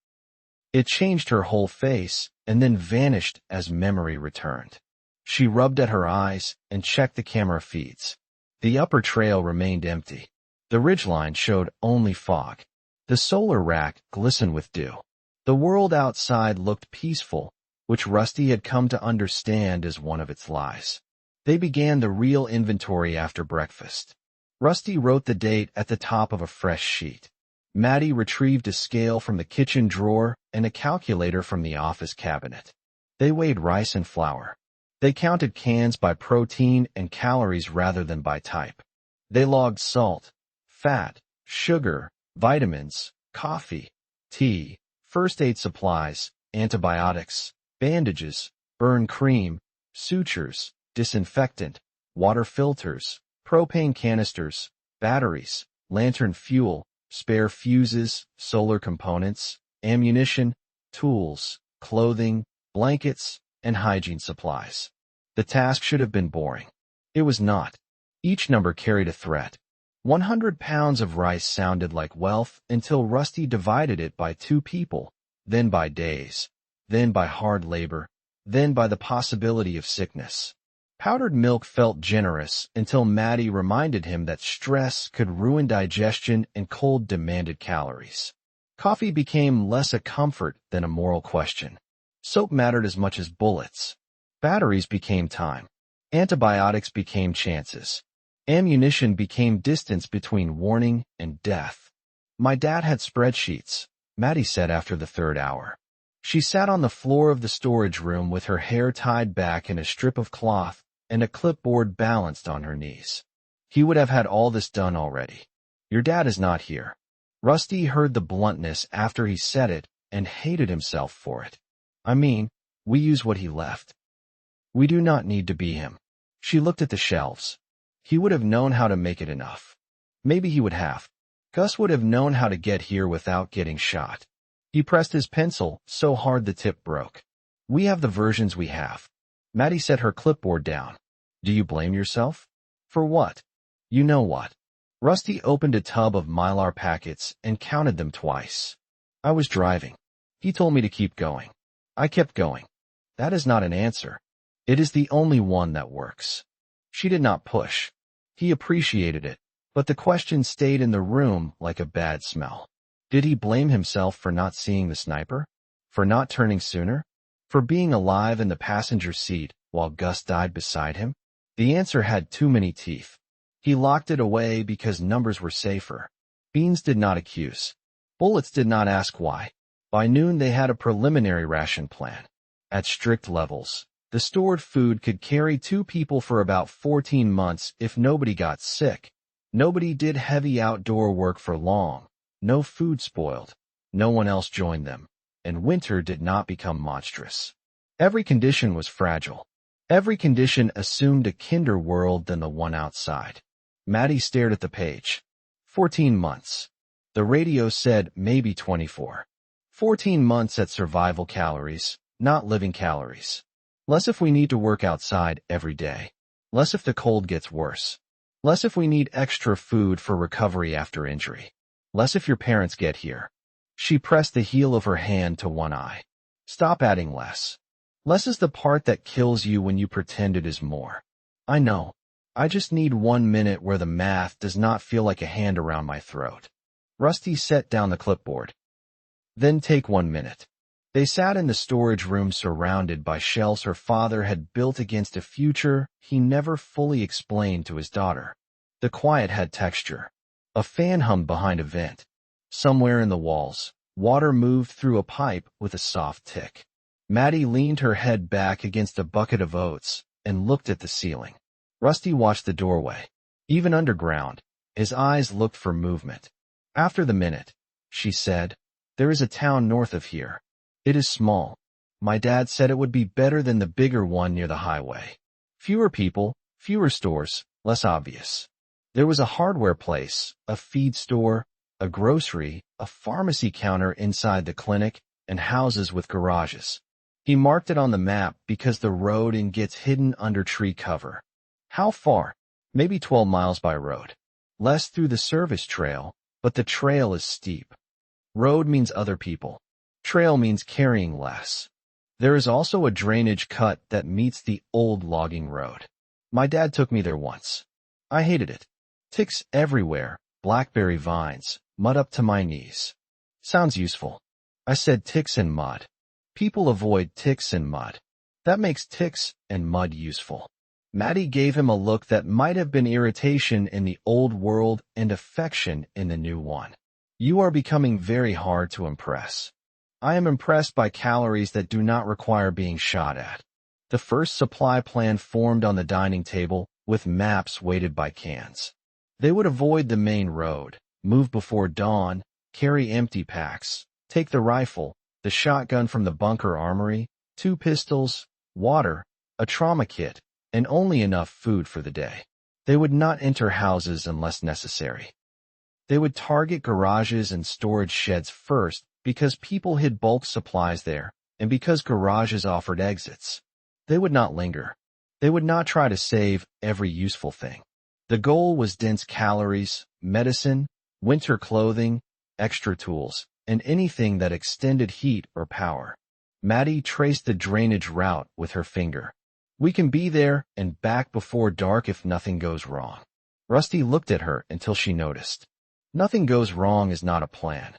[SPEAKER 1] It changed her whole face and then vanished as memory returned. She rubbed at her eyes and checked the camera feeds. The upper trail remained empty. The ridgeline showed only fog. The solar rack glistened with dew. The world outside looked peaceful, which Rusty had come to understand as one of its lies. They began the real inventory after breakfast. Rusty wrote the date at the top of a fresh sheet. Maddy retrieved a scale from the kitchen drawer and a calculator from the office cabinet. They weighed rice and flour. They counted cans by protein and calories rather than by type. They logged salt, fat, sugar, vitamins, coffee, tea, first aid supplies, antibiotics, bandages, burn cream, sutures, disinfectant, water filters, propane canisters, batteries, lantern fuel, spare fuses, solar components, ammunition, tools, clothing, blankets, and hygiene supplies. The task should have been boring. It was not. Each number carried a threat. 100 pounds of rice sounded like wealth until Rusty divided it by 2 people, then by days, then by hard labor, then by the possibility of sickness. Powdered milk felt generous until Maddy reminded him that stress could ruin digestion and cold demanded calories. Coffee became less a comfort than a moral question. Soap mattered as much as bullets. Batteries became time. Antibiotics became chances. Ammunition became distance between warning and death. My dad had spreadsheets, Maddy said after the 3rd hour. She sat on the floor of the storage room with her hair tied back in a strip of cloth and a clipboard balanced on her knees. He would have had all this done already. Your dad is not here. Rusty heard the bluntness after he said it and hated himself for it. I mean, we use what he left. We do not need to be him. She looked at the shelves. He would have known how to make it enough. Maybe he would have. Gus would have known how to get here without getting shot. He pressed his pencil so hard the tip broke. We have the versions we have. Maddy set her clipboard down. Do you blame yourself? For what? You know what. Rusty opened a tub of Mylar packets and counted them twice. I was driving. He told me to keep going. I kept going. That is not an answer. It is the only one that works. She did not push. He appreciated it, but the question stayed in the room like a bad smell. Did he blame himself for not seeing the sniper? For not turning sooner? For being alive in the passenger seat while Gus died beside him? The answer had too many teeth. He locked it away because numbers were safer. Beans did not accuse. Bullets did not ask why. By noon they had a preliminary ration plan. At strict levels, the stored food could carry 2 people for about 14 months if nobody got sick. Nobody did heavy outdoor work for long. No food spoiled. No one else joined them. And winter did not become monstrous. Every condition was fragile. Every condition assumed a kinder world than the one outside. Maddy stared at the page. 14 months. The radio said maybe 24. 14 months at survival calories, not living calories. Less if we need to work outside every day. Less if the cold gets worse. Less if we need extra food for recovery after injury. Less if your parents get here. She pressed the heel of her hand to one eye. Stop adding less. Less is the part that kills you when you pretend it is more. I know. I just need 1 minute where the math does not feel like a hand around my throat. Rusty set down the clipboard. Then take 1 minute. They sat in the storage room surrounded by shelves her father had built against a future he never fully explained to his daughter. The quiet had texture. A fan hummed behind a vent. Somewhere in the walls, water moved through a pipe with a soft tick. Maddy leaned her head back against a bucket of oats and looked at the ceiling. Rusty watched the doorway. Even underground, his eyes looked for movement. After the minute, she said, "There is a town north of here. It is small. My dad said it would be better than the bigger one near the highway. Fewer people, fewer stores, less obvious. There was a hardware place, a feed store, a grocery, a pharmacy counter inside the clinic, and houses with garages." He marked it on the map because the road in gets hidden under tree cover. How far? Maybe 12 miles by road. Less through the service trail, but the trail is steep. Road means other people. Trail means carrying less. There is also a drainage cut that meets the old logging road. My dad took me there once. I hated it. Ticks everywhere, blackberry vines, mud up to my knees. Sounds useful. I said ticks and mud. People avoid ticks and mud. That makes ticks and mud useful. Maddy gave him a look that might have been irritation in the old world and affection in the new one. You are becoming very hard to impress. I am impressed by calories that do not require being shot at. The first supply plan formed on the dining table, with maps weighted by cans. They would avoid the main road, move before dawn, carry empty packs, take the rifle, the shotgun from the bunker armory, 2 pistols, water, a trauma kit, and only enough food for the day. They would not enter houses unless necessary. They would target garages and storage sheds first because people hid bulk supplies there and because garages offered exits. They would not linger. They would not try to save every useful thing. The goal was dense calories, medicine, winter clothing, extra tools, and anything that extended heat or power. Maddy traced the drainage route with her finger. We can be there and back before dark if nothing goes wrong. Rusty looked at her until she noticed. Nothing goes wrong is not a plan.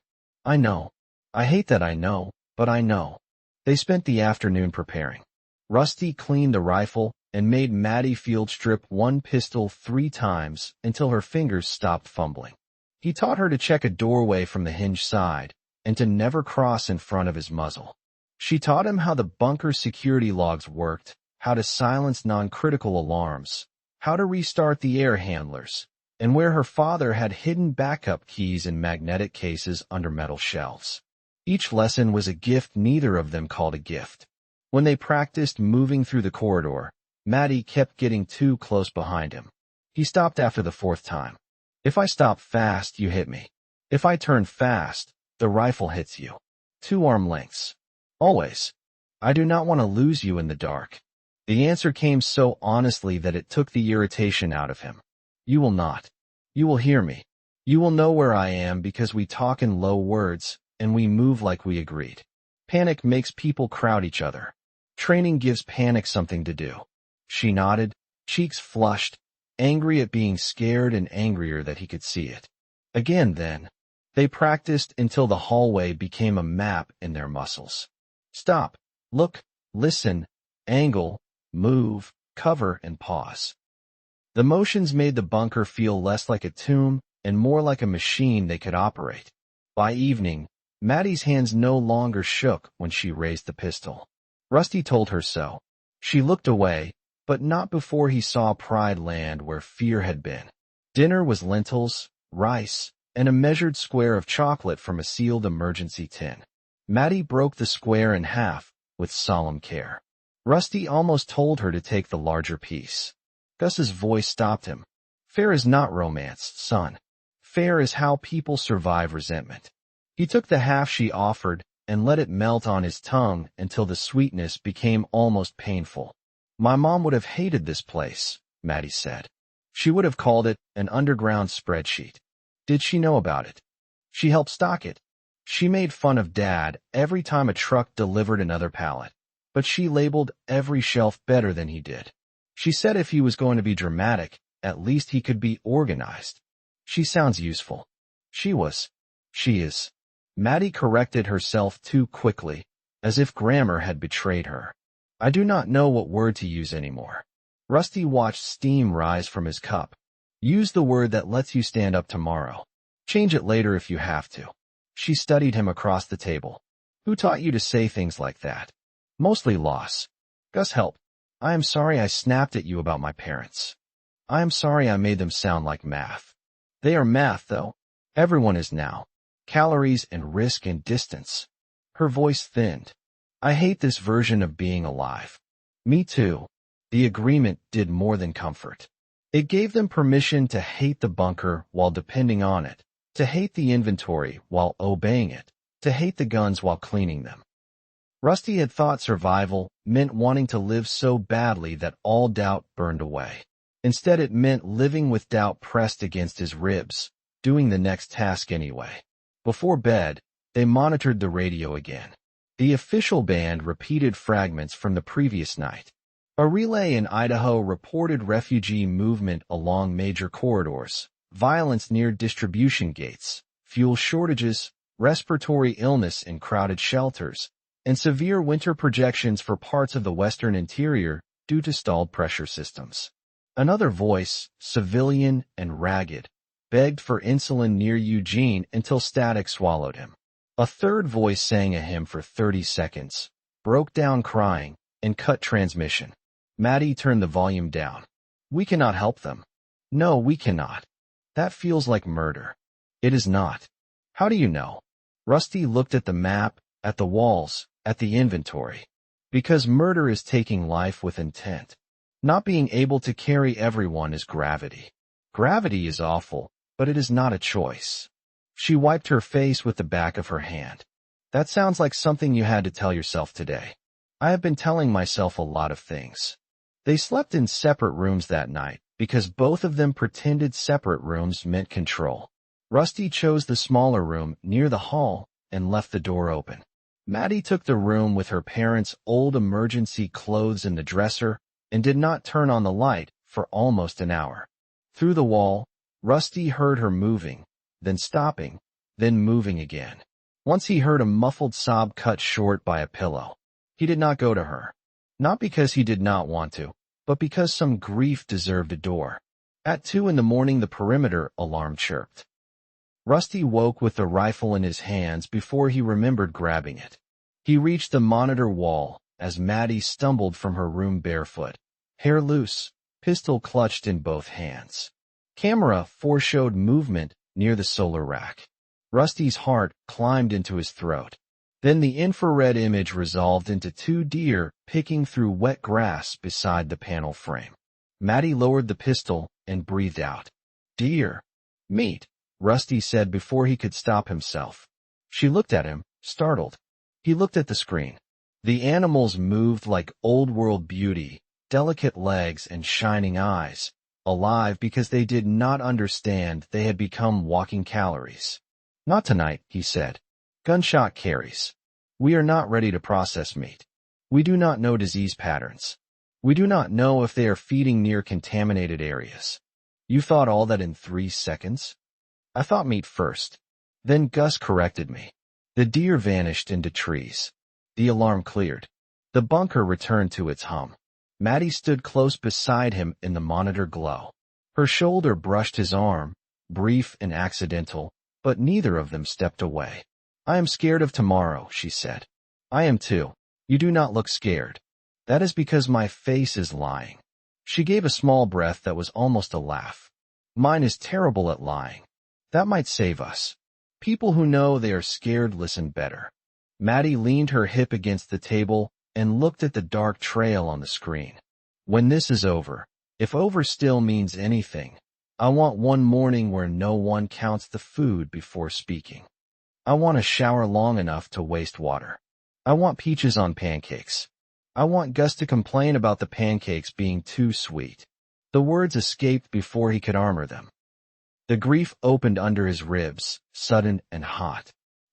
[SPEAKER 1] I know. I hate that I know, but I know. They spent the afternoon preparing. Rusty cleaned the rifle and made Maddy field strip 1 pistol 3 times until her fingers stopped fumbling. He taught her to check a doorway from the hinge side and to never cross in front of his muzzle. She taught him how the bunker security logs worked, how to silence non-critical alarms, how to restart the air handlers, and where her father had hidden backup keys in magnetic cases under metal shelves. Each lesson was a gift neither of them called a gift. When they practiced moving through the corridor, Maddy kept getting too close behind him. He stopped after the 4th time. If I stop fast, you hit me. If I turn fast, the rifle hits you. 2 arm lengths. Always. I do not want to lose you in the dark. The answer came so honestly that it took the irritation out of him. You will not. You will hear me. You will know where I am because we talk in low words, and we move like we agreed. Panic makes people crowd each other. Training gives panic something to do. She nodded, cheeks flushed, angry at being scared and angrier that he could see it. Again then. They practiced until the hallway became a map in their muscles. Stop, look, listen, angle, move, cover, and pause. The motions made the bunker feel less like a tomb and more like a machine they could operate. By evening, Maddy's hands no longer shook when she raised the pistol. Rusty told her so. She looked away, but not before he saw pride land where fear had been. Dinner was lentils, rice, and a measured square of chocolate from a sealed emergency tin. Maddy broke the square in half with solemn care. Rusty almost told her to take the larger piece. Gus's voice stopped him. Fair is not romance, son. Fair is how people survive resentment. He took the half she offered and let it melt on his tongue until the sweetness became almost painful. My mom would have hated this place, Maddy said. She would have called it an underground spreadsheet. Did she know about it? She helped stock it. She made fun of Dad every time a truck delivered another pallet, but she labeled every shelf better than he did. She said if he was going to be dramatic, at least he could be organized. She sounds useful. She is. Maddy corrected herself too quickly, as if grammar had betrayed her. I do not know what word to use anymore. Rusty watched steam rise from his cup. Use the word that lets you stand up tomorrow. Change it later if you have to. She studied him across the table. Who taught you to say things like that? Mostly loss. Gus, help. I am sorry I snapped at you about my parents. I am sorry I made them sound like math. They are math, though. Everyone is now. Calories and risk and distance. Her voice thinned. I hate this version of being alive. Me too. The agreement did more than comfort. It gave them permission to hate the bunker while depending on it, to hate the inventory while obeying it, to hate the guns while cleaning them. Rusty had thought survival meant wanting to live so badly that all doubt burned away. Instead, it meant living with doubt pressed against his ribs, doing the next task anyway. Before bed, they monitored the radio again. The official band repeated fragments from the previous night. A relay in Idaho reported refugee movement along major corridors, violence near distribution gates, fuel shortages, respiratory illness in crowded shelters, and severe winter projections for parts of the western interior due to stalled pressure systems. Another voice, civilian and ragged, begged for insulin near Eugene until static swallowed him. A third voice sang a hymn for 30 seconds, broke down crying, and cut transmission. Maddy turned the volume down. We cannot help them. No, we cannot. That feels like murder. It is not. How do you know? Rusty looked at the map, at the walls, at the inventory. Because murder is taking life with intent. Not being able to carry everyone is gravity. Gravity is awful, but it is not a choice. She wiped her face with the back of her hand. That sounds like something you had to tell yourself today. I have been telling myself a lot of things. They slept in separate rooms that night because both of them pretended separate rooms meant control. Rusty chose the smaller room near the hall and left the door open. Maddy took the room with her parents' old emergency clothes in the dresser and did not turn on the light for almost an hour. Through the wall, Rusty heard her moving, then stopping, then moving again. Once he heard a muffled sob cut short by a pillow. He did not go to her. Not because he did not want to, but because some grief deserved a door. At 2 a.m, the perimeter alarm chirped. Rusty woke with the rifle in his hands before he remembered grabbing it. He reached the monitor wall as Maddy stumbled from her room barefoot, hair loose, pistol clutched in both hands. Camera foreshowed movement near the solar rack. Rusty's heart climbed into his throat. Then the infrared image resolved into 2 deer picking through wet grass beside the panel frame. Maddy lowered the pistol and breathed out. Deer. Meat, Rusty said before he could stop himself. She looked at him, startled. He looked at the screen. The animals moved like old-world beauty, delicate legs and shining eyes, alive because they did not understand they had become walking calories. Not tonight, he said. Gunshot carries. We are not ready to process meat. We do not know disease patterns. We do not know if they are feeding near contaminated areas. You thought all that in 3 seconds? I thought meat first. Then Gus corrected me. The deer vanished into trees. The alarm cleared. The bunker returned to its hum. Maddy stood close beside him in the monitor glow. Her shoulder brushed his arm, brief and accidental, but neither of them stepped away. I am scared of tomorrow, she said. I am too. You do not look scared. That is because my face is lying. She gave a small breath that was almost a laugh. Mine is terrible at lying. That might save us. People who know they are scared listen better. Maddy leaned her hip against the table and looked at the dark trail on the screen. When this is over, if over still means anything, I want one morning where no one counts the food before speaking. I want a shower long enough to waste water. I want peaches on pancakes. I want Gus to complain about the pancakes being too sweet. The words escaped before he could armor them. The grief opened under his ribs, sudden and hot.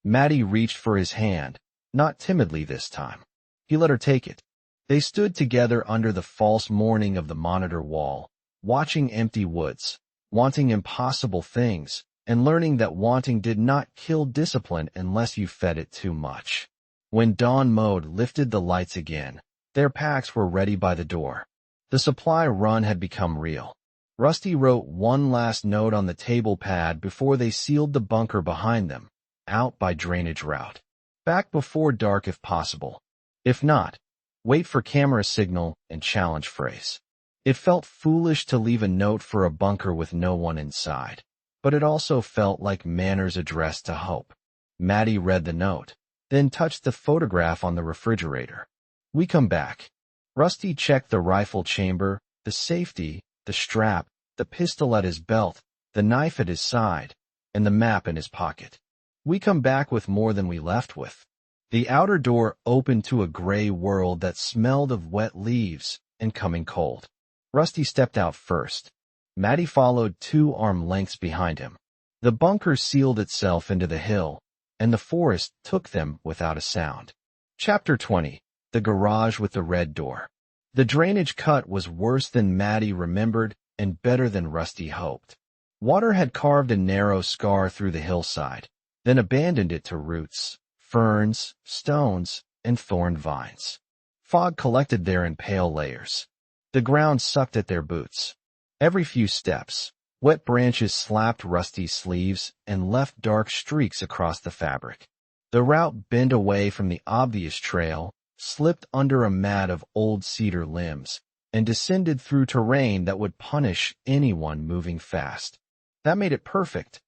[SPEAKER 1] Maddy reached for his hand, not timidly this time. He let her take it. They stood together under the false morning of the monitor wall, watching empty woods, wanting impossible things, and learning that wanting did not kill discipline unless you fed it too much. When dawn mode lifted the lights again, their packs were ready by the door. The supply run had become real. Rusty wrote one last note on the table pad before they sealed the bunker behind them, out by drainage route. Back before dark if possible. If not, wait for camera signal and challenge phrase. It felt foolish to leave a note for a bunker with no one inside, but it also felt like manners addressed to Hope. Maddy read the note, then touched the photograph on the refrigerator. We come back. Rusty checked the rifle chamber, the safety, the strap, the pistol at his belt, the knife at his side, and the map in his pocket. We come back with more than we left with. The outer door opened to a gray world that smelled of wet leaves and coming cold. Rusty stepped out first. Maddy followed 2 arm lengths behind him. The bunker sealed itself into the hill, and the forest took them without a sound. Chapter 20. The Garage with the Red Door. The drainage cut was worse than Maddy remembered and better than Rusty hoped. Water had carved a narrow scar through the hillside, then abandoned it to roots, ferns, stones, and thorned vines. Fog collected there in pale layers. The ground sucked at their boots. Every few steps, wet branches slapped Rusty's sleeves and left dark streaks across the fabric. The route bent away from the obvious trail, slipped under a mat of old cedar limbs, and descended through terrain that would punish anyone moving fast. That made it perfect.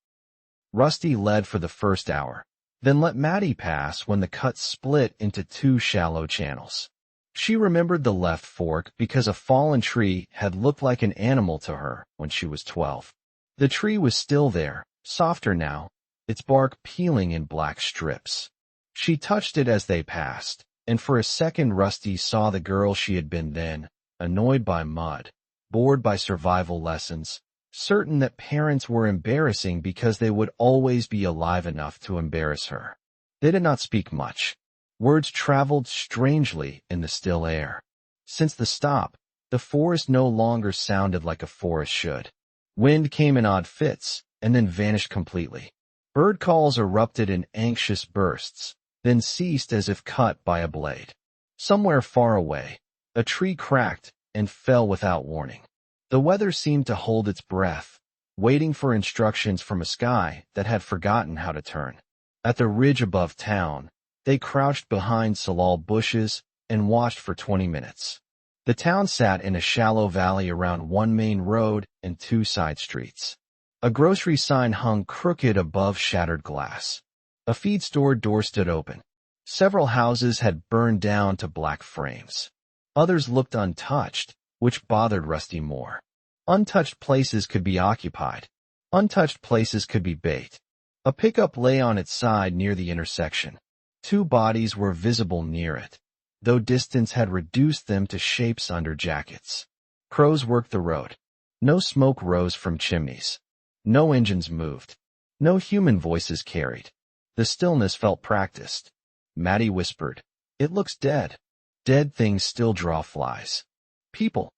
[SPEAKER 1] Rusty led for the first hour, then let Maddy pass when the cut split into 2 shallow channels. She remembered the left fork because a fallen tree had looked like an animal to her when she was 12. The tree was still there, softer now, its bark peeling in black strips. She touched it as they passed, and for a second Rusty saw the girl she had been then, annoyed by mud, bored by survival lessons, certain that parents were embarrassing because they would always be alive enough to embarrass her. They did not speak much. Words traveled strangely in the still air. Since the stop, the forest no longer sounded like a forest should. Wind came in odd fits, and then vanished completely. Bird calls erupted in anxious bursts, then ceased as if cut by a blade. Somewhere far away, a tree cracked and fell without warning. The weather seemed to hold its breath, waiting for instructions from a sky that had forgotten how to turn. At the ridge above town, they crouched behind salal bushes and watched for 20 minutes. The town sat in a shallow valley around 1 main road and 2 side streets. A grocery sign hung crooked above shattered glass. A feed store door stood open. Several houses had burned down to black frames. Others looked untouched, which bothered Rusty more. Untouched places could be occupied. Untouched places could be bait. A pickup lay on its side near the intersection. 2 bodies were visible near it, though distance had reduced them to shapes under jackets. Crows worked the road. No smoke rose from chimneys. No engines moved. No human voices carried. The stillness felt practiced. Maddy whispered, "It looks dead. Dead things still draw flies. People,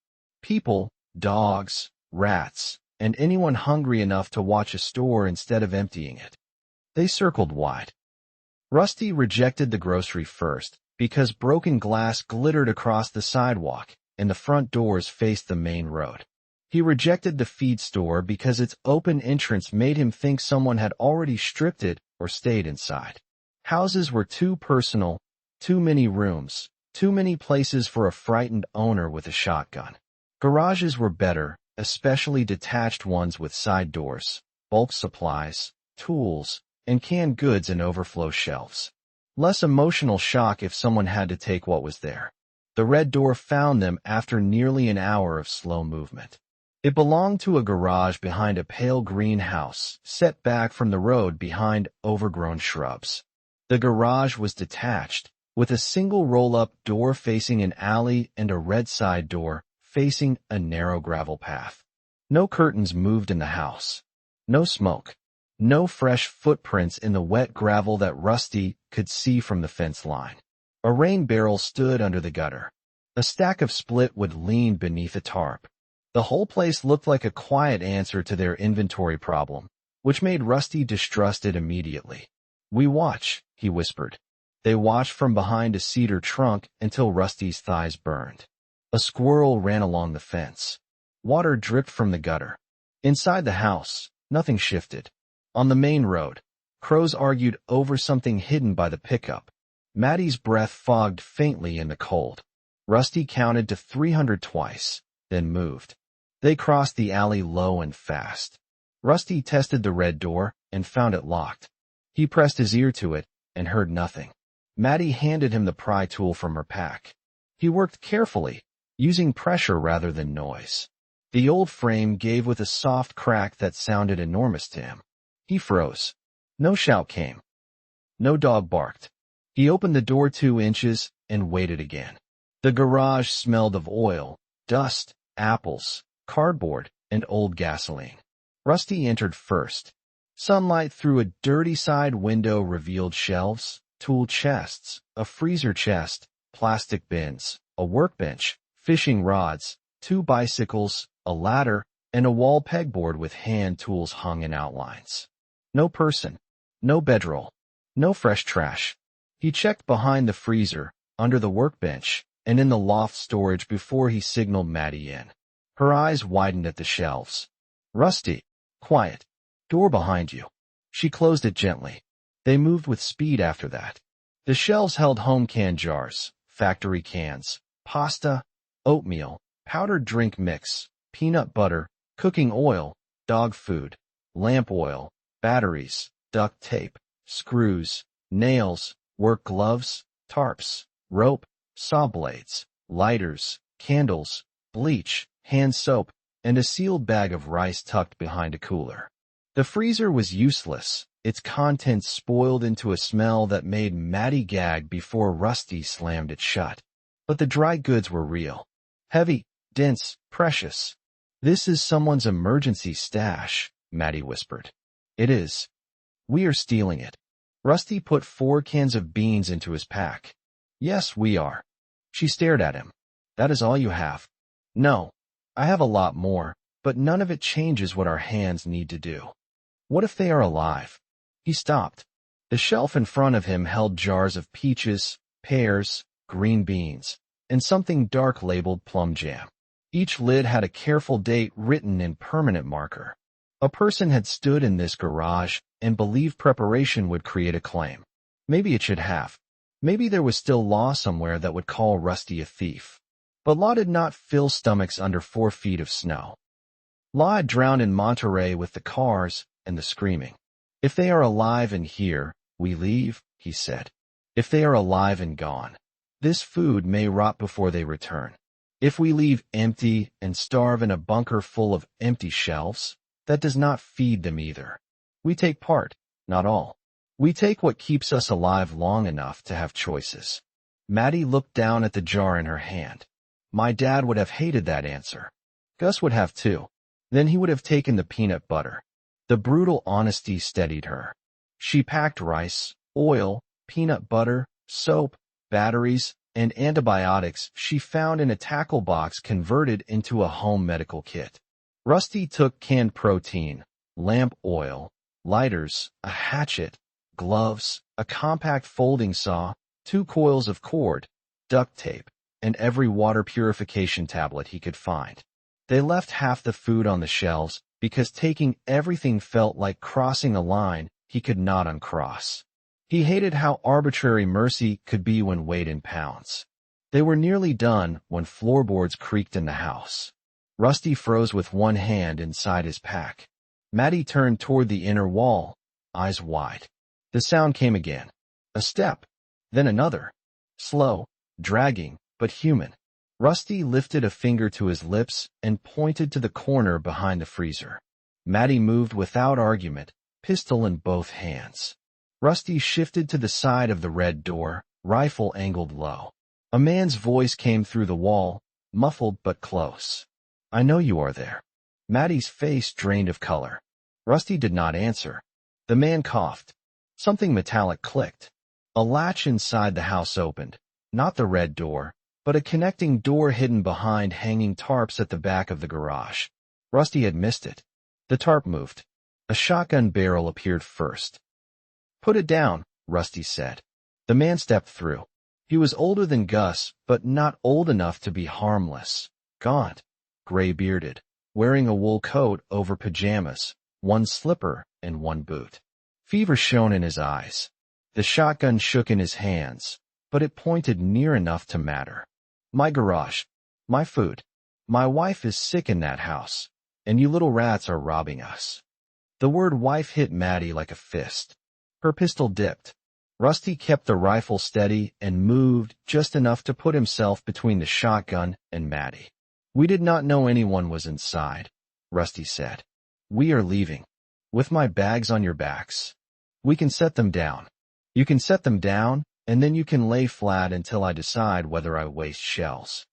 [SPEAKER 1] dogs, rats, and anyone hungry enough to watch a store instead of emptying it." They circled wide. Rusty rejected the grocery first because broken glass glittered across the sidewalk and the front doors faced the main road. He rejected the feed store because its open entrance made him think someone had already stripped it or stayed inside. Houses were too personal, too many rooms, too many places for a frightened owner with a shotgun. Garages were better, especially detached ones with side doors, bulk supplies, tools, and canned goods in overflow shelves. Less emotional shock if someone had to take what was there. The red door found them after nearly an hour of slow movement. It belonged to a garage behind a pale green house, set back from the road behind overgrown shrubs. The garage was detached, with a single roll-up door facing an alley and a red side door facing a narrow gravel path. No curtains moved in the house. No smoke. No fresh footprints in the wet gravel that Rusty could see from the fence line. A rain barrel stood under the gutter. A stack of split wood leaned beneath a tarp. The whole place looked like a quiet answer to their inventory problem, which made Rusty distrusted immediately. "We watch," he whispered. They watched from behind a cedar trunk until Rusty's thighs burned. A squirrel ran along the fence. Water dripped from the gutter. Inside the house, nothing shifted. On the main road, crows argued over something hidden by the pickup. Maddy's breath fogged faintly in the cold. Rusty counted to 300 twice, then moved. They crossed the alley low and fast. Rusty tested the red door and found it locked. He pressed his ear to it and heard nothing. Maddy handed him the pry tool from her pack. He worked carefully, using pressure rather than noise. The old frame gave with a soft crack that sounded enormous to him. He froze. No shout came. No dog barked. He opened the door 2 inches and waited again. The garage smelled of oil, dust, apples, cardboard, and old gasoline. Rusty entered first. Sunlight through a dirty side window revealed shelves, tool chests, a freezer chest, plastic bins, a workbench, fishing rods, 2 bicycles, a ladder, and a wall pegboard with hand tools hung in outlines. No person, no bedroll, no fresh trash. He checked behind the freezer, under the workbench, and in the loft storage before he signaled Maddy in. Her eyes widened at the shelves. "Rusty, quiet. Door behind you." She closed it gently. They moved with speed after that. The shelves held home can jars, factory cans, pasta, oatmeal, powdered drink mix, peanut butter, cooking oil, dog food, lamp oil, batteries, duct tape, screws, nails, work gloves, tarps, rope, saw blades, lighters, candles, bleach, hand soap, and a sealed bag of rice tucked behind a cooler. The freezer was useless, its contents spoiled into a smell that made Maddy gag before Rusty slammed it shut. But the dry goods were real. Heavy, dense, precious. "This is someone's emergency stash," Maddy whispered. "It is. We are stealing it." Rusty put 4 cans of beans into his pack. "Yes, we are." She stared at him. "That is all you have?" "No. I have a lot more, but none of it changes what our hands need to do." "What if they are alive?" He stopped. The shelf in front of him held jars of peaches, pears, green beans, and something dark labeled plum jam. Each lid had a careful date written in permanent marker. A person had stood in this garage and believed preparation would create a claim. Maybe it should have. Maybe there was still law somewhere that would call Rusty a thief. But law did not fill stomachs under 4 feet of snow. Law had drowned in Monterey with the cars and the screaming. "If they are alive and here, we leave," he said. "If they are alive and gone, this food may rot before they return. If we leave empty and starve in a bunker full of empty shelves, that does not feed them either. We take part, not all. We take what keeps us alive long enough to have choices." Maddy looked down at the jar in her hand. "My dad would have hated that answer. Gus would have too. Then he would have taken the peanut butter." The brutal honesty steadied her. She packed rice, oil, peanut butter, soap, batteries, and antibiotics she found in a tackle box converted into a home medical kit. Rusty took canned protein, lamp oil, lighters, a hatchet, gloves, a compact folding saw, 2 coils of cord, duct tape, and every water purification tablet he could find. They left half the food on the shelves because taking everything felt like crossing a line he could not uncross. He hated how arbitrary mercy could be when weighed in pounds. They were nearly done when floorboards creaked in the house. Rusty froze with one hand inside his pack. Maddy turned toward the inner wall, eyes wide. The sound came again. A step, then another. Slow, dragging, but human. Rusty lifted a finger to his lips and pointed to the corner behind the freezer. Maddy moved without argument, pistol in both hands. Rusty shifted to the side of the red door, rifle angled low. A man's voice came through the wall, muffled but close. "I know you are there." Maddy's face drained of color. Rusty did not answer. The man coughed. Something metallic clicked. A latch inside the house opened, not the red door, but a connecting door hidden behind hanging tarps at the back of the garage. Rusty had missed it. The tarp moved. A shotgun barrel appeared first. "Put it down," Rusty said. The man stepped through. He was older than Gus, but not old enough to be harmless. Gaunt, gray-bearded, wearing a wool coat over pajamas, one slipper and one boot. Fever shone in his eyes. The shotgun shook in his hands, but it pointed near enough to matter. "My garage. My food. My wife is sick in that house, and you little rats are robbing us." The word wife hit Maddy like a fist. Her pistol dipped. Rusty kept the rifle steady and moved just enough to put himself between the shotgun and Maddy. "We did not know anyone was inside," Rusty said. "We are leaving. With my bags on your backs. We can set them down. You can set them down, and then you can lay flat until I decide whether I waste shells."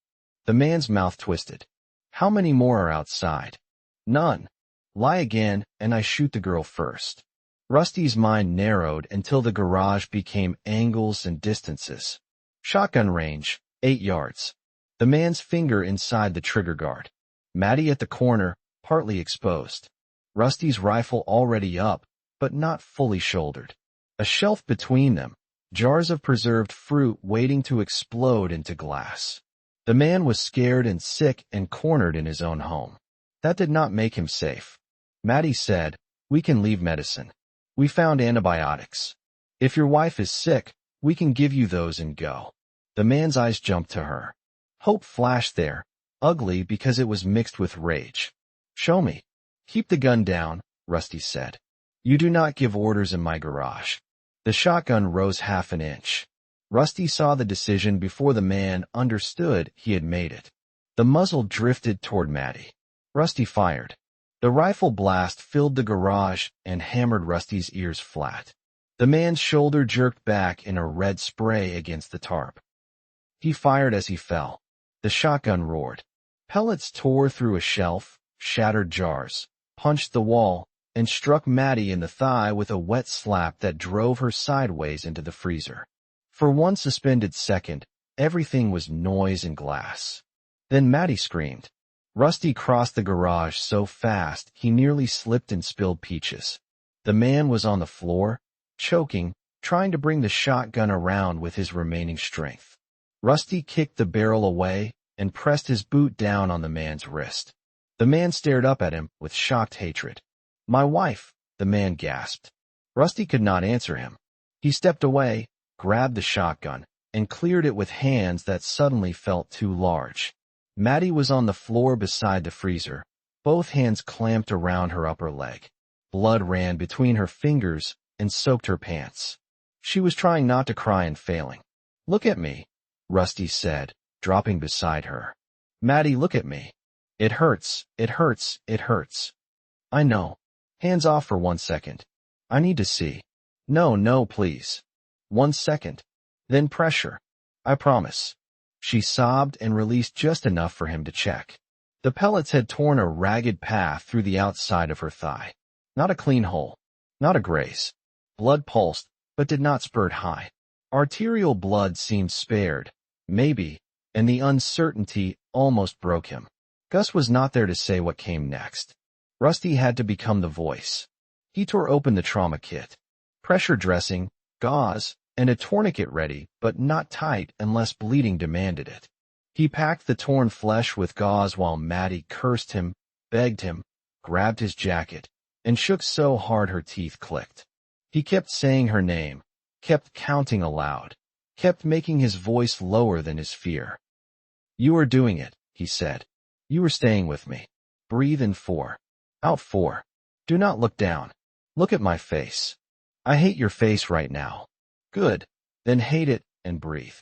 [SPEAKER 1] The man's mouth twisted. "How many more are outside?" "None. Lie again, and I shoot the girl first." Rusty's mind narrowed until the garage became angles and distances. Shotgun range, 8 yards. The man's finger inside the trigger guard. Maddy at the corner, partly exposed. Rusty's rifle already up, but not fully shouldered. A shelf between them, jars of preserved fruit waiting to explode into glass. The man was scared and sick and cornered in his own home. That did not make him safe. Maddy said, "We can leave medicine. We found antibiotics. If your wife is sick, we can give you those and go." The man's eyes jumped to her. Hope flashed there, ugly because it was mixed with rage. "Show me." "Keep the gun down," Rusty said. "You do not give orders in my garage." The shotgun rose half an inch. Rusty saw the decision before the man understood he had made it. The muzzle drifted toward Maddy. Rusty fired. The rifle blast filled the garage and hammered Rusty's ears flat. The man's shoulder jerked back in a red spray against the tarp. He fired as he fell. The shotgun roared. Pellets tore through a shelf, shattered jars, punched the wall, and struck Maddy in the thigh with a wet slap that drove her sideways into the freezer. For one suspended second, everything was noise and glass. Then Maddy screamed. Rusty crossed the garage so fast he nearly slipped and spilled peaches. The man was on the floor, choking, trying to bring the shotgun around with his remaining strength. Rusty kicked the barrel away and pressed his boot down on the man's wrist. The man stared up at him with shocked hatred. "My wife," the man gasped. Rusty could not answer him. He stepped away, grabbed the shotgun, and cleared it with hands that suddenly felt too large. Maddy was on the floor beside the freezer, both hands clamped around her upper leg. Blood ran between her fingers and soaked her pants. She was trying not to cry and failing. "Look at me," Rusty said, dropping beside her. "Maddy, look at me. It hurts, it hurts, it hurts." "I know. Hands off for 1 second. I need to see." No, please. 1 second. Then pressure. I promise." She sobbed and released just enough for him to check. The pellets had torn a ragged path through the outside of her thigh. Not a clean hole. Not a graze. Blood pulsed, but did not spurt high. Arterial blood seemed spared, maybe, and the uncertainty almost broke him. Gus was not there to say what came next. Rusty had to become the voice. He tore open the trauma kit. Pressure dressing, gauze, and a tourniquet ready, but not tight unless bleeding demanded it. He packed the torn flesh with gauze while Maddy cursed him, begged him, grabbed his jacket, and shook so hard her teeth clicked. He kept saying her name, kept counting aloud, kept making his voice lower than his fear. "You are doing it," he said. "You are staying with me. Breathe in 4. Out 4. Do not look down. Look at my face. I hate your face right now. Good. Then hate it and breathe."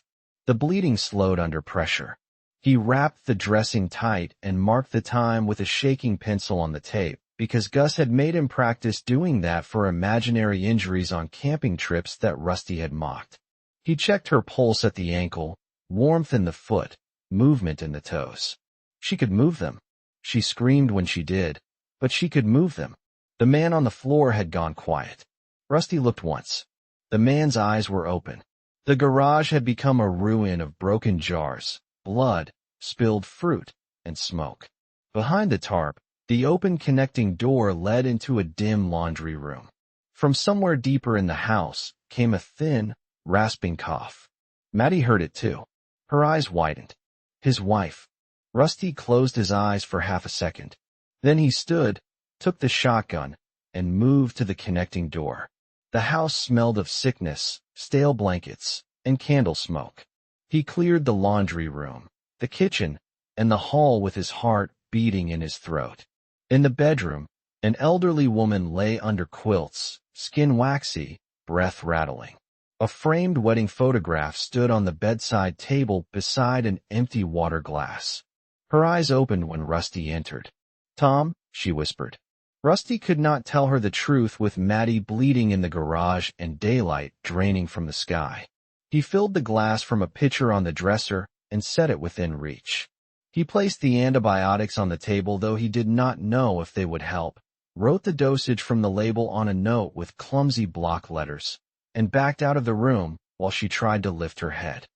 [SPEAKER 1] The bleeding slowed under pressure. He wrapped the dressing tight and marked the time with a shaking pencil on the tape, because Gus had made him practice doing that for imaginary injuries on camping trips that Rusty had mocked. He checked her pulse at the ankle, warmth in the foot, movement in the toes. She could move them. She screamed when she did, but she could move them. The man on the floor had gone quiet. Rusty looked once. The man's eyes were open. The garage had become a ruin of broken jars, blood, spilled fruit, and smoke. Behind the tarp, the open connecting door led into a dim laundry room. From somewhere deeper in the house came a thin, rasping cough. Maddy heard it too. Her eyes widened. His wife. Rusty closed his eyes for half a second. Then he stood, took the shotgun, and moved to the connecting door. The house smelled of sickness, stale blankets, and candle smoke. He cleared the laundry room, the kitchen, and the hall with his heart beating in his throat. In the bedroom, an elderly woman lay under quilts, skin waxy, breath rattling. A framed wedding photograph stood on the bedside table beside an empty water glass. Her eyes opened when Rusty entered. "Tom," she whispered. Rusty could not tell her the truth with Maddy bleeding in the garage and daylight draining from the sky. He filled the glass from a pitcher on the dresser and set it within reach. He placed the antibiotics on the table, though he did not know if they would help, wrote the dosage from the label on a note with clumsy block letters, and backed out of the room while she tried to lift her head.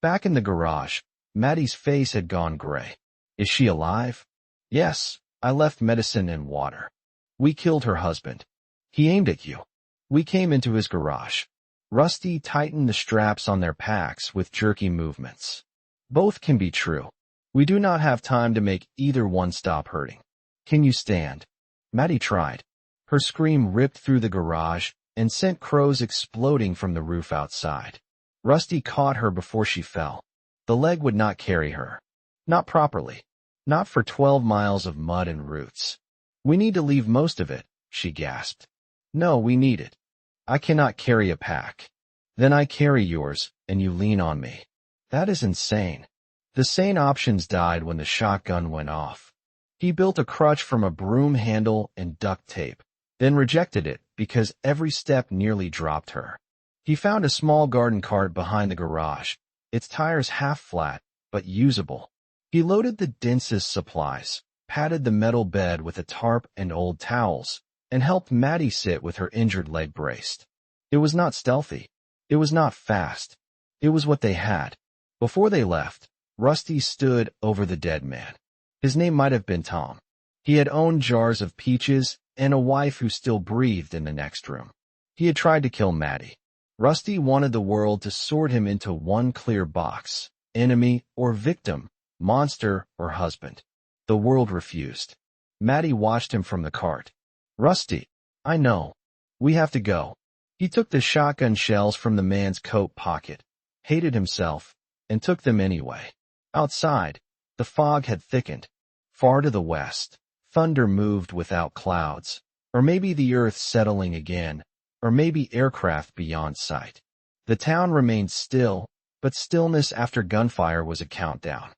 [SPEAKER 1] Back in the garage, Maddy's face had gone gray. "Is she alive?" "Yes, I left medicine and water. We killed her husband. He aimed at you. We came into his garage." Rusty tightened the straps on their packs with jerky movements. "Both can be true. We do not have time to make either one stop hurting. Can you stand?" Maddy tried. Her scream ripped through the garage and sent crows exploding from the roof outside. Rusty caught her before she fell. The leg would not carry her. Not properly. Not for 12 miles of mud and roots. "We need to leave most of it," she gasped. "No, we need it. I cannot carry a pack." "Then I carry yours, and you lean on me." "That is insane." The sane options died when the shotgun went off. He built a crutch from a broom handle and duct tape, then rejected it because every step nearly dropped her. He found a small garden cart behind the garage, its tires half flat, but usable. He loaded the densest supplies, patted the metal bed with a tarp and old towels, and helped Maddy sit with her injured leg braced. It was not stealthy. It was not fast. It was what they had. Before they left, Rusty stood over the dead man. His name might have been Tom. He had owned jars of peaches and a wife who still breathed in the next room. He had tried to kill Maddy. Rusty wanted the world to sort him into one clear box: enemy or victim, monster or husband. The world refused. Maddy watched him from the cart. "Rusty, I know. We have to go." He took the shotgun shells from the man's coat pocket, hated himself, and took them anyway. Outside, the fog had thickened. Far to the west, thunder moved without clouds, or maybe the earth settling again, or maybe aircraft beyond sight. The town remained still, but stillness after gunfire was a countdown.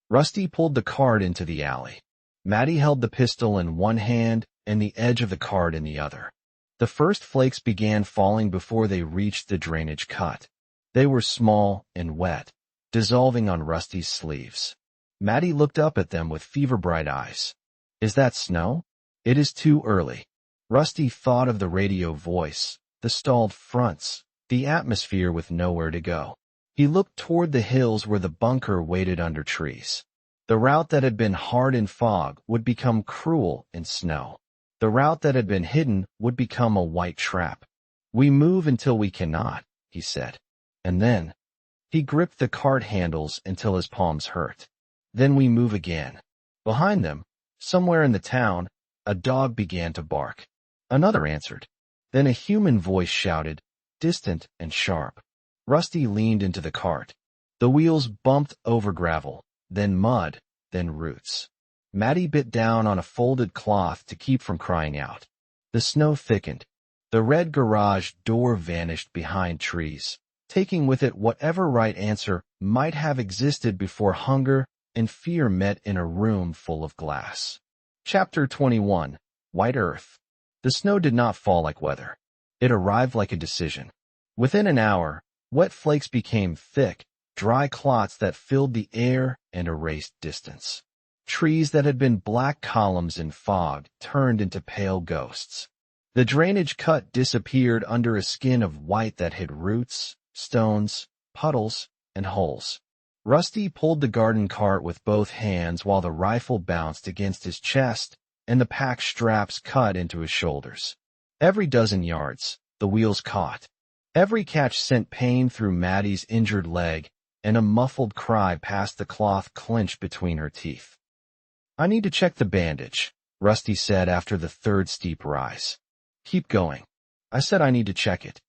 [SPEAKER 1] Rusty pulled the cart into the alley. Maddy held the pistol in one hand and the edge of the cart in the other. The first flakes began falling before they reached the drainage cut. They were small and wet, dissolving on Rusty's sleeves. Maddy looked up at them with fever-bright eyes. "Is that snow?" "It is too early." Rusty thought of the radio voice, the stalled fronts, the atmosphere with nowhere to go. He looked toward the hills where the bunker waited under trees. The route that had been hard in fog would become cruel in snow. The route that had been hidden would become a white trap. "We move until we cannot," he said. And then, he gripped the cart handles until his palms hurt. "Then we move again." Behind them, somewhere in the town, a dog began to bark. Another answered. Then a human voice shouted, distant and sharp. Rusty leaned into the cart. The wheels bumped over gravel, then mud, then roots. Maddy bit down on a folded cloth to keep from crying out. The snow thickened. The red garage door vanished behind trees, taking with it whatever right answer might have existed before hunger and fear met in a room full of glass. Chapter 21. White Earth. The snow did not fall like weather. It arrived like a decision. Within an hour, wet flakes became thick, dry clots that filled the air and erased distance. Trees that had been black columns in fog turned into pale ghosts. The drainage cut disappeared under a skin of white that hid roots, stones, puddles, and holes. Rusty pulled the garden cart with both hands while the rifle bounced against his chest and the pack straps cut into his shoulders. Every dozen yards, the wheels caught. Every catch sent pain through Maddy's injured leg, and a muffled cry passed the cloth clenched between her teeth. "I need to check the bandage," Rusty said after the third steep rise. "Keep going." "I said I need to check it."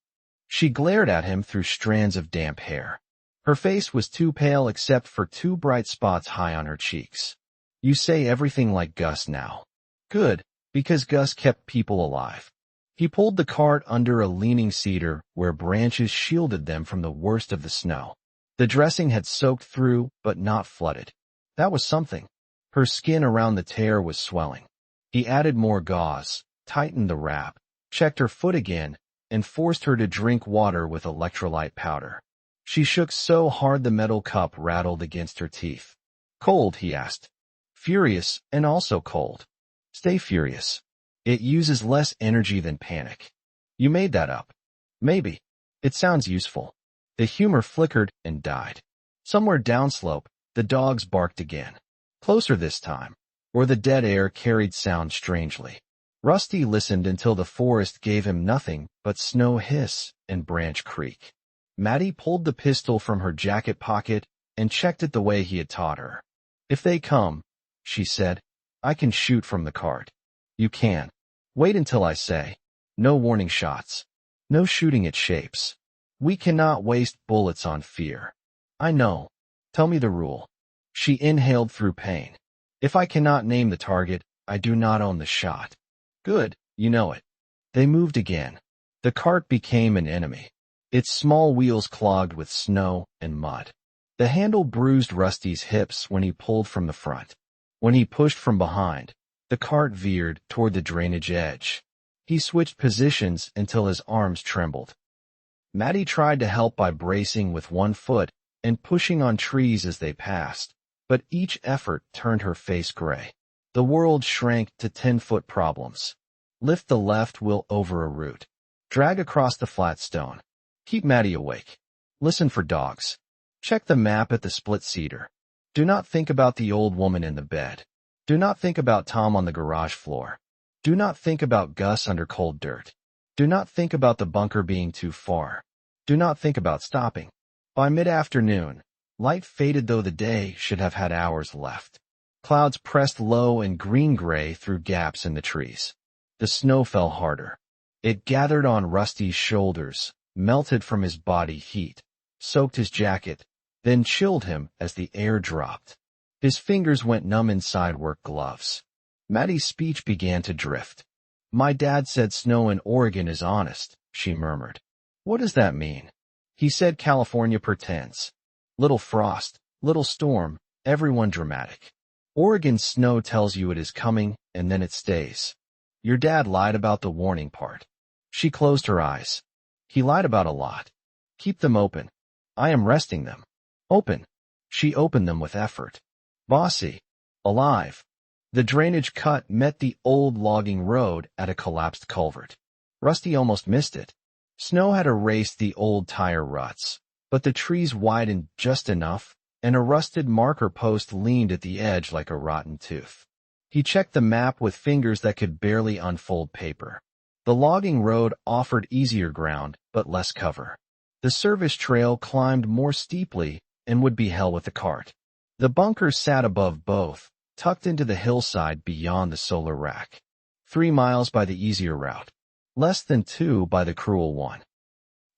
[SPEAKER 1] She glared at him through strands of damp hair. Her face was too pale except for two bright spots high on her cheeks. "You say everything like Gus now." "Good, because Gus kept people alive." He pulled the cart under a leaning cedar where branches shielded them from the worst of the snow. The dressing had soaked through, but not flooded. That was something. Her skin around the tear was swelling. He added more gauze, tightened the wrap, checked her foot again, and forced her to drink water with electrolyte powder. She shook so hard the metal cup rattled against her teeth. "Cold?" he asked. "Furious and also cold." "Stay furious. It uses less energy than panic." "You made that up." "Maybe. It sounds useful." The humor flickered and died. Somewhere downslope, the dogs barked again. Closer this time, or the dead air carried sound strangely. Rusty listened until the forest gave him nothing but snow hiss and branch creak. Maddy pulled the pistol from her jacket pocket and checked it the way he had taught her. "If they come," she said, "I can shoot from the cart." "You can. Wait until I say. No warning shots. No shooting at shapes. We cannot waste bullets on fear." "I know. Tell me the rule." She inhaled through pain. "If I cannot name the target, I do not own the shot." "Good, you know it." They moved again. The cart became an enemy. Its small wheels clogged with snow and mud. The handle bruised Rusty's hips when he pulled from the front. When he pushed from behind, the cart veered toward the drainage edge. He switched positions until his arms trembled. Maddy tried to help by bracing with one foot and pushing on trees as they passed, but each effort turned her face gray. The world shrank to 10-foot problems. Lift the left wheel over a root. Drag across the flat stone. Keep Maddy awake. Listen for dogs. Check the map at the split cedar. Do not think about the old woman in the bed. Do not think about Tom on the garage floor. Do not think about Gus under cold dirt. Do not think about the bunker being too far. Do not think about stopping. By mid-afternoon, light faded though the day should have had hours left. Clouds pressed low and green-gray through gaps in the trees. The snow fell harder. It gathered on Rusty's shoulders, melted from his body heat, soaked his jacket, then chilled him as the air dropped. His fingers went numb inside work gloves. Maddy's speech began to drift. "My dad said snow in Oregon is honest," she murmured. "What does that mean?" He said California pretends. Little frost, little storm, everyone dramatic. Oregon snow tells you it is coming, and then it stays. Your dad lied about the warning part. She closed her eyes. He lied about a lot. Keep them open. I am resting them. Open. She opened them with effort. Bossy. Alive. The drainage cut met the old logging road at a collapsed culvert. Rusty almost missed it. Snow had erased the old tire ruts, but the trees widened just enough, and a rusted marker post leaned at the edge like a rotten tooth. He checked the map with fingers that could barely unfold paper. The logging road offered easier ground, but less cover. The service trail climbed more steeply and would be hell with the cart. The bunker sat above both, tucked into the hillside beyond the solar rack. 3 miles by the easier route. Less than 2 by the cruel one.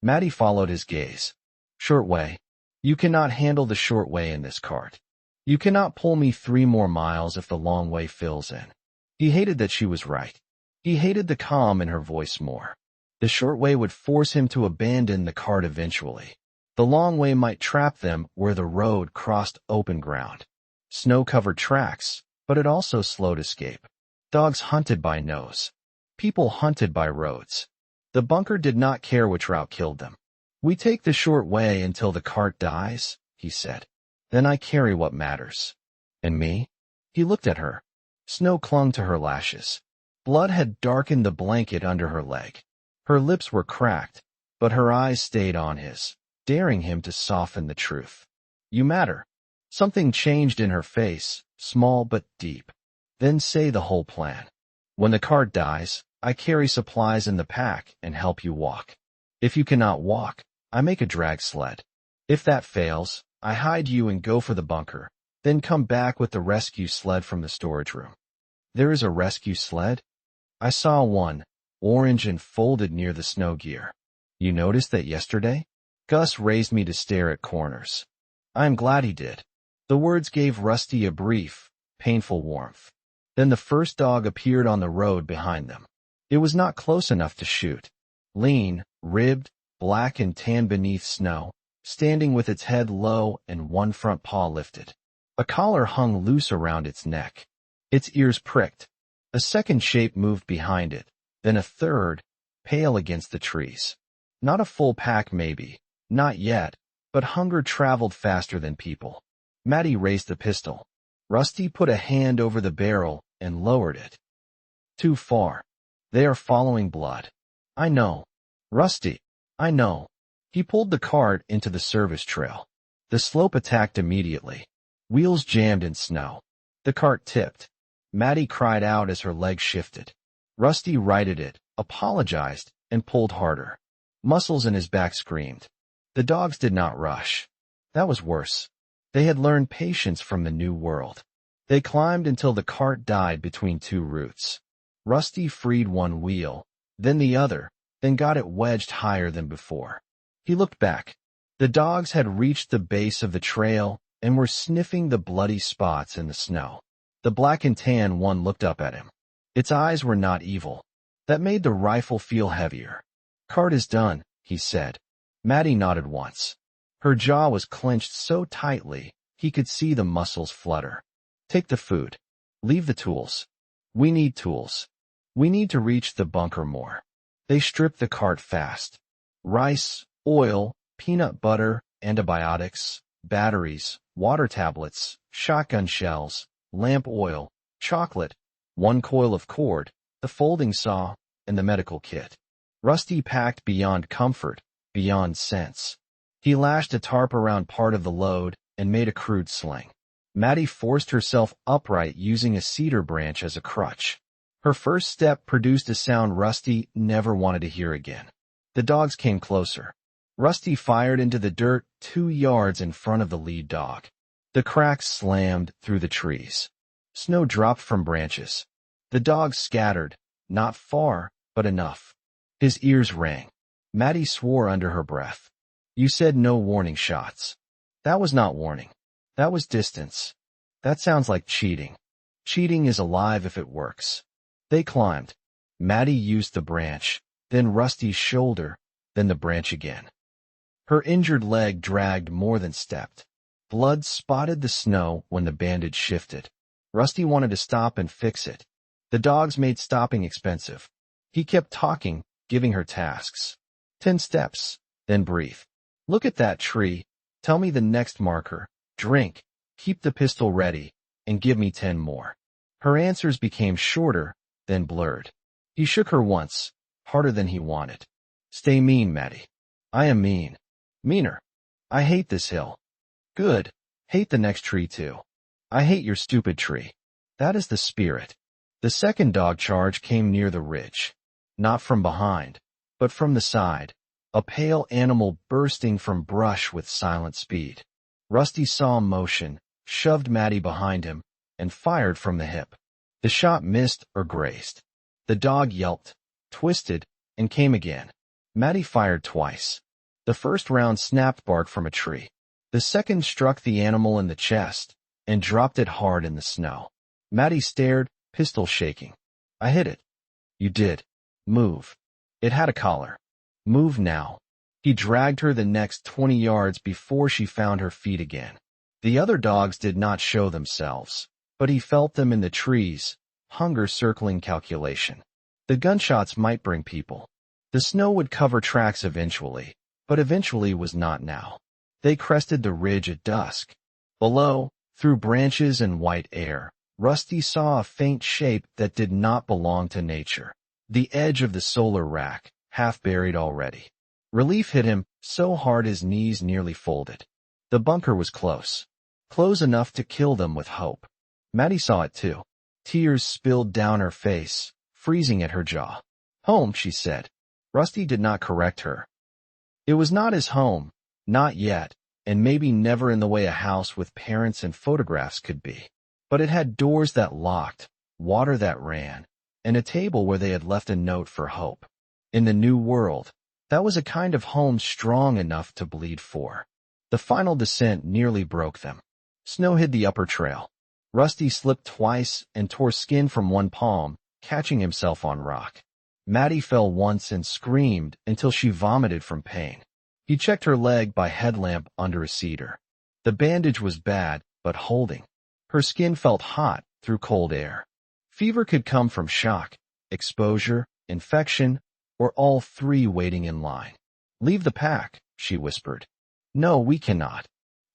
[SPEAKER 1] Maddy followed his gaze. "Short way. You cannot handle the short way in this cart. You cannot pull me 3 more miles if the long way fills in." He hated that she was right. He hated the calm in her voice more. The short way would force him to abandon the cart eventually. The long way might trap them where the road crossed open ground. Snow-covered tracks, but it also slowed escape. Dogs hunted by nose. People hunted by roads. The bunker did not care which route killed them. "We take the short way until the cart dies," he said. "Then I carry what matters." "And me?" He looked at her. Snow clung to her lashes. Blood had darkened the blanket under her leg. Her lips were cracked, but her eyes stayed on his, daring him to soften the truth. You matter. Something changed in her face, small but deep. Then say the whole plan. When the cart dies, I carry supplies in the pack and help you walk. If you cannot walk, I make a drag sled. If that fails, I hide you and go for the bunker, then come back with the rescue sled from the storage room. There is a rescue sled? I saw one, orange and folded near the snow gear. You noticed that yesterday? Gus raised me to stare at corners. I am glad he did. The words gave Rusty a brief, painful warmth. Then the first dog appeared on the road behind them. It was not close enough to shoot. Lean, ribbed, black and tan beneath snow, standing with its head low and one front paw lifted. A collar hung loose around its neck. Its ears pricked. A second shape moved behind it, then a third, pale against the trees. Not a full pack maybe, not yet, but hunger traveled faster than people. Maddy raised the pistol. Rusty put a hand over the barrel and lowered it. Too far. They are following Blood. I know. Rusty, I know. He pulled the cart into the service trail. The slope attacked immediately. Wheels jammed in snow. The cart tipped. Maddy cried out as her legs shifted. Rusty righted it, apologized, and pulled harder. Muscles in his back screamed. The dogs did not rush. That was worse. They had learned patience from the new world. They climbed until the cart died between two roots. Rusty freed one wheel, then the other, then got it wedged higher than before. He looked back. The dogs had reached the base of the trail and were sniffing the bloody spots in the snow. The black and tan one looked up at him. Its eyes were not evil. That made the rifle feel heavier. Cart is done, he said. Maddy nodded once. Her jaw was clenched so tightly he could see the muscles flutter. Take the food. Leave the tools. We need tools. We need to reach the bunker more. They stripped the cart fast. Rice, oil, peanut butter, antibiotics, batteries, water tablets, shotgun shells, lamp oil, chocolate, one coil of cord, the folding saw, and the medical kit. Rusty packed beyond comfort, beyond sense. He lashed a tarp around part of the load and made a crude sling. Maddy forced herself upright using a cedar branch as a crutch. Her first step produced a sound Rusty never wanted to hear again. The dogs came closer. Rusty fired into the dirt 2 yards in front of the lead dog. The cracks slammed through the trees. Snow dropped from branches. The dogs scattered, not far, but enough. His ears rang. Maddy swore under her breath. You said no warning shots. That was not warning. That was distance. That sounds like cheating. Cheating is alive if it works. They climbed. Maddy used the branch, then Rusty's shoulder, then the branch again. Her injured leg dragged more than stepped. Blood spotted the snow when the bandage shifted. Rusty wanted to stop and fix it. The dogs made stopping expensive. He kept talking, giving her tasks. 10 steps, then breathe. Look at that tree. Tell me the next marker. Drink. Keep the pistol ready, and give me 10 more. Her answers became shorter, then blurred. He shook her once, harder than he wanted. Stay mean, Maddy. I am mean. Meaner. I hate this hill. Good. Hate the next tree too. I hate your stupid tree. That is the spirit. The second dog charge came near the ridge. Not from behind, but from the side. A pale animal bursting from brush with silent speed. Rusty saw motion, shoved Maddy behind him, and fired from the hip. The shot missed or grazed. The dog yelped, twisted, and came again. Maddy fired twice. The first round snapped bark from a tree. The second struck the animal in the chest and dropped it hard in the snow. Maddy stared, pistol shaking. I hit it. You did. Move. It had a collar. Move now. He dragged her the next 20 yards before she found her feet again. The other dogs did not show themselves, but he felt them in the trees, hunger circling calculation. The gunshots might bring people. The snow would cover tracks eventually, but eventually was not now. They crested the ridge at dusk. Below, through branches and white air, Rusty saw a faint shape that did not belong to nature. The edge of the solar rack, half buried already. Relief hit him so hard his knees nearly folded. The bunker was close. Close enough to kill them with hope. Maddy saw it too. Tears spilled down her face, freezing at her jaw. Home, she said. Rusty did not correct her. It was not his home, not yet, and maybe never in the way a house with parents and photographs could be. But it had doors that locked, water that ran, and a table where they had left a note for hope. In the new world, that was a kind of home strong enough to bleed for. The final descent nearly broke them. Snow hid the upper trail. Rusty slipped twice and tore skin from one palm, catching himself on rock. Maddy fell once and screamed until she vomited from pain. He checked her leg by headlamp under a cedar. The bandage was bad, but holding. Her skin felt hot through cold air. Fever could come from shock, exposure, infection, or all three waiting in line. Leave the pack, she whispered. No, we cannot.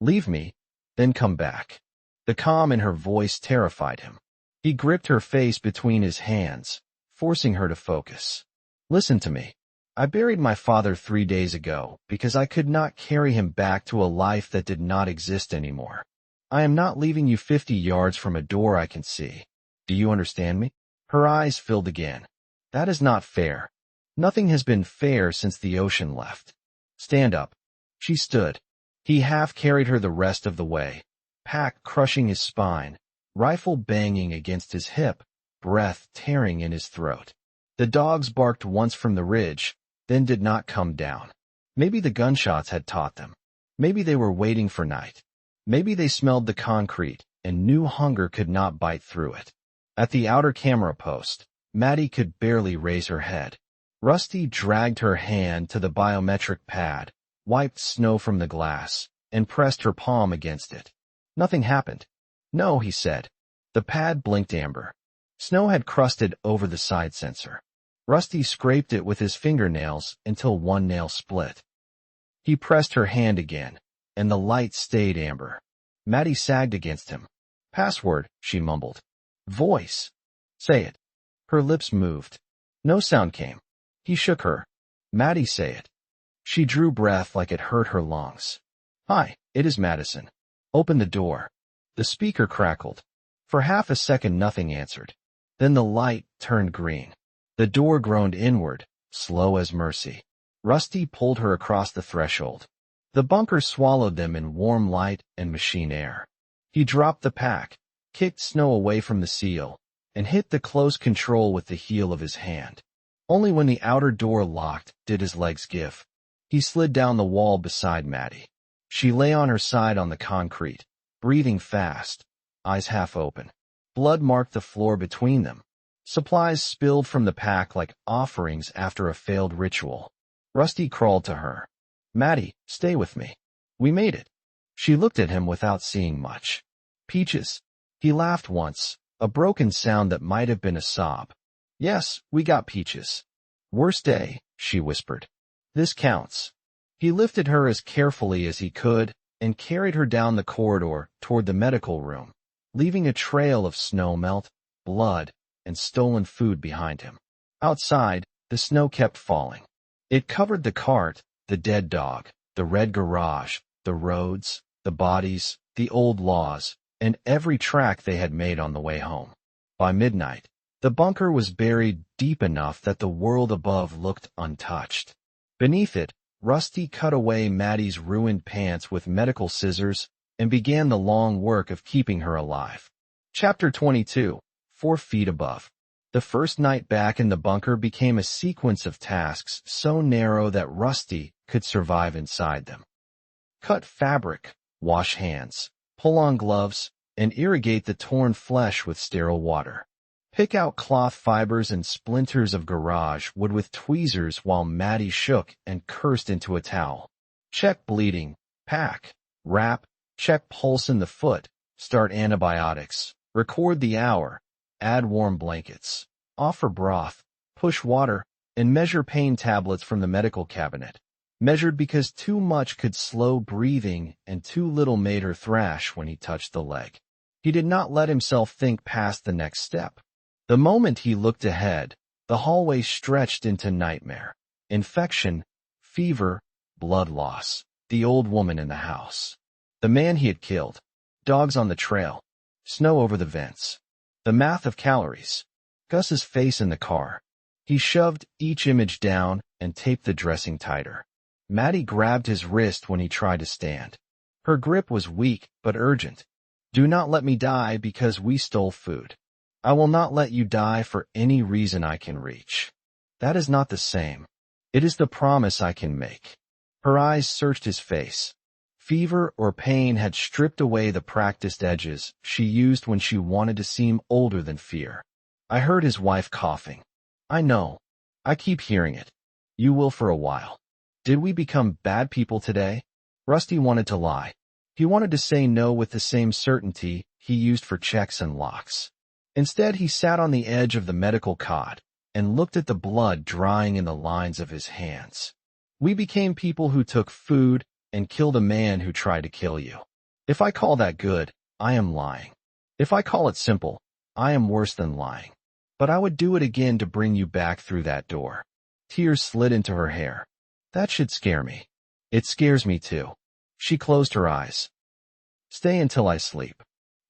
[SPEAKER 1] Leave me, then come back. The calm in her voice terrified him. He gripped her face between his hands, forcing her to focus. Listen to me. I buried my father 3 days ago because I could not carry him back to a life that did not exist anymore. I am not leaving you 50 yards from a door I can see. Do you understand me? Her eyes filled again. That is not fair. Nothing has been fair since the ocean left. Stand up. She stood. He half carried her the rest of the way, pack crushing his spine, rifle banging against his hip, breath tearing in his throat. The dogs barked once from the ridge, then did not come down. Maybe the gunshots had taught them. Maybe they were waiting for night. Maybe they smelled the concrete and knew hunger could not bite through it. At the outer camera post, Maddy could barely raise her head. Rusty dragged her hand to the biometric pad, wiped snow from the glass, and pressed her palm against it. Nothing happened. No, he said. The pad blinked amber. Snow had crusted over the side sensor. Rusty scraped it with his fingernails until one nail split. He pressed her hand again, and the light stayed amber. Maddy sagged against him. Password, she mumbled. Voice. Say it. Her lips moved. No sound came. He shook her. Maddy, say it. She drew breath like it hurt her lungs. Hi, it is Madison. Open the door. The speaker crackled. For half a second nothing answered. Then the light turned green. The door groaned inward, slow as mercy. Rusty pulled her across the threshold. The bunker swallowed them in warm light and machine air. He dropped the pack, kicked snow away from the seal, and hit the close control with the heel of his hand. Only when the outer door locked did his legs give. He slid down the wall beside Maddy. She lay on her side on the concrete, breathing fast, eyes half open. Blood marked the floor between them. Supplies spilled from the pack like offerings after a failed ritual. Rusty crawled to her. Maddy, stay with me. We made it. She looked at him without seeing much. Peaches. He laughed once, a broken sound that might have been a sob. Yes, we got peaches. Worst day, she whispered. This counts. He lifted her as carefully as he could and carried her down the corridor toward the medical room, leaving a trail of snow melt, blood, and stolen food behind him. Outside, the snow kept falling. It covered the cart, the dead dog, the red garage, the roads, the bodies, the old laws, and every track they had made on the way home. By midnight, the bunker was buried deep enough that the world above looked untouched. Beneath it, Rusty cut away Maddy's ruined pants with medical scissors and began the long work of keeping her alive. Chapter 22, 4 feet above. The first night back in the bunker became a sequence of tasks so narrow that Rusty could survive inside them. Cut fabric, wash hands, pull on gloves, and irrigate the torn flesh with sterile water. Pick out cloth fibers and splinters of garage wood with tweezers while Maddy shook and cursed into a towel. Check bleeding, pack, wrap, check pulse in the foot, start antibiotics, record the hour, add warm blankets, offer broth, push water, and measure pain tablets from the medical cabinet. Measured because too much could slow breathing and too little made her thrash when he touched the leg. He did not let himself think past the next step. The moment he looked ahead, the hallway stretched into nightmare. Infection, fever, blood loss, the old woman in the house, the man he had killed, dogs on the trail, snow over the vents, the math of calories, Gus's face in the car. He shoved each image down and taped the dressing tighter. Maddy grabbed his wrist when he tried to stand. Her grip was weak but urgent. Do not let me die because we stole food. I will not let you die for any reason I can reach. That is not the same. It is the promise I can make. Her eyes searched his face. Fever or pain had stripped away the practiced edges she used when she wanted to seem older than fear. I heard his wife coughing. I know. I keep hearing it. You will for a while. Did we become bad people today? Rusty wanted to lie. He wanted to say no with the same certainty he used for checks and locks. Instead, he sat on the edge of the medical cot and looked at the blood drying in the lines of his hands. We became people who took food and killed a man who tried to kill you. If I call that good, I am lying. If I call it simple, I am worse than lying. But I would do it again to bring you back through that door. Tears slid into her hair. That should scare me. It scares me too. She closed her eyes. Stay until I sleep.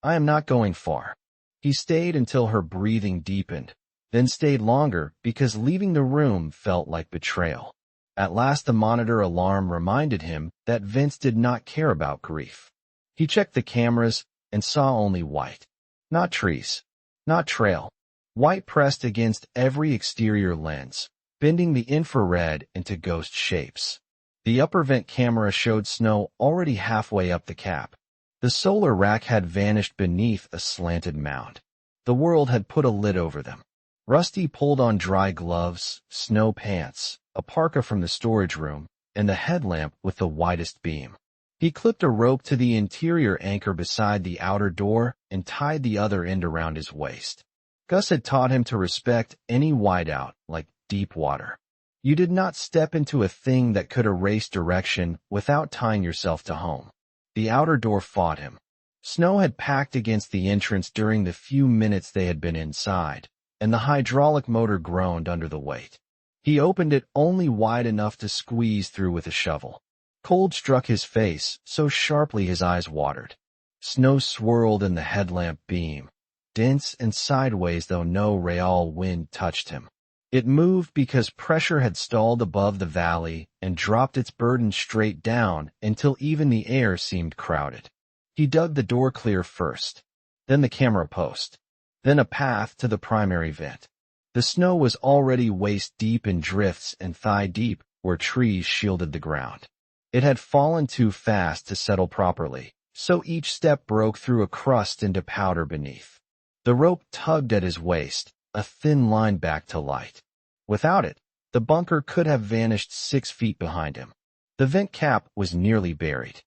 [SPEAKER 1] I am not going far. He stayed until her breathing deepened, then stayed longer because leaving the room felt like betrayal. At last the monitor alarm reminded him that Vince did not care about grief. He checked the cameras and saw only white. Not trees. Not trail. White pressed against every exterior lens, bending the infrared into ghost shapes. The upper vent camera showed snow already halfway up the cap. The solar rack had vanished beneath a slanted mound. The world had put a lid over them. Rusty pulled on dry gloves, snow pants, a parka from the storage room, and the headlamp with the widest beam. He clipped a rope to the interior anchor beside the outer door and tied the other end around his waist. Gus had taught him to respect any whiteout like deep water. You did not step into a thing that could erase direction without tying yourself to home. The outer door fought him. Snow had packed against the entrance during the few minutes they had been inside, and the hydraulic motor groaned under the weight. He opened it only wide enough to squeeze through with a shovel. Cold struck his face so sharply his eyes watered. Snow swirled in the headlamp beam, dense and sideways though no real wind touched him. It moved because pressure had stalled above the valley and dropped its burden straight down until even the air seemed crowded. He dug the door clear first, then the camera post, then a path to the primary vent. The snow was already waist-deep in drifts and thigh-deep where trees shielded the ground. It had fallen too fast to settle properly, so each step broke through a crust into powder beneath. The rope tugged at his waist, a thin line back to light. Without it, the bunker could have vanished 6 feet behind him. The vent cap was nearly buried.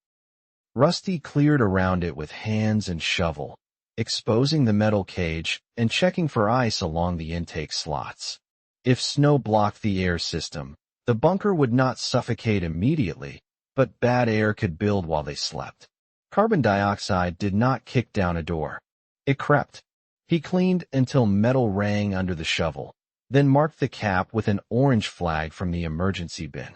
[SPEAKER 1] Rusty cleared around it with hands and shovel, exposing the metal cage and checking for ice along the intake slots. If snow blocked the air system, the bunker would not suffocate immediately, but bad air could build while they slept. Carbon dioxide did not kick down a door. It crept. He cleaned until metal rang under the shovel, then marked the cap with an orange flag from the emergency bin.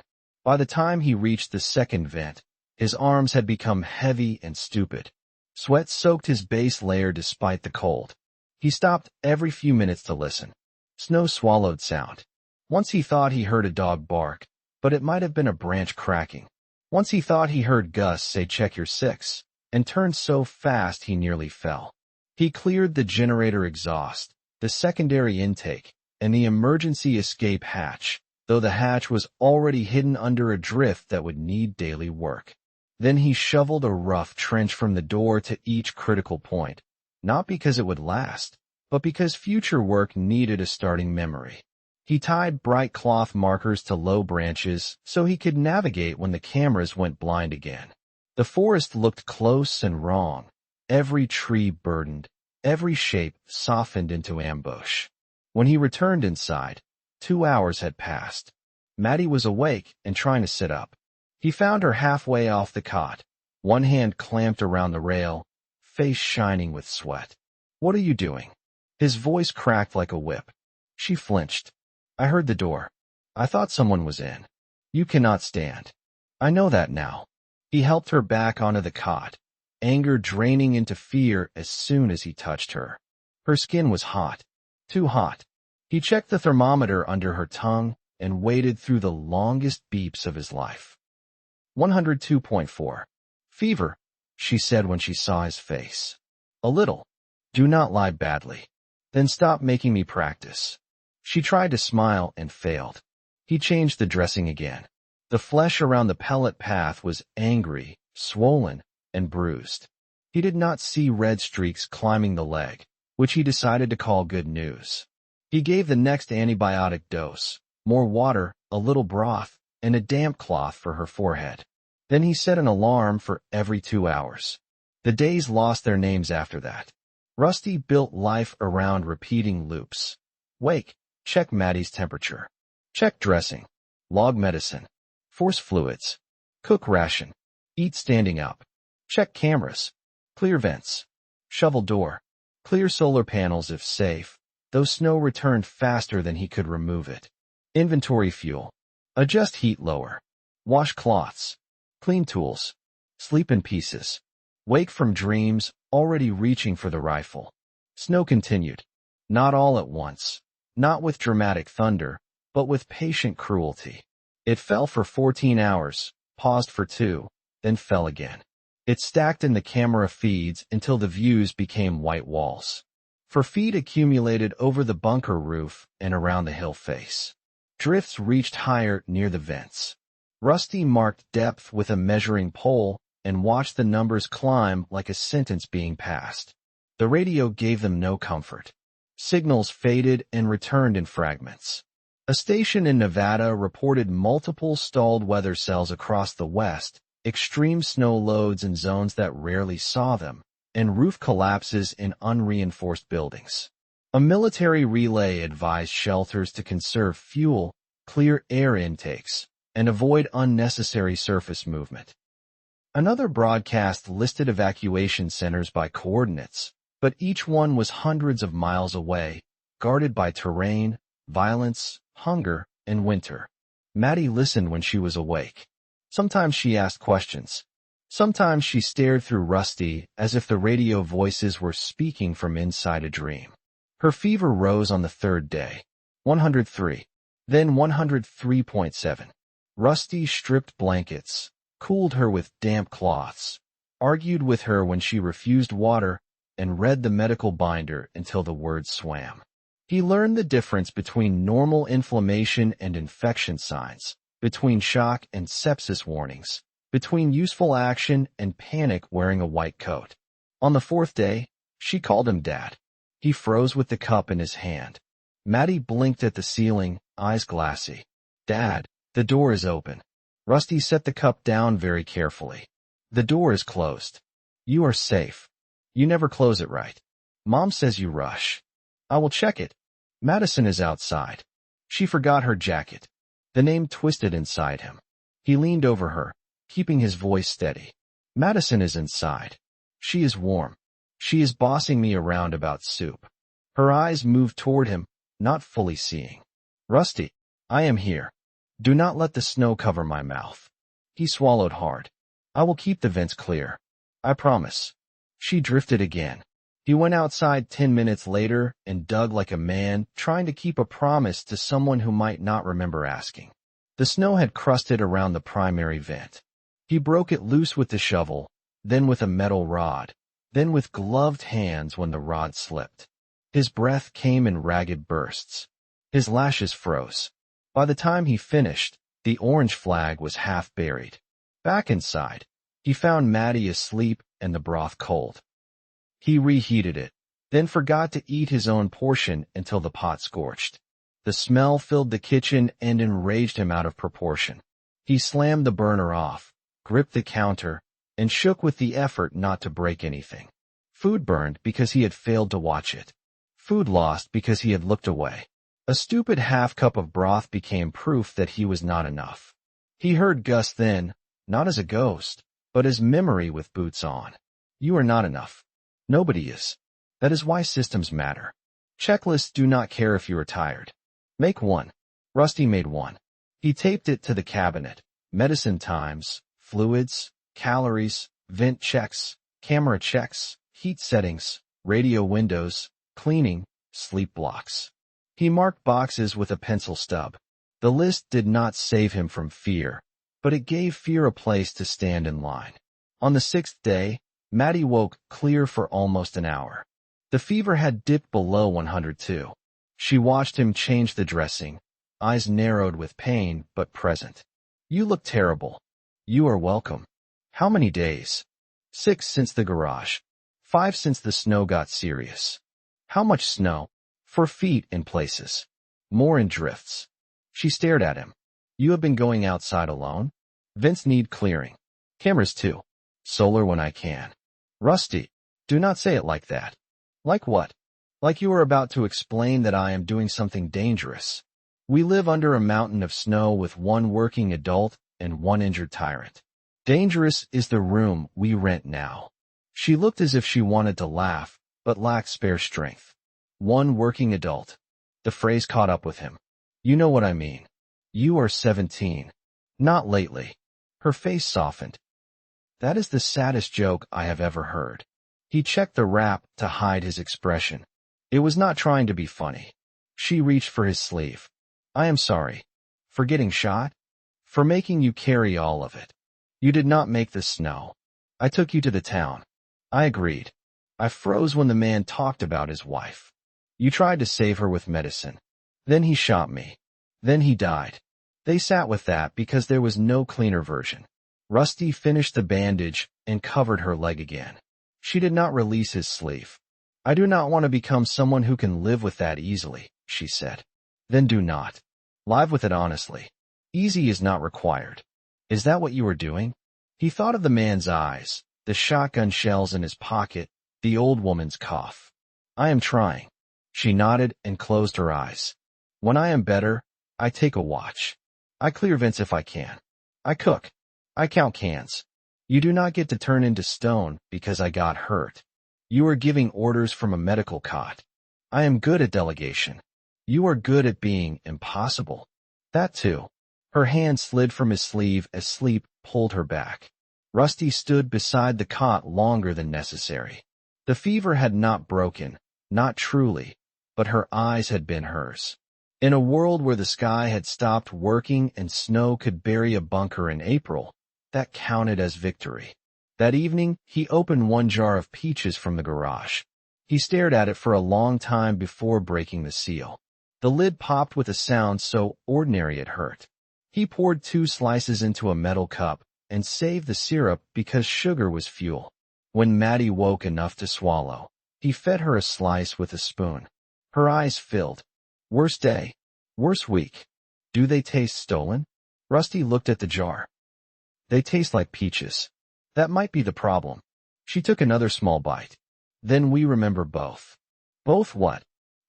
[SPEAKER 1] By the time he reached the second vent, his arms had become heavy and stupid. Sweat soaked his base layer despite the cold. He stopped every few minutes to listen. Snow swallowed sound. Once he thought he heard a dog bark, but it might have been a branch cracking. Once he thought he heard Gus say check your 6, and turned so fast he nearly fell. He cleared the generator exhaust, the secondary intake, and the emergency escape hatch, though the hatch was already hidden under a drift that would need daily work. Then he shoveled a rough trench from the door to each critical point, not because it would last, but because future work needed a starting memory. He tied bright cloth markers to low branches so he could navigate when the cameras went blind again. The forest looked close and wrong, every tree burdened, every shape softened into ambush. When he returned inside, 2 hours had passed. Maddy was awake and trying to sit up. He found her halfway off the cot, one hand clamped around the rail, face shining with sweat. "What are you doing?" His voice cracked like a whip. She flinched. "I heard the door. I thought someone was in." "You cannot stand." "I know that now." He helped her back onto the cot, anger draining into fear as soon as he touched her. Her skin was hot. Too hot. He checked the thermometer under her tongue and waited through the longest beeps of his life. 102.4. "Fever," she said when she saw his face. "A little. Do not lie badly." "Then stop making me practice." She tried to smile and failed. He changed the dressing again. The flesh around the pellet path was angry, swollen, and bruised. He did not see red streaks climbing the leg, which he decided to call good news. He gave the next antibiotic dose, more water, a little broth, and a damp cloth for her forehead. Then he set an alarm for every 2 hours. The days lost their names after that. Rusty built life around repeating loops. Wake, check Maddy's temperature. Check dressing. Log medicine. Force fluids. Cook ration. Eat standing up. Check cameras. Clear vents. Shovel door. Clear solar panels if safe, though snow returned faster than he could remove it. Inventory fuel. Adjust heat lower. Wash cloths. Clean tools. Sleep in pieces. Wake from dreams, already reaching for the rifle. Snow continued. Not all at once. Not with dramatic thunder, but with patient cruelty. It fell for 14 hours, paused for 2, then fell again. It stacked in the camera feeds until the views became white walls. For feet accumulated over the bunker roof and around the hill face. Drifts reached higher near the vents. Rusty marked depth with a measuring pole and watched the numbers climb like a sentence being passed. The radio gave them no comfort. Signals faded and returned in fragments. A station in Nevada reported multiple stalled weather cells across the west, extreme snow loads in zones that rarely saw them, and roof collapses in unreinforced buildings. A military relay advised shelters to conserve fuel, clear air intakes, and avoid unnecessary surface movement. Another broadcast listed evacuation centers by coordinates, but each one was hundreds of miles away, guarded by terrain, violence, hunger, and winter. Maddy listened when she was awake. Sometimes she asked questions. Sometimes she stared through Rusty as if the radio voices were speaking from inside a dream. Her fever rose on the 3rd day. 103. Then 103.7. Rusty stripped blankets, cooled her with damp cloths, argued with her when she refused water, and read the medical binder until the words swam. He learned the difference between normal inflammation and infection signs, between shock and sepsis warnings, between useful action and panic wearing a white coat. On the 4th day, she called him Dad. He froze with the cup in his hand. Maddy blinked at the ceiling, eyes glassy. "Dad, the door is open." Rusty set the cup down very carefully. "The door is closed. You are safe. You never close it right. Mom says you rush. I will check it. Madison is outside." She forgot her jacket. The name twisted inside him. He leaned over her, keeping his voice steady. "Madison is inside. She is warm. She is bossing me around about soup." Her eyes moved toward him, not fully seeing. "Rusty, I am here. Do not let the snow cover my mouth." He swallowed hard. "I will keep the vents clear. I promise." She drifted again. He went outside 10 minutes later and dug like a man, trying to keep a promise to someone who might not remember asking. The snow had crusted around the primary vent. He broke it loose with the shovel, then with a metal rod, then with gloved hands when the rod slipped. His breath came in ragged bursts. His lashes froze. By the time he finished, the orange flag was half buried. Back inside, he found Maddy asleep and the broth cold. He reheated it, then forgot to eat his own portion until the pot scorched. The smell filled the kitchen and enraged him out of proportion. He slammed the burner off, gripped the counter, and shook with the effort not to break anything. Food burned because he had failed to watch it. Food lost because he had looked away. A stupid half-cup of broth became proof that he was not enough. He heard Gus then, not as a ghost, but as memory with boots on. "You are not enough. Nobody is. That is why systems matter. Checklists do not care if you are tired. Make one. Rusty made one. He taped it to the cabinet. Medicine times, fluids, calories, vent checks, camera checks, heat settings, radio windows, cleaning, sleep blocks. He marked boxes with a pencil stub. The list did not save him from fear, but it gave fear a place to stand in line. On the 6th day, Maddy woke clear for almost an hour. The fever had dipped below 102. She watched him change the dressing, eyes narrowed with pain but present. You look terrible. You are welcome. How many days? 6 since the garage. 5 since the snow got serious. How much snow? 4 feet in places. More in drifts. She stared at him. You have been going outside alone? Vents need clearing. Cameras too. Solar when I can. Rusty, do not say it like that. Like what? Like you are about to explain that I am doing something dangerous. We live under a mountain of snow with 1 working adult and 1 injured tyrant. Dangerous is the room we rent now. She looked as if she wanted to laugh, but lacked spare strength. 1 working adult. The phrase caught up with him. You know what I mean. You are 17. Not lately. Her face softened. That is the saddest joke I have ever heard. He checked the wrap to hide his expression. It was not trying to be funny. She reached for his sleeve. I am sorry. For getting shot? For making you carry all of it. You did not make the snow. I took you to the town. I agreed. I froze when the man talked about his wife. You tried to save her with medicine. Then he shot me. Then he died. They sat with that because there was no cleaner version. Rusty finished the bandage and covered her leg again. She did not release his sleeve. I do not want to become someone who can live with that easily, she said. Then do not. Live with it honestly. Easy is not required. Is that what you are doing? He thought of the man's eyes, the shotgun shells in his pocket, the old woman's cough. I am trying. She nodded and closed her eyes. When I am better, I take a watch. I clear vents if I can. I cook. I count cans. You do not get to turn into stone because I got hurt. You are giving orders from a medical cot. I am good at delegation. You are good at being impossible. That too. Her hand slid from his sleeve as sleep pulled her back. Rusty stood beside the cot longer than necessary. The fever had not broken, not truly, but her eyes had been hers. In a world where the sky had stopped working and snow could bury a bunker in April, that counted as victory. That evening, he opened 1 jar of peaches from the garage. He stared at it for a long time before breaking the seal. The lid popped with a sound so ordinary it hurt. He poured 2 slices into a metal cup and saved the syrup because sugar was fuel. When Maddy woke enough to swallow, he fed her a slice with a spoon. Her eyes filled. Worst day. Worst week. Do they taste stolen? Rusty looked at the jar. They taste like peaches. That might be the problem. She took another small bite. Then we remember both. Both what?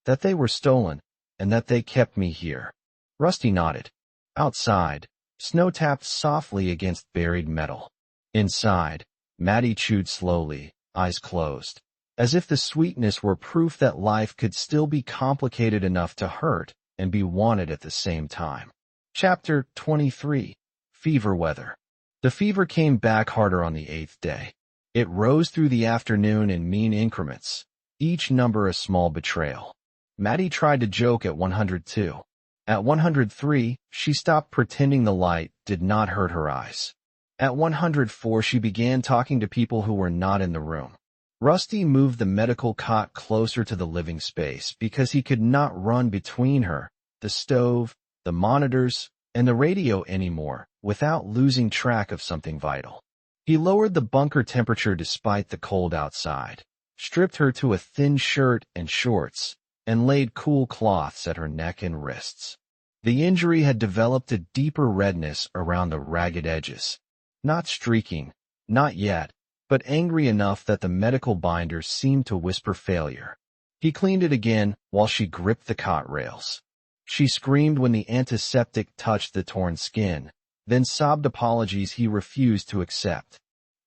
[SPEAKER 1] That they were stolen, and that they kept me here. Rusty nodded. Outside, snow tapped softly against buried metal. Inside, Maddy chewed slowly, eyes closed, as if the sweetness were proof that life could still be complicated enough to hurt and be wanted at the same time. Chapter 23. Fever Weather. The fever came back harder on the 8th day. It rose through the afternoon in mean increments, each number a small betrayal. Maddy tried to joke at 102. At 103, she stopped pretending the light did not hurt her eyes. At 104, she began talking to people who were not in the room. Rusty moved the medical cot closer to the living space because he could not run between her, the stove, the monitors, and the radio anymore without losing track of something vital. He lowered the bunker temperature despite the cold outside, stripped her to a thin shirt and shorts, and laid cool cloths at her neck and wrists. The injury had developed a deeper redness around the ragged edges. Not streaking, not yet, but angry enough that the medical binders seemed to whisper failure. He cleaned it again while she gripped the cot rails. She screamed when the antiseptic touched the torn skin, then sobbed apologies he refused to accept.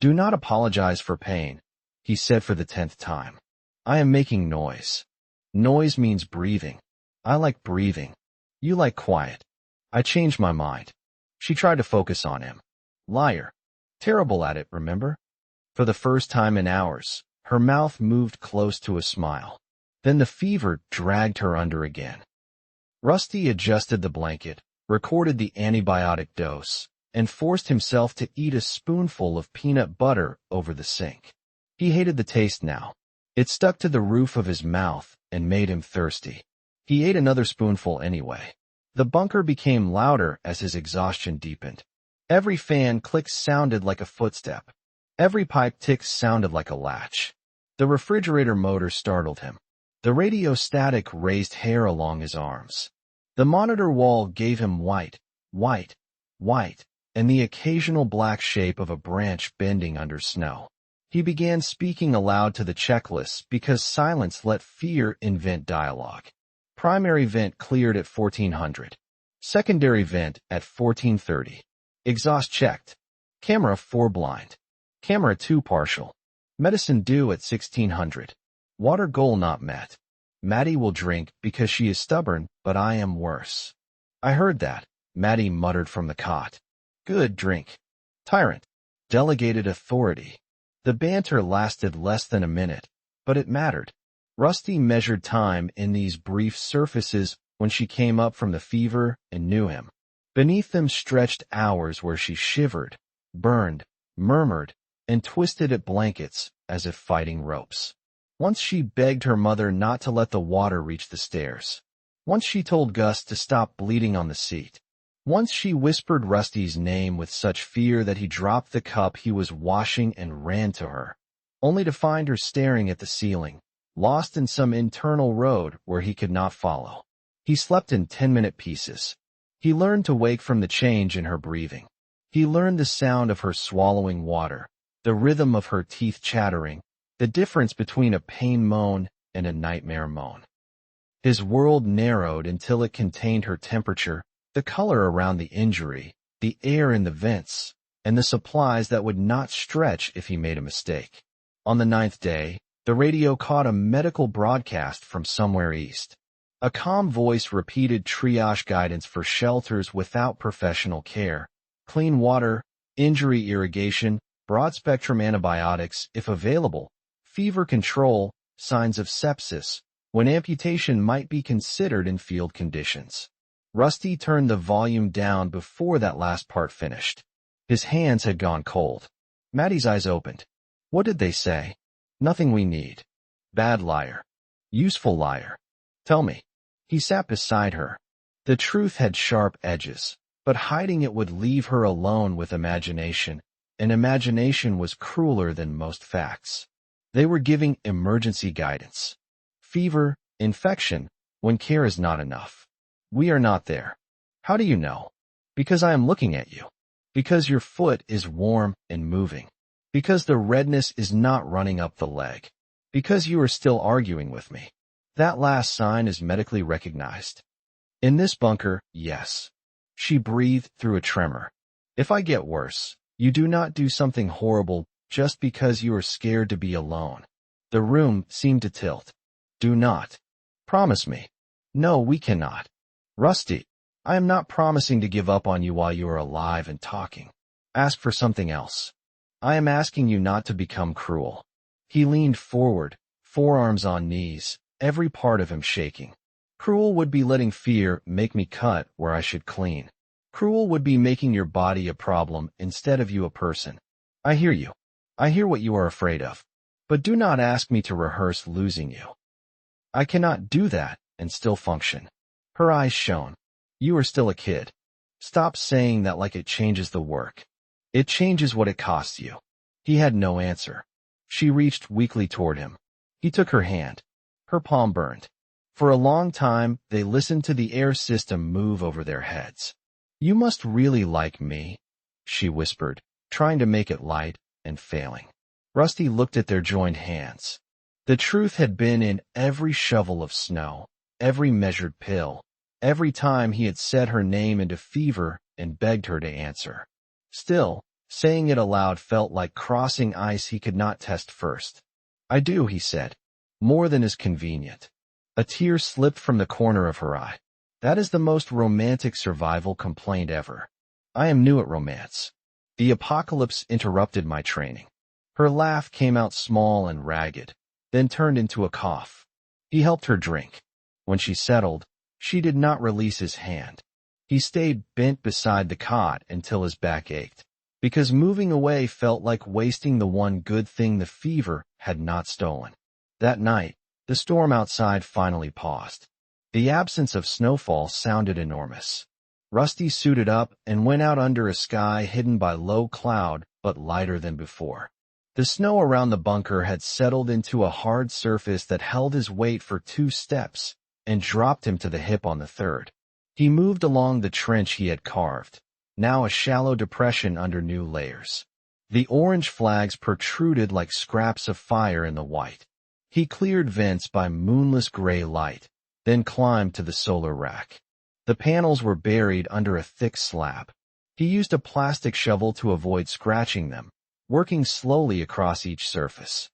[SPEAKER 1] Do not apologize for pain. he said for the 10th time. I am making noise. Noise means breathing. I like breathing. You like quiet. I changed my mind. She tried to focus on him. Liar. Terrible at it, remember? For the first time in hours, her mouth moved close to a smile. Then the fever dragged her under again. Rusty adjusted the blanket, recorded the antibiotic dose, and forced himself to eat a spoonful of peanut butter over the sink. He hated the taste now. It stuck to the roof of his mouth and made him thirsty. He ate another spoonful anyway. The bunker became louder as his exhaustion deepened. Every fan click sounded like a footstep. Every pipe tick sounded like a latch. The refrigerator motor startled him. The radio static raised hair along his arms. The monitor wall gave him white, and the occasional black shape of a branch bending under snow. He began speaking aloud to the checklists because silence let fear invent dialogue. Primary vent cleared at 1400. Secondary vent at 1430. Exhaust checked. Camera 4 blind. Camera 2 partial. Medicine due at 1600. Water goal not met. Maddy will drink because she is stubborn, but I am worse. I heard that, Maddy muttered from the cot. Good drink. Tyrant. Delegated authority. The banter lasted less than a minute, but it mattered. Rusty measured time in these brief surfaces when she came up from the fever and knew him. Beneath them stretched hours where she shivered, burned, murmured, and twisted at blankets as if fighting ropes. Once she begged her mother not to let the water reach the stairs. Once she told Gus to stop bleeding on the seat. Once she whispered Rusty's name with such fear that he dropped the cup he was washing and ran to her, only to find her staring at the ceiling, lost in some internal road where he could not follow. He slept in 10-minute pieces. He learned to wake from the change in her breathing. He learned the sound of her swallowing water, the rhythm of her teeth chattering, the difference between a pain moan and a nightmare moan. His world narrowed until it contained her temperature, the color around the injury, the air in the vents, and the supplies that would not stretch if he made a mistake. On the 9th day, the radio caught a medical broadcast from somewhere east. A calm voice repeated triage guidance for shelters without professional care, clean water, injury irrigation, broad-spectrum antibiotics if available, fever control, signs of sepsis, when amputation might be considered in field conditions. Rusty turned the volume down before that last part finished. His hands had gone cold. Maddy's eyes opened. What did they say? Nothing we need. Bad liar. Useful liar. Tell me. He sat beside her. The truth had sharp edges, but hiding it would leave her alone with imagination, and imagination was crueler than most facts. They were giving emergency guidance. Fever, infection, when care is not enough. We are not there. How do you know? Because I am looking at you. Because your foot is warm and moving. Because the redness is not running up the leg. Because you are still arguing with me. That last sign is medically recognized. In this bunker, yes. She breathed through a tremor. If I get worse, you do not do something horrible just because you are scared to be alone. The room seemed to tilt. Do not. Promise me. No, we cannot. Rusty, I am not promising to give up on you while you are alive and talking. Ask for something else. I am asking you not to become cruel. He leaned forward, forearms on knees, every part of him shaking. Cruel would be letting fear make me cut where I should clean. Cruel would be making your body a problem instead of you a person. I hear you. I hear what you are afraid of. But do not ask me to rehearse losing you. I cannot do that and still function. Her eyes shone. You are still a kid. Stop saying that like it changes the work. It changes what it costs you. He had no answer. She reached weakly toward him. He took her hand. Her palm burned. For a long time, they listened to the air system move over their heads. You must really like me, she whispered, trying to make it light and failing. Rusty looked at their joined hands. The truth had been in every shovel of snow, every measured pill, every time he had said her name into fever and begged her to answer. Still, saying it aloud felt like crossing ice he could not test first. I do, he said. More than is convenient. A tear slipped from the corner of her eye. That is the most romantic survival complaint ever. I am new at romance. The apocalypse interrupted my training. Her laugh came out small and ragged, then turned into a cough. He helped her drink. When she settled, she did not release his hand. He stayed bent beside the cot until his back ached, because moving away felt like wasting the one good thing the fever had not stolen. That night, the storm outside finally paused. The absence of snowfall sounded enormous. Rusty suited up and went out under a sky hidden by low cloud but lighter than before. The snow around the bunker had settled into a hard surface that held his weight for 2 steps and dropped him to the hip on the third. He moved along the trench he had carved, now a shallow depression under new layers. The orange flags protruded like scraps of fire in the white. He cleared vents by moonless gray light, then climbed to the solar rack. The panels were buried under a thick slab. He used a plastic shovel to avoid scratching them, working slowly across each surface.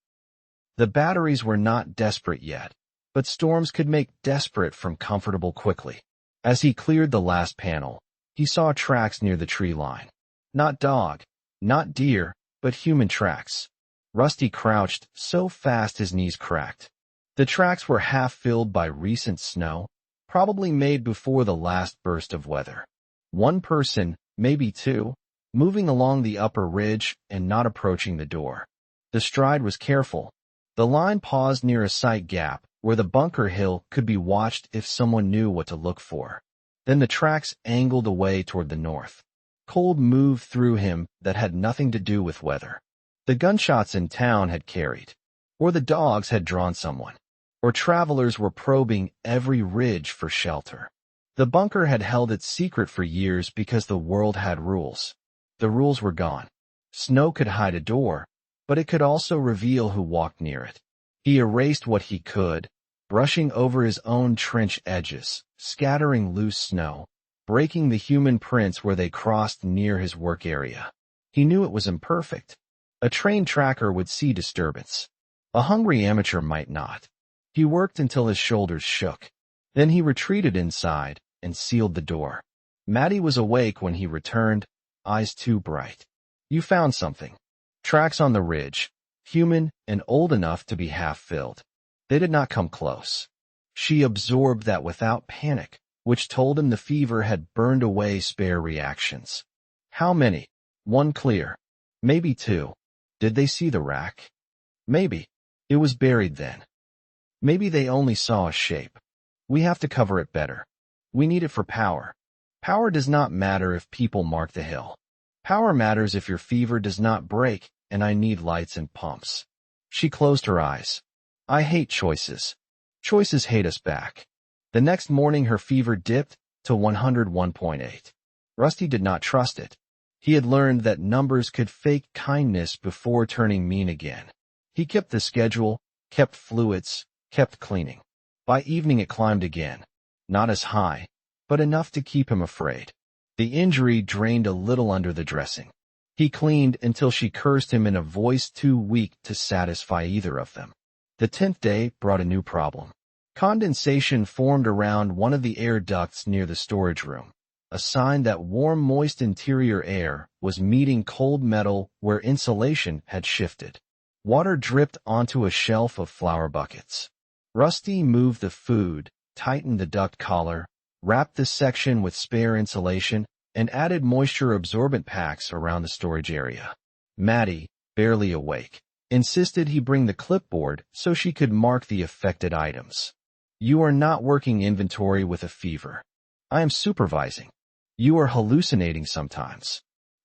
[SPEAKER 1] The batteries were not desperate yet, but storms could make desperate from comfortable quickly. As he cleared the last panel, he saw tracks near the tree line. Not dog, not deer, but human tracks. Rusty crouched so fast his knees cracked. The tracks were half filled by recent snow, probably made before the last burst of weather. One person, maybe 2, moving along the upper ridge and not approaching the door. The stride was careful. The line paused near a sight gap where the bunker hill could be watched if someone knew what to look for. Then the tracks angled away toward the north. Cold moved through him that had nothing to do with weather. The gunshots in town had carried, or the dogs had drawn someone, or travelers were probing every ridge for shelter. The bunker had held its secret for years because the world had rules. The rules were gone. Snow could hide a door, but it could also reveal who walked near it. He erased what he could, brushing over his own trench edges, scattering loose snow, breaking the human prints where they crossed near his work area. He knew it was imperfect. A trained tracker would see disturbance. A hungry amateur might not. He worked until his shoulders shook. Then he retreated inside and sealed the door. Maddy was awake when he returned, eyes too bright. You found something. Tracks on the ridge. Human and old enough to be half-filled. They did not come close. She absorbed that without panic, which told him the fever had burned away spare reactions. How many? 1 clear. Maybe 2. Did they see the rack? Maybe. It was buried then. Maybe they only saw a shape. We have to cover it better. We need it for power. Power does not matter if people mark the hill. Power matters if your fever does not break, and I need lights and pumps. She closed her eyes. I hate choices. Choices hate us back. The next morning her fever dipped to 101.8. Rusty did not trust it. He had learned that numbers could fake kindness before turning mean again. He kept the schedule, kept fluids, kept cleaning. By evening it climbed again. Not as high, but enough to keep him afraid. The injury drained a little under the dressing. He cleaned until she cursed him in a voice too weak to satisfy either of them. The 10th day brought a new problem. Condensation formed around one of the air ducts near the storage room, a sign that warm, moist interior air was meeting cold metal where insulation had shifted. Water dripped onto a shelf of flower buckets. Rusty moved the food, tightened the duct collar, wrapped the section with spare insulation, and added moisture-absorbent packs around the storage area. Maddy, barely awake, insisted he bring the clipboard so she could mark the affected items. You are not working inventory with a fever. I am supervising. You are hallucinating sometimes.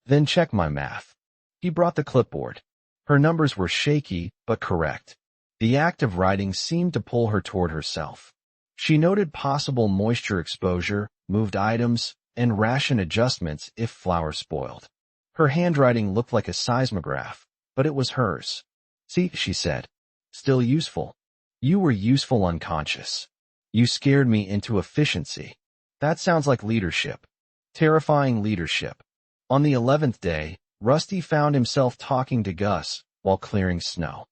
[SPEAKER 1] Then check my math. He brought the clipboard. Her numbers were shaky, but correct. The act of writing seemed to pull her toward herself. She noted possible moisture exposure, moved items, and ration adjustments if flour spoiled. Her handwriting looked like a seismograph, but it was hers. See, she said. Still useful. You were useful unconscious. You scared me into efficiency. That sounds like leadership. Terrifying leadership. On the 11th day, Rusty found himself talking to Gus while clearing snow.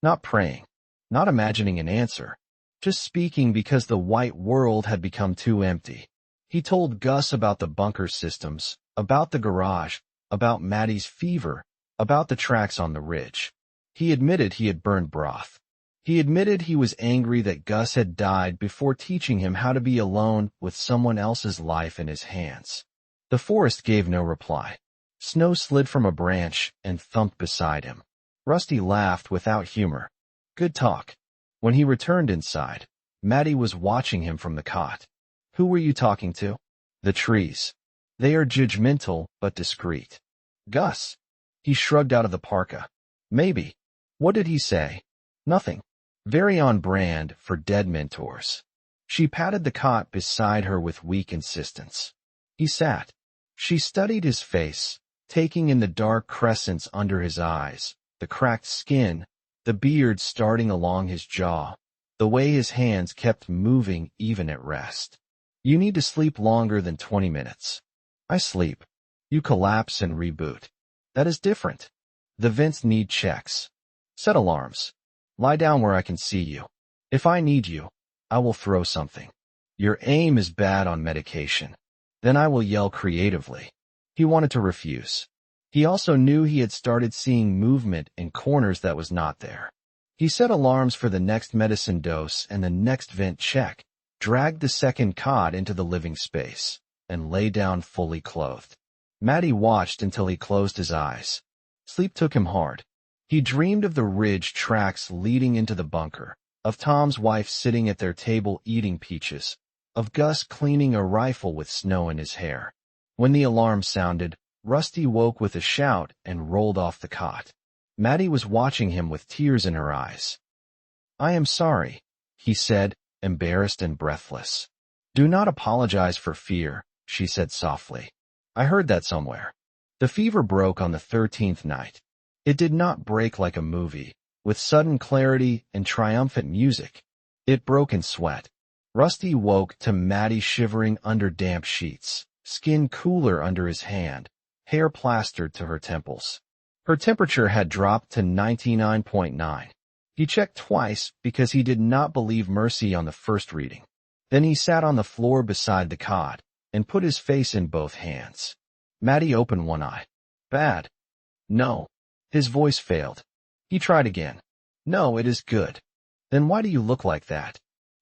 [SPEAKER 1] Not praying, not imagining an answer, just speaking because the white world had become too empty. He told Gus about the bunker systems, about the garage, about Maddy's fever, about the tracks on the ridge. He admitted he had burned broth. He admitted he was angry that Gus had died before teaching him how to be alone with someone else's life in his hands. The forest gave no reply. Snow slid from a branch and thumped beside him. Rusty laughed without humor. Good talk. When he returned inside, Maddy was watching him from the cot. Who were you talking to? The trees. They are judgmental but discreet. Gus. He shrugged out of the parka. Maybe. What did he say? Nothing. Very on brand for dead mentors. She patted the cot beside her with weak insistence. He sat. She studied his face, taking in the dark crescents under his eyes, the cracked skin, the beard starting along his jaw, the way his hands kept moving even at rest. You need to sleep longer than 20 minutes. I sleep. You collapse and reboot. That is different. The vents need checks. Set alarms. Lie down where I can see you. If I need you, I will throw something. Your aim is bad on medication. Then I will yell creatively. He wanted to refuse. He also knew he had started seeing movement in corners that was not there. He set alarms for the next medicine dose and the next vent check, dragged the second cot into the living space, and lay down fully clothed. Maddy watched until he closed his eyes. Sleep took him hard. He dreamed of the ridge tracks leading into the bunker, of Tom's wife sitting at their table eating peaches, of Gus cleaning a rifle with snow in his hair. When the alarm sounded, Rusty woke with a shout and rolled off the cot. Maddy was watching him with tears in her eyes. I am sorry, he said, embarrassed and breathless. Do not apologize for fear, she said softly. I heard that somewhere. The fever broke on the 13th night. It did not break like a movie, with sudden clarity and triumphant music. It broke in sweat. Rusty woke to Maddy shivering under damp sheets, skin cooler under his hand, hair plastered to her temples. Her temperature had dropped to 99.9. He checked twice because he did not believe mercy on the first reading. Then he sat on the floor beside the cot and put his face in both hands. Maddy opened one eye. Bad. No. His voice failed. He tried again. No, it is good. Then why do you look like that?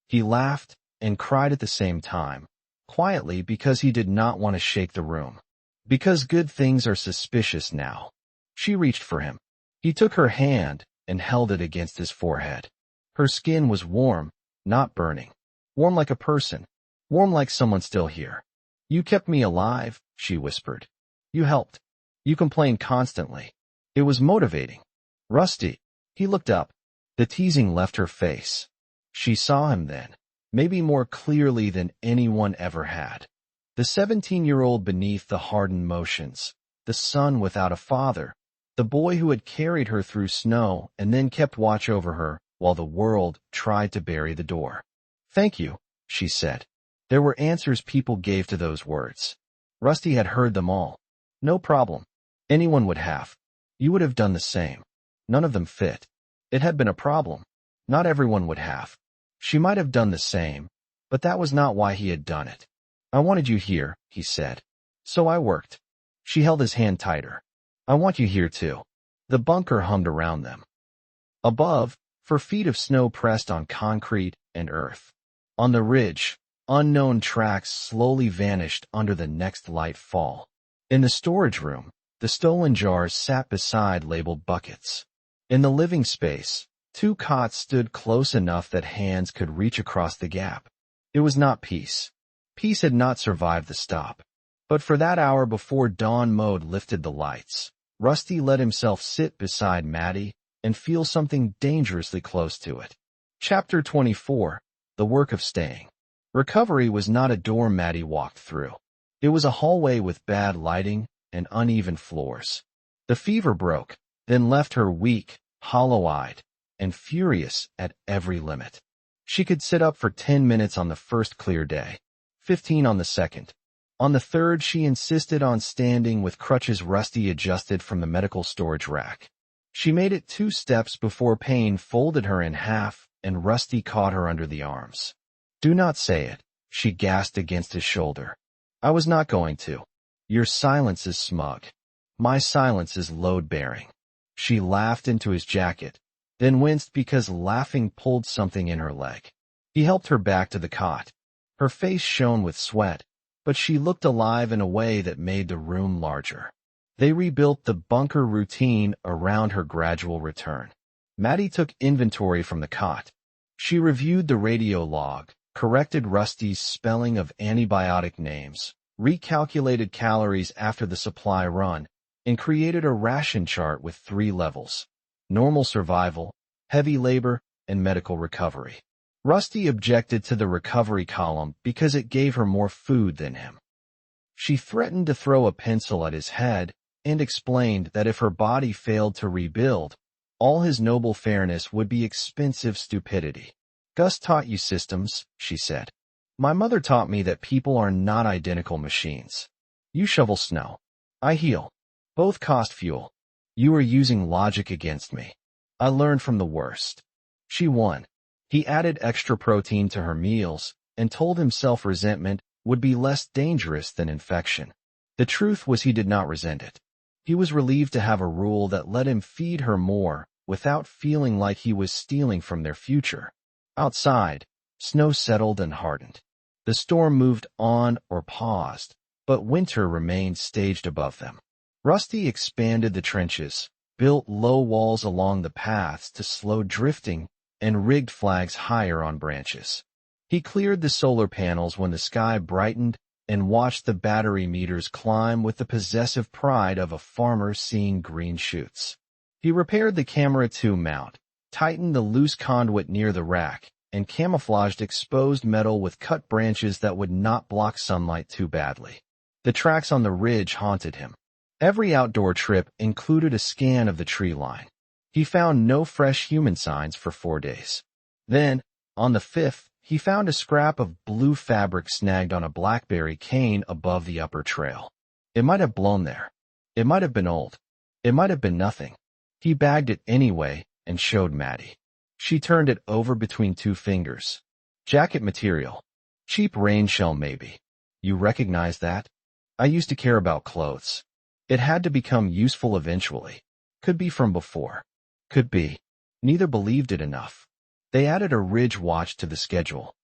[SPEAKER 1] He laughed and cried at the same time, quietly because he did not want to shake the room. Because good things are suspicious now. She reached for him. He took her hand and held it against his forehead. Her skin was warm, not burning. Warm like a person. Warm like someone still here. You kept me alive, she whispered. You helped. You complained constantly. It was motivating. Rusty. He looked up. The teasing left her face. She saw him then, maybe more clearly than anyone ever had. The 17-year-old beneath the hardened motions, the son without a father, the boy who had carried her through snow and then kept watch over her while the world tried to bury the door. Thank you, she said. There were answers people gave to those words. Rusty had heard them all. No problem. Anyone would have. You would have done the same. None of them fit. It had been a problem. Not everyone would have. She might have done the same, but that was not why he had done it. I wanted you here, he said. So I worked. She held his hand tighter. I want you here too. The bunker hummed around them. Above, for feet of snow pressed on concrete and earth. On the ridge, unknown tracks slowly vanished under the next light fall. In the storage room, the stolen jars sat beside labeled buckets. In the living space, 2 cots stood close enough that hands could reach across the gap. It was not peace. Peace had not survived the stop. But for that hour before dawn mode lifted the lights, Rusty let himself sit beside Maddy and feel something dangerously close to it. Chapter 24. The Work of Staying. Recovery was not a door Maddy walked through. It was a hallway with bad lighting and uneven floors. The fever broke, then left her weak, hollow-eyed, and furious at every limit. She could sit up for 10 minutes on the first clear day, 15 on the second. On the third, she insisted on standing with crutches Rusty adjusted from the medical storage rack. She made it 2 steps before pain folded her in half and Rusty caught her under the arms. "Do not say it," she gasped against his shoulder. "I was not going to. Your silence is smug. My silence is load-bearing." She laughed into his jacket, then winced because laughing pulled something in her leg. He helped her back to the cot. Her face shone with sweat, but she looked alive in a way that made the room larger. They rebuilt the bunker routine around her gradual return. Maddy took inventory from the cot. She reviewed the radio log, corrected Rusty's spelling of antibiotic names, recalculated calories after the supply run, and created a ration chart with 3 levels: normal survival, heavy labor, and medical recovery. Rusty objected to the recovery column because it gave her more food than him. She threatened to throw a pencil at his head and explained that if her body failed to rebuild, all his noble fairness would be expensive stupidity. "Gus taught you systems," she said. "My mother taught me that people are not identical machines. You shovel snow. I heal. Both cost fuel. You are using logic against me. I learned from the worst." She won. He added extra protein to her meals and told himself resentment would be less dangerous than infection. The truth was he did not resent it. He was relieved to have a rule that let him feed her more without feeling like he was stealing from their future. Outside, snow settled and hardened. The storm moved on or paused, but winter remained staged above them. Rusty expanded the trenches, built low walls along the paths to slow drifting, and rigged flags higher on branches. He cleared the solar panels when the sky brightened and watched the battery meters climb with the possessive pride of a farmer seeing green shoots. He repaired the camera 2 mount, tightened the loose conduit near the rack, and camouflaged exposed metal with cut branches that would not block sunlight too badly. The tracks on the ridge haunted him. Every outdoor trip included a scan of the tree line. He found no fresh human signs for 4 days. Then, on the 5th, he found a scrap of blue fabric snagged on a blackberry cane above the upper trail. It might have blown there. It might have been old. It might have been nothing. He bagged it anyway and showed Maddy. She turned it over between 2 fingers. "Jacket material. Cheap rain shell maybe. You recognize that? I used to care about clothes. It had to become useful eventually. Could be from before. Could be. Neither believed it enough." They added a ridge watch to the schedule.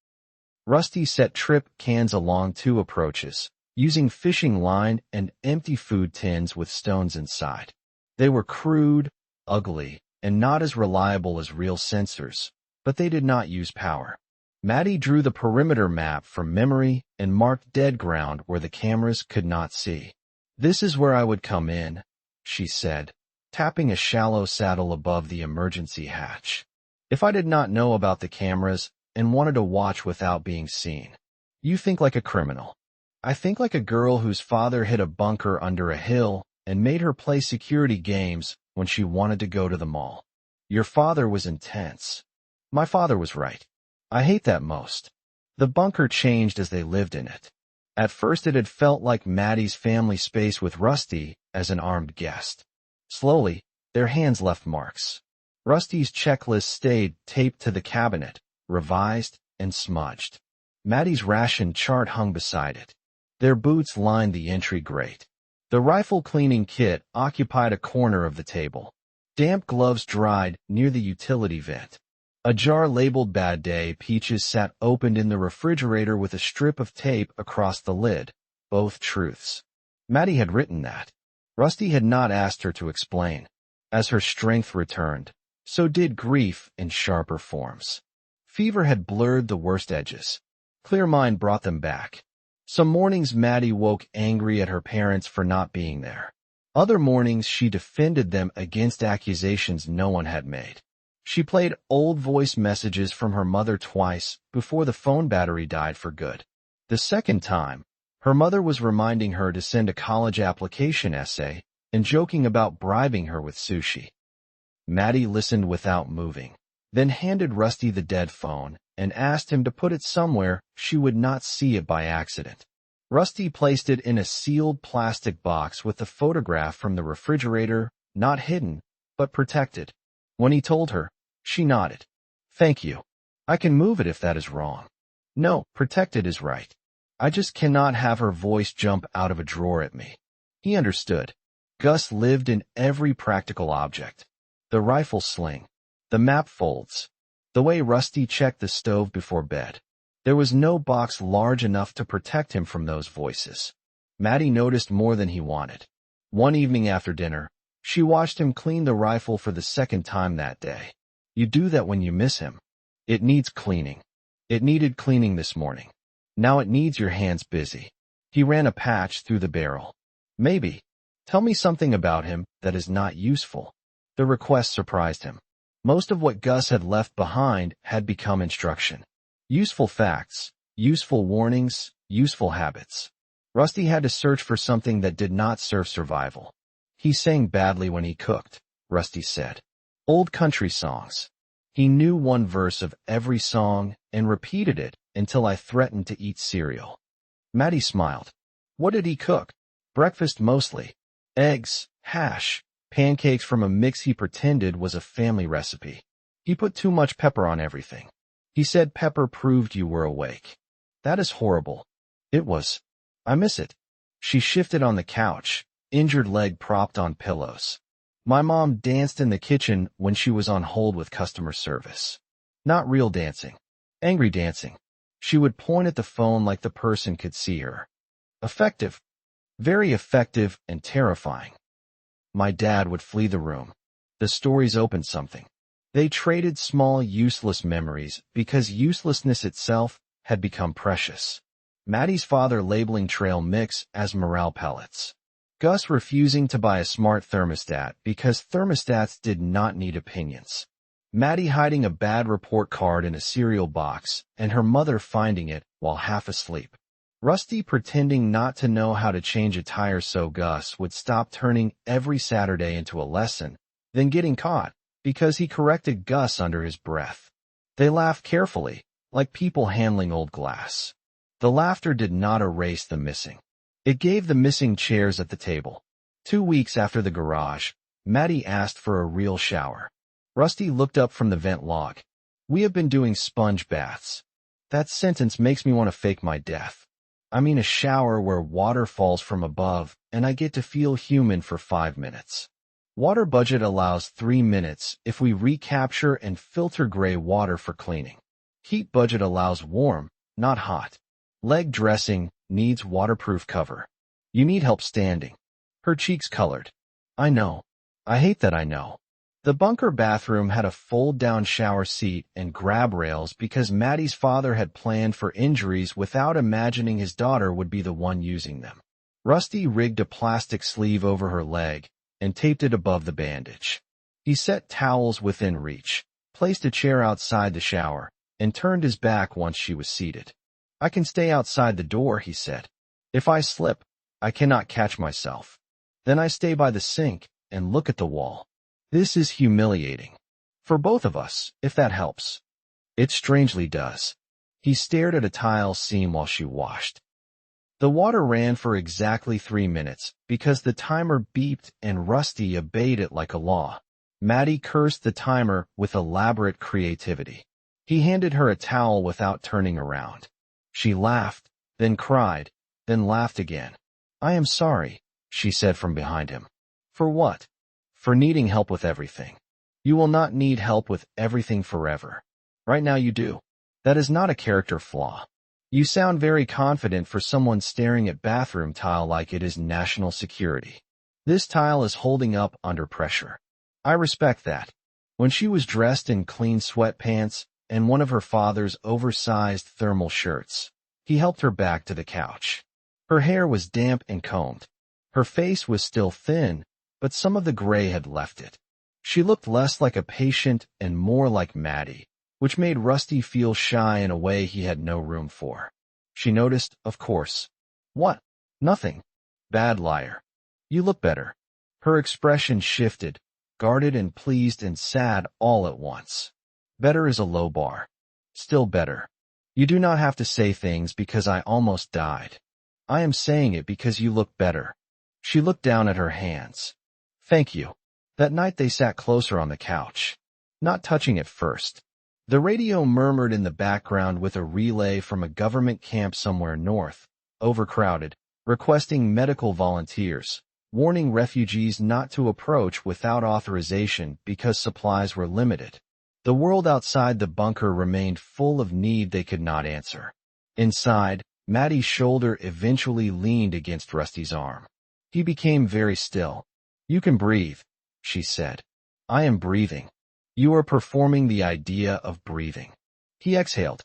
[SPEAKER 1] Rusty set trip cans along 2 approaches, using fishing line and empty food tins with stones inside. They were crude, ugly, and not as reliable as real sensors, but they did not use power. Maddy drew the perimeter map from memory and marked dead ground where the cameras could not see. "This is where I would come in," she said, tapping a shallow saddle above the emergency hatch. "If I did not know about the cameras and wanted to watch without being seen. You think like a criminal. I think like a girl whose father hid a bunker under a hill and made her play security games when she wanted to go to the mall. Your father was intense. My father was right. I hate that most." The bunker changed as they lived in it. At first it had felt like Maddy's family space with Rusty as an armed guest. Slowly, their hands left marks. Rusty's checklist stayed taped to the cabinet, revised and smudged. Maddy's ration chart hung beside it. Their boots lined the entry grate. The rifle cleaning kit occupied a corner of the table. Damp gloves dried near the utility vent. A jar labeled "Bad Day" peaches sat opened in the refrigerator with a strip of tape across the lid. Both truths. Maddy had written that. Rusty had not asked her to explain. As her strength returned, so did grief in sharper forms. Fever had blurred the worst edges. Clear mind brought them back. Some mornings Maddy woke angry at her parents for not being there. Other mornings she defended them against accusations no one had made. She played old voice messages from her mother twice before the phone battery died for good. The second time, her mother was reminding her to send a college application essay and joking about bribing her with sushi. Maddy listened without moving, then handed Rusty the dead phone and asked him to put it somewhere she would not see it by accident. Rusty placed it in a sealed plastic box with the photograph from the refrigerator, not hidden, but protected. When he told her, she nodded. Thank you. I can move it if that is wrong. No, protected is right. I just cannot have her voice jump out of a drawer at me. He understood. Gus lived in every practical object. The rifle sling, the map folds, the way Rusty checked the stove before bed. There was no box large enough to protect him from those voices. Maddy noticed more than he wanted. One evening after dinner, she watched him clean the rifle for the second time that day. You do that when you miss him. It needs cleaning. It needed cleaning this morning. Now it needs your hands busy. He ran a patch through the barrel. Maybe. Tell me something about him that is not useful. The request surprised him. Most of what Gus had left behind had become instruction. Useful facts, useful warnings, useful habits. Rusty had to search for something that did not serve survival. He sang badly when he cooked, Rusty said. Old country songs. He knew one verse of every song and repeated it until I threatened to eat cereal. Maddy smiled. What did he cook? Breakfast mostly. Eggs, hash, pancakes from a mix he pretended was a family recipe. He put too much pepper on everything. He said pepper proved you were awake. That is horrible. It was. I miss it. She shifted on the couch, injured leg propped on pillows. My mom danced in the kitchen when she was on hold with customer service. Not real dancing. Angry dancing. She would point at the phone like the person could see her. Effective. Very effective and terrifying. My dad would flee the room. The stories opened something. They traded small, useless memories because uselessness itself had become precious. Maddy's father labeling trail mix as morale pellets. Gus refusing to buy a smart thermostat because thermostats did not need opinions. Maddy hiding a bad report card in a cereal box and her mother finding it while half asleep. Rusty pretending not to know how to change a tire so Gus would stop turning every Saturday into a lesson, then getting caught because he corrected Gus under his breath. They laughed carefully, like people handling old glass. The laughter did not erase the missing. It gave the missing chairs at the table. 2 weeks after the garage, Maddy asked for a real shower. Rusty looked up from the vent log. We have been doing sponge baths. That sentence makes me want to fake my death. I mean a shower where water falls from above and I get to feel human for 5 minutes. Water budget allows 3 minutes if we recapture and filter gray water for cleaning. Heat budget allows warm, not hot. Leg dressing needs waterproof cover. You need help standing. Her cheeks colored. I know. I hate that I know. The bunker bathroom had a fold-down shower seat and grab rails because Maddy's father had planned for injuries without imagining his daughter would be the one using them. Rusty rigged a plastic sleeve over her leg and taped it above the bandage. He set towels within reach, placed a chair outside the shower, and turned his back once she was seated. I can stay outside the door, he said. If I slip, I cannot catch myself. Then I stay by the sink and look at the wall. This is humiliating. For both of us, if that helps. It strangely does. He stared at a tile seam while she washed. The water ran for exactly 3 minutes because the timer beeped and Rusty obeyed it like a law. Maddy cursed the timer with elaborate creativity. He handed her a towel without turning around. She laughed, then cried, then laughed again. I am sorry, she said from behind him. For what? For needing help with everything. You will not need help with everything forever. Right now you do. That is not a character flaw. You sound very confident for someone staring at bathroom tile like it is national security. This tile is holding up under pressure. I respect that. When she was dressed in clean sweatpants and one of her father's oversized thermal shirts, he helped her back to the couch. Her hair was damp and combed. Her face was still thin, but some of the gray had left it. She looked less like a patient and more like Maddy, which made Rusty feel shy in a way he had no room for. She noticed, of course. What? Nothing. Bad liar. You look better. Her expression shifted, guarded and pleased and sad all at once. Better is a low bar. Still better. You do not have to say things because I almost died. I am saying it because you look better. She looked down at her hands. Thank you. That night they sat closer on the couch, not touching at first. The radio murmured in the background with a relay from a government camp somewhere north, overcrowded, requesting medical volunteers, warning refugees not to approach without authorization because supplies were limited. The world outside the bunker remained full of need they could not answer. Inside, Maddy's shoulder eventually leaned against Rusty's arm. He became very still. "You can breathe," she said. "I am breathing. You are performing the idea of breathing." He exhaled.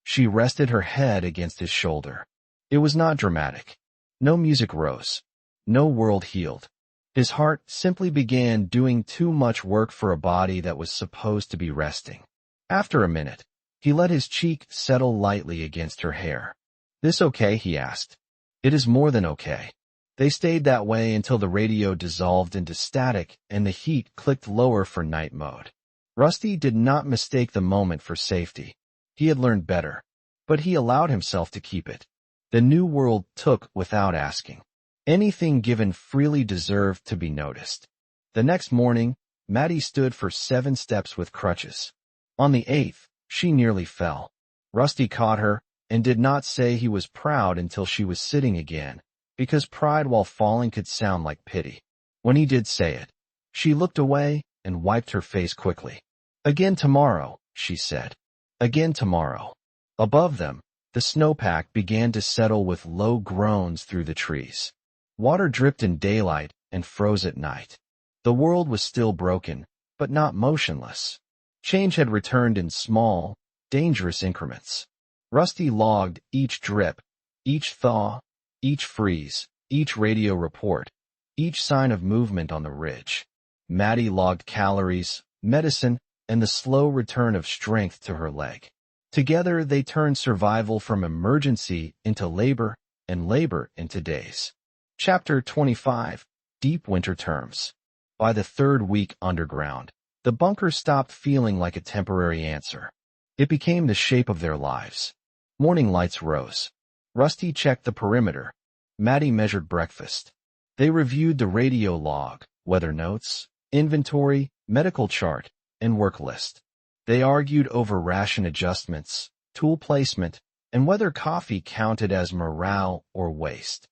[SPEAKER 1] She rested her head against his shoulder. It was not dramatic. No music rose. No world healed. His heart simply began doing too much work for a body that was supposed to be resting. After a minute, he let his cheek settle lightly against her hair. "This okay?" he asked. "It is more than okay." They stayed that way until the radio dissolved into static and the heat clicked lower for night mode. Rusty did not mistake the moment for safety. He had learned better, but he allowed himself to keep it. The new world took without asking. Anything given freely deserved to be noticed. The next morning, Maddy stood for 7 steps with crutches. On the 8th, she nearly fell. Rusty caught her and did not say he was proud until she was sitting again, because pride while falling could sound like pity. When he did say it, she looked away and wiped her face quickly. "Again tomorrow," she said. "Again tomorrow." Above them, the snowpack began to settle with low groans through the trees. Water dripped in daylight and froze at night. The world was still broken, but not motionless. Change had returned in small, dangerous increments. Rusty logged each drip, each thaw, each freeze, each radio report, each sign of movement on the ridge. Maddy logged calories, medicine, and the slow return of strength to her leg. Together they turned survival from emergency into labor and labor into days. Chapter 25. Deep Winter Terms. By the 3rd week underground, the bunker stopped feeling like a temporary answer. It became the shape of their lives. Morning lights rose. Rusty checked the perimeter. Maddy measured breakfast. They reviewed the radio log, weather notes, inventory, medical chart, and work list. They argued over ration adjustments, tool placement, and whether coffee counted as morale or waste.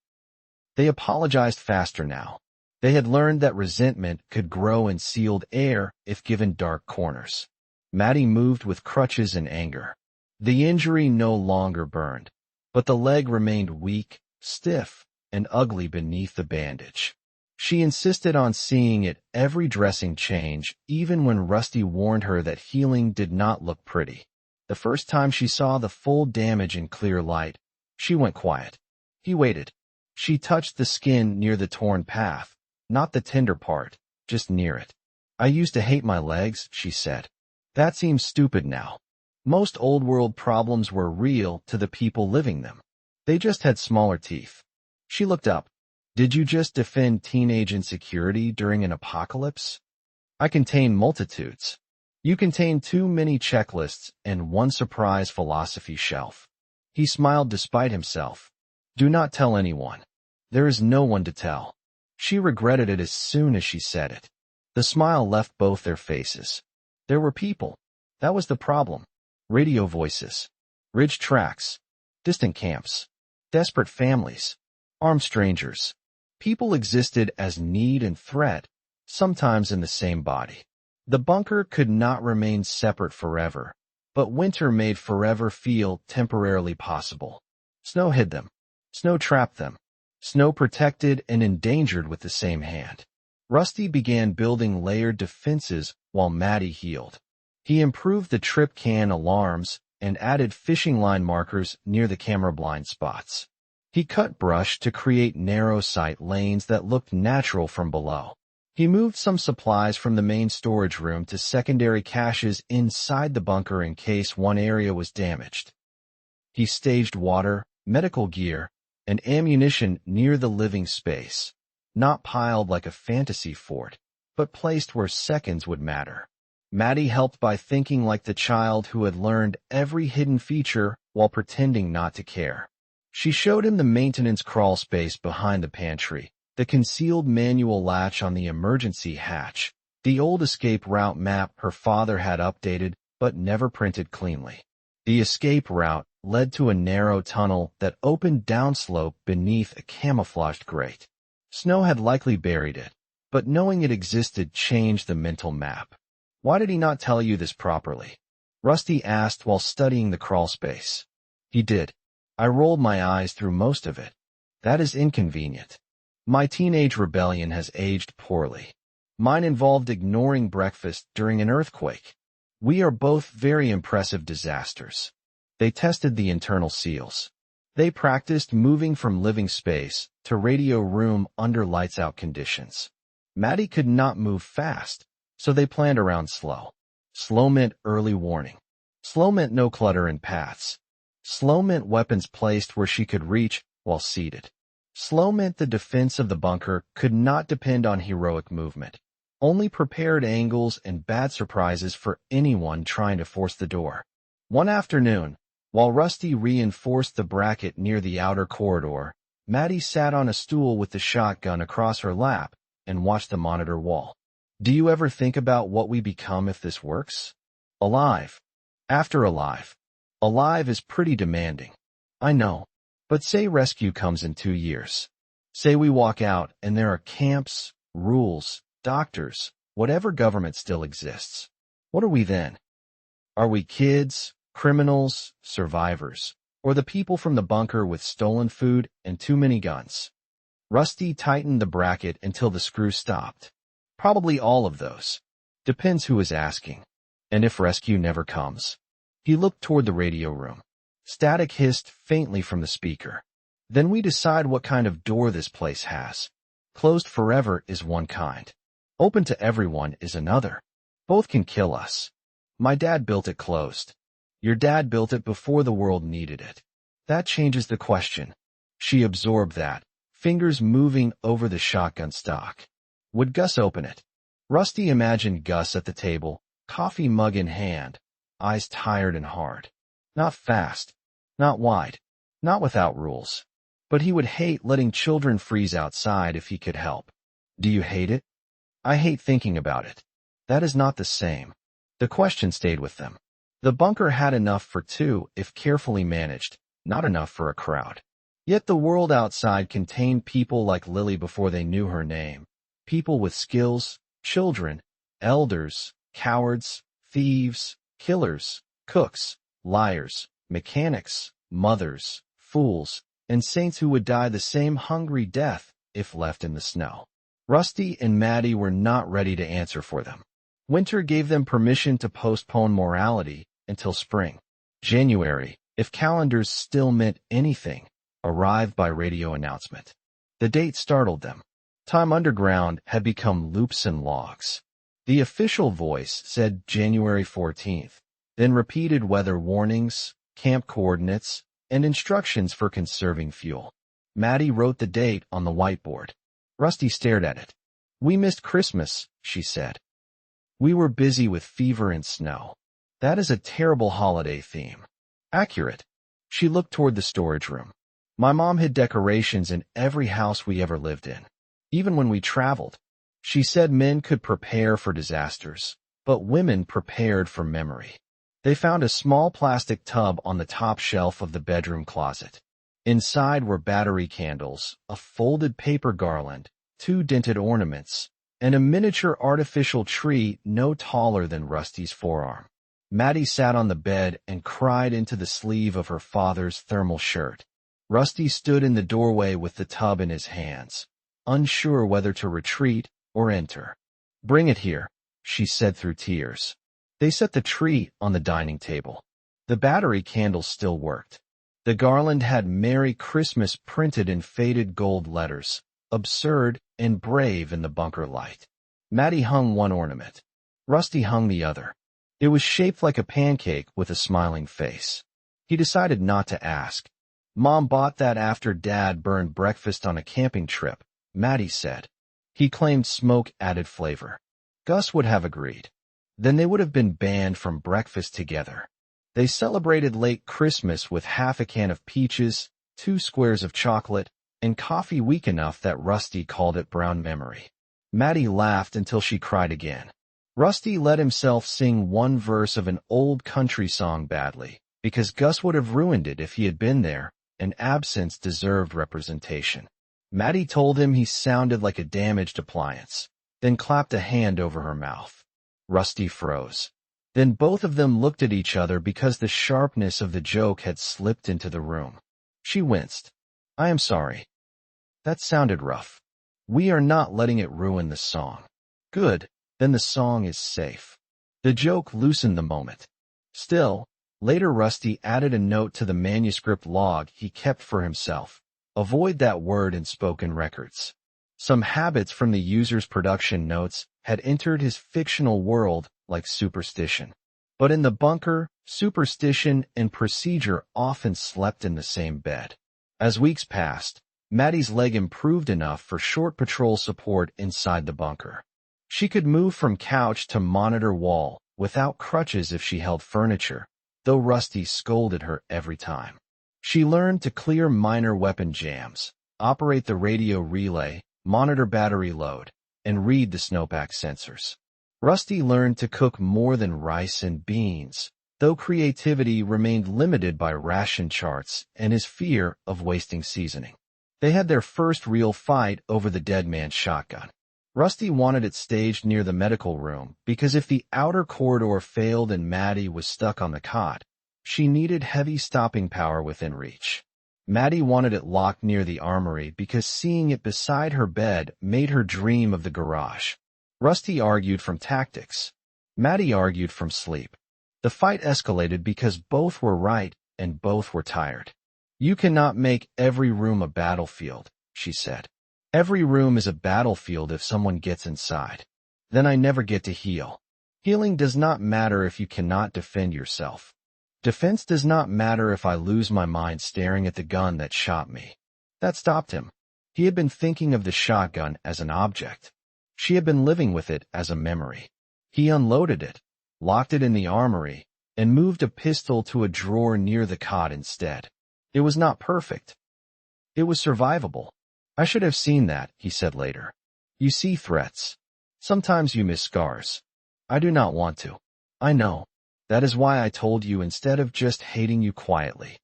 [SPEAKER 1] They apologized faster now. They had learned that resentment could grow in sealed air if given dark corners. Maddy moved with crutches and anger. The injury no longer burned, but the leg remained weak, stiff, and ugly beneath the bandage. She insisted on seeing it every dressing change, even when Rusty warned her that healing did not look pretty. The first time she saw the full damage in clear light, she went quiet. He waited. She touched the skin near the torn path, not the tender part, just near it. "I used to hate my legs," she said. "That seems stupid now." Most old-world problems were real to the people living them. They just had smaller teeth. She looked up. "Did you just defend teenage insecurity during an apocalypse?" "I contain multitudes." "You contain too many checklists and one surprise philosophy shelf." He smiled despite himself. "Do not tell anyone." "There is no one to tell." She regretted it as soon as she said it. The smile left both their faces. There were people. That was the problem. Radio voices. Ridge tracks. Distant camps. Desperate families. Armed strangers. People existed as need and threat, sometimes in the same body. The bunker could not remain separate forever, but winter made forever feel temporarily possible. Snow hid them. Snow trapped them. Snow protected and endangered with the same hand. Rusty began building layered defenses while Maddy healed. He improved the trip can alarms and added fishing line markers near the camera blind spots. He cut brush to create narrow sight lanes that looked natural from below. He moved some supplies from the main storage room to secondary caches inside the bunker in case one area was damaged. He staged water, medical gear, and ammunition near the living space, not piled like a fantasy fort, but placed where seconds would matter. Maddy helped by thinking like the child who had learned every hidden feature while pretending not to care. She showed him the maintenance crawl space behind the pantry, the concealed manual latch on the emergency hatch, the old escape route map her father had updated but never printed cleanly. The escape route led to a narrow tunnel that opened downslope beneath a camouflaged grate. Snow had likely buried it, but knowing it existed changed the mental map. "Why did he not tell you this properly?" Rusty asked while studying the crawl space. "He did. I rolled my eyes through most of it. That is inconvenient. My teenage rebellion has aged poorly. Mine involved ignoring breakfast during an earthquake. We are both very impressive disasters." They tested the internal seals. They practiced moving from living space to radio room under lights-out conditions. Maddy could not move fast, so they planned around slow. Slow meant early warning. Slow meant no clutter in paths. Slow meant weapons placed where she could reach while seated. Slow meant the defense of the bunker could not depend on heroic movement, only prepared angles and bad surprises for anyone trying to force the door. One afternoon, while Rusty reinforced the bracket near the outer corridor, Maddy sat on a stool with the shotgun across her lap and watched the monitor wall. "Do you ever think about what we become if this works? Alive. After alive. Alive is pretty demanding. I know. But say rescue comes in 2 years. Say we walk out and there are camps, rules, doctors, whatever government still exists. What are we then? Are we kids, criminals, survivors, or the people from the bunker with stolen food and too many guns?" Rusty tightened the bracket until the screw stopped. "Probably all of those. Depends who is asking. And if rescue never comes." He looked toward the radio room. Static hissed faintly from the speaker. "Then we decide what kind of door this place has. Closed forever is one kind. Open to everyone is another. Both can kill us. My dad built it closed. Your dad built it before the world needed it. That changes the question." She absorbed that, fingers moving over the shotgun stock. Would Gus open it? Rusty imagined Gus at the table, coffee mug in hand, eyes tired and hard. Not fast, not wide, not without rules. But he would hate letting children freeze outside if he could help. "Do you hate it?" "I hate thinking about it." That is not the same. The question stayed with them. The bunker had enough for 2 if carefully managed, not enough for a crowd. Yet the world outside contained people like Lily before they knew her name. People with skills, children, elders, cowards, thieves, killers, cooks, liars, mechanics, mothers, fools, and saints who would die the same hungry death if left in the snow. Rusty and Maddy were not ready to answer for them. Winter gave them permission to postpone morality until spring. January, if calendars still meant anything, arrived by radio announcement. The date startled them. Time underground had become loops and logs. The official voice said January 14th, then repeated weather warnings, camp coordinates, and instructions for conserving fuel. Maddy wrote the date on the whiteboard. Rusty stared at it. "We missed Christmas," she said. "We were busy with fever and snow. That is a terrible holiday theme." Accurate. She looked toward the storage room. "My mom hid decorations in every house we ever lived in, even when we traveled. She said men could prepare for disasters, but women prepared for memory." They found a small plastic tub on the top shelf of the bedroom closet. Inside were battery candles, a folded paper garland, 2 dented ornaments, and a miniature artificial tree no taller than Rusty's forearm. Maddy sat on the bed and cried into the sleeve of her father's thermal shirt. Rusty stood in the doorway with the tub in his hands, unsure whether to retreat or enter. "Bring it here," she said through tears. They set the tree on the dining table. The battery candles still worked. The garland had "Merry Christmas" printed in faded gold letters, absurd and brave in the bunker light. Maddy hung one ornament. Rusty hung the other. It was shaped like a pancake with a smiling face. He decided not to ask. "Mom bought that after Dad burned breakfast on a camping trip," Maddy said. He claimed smoke added flavor. Gus would have agreed. Then they would have been banned from breakfast together. They celebrated late Christmas with half a can of peaches, 2 squares of chocolate, and coffee weak enough that Rusty called it brown memory. Maddy laughed until she cried again. Rusty let himself sing one verse of an old country song badly, because Gus would have ruined it if he had been there, and absence deserved representation. Maddy told him he sounded like a damaged appliance, then clapped a hand over her mouth. Rusty froze. Then both of them looked at each other because the sharpness of the joke had slipped into the room. She winced. I am sorry. That sounded rough. We are not letting it ruin the song. Good, then the song is safe. The joke loosened the moment. Still, later Rusty added a note to the manuscript log he kept for himself. Avoid that word in spoken records. Some habits from the user's production notes had entered his fictional world, like superstition. But in the bunker, superstition and procedure often slept in the same bed. As weeks passed, Maddy's leg improved enough for short patrol support inside the bunker. She could move from couch to monitor wall without crutches if she held furniture, though Rusty scolded her every time. She learned to clear minor weapon jams, operate the radio relay, monitor battery load, and read the snowpack sensors. Rusty learned to cook more than rice and beans, though creativity remained limited by ration charts and his fear of wasting seasoning. They had their first real fight over the dead man's shotgun. Rusty wanted it staged near the medical room because if the outer corridor failed and Maddy was stuck on the cot, she needed heavy stopping power within reach. Maddy wanted it locked near the armory because seeing it beside her bed made her dream of the garage. Rusty argued from tactics. Maddy argued from sleep. The fight escalated because both were right and both were tired. You cannot make every room a battlefield, she said. Every room is a battlefield if someone gets inside. Then I never get to heal. Healing does not matter if you cannot defend yourself. Defense does not matter if I lose my mind staring at the gun that shot me. That stopped him. He had been thinking of the shotgun as an object. She had been living with it as a memory. He unloaded it, locked it in the armory, and moved a pistol to a drawer near the cot instead. It was not perfect. It was survivable. I should have seen that, he said later. You see threats. Sometimes you miss scars. I do not want to. I know. That is why I told you instead of just hating you quietly.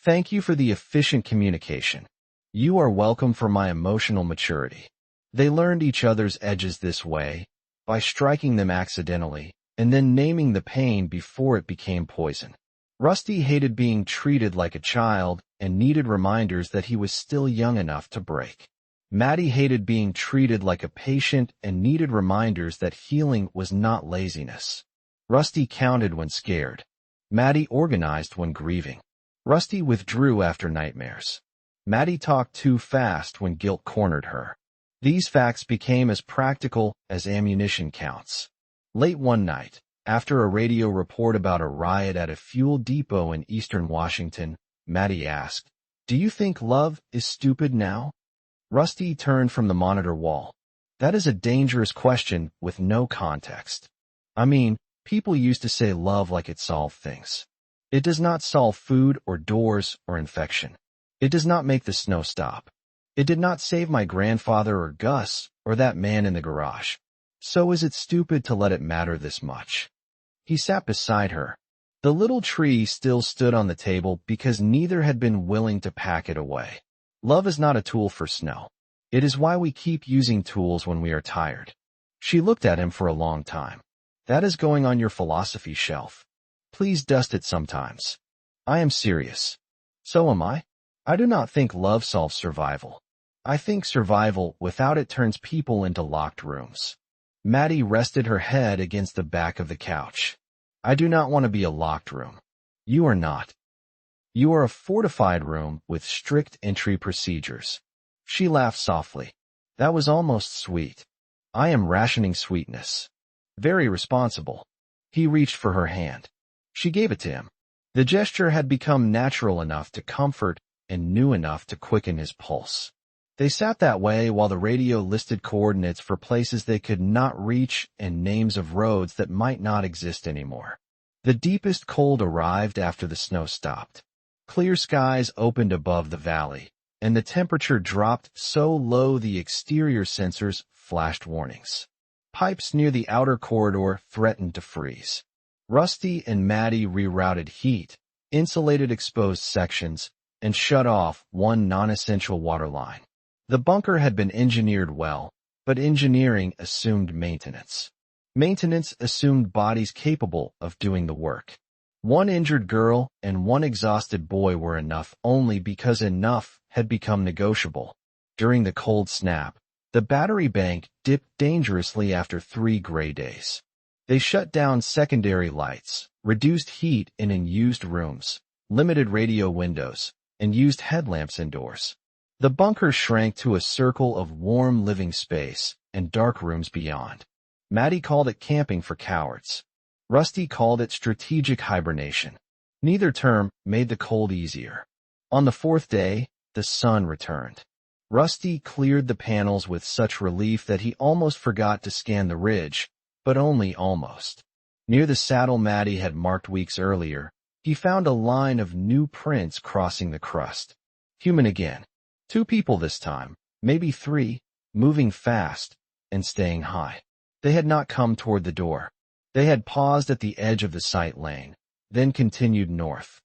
[SPEAKER 1] Thank you for the efficient communication. You are welcome for my emotional maturity. They learned each other's edges this way, by striking them accidentally, and then naming the pain before it became poison. Rusty hated being treated like a child and needed reminders that he was still young enough to break. Maddy hated being treated like a patient and needed reminders that healing was not laziness. Rusty counted when scared. Maddy organized when grieving. Rusty withdrew after nightmares. Maddy talked too fast when guilt cornered her. These facts became as practical as ammunition counts. Late one night, after a radio report about a riot at a fuel depot in eastern Washington, Maddy asked, "Do you think love is stupid now?" Rusty turned from the monitor wall. That is a dangerous question with no context. I mean, people used to say love like it solved things. It does not solve food or doors or infection. It does not make the snow stop. It did not save my grandfather or Gus or that man in the garage. So is it stupid to let it matter this much? He sat beside her. The little tree still stood on the table because neither had been willing to pack it away. Love is not a tool for snow. It is why we keep using tools when we are tired. She looked at him for a long time. That is going on your philosophy shelf. Please dust it sometimes. I am serious. So am I. I do not think love solves survival. I think survival without it turns people into locked rooms. Maddy rested her head against the back of the couch. I do not want to be a locked room. You are not. You are a fortified room with strict entry procedures. She laughed softly. That was almost sweet. I am rationing sweetness. Very responsible. He reached for her hand. She gave it to him. The gesture had become natural enough to comfort and new enough to quicken his pulse. They sat that way while the radio listed coordinates for places they could not reach and names of roads that might not exist anymore. The deepest cold arrived after the snow stopped. Clear skies opened above the valley, and the temperature dropped so low the exterior sensors flashed warnings. Pipes near the outer corridor threatened to freeze. Rusty and Maddy rerouted heat, insulated exposed sections, and shut off one non-essential water line. The bunker had been engineered well, but engineering assumed maintenance. Maintenance assumed bodies capable of doing the work. One injured girl and one exhausted boy were enough only because enough had become negotiable. During the cold snap, the battery bank dipped dangerously after 3 gray days. They shut down secondary lights, reduced heat in unused rooms, limited radio windows, and used headlamps indoors. The bunker shrank to a circle of warm living space and dark rooms beyond. Maddy called it camping for cowards. Rusty called it strategic hibernation. Neither term made the cold easier. On the 4th day, the sun returned. Rusty cleared the panels with such relief that he almost forgot to scan the ridge, but only almost. Near the saddle Maddy had marked weeks earlier, he found a line of new prints crossing the crust. Human again. 2 people this time, maybe 3, moving fast and staying high. They had not come toward the door. They had paused at the edge of the sight lane, then continued north.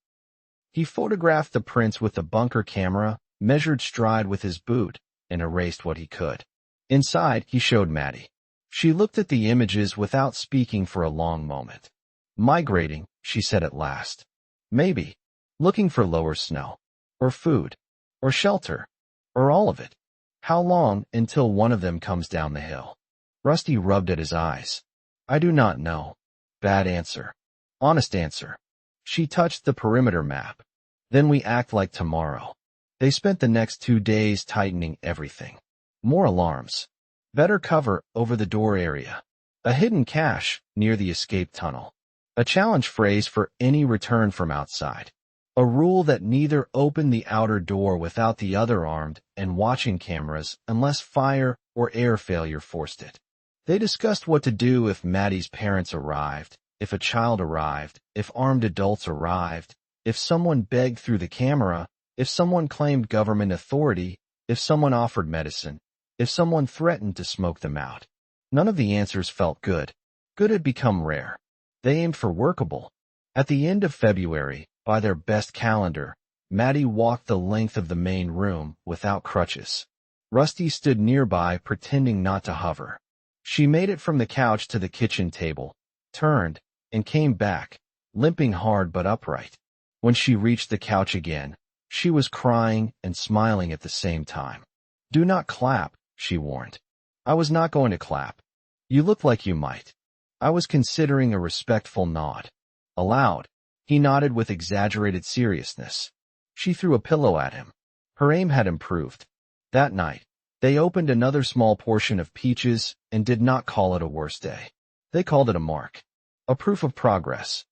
[SPEAKER 1] He photographed the prints with the bunker camera, measured stride with his boot, and erased what he could. Inside, he showed Maddy. She looked at the images without speaking for a long moment. Migrating, she said at last. Maybe. Looking for lower snow. Or food. Or shelter. Or all of it. How long until one of them comes down the hill? Rusty rubbed at his eyes. I do not know. Bad answer. Honest answer. She touched the perimeter map. Then we act like tomorrow. They spent the next 2 days tightening everything. More alarms. Better cover over the door area. A hidden cache near the escape tunnel. A challenge phrase for any return from outside. A rule that neither opened the outer door without the other armed and watching cameras unless fire or air failure forced it. They discussed what to do if Maddy's parents arrived, if a child arrived, if armed adults arrived, if someone begged through the camera, if someone claimed government authority, if someone offered medicine, if someone threatened to smoke them out. None of the answers felt good. Good had become rare. They aimed for workable. At the end of February, by their best calendar, Maddy walked the length of the main room without crutches. Rusty stood nearby pretending not to hover. She made it from the couch to the kitchen table, turned, and came back, limping hard but upright. When she reached the couch again, she was crying and smiling at the same time. Do not clap, she warned. I was not going to clap. You look like you might. I was considering a respectful nod. Aloud, he nodded with exaggerated seriousness. She threw a pillow at him. Her aim had improved. That night, they opened another small portion of peaches and did not call it a worse day. They called it a mark. A proof of progress.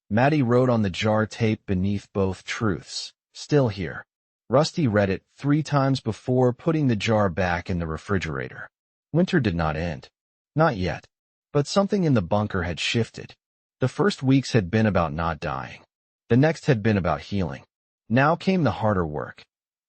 [SPEAKER 1] Maddy wrote on the jar tape beneath both truths. Still here. Rusty read it 3 times before putting the jar back in the refrigerator. Winter did not end. Not yet. But something in the bunker had shifted. The first weeks had been about not dying. The next had been about healing. Now came the harder work.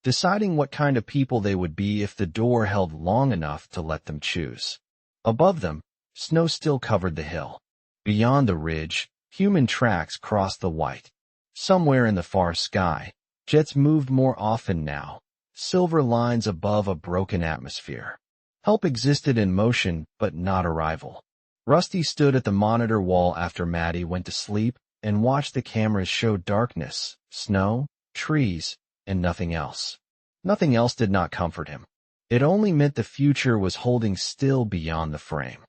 [SPEAKER 1] Deciding what kind of people they would be if the door held long enough to let them choose. Above them, snow still covered the hill. Beyond the ridge, human tracks crossed the white. Somewhere in the far sky, jets moved more often now, silver lines above a broken atmosphere. Help existed in motion, but not arrival. Rusty stood at the monitor wall after Maddy went to sleep and watched the cameras show darkness, snow, trees, and nothing else. Nothing else did not comfort him. It only meant the future was holding still beyond the frame.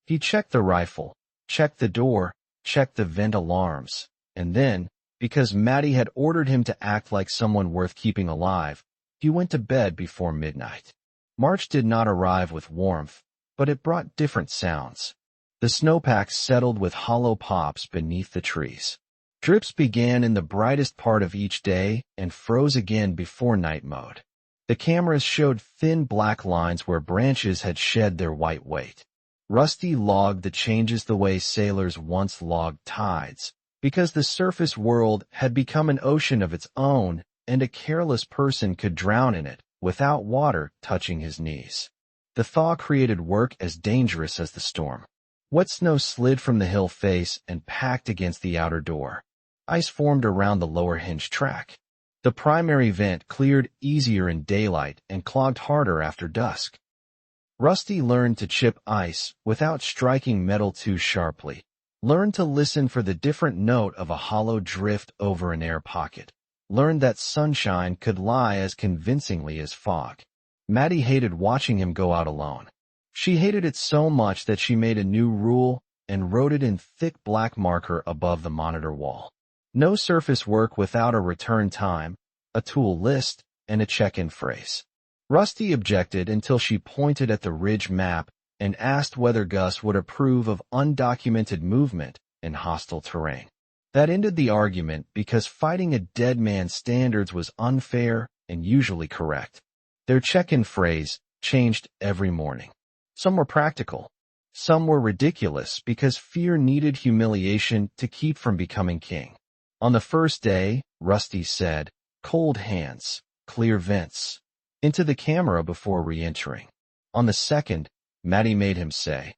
[SPEAKER 1] He checked the rifle, checked the door, checked the vent alarms, and then, because Maddy had ordered him to act like someone worth keeping alive, he went to bed before midnight. March did not arrive with warmth, but it brought different sounds. The snowpacks settled with hollow pops beneath the trees. Drips began in the brightest part of each day and froze again before night mode. The cameras showed thin black lines where branches had shed their white weight. Rusty logged the changes the way sailors once logged tides, because the surface world had become an ocean of its own and a careless person could drown in it, without water touching his knees. The thaw created work as dangerous as the storm. Wet snow slid from the hill face and packed against the outer door. Ice formed around the lower hinge track. The primary vent cleared easier in daylight and clogged harder after dusk. Rusty learned to chip ice without striking metal too sharply, learned to listen for the different note of a hollow drift over an air pocket, learned that sunshine could lie as convincingly as fog. Maddy hated watching him go out alone. She hated it so much that she made a new rule and wrote it in thick black marker above the monitor wall. No surface work without a return time, a tool list, and a check-in phrase. Rusty objected until she pointed at the ridge map and asked whether Gus would approve of undocumented movement in hostile terrain. That ended the argument because fighting a dead man's standards was unfair and usually correct. Their check-in phrase changed every morning. Some were practical. Some were ridiculous because fear needed humiliation to keep from becoming king. On the first day, Rusty said, "Cold hands, clear vents," into the camera before re-entering. On the second, Maddy made him say,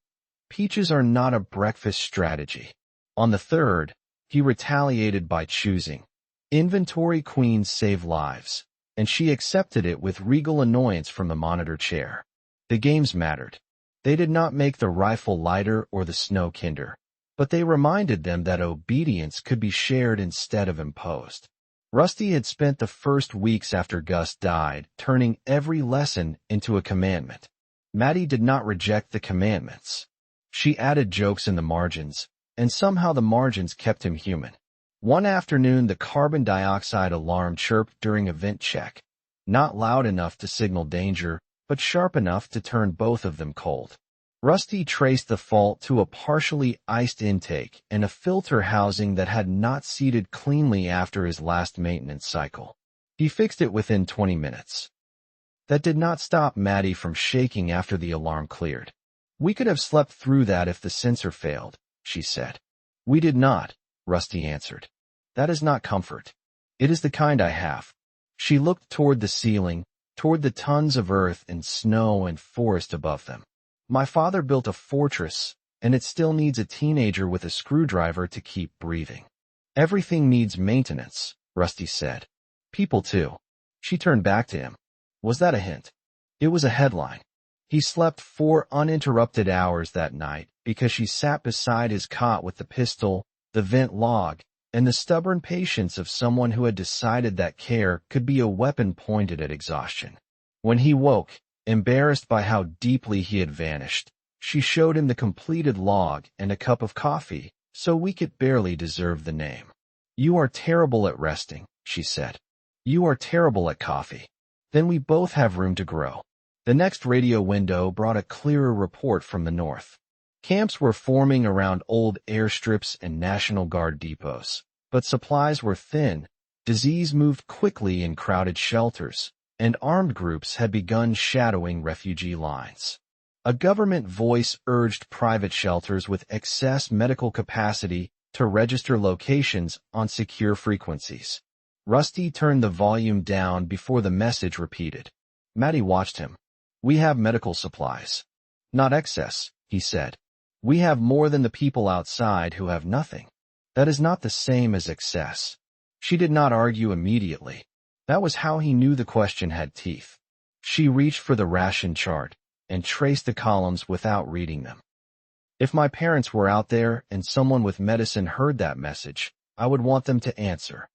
[SPEAKER 1] "Peaches are not a breakfast strategy." On the third, he retaliated by choosing, "Inventory queens save lives," and she accepted it with regal annoyance from the monitor chair. The games mattered. They did not make the rifle lighter or the snow kinder, but they reminded them that obedience could be shared instead of imposed. Rusty had spent the first weeks after Gus died turning every lesson into a commandment. Maddy did not reject the commandments. She added jokes in the margins, and somehow the margins kept him human. One afternoon, the carbon dioxide alarm chirped during a vent check, not loud enough to signal danger, but sharp enough to turn both of them cold. Rusty traced the fault to a partially iced intake and a filter housing that had not seated cleanly after his last maintenance cycle. He fixed it within 20 minutes. That did not stop Maddy from shaking after the alarm cleared. "We could have slept through that if the sensor failed," she said. "We did not," Rusty answered. "That is not comfort. It is the kind I have." She looked toward the ceiling, toward the tons of earth and snow and forest above them. "My father built a fortress, and it still needs a teenager with a screwdriver to keep breathing." "Everything needs maintenance," Rusty said. "People too." She turned back to him. Was that a hint? It was a headline. He slept 4 uninterrupted hours that night because she sat beside his cot with the pistol, the vent log, and the stubborn patience of someone who had decided that care could be a weapon pointed at exhaustion. When he woke, embarrassed by how deeply he had vanished, she showed him the completed log and a cup of coffee, so weak it barely deserved the name. "You are terrible at resting," she said. "You are terrible at coffee. Then we both have room to grow." The next radio window brought a clearer report from the north. Camps were forming around old airstrips and National Guard depots, but supplies were thin, disease moved quickly in crowded shelters, and armed groups had begun shadowing refugee lines. A government voice urged private shelters with excess medical capacity to register locations on secure frequencies. Rusty turned the volume down before the message repeated. Maddy watched him. "We have medical supplies." "Not excess," he said. "We have more than the people outside who have nothing." "That is not the same as excess." She did not argue immediately. That was how he knew the question had teeth. She reached for the ration chart and traced the columns without reading them. "If my parents were out there and someone with medicine heard that message, I would want them to answer."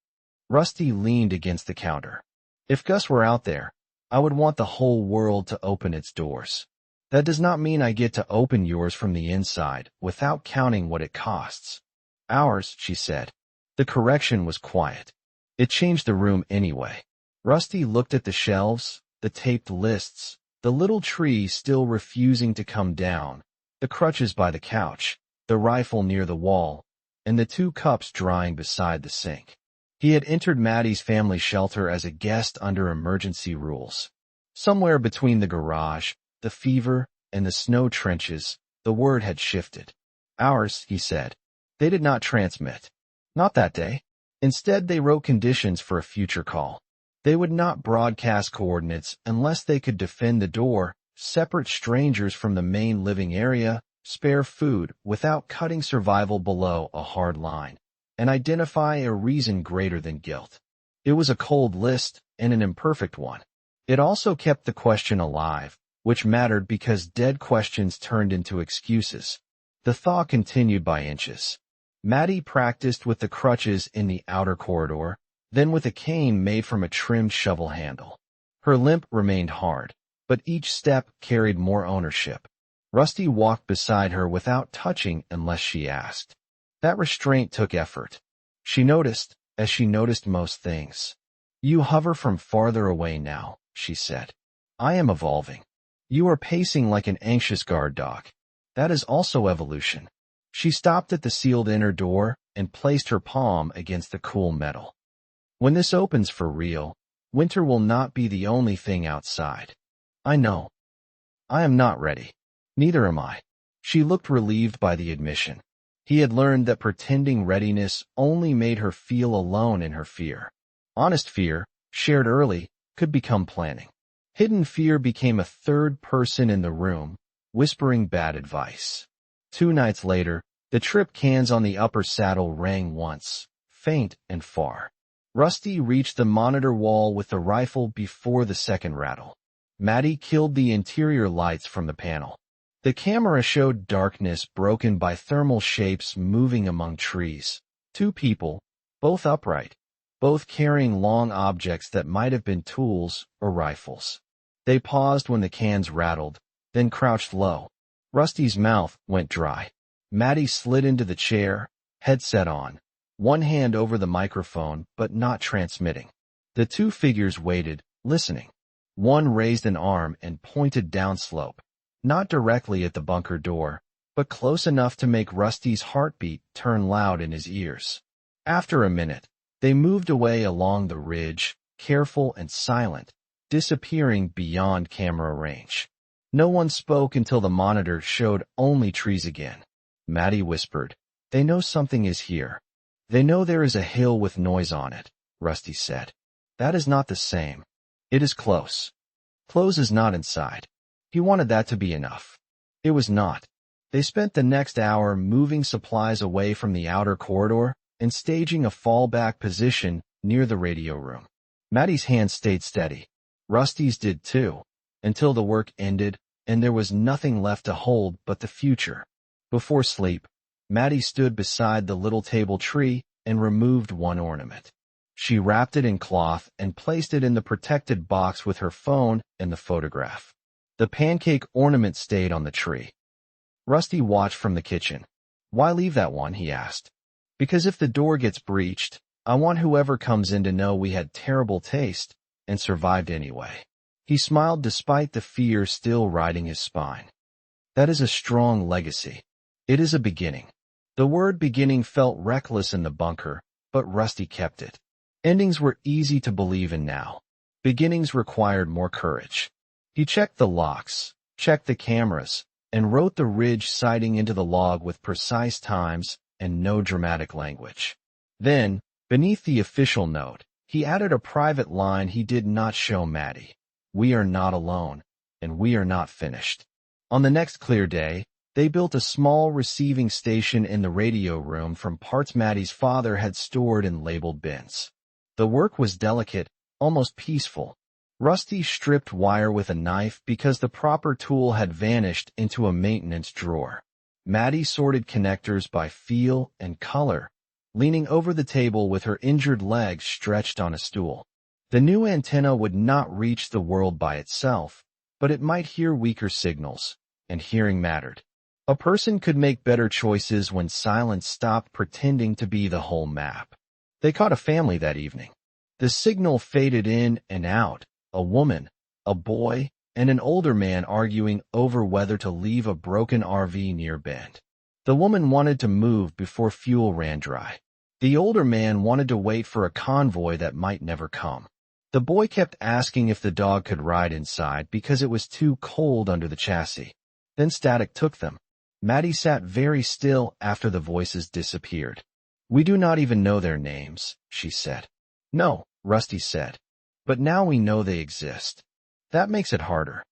[SPEAKER 1] Rusty leaned against the counter. "If Gus were out there, I would want the whole world to open its doors. That does not mean I get to open yours from the inside without counting what it costs." "Ours," she said. The correction was quiet. It changed the room anyway. Rusty looked at the shelves, the taped lists, the little tree still refusing to come down, the crutches by the couch, the rifle near the wall, and the 2 cups drying beside the sink. He had entered Maddy's family shelter as a guest under emergency rules. Somewhere between the garage, the fever, and the snow trenches, the word had shifted. "Ours," he said. They did not transmit. Not that day. Instead, they wrote conditions for a future call. They would not broadcast coordinates unless they could defend the door, separate strangers from the main living area, spare food without cutting survival below a hard line, and identify a reason greater than guilt. It was a cold list and an imperfect one. It also kept the question alive, which mattered because dead questions turned into excuses. The thaw continued by inches. Maddy practiced with the crutches in the outer corridor, then with a cane made from a trimmed shovel handle. Her limp remained hard, but each step carried more ownership. Rusty walked beside her without touching unless she asked. That restraint took effort. She noticed, as she noticed most things. You hover from farther away now, she said. I am evolving. You are pacing like an anxious guard dog. That is also evolution. She stopped at the sealed inner door and placed her palm against the cool metal. When this opens for real, winter will not be the only thing outside. I know. I am not ready. Neither am I. She looked relieved by the admission. He had learned that pretending readiness only made her feel alone in her fear. Honest fear, shared early, could become planning. Hidden fear became a third person in the room, whispering bad advice. 2 nights later, the trip cans on the upper saddle rang once, faint and far. Rusty reached the monitor wall with the rifle before the second rattle. Maddy killed the interior lights from the panel. The camera showed darkness broken by thermal shapes moving among trees. 2 people, both upright, both carrying long objects that might have been tools or rifles. They paused when the cans rattled, then crouched low. Rusty's mouth went dry. Maddy slid into the chair, headset on, one hand over the microphone but not transmitting. The 2 figures waited, listening. One raised an arm and pointed downslope, not directly at the bunker door, but close enough to make Rusty's heartbeat turn loud in his ears. After a minute, they moved away along the ridge, careful and silent, disappearing beyond camera range. No one spoke until the monitor showed only trees again. Maddy whispered, "They know something is here. They know there is a hill with noise on it," Rusty said. "That is not the same. It is close. Close is not inside." He wanted that to be enough. It was not. They spent the next hour moving supplies away from the outer corridor and staging a fallback position near the radio room. Maddy's hands stayed steady. Rusty's did too, until the work ended and there was nothing left to hold but the future. Before sleep, Maddy stood beside the little table tree and removed one ornament. She wrapped it in cloth and placed it in the protected box with her phone and the photograph. The pancake ornament stayed on the tree. Rusty watched from the kitchen. "Why leave that one?" he asked. "Because if the door gets breached, I want whoever comes in to know we had terrible taste and survived anyway." He smiled despite the fear still riding his spine. "That is a strong legacy. It is a beginning." The word beginning felt reckless in the bunker, but Rusty kept it. Endings were easy to believe in now. Beginnings required more courage. He checked the locks, checked the cameras, and wrote the ridge sighting into the log with precise times and no dramatic language. Then, beneath the official note, he added a private line he did not show Maddy. "We are not alone, and we are not finished." On the next clear day, they built a small receiving station in the radio room from parts Maddy's father had stored in labeled bins. The work was delicate, almost peaceful. Rusty stripped wire with a knife because the proper tool had vanished into a maintenance drawer. Maddy sorted connectors by feel and color, leaning over the table with her injured legs stretched on a stool. The new antenna would not reach the world by itself, but it might hear weaker signals, and hearing mattered. A person could make better choices when silence stopped pretending to be the whole map. They caught a family that evening. The signal faded in and out, a woman, a boy, and an older man arguing over whether to leave a broken RV near Bend. The woman wanted to move before fuel ran dry. The older man wanted to wait for a convoy that might never come. The boy kept asking if the dog could ride inside because it was too cold under the chassis. Then static took them. Maddy sat very still after the voices disappeared. "We do not even know their names," she said. "No," Rusty said. But now we know they exist. That makes it harder.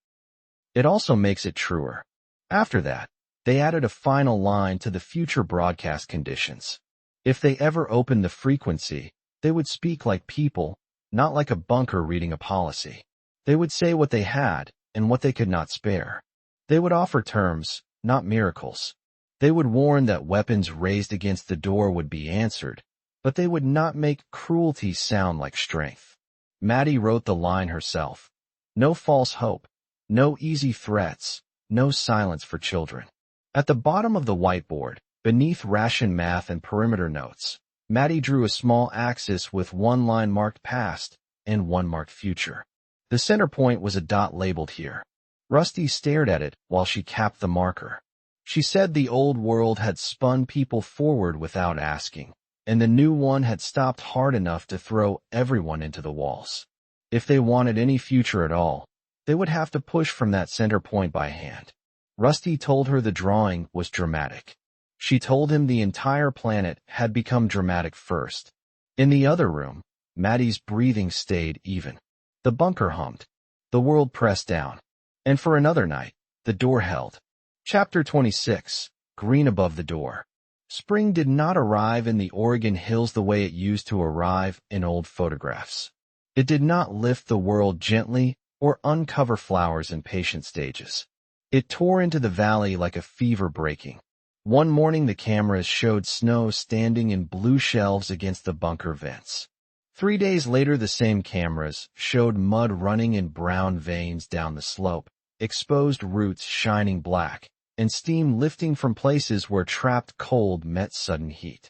[SPEAKER 1] It also makes it truer. After that, they added a final line to the future broadcast conditions. If they ever opened the frequency, they would speak like people, not like a bunker reading a policy. They would say what they had and what they could not spare. They would offer terms, not miracles. They would warn that weapons raised against the door would be answered, but they would not make cruelty sound like strength. Maddy wrote the line herself. No false hope, no easy threats, no silence for children. At the bottom of the whiteboard, beneath ration math and perimeter notes, Maddy drew a small axis with one line marked past and one marked future. The center point was a dot labeled here. Rusty stared at it while she capped the marker. She said the old world had spun people forward without asking, and the new one had stopped hard enough to throw everyone into the walls. If they wanted any future at all, they would have to push from that center point by hand. Rusty told her the drawing was dramatic. She told him the entire planet had become dramatic first. In the other room, Maddy's breathing stayed even. The bunker hummed. The world pressed down. And for another night, the door held. Chapter 26, Green Above the Door. Spring did not arrive in the Oregon hills the way it used to arrive in old photographs. It did not lift the world gently or uncover flowers in patient stages. It tore into the valley like a fever breaking. One morning the cameras showed snow standing in blue shelves against the bunker vents. 3 days later the same cameras showed mud running in brown veins down the slope, exposed roots shining black, and steam lifting from places where trapped cold met sudden heat.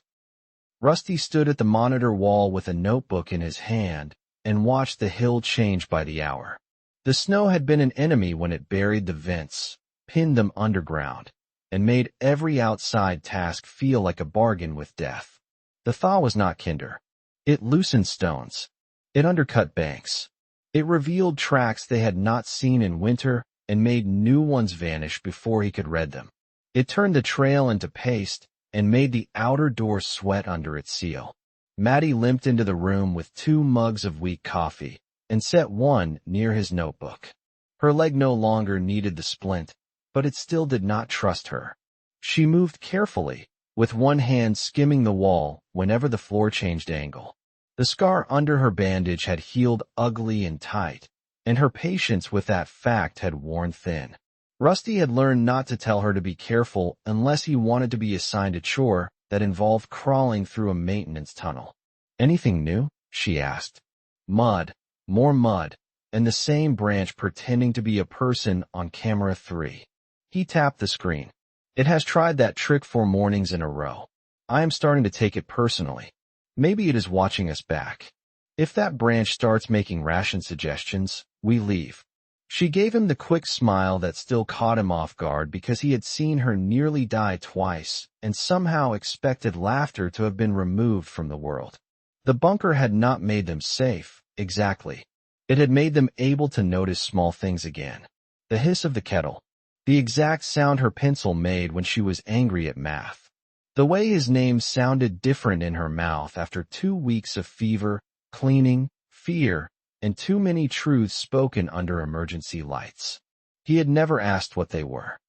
[SPEAKER 1] Rusty stood at the monitor wall with a notebook in his hand and watched the hill change by the hour. The snow had been an enemy when it buried the vents, pinned them underground, and made every outside task feel like a bargain with death. The thaw was not kinder. It loosened stones. It undercut banks. It revealed tracks they had not seen in winter and made new ones vanish before he could read them. It turned the trail into paste and made the outer door sweat under its seal. Maddy limped into the room with 2 mugs of weak coffee and set one near his notebook. Her leg no longer needed the splint, but it still did not trust her. She moved carefully, with one hand skimming the wall whenever the floor changed angle. The scar under her bandage had healed ugly and tight, and her patience with that fact had worn thin. Rusty had learned not to tell her to be careful unless he wanted to be assigned a chore that involved crawling through a maintenance tunnel. "Anything new?" she asked. "Mud, more mud, and the same branch pretending to be a person on camera 3. He tapped the screen. "It has tried that trick 4 mornings in a row. I am starting to take it personally. Maybe it is watching us back. If that branch starts making ration suggestions, we leave." She gave him the quick smile that still caught him off guard because he had seen her nearly die twice and somehow expected laughter to have been removed from the world. The bunker had not made them safe, exactly. It had made them able to notice small things again. The hiss of the kettle. The exact sound her pencil made when she was angry at math. The way his name sounded different in her mouth after 2 weeks of fever, cleaning, fear, and too many truths spoken under emergency lights. He had never asked what they were.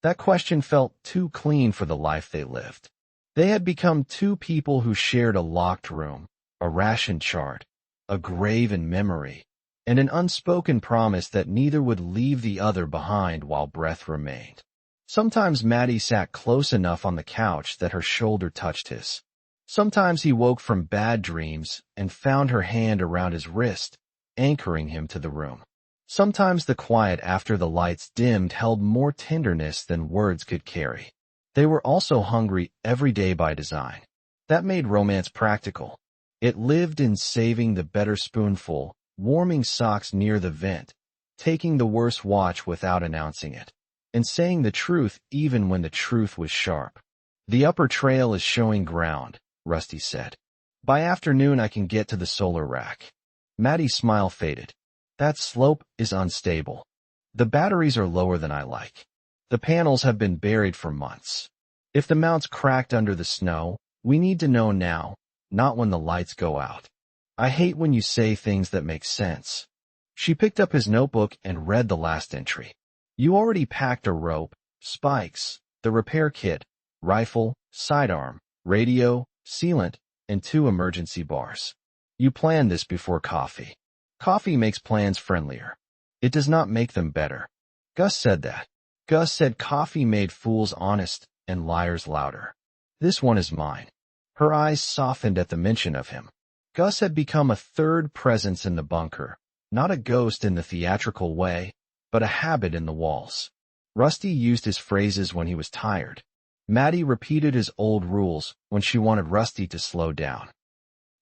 [SPEAKER 1] That question felt too clean for the life they lived. They had become 2 people who shared a locked room, a ration chart, a grave in memory, and an unspoken promise that neither would leave the other behind while breath remained. Sometimes Maddy sat close enough on the couch that her shoulder touched his. Sometimes he woke from bad dreams and found her hand around his wrist, anchoring him to the room. Sometimes the quiet after the lights dimmed held more tenderness than words could carry. They were also hungry every day by design. That made romance practical. It lived in saving the better spoonful, warming socks near the vent, taking the worst watch without announcing it, and saying the truth even when the truth was sharp. "The upper trail is showing ground," Rusty said. "By afternoon I can get to the solar rack." Maddy's smile faded. "That slope is unstable. The batteries are lower than I like. The panels have been buried for months. If the mounts cracked under the snow, we need to know now, not when the lights go out." I hate when you say things that make sense. She picked up his notebook and read the last entry. You already packed a rope, spikes, the repair kit, rifle, sidearm, radio, sealant, and 2 emergency bars. You planned this before coffee. Coffee makes plans friendlier. It does not make them better. Gus said that. Gus said coffee made fools honest and liars louder. This one is mine. Her eyes softened at the mention of him. Gus had become a third presence in the bunker, not a ghost in the theatrical way, but a habit in the walls. Rusty used his phrases when he was tired. Maddy repeated his old rules when she wanted Rusty to slow down.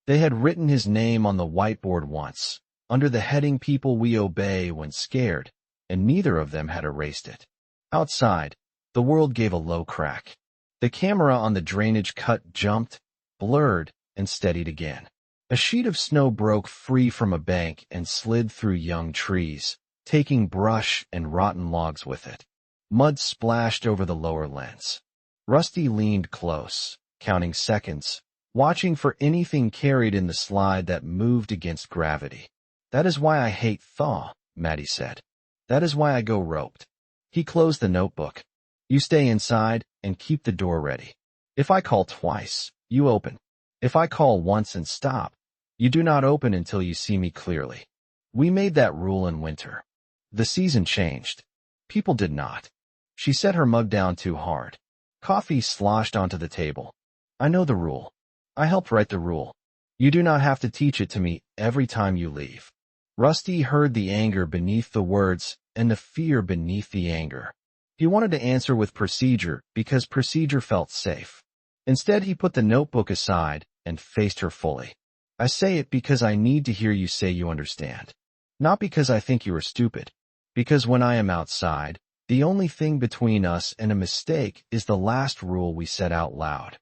[SPEAKER 1] They had written his name on the whiteboard once, under the heading People We Obey When Scared, and neither of them had erased it. Outside, the world gave a low crack. The camera on the drainage cut jumped, blurred, and steadied again. A sheet of snow broke free from a bank and slid through young trees, taking brush and rotten logs with it. Mud splashed over the lower lens. Rusty leaned close, counting seconds, watching for anything carried in the slide that moved against gravity. That is why I hate thaw, Maddy said. That is why I go roped. He closed the notebook. You stay inside and keep the door ready. If I call twice, you open. If I call once and stop, you do not open until you see me clearly. We made that rule in winter. The season changed. People did not. She set her mug down too hard. Coffee sloshed onto the table. I know the rule. I helped write the rule. You do not have to teach it to me every time you leave. Rusty heard the anger beneath the words and the fear beneath the anger. He wanted to answer with procedure because procedure felt safe. Instead, he put the notebook aside and faced her fully. I say it because I need to hear you say you understand. Not because I think you are stupid. Because when I am outside, the only thing between us and a mistake is the last rule we said out loud.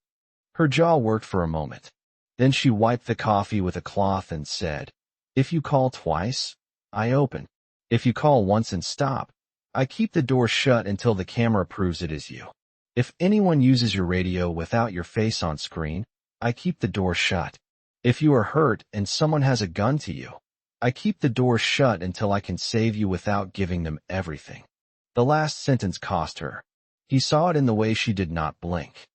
[SPEAKER 1] Her jaw worked for a moment. Then she wiped the coffee with a cloth and said, If you call twice, I open. If you call once and stop, I keep the door shut until the camera proves it is you. If anyone uses your radio without your face on screen, I keep the door shut. If you are hurt and someone has a gun to you, I keep the door shut until I can save you without giving them everything. The last sentence cost her. He saw it in the way she did not blink.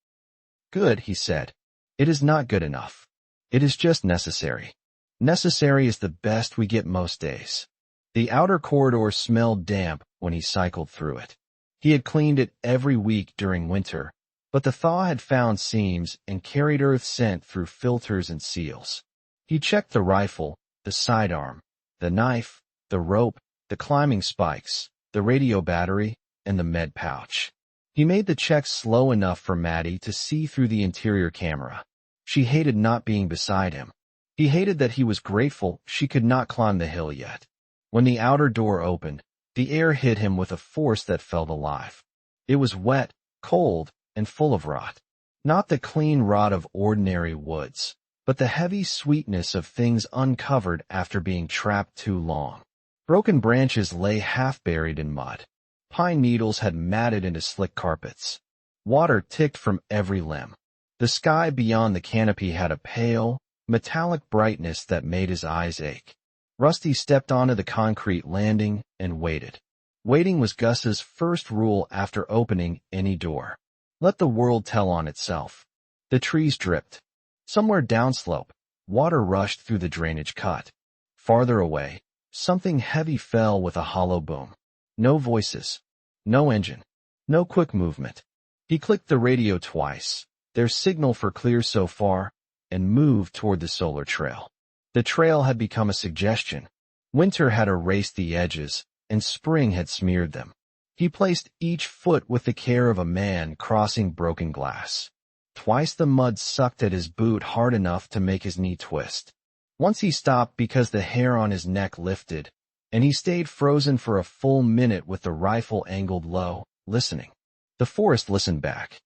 [SPEAKER 1] Good, he said. It is not good enough. It is just necessary. Necessary is the best we get most days. The outer corridor smelled damp when he cycled through it. He had cleaned it every week during winter, but the thaw had found seams and carried earth scent through filters and seals. He checked the rifle, the sidearm, the knife, the rope, the climbing spikes, the radio battery, and the med pouch. He made the checks slow enough for Maddy to see through the interior camera. She hated not being beside him. He hated that he was grateful she could not climb the hill yet. When the outer door opened, the air hit him with a force that felt alive. It was wet, cold, and full of rot. Not the clean rot of ordinary woods, but the heavy sweetness of things uncovered after being trapped too long. Broken branches lay half-buried in mud. Pine needles had matted into slick carpets. Water ticked from every limb. The sky beyond the canopy had a pale, metallic brightness that made his eyes ache. Rusty stepped onto the concrete landing and waited. Waiting was Gus's first rule after opening any door. Let the world tell on itself. The trees dripped. Somewhere downslope, water rushed through the drainage cut. Farther away, something heavy fell with a hollow boom. No voices. No engine. No quick movement. He clicked the radio twice, their signal for clear so far, and moved toward the solar trail. The trail had become a suggestion. Winter had erased the edges, and spring had smeared them. He placed each foot with the care of a man crossing broken glass. Twice the mud sucked at his boot hard enough to make his knee twist. Once he stopped because the hair on his neck lifted, and he stayed frozen for a full minute with the rifle angled low, listening. The forest listened back.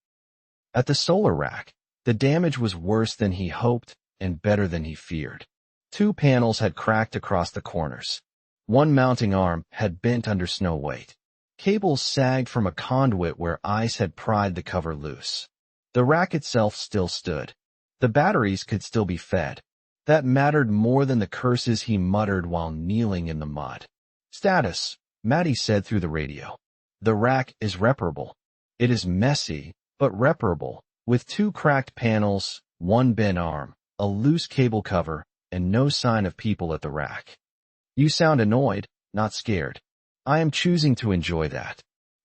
[SPEAKER 1] At the solar rack, the damage was worse than he hoped and better than he feared. 2 panels had cracked across the corners. One mounting arm had bent under snow weight. Cables sagged from a conduit where ice had pried the cover loose. The rack itself still stood. The batteries could still be fed. That mattered more than the curses he muttered while kneeling in the mud. Status, Maddy said through the radio. The rack is reparable. It is messy, but reparable, with 2 cracked panels, 1 bent arm, a loose cable cover, and no sign of people at the rack. You sound annoyed, not scared. I am choosing to enjoy that.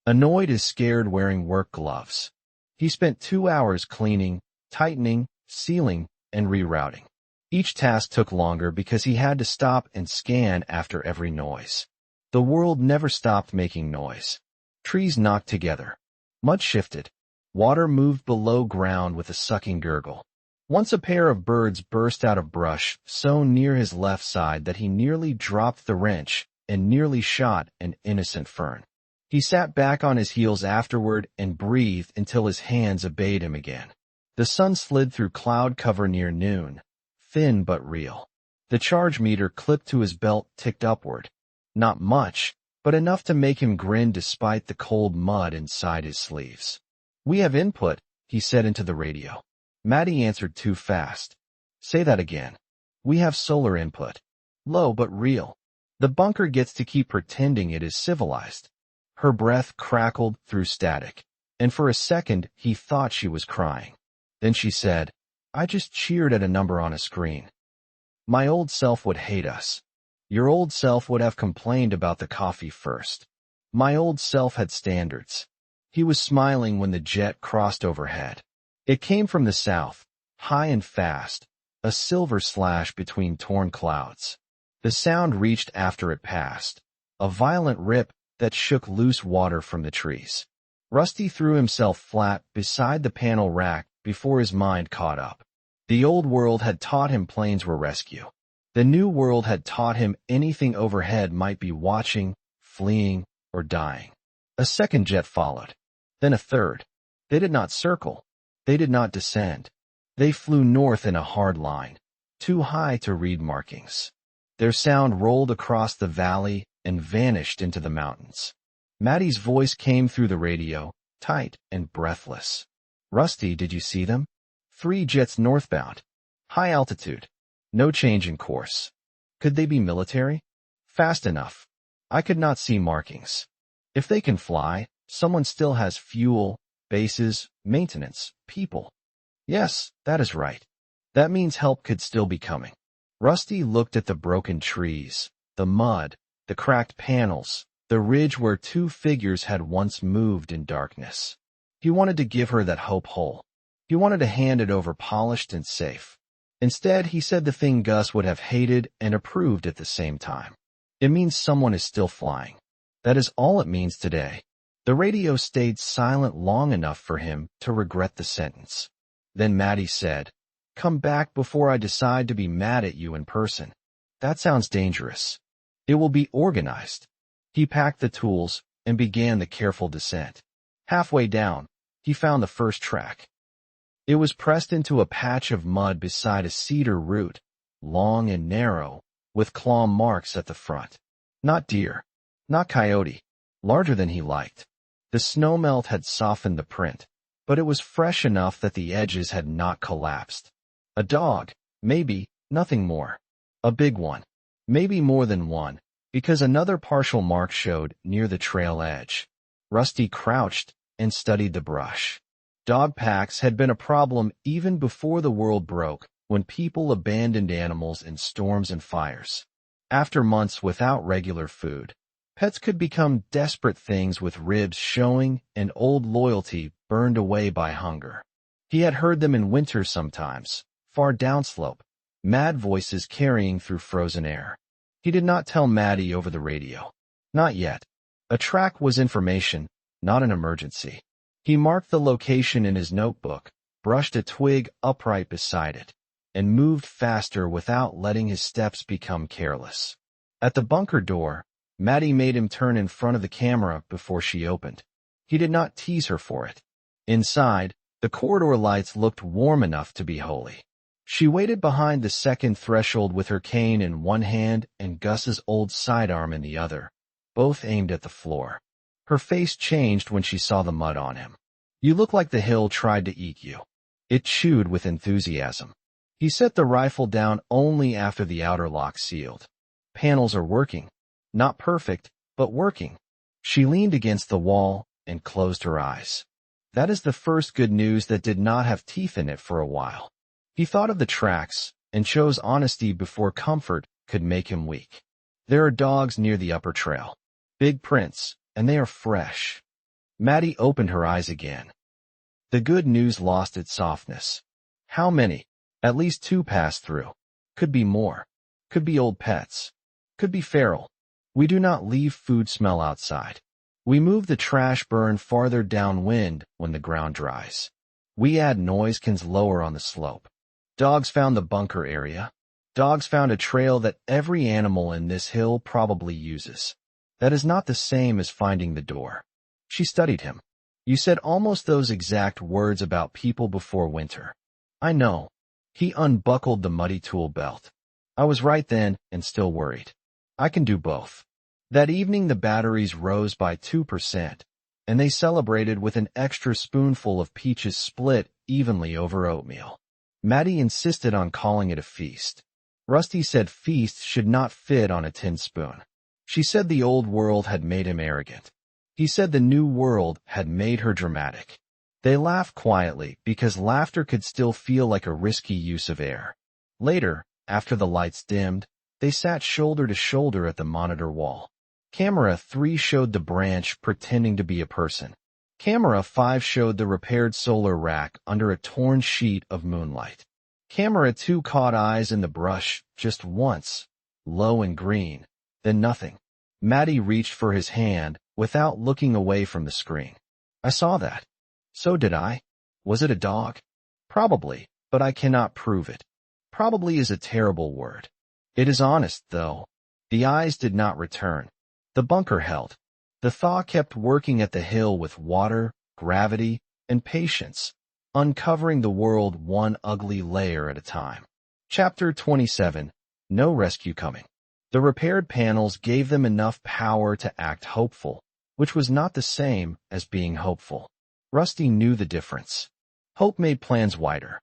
[SPEAKER 1] Annoyed is scared wearing work gloves. He spent 2 hours cleaning, tightening, sealing, and rerouting. Each task took longer because he had to stop and scan after every noise. The world never stopped making noise. Trees knocked together. Mud shifted. Water moved below ground with a sucking gurgle. Once a pair of birds burst out of brush so near his left side that he nearly dropped the wrench and nearly shot an innocent fern. He sat back on his heels afterward and breathed until his hands obeyed him again. The sun slid through cloud cover near noon, thin but real. The charge meter clipped to his belt ticked upward. Not much, but enough to make him grin despite the cold mud inside his sleeves. We have input, he said into the radio. Maddy answered too fast. Say that again. We have solar input. Low but real. The bunker gets to keep pretending it is civilized. Her breath crackled through static, and for a second he thought she was crying. Then she said, I just cheered at a number on a screen. My old self would hate us. Your old self would have complained about the coffee first. My old self had standards. He was smiling when the jet crossed overhead. It came from the south, high and fast, a silver slash between torn clouds. The sound reached after it passed, a violent rip that shook loose water from the trees. Rusty threw himself flat beside the panel rack before his mind caught up. The old world had taught him planes were rescue. The new world had taught him anything overhead might be watching, fleeing, or dying. A second jet followed. Then a third. They did not circle. They did not descend. They flew north in a hard line, too high to read markings. Their sound rolled across the valley and vanished into the mountains. Maddy's voice came through the radio, tight and breathless. Rusty, did you see them? 3 jets northbound. High altitude. No change in course. Could they be military? Fast enough. I could not see markings. If they can fly, someone still has fuel, bases, maintenance, people. Yes, that is right. That means help could still be coming. Rusty looked at the broken trees, the mud, the cracked panels, the ridge where 2 figures had once moved in darkness. He wanted to give her that hope whole. He wanted to hand it over polished and safe. Instead, he said the thing Gus would have hated and approved at the same time. It means someone is still flying. That is all it means today. The radio stayed silent long enough for him to regret the sentence. Then Maddy said, Come back before I decide to be mad at you in person. That sounds dangerous. It will be organized. He packed the tools and began the careful descent. Halfway down, he found the first track. It was pressed into a patch of mud beside a cedar root, long and narrow, with claw marks at the front. Not deer, not coyote, larger than he liked. The snowmelt had softened the print, but it was fresh enough that the edges had not collapsed. A dog, maybe, nothing more. A big one, maybe more than one, because another partial mark showed near the trail edge. Rusty crouched and studied the brush. Dog packs had been a problem even before the world broke, when people abandoned animals in storms and fires. After months without regular food, pets could become desperate things with ribs showing and old loyalty burned away by hunger. He had heard them in winter sometimes, far downslope, mad voices carrying through frozen air. He did not tell Maddy over the radio. Not yet. A track was information, not an emergency. He marked the location in his notebook, brushed a twig upright beside it, and moved faster without letting his steps become careless. At the bunker door, Maddy made him turn in front of the camera before she opened. He did not tease her for it. Inside, the corridor lights looked warm enough to be holy. She waited behind the second threshold with her cane in one hand and Gus's old sidearm in the other, both aimed at the floor. Her face changed when she saw the mud on him. You look like the hill tried to eat you. It chewed with enthusiasm. He set the rifle down only after the outer lock sealed. Panels are working. Not perfect, but working. She leaned against the wall and closed her eyes. That is the first good news that did not have teeth in it for a while. He thought of the tracks and chose honesty before comfort could make him weak. There are dogs near the upper trail. Big prints, and they are fresh. Maddy opened her eyes again. The good news lost its softness. How many? At least 2 passed through. Could be more. Could be old pets. Could be feral. We do not leave food smell outside. We move the trash burn farther downwind when the ground dries. We add noise cans lower on the slope. Dogs found the bunker area. Dogs found a trail that every animal in this hill probably uses. That is not the same as finding the door. She studied him. You said almost those exact words about people before winter. I know. He unbuckled the muddy tool belt. I was right then and still worried. I can do both. That evening the batteries rose by 2%, and they celebrated with an extra spoonful of peaches split evenly over oatmeal. Maddy insisted on calling it a feast. Rusty said feast should not fit on a tin spoon. She said the old world had made him arrogant. He said the new world had made her dramatic. They laughed quietly because laughter could still feel like a risky use of air. Later, after the lights dimmed, they sat shoulder to shoulder at the monitor wall. Camera 3 showed the branch pretending to be a person. Camera 5 showed the repaired solar rack under a torn sheet of moonlight. Camera 2 caught eyes in the brush just once, low and green, then nothing. Maddy reached for his hand without looking away from the screen. I saw that. So did I. Was it a dog? Probably, but I cannot prove it. Probably is a terrible word. It is honest, though. The eyes did not return. The bunker held. The thaw kept working at the hill with water, gravity, and patience, uncovering the world one ugly layer at a time. Chapter 27. No rescue coming. The repaired panels gave them enough power to act hopeful, which was not the same as being hopeful. Rusty knew the difference. Hope made plans wider.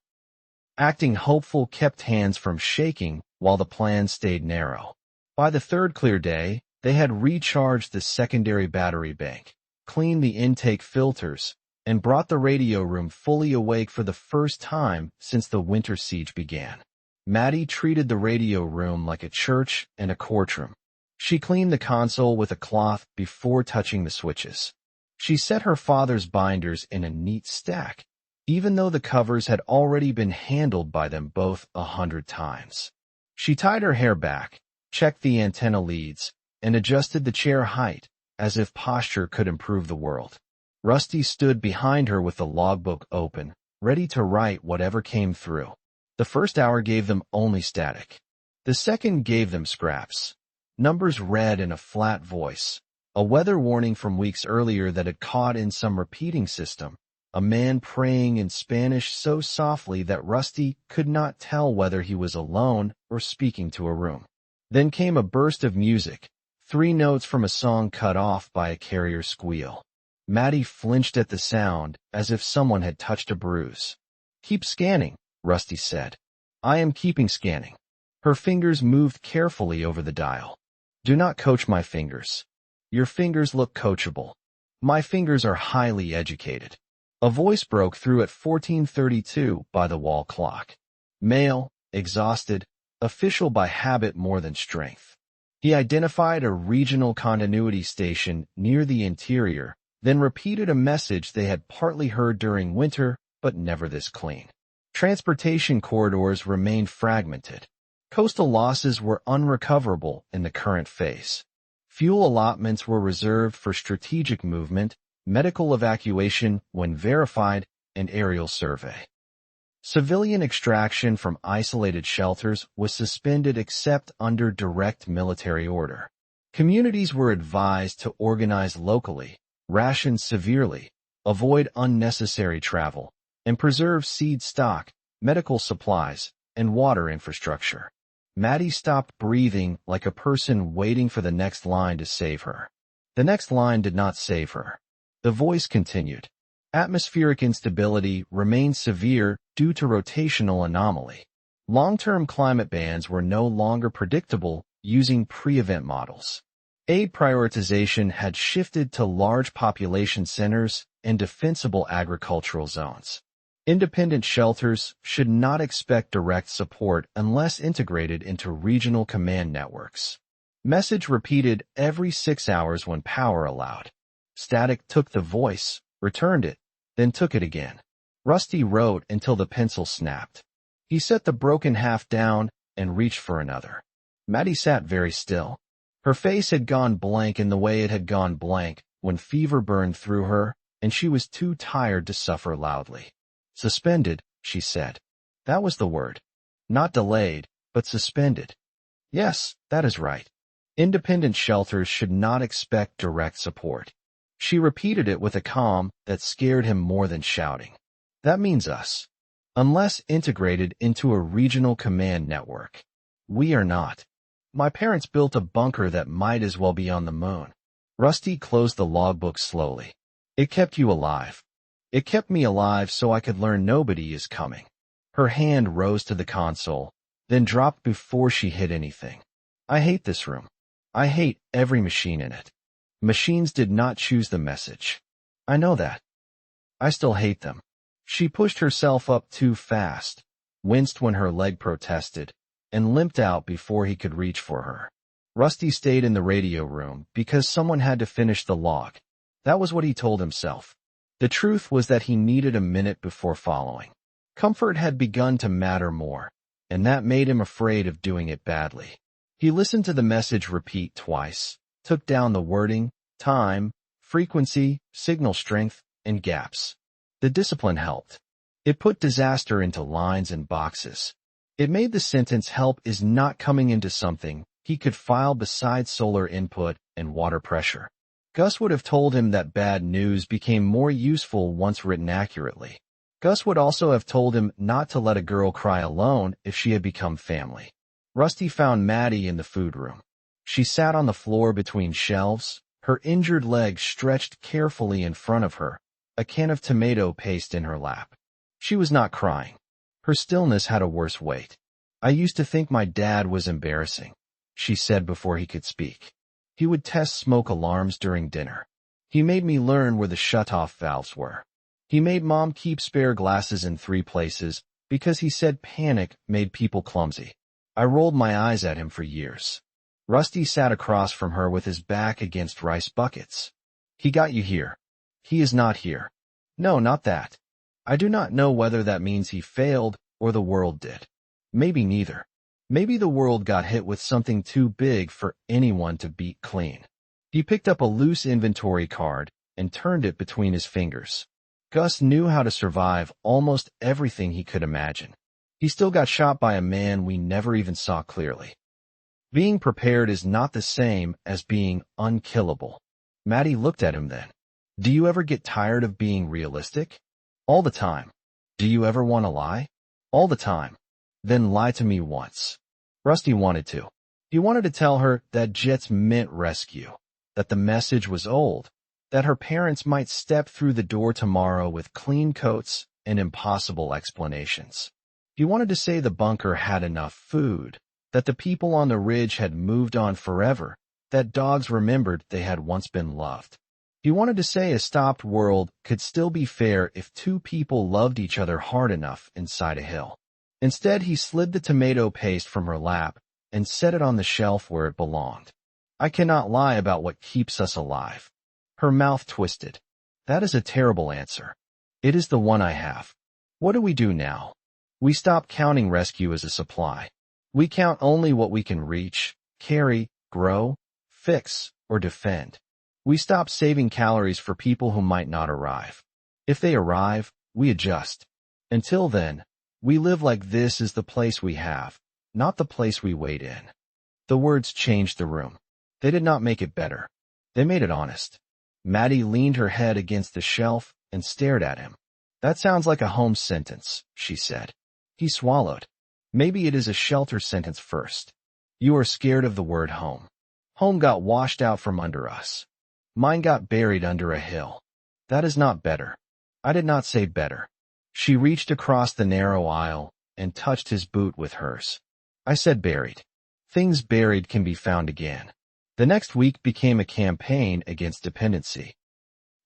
[SPEAKER 1] Acting hopeful kept hands from shaking while the plan stayed narrow. By the third clear day, they had recharged the secondary battery bank, cleaned the intake filters, and brought the radio room fully awake for the first time since the winter siege began. Maddy treated the radio room like a church and a courtroom. She cleaned the console with a cloth before touching the switches. She set her father's binders in a neat stack, even though the covers had already been handled by them both 100 times. She tied her hair back, checked the antenna leads, and adjusted the chair height, as if posture could improve the world. Rusty stood behind her with the logbook open, ready to write whatever came through. The first hour gave them only static. The second gave them scraps. Numbers read in a flat voice. A weather warning from weeks earlier that had caught in some repeating system. A man praying in Spanish so softly that Rusty could not tell whether he was alone or speaking to a room. Then came a burst of music, 3 notes from a song cut off by a carrier squeal. Maddy flinched at the sound as if someone had touched a bruise. Keep scanning, Rusty said. I am keeping scanning. Her fingers moved carefully over the dial. Do not coach my fingers. Your fingers look coachable. My fingers are highly educated. A voice broke through at 14:32 by the wall clock. Male, exhausted, official by habit more than strength. He identified a regional continuity station near the interior, then repeated a message they had partly heard during winter, but never this clean. Transportation corridors remained fragmented. Coastal losses were unrecoverable in the current phase. Fuel allotments were reserved for strategic movement, medical evacuation when verified, and aerial survey. Civilian extraction from isolated shelters was suspended except under direct military order. Communities were advised to organize locally, ration severely, avoid unnecessary travel, and preserve seed stock, medical supplies, and water infrastructure. Maddy stopped breathing like a person waiting for the next line to save her. The next line did not save her. The voice continued. Atmospheric instability remains severe due to rotational anomaly. Long-term climate bans were no longer predictable using pre-event models. Aid prioritization had shifted to large population centers and defensible agricultural zones. Independent shelters should not expect direct support unless integrated into regional command networks. Message repeated every 6 hours when power allowed. Static took the voice, returned it, then took it again. Rusty wrote until the pencil snapped. He set the broken half down and reached for another. Maddy sat very still. Her face had gone blank in the way it had gone blank when fever burned through her, and she was too tired to suffer loudly. Suspended, she said. That was the word. Not delayed, but suspended. Yes, that is right. Independent shelters should not expect direct support. She repeated it with a calm that scared him more than shouting. That means us. Unless integrated into a regional command network. We are not. My parents built a bunker that might as well be on the moon. Rusty closed the logbook slowly. It kept you alive. It kept me alive so I could learn nobody is coming. Her hand rose to the console, then dropped before she hit anything. I hate this room. I hate every machine in it. Machines did not choose the message. I know that. I still hate them. She pushed herself up too fast, winced when her leg protested, and limped out before he could reach for her. Rusty stayed in the radio room because someone had to finish the log. That was what he told himself. The truth was that he needed a minute before following. Comfort had begun to matter more, and that made him afraid of doing it badly. He listened to the message repeat twice, took down the wording, time, frequency, signal strength, and gaps. The discipline helped. It put disaster into lines and boxes. It made the sentence help is not coming into something he could file beside solar input and water pressure. Gus would have told him that bad news became more useful once written accurately. Gus would also have told him not to let a girl cry alone if she had become family. Rusty found Maddy in the food room. She sat on the floor between shelves, her injured leg stretched carefully in front of her, a can of tomato paste in her lap. She was not crying. Her stillness had a worse weight. I used to think my dad was embarrassing, she said before he could speak. He would test smoke alarms during dinner. He made me learn where the shut-off valves were. He made Mom keep spare glasses in 3 places because he said panic made people clumsy. I rolled my eyes at him for years. Rusty sat across from her with his back against rice buckets. He got you here. He is not here. No, not that. I do not know whether that means he failed or the world did. Maybe neither. Maybe the world got hit with something too big for anyone to beat clean. He picked up a loose inventory card and turned it between his fingers. Gus knew how to survive almost everything he could imagine. He still got shot by a man we never even saw clearly. Being prepared is not the same as being unkillable. Maddy looked at him then. Do you ever get tired of being realistic? All the time. Do you ever want to lie? All the time. Then lie to me once. Rusty wanted to. He wanted to tell her that jets meant rescue, that the message was old, that her parents might step through the door tomorrow with clean coats and impossible explanations. He wanted to say the bunker had enough food, that the people on the ridge had moved on forever, that dogs remembered they had once been loved. He wanted to say a stopped world could still be fair if 2 people loved each other hard enough inside a hill. Instead, he slid the tomato paste from her lap and set it on the shelf where it belonged. I cannot lie about what keeps us alive. Her mouth twisted. That is a terrible answer. It is the one I have. What do we do now? We stop counting rescue as a supply. We count only what we can reach, carry, grow, fix, or defend. We stop saving calories for people who might not arrive. If they arrive, we adjust. Until then, we live like this is the place we have, not the place we wait in. The words changed the room. They did not make it better. They made it honest. Maddy leaned her head against the shelf and stared at him. That sounds like a home sentence, she said. He swallowed. Maybe it is a shelter sentence first. You are scared of the word home. Home got washed out from under us. Mine got buried under a hill. That is not better. I did not say better. She reached across the narrow aisle and touched his boot with hers. I said buried. Things buried can be found again. The next week became a campaign against dependency.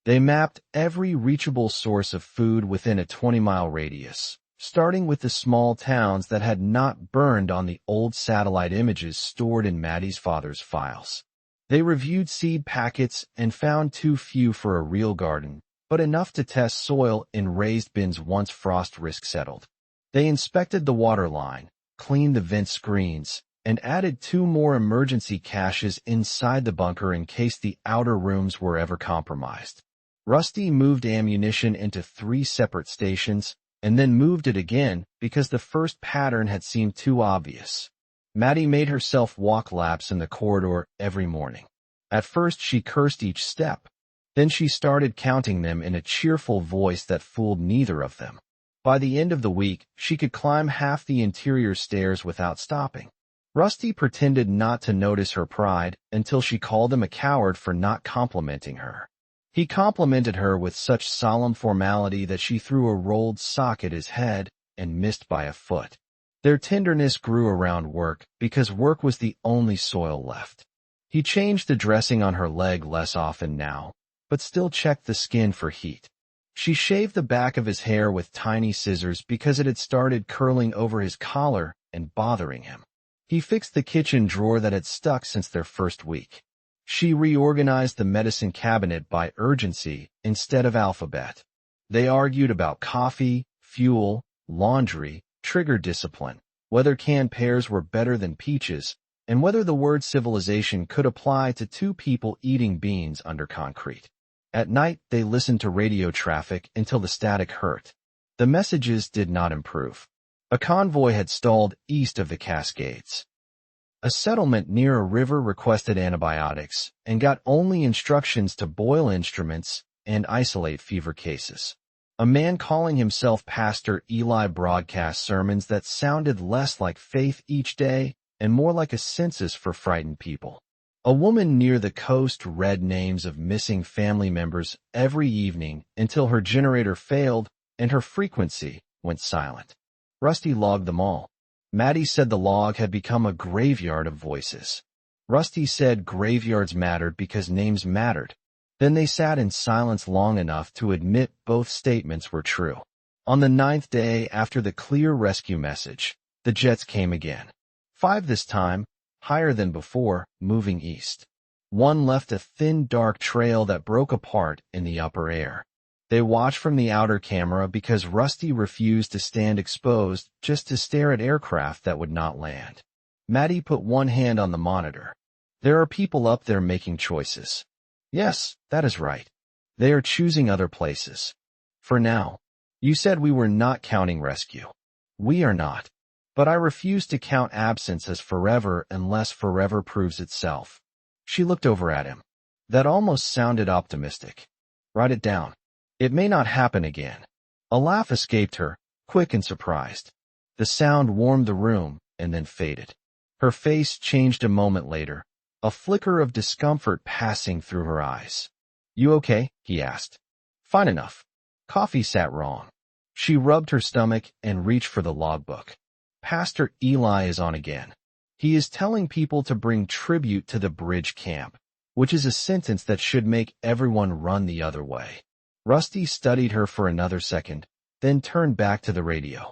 [SPEAKER 1] They mapped every reachable source of food within a 20-mile radius, starting with the small towns that had not burned on the old satellite images stored in Maddy's father's files. They reviewed seed packets and found too few for a real garden, but enough to test soil in raised bins once frost risk settled. They inspected the water line, cleaned the vent screens, and added 2 more emergency caches inside the bunker in case the outer rooms were ever compromised. Rusty moved ammunition into 3 separate stations, and then moved it again because the first pattern had seemed too obvious. Maddy made herself walk laps in the corridor every morning. At first she cursed each step. Then she started counting them in a cheerful voice that fooled neither of them. By the end of the week, she could climb half the interior stairs without stopping. Rusty pretended not to notice her pride until she called him a coward for not complimenting her. He complimented her with such solemn formality that she threw a rolled sock at his head and missed by a foot. Their tenderness grew around work because work was the only soil left. He changed the dressing on her leg less often now, but still checked the skin for heat. She shaved the back of his hair with tiny scissors because it had started curling over his collar and bothering him. He fixed the kitchen drawer that had stuck since their first week. She reorganized the medicine cabinet by urgency instead of alphabet. They argued about coffee, fuel, laundry, trigger discipline, whether canned pears were better than peaches, and whether the word civilization could apply to 2 people eating beans under concrete. At night, they listened to radio traffic until the static hurt. The messages did not improve. A convoy had stalled east of the Cascades. A settlement near a river requested antibiotics and got only instructions to boil instruments and isolate fever cases. A man calling himself Pastor Eli broadcast sermons that sounded less like faith each day and more like a census for frightened people. A woman near the coast read names of missing family members every evening until her generator failed and her frequency went silent. Rusty logged them all. Maddy said the log had become a graveyard of voices. Rusty said graveyards mattered because names mattered. Then they sat in silence long enough to admit both statements were true. On the 9th day after the clear rescue message, the jets came again. 5 this time, higher than before, moving east. One left a thin dark trail that broke apart in the upper air. They watched from the outer camera because Rusty refused to stand exposed just to stare at aircraft that would not land. Maddy put one hand on the monitor. There are people up there making choices. Yes, that is right. They are choosing other places. For now. You said we were not counting rescue. We are not. But I refuse to count absence as forever unless forever proves itself. She looked over at him. That almost sounded optimistic. Write it down. It may not happen again. A laugh escaped her, quick and surprised. The sound warmed the room and then faded. Her face changed a moment later, a flicker of discomfort passing through her eyes. You okay? He asked. Fine enough. Coffee sat wrong. She rubbed her stomach and reached for the logbook. Pastor Eli is on again. He is telling people to bring tribute to the bridge camp, which is a sentence that should make everyone run the other way. Rusty studied her for another second, then turned back to the radio.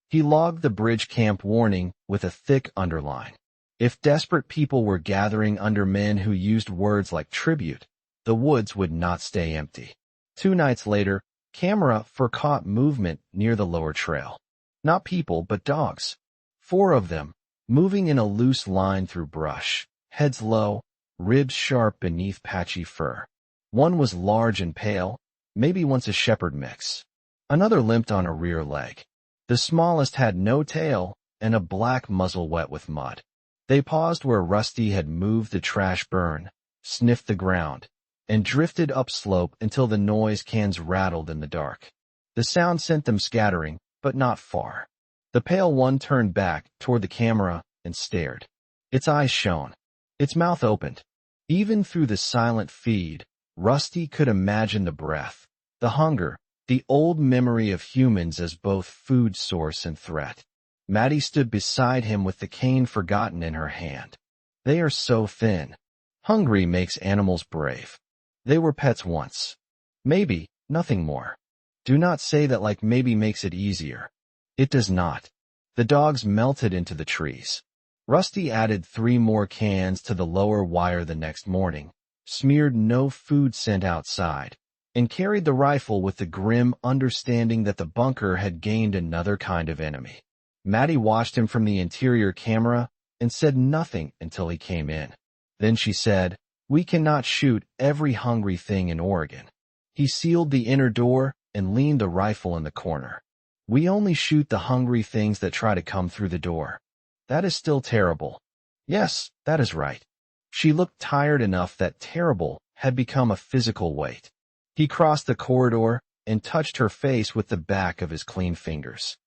[SPEAKER 1] He logged the bridge camp warning with a thick underline. If desperate people were gathering under men who used words like tribute, the woods would not stay empty. 2 nights later, camera caught movement near the lower trail. Not people, but dogs. 4 of them, moving in a loose line through brush, heads low, ribs sharp beneath patchy fur. One was large and pale, maybe once a shepherd mix. Another limped on a rear leg. The smallest had no tail and a black muzzle wet with mud. They paused where Rusty had moved the trash burn, sniffed the ground, and drifted upslope until the noise cans rattled in the dark. The sound sent them scattering, but not far. The pale one turned back toward the camera and stared. Its eyes shone. Its mouth opened. Even through the silent feed, Rusty could imagine the breath, the hunger, The old memory of humans as both food source and threat. Maddy stood beside him with the cane forgotten in her hand. They are so thin. Hungry makes animals brave. They were pets once. Maybe, nothing more. Do not say that like maybe makes it easier. It does not. The dogs melted into the trees. Rusty added 3 more cans to the lower wire the next morning, smeared no food scent outside, and carried the rifle with the grim understanding that the bunker had gained another kind of enemy. Maddy watched him from the interior camera and said nothing until he came in. Then she said, "We cannot shoot every hungry thing in Oregon." He sealed the inner door and leaned the rifle in the corner. "We only shoot the hungry things that try to come through the door." "That is still terrible." "Yes, that is right." She looked tired enough that terrible had become a physical weight. He crossed the corridor and touched her face with the back of his clean fingers.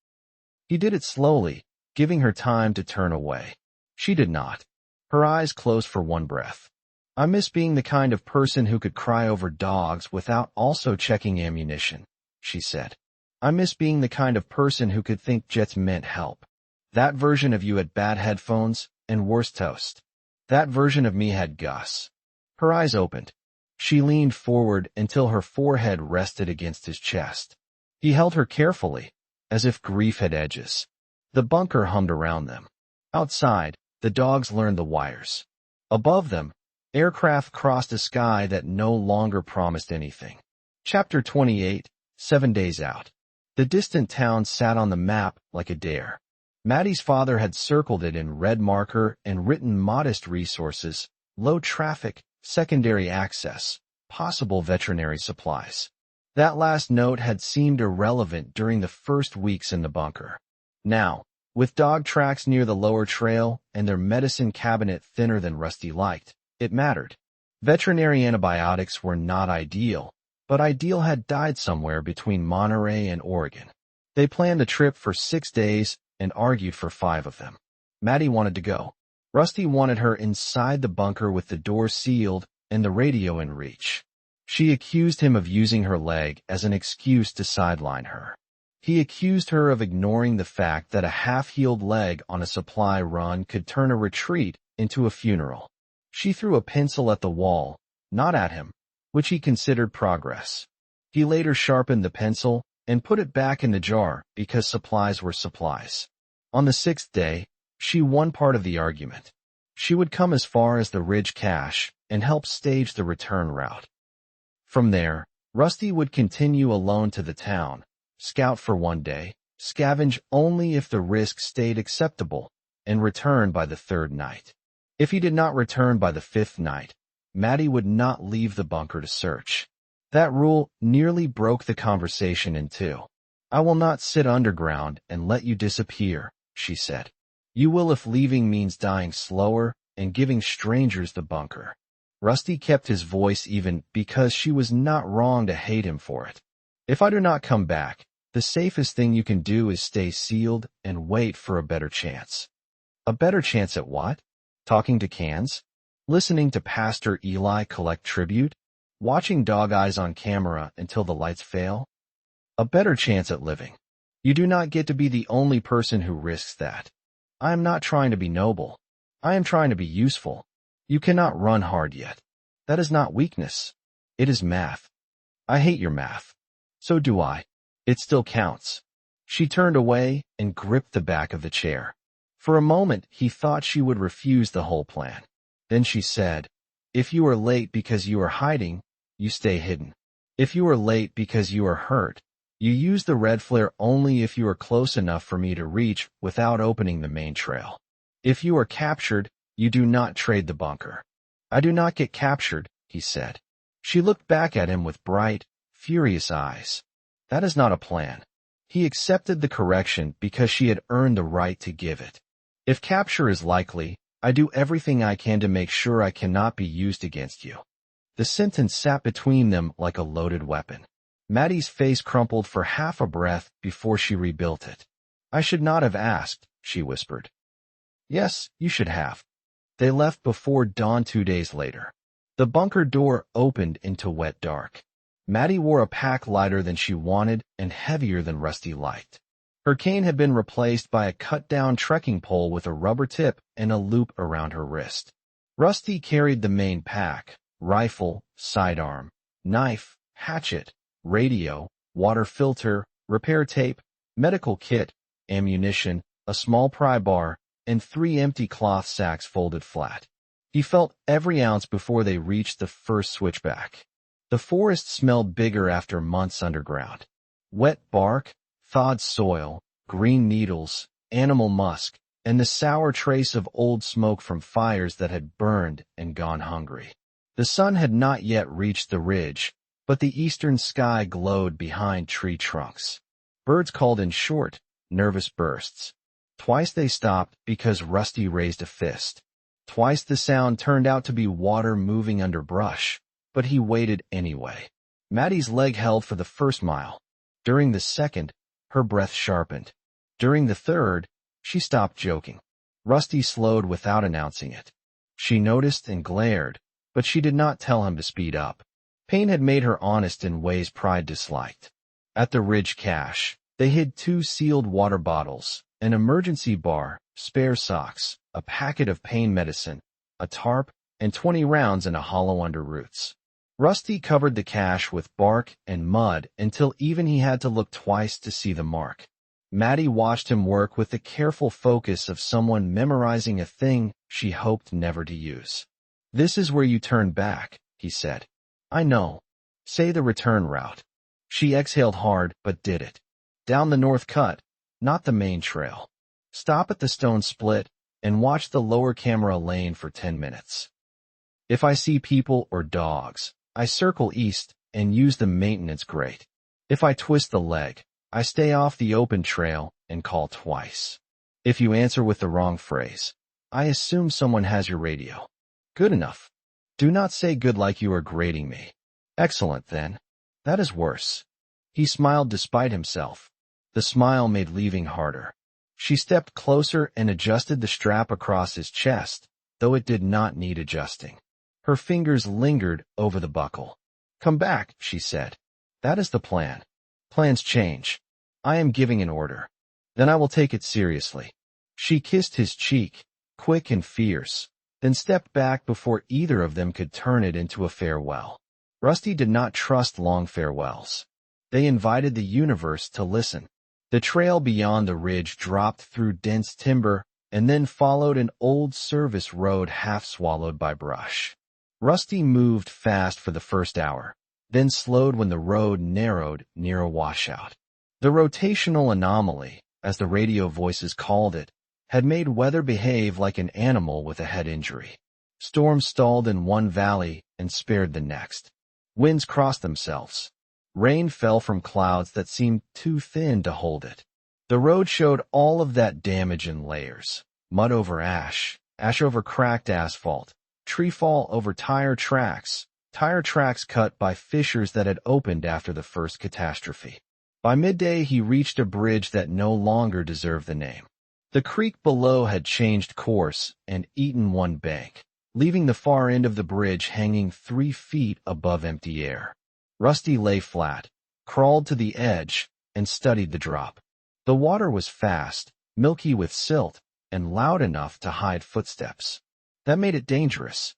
[SPEAKER 1] He did it slowly, giving her time to turn away. She did not. Her eyes closed for one breath. "I miss being the kind of person who could cry over dogs without also checking ammunition," she said. "I miss being the kind of person who could think jets meant help. That version of you had bad headphones and worse toast. That version of me had Gus." Her eyes opened. She leaned forward until her forehead rested against his chest. He held her carefully, as if grief had edges. The bunker hummed around them. Outside, the dogs learned the wires. Above them, aircraft crossed a sky that no longer promised anything. Chapter 28, 7 Days Out. The distant town sat on the map like a dare. Maddy's father had circled it in red marker and written modest resources, low traffic, secondary access, possible veterinary supplies. That last note had seemed irrelevant during the first weeks in the bunker. Now, with dog tracks near the lower trail and their medicine cabinet thinner than Rusty liked, it mattered. Veterinary antibiotics were not ideal, but ideal had died somewhere between Monterey and Oregon. They planned the trip for 6 days and argued for 5 of them. Maddy wanted to go. Rusty wanted her inside the bunker with the door sealed and the radio in reach. She accused him of using her leg as an excuse to sideline her. He accused her of ignoring the fact that a half-healed leg on a supply run could turn a retreat into a funeral. She threw a pencil at the wall, not at him, which he considered progress. He later sharpened the pencil and put it back in the jar because supplies were supplies. On the 6th day, she won part of the argument. She would come as far as the Ridge cache and help stage the return route. From there, Rusty would continue alone to the town, scout for 1 day, scavenge only if the risk stayed acceptable, and return by the 3rd night. If he did not return by the 5th night, Maddy would not leave the bunker to search. That rule nearly broke the conversation in two. "I will not sit underground and let you disappear," she said. "You will if leaving means dying slower and giving strangers the bunker." Rusty kept his voice even because she was not wrong to hate him for it. "If I do not come back, the safest thing you can do is stay sealed and wait for a better chance." A better chance at what? Talking to cans? Listening to Pastor Eli collect tribute? Watching dog eyes on camera until the lights fail? A better chance at living. You do not get to be the only person who risks that. I am not trying to be noble. I am trying to be useful. You cannot run hard yet. That is not weakness. It is math. I hate your math. So do I. It still counts. She turned away and gripped the back of the chair. For a moment, he thought she would refuse the whole plan. Then she said, "If you are late because you are hiding, you stay hidden. If you are late because you are hurt, you use the red flare only if you are close enough for me to reach without opening the main trail. If you are captured, you do not trade the bunker." "I do not get captured," he said. She looked back at him with bright, furious eyes. That is not a plan. He accepted the correction because she had earned the right to give it. "If capture is likely, I do everything I can to make sure I cannot be used against you." The sentence sat between them like a loaded weapon. Maddy's face crumpled for half a breath before she rebuilt it. "I should not have asked," she whispered. "Yes, you should have." They left before dawn 2 days later. The bunker door opened into wet dark. Maddy wore a pack lighter than she wanted and heavier than Rusty liked. Her cane had been replaced by a cut-down trekking pole with a rubber tip and a loop around her wrist. Rusty carried the main pack: rifle, sidearm, knife, hatchet, radio, water filter, repair tape, medical kit, ammunition, a small pry bar, and 3 empty cloth sacks folded flat. He felt every ounce before they reached the first switchback. The forest smelled bigger after months underground. Wet bark, thawed soil, green needles, animal musk, and the sour trace of old smoke from fires that had burned and gone hungry. The sun had not yet reached the ridge, but the eastern sky glowed behind tree trunks. Birds called in short, nervous bursts. Twice they stopped because Rusty raised a fist. Twice the sound turned out to be water moving under brush, but he waited anyway. Maddy's leg held for the first mile. During the second, her breath sharpened. During the third, she stopped joking. Rusty slowed without announcing it. She noticed and glared, but she did not tell him to speed up. Pain had made her honest in ways pride disliked. At the ridge cache, they hid 2 sealed water bottles, an emergency bar, spare socks, a packet of pain medicine, a tarp, and 20 rounds in a hollow under roots. Rusty covered the cache with bark and mud until even he had to look twice to see the mark. Maddy watched him work with the careful focus of someone memorizing a thing she hoped never to use. "This is where you turn back," he said. "I know. Say the return route." She exhaled hard but did it. "Down the north cut, not the main trail. Stop at the stone split and watch the lower camera lane for 10 minutes. If I see people or dogs, I circle east and use the maintenance grate. If I twist the leg, I stay off the open trail and call twice. If you answer with the wrong phrase, I assume someone has your radio. Good enough. Do not say good like you are grading me. Excellent, then. That is worse." He smiled despite himself. The smile made leaving harder. She stepped closer and adjusted the strap across his chest, though it did not need adjusting. Her fingers lingered over the buckle. "Come back," she said. "That is the plan. Plans change. I am giving an order. Then I will take it seriously." She kissed his cheek, quick and fierce, then stepped back before either of them could turn it into a farewell. Rusty did not trust long farewells. They invited the universe to listen. The trail beyond the ridge dropped through dense timber and then followed an old service road half swallowed by brush. Rusty moved fast for the first hour, then slowed when the road narrowed near a washout. The rotational anomaly, as the radio voices called it, had made weather behave like an animal with a head injury. Storms stalled in one valley and spared the next. Winds crossed themselves. Rain fell from clouds that seemed too thin to hold it. The road showed all of that damage in layers. Mud over ash, ash over cracked asphalt, tree fall over tire tracks cut by fissures that had opened after the first catastrophe. By midday, he reached a bridge that no longer deserved the name. The creek below had changed course and eaten one bank, leaving the far end of the bridge hanging 3 feet above empty air. Rusty lay flat, crawled to the edge, and studied the drop. The water was fast, milky with silt, and loud enough to hide footsteps. That made it dangerous.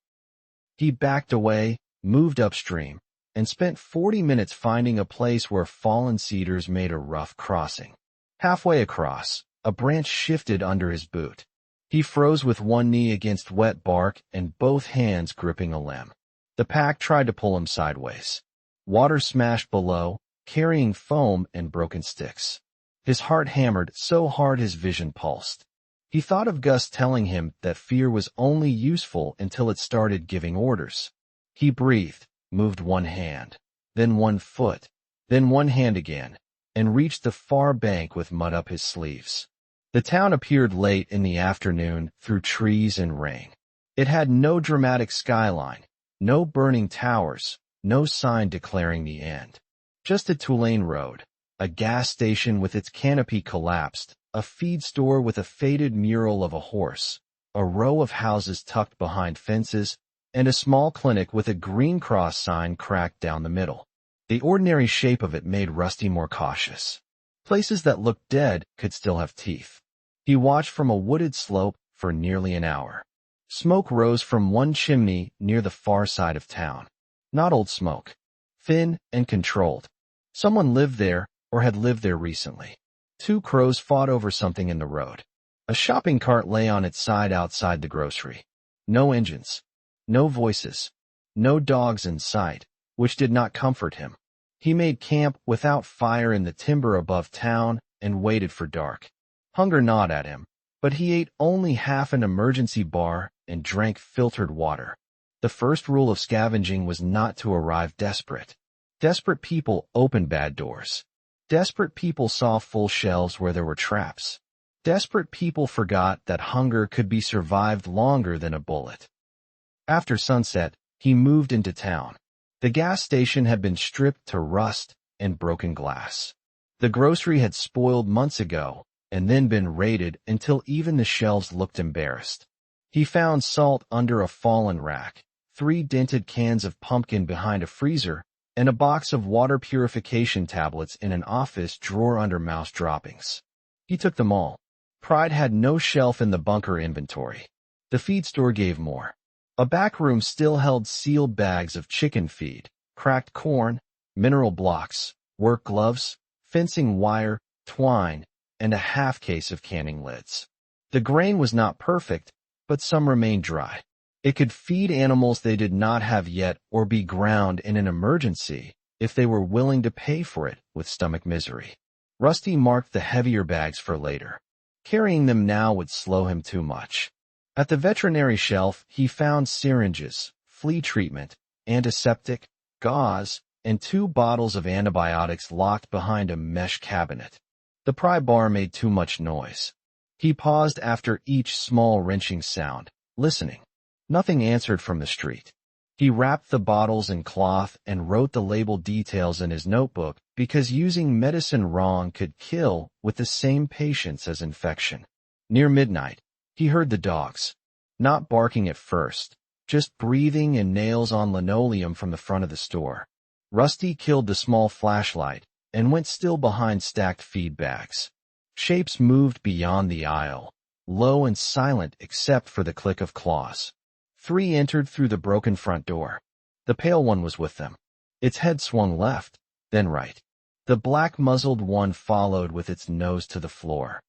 [SPEAKER 1] He backed away, moved upstream, and spent 40 minutes finding a place where fallen cedars made a rough crossing. Halfway across, a branch shifted under his boot. He froze with one knee against wet bark and both hands gripping a limb. The pack tried to pull him sideways. Water smashed below, carrying foam and broken sticks. His heart hammered so hard his vision pulsed. He thought of Gus telling him that fear was only useful until it started giving orders. He breathed, moved one hand, then one foot, then one hand again, and reached the far bank with mud up his sleeves. The town appeared late in the afternoon through trees and rain. It had no dramatic skyline, no burning towers, no sign declaring the end. Just a two-lane road, a gas station with its canopy collapsed, a feed store with a faded mural of a horse, a row of houses tucked behind fences, and a small clinic with a green cross sign cracked down the middle. The ordinary shape of it made Rusty more cautious. Places that looked dead could still have teeth. He watched from a wooded slope for nearly an hour. Smoke rose from one chimney near the far side of town. Not old smoke. Thin and controlled. Someone lived there or had lived there recently. Two crows fought over something in the road. A shopping cart lay on its side outside the grocery. No engines. No voices. No dogs in sight, which did not comfort him. He made camp without fire in the timber above town and waited for dark. Hunger gnawed at him, but he ate only half an emergency bar and drank filtered water. The first rule of scavenging was not to arrive desperate. Desperate people opened bad doors. Desperate people saw full shelves where there were traps. Desperate people forgot that hunger could be survived longer than a bullet. After sunset, he moved into town. The gas station had been stripped to rust and broken glass. The grocery had spoiled months ago and then been raided until even the shelves looked embarrassed. He found salt under a fallen rack, 3 dented cans of pumpkin behind a freezer, and a box of water purification tablets in an office drawer under mouse droppings. He took them all. Pride had no shelf in the bunker inventory. The feed store gave more. A back room still held sealed bags of chicken feed, cracked corn, mineral blocks, work gloves, fencing wire, twine, and a half case of canning lids. The grain was not perfect, but some remained dry. It could feed animals they did not have yet or be ground in an emergency if they were willing to pay for it with stomach misery. Rusty marked the heavier bags for later. Carrying them now would slow him too much. At the veterinary shelf, he found syringes, flea treatment, antiseptic, gauze, and 2 bottles of antibiotics locked behind a mesh cabinet. The pry bar made too much noise. He paused after each small wrenching sound, listening. Nothing answered from the street. He wrapped the bottles in cloth and wrote the label details in his notebook because using medicine wrong could kill with the same patience as infection. Near midnight, he heard the dogs, not barking at first, just breathing and nails on linoleum from the front of the store. Rusty killed the small flashlight and went still behind stacked feed bags. Shapes moved beyond the aisle, low and silent except for the click of claws. 3 entered through the broken front door. The pale one was with them. Its head swung left, then right. The black-muzzled one followed with its nose to the floor.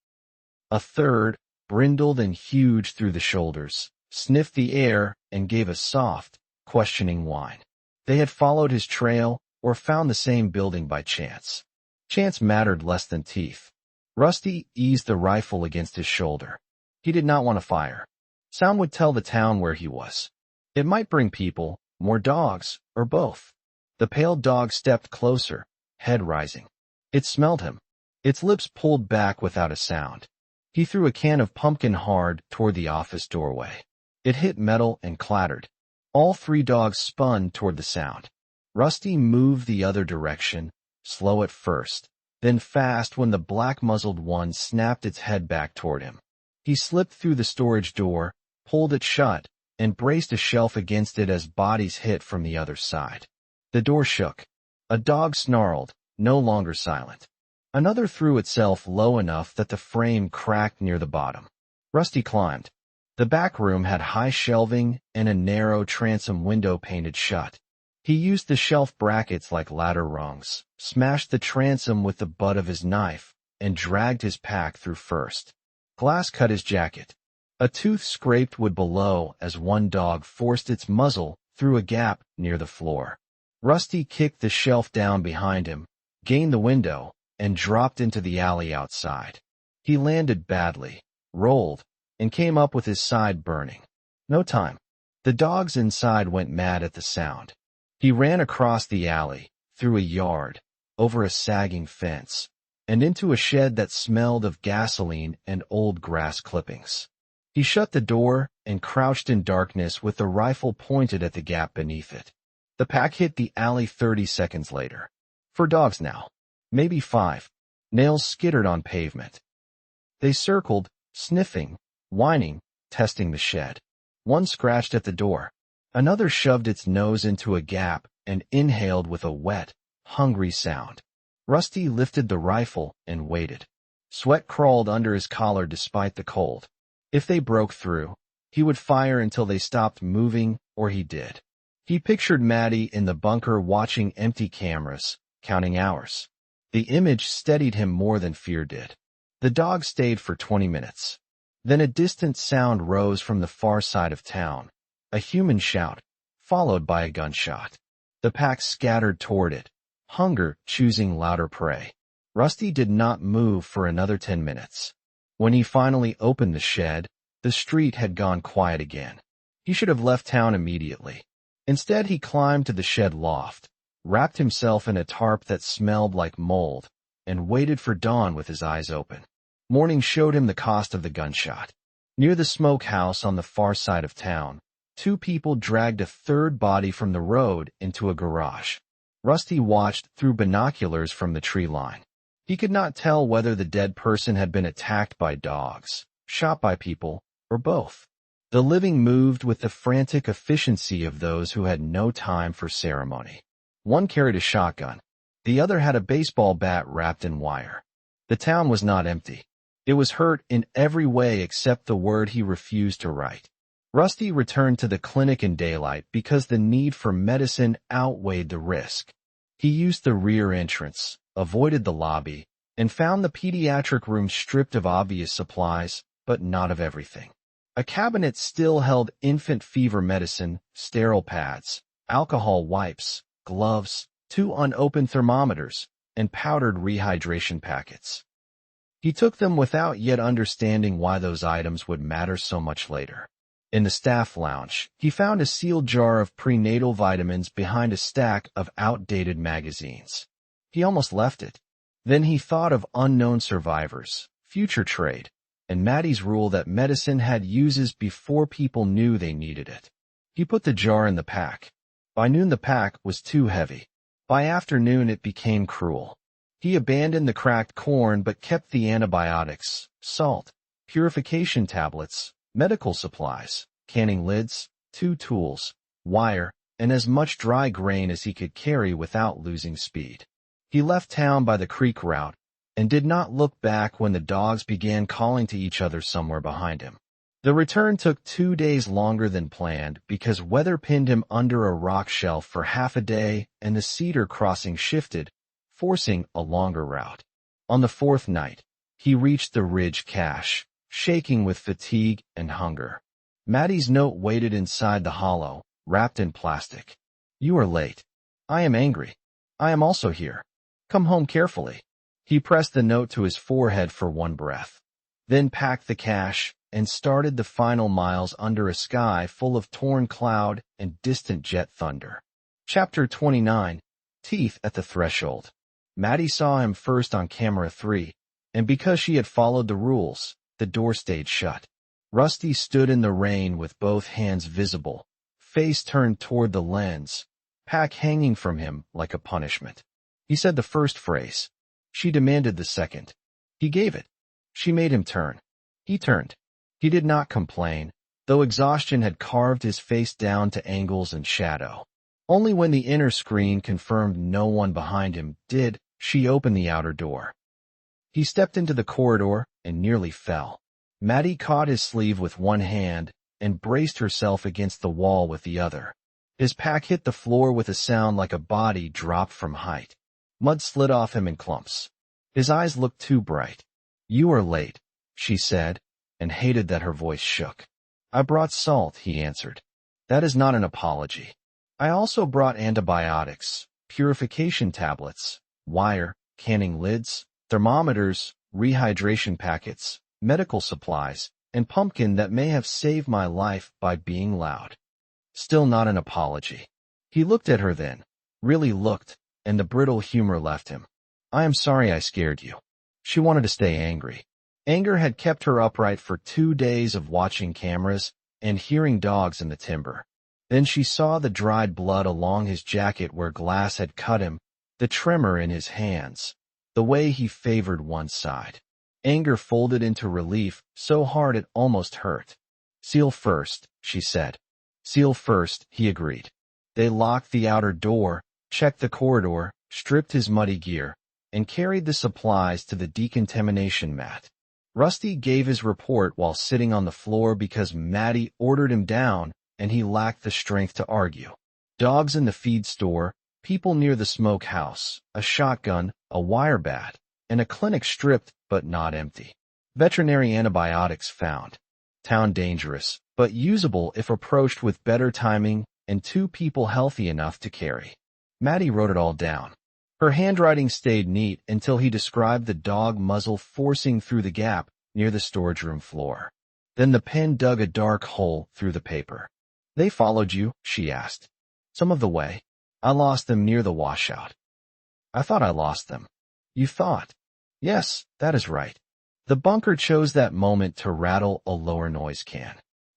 [SPEAKER 1] A third, brindled and huge through the shoulders, sniffed the air and gave a soft, questioning whine. They had followed his trail or found the same building by chance. Chance mattered less than teeth. Rusty eased the rifle against his shoulder. He did not want to fire. Sound would tell the town where he was. It might bring people, more dogs, or both. The pale dog stepped closer, head rising. It smelled him. Its lips pulled back without a sound. He threw a can of pumpkin hard toward the office doorway. It hit metal and clattered. All 3 dogs spun toward the sound. Rusty moved the other direction, slow at first, then fast when the black-muzzled one snapped its head back toward him. He slipped through the storage door, pulled it shut, and braced a shelf against it as bodies hit from the other side. The door shook. A dog snarled, no longer silent. Another threw itself low enough that the frame cracked near the bottom. Rusty climbed. The back room had high shelving and a narrow transom window painted shut. He used the shelf brackets like ladder rungs, smashed the transom with the butt of his knife, and dragged his pack through first. Glass cut his jacket. A tooth scraped wood below as one dog forced its muzzle through a gap near the floor. Rusty kicked the shelf down behind him, gained the window, and dropped into the alley outside. He landed badly, rolled, and came up with his side burning. No time. The dogs inside went mad at the sound. He ran across the alley, through a yard, over a sagging fence, and into a shed that smelled of gasoline and old grass clippings. He shut the door and crouched in darkness with the rifle pointed at the gap beneath it. The pack hit the alley 30 seconds later. 4 dogs now. Maybe 5. Nails skittered on pavement. They circled, sniffing, whining, testing the shed. One scratched at the door. Another shoved its nose into a gap and inhaled with a wet, hungry sound. Rusty lifted the rifle and waited. Sweat crawled under his collar despite the cold. If they broke through, he would fire until they stopped moving, or he did. He pictured Maddy in the bunker watching empty cameras, counting hours. The image steadied him more than fear did. The dog stayed for 20 minutes. Then a distant sound rose from the far side of town, a human shout, followed by a gunshot. The pack scattered toward it, hunger choosing louder prey. Rusty did not move for another 10 minutes. When he finally opened the shed, the street had gone quiet again. He should have left town immediately. Instead, he climbed to the shed loft, wrapped himself in a tarp that smelled like mold, and waited for dawn with his eyes open. Morning showed him the cost of the gunshot. Near the smokehouse on the far side of town, 2 people dragged a third body from the road into a garage. Rusty watched through binoculars from the tree line. He could not tell whether the dead person had been attacked by dogs, shot by people, or both. The living moved with the frantic efficiency of those who had no time for ceremony. One carried a shotgun. The other had a baseball bat wrapped in wire. The town was not empty. It was hurt in every way except the word he refused to write. Rusty returned to the clinic in daylight because the need for medicine outweighed the risk. He used the rear entrance, avoided the lobby, and found the pediatric room stripped of obvious supplies, but not of everything. A cabinet still held infant fever medicine, sterile pads, alcohol wipes, gloves, 2 unopened thermometers, and powdered rehydration packets. He took them without yet understanding why those items would matter so much later. In the staff lounge, he found a sealed jar of prenatal vitamins behind a stack of outdated magazines. He almost left it. Then he thought of unknown survivors, future trade, and Maddy's rule that medicine had uses before people knew they needed it. He put the jar in the pack. By noon the pack was too heavy. By afternoon it became cruel. He abandoned the cracked corn but kept the antibiotics, salt, purification tablets, medical supplies, canning lids, 2 tools, wire, and as much dry grain as he could carry without losing speed. He left town by the creek route and did not look back when the dogs began calling to each other somewhere behind him. The return took 2 days longer than planned because weather pinned him under a rock shelf for half a day and the cedar crossing shifted, forcing a longer route. On the 4th night, he reached the ridge cache, shaking with fatigue and hunger. Maddy's note waited inside the hollow, wrapped in plastic. "You are late. I am angry. I am also here. Come home carefully." He pressed the note to his forehead for one breath, then packed the cache and started the final miles under a sky full of torn cloud and distant jet thunder. Chapter 29. Teeth at the Threshold. Maddy saw him first on camera 3, and because she had followed the rules, the door stayed shut. Rusty stood in the rain with both hands visible, face turned toward the lens, pack hanging from him like a punishment. He said the first phrase. She demanded the second. He gave it. She made him turn. He turned. He did not complain, though exhaustion had carved his face down to angles and shadow. Only when the inner screen confirmed no one behind him did she open the outer door. He stepped into the corridor and nearly fell. Maddy caught his sleeve with one hand and braced herself against the wall with the other. His pack hit the floor with a sound like a body dropped from height. Mud slid off him in clumps. His eyes looked too bright. "You are late," she said, and hated that her voice shook. "I brought salt," he answered. "That is not an apology. I also brought antibiotics, purification tablets, wire, canning lids, thermometers, rehydration packets, medical supplies, and pumpkin that may have saved my life by being loud." Still not an apology. He looked at her then, really looked, and the brittle humor left him. "I am sorry I scared you." She wanted to stay angry. Anger had kept her upright for 2 days of watching cameras and hearing dogs in the timber. Then she saw the dried blood along his jacket where glass had cut him, the tremor in his hands, the way he favored one side. Anger folded into relief so hard it almost hurt. "Seal first," she said. "Seal first," he agreed. They locked the outer door, checked the corridor, stripped his muddy gear, and carried the supplies to the decontamination mat. Rusty gave his report while sitting on the floor because Maddy ordered him down and he lacked the strength to argue. Dogs in the feed store, people near the smokehouse, a shotgun, a wire bat, and a clinic stripped but not empty. Veterinary antibiotics found. Town dangerous, but usable if approached with better timing, and 2 people healthy enough to carry. Maddy wrote it all down. Her handwriting stayed neat until he described the dog muzzle forcing through the gap near the storage room floor. Then the pen dug a dark hole through the paper. "They followed you?" she asked. "Some of the way. I lost them near the washout." "I thought I lost them." "You thought?" "Yes, that is right." The bunker chose that moment to rattle a lower noise can.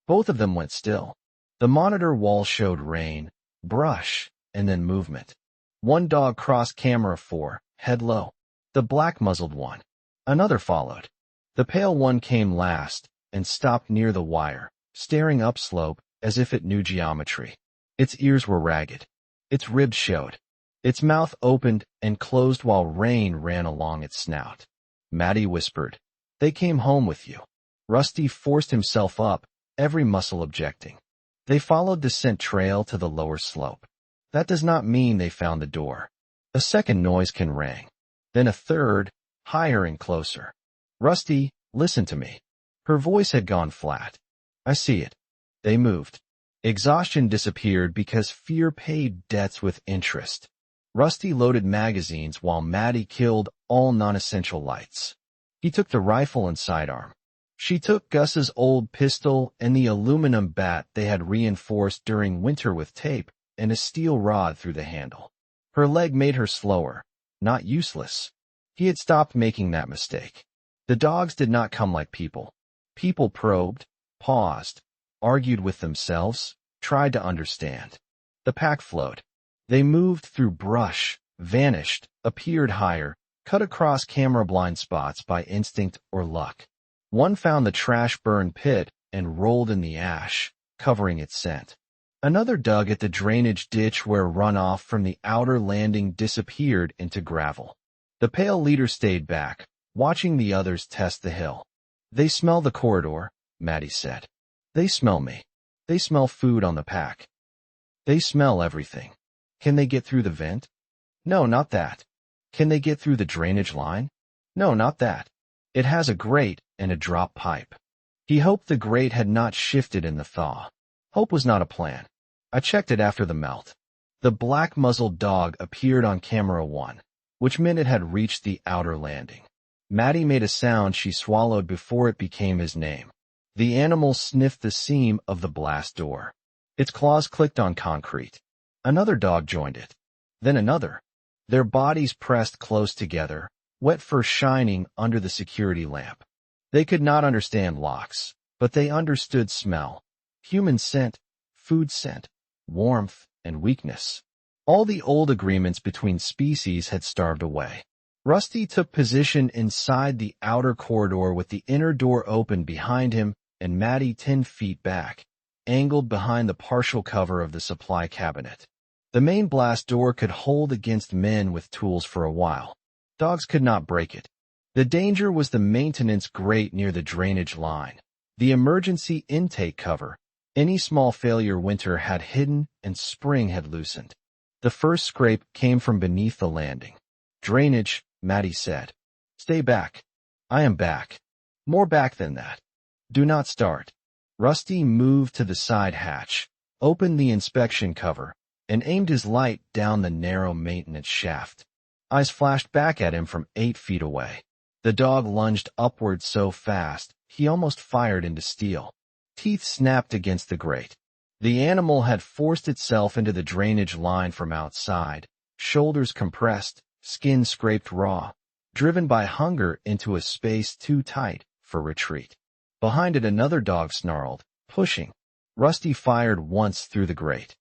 [SPEAKER 1] Both of them went still. The monitor wall showed rain, brush, and then movement. One dog crossed camera 4, head low. The black-muzzled one. Another followed. The pale one came last and stopped near the wire, staring upslope as if it knew geometry. Its ears were ragged. Its ribs showed. Its mouth opened and closed while rain ran along its snout. Maddy whispered, "They came home with you." Rusty forced himself up, every muscle objecting. "They followed the scent trail to the lower slope. That does not mean they found the door." A second noise can rang. Then a third, higher and closer. "Rusty, listen to me." Her voice had gone flat. "I see it. They moved." Exhaustion disappeared because fear paid debts with interest. Rusty loaded magazines while Maddy killed all non-essential lights. He took the rifle and sidearm. She took Gus's old pistol and the aluminum bat they had reinforced during winter with tape and a steel rod through the handle. Her leg made her slower, not useless. He had stopped making that mistake. The dogs did not come like people. People probed, paused, argued with themselves, tried to understand. The pack flowed. They moved through brush, vanished, appeared higher, cut across camera blind spots by instinct or luck. One found the trash burn pit and rolled in the ash, covering its scent. Another dug at the drainage ditch where runoff from the outer landing disappeared into gravel. The pale leader stayed back, watching the others test the hill. "They smell the corridor," Maddy said. "They smell me. They smell food on the pack. They smell everything. Can they get through the vent? No, not that. Can they get through the drainage line? No, not that. It has a grate and a drop pipe." He hoped the grate had not shifted in the thaw. Hope was not a plan. "I checked it after the melt." The black-muzzled dog appeared on camera 1, which meant it had reached the outer landing. Maddy made a sound she swallowed before it became his name. The animal sniffed the seam of the blast door. Its claws clicked on concrete. Another dog joined it. Then another. Their bodies pressed close together, wet fur shining under the security lamp. They could not understand locks, but they understood smell. Human scent, food scent, warmth, and weakness. All the old agreements between species had starved away. Rusty took position inside the outer corridor with the inner door open behind him and Maddy 10 feet back, angled behind the partial cover of the supply cabinet. The main blast door could hold against men with tools for a while. Dogs could not break it. The danger was the maintenance grate near the drainage line, the emergency intake cover. Any small failure winter had hidden and spring had loosened. The first scrape came from beneath the landing. "Drainage," Maddy said. "Stay back." "I am back. More back than that. Do not start." Rusty moved to the side hatch, opened the inspection cover, and aimed his light down the narrow maintenance shaft. Eyes flashed back at him from 8 feet away. The dog lunged upward so fast, he almost fired into steel. Teeth snapped against the grate. The animal had forced itself into the drainage line from outside, shoulders compressed, skin scraped raw, driven by hunger into a space too tight for retreat. Behind it another dog snarled, pushing. Rusty fired once through the grate.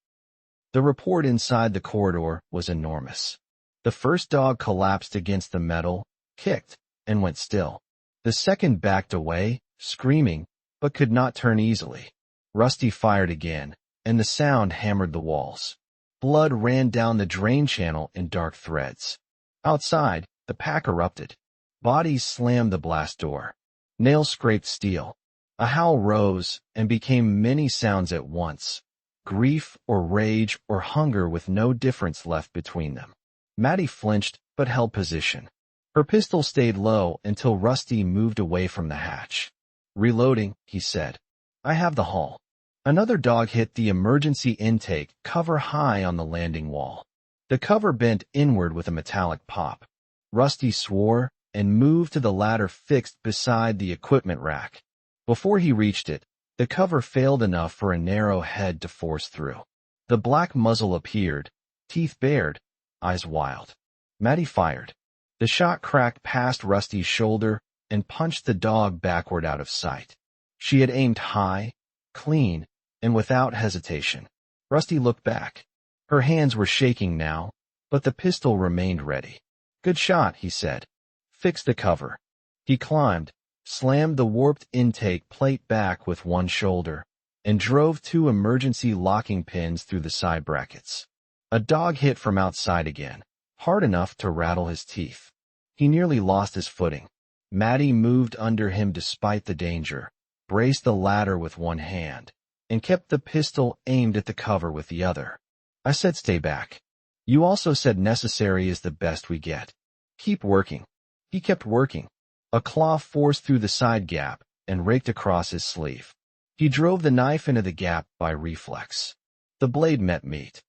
[SPEAKER 1] The report inside the corridor was enormous. The first dog collapsed against the metal, kicked, and went still. The second backed away, screaming, but could not turn easily. Rusty fired again, and the sound hammered the walls. Blood ran down the drain channel in dark threads. Outside, the pack erupted. Bodies slammed the blast door. Nails scraped steel. A howl rose and became many sounds at once. Grief or rage or hunger with no difference left between them. Maddy flinched but held position. Her pistol stayed low until Rusty moved away from the hatch. "Reloading," he said. "I have the haul." Another dog hit the emergency intake cover high on the landing wall. The cover bent inward with a metallic pop. Rusty swore and moved to the ladder fixed beside the equipment rack. Before he reached it, the cover failed enough for a narrow head to force through. The black muzzle appeared, teeth bared, eyes wild. Maddy fired. The shot cracked past Rusty's shoulder and punched the dog backward out of sight. She had aimed high, clean, and without hesitation. Rusty looked back. Her hands were shaking now, but the pistol remained ready. "Good shot," he said. "Fix the cover." He climbed, slammed the warped intake plate back with one shoulder, and drove 2 emergency locking pins through the side brackets. A dog hit from outside again, hard enough to rattle his teeth. He nearly lost his footing. Maddy moved under him despite the danger, braced the ladder with one hand, and kept the pistol aimed at the cover with the other. "I said stay back. You also said necessary is the best we get. Keep working." He kept working. A claw forced through the side gap and raked across his sleeve. He drove the knife into the gap by reflex. The blade met meat.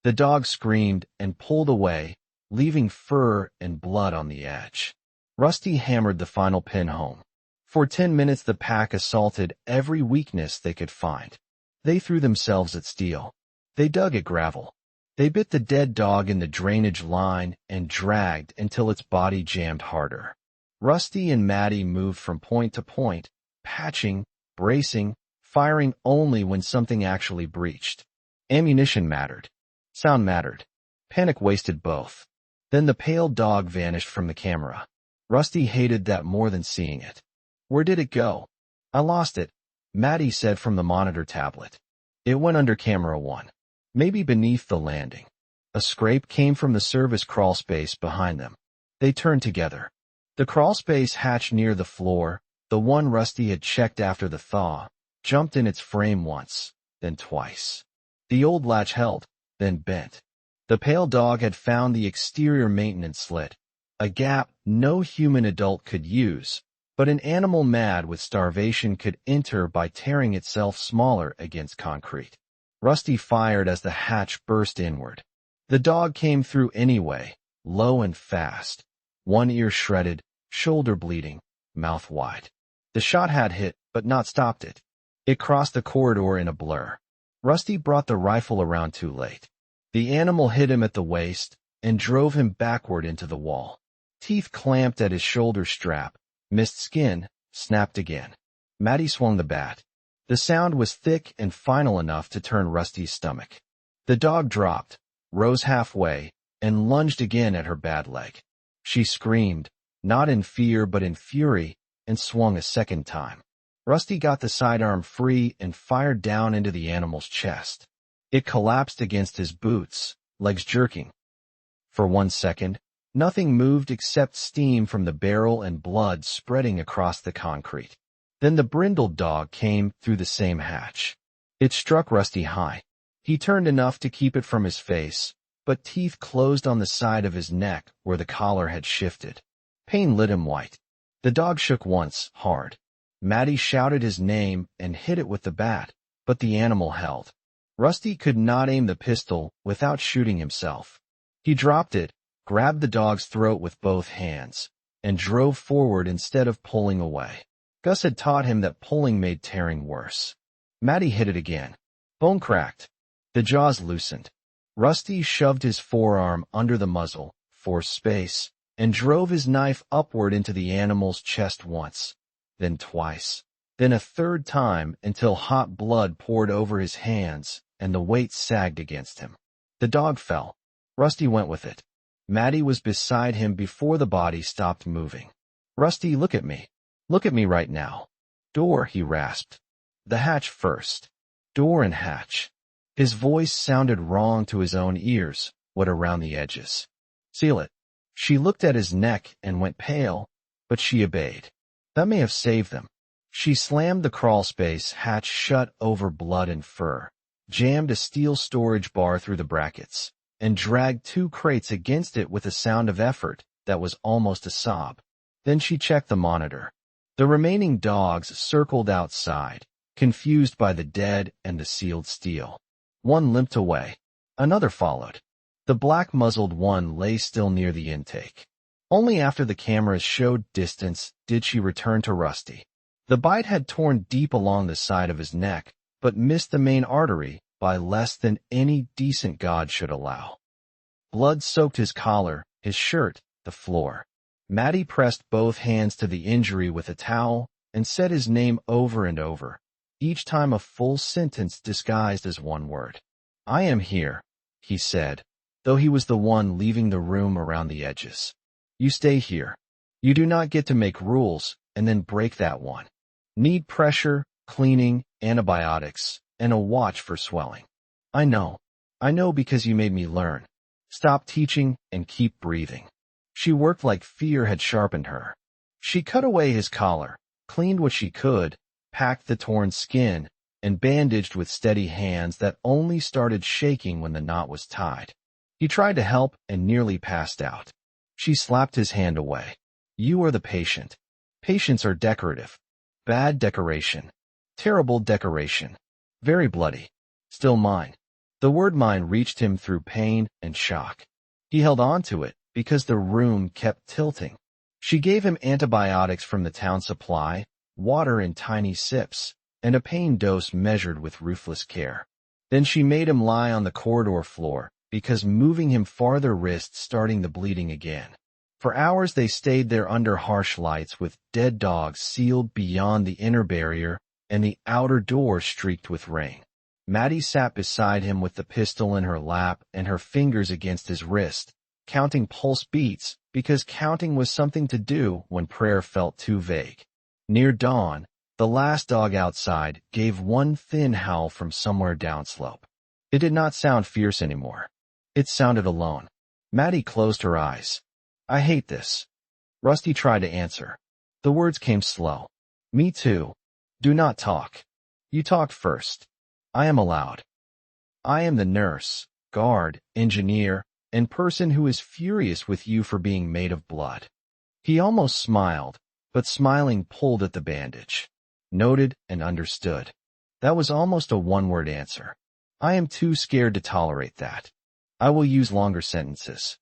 [SPEAKER 1] The dog screamed and pulled away, leaving fur and blood on the edge. Rusty hammered the final pin home. For 10 minutes the pack assaulted every weakness they could find. They threw themselves at steel. They dug at gravel. They bit the dead dog in the drainage line and dragged until its body jammed harder. Rusty and Maddy moved from point to point, patching, bracing, firing only when something actually breached. Ammunition mattered. Sound mattered. Panic wasted both. Then the pale dog vanished from the camera. Rusty hated that more than seeing it. "Where did it go?" "I lost it," Maddy said from the monitor tablet. "It went under camera 1. Maybe beneath the landing." A scrape came from the service crawlspace behind them. They turned together. The crawlspace hatch near the floor, the one Rusty had checked after the thaw, jumped in its frame once, then twice. The old latch held, then bent. The pale dog had found the exterior maintenance slit, a gap no human adult could use, but an animal mad with starvation could enter by tearing itself smaller against concrete. Rusty fired as the hatch burst inward. The dog came through anyway, low and fast. One ear shredded, shoulder bleeding, mouth wide. The shot had hit, but not stopped it. It crossed the corridor in a blur. Rusty brought the rifle around too late. The animal hit him at the waist and drove him backward into the wall. Teeth clamped at his shoulder strap, missed skin, snapped again. Maddy swung the bat. The sound was thick and final enough to turn Rusty's stomach. The dog dropped, rose halfway, and lunged again at her bad leg. She screamed, not in fear but in fury, and swung a second time. Rusty got the sidearm free and fired down into the animal's chest. It collapsed against his boots, legs jerking. For 1 second, nothing moved except steam from the barrel and blood spreading across the concrete. Then the brindled dog came through the same hatch. It struck Rusty high. He turned enough to keep it from his face, but teeth closed on the side of his neck where the collar had shifted. Pain lit him white. The dog shook once, hard. Maddy shouted his name and hit it with the bat, but the animal held. Rusty could not aim the pistol without shooting himself. He dropped it, grabbed the dog's throat with both hands, and drove forward instead of pulling away. Gus had taught him that pulling made tearing worse. Maddy hit it again. Bone cracked. The jaws loosened. Rusty shoved his forearm under the muzzle, forced space, and drove his knife upward into the animal's chest once, then twice, then a third time until hot blood poured over his hands and the weight sagged against him. The dog fell. Rusty went with it. Maddy was beside him before the body stopped moving. "Rusty, look at me. Look at me right now." "Door," he rasped. "The hatch first." Door and hatch. His voice sounded wrong to his own ears, wet around the edges. Seal it. She looked at his neck and went pale, but she obeyed. That may have saved them. She slammed the crawlspace hatch shut over blood and fur, jammed a steel storage bar through the brackets, and dragged 2 crates against it with a sound of effort that was almost a sob. Then she checked the monitor. The remaining dogs circled outside, confused by the dead and the sealed steel. One limped away. Another followed. The black-muzzled one lay still near the intake. Only after the cameras showed distance did she return to Rusty. The bite had torn deep along the side of his neck, but missed the main artery by less than any decent god should allow. Blood soaked his collar, his shirt, the floor. Maddy pressed both hands to the injury with a towel and said his name over and over, each time a full sentence disguised as one word. "I am here," he said, though he was the one leaving the room around the edges. "You stay here. You do not get to make rules and then break that one. Need pressure, cleaning, antibiotics, and a watch for swelling. I know because you made me learn. Stop teaching and keep breathing." She worked like fear had sharpened her. She cut away his collar, cleaned what she could, packed the torn skin, and bandaged with steady hands that only started shaking when the knot was tied. He tried to help and nearly passed out. She slapped his hand away. "You are the patient. Patients are decorative. Bad decoration. Terrible decoration. Very bloody. Still mine." The word mine reached him through pain and shock. He held on to it because the room kept tilting. She gave him antibiotics from the town supply, water in tiny sips, and a pain dose measured with ruthless care. Then she made him lie on the corridor floor because moving him farther risked starting the bleeding again. For hours they stayed there under harsh lights with dead dogs sealed beyond the inner barrier and the outer door streaked with rain. Maddy sat beside him with the pistol in her lap and her fingers against his wrist, counting pulse beats because counting was something to do when prayer felt too vague. Near dawn, the last dog outside gave one thin howl from somewhere downslope. It did not sound fierce anymore. It sounded alone. Maddy closed her eyes. "I hate this." Rusty tried to answer. The words came slow. "Me too. Do not talk. You talked first. I am allowed. I am the nurse, guard, engineer, and person who is furious with you for being made of blood." He almost smiled, but smiling pulled at the bandage. Noted and understood. That was almost a one-word answer. "I am too scared to tolerate that. I will use longer sentences.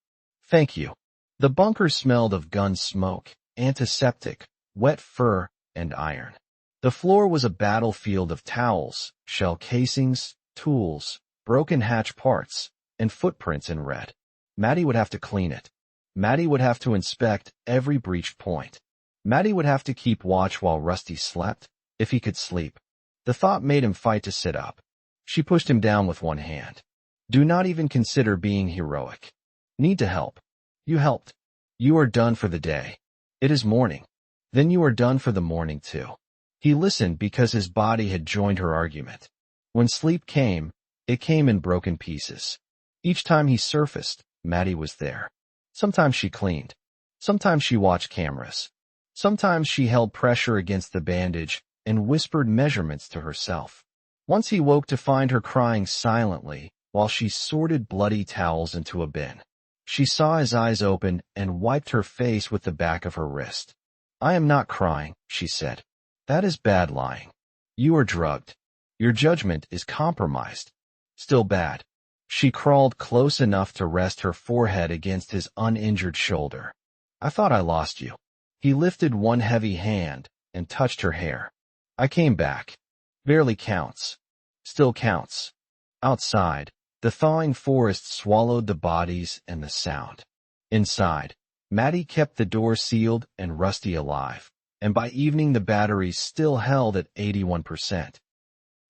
[SPEAKER 1] Thank you." The bunker smelled of gun smoke, antiseptic, wet fur, and iron. The floor was a battlefield of towels, shell casings, tools, broken hatch parts, and footprints in red. Maddy would have to clean it. Maddy would have to inspect every breached point. Maddy would have to keep watch while Rusty slept, if he could sleep. The thought made him fight to sit up. She pushed him down with one hand. "Do not even consider being heroic. Need to help. You helped. You are done for the day. It is morning. Then you are done for the morning too." He listened because his body had joined her argument. When sleep came, it came in broken pieces. Each time he surfaced, Maddy was there. Sometimes she cleaned. Sometimes she watched cameras. Sometimes she held pressure against the bandage and whispered measurements to herself. Once he woke to find her crying silently while she sorted bloody towels into a bin. She saw his eyes open and wiped her face with the back of her wrist. "I am not crying," she said. "That is bad lying. You are drugged. Your judgment is compromised. Still bad." She crawled close enough to rest her forehead against his uninjured shoulder. "I thought I lost you." He lifted one heavy hand and touched her hair. "I came back. Barely counts. Still counts." Outside, the thawing forest swallowed the bodies and the sound. Inside, Maddy kept the door sealed and Rusty alive, and by evening the batteries still held at 81%.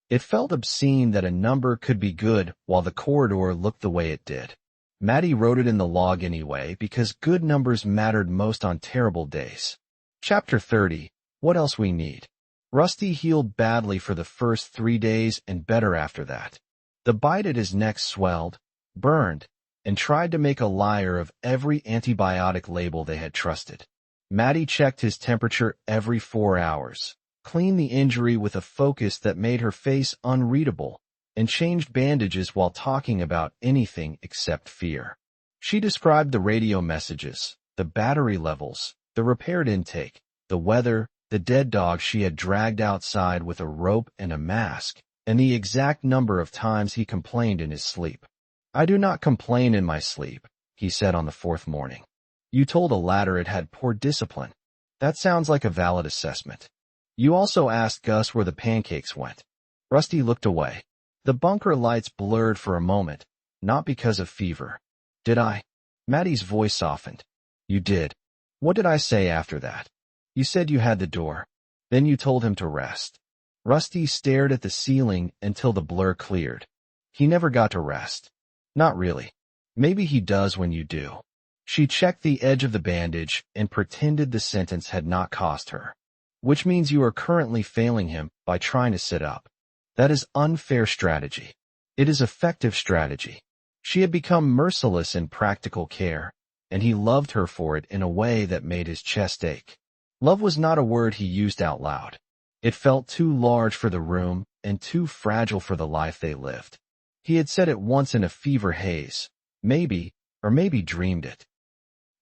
[SPEAKER 1] It felt obscene that a number could be good while the corridor looked the way it did. Maddy wrote it in the log anyway because good numbers mattered most on terrible days. Chapter 30, What Else We Need. Rusty healed badly for the first 3 days and better after that. The bite at his neck swelled, burned, and tried to make a liar of every antibiotic label they had trusted. Maddy checked his temperature every 4 hours, cleaned the injury with a focus that made her face unreadable, and changed bandages while talking about anything except fear. She described the radio messages, the battery levels, the repaired intake, the weather, the dead dog she had dragged outside with a rope and a mask, and the exact number of times he complained in his sleep. "I do not complain in my sleep," he said on the 4th morning. "You told a ladder it had poor discipline. That sounds like a valid assessment. You also asked Gus where the pancakes went." Rusty looked away. The bunker lights blurred for a moment, not because of fever. "Did I?" Maddy's voice softened. "You did. What did I say after that?" "You said you had the door. Then you told him to rest." Rusty stared at the ceiling until the blur cleared. "He never got to rest." "Not really. Maybe he does when you do." She checked the edge of the bandage and pretended the sentence had not cost her. "Which means you are currently failing him by trying to sit up. That is unfair strategy. It is effective strategy." She had become merciless in practical care, and he loved her for it in a way that made his chest ache. Love was not a word he used out loud. It felt too large for the room and too fragile for the life they lived. He had said it once in a fever haze, maybe, or maybe dreamed it.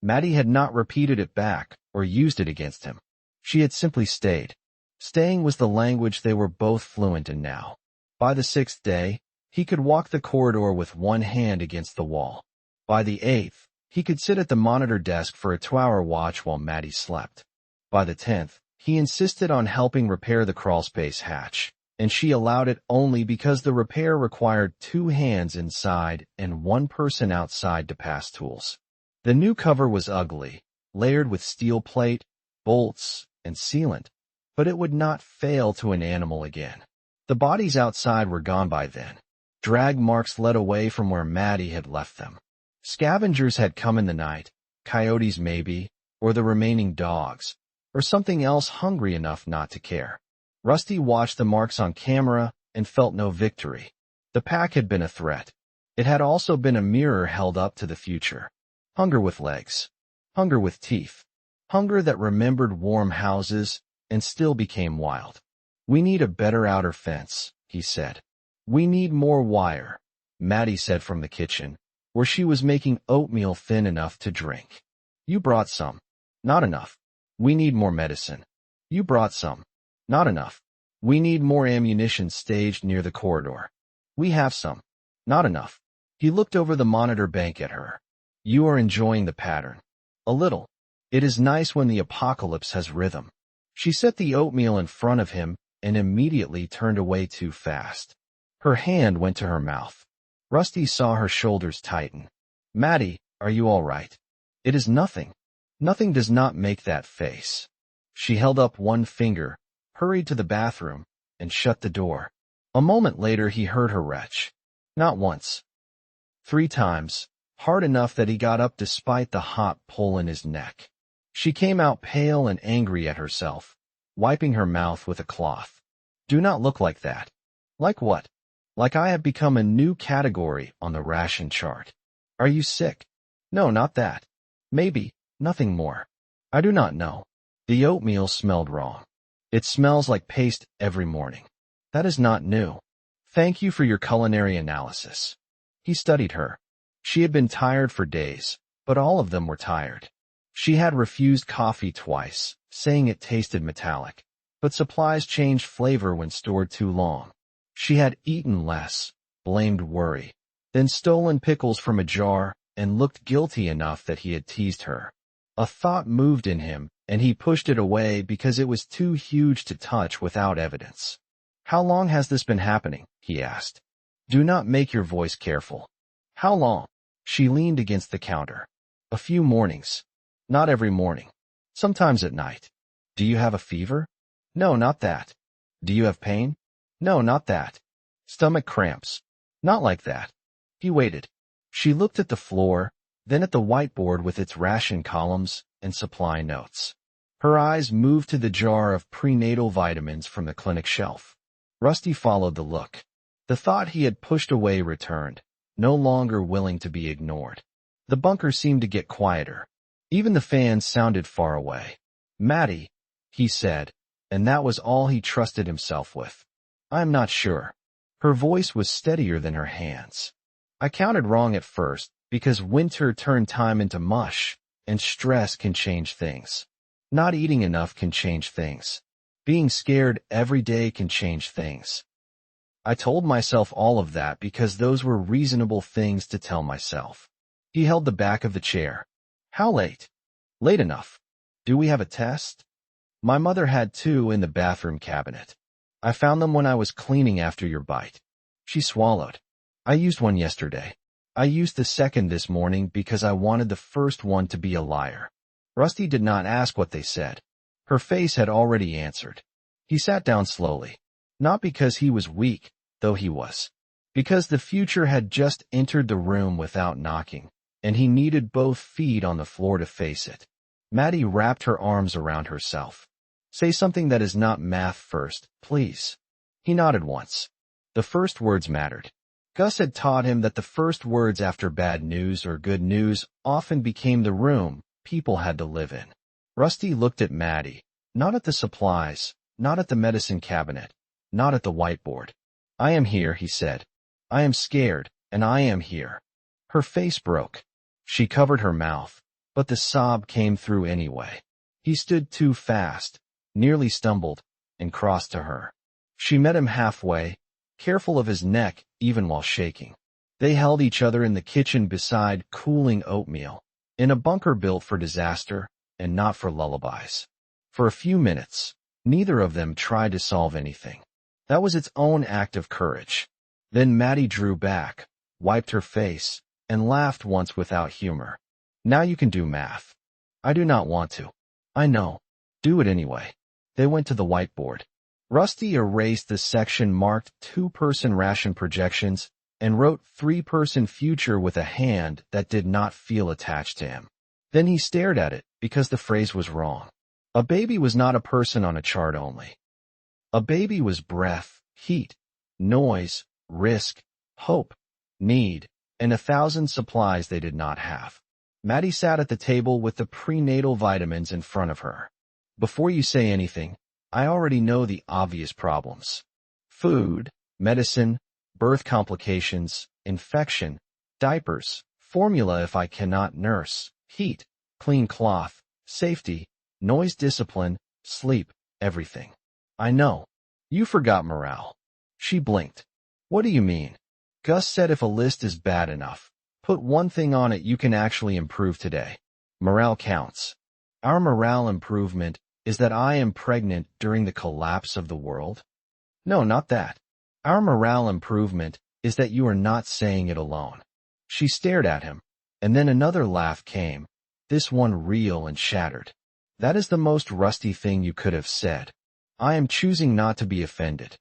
[SPEAKER 1] Maddy had not repeated it back or used it against him. She had simply stayed. Staying was the language they were both fluent in now. By the 6th day, he could walk the corridor with one hand against the wall. By the 8th, he could sit at the monitor desk for a 2-hour watch while Maddy slept. By the 10th, he insisted on helping repair the crawlspace hatch, and she allowed it only because the repair required 2 hands inside and 1 person outside to pass tools. The new cover was ugly, layered with steel plate, bolts, and sealant, but it would not fail to an animal again. The bodies outside were gone by then. Drag marks led away from where Maddy had left them. Scavengers had come in the night, coyotes maybe, or the remaining dogs, or something else hungry enough not to care. Rusty watched the marks on camera and felt no victory. The pack had been a threat. It had also been a mirror held up to the future. Hunger with legs. Hunger with teeth. Hunger that remembered warm houses and still became wild. "We need a better outer fence," he said. "We need more wire," Maddy said from the kitchen, where she was making oatmeal thin enough to drink. "You brought some." "Not enough." "We need more medicine." "You brought some." "Not enough." "We need more ammunition staged near the corridor." "We have some." "Not enough." He looked over the monitor bank at her. "You are enjoying the pattern." "A little. It is nice when the apocalypse has rhythm." She set the oatmeal in front of him and immediately turned away too fast. Her hand went to her mouth. Rusty saw her shoulders tighten. "Maddy, are you all right?" "It is nothing." "Nothing does not make that face." She held up one finger, hurried to the bathroom, and shut the door. A moment later he heard her retch. Not once. 3 times, hard enough that he got up despite the hot pull in his neck. She came out pale and angry at herself, wiping her mouth with a cloth. "Do not look like that." "Like what?" "Like I have become a new category on the ration chart." "Are you sick?" "No, not that." "Maybe, nothing more." "I do not know." The oatmeal smelled wrong. "It smells like paste every morning." "That is not new." "Thank you for your culinary analysis." He studied her. She had been tired for days, but all of them were tired. She had refused coffee twice, saying it tasted metallic, but supplies changed flavor when stored too long. She had eaten less, blamed worry, then stolen pickles from a jar and looked guilty enough that he had teased her. A thought moved in him, and he pushed it away because it was too huge to touch without evidence. "How long has this been happening?" he asked. "Do not make your voice careful." "How long?" She leaned against the counter. "A few mornings." "Not every morning." "Sometimes at night." "Do you have a fever?" "No, not that." "Do you have pain?" "No, not that." "Stomach cramps?" "Not like that." He waited. She looked at the floor, then at the whiteboard with its ration columns and supply notes. Her eyes moved to the jar of prenatal vitamins from the clinic shelf. Rusty followed the look. The thought he had pushed away returned, no longer willing to be ignored. The bunker seemed to get quieter. Even the fans sounded far away. "Maddy," he said, and that was all he trusted himself with. "I'm not sure." Her voice was steadier than her hands. "I counted wrong at first, because winter turned time into mush, and stress can change things. Not eating enough can change things. Being scared every day can change things. I told myself all of that because those were reasonable things to tell myself." He held the back of the chair. "How late?" "Late enough. Do we have a test?" "My mother had 2 in the bathroom cabinet. I found them when I was cleaning after your bite." She swallowed. "I used one yesterday. I used the second this morning because I wanted the first one to be a liar." Rusty did not ask what they said. Her face had already answered. He sat down slowly. Not because he was weak, though he was. Because the future had just entered the room without knocking, and he needed both feet on the floor to face it. Maddy wrapped her arms around herself. "Say something that is not math first, please." He nodded once. The first words mattered. Gus had taught him that the first words after bad news or good news often became the room people had to live in. Rusty looked at Maddy, not at the supplies, not at the medicine cabinet, not at the whiteboard. "I am here," he said. "I am scared, and I am here." Her face broke. She covered her mouth, but the sob came through anyway. He stood too fast, nearly stumbled, and crossed to her. She met him halfway, careful of his neck even while shaking. They held each other in the kitchen beside cooling oatmeal, in a bunker built for disaster and not for lullabies. For a few minutes, neither of them tried to solve anything. That was its own act of courage. Then Maddy drew back, wiped her face, and laughed once without humor. "Now you can do math." "I do not want to." "I know. Do it anyway." They went to the whiteboard. Rusty erased the section marked 2-person ration projections and wrote 3-person future with a hand that did not feel attached to him. Then he stared at it because the phrase was wrong. A baby was not a person on a chart only. A baby was breath, heat, noise, risk, hope, need, and 1,000 supplies they did not have. Maddy sat at the table with the prenatal vitamins in front of her. "Before you say anything, I already know the obvious problems. Food, medicine, birth complications, infection, diapers, formula if I cannot nurse, heat, clean cloth, safety, noise discipline, sleep, everything. I know. You forgot morale." She blinked. "What do you mean?" Gus said if a list is bad enough, put one thing on it you can actually improve today. Morale counts. Our morale improvement is that I am pregnant during the collapse of the world? No, not that. Our morale improvement is that you are not saying it alone. She stared at him, and then another laugh came, this one real and shattered. That is the most Rusty thing you could have said. I am choosing not to be offended.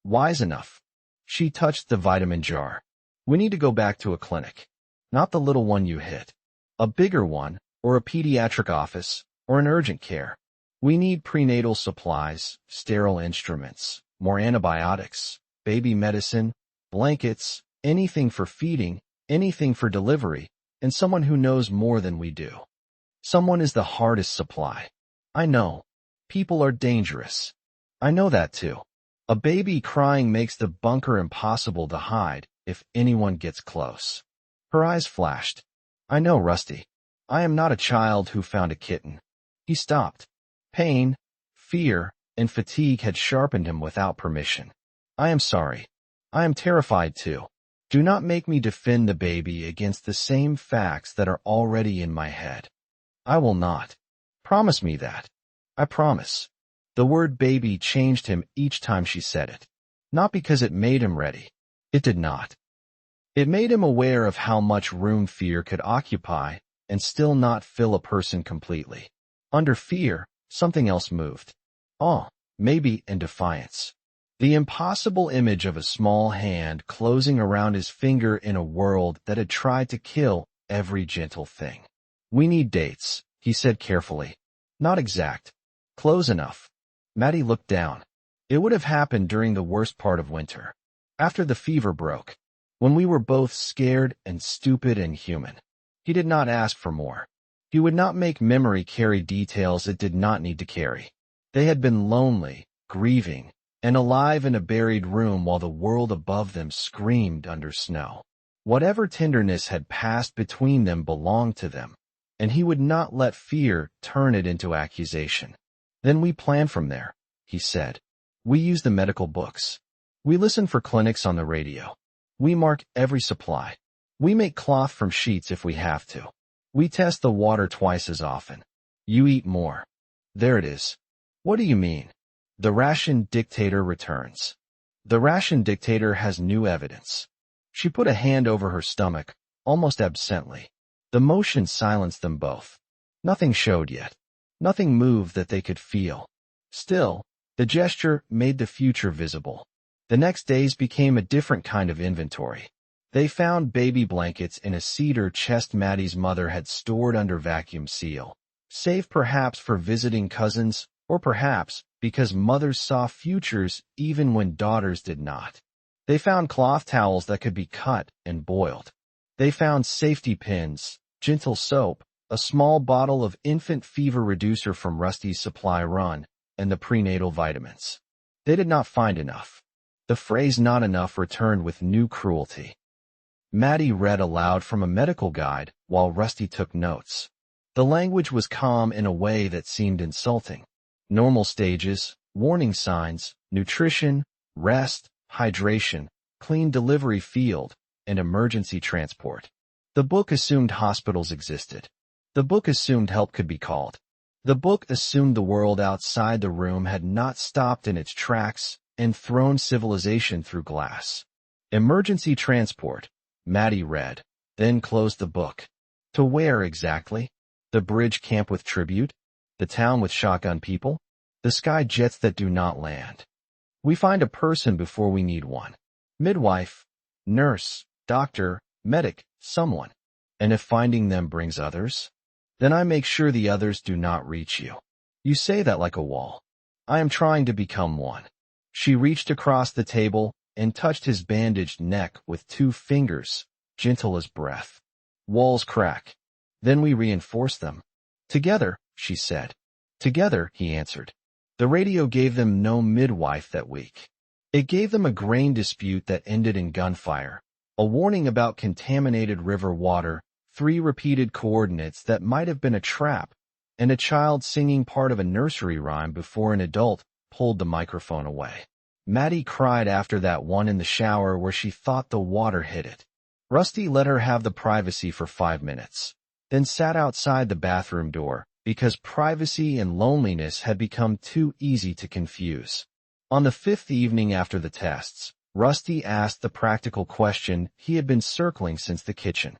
[SPEAKER 1] Wise enough. She touched the vitamin jar. We need to go back to a clinic. Not the little one you hit. A bigger one, or a pediatric office, or an urgent care. We need prenatal supplies, sterile instruments, more antibiotics, baby medicine, blankets, anything for feeding, anything for delivery, and someone who knows more than we do. Someone is the hardest supply. I know. People are dangerous. I know that too. A baby crying makes the bunker impossible to hide if anyone gets close. Her eyes flashed. I know, Rusty. I am not a child who found a kitten. He stopped. Pain, fear, and fatigue had sharpened him without permission. I am sorry. I am terrified too. Do not make me defend the baby against the same facts that are already in my head. I will not. Promise me that. I promise. The word baby changed him each time she said it. Not because it made him ready. It did not. It made him aware of how much room fear could occupy and still not fill a person completely. Under fear, something else moved. Awe, maybe, and defiance. The impossible image of a small hand closing around his finger in a world that had tried to kill every gentle thing. We need dates, he said carefully. Not exact. Close enough. Maddy looked down. It would have happened during the worst part of winter. After the fever broke, when we were both scared and stupid and human. He did not ask for more. He would not make memory carry details it did not need to carry. They had been lonely, grieving, and alive in a buried room while the world above them screamed under snow. Whatever tenderness had passed between them belonged to them, and he would not let fear turn it into accusation. Then we plan from there, he said. We use the medical books. We listen for clinics on the radio. We mark every supply. We make cloth from sheets if we have to. We test the water twice as often. You eat more. There it is. What do you mean? The ration dictator returns. The ration dictator has new evidence. She put a hand over her stomach, almost absently. The motion silenced them both. Nothing showed yet. Nothing moved that they could feel. Still, the gesture made the future visible. The next days became a different kind of inventory. They found baby blankets in a cedar chest Maddy's mother had stored under vacuum seal, save perhaps for visiting cousins, or perhaps because mothers saw futures even when daughters did not. They found cloth towels that could be cut and boiled. They found safety pins, gentle soap, a small bottle of infant fever reducer from Rusty's supply run, and the prenatal vitamins. They did not find enough. The phrase "not enough" returned with new cruelty. Maddy read aloud from a medical guide while Rusty took notes. The language was calm in a way that seemed insulting. Normal stages, warning signs, nutrition, rest, hydration, clean delivery field, and emergency transport. The book assumed hospitals existed. The book assumed help could be called. The book assumed the world outside the room had not stopped in its tracks and thrown civilization through glass. Emergency transport, Maddy read, then closed the book. To where exactly? The bridge camp with tribute? The town with shotgun people? The sky jets that do not land? We find a person before we need one. Midwife, nurse, doctor, medic, someone. And if finding them brings others, then I make sure the others do not reach you. You say that like a wall. I am trying to become one. She reached across the table and touched his bandaged neck with 2 fingers, gentle as breath. Walls crack. Then we reinforce them. Together, she said. Together, he answered. The radio gave them no midwife that week. It gave them a grain dispute that ended in gunfire, a warning about contaminated river water, 3 repeated coordinates that might have been a trap, and a child singing part of a nursery rhyme before an adult pulled the microphone away. Maddy cried after that one in the shower where she thought the water hit it. Rusty let her have the privacy for 5 minutes, then sat outside the bathroom door, because privacy and loneliness had become too easy to confuse. On the 5th evening after the tests, Rusty asked the practical question he had been circling since the kitchen.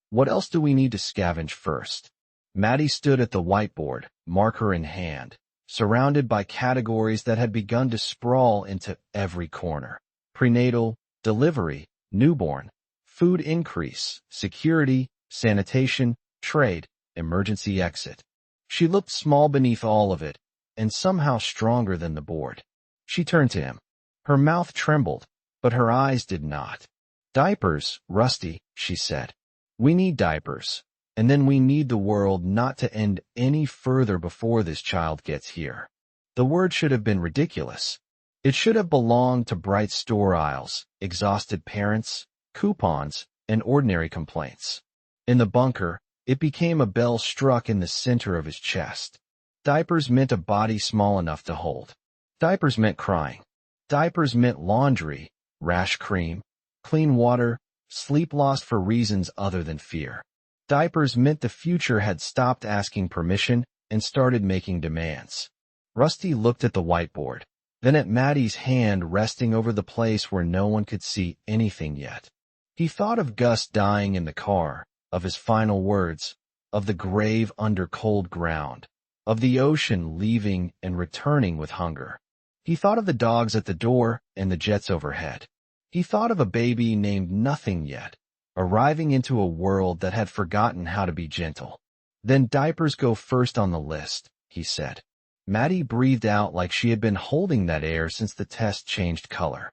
[SPEAKER 1] What else do we need to scavenge first? Maddy stood at the whiteboard, marker in hand, surrounded by categories that had begun to sprawl into every corner. Prenatal, delivery, newborn, food increase, security, sanitation, trade, emergency exit. She looked small beneath all of it, and somehow stronger than the board. She turned to him. Her mouth trembled, but her eyes did not. Diapers, Rusty, she said. We need diapers, and then we need the world not to end any further before this child gets here. The word should have been ridiculous. It should have belonged to bright store aisles, exhausted parents, coupons, and ordinary complaints. In the bunker, it became a bell struck in the center of his chest. Diapers meant a body small enough to hold. Diapers meant crying. Diapers meant laundry, rash cream, clean water, sleep lost for reasons other than fear. Diapers meant the future had stopped asking permission and started making demands. Rusty looked at the whiteboard, then at Maddy's hand resting over the place where no one could see anything yet. He thought of Gus dying in the car, of his final words, of the grave under cold ground, of the ocean leaving and returning with hunger. He thought of the dogs at the door and the jets overhead. He thought of a baby named Nothing Yet, arriving into a world that had forgotten how to be gentle. Then diapers go first on the list, he said. Maddy breathed out like she had been holding that air since the test changed color.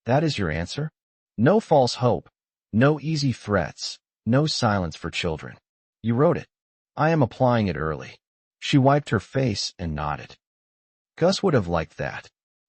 [SPEAKER 1] That is your answer? No false hope, no easy threats, no silence for children. You wrote it. I am applying it early. She wiped her face and nodded. Gus would have liked that.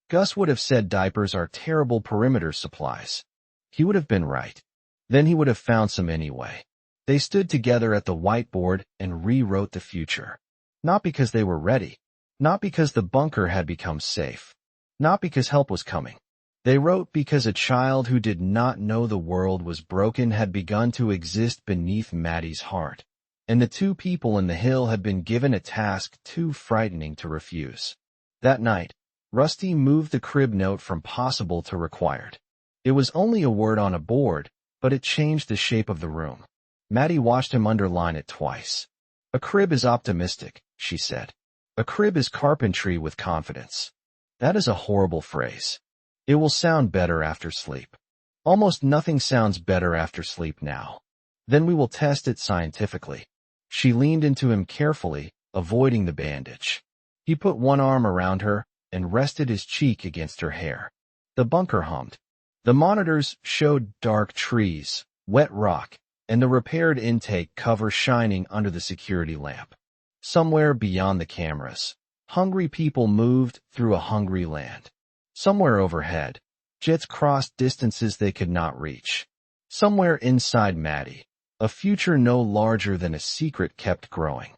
[SPEAKER 1] Gus would have said diapers are terrible perimeter supplies. He would have been right. Then he would have found some anyway. They stood together at the whiteboard and rewrote the future. Not because they were ready. Not because the bunker had become safe. Not because help was coming. They wrote because a child who did not know the world was broken had begun to exist beneath Maddy's heart. And the two people in the hill had been given a task too frightening to refuse. That night, Rusty moved the crib note from possible to required. It was only a word on a board, but it changed the shape of the room. Maddy watched him underline it twice. A crib is optimistic, she said. A crib is carpentry with confidence. That is a horrible phrase. It will sound better after sleep. Almost nothing sounds better after sleep now. Then we will test it scientifically. She leaned into him carefully, avoiding the bandage. He put one arm around her and rested his cheek against her hair. The bunker hummed. The monitors showed dark trees, wet rock, and the repaired intake cover shining under the security lamp. Somewhere beyond the cameras, hungry people moved through a hungry land. Somewhere overhead, jets crossed distances they could not reach. Somewhere inside Maddy, a future no larger than a secret kept growing.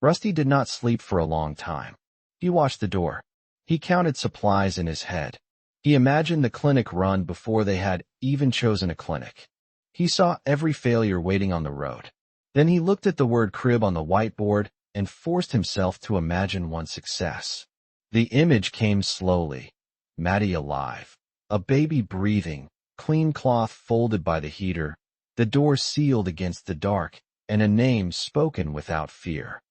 [SPEAKER 1] Rusty did not sleep for a long time. He watched the door. He counted supplies in his head. He imagined the clinic run before they had even chosen a clinic. He saw every failure waiting on the road. Then he looked at the word crib on the whiteboard and forced himself to imagine one success. The image came slowly. Maddy alive. A baby breathing, clean cloth folded by the heater, the door sealed against the dark, and a name spoken without fear.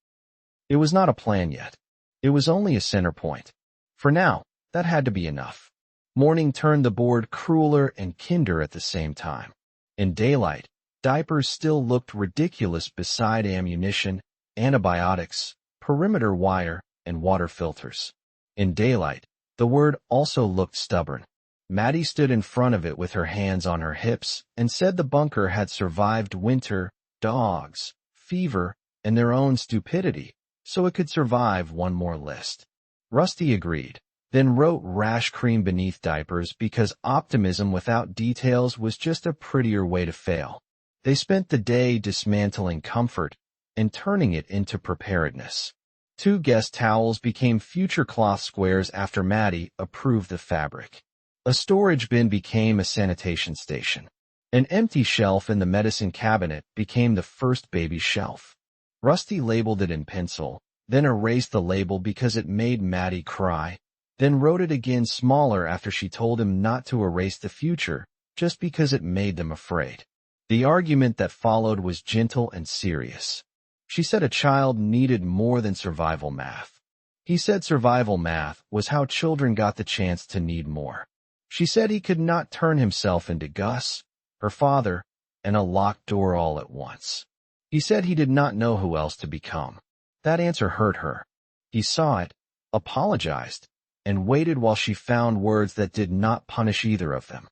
[SPEAKER 1] It was not a plan yet. It was only a center point. For now, that had to be enough. Morning turned the board crueler and kinder at the same time. In daylight, diapers still looked ridiculous beside ammunition, antibiotics, perimeter wire, and water filters. In daylight, the word also looked stubborn. Maddy stood in front of it with her hands on her hips and said the bunker had survived winter, dogs, fever, and their own stupidity, so it could survive one more list. Rusty agreed, then wrote rash cream beneath diapers because optimism without details was just a prettier way to fail. They spent the day dismantling comfort and turning it into preparedness. 2 guest towels became future cloth squares after Maddy approved the fabric. A storage bin became a sanitation station. An empty shelf in the medicine cabinet became the first baby shelf. Rusty labeled it in pencil, then erased the label because it made Maddy cry, then wrote it again smaller after she told him not to erase the future, just because it made them afraid. The argument that followed was gentle and serious. She said a child needed more than survival math. He said survival math was how children got the chance to need more. She said he could not turn himself into Gus, her father, and a locked door all at once. He said he did not know who else to become. That answer hurt her. He saw it, apologized, and waited while she found words that did not punish either of them.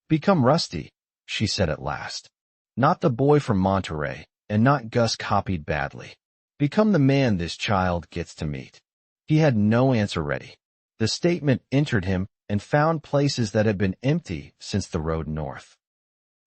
[SPEAKER 1] Become Rusty, she said at last. Not the boy from Monterey, and not Gus copied badly. Become the man this child gets to meet. He had no answer ready. The statement entered him and found places that had been empty since the road north.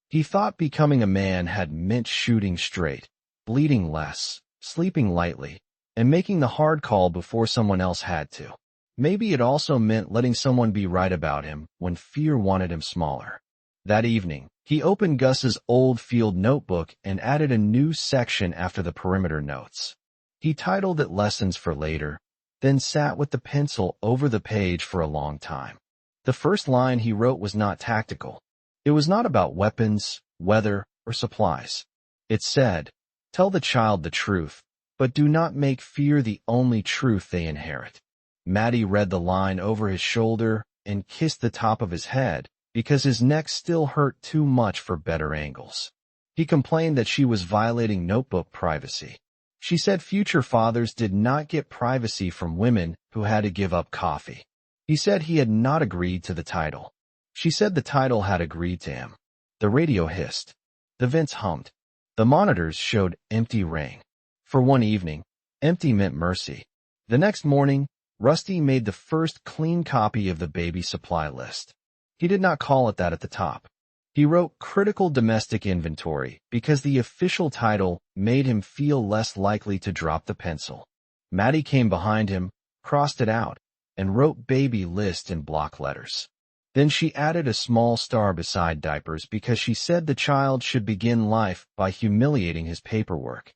[SPEAKER 1] He thought becoming a man had meant shooting straight, bleeding less, sleeping lightly, and making the hard call before someone else had to. Maybe it also meant letting someone be right about him when fear wanted him smaller. That evening, he opened Gus's old field notebook and added a new section after the perimeter notes. He titled it Lessons for Later, then sat with the pencil over the page for a long time. The first line he wrote was not tactical. It was not about weapons, weather, or supplies. It said, tell the child the truth, but do not make fear the only truth they inherit. Maddy read the line over his shoulder and kissed the top of his head because his neck still hurt too much for better angles. He complained that she was violating notebook privacy. She said future fathers did not get privacy from women who had to give up coffee. He said he had not agreed to the title. She said the title had agreed to him. The radio hissed. The vents hummed. The monitors showed empty ring. For one evening, empty meant mercy. The next morning, Rusty made the first clean copy of the baby supply list. He did not call it that at the top. He wrote Critical Domestic Inventory because the official title made him feel less likely to drop the pencil. Maddy came behind him, crossed it out, and wrote Baby List in block letters. Then she added a small star beside diapers because she said the child should begin life by humiliating his paperwork.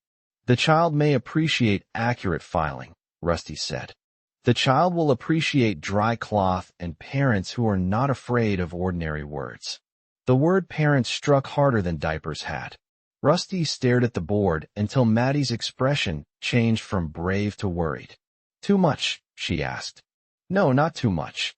[SPEAKER 1] The child may appreciate accurate filing, Rusty said. The child will appreciate dry cloth and parents who are not afraid of ordinary words. The word parents struck harder than diapers had. Rusty stared at the board until Maddy's expression changed from brave to worried. Too much, she asked. No, not too much.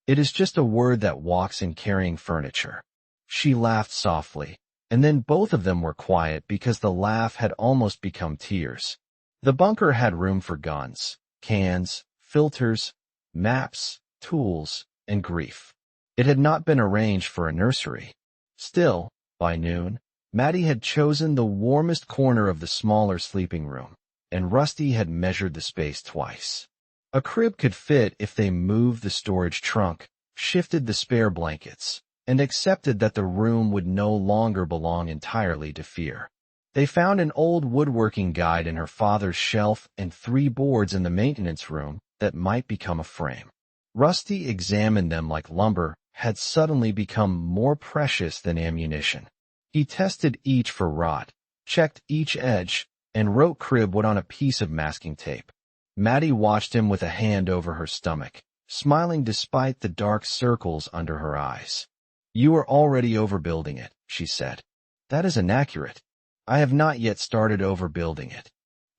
[SPEAKER 1] It is just a word that walks in carrying furniture. She laughed softly, and then both of them were quiet because the laugh had almost become tears. The bunker had room for guns, cans, filters, maps, tools, and grief. It had not been arranged for a nursery. Still, by noon, Maddy had chosen the warmest corner of the smaller sleeping room, and Rusty had measured the space twice. A crib could fit if they moved the storage trunk, shifted the spare blankets, and accepted that the room would no longer belong entirely to fear. They found an old woodworking guide in her father's shelf and 3 boards in the maintenance room that might become a frame. Rusty examined them like lumber had suddenly become more precious than ammunition. He tested each for rot, checked each edge, and wrote cribwood on a piece of masking tape. Maddy watched him with a hand over her stomach, smiling despite the dark circles under her eyes. You are already overbuilding it, she said. That is inaccurate. I have not yet started overbuilding it.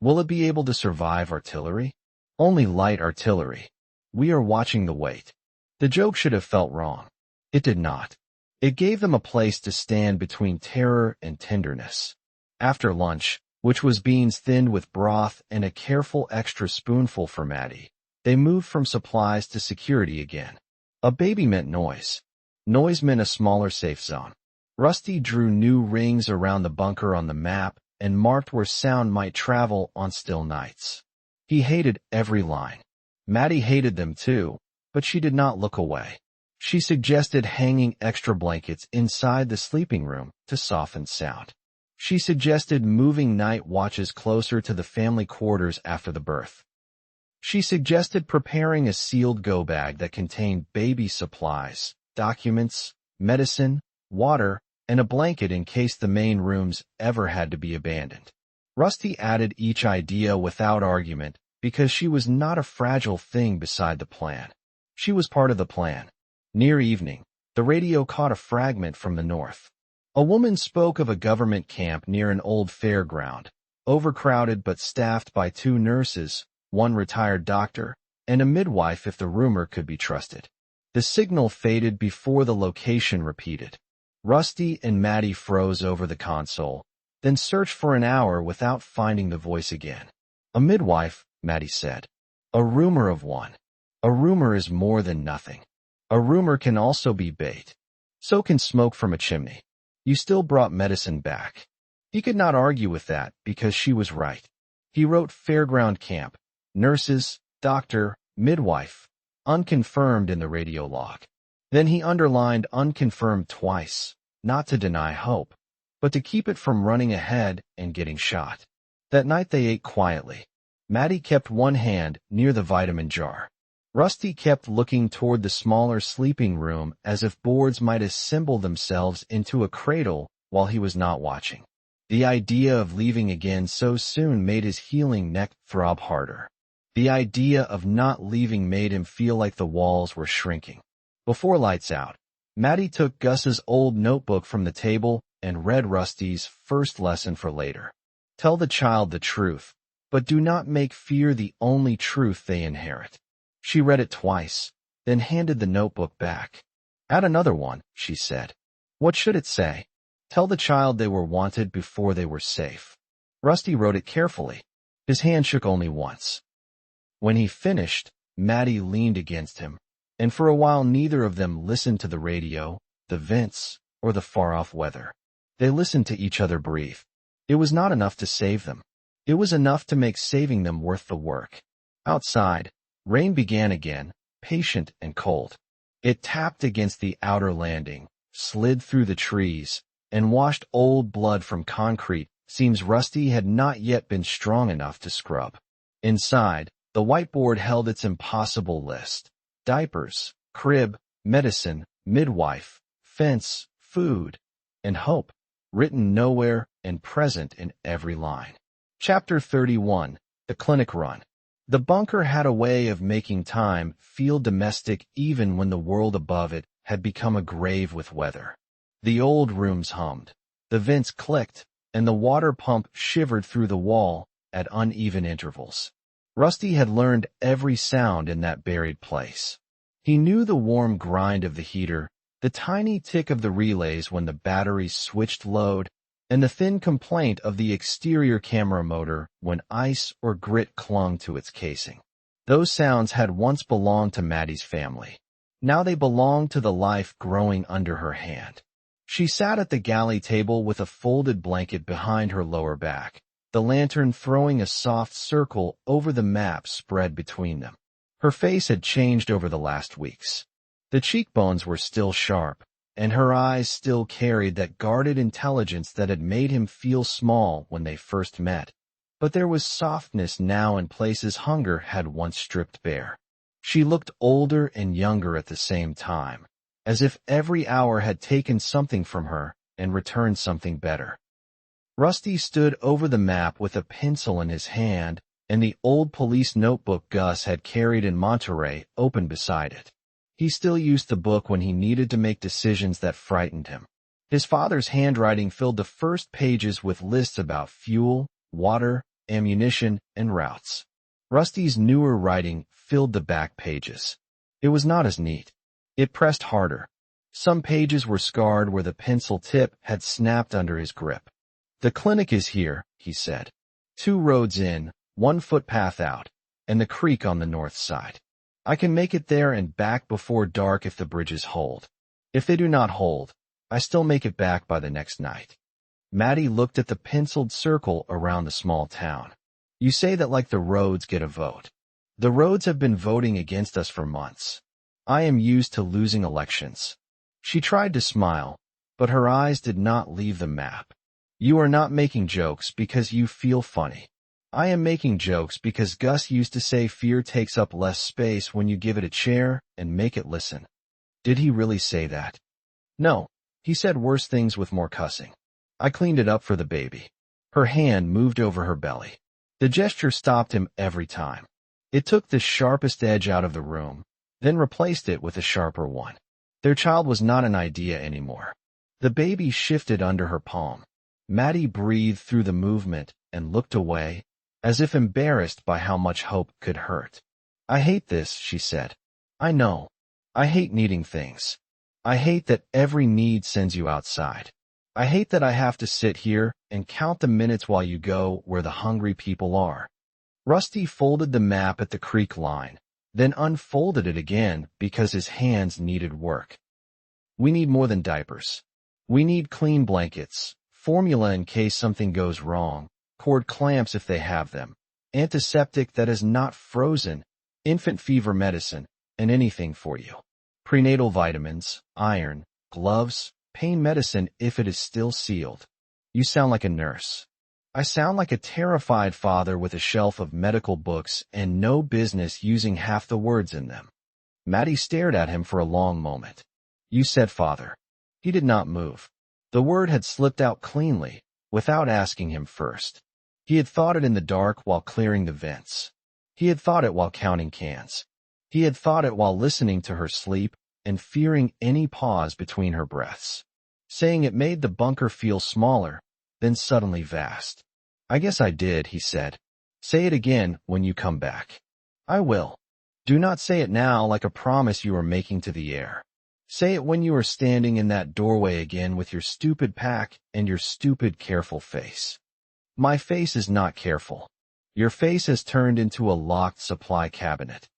[SPEAKER 1] Will it be able to survive artillery? Only light artillery. We are watching the weight. The joke should have felt wrong. It did not. It gave them a place to stand between terror and tenderness. After lunch, which was beans thinned with broth and a careful extra spoonful for Maddy, they moved from supplies to security again. A baby meant noise. Noise meant a smaller safe zone. Rusty drew new rings around the bunker on the map and marked where sound might travel on still nights. He hated every line. Maddy hated them too, but she did not look away. She suggested hanging extra blankets inside the sleeping room to soften sound. She suggested moving night watches closer to the family quarters after the birth. She suggested preparing a sealed go bag that contained baby supplies, documents, medicine, water, and a blanket in case the main rooms ever had to be abandoned. Rusty added each idea without argument because she was not a fragile thing beside the plan. She was part of the plan. Near evening, the radio caught a fragment from the north. A woman spoke of a government camp near an old fairground, overcrowded but staffed by 2 nurses, 1 retired doctor, and a midwife if the rumor could be trusted. The signal faded before the location repeated. Rusty and Maddy froze over the console, then searched for an hour without finding the voice again. A midwife, Maddy said. A rumor of one. A rumor is more than nothing. A rumor can also be bait. So can smoke from a chimney. You still brought medicine back. He could not argue with that because she was right. He wrote fairground camp, nurses, doctor, midwife, unconfirmed in the radio log. Then he underlined unconfirmed twice, not to deny hope, but to keep it from running ahead and getting shot. That night they ate quietly. Maddy kept one hand near the vitamin jar. Rusty kept looking toward the smaller sleeping room as if boards might assemble themselves into a cradle while he was not watching. The idea of leaving again so soon made his healing neck throb harder. The idea of not leaving made him feel like the walls were shrinking. Before lights out, Maddy took Gus's old notebook from the table and read Rusty's first lesson for later. Tell the child the truth, but do not make fear the only truth they inherit. She read it twice, then handed the notebook back. Add another one, she said. What should it say? Tell the child they were wanted before they were safe. Rusty wrote it carefully. His hand shook only once. When he finished, Maddy leaned against him, and for a while neither of them listened to the radio, the vents, or the far-off weather. They listened to each other breathe. It was not enough to save them. It was enough to make saving them worth the work. Outside, rain began again, patient and cold. It tapped against the outer landing, slid through the trees, and washed old blood from concrete seams Rusty had not yet been strong enough to scrub. Inside, the whiteboard held its impossible list: diapers, crib, medicine, midwife, fence, food, and hope, written nowhere and present in every line. Chapter 31. The Clinic Run. The bunker had a way of making time feel domestic even when the world above it had become a grave with weather. The old rooms hummed, the vents clicked, and the water pump shivered through the wall at uneven intervals. Rusty had learned every sound in that buried place. He knew the warm grind of the heater, the tiny tick of the relays when the batteries switched load, and the thin complaint of the exterior camera motor when ice or grit clung to its casing. Those sounds had once belonged to Maddy's family. Now they belonged to the life growing under her hand. She sat at the galley table with a folded blanket behind her lower back, the lantern throwing a soft circle over the map spread between them. Her face had changed over the last weeks. The cheekbones were still sharp, and her eyes still carried that guarded intelligence that had made him feel small when they first met. But there was softness now in places hunger had once stripped bare. She looked older and younger at the same time, as if every hour had taken something from her and returned something better. Rusty stood over the map with a pencil in his hand, and the old police notebook Gus had carried in Monterey open beside it. He still used the book when he needed to make decisions that frightened him. His father's handwriting filled the first pages with lists about fuel, water, ammunition, and routes. Rusty's newer writing filled the back pages. It was not as neat. It pressed harder. Some pages were scarred where the pencil tip had snapped under his grip. "The clinic is here," he said. 2 roads in, 1 footpath out, and the creek on the north side. I can make it there and back before dark if the bridges hold. If they do not hold, I still make it back by the next night. Maddy looked at the penciled circle around the small town. "You say that like the roads get a vote. The roads have been voting against us for months. I am used to losing elections." She tried to smile, but her eyes did not leave the map. "You are not making jokes because you feel funny. I am making jokes because Gus used to say fear takes up less space when you give it a chair and make it listen." Did he really say that? No, he said worse things with more cussing. "I cleaned it up for the baby." Her hand moved over her belly. The gesture stopped him every time. It took the sharpest edge out of the room, then replaced it with a sharper one. Their child was not an idea anymore. The baby shifted under her palm. Maddy breathed through the movement and looked away, as if embarrassed by how much hope could hurt. "I hate this," she said. "I know. I hate needing things. I hate that every need sends you outside. I hate that I have to sit here and count the minutes while you go where the hungry people are." Rusty folded the map at the creek line, then unfolded it again because his hands needed work. "We need more than diapers. We need clean blankets, formula in case something goes wrong, cord clamps if they have them, antiseptic that is not frozen, infant fever medicine, and anything for you. Prenatal vitamins, iron, gloves, pain medicine if it is still sealed." "You sound like a nurse." "I sound like a terrified father with a shelf of medical books and no business using half the words in them." Maddy stared at him for a long moment. "You said father." He did not move. The word had slipped out cleanly, without asking him first. He had thought it in the dark while clearing the vents. He had thought it while counting cans. He had thought it while listening to her sleep and fearing any pause between her breaths. Saying it made the bunker feel smaller, then suddenly vast. "I guess I did," he said. "Say it again when you come back." "I will. Do not say it now like a promise you are making to the air. Say it when you are standing in that doorway again with your stupid pack and your stupid careful face." "My face is not careful. Your face has turned into a locked supply cabinet."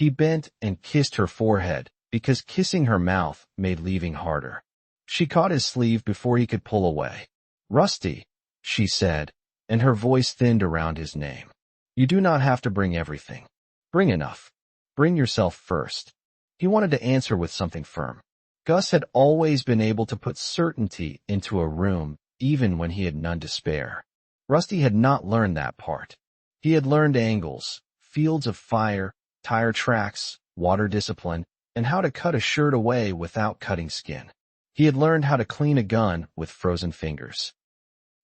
[SPEAKER 1] He bent and kissed her forehead, because kissing her mouth made leaving harder. She caught his sleeve before he could pull away. "Rusty," she said, and her voice thinned around his name. "You do not have to bring everything. Bring enough. Bring yourself first." He wanted to answer with something firm. Gus had always been able to put certainty into a room, even when he had none to spare. Rusty had not learned that part. He had learned angles, fields of fire, tire tracks, water discipline, and how to cut a shirt away without cutting skin. He had learned how to clean a gun with frozen fingers.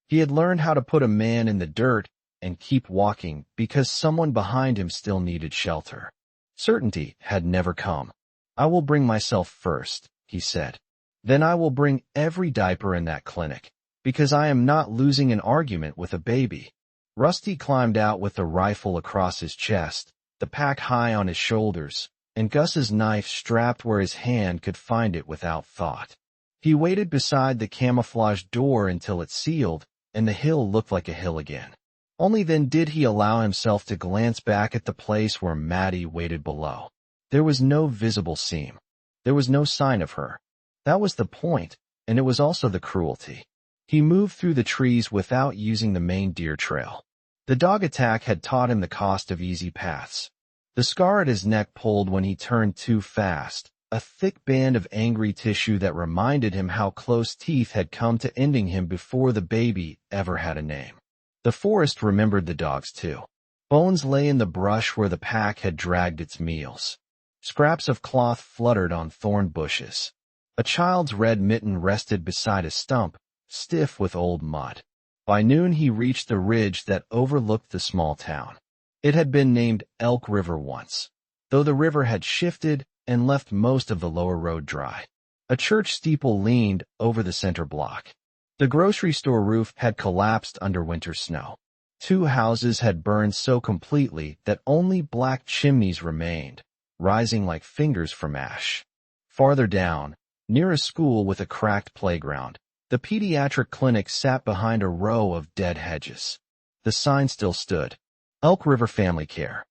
[SPEAKER 1] He had learned how to put a man in the dirt and keep walking because someone behind him still needed shelter. Certainty had never come. "I will bring myself first," he said. "Then I will bring every diaper in that clinic, because I am not losing an argument with a baby." Rusty climbed out with the rifle across his chest, the pack high on his shoulders, and Gus's knife strapped where his hand could find it without thought. He waited beside the camouflaged door until it sealed, and the hill looked like a hill again. Only then did he allow himself to glance back at the place where Maddy waited below. There was no visible seam. There was no sign of her. That was the point, and it was also the cruelty. He moved through the trees without using the main deer trail. The dog attack had taught him the cost of easy paths. The scar at his neck pulled when he turned too fast, a thick band of angry tissue that reminded him how close teeth had come to ending him before the baby ever had a name. The forest remembered the dogs too. Bones lay in the brush where the pack had dragged its meals. Scraps of cloth fluttered on thorn bushes. A child's red mitten rested beside a stump, stiff with old mud. By noon he reached the ridge that overlooked the small town. It had been named Elk River once, though the river had shifted and left most of the lower road dry. A church steeple leaned over the center block. The grocery store roof had collapsed under winter snow. 2 houses had burned so completely that only black chimneys remained, rising like fingers from ash. Farther down, near a school with a cracked playground, the pediatric clinic sat behind a row of dead hedges. The sign still stood, Elk River Family Care.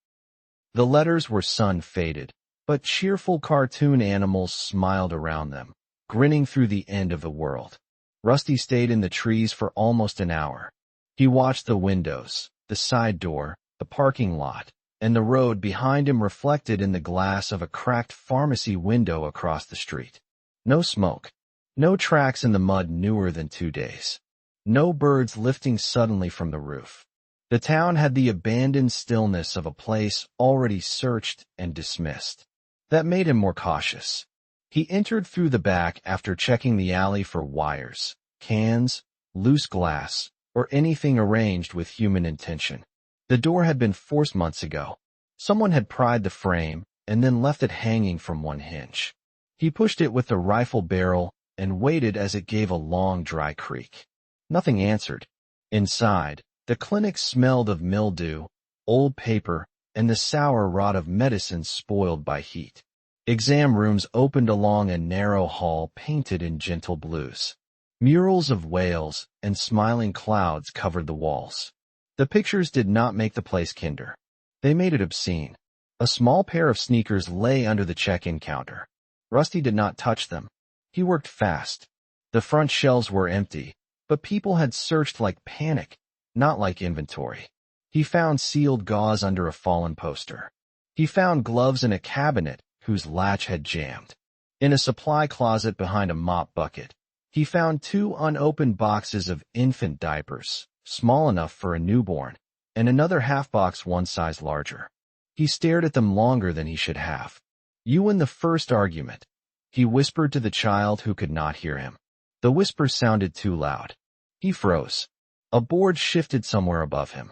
[SPEAKER 1] The letters were sun-faded, but cheerful cartoon animals smiled around them, grinning through the end of the world. Rusty stayed in the trees for almost an hour. He watched the windows, the side door, the parking lot, and the road behind him reflected in the glass of a cracked pharmacy window across the street. No smoke. No tracks in the mud newer than 2 days. No birds lifting suddenly from the roof. The town had the abandoned stillness of a place already searched and dismissed. That made him more cautious. He entered through the back after checking the alley for wires, cans, loose glass, or anything arranged with human intention. The door had been forced months ago. Someone had pried the frame and then left it hanging from one hinge. He pushed it with the rifle barrel and waited as it gave a long, dry creak. Nothing answered. Inside, the clinic smelled of mildew, old paper, and the sour rot of medicine spoiled by heat. Exam rooms opened along a narrow hall painted in gentle blues. Murals of whales and smiling clouds covered the walls. The pictures did not make the place kinder. They made it obscene. A small pair of sneakers lay under the check-in counter. Rusty did not touch them. He worked fast. The front shelves were empty, but people had searched like panic, not like inventory. He found sealed gauze under a fallen poster. He found gloves in a cabinet whose latch had jammed. In a supply closet behind a mop bucket, he found 2 unopened boxes of infant diapers, small enough for a newborn, and another half box one size larger. He stared at them longer than he should have. "You win the first argument," he whispered to the child who could not hear him. The whisper sounded too loud. He froze. A board shifted somewhere above him.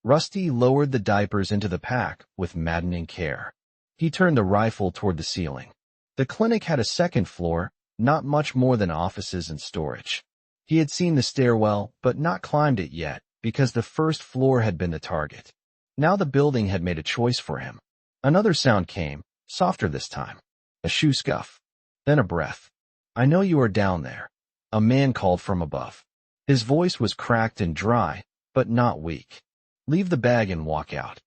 [SPEAKER 1] Rusty lowered the diapers into the pack with maddening care. He turned the rifle toward the ceiling. The clinic had a second floor, not much more than offices and storage. He had seen the stairwell, but not climbed it yet, because the first floor had been the target. Now the building had made a choice for him. Another sound came, softer this time. A shoe scuff. Then a breath. "I know you are down there," a man called from above. His voice was cracked and dry, but not weak. "Leave the bag and walk out.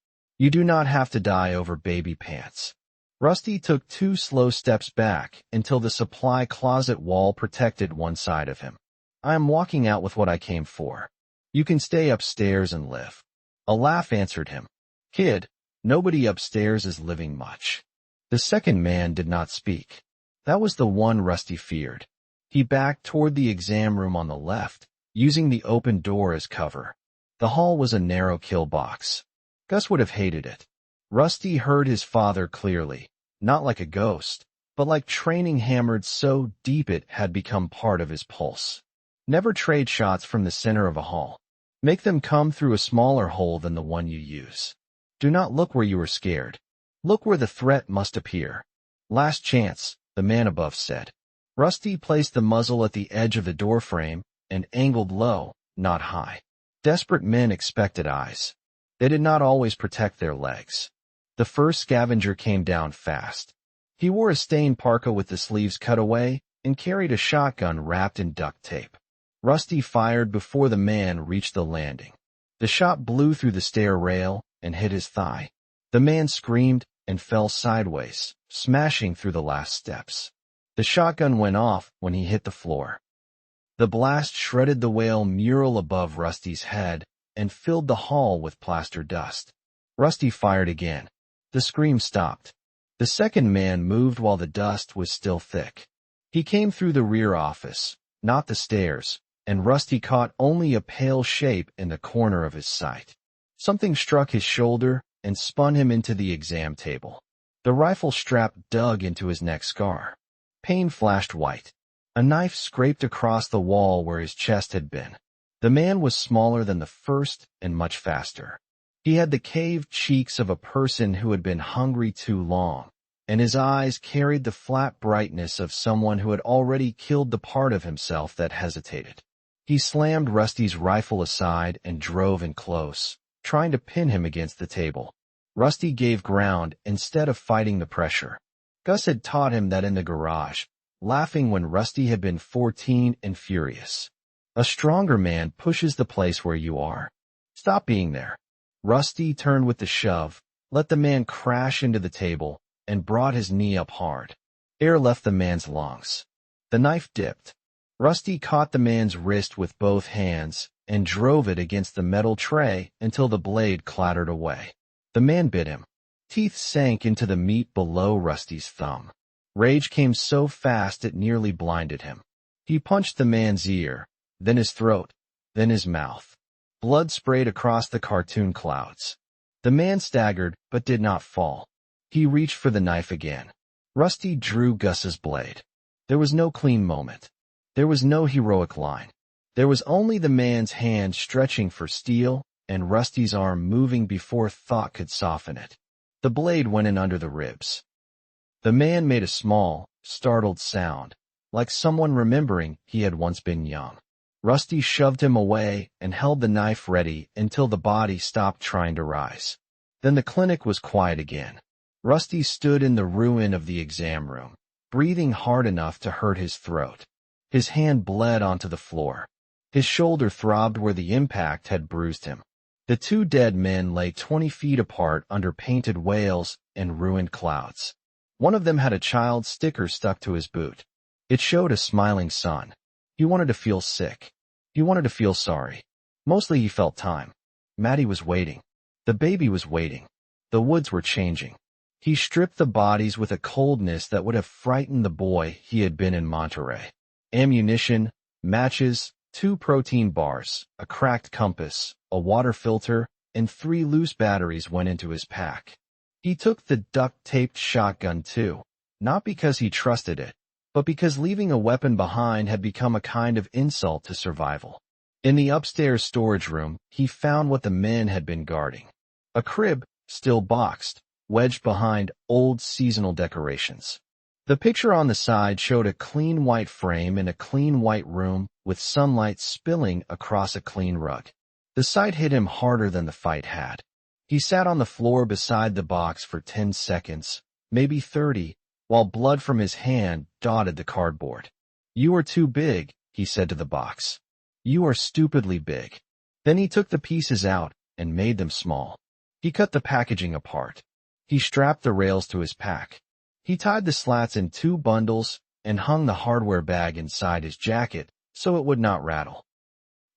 [SPEAKER 1] You do not have to die over baby pants. Rusty took 2 slow steps back until the supply closet wall protected one side of him. I am walking out with what I came for. You can stay upstairs and live. A laugh answered him. Kid, nobody upstairs is living much. The second man did not speak. That was the one Rusty feared. He backed toward the exam room on the left, using the open door as cover. The hall was a narrow kill box. Gus would have hated it. Rusty heard his father clearly, not like a ghost, but like training hammered so deep it had become part of his pulse. Never trade shots from the center of a hall. Make them come through a smaller hole than the one you use. Do not look where you are scared. Look where the threat must appear. Last chance, the man above said. Rusty placed the muzzle at the edge of the doorframe and angled low, not high. Desperate men expected eyes. They did not always protect their legs. The first scavenger came down fast. He wore a stained parka with the sleeves cut away and carried a shotgun wrapped in duct tape. Rusty fired before the man reached the landing. The shot blew through the stair rail and hit his thigh. The man screamed and fell sideways, smashing through the last steps. The shotgun went off when he hit the floor. The blast shredded the whale mural above Rusty's head and filled the hall with plaster dust. Rusty fired again. The scream stopped. The second man moved while the dust was still thick. He came through the rear office, not the stairs, and Rusty caught only a pale shape in the corner of his sight. Something struck his shoulder and spun him into the exam table. The rifle strap dug into his neck scar. Pain flashed white. A knife scraped across the wall where his chest had been. The man was smaller than the first and much faster. He had the caved cheeks of a person who had been hungry too long, and his eyes carried the flat brightness of someone who had already killed the part of himself that hesitated. He slammed Rusty's rifle aside and drove in close, trying to pin him against the table. Rusty gave ground instead of fighting the pressure. Gus had taught him that in the garage, laughing when Rusty had been 14 and furious. A stronger man pushes the place where you are. Stop being there. Rusty turned with the shove, let the man crash into the table, and brought his knee up hard. Air left the man's lungs. The knife dipped. Rusty caught the man's wrist with both hands and drove it against the metal tray until the blade clattered away. The man bit him. Teeth sank into the meat below Rusty's thumb. Rage came so fast it nearly blinded him. He punched the man's ear, then his throat, then his mouth. Blood sprayed across the cartoon clouds. The man staggered but did not fall. He reached for the knife again. Rusty drew Gus's blade. There was no clean moment. There was no heroic line. There was only the man's hand stretching for steel and Rusty's arm moving before thought could soften it. The blade went in under the ribs. The man made a small, startled sound, like someone remembering he had once been young. Rusty shoved him away and held the knife ready until the body stopped trying to rise. Then the clinic was quiet again. Rusty stood in the ruin of the exam room, breathing hard enough to hurt his throat. His hand bled onto the floor. His shoulder throbbed where the impact had bruised him. The 2 dead men lay 20 feet apart under painted whales and ruined clouds. One of them had a child sticker stuck to his boot. It showed a smiling son. He wanted to feel sick. He wanted to feel sorry. Mostly he felt time. Maddy was waiting. The baby was waiting. The woods were changing. He stripped the bodies with a coldness that would have frightened the boy he had been in Monterey. Ammunition, matches, 2 protein bars, a cracked compass, a water filter, and 3 loose batteries went into his pack. He took the duct-taped shotgun too, not because he trusted it, but because leaving a weapon behind had become a kind of insult to survival. In the upstairs storage room, he found what the men had been guarding. A crib, still boxed, wedged behind old seasonal decorations. The picture on the side showed a clean white frame in a clean white room with sunlight spilling across a clean rug. The sight hit him harder than the fight had. He sat on the floor beside the box for 10 seconds, maybe 30, while blood from his hand dotted the cardboard. "You are too big," he said to the box. "You are stupidly big." Then he took the pieces out and made them small. He cut the packaging apart. He strapped the rails to his pack. He tied the slats in 2 bundles and hung the hardware bag inside his jacket so it would not rattle.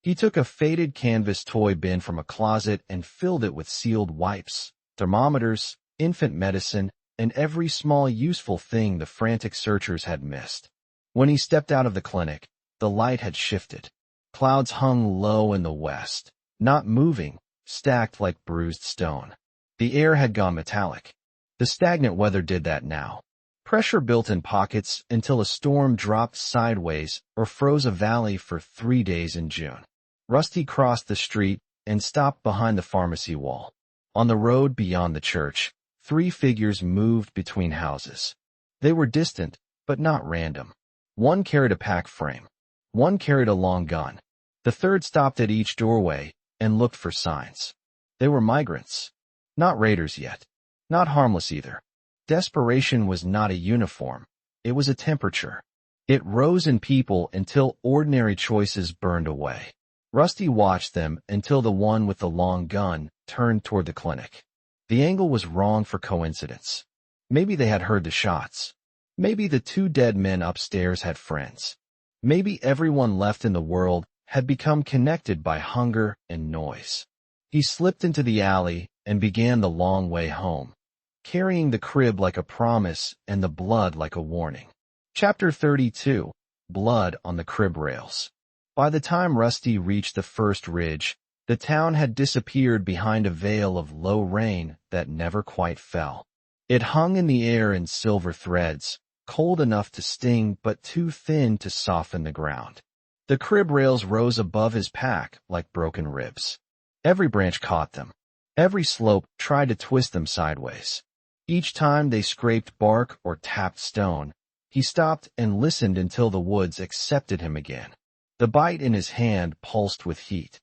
[SPEAKER 1] He took a faded canvas toy bin from a closet and filled it with sealed wipes, thermometers, infant medicine, and every small useful thing the frantic searchers had missed. When he stepped out of the clinic, the light had shifted. Clouds hung low in the west, not moving, stacked like bruised stone. The air had gone metallic. The stagnant weather did that now. Pressure built in pockets until a storm dropped sideways or froze a valley for 3 days in June. Rusty crossed the street and stopped behind the pharmacy wall. On the road beyond the church, 3 figures moved between houses. They were distant, but not random. One carried a pack frame. One carried a long gun. The third stopped at each doorway and looked for signs. They were migrants. Not raiders yet. Not harmless either. Desperation was not a uniform. It was a temperature. It rose in people until ordinary choices burned away. Rusty watched them until the one with the long gun turned toward the clinic. The angle was wrong for coincidence. Maybe they had heard the shots. Maybe the 2 dead men upstairs had friends. Maybe everyone left in the world had become connected by hunger and noise. He slipped into the alley and began the long way home, carrying the crib like a promise and the blood like a warning. Chapter 32. Blood on the Crib Rails. By the time Rusty reached the first ridge, the town had disappeared behind a veil of low rain that never quite fell. It hung in the air in silver threads, cold enough to sting but too thin to soften the ground. The crib rails rose above his pack like broken ribs. Every branch caught them. Every slope tried to twist them sideways. Each time they scraped bark or tapped stone, he stopped and listened until the woods accepted him again. The bite in his hand pulsed with heat.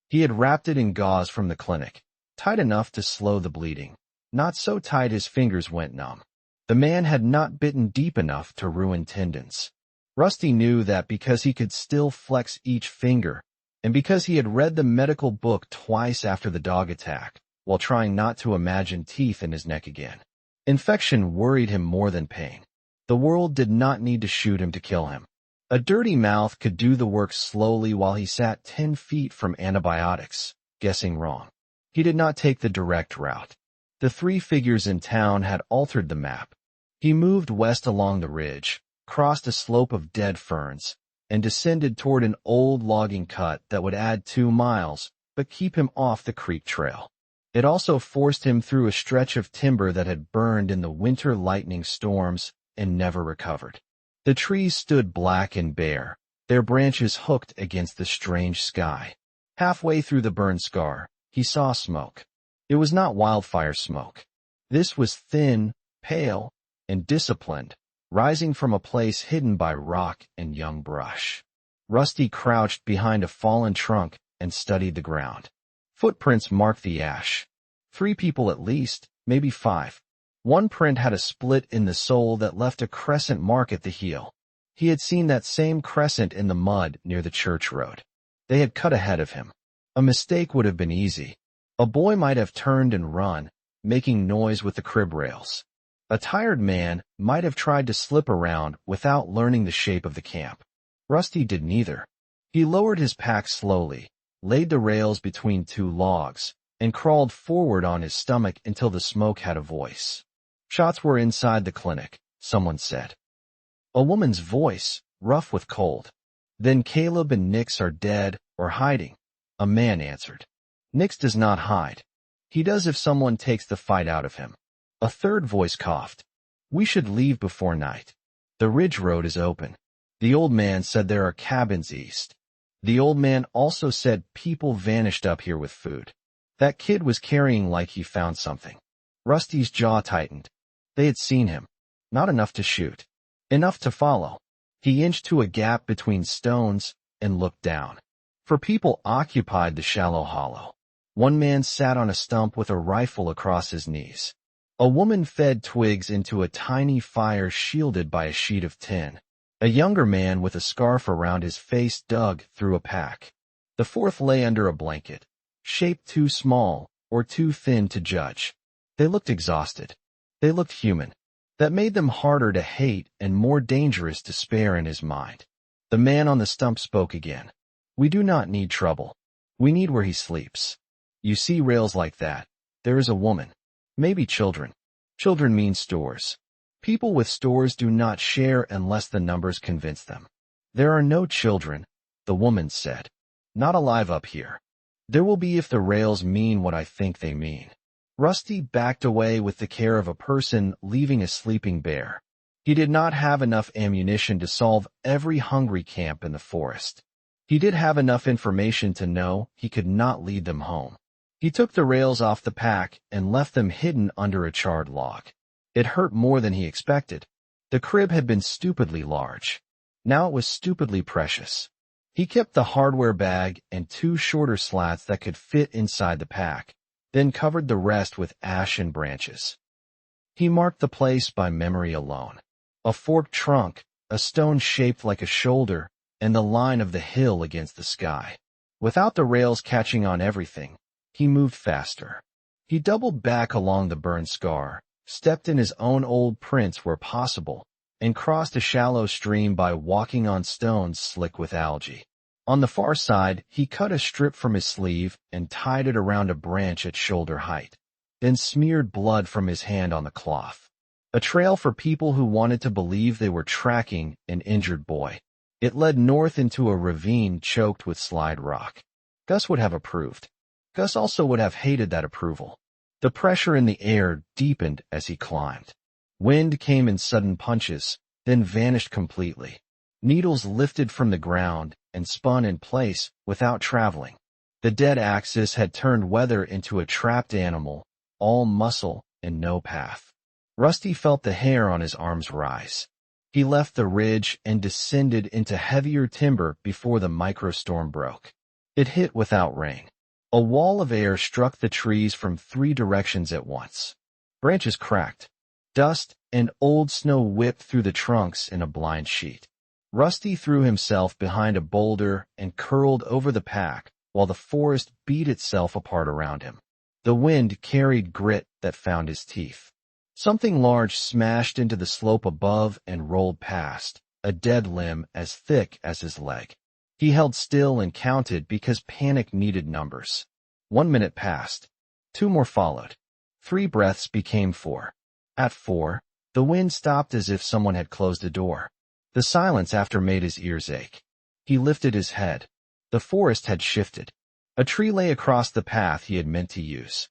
[SPEAKER 1] He had wrapped it in gauze from the clinic, tight enough to slow the bleeding, not so tight his fingers went numb. The man had not bitten deep enough to ruin tendons. Rusty knew that because he could still flex each finger, and because he had read the medical book twice after the dog attack, while trying not to imagine teeth in his neck again. Infection worried him more than pain. The world did not need to shoot him to kill him. A dirty mouth could do the work slowly while he sat 10 feet from antibiotics, guessing wrong. He did not take the direct route. The 3 figures in town had altered the map. He moved west along the ridge, crossed a slope of dead ferns, and descended toward an old logging cut that would add 2 miles, but keep him off the creek trail. It also forced him through a stretch of timber that had burned in the winter lightning storms and never recovered. The trees stood black and bare, their branches hooked against the strange sky. Halfway through the burn scar, he saw smoke. It was not wildfire smoke. This was thin, pale, and disciplined, rising from a place hidden by rock and young brush. Rusty crouched behind a fallen trunk and studied the ground. Footprints marked the ash. 3 people at least, maybe 5. One print had a split in the sole that left a crescent mark at the heel. He had seen that same crescent in the mud near the church road. They had cut ahead of him. A mistake would have been easy. A boy might have turned and run, making noise with the crib rails. A tired man might have tried to slip around without learning the shape of the camp. Rusty did neither. He lowered his pack slowly, laid the rails between 2 logs, and crawled forward on his stomach until the smoke had a voice. Shots were inside the clinic, someone said. A woman's voice, rough with cold. Then Caleb and Nix are dead or hiding, a man answered. Nix does not hide. He does if someone takes the fight out of him. A third voice coughed. We should leave before night. The ridge road is open. The old man said there are cabins east. The old man also said people vanished up here with food. That kid was carrying like he found something. Rusty's jaw tightened. They had seen him. Not enough to shoot. Enough to follow. He inched to a gap between stones and looked down. For people occupied the shallow hollow. One man sat on a stump with a rifle across his knees. A woman fed twigs into a tiny fire shielded by a sheet of tin. A younger man with a scarf around his face dug through a pack. The fourth lay under a blanket, shaped too small, or too thin to judge. They looked exhausted. They looked human. That made them harder to hate and more dangerous to spare in his mind. The man on the stump spoke again. We do not need trouble. We need where he sleeps. You see rails like that. There is a woman. Maybe children. Children mean stores. People with stores do not share unless the numbers convince them. There are no children, the woman said. Not alive up here. There will be if the rails mean what I think they mean. Rusty backed away with the care of a person leaving a sleeping bear. He did not have enough ammunition to solve every hungry camp in the forest. He did have enough information to know he could not lead them home. He took the rails off the pack and left them hidden under a charred log. It hurt more than he expected. The crib had been stupidly large. Now it was stupidly precious. He kept the hardware bag and 2 shorter slats that could fit inside the pack, then covered the rest with ash and branches. He marked the place by memory alone. A forked trunk, a stone shaped like a shoulder, and the line of the hill against the sky. Without the rails catching on everything, he moved faster. He doubled back along the burned scar, stepped in his own old prints where possible, and crossed a shallow stream by walking on stones slick with algae. On the far side, he cut a strip from his sleeve and tied it around a branch at shoulder height, then smeared blood from his hand on the cloth. A trail for people who wanted to believe they were tracking an injured boy. It led north into a ravine choked with slide rock. Gus would have approved. Gus also would have hated that approval. The pressure in the air deepened as he climbed. Wind came in sudden punches, then vanished completely. Needles lifted from the ground and spun in place without traveling. The dead axis had turned weather into a trapped animal, all muscle and no path. Rusty felt the hair on his arms rise. He left the ridge and descended into heavier timber before the microstorm broke. It hit without rain. A wall of air struck the trees from 3 directions at once. Branches cracked. Dust and old snow whipped through the trunks in a blind sheet. Rusty threw himself behind a boulder and curled over the pack while the forest beat itself apart around him. The wind carried grit that found his teeth. Something large smashed into the slope above and rolled past, a dead limb as thick as his leg. He held still and counted because panic needed numbers. 1 minute passed. 2 more followed. 3 breaths became 4. At 4, the wind stopped as if someone had closed a door. The silence after made his ears ache. He lifted his head. The forest had shifted. A tree lay across the path he had meant to use.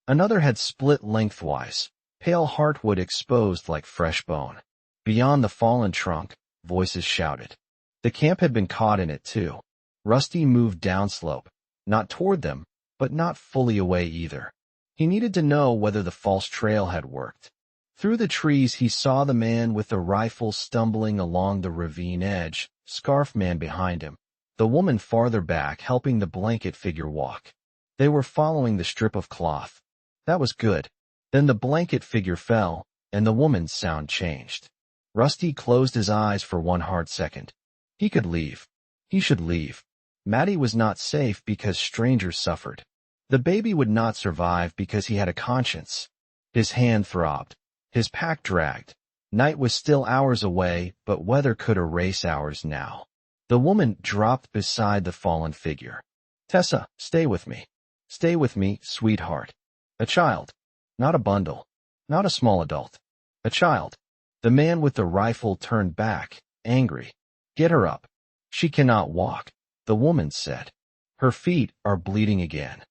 [SPEAKER 1] Another had split lengthwise, pale heartwood exposed like fresh bone. Beyond the fallen trunk, voices shouted. The camp had been caught in it too. Rusty moved downslope, not toward them, but not fully away either. He needed to know whether the false trail had worked. Through the trees he saw the man with the rifle stumbling along the ravine edge, scarf man behind him, the woman farther back helping the blanket figure walk. They were following the strip of cloth. That was good. Then the blanket figure fell, and the woman's sound changed. Rusty closed his eyes for 1 hard second. He could leave. He should leave. Maddy was not safe because strangers suffered. The baby would not survive because he had a conscience. His hand throbbed. His pack dragged. Night was still hours away, but weather could erase hours now. The woman dropped beside the fallen figure. Tessa, stay with me. Stay with me, sweetheart. A child. Not a bundle. Not a small adult. A child. The man with the rifle turned back, angry. Get her up. She cannot walk, the woman said. Her feet are bleeding again.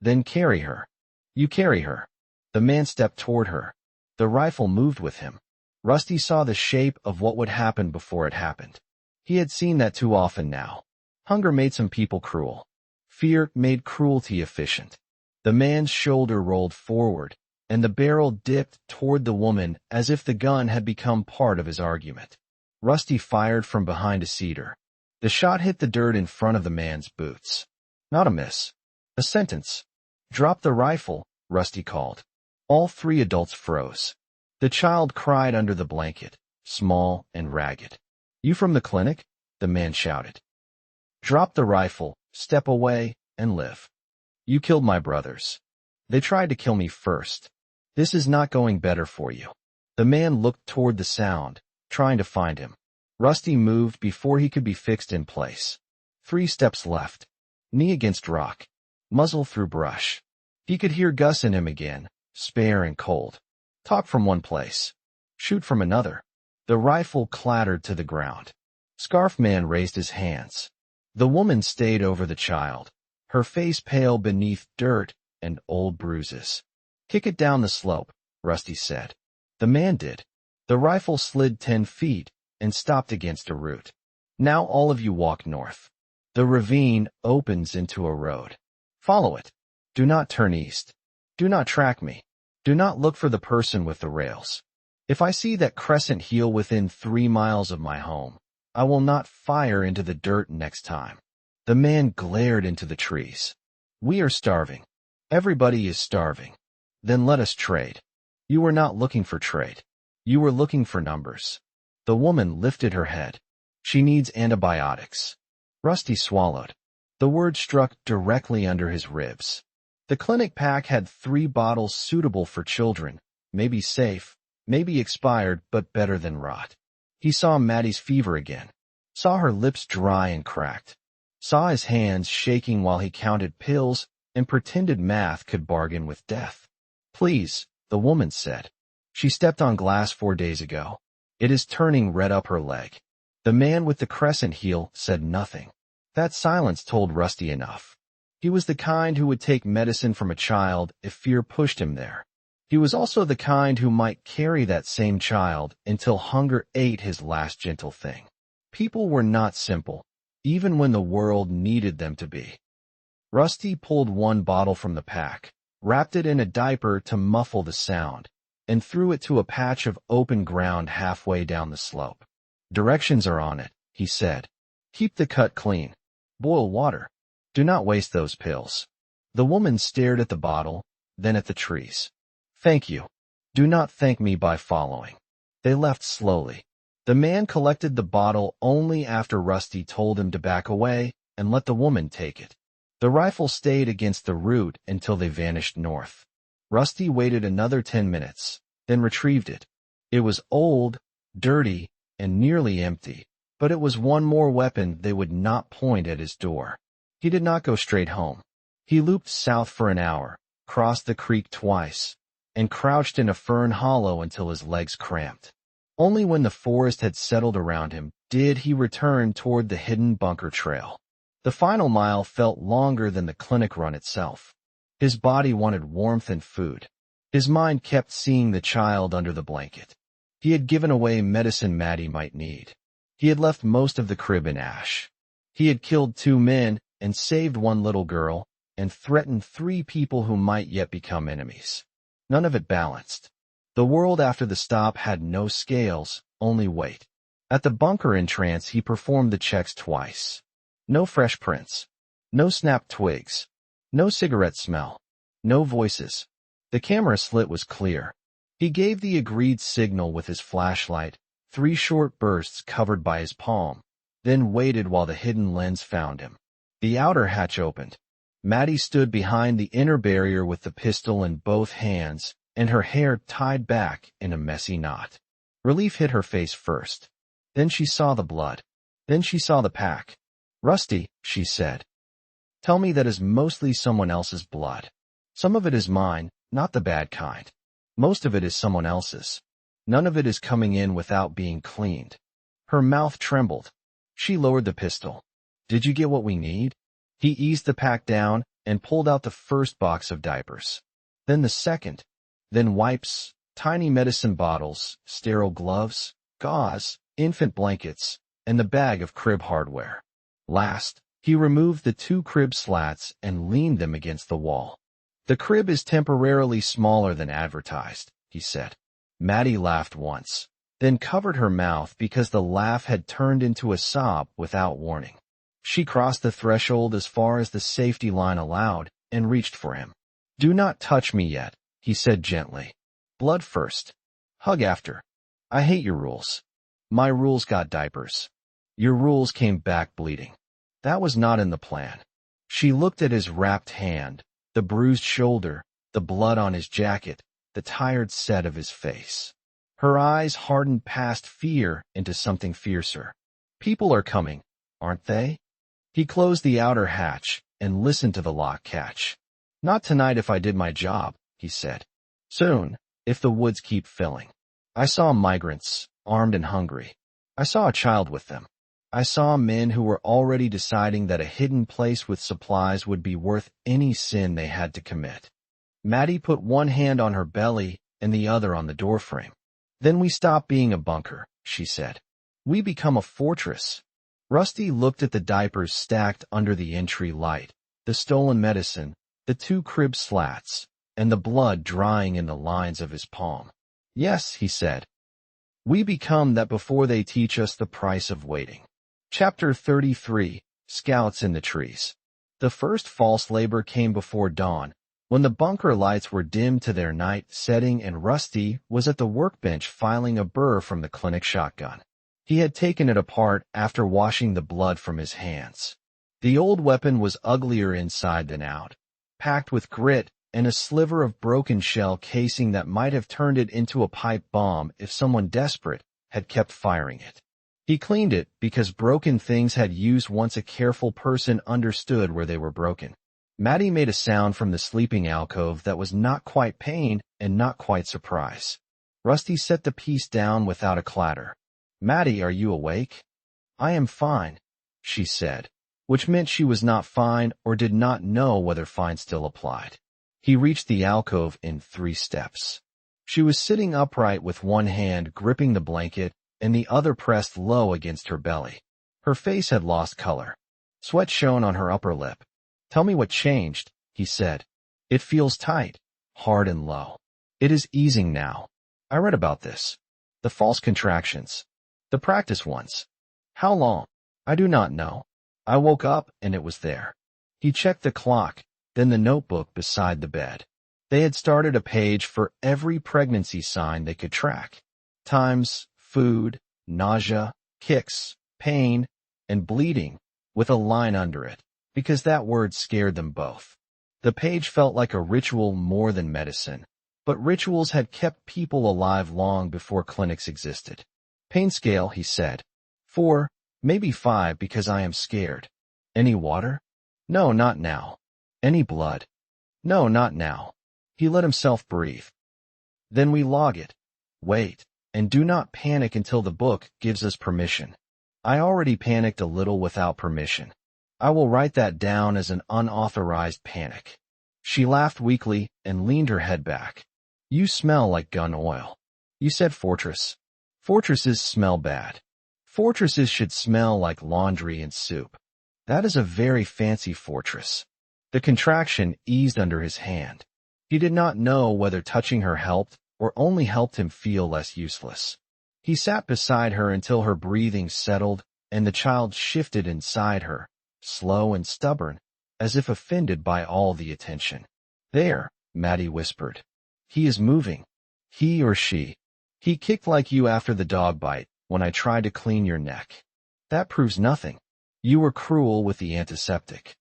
[SPEAKER 1] Then carry her. You carry her. The man stepped toward her. The rifle moved with him. Rusty saw the shape of what would happen before it happened. He had seen that too often now. Hunger made some people cruel. Fear made cruelty efficient. The man's shoulder rolled forward, and the barrel dipped toward the woman as if the gun had become part of his argument. Rusty fired from behind a cedar. The shot hit the dirt in front of the man's boots. Not a miss. A sentence. Drop the rifle, Rusty called. All 3 adults froze. The child cried under the blanket, small and ragged. You from the clinic? The man shouted. Drop the rifle, step away, and live. You killed my brothers. They tried to kill me first. This is not going better for you. The man looked toward the sound, trying to find him. Rusty moved before he could be fixed in place. 3 steps left. Knee against rock. Muzzle through brush. He could hear Gus in him again, spare and cold. Talk from one place. Shoot from another. The rifle clattered to the ground. Scarf Man raised his hands. The woman stayed over the child, her face pale beneath dirt and old bruises. Kick it down the slope, Rusty said. The man did. The rifle slid 10 feet and stopped against a root. Now all of you walk north. The ravine opens into a road. Follow it. Do not turn east. Do not track me. Do not look for the person with the rails. If I see that crescent heel within 3 miles of my home, I will not fire into the dirt next time. The man glared into the trees. We are starving. Everybody is starving. Then let us trade. You were not looking for trade. You were looking for numbers. The woman lifted her head. She needs antibiotics. Rusty swallowed. The word struck directly under his ribs. The clinic pack had 3 bottles suitable for children, maybe safe, maybe expired, but better than rot. He saw Maddy's fever again, saw her lips dry and cracked, saw his hands shaking while he counted pills and pretended math could bargain with death. Please, the woman said. She stepped on glass 4 days ago. It is turning red up her leg. The man with the crescent heel said nothing. That silence told Rusty enough. He was the kind who would take medicine from a child if fear pushed him there. He was also the kind who might carry that same child until hunger ate his last gentle thing. People were not simple, even when the world needed them to be. Rusty pulled 1 bottle from the pack, wrapped it in a diaper to muffle the sound, and threw it to a patch of open ground halfway down the slope. Directions are on it, he said. Keep the cut clean. Boil water. Do not waste those pills. The woman stared at the bottle, then at the trees. Thank you. Do not thank me by following. They left slowly. The man collected the bottle only after Rusty told him to back away and let the woman take it. The rifle stayed against the root until they vanished north. Rusty waited another 10 minutes, then retrieved it. It was old, dirty, and nearly empty, but it was one more weapon they would not point at his door. He did not go straight home. He looped south for an hour, crossed the creek twice, and crouched in a fern hollow until his legs cramped. Only when the forest had settled around him did he return toward the hidden bunker trail. The final mile felt longer than the clinic run itself. His body wanted warmth and food. His mind kept seeing the child under the blanket. He had given away medicine Maddy might need. He had left most of the crib in ash. He had killed 2 men and saved 1 little girl and threatened 3 people who might yet become enemies. None of it balanced. The world after the stop had no scales, only weight. At the bunker entrance, he performed the checks twice. No fresh prints. No snapped twigs. No cigarette smell. No voices. The camera slit was clear. He gave the agreed signal with his flashlight, 3 short bursts covered by his palm, then waited while the hidden lens found him. The outer hatch opened. Maddy stood behind the inner barrier with the pistol in both hands and her hair tied back in a messy knot. Relief hit her face first. Then she saw the blood. Then she saw the pack. Rusty, she said. Tell me that is mostly someone else's blood. Some of it is mine, not the bad kind. Most of it is someone else's. None of it is coming in without being cleaned. Her mouth trembled. She lowered the pistol. Did you get what we need? He eased the pack down and pulled out the first box of diapers. Then the second. Then wipes, tiny medicine bottles, sterile gloves, gauze, infant blankets, and the bag of crib hardware. Last, he removed the 2 crib slats and leaned them against the wall. The crib is temporarily smaller than advertised, he said. Maddy laughed once, then covered her mouth because the laugh had turned into a sob without warning. She crossed the threshold as far as the safety line allowed and reached for him. Do not touch me yet, he said gently. Blood first. Hug after. I hate your rules. My rules got diapers. Your rules came back bleeding. That was not in the plan. She looked at his wrapped hand, the bruised shoulder, the blood on his jacket, the tired set of his face. Her eyes hardened past fear into something fiercer. People are coming, aren't they? He closed the outer hatch and listened to the lock catch. Not tonight if I did my job, he said. Soon, if the woods keep filling. I saw migrants, armed and hungry. I saw a child with them. I saw men who were already deciding that a hidden place with supplies would be worth any sin they had to commit. Maddy put one hand on her belly and the other on the doorframe. Then we stop being a bunker, she said. We become a fortress. Rusty looked at the diapers stacked under the entry light, the stolen medicine, the 2 crib slats, and the blood drying in the lines of his palm. Yes, he said. We become that before they teach us the price of waiting. Chapter 33, Scouts in the Trees. The first false labor came before dawn, when the bunker lights were dimmed to their night setting and Rusty was at the workbench filing a burr from the clinic shotgun. He had taken it apart after washing the blood from his hands. The old weapon was uglier inside than out, packed with grit and a sliver of broken shell casing that might have turned it into a pipe bomb if someone desperate had kept firing it. He cleaned it because broken things had used once a careful person understood where they were broken. Maddy made a sound from the sleeping alcove that was not quite pain and not quite surprise. Rusty set the piece down without a clatter. Maddy, are you awake? I am fine, she said, which meant she was not fine or did not know whether fine still applied. He reached the alcove in 3 steps. She was sitting upright with one hand gripping the blanket and the other pressed low against her belly. Her face had lost color. Sweat shone on her upper lip. Tell me what changed, he said. It feels tight, hard and low. It is easing now. I read about this. The false contractions. The practice ones. How long? I do not know. I woke up and it was there. He checked the clock, then the notebook beside the bed. They had started a page for every pregnancy sign they could track. Times, food, nausea, kicks, pain, and bleeding, with a line under it, because that word scared them both. The page felt like a ritual more than medicine, but rituals had kept people alive long before clinics existed. Pain scale, he said. 4, maybe 5 because I am scared. Any water? No, not now. Any blood? No, not now. He let himself breathe. Then we log it. Wait. And do not panic until the book gives us permission. I already panicked a little without permission. I will write that down as an unauthorized panic. She laughed weakly and leaned her head back. You smell like gun oil. You said fortress. Fortresses smell bad. Fortresses should smell like laundry and soup. That is a very fancy fortress. The contraction eased under his hand. He did not know whether touching her helped or only helped him feel less useless. He sat beside her until her breathing settled and the child shifted inside her, slow and stubborn, as if offended by all the attention. There, Maddy whispered. He is moving. He or she. He kicked like you after the dog bite when I tried to clean your neck. That proves nothing. You were cruel with the antiseptic.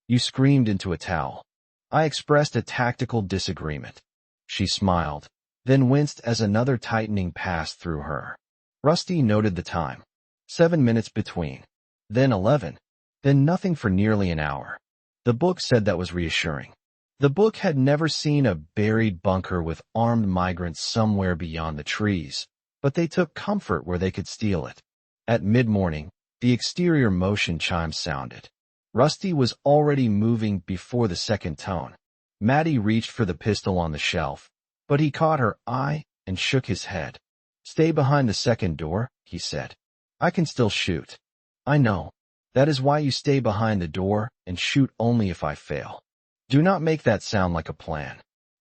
[SPEAKER 1] You screamed into a towel. I expressed a tactical disagreement. She smiled, then winced as another tightening passed through her. Rusty noted the time. 7 minutes between. Then 11. Then nothing for nearly an hour. The book said that was reassuring. The book had never seen a buried bunker with armed migrants somewhere beyond the trees, but they took comfort where they could steal it. At mid-morning, the exterior motion chime sounded. Rusty was already moving before the second tone. Maddy reached for the pistol on the shelf, but he caught her eye and shook his head. Stay behind the second door, he said. I can still shoot. I know. That is why you stay behind the door and shoot only if I fail. Do not make that sound like a plan.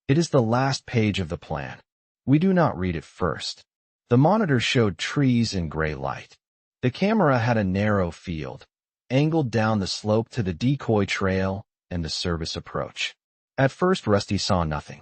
[SPEAKER 1] It is the last page of the plan. We do not read it first. The monitor showed trees and gray light. The camera had a narrow field, angled down the slope to the decoy trail and the service approach. At first Rusty saw nothing.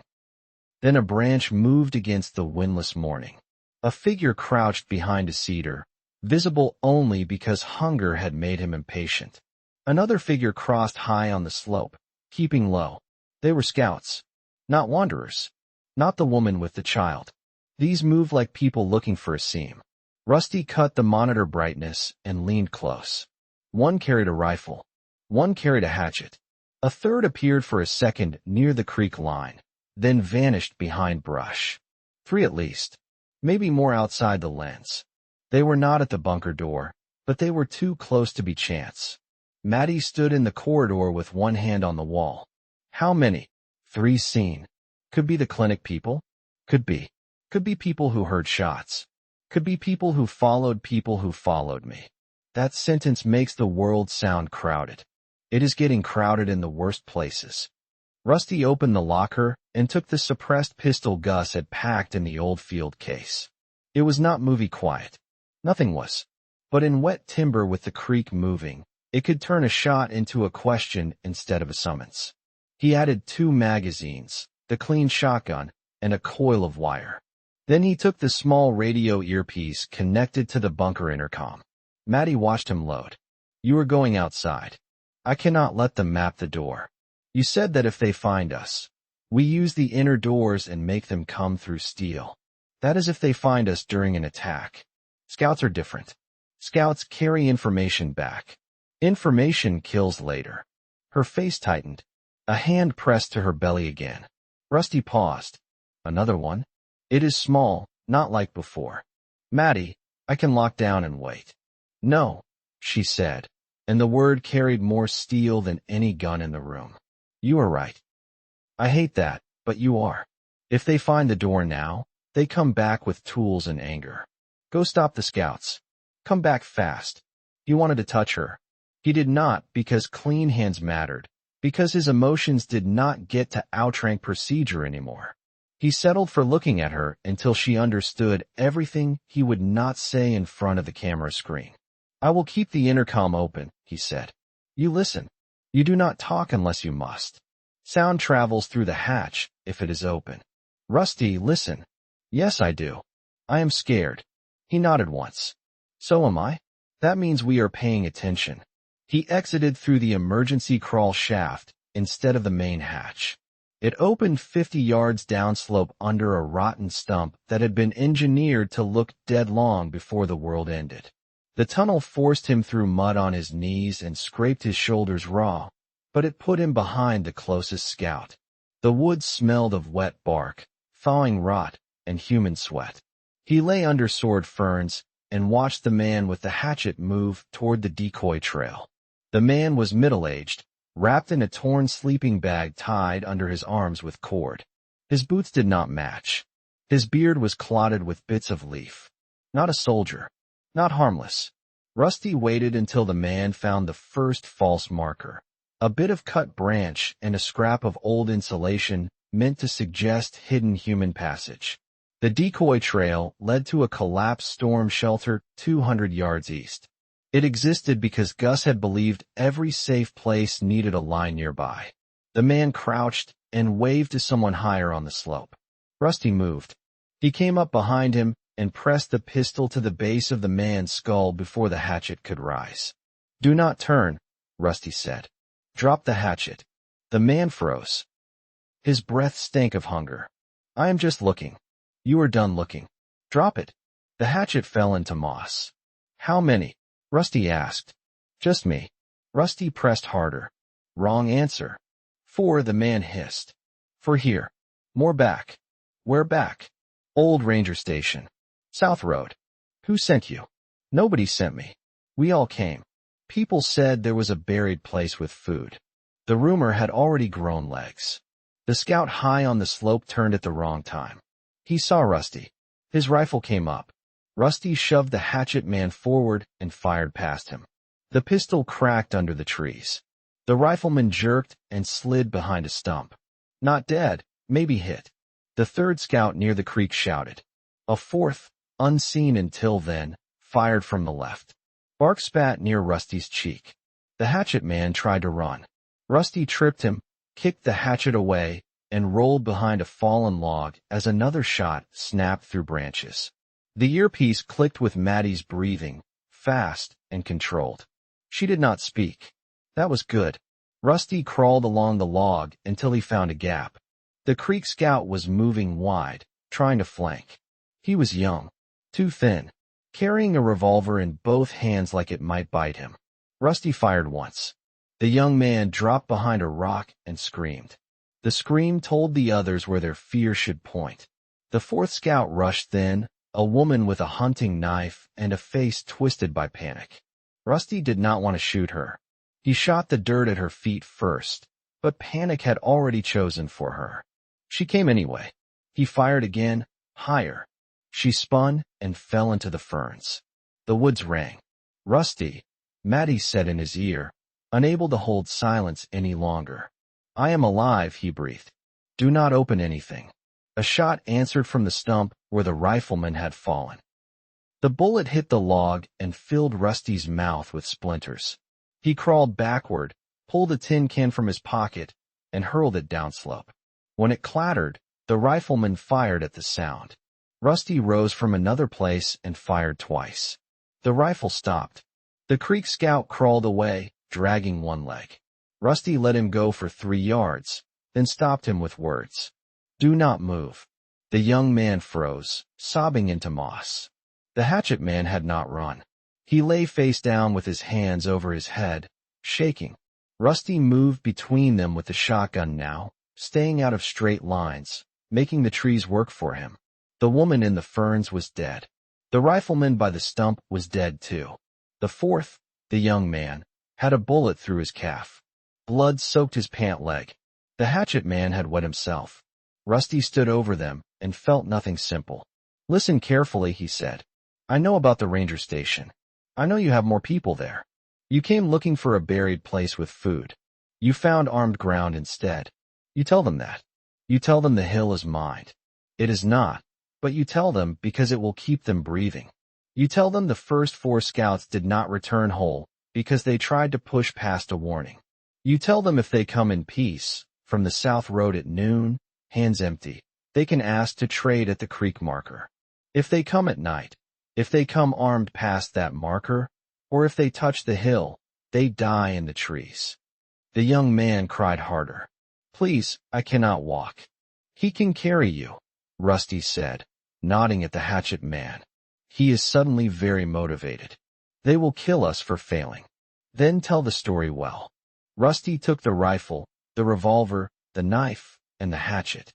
[SPEAKER 1] Then a branch moved against the windless morning. A figure crouched behind a cedar, visible only because hunger had made him impatient. Another figure crossed high on the slope, keeping low. They were scouts. Not wanderers. Not the woman with the child. These moved like people looking for a seam. Rusty cut the monitor brightness and leaned close. One carried a rifle. One carried a hatchet. A third appeared for a second near the creek line, then vanished behind brush. 3 at least. Maybe more outside the lens. They were not at the bunker door, but they were too close to be chance. Maddy stood in the corridor with one hand on the wall. How many? 3 seen. Could be the clinic people. Could be. Could be people who heard shots. Could be people who followed me. That sentence makes the world sound crowded. It is getting crowded in the worst places. Rusty opened the locker and took the suppressed pistol Gus had packed in the old field case. It was not movie quiet. Nothing was. But in wet timber with the creek moving, it could turn a shot into a question instead of a summons. He added 2 magazines, the clean shotgun, and a coil of wire. Then he took the small radio earpiece connected to the bunker intercom. Maddy watched him load. You are going outside. I cannot let them map the door. You said that if they find us, we use the inner doors and make them come through steel. That is if they find us during an attack. Scouts are different. Scouts carry information back. Information kills later. Her face tightened. A hand pressed to her belly again. Rusty paused. Another one? It is small, not like before. Maddy, I can lock down and wait. No, she said, and the word carried more steel than any gun in the room. You are right. I hate that, but you are. If they find the door now, they come back with tools and anger. Go stop the scouts. Come back fast. He wanted to touch her. He did not because clean hands mattered, because his emotions did not get to outrank procedure anymore. He settled for looking at her until she understood everything he would not say in front of the camera screen. I will keep the intercom open, he said. You listen. You do not talk unless you must. Sound travels through the hatch if it is open. Rusty, listen. Yes, I do. I am scared. He nodded once. So am I. That means we are paying attention. He exited through the emergency crawl shaft instead of the main hatch. It opened 50 yards downslope under a rotten stump that had been engineered to look dead long before the world ended. The tunnel forced him through mud on his knees and scraped his shoulders raw, but it put him behind the closest scout. The woods smelled of wet bark, thawing rot, and human sweat. He lay under sword ferns and watched the man with the hatchet move toward the decoy trail. The man was middle-aged, wrapped in a torn sleeping bag tied under his arms with cord. His boots did not match. His beard was clotted with bits of leaf. Not a soldier. Not harmless. Rusty waited until the man found the first false marker. A bit of cut branch and a scrap of old insulation meant to suggest hidden human passage. The decoy trail led to a collapsed storm shelter 200 yards east. It existed because Gus had believed every safe place needed a line nearby. The man crouched and waved to someone higher on the slope. Rusty moved. He came up behind him and pressed the pistol to the base of the man's skull before the hatchet could rise. Do not turn, Rusty said. Drop the hatchet. The man froze. His breath stank of hunger. I am just looking. You are done looking. Drop it. The hatchet fell into moss. How many? Rusty asked. Just me. Rusty pressed harder. Wrong answer. 4, the man hissed. For here. More back. Where back? Old Ranger Station. South Road. Who sent you? Nobody sent me. We all came. People said there was a buried place with food. The rumor had already grown legs. The scout high on the slope turned at the wrong time. He saw Rusty. His rifle came up. Rusty shoved the hatchet man forward and fired past him. The pistol cracked under the trees. The rifleman jerked and slid behind a stump. Not dead, maybe hit. The third scout near the creek shouted. A fourth, unseen until then, fired from the left. Bark spat near Rusty's cheek. The hatchet man tried to run. Rusty tripped him, kicked the hatchet away, and rolled behind a fallen log as another shot snapped through branches. The earpiece clicked with Maddy's breathing, fast and controlled. She did not speak. That was good. Rusty crawled along the log until he found a gap. The Creek scout was moving wide, trying to flank. He was young, too thin, carrying a revolver in both hands like it might bite him. Rusty fired once. The young man dropped behind a rock and screamed. The scream told the others where their fear should point. The fourth scout rushed then, a woman with a hunting knife and a face twisted by panic. Rusty did not want to shoot her. He shot the dirt at her feet first, but panic had already chosen for her. She came anyway. He fired again, higher. She spun and fell into the ferns. The woods rang. Rusty, Maddy said in his ear, unable to hold silence any longer. I am alive, he breathed. Do not open anything. A shot answered from the stump where the rifleman had fallen. The bullet hit the log and filled Rusty's mouth with splinters. He crawled backward, pulled a tin can from his pocket, and hurled it downslope. When it clattered, the rifleman fired at the sound. Rusty rose from another place and fired twice. The rifle stopped. The Creek scout crawled away, dragging one leg. Rusty let him go for 3 yards, then stopped him with words. Do not move. The young man froze, sobbing into moss. The hatchet man had not run. He lay face down with his hands over his head, shaking. Rusty moved between them with the shotgun now, staying out of straight lines, making the trees work for him. The woman in the ferns was dead. The rifleman by the stump was dead too. The fourth, the young man, had a bullet through his calf. Blood soaked his pant leg. The hatchet man had wet himself. Rusty stood over them and felt nothing simple. Listen carefully, he said. I know about the ranger station. I know you have more people there. You came looking for a buried place with food. You found armed ground instead. You tell them that. You tell them the hill is mined. It is not, but you tell them because it will keep them breathing. You tell them the first 4 scouts did not return whole because they tried to push past a warning. You tell them if they come in peace, from the south road at noon, hands empty, they can ask to trade at the creek marker. If they come at night, if they come armed past that marker, or if they touch the hill, they die in the trees. The young man cried harder. Please, I cannot walk. He can carry you, Rusty said, nodding at the hatchet man. He is suddenly very motivated. They will kill us for failing. Then tell the story well. Rusty took the rifle, the revolver, the knife, and the hatchet.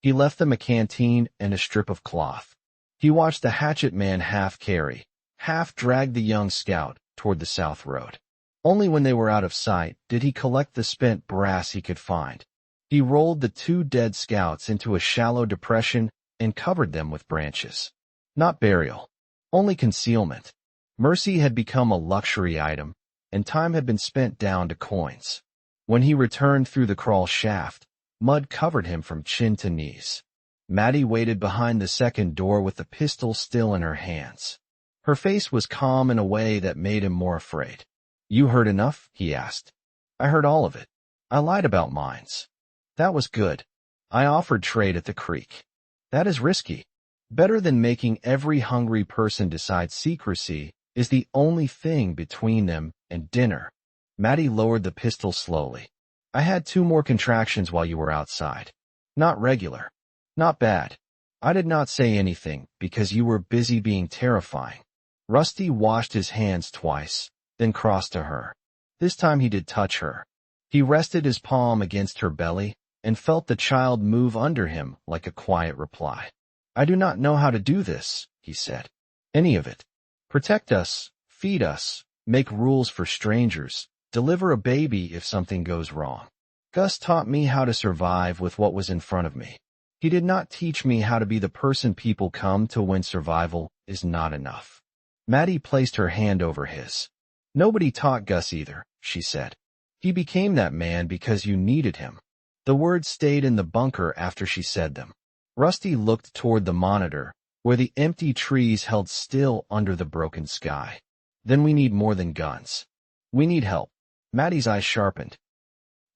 [SPEAKER 1] He left them a canteen and a strip of cloth. He watched the hatchet man half carry, half drag the young scout toward the south road. Only when they were out of sight did he collect the spent brass he could find. He rolled the 2 dead scouts into a shallow depression and covered them with branches. Not burial, only concealment. Mercy had become a luxury item, and time had been spent down to coins. When he returned through the crawl shaft, mud covered him from chin to knees. Maddy waited behind the second door with the pistol still in her hands. Her face was calm in a way that made him more afraid. You heard enough? He asked. I heard all of it. I lied about mines. That was good. I offered trade at the creek. That is risky. Better than making every hungry person decide secrecy is the only thing between them and dinner. Maddy lowered the pistol slowly. I had 2 more contractions while you were outside. Not regular. Not bad. I did not say anything because you were busy being terrifying. Rusty washed his hands twice, then crossed to her. This time he did touch her. He rested his palm against her belly and felt the child move under him like a quiet reply. I do not know how to do this, he said. Any of it. Protect us, feed us, make rules for strangers, deliver a baby if something goes wrong. Gus taught me how to survive with what was in front of me. He did not teach me how to be the person people come to when survival is not enough. Maddy placed her hand over his. Nobody taught Gus either, she said. He became that man because you needed him. The words stayed in the bunker after she said them. Rusty looked toward the monitor, where the empty trees held still under the broken sky. Then we need more than guns. We need help. Maddy's eyes sharpened.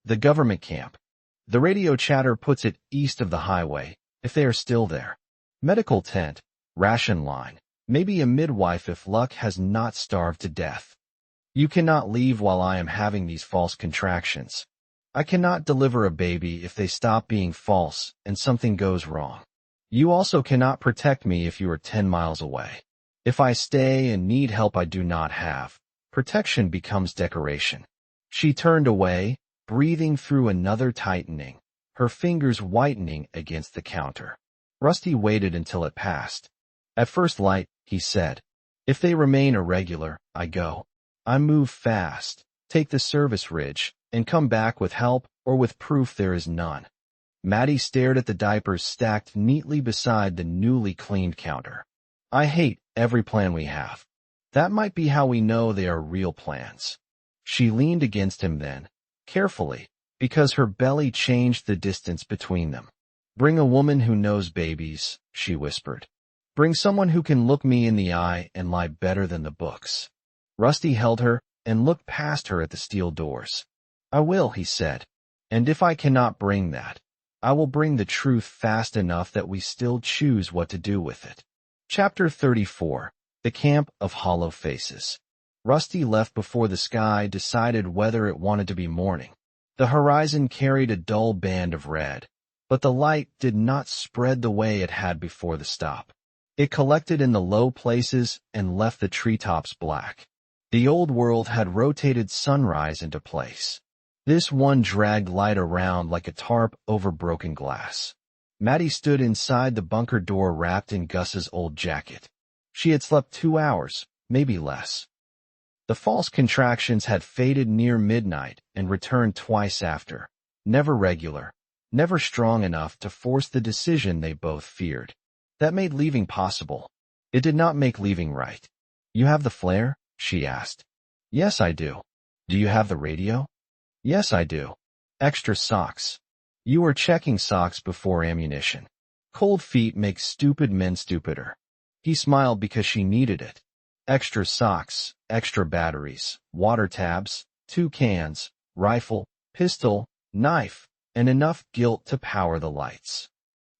[SPEAKER 1] The government camp. The radio chatter puts it east of the highway, if they are still there. Medical tent, ration line, maybe a midwife if luck has not starved to death. You cannot leave while I am having these false contractions. I cannot deliver a baby if they stop being false and something goes wrong. You also cannot protect me if you are 10 miles away. If I stay and need help I do not have, protection becomes decoration. She turned away, breathing through another tightening, her fingers whitening against the counter. Rusty waited until it passed. At first light, he said, if they remain irregular, I go. I move fast, take the service ridge, and come back with help or with proof there is none. Maddy stared at the diapers stacked neatly beside the newly cleaned counter. I hate every plan we have. That might be how we know they are real plans. She leaned against him then, carefully, because her belly changed the distance between them. Bring a woman who knows babies, she whispered. Bring someone who can look me in the eye and lie better than the books. Rusty held her and looked past her at the steel doors. I will, he said. And if I cannot bring that, I will bring the truth fast enough that we still choose what to do with it. Chapter 34. The Camp of Hollow Faces. Rusty left before the sky decided whether it wanted to be morning. The horizon carried a dull band of red, but the light did not spread the way it had before the stop. It collected in the low places and left the treetops black. The old world had rotated sunrise into place. This one dragged light around like a tarp over broken glass. Maddy stood inside the bunker door wrapped in Gus's old jacket. She had slept 2 hours, maybe less. The false contractions had faded near midnight and returned twice after, never regular, never strong enough to force the decision they both feared. That made leaving possible. It did not make leaving right. You have the flare? She asked. Yes, I do. Do you have the radio? Yes, I do. Extra socks. You were checking socks before ammunition. Cold feet make stupid men stupider. He smiled because she needed it. Extra socks, extra batteries, water tabs, 2 cans, rifle, pistol, knife, and enough guilt to power the lights.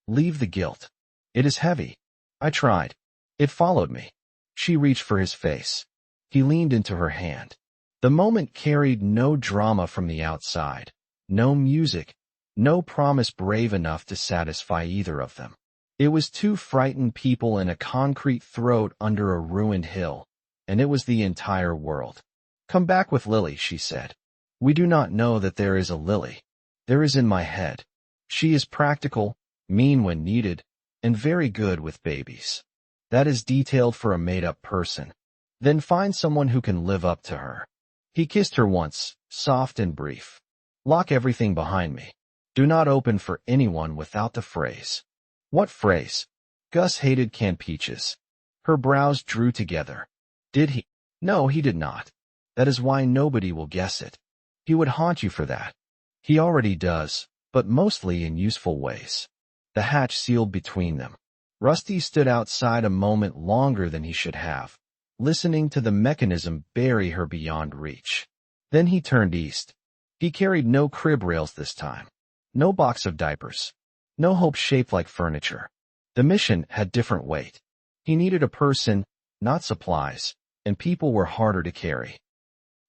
[SPEAKER 1] Leave the guilt. It is heavy. I tried. It followed me. She reached for his face. He leaned into her hand. The moment carried no drama from the outside, no music, no promise brave enough to satisfy either of them. It was 2 frightened people in a concrete throat under a ruined hill, and it was the entire world. Come back with Lily, she said. We do not know that there is a Lily. There is in my head. She is practical, mean when needed, and very good with babies. That is detailed for a made-up person. Then find someone who can live up to her. He kissed her once, soft and brief. Lock everything behind me. Do not open for anyone without the phrase. What phrase? Gus hated canned peaches. Her brows drew together. Did he? No, he did not. That is why nobody will guess it. He would haunt you for that. He already does, but mostly in useful ways. The hatch sealed between them. Rusty stood outside a moment longer than he should have, listening to the mechanism bury her beyond reach. Then he turned east. He carried no crib rails this time. No box of diapers. No hope shaped like furniture. The mission had different weight. He needed a person, not supplies, and people were harder to carry.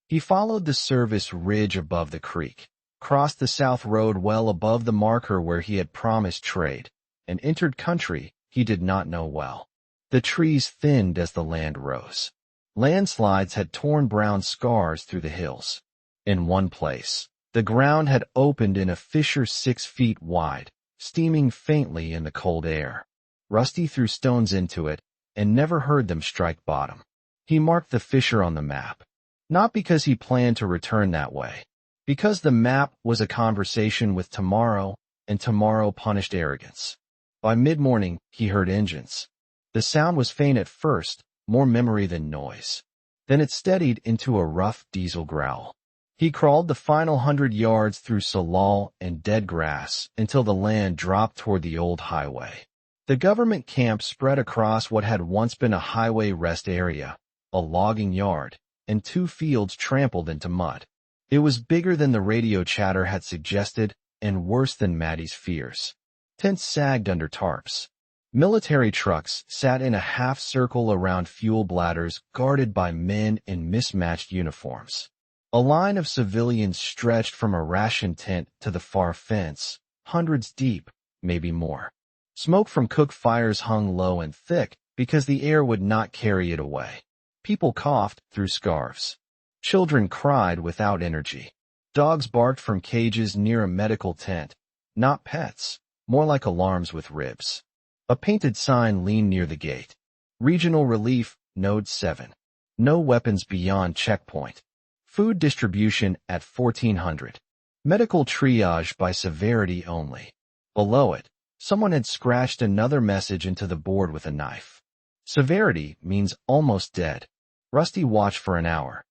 [SPEAKER 1] He followed the service ridge above the creek, crossed the south road well above the marker where he had promised trade, and entered country he did not know well. The trees thinned as the land rose. Landslides had torn brown scars through the hills. In one place, the ground had opened in a fissure 6 feet wide, steaming faintly in the cold air. Rusty threw stones into it and never heard them strike bottom. He marked the fissure on the map, not because he planned to return that way, because the map was a conversation with tomorrow, and tomorrow punished arrogance. By mid-morning, he heard engines. The sound was faint at first, more memory than noise. Then it steadied into a rough diesel growl. He crawled the final 100 yards through salal and dead grass until the land dropped toward the old highway. The government camp spread across what had once been a highway rest area, a logging yard, and 2 fields trampled into mud. It was bigger than the radio chatter had suggested and worse than Maddy's fears. Tents sagged under tarps. Military trucks sat in a half-circle around fuel bladders guarded by men in mismatched uniforms. A line of civilians stretched from a ration tent to the far fence, hundreds deep, maybe more. Smoke from cook fires hung low and thick because the air would not carry it away. People coughed through scarves. Children cried without energy. Dogs barked from cages near a medical tent. Not pets, more like alarms with ribs. A painted sign leaned near the gate. Regional Relief, Node 7. No weapons beyond checkpoint. Food distribution at 1400. Medical triage by severity only. Below it, someone had scratched another message into the board with a knife. Severity means almost dead. Rusty watched for an hour.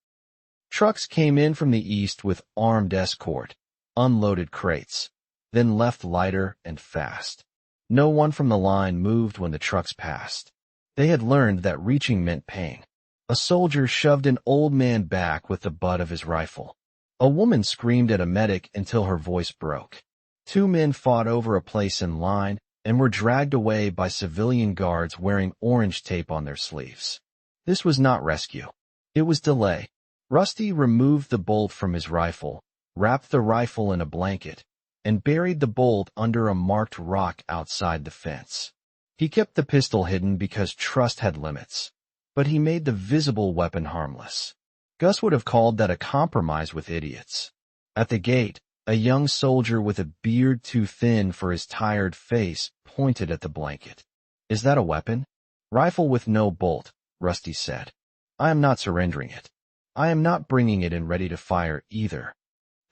[SPEAKER 1] Trucks came in from the east with armed escort, unloaded crates, then left lighter and fast. No one from the line moved when the trucks passed. They had learned that reaching meant pain. A soldier shoved an old man back with the butt of his rifle. A woman screamed at a medic until her voice broke. Two men fought over a place in line and were dragged away by civilian guards wearing orange tape on their sleeves. This was not rescue. It was delay. Rusty removed the bolt from his rifle, wrapped the rifle in a blanket, and buried the bolt under a marked rock outside the fence. He kept the pistol hidden because trust had limits, but he made the visible weapon harmless. Gus would have called that a compromise with idiots. At the gate, a young soldier with a beard too thin for his tired face pointed at the blanket. "Is that a weapon?" "Rifle with no bolt," Rusty said. "I am not surrendering it. I am not bringing it in ready to fire either."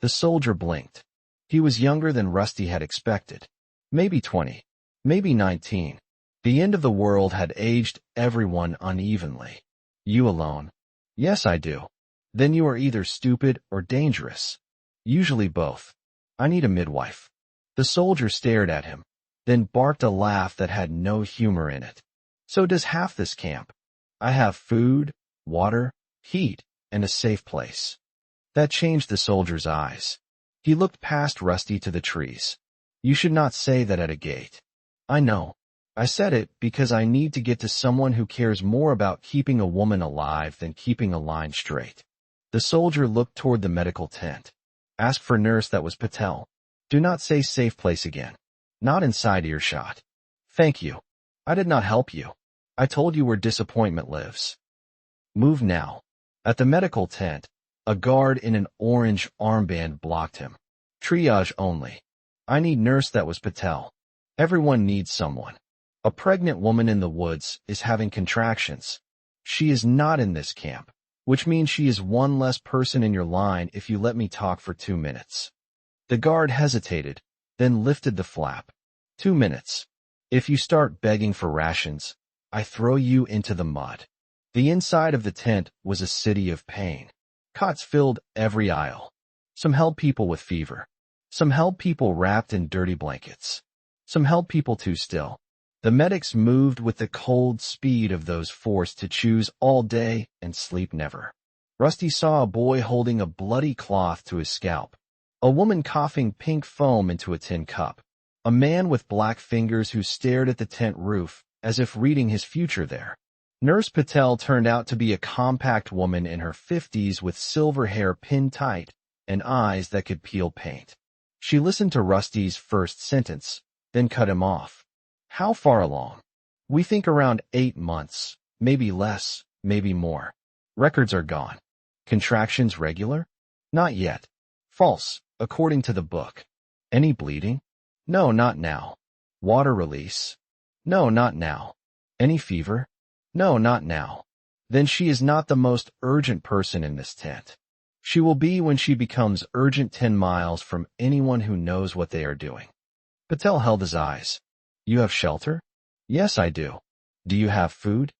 [SPEAKER 1] The soldier blinked. He was younger than Rusty had expected. Maybe 20, maybe 19. The end of the world had aged everyone unevenly. "You alone?" "Yes, I do." "Then you are either stupid or dangerous." "Usually both. I need a midwife." The soldier stared at him, then barked a laugh that had no humor in it. "So does half this camp. I have food, water, heat, and a safe place." That changed the soldier's eyes. He looked past Rusty to the trees. "You should not say that at a gate." "I know. I said it because I need to get to someone who cares more about keeping a woman alive than keeping a line straight." The soldier looked toward the medical tent. "Ask for nurse, that was Patel. Do not say safe place again. Not inside earshot." "Thank you. I did not help you. I told you where disappointment lives." "Move now." At the medical tent, a guard in an orange armband blocked him. "Triage only." "I need nurse, that was Patel." "Everyone needs someone. A pregnant woman in the woods is having contractions. She is not in this camp, which means she is one less person in your line if you let me talk for 2 minutes." The guard hesitated, then lifted the flap. 2 minutes. If you start begging for rations, I throw you into the mud. The inside of the tent was a city of pain. Cots filled every aisle. Some held people with fever. Some held people wrapped in dirty blankets. Some held people too still. The medics moved with the cold speed of those forced to choose all day and sleep never. Rusty saw a boy holding a bloody cloth to his scalp. A woman coughing pink foam into a tin cup. A man with black fingers who stared at the tent roof as if reading his future there. Nurse Patel turned out to be a compact woman in her 50s with silver hair pinned tight and eyes that could peel paint. She listened to Rusty's first sentence, then cut him off. "How far along?" "We think around 8 months, maybe less, maybe more. Records are gone." "Contractions regular?" "Not yet." "False, according to the book." "Any bleeding?" "No, not now." "Water release?" "No, not now." "Any fever?" "No, not now." "Then she is not the most urgent person in this tent. She will be when she becomes urgent 10 miles from anyone who knows what they are doing." Patel held his eyes. "You have shelter?" "Yes, I do." "Do you have food?"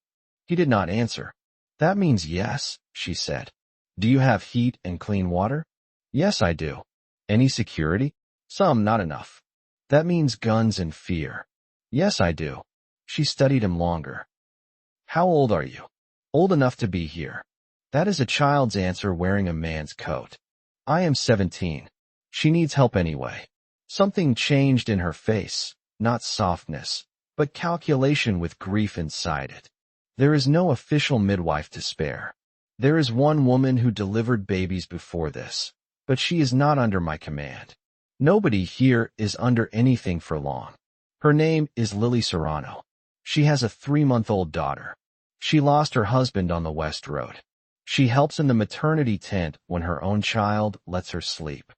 [SPEAKER 1] He did not answer. "That means yes," she said. "Do you have heat and clean water?" "Yes, I do." "Any security?" "Some, not enough." "That means guns and fear." "Yes, I do." She studied him longer. "How old are you?" "Old enough to be here." That is a child's answer wearing a man's coat. "I am 17. She needs help anyway." Something changed in her face, not softness, but calculation with grief inside it. "There is no official midwife to spare." There is one woman who delivered babies before this, but she is not under my command. Nobody here is under anything for long. Her name is Lily Serrano. She has a 3-month-old daughter. She lost her husband on the West Road. She helps in the maternity tent when her own child lets her sleep.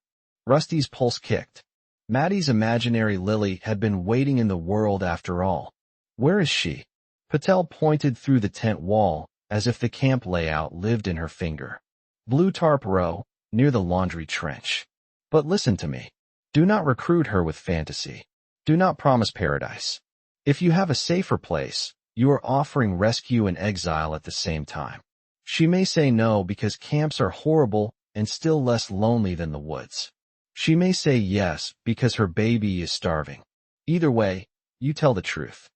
[SPEAKER 1] Rusty's pulse kicked. Maddy's imaginary Lily had been waiting in the world after all. Where is she? Patel pointed through the tent wall, as if the camp layout lived in her finger. Blue Tarp Row, near the laundry trench. But listen to me. Do not recruit her with fantasy. Do not promise paradise. If you have a safer place, you are offering rescue and exile at the same time. She may say no because camps are horrible and still less lonely than the woods. She may say yes because her baby is starving. Either way, you tell the truth.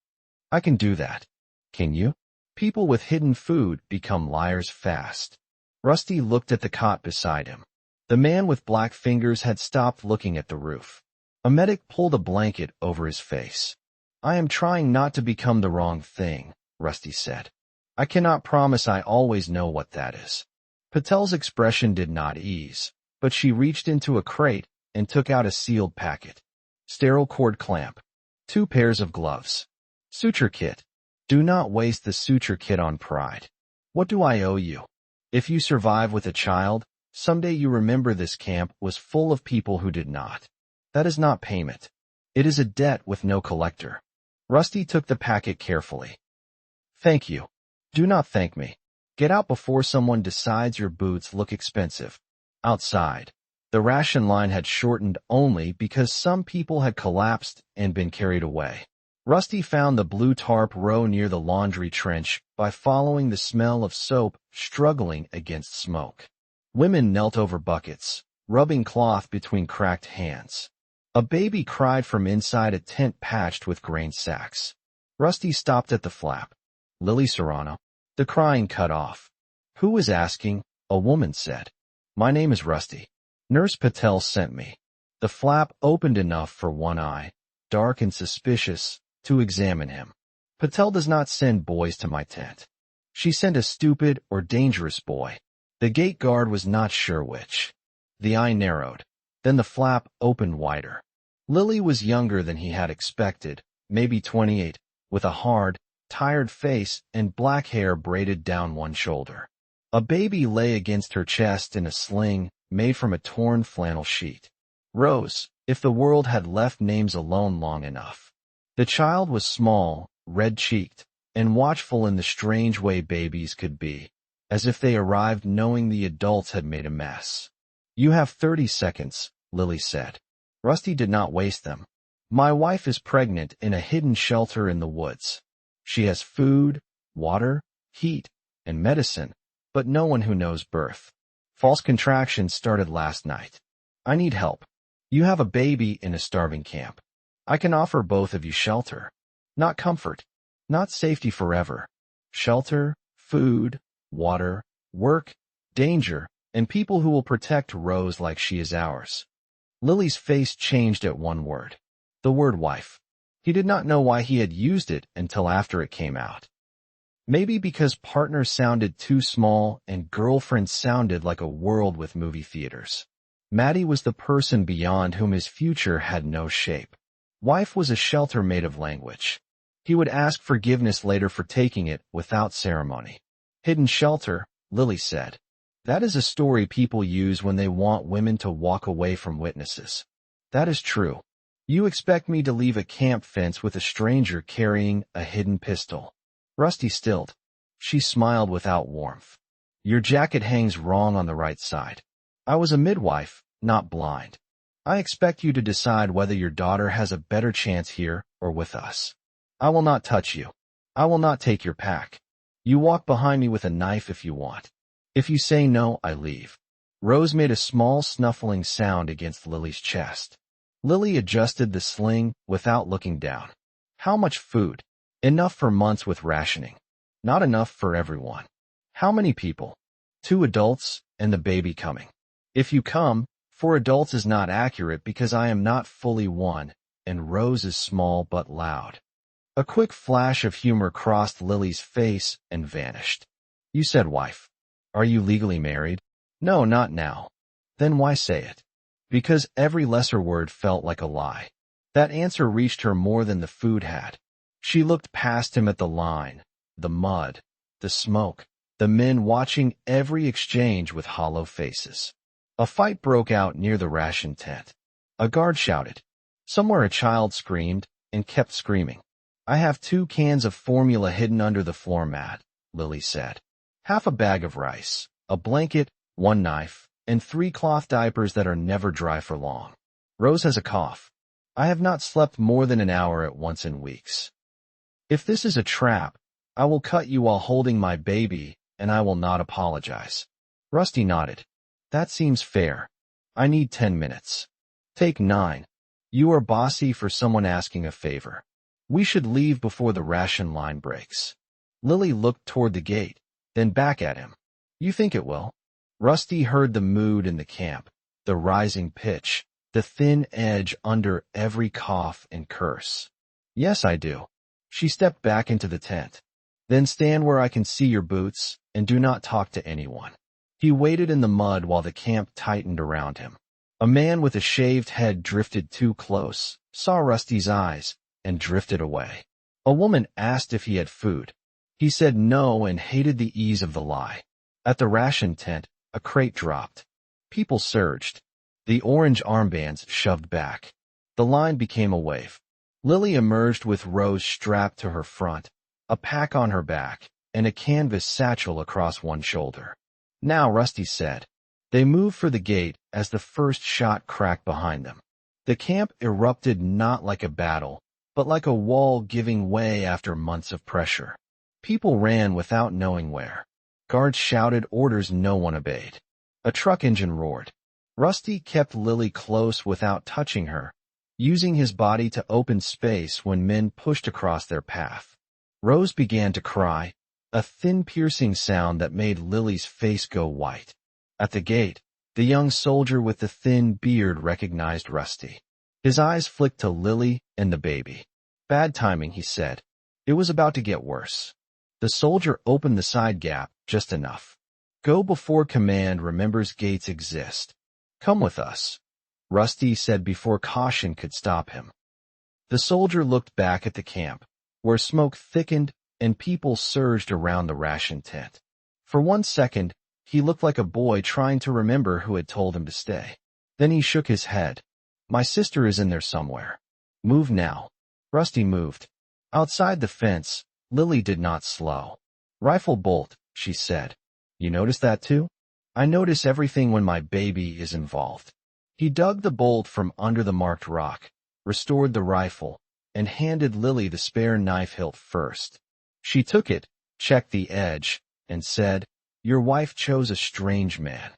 [SPEAKER 1] I can do that. Can you? People with hidden food become liars fast. Rusty looked at the cot beside him. The man with black fingers had stopped looking at the roof. A medic pulled a blanket over his face. I am trying not to become the wrong thing, Rusty said. I cannot promise I always know what that is. Patel's expression did not ease, but she reached into a crate and took out a sealed packet. Sterile cord clamp. 2 pairs of gloves. Suture kit. Do not waste the suture kit on pride. What do I owe you? If you survive with a child, someday you remember this camp was full of people who did not. That is not payment. It is a debt with no collector. Rusty took the packet carefully. Thank you. Do not thank me. Get out before someone decides your boots look expensive. Outside, the ration line had shortened only because some people had collapsed and been carried away. Rusty found the Blue Tarp Row near the laundry trench by following the smell of soap struggling against smoke. Women knelt over buckets, rubbing cloth between cracked hands. A baby cried from inside a tent patched with grain sacks. Rusty stopped at the flap. Lily Serrano. The crying cut off. Who was asking? A woman said. My name is Rusty. Nurse Patel sent me. The flap opened enough for one eye, dark and suspicious, to examine him. Patel does not send boys to my tent. She sent a stupid or dangerous boy. The gate guard was not sure which. The eye narrowed. Then the flap opened wider. Lily was younger than he had expected, maybe 28, with a hard, tired face and black hair braided down one shoulder. A baby lay against her chest in a sling made from a torn flannel sheet. Rose, if the world had left names alone long enough. The child was small, red-cheeked, and watchful in the strange way babies could be, as if they arrived knowing the adults had made a mess. You have 30 seconds, Lily said. Rusty did not waste them. My wife is pregnant in a hidden shelter in the woods. She has food, water, heat, and medicine, but no one who knows birth. False contractions started last night. I need help. You have a baby in a starving camp. I can offer both of you shelter. Not comfort. Not safety forever. Shelter, food, water, work, danger, and people who will protect Rose like she is ours. Lily's face changed at one word. The word wife. He did not know why he had used it until after it came out. Maybe because partner sounded too small and girlfriend sounded like a world with movie theaters. Maddy was the person beyond whom his future had no shape. Wife was a shelter made of language. He would ask forgiveness later for taking it without ceremony. Hidden shelter, Lily said. That is a story people use when they want women to walk away from witnesses. That is true. You expect me to leave a camp fence with a stranger carrying a hidden pistol. Rusty stilled. She smiled without warmth. Your jacket hangs wrong on the right side. I was a midwife, not blind. I expect you to decide whether your daughter has a better chance here or with us. I will not touch you. I will not take your pack. You walk behind me with a knife if you want. If you say no, I leave. Rose made a small snuffling sound against Lily's chest. Lily adjusted the sling without looking down. How much food? Enough for months with rationing. Not enough for everyone. How many people? 2 adults and the baby coming. If you come, 4 adults is not accurate because I am not fully one, and Rose is small but loud. A quick flash of humor crossed Lily's face and vanished. You said wife. Are you legally married? No, not now. Then why say it? Because every lesser word felt like a lie. That answer reached her more than the food had. She looked past him at the line, the mud, the smoke, the men watching every exchange with hollow faces. A fight broke out near the ration tent. A guard shouted. Somewhere a child screamed and kept screaming. I have 2 cans of formula hidden under the floor mat, Lily said. Half a bag of rice, a blanket, 1 knife, and 3 cloth diapers that are never dry for long. Rose has a cough. I have not slept more than an hour at once in weeks. If this is a trap, I will cut you while holding my baby, and I will not apologize. Rusty nodded. That seems fair. I need 10 minutes. Take 9. You are bossy for someone asking a favor. We should leave before the ration line breaks. Lily looked toward the gate, then back at him. You think it will? Rusty heard the mood in the camp, the rising pitch, the thin edge under every cough and curse. Yes, I do. She stepped back into the tent. Then stand where I can see your boots, and do not talk to anyone. He waited in the mud while the camp tightened around him. A man with a shaved head drifted too close, saw Rusty's eyes, and drifted away. A woman asked if he had food. He said no and hated the ease of the lie. At the ration tent, a crate dropped. People surged. The orange armbands shoved back. The line became a wave. Lily emerged with Rose strapped to her front, a pack on her back, and a canvas satchel across one shoulder. Now, Rusty said. They moved for the gate as the first shot cracked behind them. The camp erupted not like a battle, but like a wall giving way after months of pressure. People ran without knowing where. Guards shouted orders no one obeyed. A truck engine roared. Rusty kept Lily close without touching her, using his body to open space when men pushed across their path. Rose began to cry, a thin piercing sound that made Lily's face go white. At the gate, the young soldier with the thin beard recognized Rusty. His eyes flicked to Lily and the baby. Bad timing, he said. It was about to get worse. The soldier opened the side gap just enough. Go before command remembers gates exist. Come with us, Rusty said before caution could stop him. The soldier looked back at the camp, where smoke thickened and people surged around the ration tent. For 1 second, he looked like a boy trying to remember who had told him to stay. Then he shook his head. My sister is in there somewhere. Move now. Rusty moved. Outside the fence, Lily did not slow. Rifle bolt, she said. You notice that too? I notice everything when my baby is involved. He dug the bolt from under the marked rock, restored the rifle, and handed Lily the spare knife hilt first. She took it, checked the edge, and said, Your wife chose a strange man.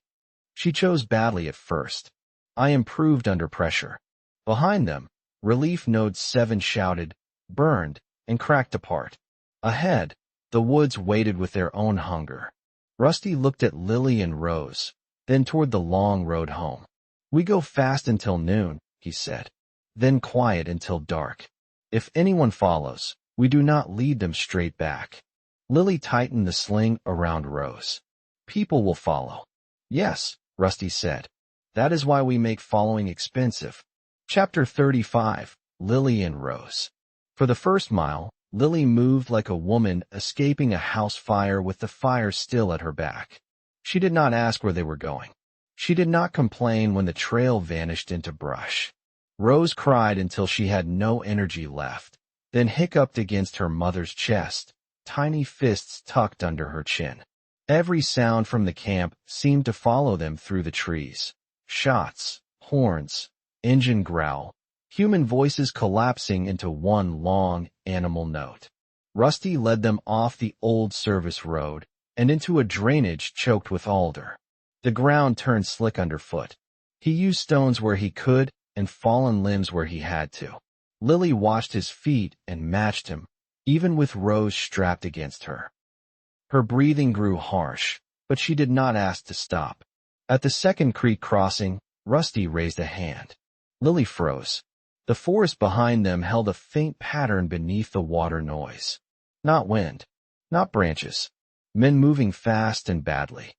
[SPEAKER 1] She chose badly at first. I improved under pressure. Behind them, Relief Node 7 shouted, burned, and cracked apart. Ahead, the woods waited with their own hunger. Rusty looked at Lily and Rose, then toward the long road home. We go fast until noon, he said, then quiet until dark. If anyone follows, we do not lead them straight back. Lily tightened the sling around Rose. People will follow. Yes, Rusty said. That is why we make following expensive. Chapter 35, Lily and Rose. For the first mile, Lily moved like a woman escaping a house fire with the fire still at her back. She did not ask where they were going. She did not complain when the trail vanished into brush. Rose cried until she had no energy left, then hiccuped against her mother's chest, tiny fists tucked under her chin. Every sound from the camp seemed to follow them through the trees. Shots, horns, engine growl, human voices collapsing into one long animal note. Rusty led them off the old service road and into a drainage choked with alder. The ground turned slick underfoot. He used stones where he could and fallen limbs where he had to. Lily watched his feet and matched him, even with Rose strapped against her. Her breathing grew harsh, but she did not ask to stop. At the second creek crossing, Rusty raised a hand. Lily froze. The forest behind them held a faint pattern beneath the water noise. Not wind, not branches. Men moving fast and badly.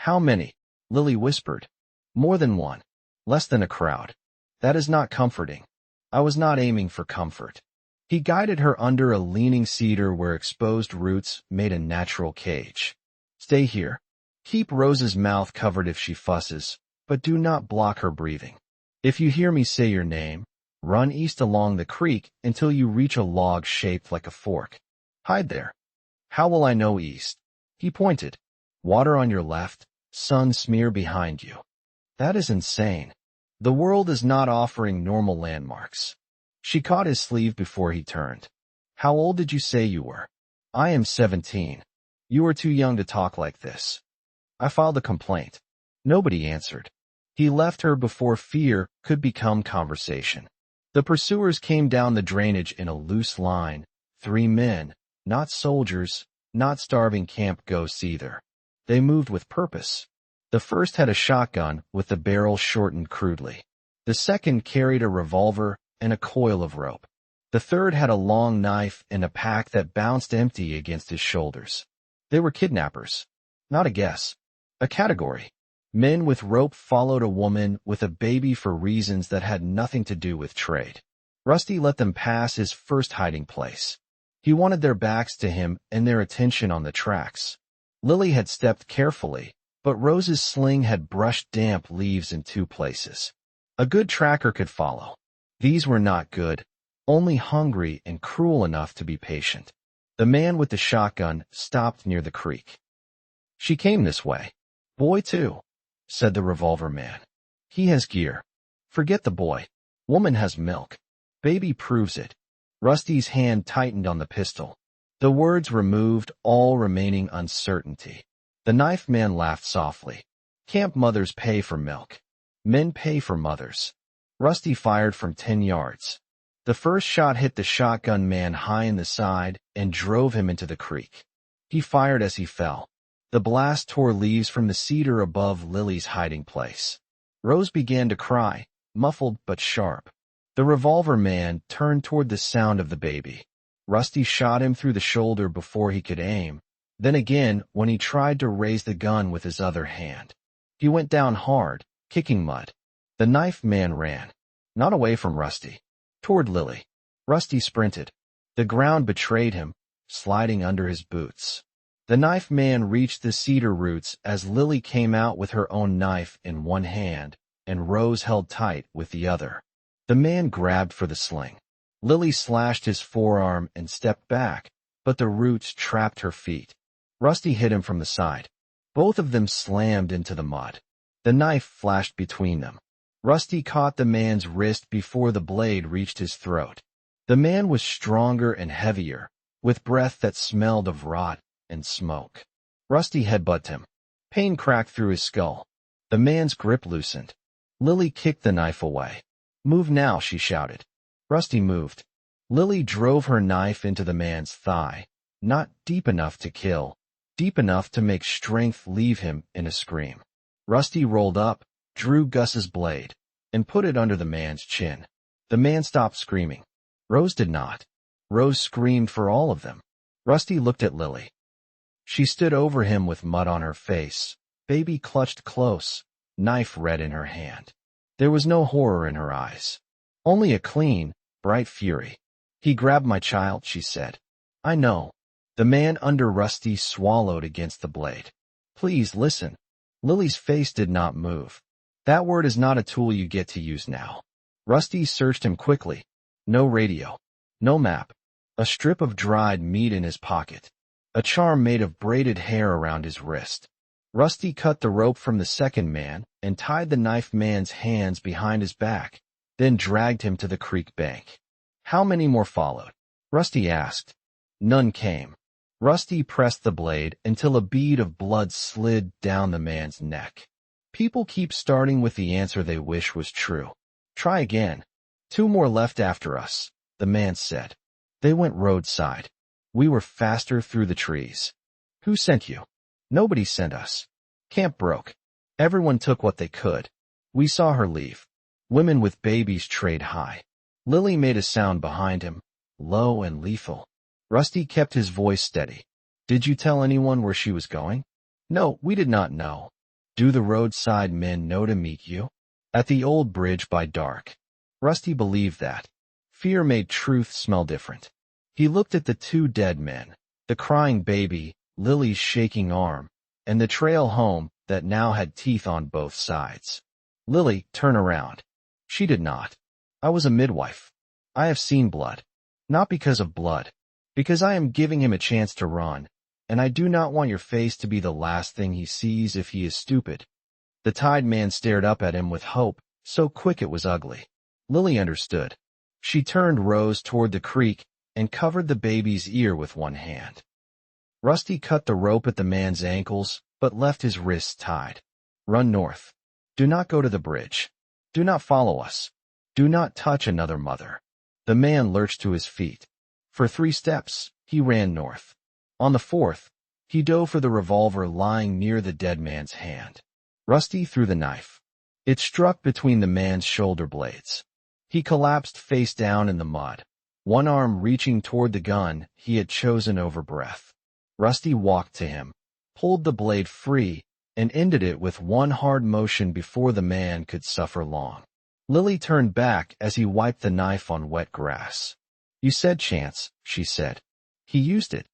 [SPEAKER 1] How many? Lily whispered. More than one. Less than a crowd. That is not comforting. I was not aiming for comfort. He guided her under a leaning cedar where exposed roots made a natural cage. Stay here. Keep Rose's mouth covered if she fusses, but do not block her breathing. If you hear me say your name, run east along the creek until you reach a log shaped like a fork. Hide there. How will I know east? He pointed. Water on your left, sun smear behind you. That is insane. The world is not offering normal landmarks. She caught his sleeve before he turned. How old did you say you were? I am 17. You are too young to talk like this. I filed a complaint. Nobody answered. He left her before fear could become conversation. The pursuers came down the drainage in a loose line. 3 men, not soldiers, not starving camp ghosts either. They moved with purpose. The first had a shotgun with the barrel shortened crudely. The second carried a revolver and a coil of rope. The third had a long knife and a pack that bounced empty against his shoulders. They were kidnappers. Not a guess. A category. Men with rope followed a woman with a baby for reasons that had nothing to do with trade. Rusty let them pass his first hiding place. He wanted their backs to him and their attention on the tracks. Lily had stepped carefully, but Rose's sling had brushed damp leaves in 2 places. A good tracker could follow. These were not good, only hungry and cruel enough to be patient. The man with the shotgun stopped near the creek. She came this way. Boy too, said the revolver man. He has gear. Forget the boy. Woman has milk. Baby proves it. Rusty's hand tightened on the pistol. The words removed all remaining uncertainty. The knife man laughed softly. Camp mothers pay for milk. Men pay for mothers. Rusty fired from 10 yards. The first shot hit the shotgun man high in the side and drove him into the creek. He fired as he fell. The blast tore leaves from the cedar above Lily's hiding place. Rose began to cry, muffled but sharp. The revolver man turned toward the sound of the baby. Rusty shot him through the shoulder before he could aim, then again when he tried to raise the gun with his other hand. He went down hard, kicking mud. The knife man ran, not away from Rusty, toward Lily. Rusty sprinted. The ground betrayed him, sliding under his boots. The knife man reached the cedar roots as Lily came out with her own knife in one hand, and Rose held tight with the other. The man grabbed for the sling. Lily slashed his forearm and stepped back, but the roots trapped her feet. Rusty hit him from the side. Both of them slammed into the mud. The knife flashed between them. Rusty caught the man's wrist before the blade reached his throat. The man was stronger and heavier, with breath that smelled of rot and smoke. Rusty headbutted him. Pain cracked through his skull. The man's grip loosened. Lily kicked the knife away. Move now, she shouted. Rusty moved. Lily drove her knife into the man's thigh, not deep enough to kill, deep enough to make strength leave him in a scream. Rusty rolled up, drew Gus's blade, and put it under the man's chin. The man stopped screaming. Rose did not. Rose screamed for all of them. Rusty looked at Lily. She stood over him with mud on her face, baby clutched close, knife red in her hand. There was no horror in her eyes, only a clean, bright fury. He grabbed my child, she said. I know. The man under Rusty swallowed against the blade. Please listen. Lily's face did not move. That word is not a tool you get to use now. Rusty searched him quickly. No radio. No map. A strip of dried meat in his pocket. A charm made of braided hair around his wrist. Rusty cut the rope from the second man and tied the knife man's hands behind his back, then dragged him to the creek bank. How many more followed? Rusty asked. None came. Rusty pressed the blade until a bead of blood slid down the man's neck. People keep starting with the answer they wish was true. Try again. 2 more left after us, the man said. They went roadside. We were faster through the trees. Who sent you? Nobody sent us. Camp broke. Everyone took what they could. We saw her leave. Women with babies trade high. Lily made a sound behind him, low and lethal. Rusty kept his voice steady. Did you tell anyone where she was going? No, we did not know. Do the roadside men know to meet you? At the old bridge by dark. Rusty believed that. Fear made truth smell different. He looked at the two dead men, the crying baby, Lily's shaking arm, and the trail home that now had teeth on both sides. Lily, turn around. She did not. I was a midwife. I have seen blood. Not because of blood. Because I am giving him a chance to run, and I do not want your face to be the last thing he sees if he is stupid. The tied man stared up at him with hope, so quick it was ugly. Lily understood. She turned Rose toward the creek and covered the baby's ear with one hand. Rusty cut the rope at the man's ankles, but left his wrists tied. Run north. Do not go to the bridge. Do not follow us. Do not touch another mother. The man lurched to his feet. For 3 steps, he ran north. On the 4th, he dove for the revolver lying near the dead man's hand. Rusty threw the knife. It struck between the man's shoulder blades. He collapsed face down in the mud, one arm reaching toward the gun he had chosen over breath. Rusty walked to him, pulled the blade free, and ended it with one hard motion before the man could suffer long. Lily turned back as he wiped the knife on wet grass. You said chance, she said. He used it.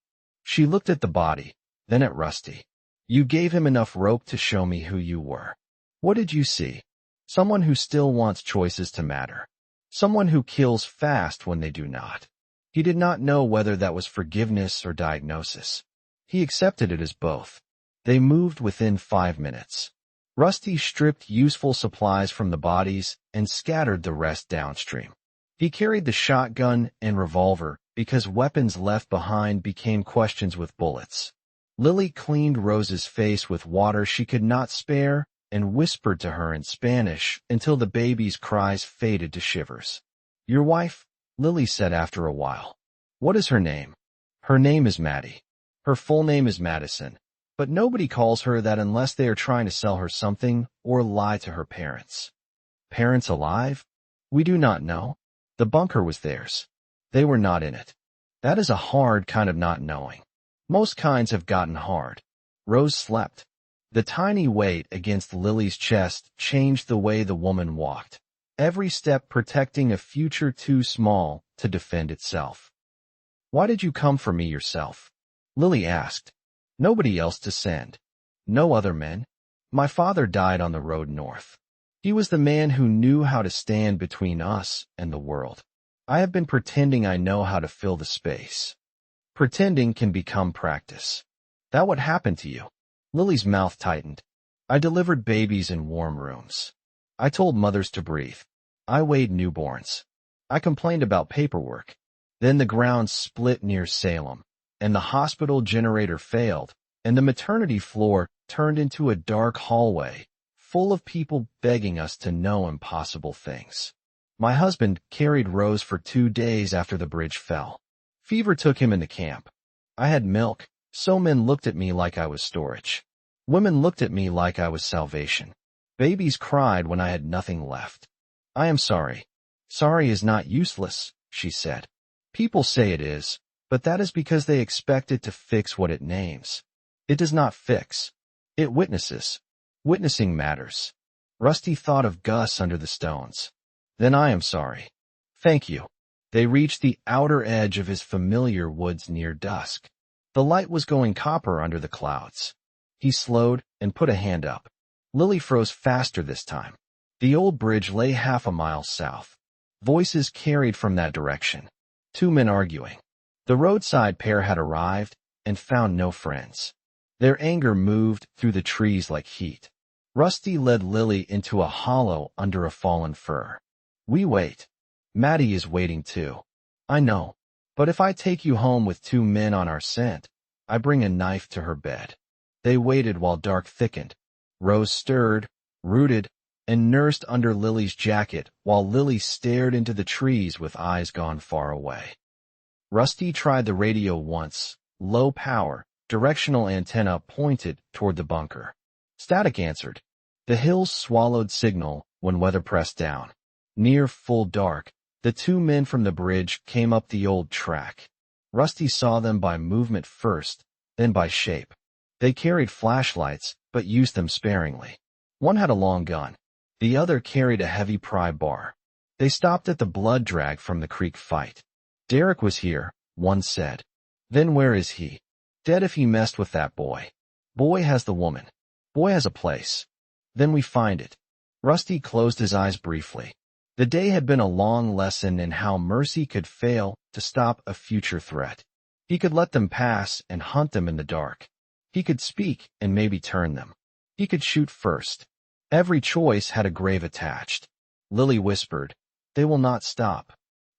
[SPEAKER 1] She looked at the body, then at Rusty. You gave him enough rope to show me who you were. What did you see? Someone who still wants choices to matter. Someone who kills fast when they do not. He did not know whether that was forgiveness or diagnosis. He accepted it as both. They moved within 5 minutes. Rusty stripped useful supplies from the bodies and scattered the rest downstream. He carried the shotgun and revolver because weapons left behind became questions with bullets. Lily cleaned Rose's face with water she could not spare and whispered to her in Spanish until the baby's cries faded to shivers. Your wife? Lily said after a while. What is her name? Her name is Maddy. Her full name is Madison, but nobody calls her that unless they are trying to sell her something or lie to her parents. Parents alive? We do not know. The bunker was theirs. They were not in it. That is a hard kind of not knowing. Most kinds have gotten hard. Rose slept. The tiny weight against Lily's chest changed the way the woman walked, every step protecting a future too small to defend itself. Why did you come for me yourself? Lily asked. Nobody else to send. No other men. My father died on the road north. He was the man who knew how to stand between us and the world. I have been pretending I know how to fill the space. Pretending can become practice. That what happened to you? Lily's mouth tightened. I delivered babies in warm rooms. I told mothers to breathe. I weighed newborns. I complained about paperwork. Then the ground split near Salem, and the hospital generator failed, and the maternity floor turned into a dark hallway, full of people begging us to know impossible things. My husband carried Rose for 2 days after the bridge fell. Fever took him into camp. I had milk, so men looked at me like I was storage. Women looked at me like I was salvation. Babies cried when I had nothing left. I am sorry. Sorry is not useless, she said. People say it is, but that is because they expect it to fix what it names. It does not fix. It witnesses. Witnessing matters. Rusty thought of Gus under the stones. Then I am sorry. Thank you. They reached the outer edge of his familiar woods near dusk. The light was going copper under the clouds. He slowed and put a hand up. Lily froze faster this time. The old bridge lay half a mile south. Voices carried from that direction. 2 men arguing. The roadside pair had arrived and found no friends. Their anger moved through the trees like heat. Rusty led Lily into a hollow under a fallen fir. We wait. Maddy is waiting too. I know. But if I take you home with 2 men on our scent, I bring a knife to her bed. They waited while dark thickened. Rose stirred, rooted, and nursed under Lily's jacket while Lily stared into the trees with eyes gone far away. Rusty tried the radio once, low power, directional antenna pointed toward the bunker. Static answered. The hills swallowed signal when weather pressed down. Near full dark, the 2 men from the bridge came up the old track. Rusty saw them by movement first, then by shape. They carried flashlights, but used them sparingly. One had a long gun. The other carried a heavy pry bar. They stopped at the blood drag from the creek fight. Derek was here, one said. Then where is he? Dead if he messed with that boy. Boy has the woman. Boy has a place. Then we find it. Rusty closed his eyes briefly. The day had been a long lesson in how mercy could fail to stop a future threat. He could let them pass and hunt them in the dark. He could speak and maybe turn them. He could shoot first. Every choice had a grave attached. Lily whispered, "They will not stop."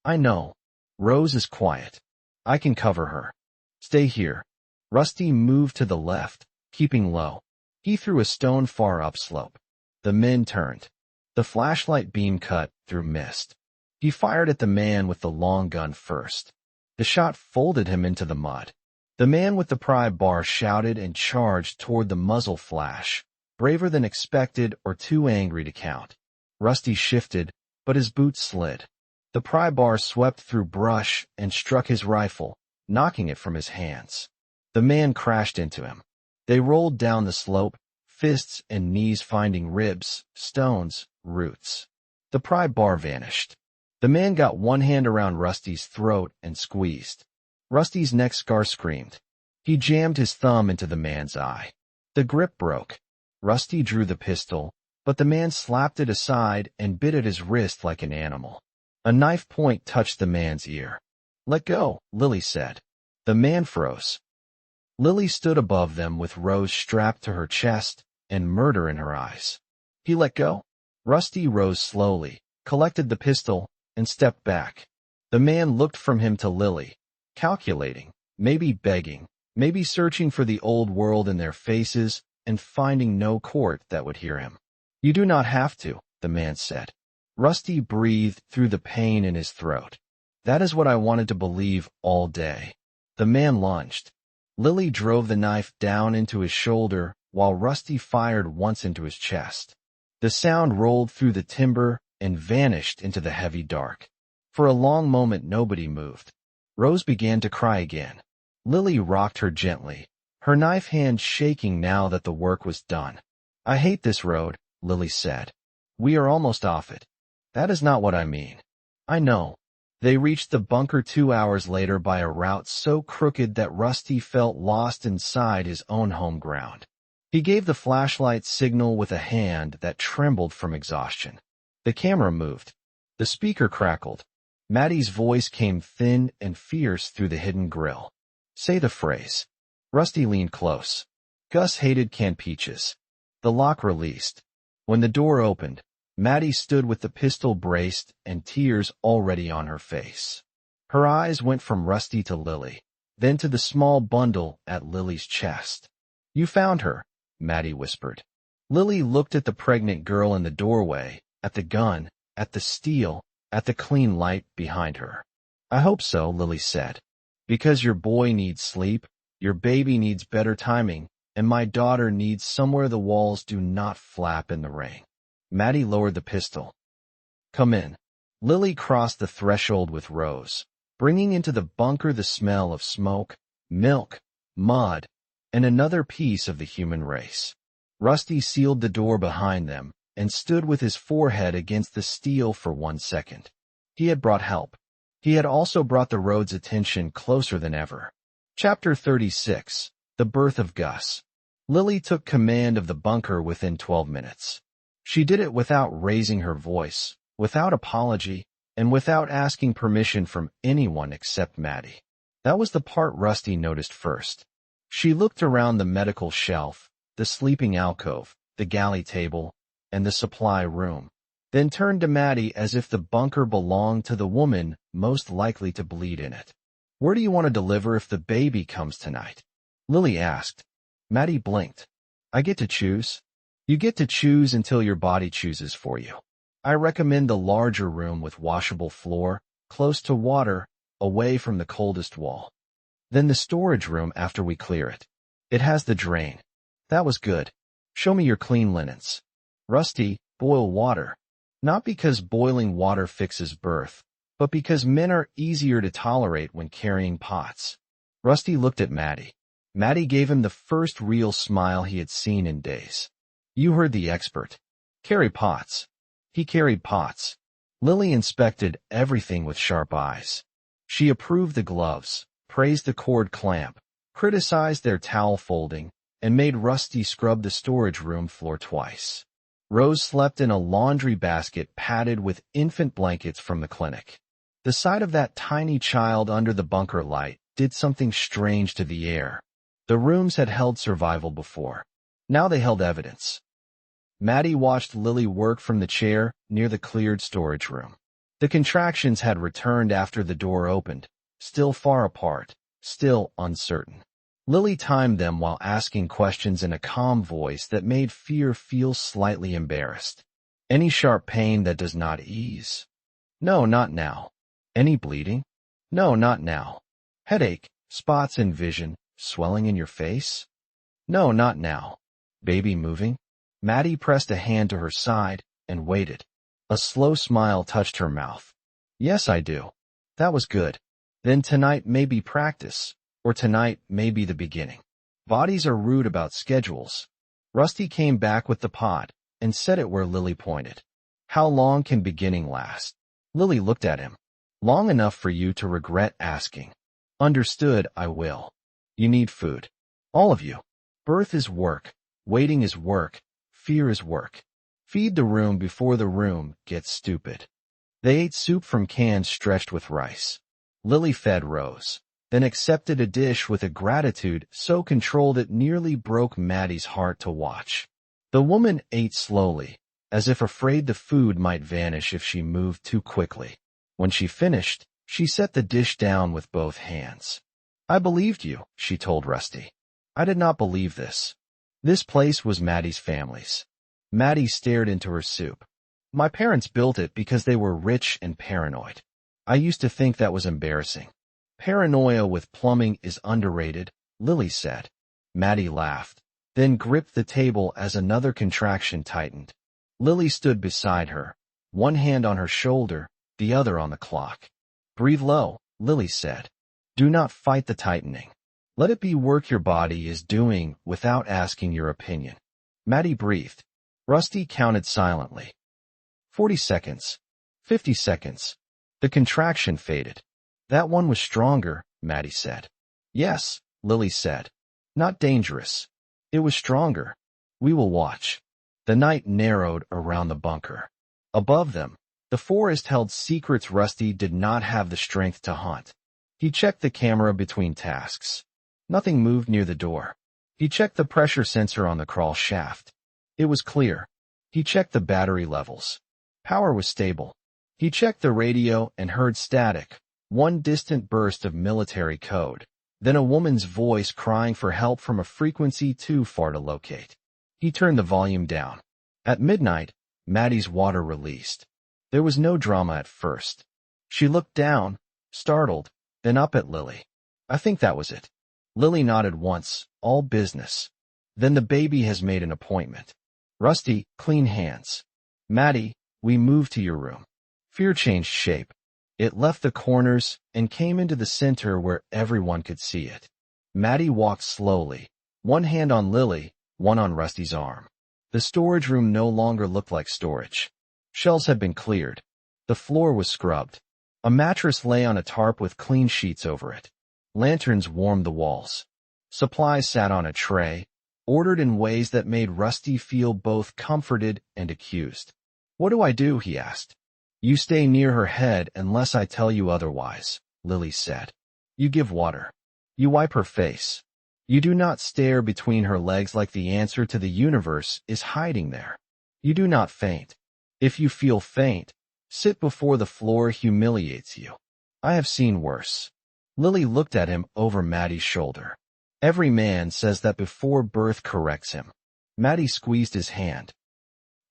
[SPEAKER 1] "I know." Rose is quiet. "I can cover her." "Stay here." Rusty moved to the left, keeping low. He threw a stone far upslope. The men turned. The flashlight beam cut through mist. He fired at the man with the long gun first. The shot folded him into the mud. The man with the pry bar shouted and charged toward the muzzle flash, braver than expected or too angry to count. Rusty shifted, but his boots slid. The pry bar swept through brush and struck his rifle, knocking it from his hands. The man crashed into him. They rolled down the slope, fists and knees finding ribs, stones, roots. The pry bar vanished. The man got one hand around Rusty's throat and squeezed. Rusty's neck scar screamed. He jammed his thumb into the man's eye. The grip broke. Rusty drew the pistol, but the man slapped it aside and bit at his wrist like an animal. A knife point touched the man's ear. "Let go," Lily said. The man froze. Lily stood above them with Rose strapped to her chest and murder in her eyes. He let go. Rusty rose slowly, collected the pistol, and stepped back. The man looked from him to Lily, calculating, maybe begging, maybe searching for the old world in their faces and finding no court that would hear him. "You do not have to," the man said. Rusty breathed through the pain in his throat. "That is what I wanted to believe all day." The man lunged. Lily drove the knife down into his shoulder while Rusty fired once into his chest. The sound rolled through the timber and vanished into the heavy dark. For a long moment nobody moved. Rose began to cry again. Lily rocked her gently, her knife hand shaking now that the work was done. "I hate this road," Lily said. "We are almost off it." "That is not what I mean." "I know." They reached the bunker 2 hours later by a route so crooked that Rusty felt lost inside his own home ground. He gave the flashlight signal with a hand that trembled from exhaustion. The camera moved. The speaker crackled. Maddy's voice came thin and fierce through the hidden grill. "Say the phrase." Rusty leaned close. Gus hated canned peaches. The lock released. When the door opened, Maddy stood with the pistol braced and tears already on her face. Her eyes went from Rusty to Lily, then to the small bundle at Lily's chest. "You found her," Maddy whispered. Lily looked at the pregnant girl in the doorway, at the gun, at the steel, at the clean light behind her. "I hope so," Lily said. "Because your boy needs sleep, your baby needs better timing, and my daughter needs somewhere the walls do not flap in the rain." Maddy lowered the pistol. "Come in." Lily crossed the threshold with Rose, bringing into the bunker the smell of smoke, milk, mud, and another piece of the human race. Rusty sealed the door behind them and stood with his forehead against the steel for 1 second. He had brought help. He had also brought the road's attention closer than ever. Chapter 36. The Birth of Gus. Lily took command of the bunker within 12 minutes. She did it without raising her voice, without apology, and without asking permission from anyone except Maddy. That was the part Rusty noticed first. She looked around the medical shelf, the sleeping alcove, the galley table, and the supply room, then turned to Maddy as if the bunker belonged to the woman most likely to bleed in it. "Where do you want to deliver if the baby comes tonight?" Lily asked. Maddy blinked. "I get to choose." "You get to choose until your body chooses for you. I recommend the larger room with washable floor, close to water, away from the coldest wall. Then the storage room after we clear it. It has the drain." "That was good. Show me your clean linens." "Rusty, boil water." Not because boiling water fixes birth, but because men are easier to tolerate when carrying pots. Rusty looked at Maddy. Maddy gave him the first real smile he had seen in days. You heard the expert. Carry pots. He carried pots. Lily inspected everything with sharp eyes. She approved the gloves, praised the cord clamp, criticized their towel folding, and made Rusty scrub the storage room floor twice. Rose slept in a laundry basket padded with infant blankets from the clinic. The sight of that tiny child under the bunker light did something strange to the air. The rooms had held survival before. Now they held evidence. Maddy watched Lily work from the chair near the cleared storage room. The contractions had returned after the door opened, still far apart, still uncertain. Lily timed them while asking questions in a calm voice that made Fear feel slightly embarrassed. Any sharp pain that does not ease? No, not now. Any bleeding? No, not now. Headache, spots in vision, swelling in your face? No, not now. Baby moving? Maddy pressed a hand to her side and waited. A slow smile touched her mouth. Yes, I do. That was good. Then tonight may be practice, or tonight may be the beginning. Bodies are rude about schedules. Rusty came back with the pod and set it where Lily pointed. How long can beginning last? Lily looked at him. Long enough for you to regret asking. Understood, I will. You need food. All of you. Birth is work. Waiting is work. Fear is work. Feed the room before the room gets stupid. They ate soup from cans stretched with rice. Lily fed Rose, then accepted a dish with a gratitude so controlled it nearly broke Maddy's heart to watch. The woman ate slowly, as if afraid the food might vanish if she moved too quickly. When she finished, she set the dish down with both hands. I believed you, she told Rusty. I did not believe this. This place was Maddy's family's. Maddy stared into her soup. My parents built it because they were rich and paranoid. I used to think that was embarrassing. Paranoia with plumbing is underrated, Lily said. Maddy laughed, then gripped the table as another contraction tightened. Lily stood beside her, one hand on her shoulder, the other on the clock. Breathe low, Lily said. Do not fight the tightening. Let it be work your body is doing without asking your opinion. Maddy breathed. Rusty counted silently. 40 seconds. 50 seconds. The contraction faded. That one was stronger, Maddy said. Yes, Lily said. Not dangerous. It was stronger. We will watch. The night narrowed around the bunker. Above them, the forest held secrets Rusty did not have the strength to hunt. He checked the camera between tasks. Nothing moved near the door. He checked the pressure sensor on the crawl shaft. It was clear. He checked the battery levels. Power was stable. He checked the radio and heard static, one distant burst of military code, then a woman's voice crying for help from a frequency too far to locate. He turned the volume down. At midnight, Maddy's water released. There was no drama at first. She looked down, startled, then up at Lily. I think that was it. Lily nodded once, all business. Then the baby has made an appointment. Rusty, clean hands. Maddy, we move to your room. Fear changed shape. It left the corners and came into the center where everyone could see it. Maddy walked slowly, one hand on Lily, one on Rusty's arm. The storage room no longer looked like storage. Shelves had been cleared. The floor was scrubbed. A mattress lay on a tarp with clean sheets over it. Lanterns warmed the walls. Supplies sat on a tray, ordered in ways that made Rusty feel both comforted and accused. What do I do? He asked. You stay near her head unless I tell you otherwise, Lily said. You give water. You wipe her face. You do not stare between her legs like the answer to the universe is hiding there. You do not faint. If you feel faint, sit before the floor humiliates you. I have seen worse. Lily looked at him over Maddy's shoulder. Every man says that before birth corrects him. Maddy squeezed his hand.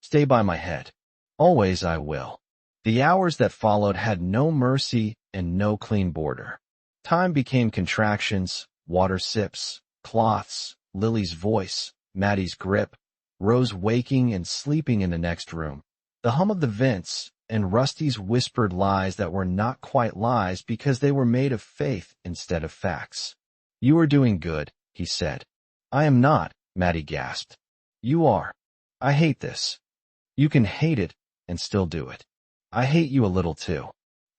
[SPEAKER 1] Stay by my head. Always I will. The hours that followed had no mercy and no clean border. Time became contractions, water sips, cloths, Lily's voice, Maddy's grip, Rose waking and sleeping in the next room, the hum of the vents, and Rusty's whispered lies that were not quite lies because they were made of faith instead of facts. You are doing good, he said. I am not, Maddy gasped. You are. I hate this. You can hate it and still do it. I hate you a little too.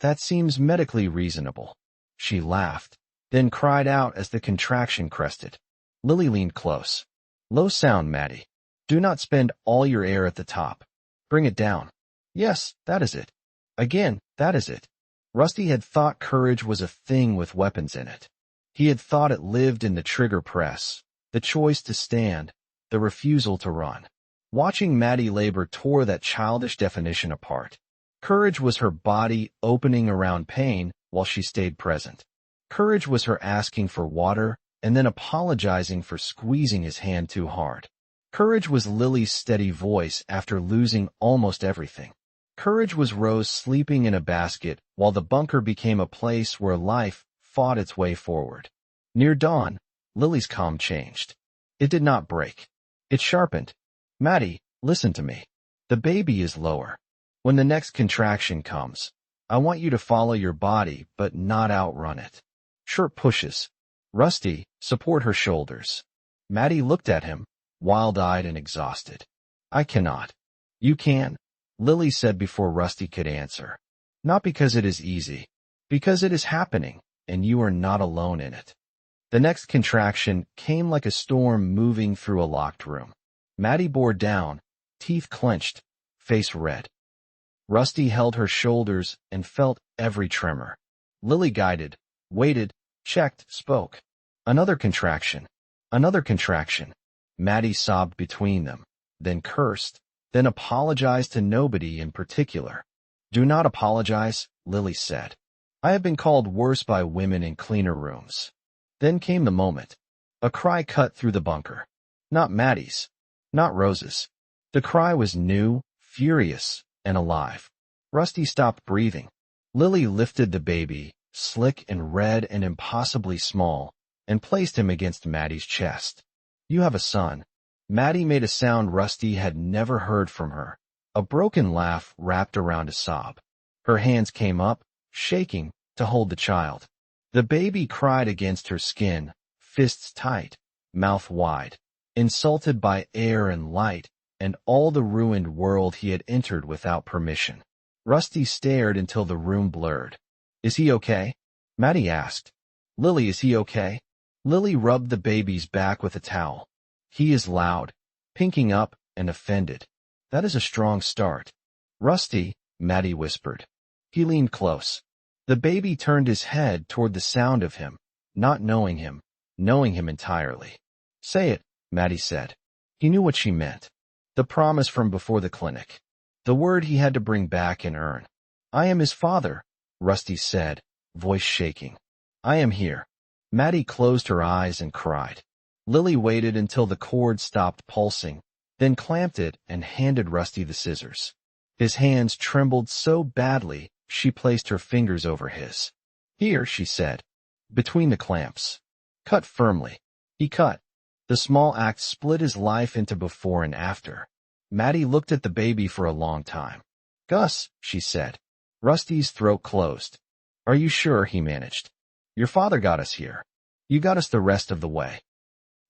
[SPEAKER 1] That seems medically reasonable. She laughed, then cried out as the contraction crested. Lily leaned close. Low sound, Maddy. Do not spend all your air at the top. Bring it down. Yes, that is it. Again, that is it. Rusty had thought courage was a thing with weapons in it. He had thought it lived in the trigger press, the choice to stand, the refusal to run. Watching Maddy labor tore that childish definition apart. Courage was her body opening around pain while she stayed present. Courage was her asking for water and then apologizing for squeezing his hand too hard. Courage was Lily's steady voice after losing almost everything. Courage was Rose sleeping in a basket while the bunker became a place where life fought its way forward. Near dawn, Lily's calm changed. It did not break. It sharpened. Maddy, listen to me. The baby is lower. When the next contraction comes, I want you to follow your body but not outrun it. Short pushes. Rusty, support her shoulders. Maddy looked at him, wild-eyed and exhausted. I cannot. You can, Lily said before Rusty could answer. Not because it is easy. Because it is happening, and you are not alone in it. The next contraction came like a storm moving through a locked room. Maddy bore down, teeth clenched, face red. Rusty held her shoulders and felt every tremor. Lily guided, waited, checked, spoke. Another contraction. Another contraction. Maddy sobbed between them, then cursed, then apologized to nobody in particular. Do not apologize, Lily said. I have been called worse by women in cleaner rooms. Then came the moment. A cry cut through the bunker. Not Maddy's. Not Rose's. The cry was new, furious, and alive. Rusty stopped breathing. Lily lifted the baby, slick and red and impossibly small, and placed him against Maddy's chest. You have a son. Maddy made a sound Rusty had never heard from her. A broken laugh wrapped around a sob. Her hands came up, shaking, to hold the child. The baby cried against her skin, fists tight, mouth wide, insulted by air and light, and all the ruined world he had entered without permission. Rusty stared until the room blurred. Is he okay? Maddy asked. Lily, is he okay? Lily rubbed the baby's back with a towel. He is loud, pinking up, and offended. That is a strong start. Rusty, Maddy whispered. He leaned close. The baby turned his head toward the sound of him, not knowing him entirely. Say it, Maddy said. He knew what she meant. The promise from before the clinic. The word he had to bring back and earn. I am his father, Rusty said, voice shaking. I am here. Maddy closed her eyes and cried. Lily waited until the cord stopped pulsing, then clamped it and handed Rusty the scissors. His hands trembled so badly, she placed her fingers over his. Here, she said. Between the clamps. Cut firmly. He cut. The small act split his life into before and after. Maddy looked at the baby for a long time. Gus, she said. Rusty's throat closed. Are you sure? He managed. Your father got us here. You got us the rest of the way.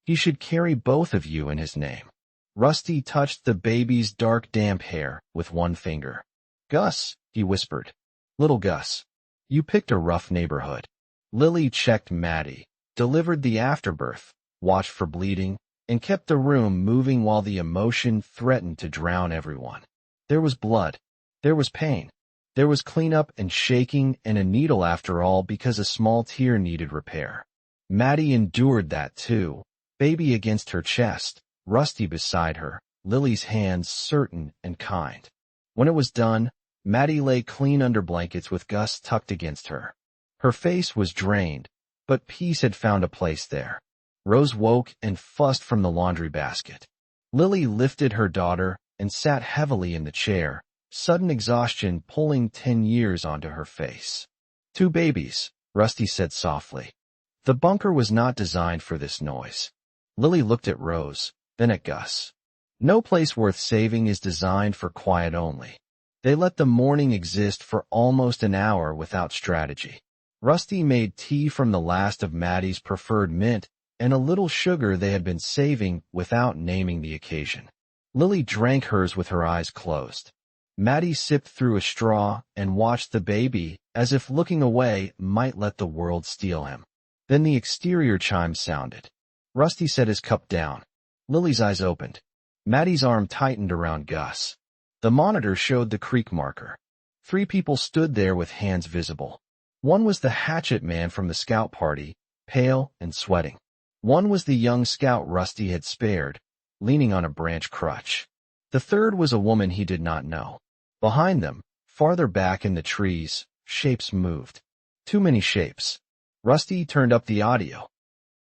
[SPEAKER 1] He should carry both of you in his name. Rusty touched the baby's dark, damp hair with one finger. Gus, he whispered. Little Gus. You picked a rough neighborhood. Lily checked Maddy, delivered the afterbirth, watched for bleeding, and kept the room moving while the emotion threatened to drown everyone. There was blood. There was pain. There was cleanup and shaking and a needle after all because a small tear needed repair. Maddy endured that too, baby against her chest, Rusty beside her, Lily's hands certain and kind. When it was done, Maddy lay clean under blankets with Gus tucked against her. Her face was drained, but peace had found a place there. Rose woke and fussed from the laundry basket. Lily lifted her daughter and sat heavily in the chair, sudden exhaustion pulling 10 years onto her face. 2 babies, Rusty said softly. The bunker was not designed for this noise. Lily looked at Rose, then at Gus. No place worth saving is designed for quiet only. They let the morning exist for almost an hour without strategy. Rusty made tea from the last of Maddy's preferred mint and a little sugar they had been saving without naming the occasion. Lily drank hers with her eyes closed. Maddy sipped through a straw and watched the baby, as if looking away might let the world steal him. Then the exterior chime sounded. Rusty set his cup down. Lily's eyes opened. Maddy's arm tightened around Gus. The monitor showed the creek marker. 3 people stood there with hands visible. One was the hatchet man from the scout party, pale and sweating. One was the young scout Rusty had spared, leaning on a branch crutch. The third was a woman he did not know. Behind them, farther back in the trees, shapes moved. Too many shapes. Rusty turned up the audio.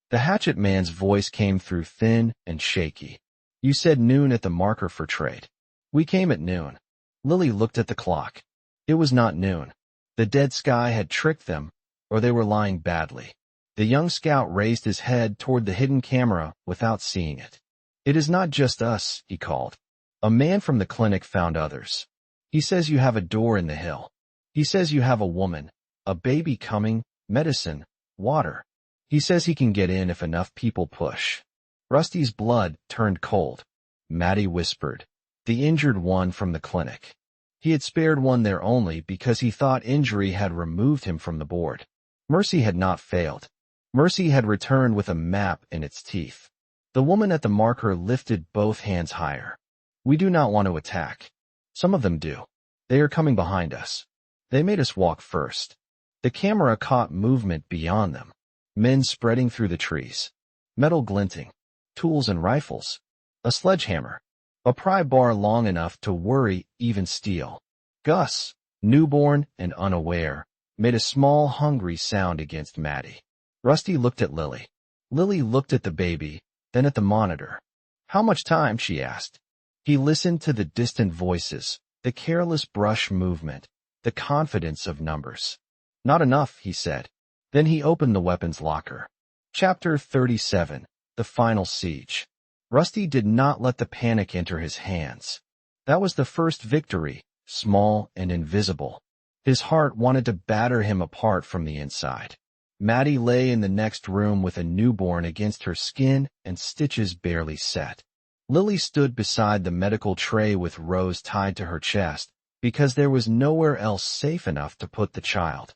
[SPEAKER 1] The hatchet man's voice came through thin and shaky. You said noon at the marker for trade. We came at noon. Lily looked at the clock. It was not noon. The dead sky had tricked them, or they were lying badly. The young scout raised his head toward the hidden camera without seeing it. It is not just us, he called. A man from the clinic found others. He says you have a door in the hill. He says you have a woman, a baby coming, medicine, water. He says he can get in if enough people push. Rusty's blood turned cold. Maddy whispered. The injured one from the clinic. He had spared one there only because he thought injury had removed him from the board. Mercy had not failed. Mercy had returned with a map in its teeth. The woman at the marker lifted both hands higher. We do not want to attack. Some of them do. They are coming behind us. They made us walk first. The camera caught movement beyond them. Men spreading through the trees. Metal glinting. Tools and rifles. A sledgehammer. A pry bar long enough to worry even steel. Gus, newborn and unaware, made a small hungry sound against Maddy. Rusty looked at Lily. Lily looked at the baby, then at the monitor. How much time? She asked. He listened to the distant voices, the careless brush movement, the confidence of numbers. Not enough, he said. Then he opened the weapons locker. Chapter 37, The Final Siege. Rusty did not let the panic enter his hands. That was the first victory, small and invisible. His heart wanted to batter him apart from the inside. Maddy lay in the next room with a newborn against her skin and stitches barely set. Lily stood beside the medical tray with Rose tied to her chest because there was nowhere else safe enough to put the child.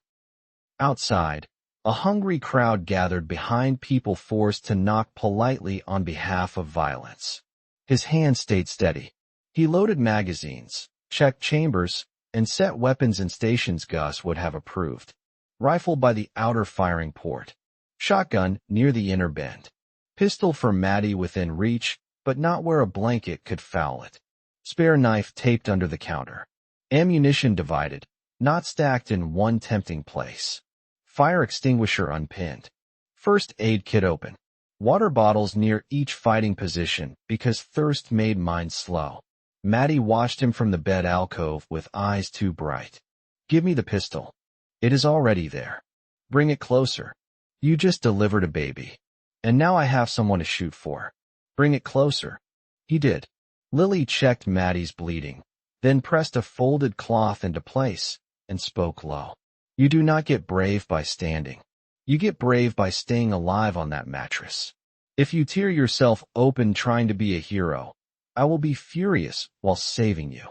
[SPEAKER 1] Outside, a hungry crowd gathered behind people forced to knock politely on behalf of violence. His hand stayed steady. He loaded magazines, checked chambers, and set weapons in stations Gus would have approved. Rifle by the outer firing port. Shotgun near the inner bend. Pistol for Maddy within reach, but not where a blanket could foul it. Spare knife taped under the counter. Ammunition divided, not stacked in one tempting place. Fire extinguisher unpinned. First aid kit open. Water bottles near each fighting position because thirst made mine slow. Maddy watched him from the bed alcove with eyes too bright. Give me the pistol. It is already there. Bring it closer. You just delivered a baby. And now I have someone to shoot for. Bring it closer. He did. Lily checked Maddy's bleeding, then pressed a folded cloth into place and spoke low. You do not get brave by standing. You get brave by staying alive on that mattress. If you tear yourself open trying to be a hero, I will be furious while saving you.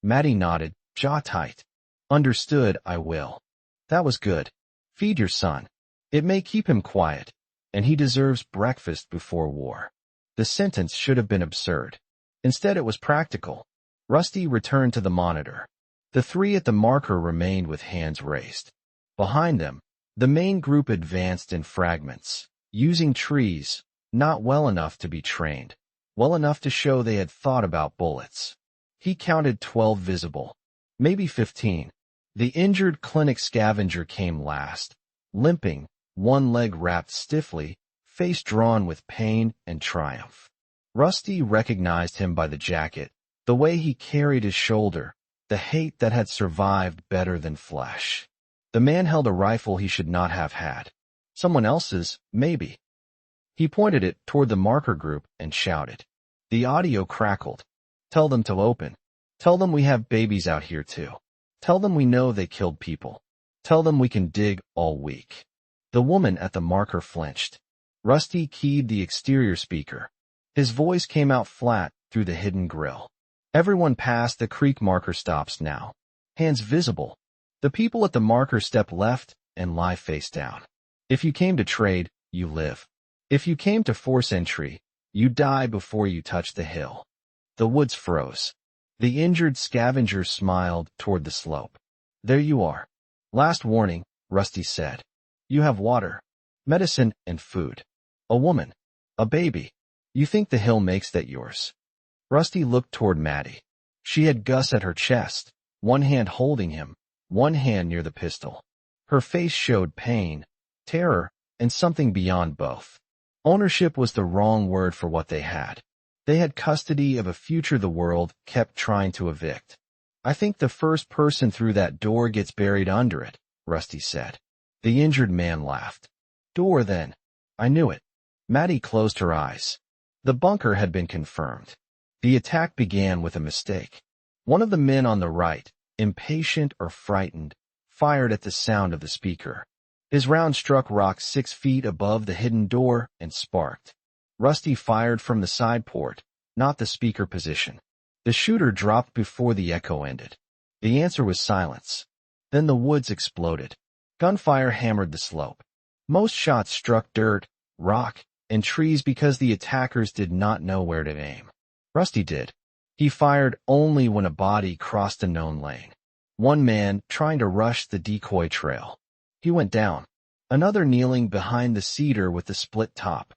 [SPEAKER 1] Maddy nodded, jaw tight. Understood, I will. That was good. Feed your son. It may keep him quiet, and he deserves breakfast before war. The sentence should have been absurd. Instead it was practical. Rusty returned to the monitor. The 3 at the marker remained with hands raised. Behind them, the main group advanced in fragments, using trees, not well enough to be trained, well enough to show they had thought about bullets. He counted 12 visible, maybe 15. The injured clinic scavenger came last, limping, one leg wrapped stiffly, face drawn with pain and triumph. Rusty recognized him by the jacket, the way he carried his shoulder, the hate that had survived better than flesh. The man held a rifle he should not have had. Someone else's, maybe. He pointed it toward the marker group and shouted. The audio crackled. Tell them to open. Tell them we have babies out here too. Tell them we know they killed people. Tell them we can dig all week. The woman at the marker flinched. Rusty keyed the exterior speaker. His voice came out flat through the hidden grill. Everyone past the creek marker stops now. Hands visible. The people at the marker step left and lie face down. If you came to trade, you live. If you came to force entry, you die before you touch the hill. The woods froze. The injured scavenger smiled toward the slope. There you are. Last warning, Rusty said. You have water, medicine, and food. A woman. A baby. You think the hill makes that yours? Rusty looked toward Maddy. She had Gus at her chest, one hand holding him, one hand near the pistol. Her face showed pain, terror, and something beyond both. Ownership was the wrong word for what they had. They had custody of a future the world kept trying to evict. I think the first person through that door gets buried under it, Rusty said. The injured man laughed. Door then. I knew it. Maddy closed her eyes. The bunker had been confirmed. The attack began with a mistake. One of the men on the right, impatient or frightened, fired at the sound of the speaker. His round struck rock 6 feet above the hidden door and sparked. Rusty fired from the side port, not the speaker position. The shooter dropped before the echo ended. The answer was silence. Then the woods exploded. Gunfire hammered the slope. Most shots struck dirt, rock, and trees because the attackers did not know where to aim. Rusty did. He fired only when a body crossed a known lane. One man trying to rush the decoy trail. He went down. Another kneeling behind the cedar with the split top.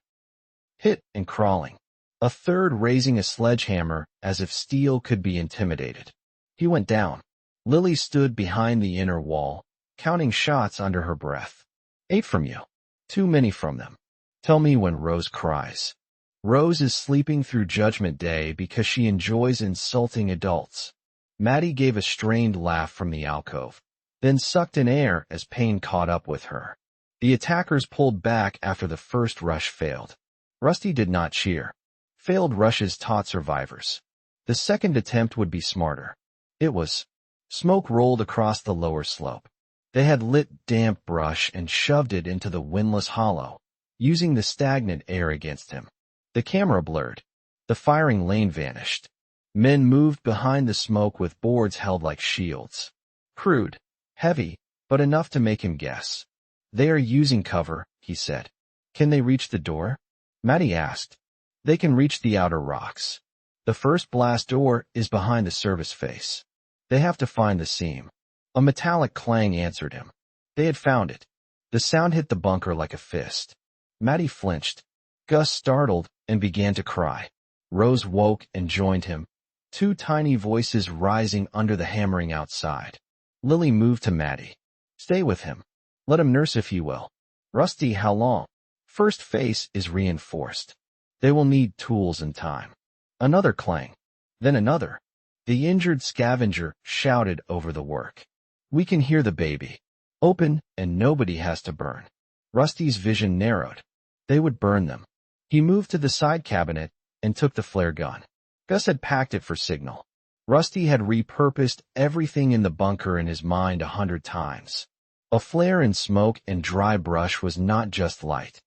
[SPEAKER 1] Hit and crawling. A third raising a sledgehammer as if steel could be intimidated. He went down. Lily stood behind the inner wall, counting shots under her breath. 8 from you. Too many from them. Tell me when Rose cries. Rose is sleeping through Judgment Day because she enjoys insulting adults. Maddy gave a strained laugh from the alcove, then sucked in air as pain caught up with her. The attackers pulled back after the first rush failed. Rusty did not cheer. Failed rushes taught survivors. The second attempt would be smarter. It was. Smoke rolled across the lower slope. They had lit damp brush and shoved it into the windless hollow, using the stagnant air against him. The camera blurred. The firing lane vanished. Men moved behind the smoke with boards held like shields. Crude, heavy, but enough to make him guess. They are using cover, he said. Can they reach the door? Maddy asked. They can reach the outer rocks. The first blast door is behind the service face. They have to find the seam. A metallic clang answered him. They had found it. The sound hit the bunker like a fist. Maddy flinched. Gus startled and began to cry. Rose woke and joined him, 2 tiny voices rising under the hammering outside. Lily moved to Maddy. Stay with him. Let him nurse if you will. Rusty, how long? First face is reinforced. They will need tools and time. Another clang. Then another. The injured scavenger shouted over the work. We can hear the baby. Open, and nobody has to burn. Rusty's vision narrowed. They would burn them. He moved to the side cabinet and took the flare gun. Gus had packed it for signal. Rusty had repurposed everything in the bunker in his mind 100 times. A flare in smoke and dry brush was not just light.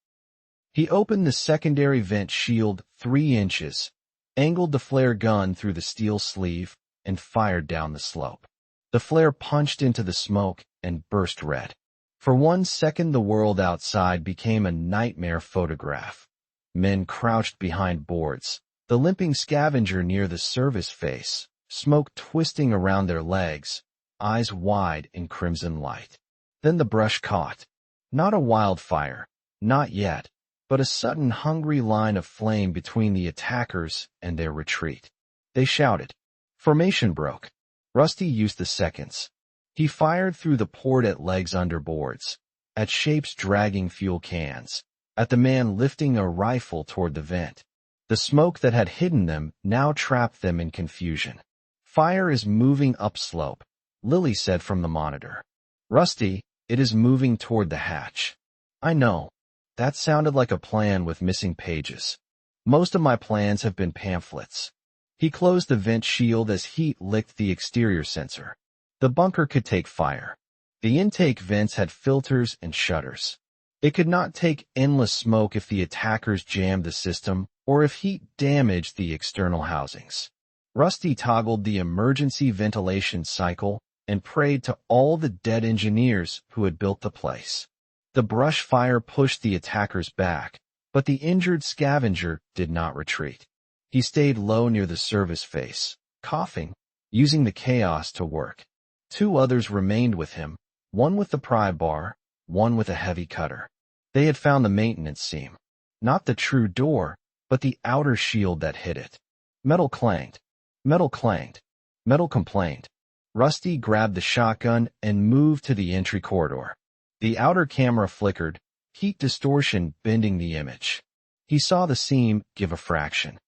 [SPEAKER 1] He opened the secondary vent shield 3 inches, angled the flare gun through the steel sleeve, and fired down the slope. The flare punched into the smoke and burst red. For 1 second the world outside became a nightmare photograph. Men crouched behind boards, the limping scavenger near the service face, smoke twisting around their legs, eyes wide in crimson light. Then the brush caught. Not a wildfire, not yet, but a sudden hungry line of flame between the attackers and their retreat. They shouted. Formation broke. Rusty used the seconds. He fired through the port at legs under boards, at shapes dragging fuel cans, at the man lifting a rifle toward the vent. The smoke that had hidden them now trapped them in confusion. Fire is moving upslope, Lily said from the monitor. Rusty, it is moving toward the hatch. I know. That sounded like a plan with missing pages. Most of my plans have been pamphlets. He closed the vent shield as heat licked the exterior sensor. The bunker could take fire. The intake vents had filters and shutters. It could not take endless smoke if the attackers jammed the system or if heat damaged the external housings. Rusty toggled the emergency ventilation cycle and prayed to all the dead engineers who had built the place. The brush fire pushed the attackers back, but the injured scavenger did not retreat. He stayed low near the service face, coughing, using the chaos to work. Two others remained with him, one with the pry bar, one with a heavy cutter. They had found the maintenance seam. Not the true door, but the outer shield that hid it. Metal clanged. Metal clanged. Metal complained. Rusty grabbed the shotgun and moved to the entry corridor. The outer camera flickered, heat distortion bending the image. He saw the seam give a fraction.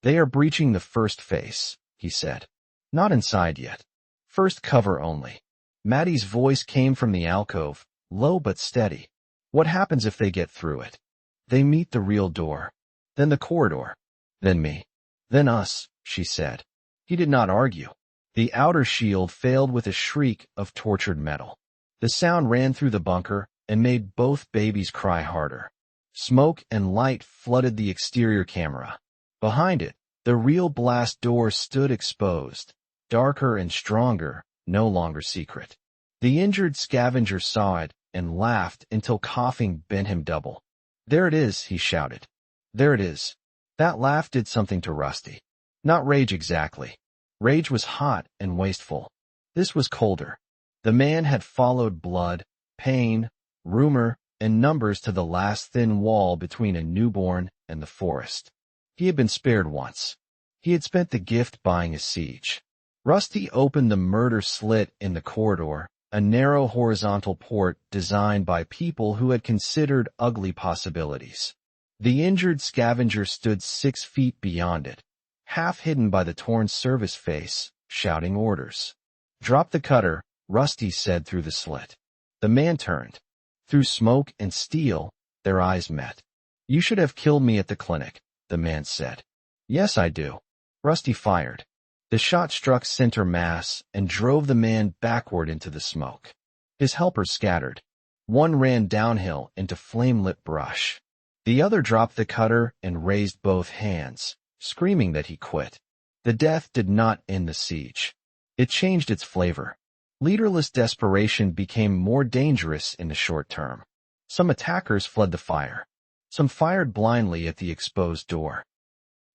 [SPEAKER 1] "They are breaching the first face," he said. "Not inside yet. First cover only." Maddy's voice came from the alcove, low but steady. "What happens if they get through it?" "They meet the real door. Then the corridor. Then me. Then us," she said. He did not argue. The outer shield failed with a shriek of tortured metal. The sound ran through the bunker and made both babies cry harder. Smoke and light flooded the exterior camera. Behind it, the real blast door stood exposed, darker and stronger, no longer secret. The injured scavenger saw it and laughed until coughing bent him double. "There it is," he shouted. "There it is." That laugh did something to Rusty. Not rage exactly. Rage was hot and wasteful. This was colder. The man had followed blood, pain, rumor, and numbers to the last thin wall between a newborn and the forest. He had been spared once. He had spent the gift buying a siege. Rusty opened the murder slit in the corridor, a narrow horizontal port designed by people who had considered ugly possibilities. The injured scavenger stood 6 feet beyond it, half hidden by the torn service face, shouting orders. "Drop the cutter," Rusty said through the slit. The man turned. Through smoke and steel, their eyes met. "You should have killed me at the clinic," the man said. "Yes, I do." Rusty fired. The shot struck center mass and drove the man backward into the smoke. His helpers scattered. One ran downhill into flame-lit brush. The other dropped the cutter and raised both hands, screaming that he quit. The death did not end the siege. It changed its flavor. Leaderless desperation became more dangerous in the short term. Some attackers fled the fire. Some fired blindly at the exposed door.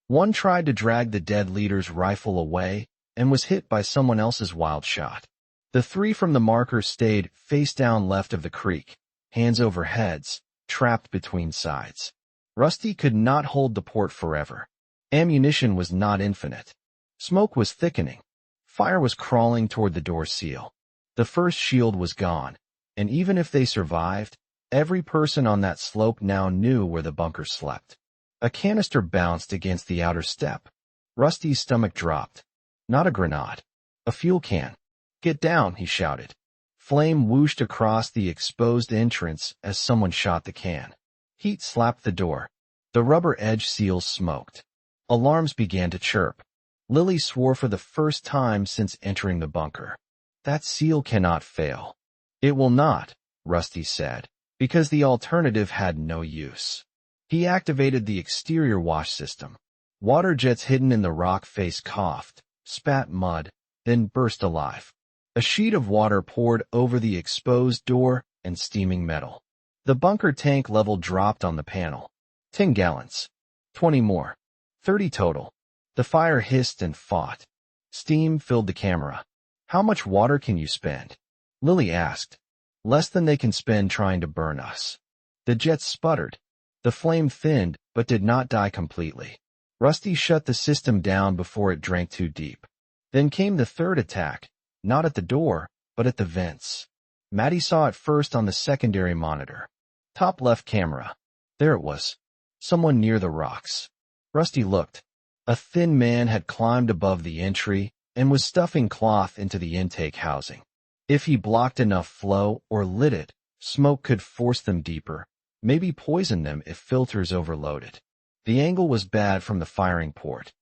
[SPEAKER 1] One tried to drag the dead leader's rifle away and was hit by someone else's wild shot. The 3 from the marker stayed face down left of the creek, hands over heads, trapped between sides. Rusty could not hold the port forever. Ammunition was not infinite. Smoke was thickening. Fire was crawling toward the door seal. The first shield was gone, and even if they survived, every person on that slope now knew where the bunker slept. A canister bounced against the outer step. Rusty's stomach dropped. Not a grenade. A fuel can. "Get down," he shouted. Flame whooshed across the exposed entrance as someone shot the can. Heat slapped the door. The rubber edge seals smoked. Alarms began to chirp. Lily swore for the first time since entering the bunker. "That seal cannot fail." "It will not," Rusty said, because the alternative had no use. He activated the exterior wash system. Water jets hidden in the rock face coughed, spat mud, then burst alive. A sheet of water poured over the exposed door and steaming metal. The bunker tank level dropped on the panel. 10 gallons. 20 more. 30 total. The fire hissed and fought. Steam filled the camera. "How much water can you spend?" Lily asked. "Less than they can spend trying to burn us." The jets sputtered. The flame thinned, but did not die completely. Rusty shut the system down before it drank too deep. Then came the third attack, not at the door, but at the vents. Maddy saw it first on the secondary monitor. Top left camera. There it was. Someone near the rocks. Rusty looked. A thin man had climbed above the entry and was stuffing cloth into the intake housing. If he blocked enough flow or lit it, smoke could force them deeper, maybe poison them if filters overloaded. The angle was bad from the firing port.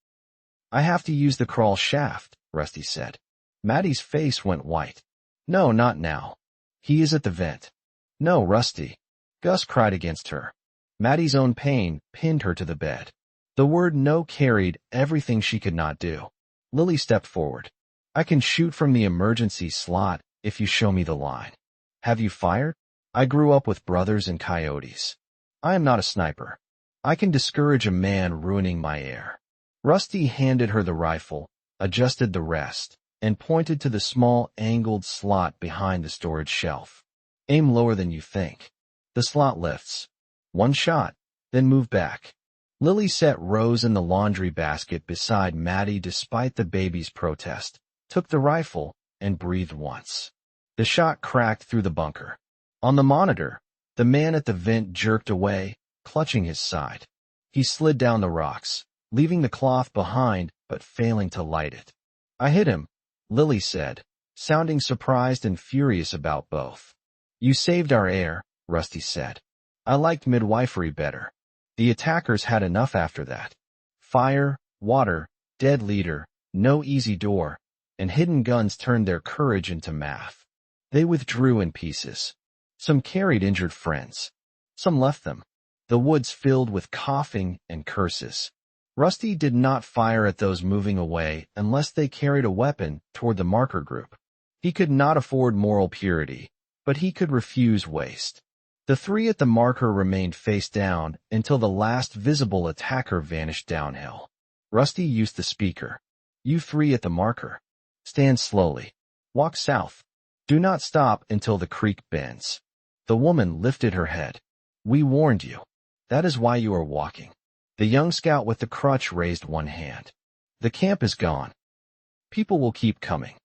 [SPEAKER 1] "I have to use the crawl shaft," Rusty said. Maddy's face went white. "No, not now. He is at the vent." "No, Rusty." Gus cried against her. Maddy's own pain pinned her to the bed. The word no carried everything she could not do. Lily stepped forward. I can shoot from the emergency slot if you show me the line. Have you fired? I grew up with brothers and coyotes. I am not a sniper. I can discourage a man ruining my air. Rusty handed her the rifle, adjusted the rest, and pointed to the small angled slot behind the storage shelf. Aim lower than you think. The slot lifts. One shot, then move back. Lily set Rose in the laundry basket beside Maddy despite the baby's protest, took the rifle, and breathed once. The shot cracked through the bunker. On the monitor, the man at the vent jerked away, clutching his side. He slid down the rocks, leaving the cloth behind but failing to light it. I hit him, Lily said, sounding surprised and furious about both. You saved our air, Rusty said. I liked midwifery better. The attackers had enough after that. Fire, water, dead leader, no easy door, and hidden guns turned their courage into math. They withdrew in pieces. Some carried injured friends. Some left them. The woods filled with coughing and curses. Rusty did not fire at those moving away unless they carried a weapon toward the marker group. He could not afford moral purity, but he could refuse waste. The three at the marker remained face down until the last visible attacker vanished downhill. Rusty used the speaker. You three at the marker. Stand slowly. Walk south. Do not stop until the creek bends. The woman lifted her head. We warned you. That is why you are walking. The young scout with the crutch raised one hand. The camp is gone. People will keep coming.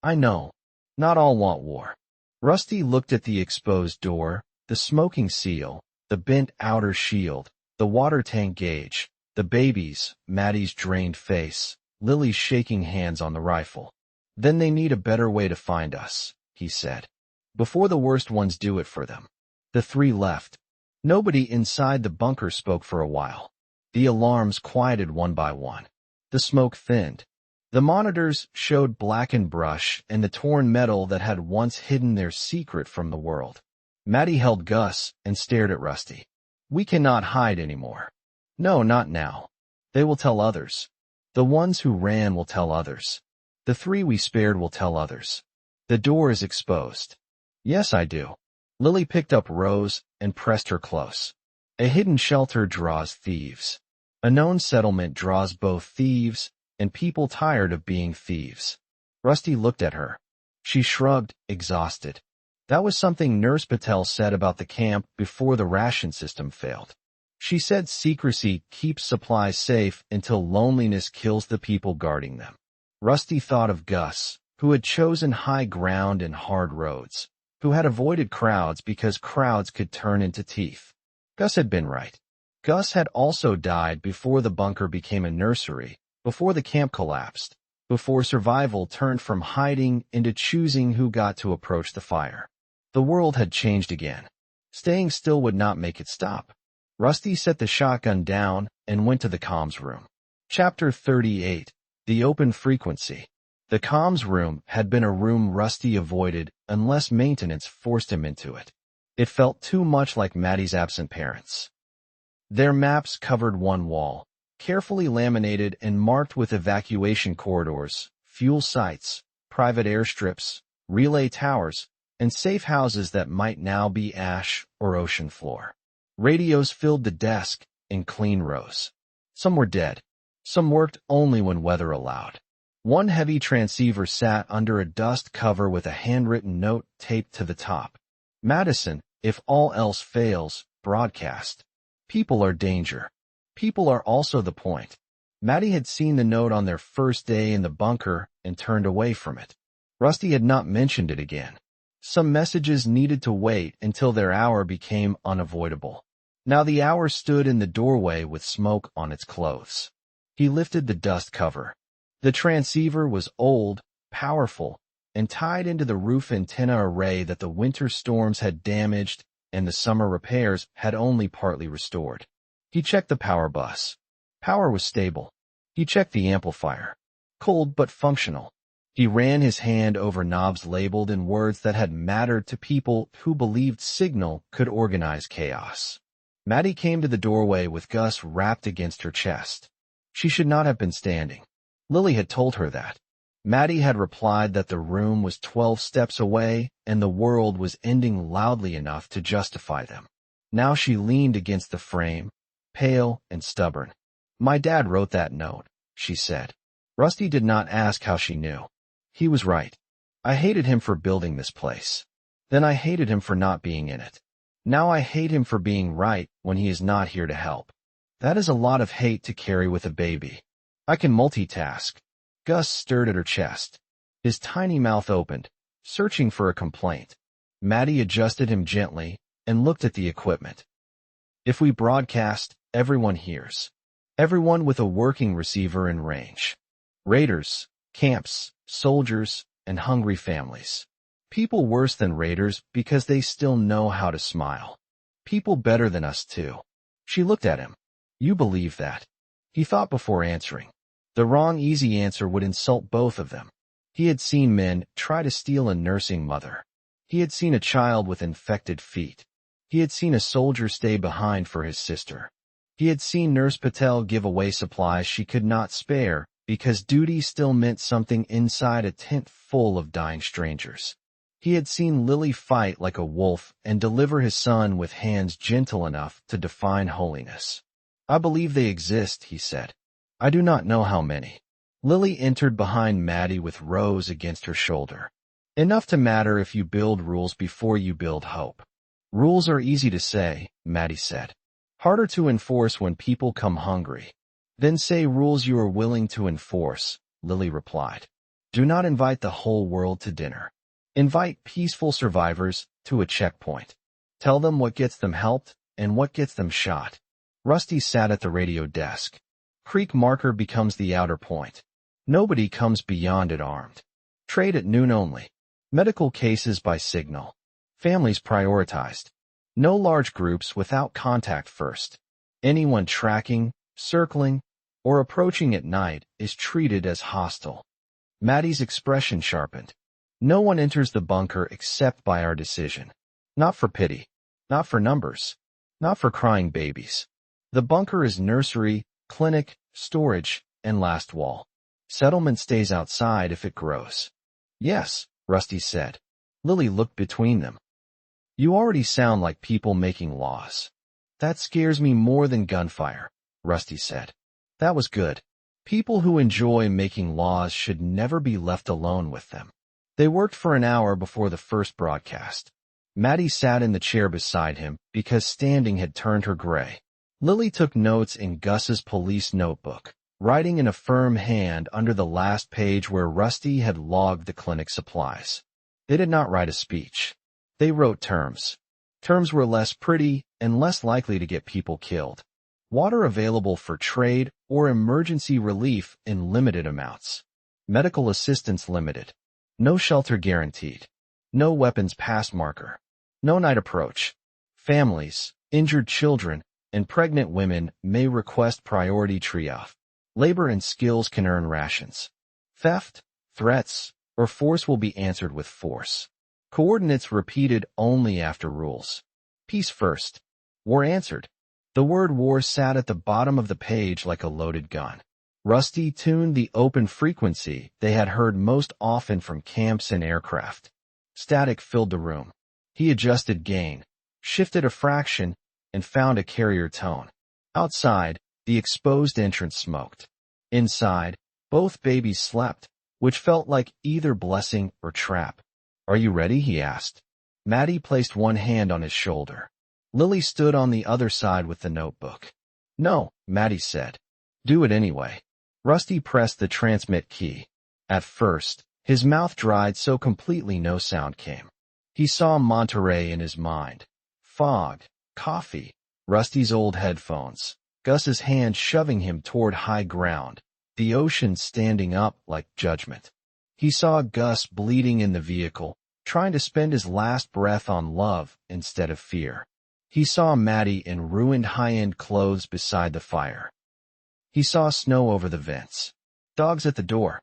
[SPEAKER 1] I know. Not all want war. Rusty looked at the exposed door, the smoking seal, the bent outer shield, the water tank gauge, the babies, Maddy's drained face, Lily's shaking hands on the rifle. Then they need a better way to find us, he said. Before the worst ones do it for them. The three left. Nobody inside the bunker spoke for a while. The alarms quieted one by one. The smoke thinned. The monitors showed blackened brush and the torn metal that had once hidden their secret from the world. Maddy held Gus and stared at Rusty. We cannot hide anymore. No, not now. They will tell others. The ones who ran will tell others. The three we spared will tell others. The door is exposed. Yes, I do. Lily picked up Rose and pressed her close. A hidden shelter draws thieves. A known settlement draws both thieves and people tired of being thieves. Rusty looked at her. She shrugged, exhausted. That was something Nurse Patel said about the camp before the ration system failed. She said secrecy keeps supplies safe until loneliness kills the people guarding them. Rusty thought of Gus, who had chosen high ground and hard roads, who had avoided crowds because crowds could turn into teeth. Gus had been right. Gus had also died before the bunker became a nursery, before the camp collapsed, before survival turned from hiding into choosing who got to approach the fire. The world had changed again. Staying still would not make it stop. Rusty set the shotgun down and went to the comms room. Chapter 38. The Open Frequency. The comms room had been a room Rusty avoided unless maintenance forced him into it. It felt too much like Maddy's absent parents. Their maps covered one wall, carefully laminated and marked with evacuation corridors, fuel sites, private airstrips, relay towers, and safe houses that might now be ash or ocean floor. Radios filled the desk in clean rows. Some were dead. Some worked only when weather allowed. One heavy transceiver sat under a dust cover with a handwritten note taped to the top. Madison, if all else fails, broadcast. People are danger. People are also the point. Maddy had seen the note on their first day in the bunker and turned away from it. Rusty had not mentioned it again. Some messages needed to wait until their hour became unavoidable. Now the hour stood in the doorway with smoke on its clothes. He lifted the dust cover. The transceiver was old, powerful, and tied into the roof antenna array that the winter storms had damaged and the summer repairs had only partly restored. He checked the power bus. Power was stable. He checked the amplifier. Cold but functional. He ran his hand over knobs labeled in words that had mattered to people who believed Signal could organize chaos. Maddy came to the doorway with Gus wrapped against her chest. She should not have been standing. Lily had told her that. Maddy had replied that the room was 12 steps away and the world was ending loudly enough to justify them. Now she leaned against the frame, pale and stubborn. "My dad wrote that note," she said. Rusty did not ask how she knew. He was right. "I hated him for building this place. Then I hated him for not being in it. Now I hate him for being right when he is not here to help. That is a lot of hate to carry with a baby. I can multitask." Gus stirred at her chest. His tiny mouth opened, searching for a complaint. Maddy adjusted him gently and looked at the equipment. "If we broadcast, everyone hears. Everyone with a working receiver in range. Raiders, camps, soldiers, and hungry families. People worse than raiders because they still know how to smile. People better than us too." She looked at him. "You believe that?" He thought before answering. The wrong easy answer would insult both of them. He had seen men try to steal a nursing mother. He had seen a child with infected feet. He had seen a soldier stay behind for his sister. He had seen Nurse Patel give away supplies she could not spare because duty still meant something inside a tent full of dying strangers. He had seen Lily fight like a wolf and deliver his son with hands gentle enough to define holiness. "I believe they exist," he said. "I do not know how many." Lily entered behind Maddy with Rose against her shoulder. "Enough to matter if you build rules before you build hope." "Rules are easy to say," Maddy said. "Harder to enforce when people come hungry." "Then say rules you are willing to enforce," Lily replied. "Do not invite the whole world to dinner. Invite peaceful survivors to a checkpoint. Tell them what gets them helped and what gets them shot." Rusty sat at the radio desk. "Creek marker becomes the outer point. Nobody comes beyond it armed. Trade at noon only. Medical cases by signal. Families prioritized. No large groups without contact first. Anyone tracking, circling, or approaching at night is treated as hostile." Maddy's expression sharpened. "No one enters the bunker except by our decision. Not for pity. Not for numbers. Not for crying babies. The bunker is nursery, clinic, storage, and last wall. Settlement stays outside if it grows." "Yes," Rusty said. Lily looked between them. "You already sound like people making laws." "That scares me more than gunfire," Rusty said. That was good. People who enjoy making laws should never be left alone with them. They worked for an hour before the first broadcast. Maddy sat in the chair beside him because standing had turned her gray. Lily took notes in Gus's police notebook, writing in a firm hand under the last page where Rusty had logged the clinic supplies. They did not write a speech. They wrote terms. Terms were less pretty and less likely to get people killed. Water available for trade or emergency relief in limited amounts. Medical assistance limited. No shelter guaranteed. No weapons pass marker. No night approach. Families, injured children, and pregnant women may request priority triage. Labor and skills can earn rations. Theft, threats, or force will be answered with force. Coordinates repeated only after rules. Peace first. War answered. The word war sat at the bottom of the page like a loaded gun. Rusty tuned the open frequency they had heard most often from camps and aircraft. Static filled the room. He adjusted gain, shifted a fraction, and found a carrier tone. Outside, the exposed entrance smoked. Inside, both babies slept, which felt like either blessing or trap. "Are you ready?" he asked. Maddy placed one hand on his shoulder. Lily stood on the other side with the notebook. "No," Maddy said. "Do it anyway." Rusty pressed the transmit key. At first, his mouth dried so completely no sound came. He saw Monterey in his mind. Fog, coffee, Rusty's old headphones, Gus's hand shoving him toward high ground, the ocean standing up like judgment. He saw Gus bleeding in the vehicle, trying to spend his last breath on love instead of fear. He saw Maddy in ruined high-end clothes beside the fire. He saw snow over the vents. Dogs at the door.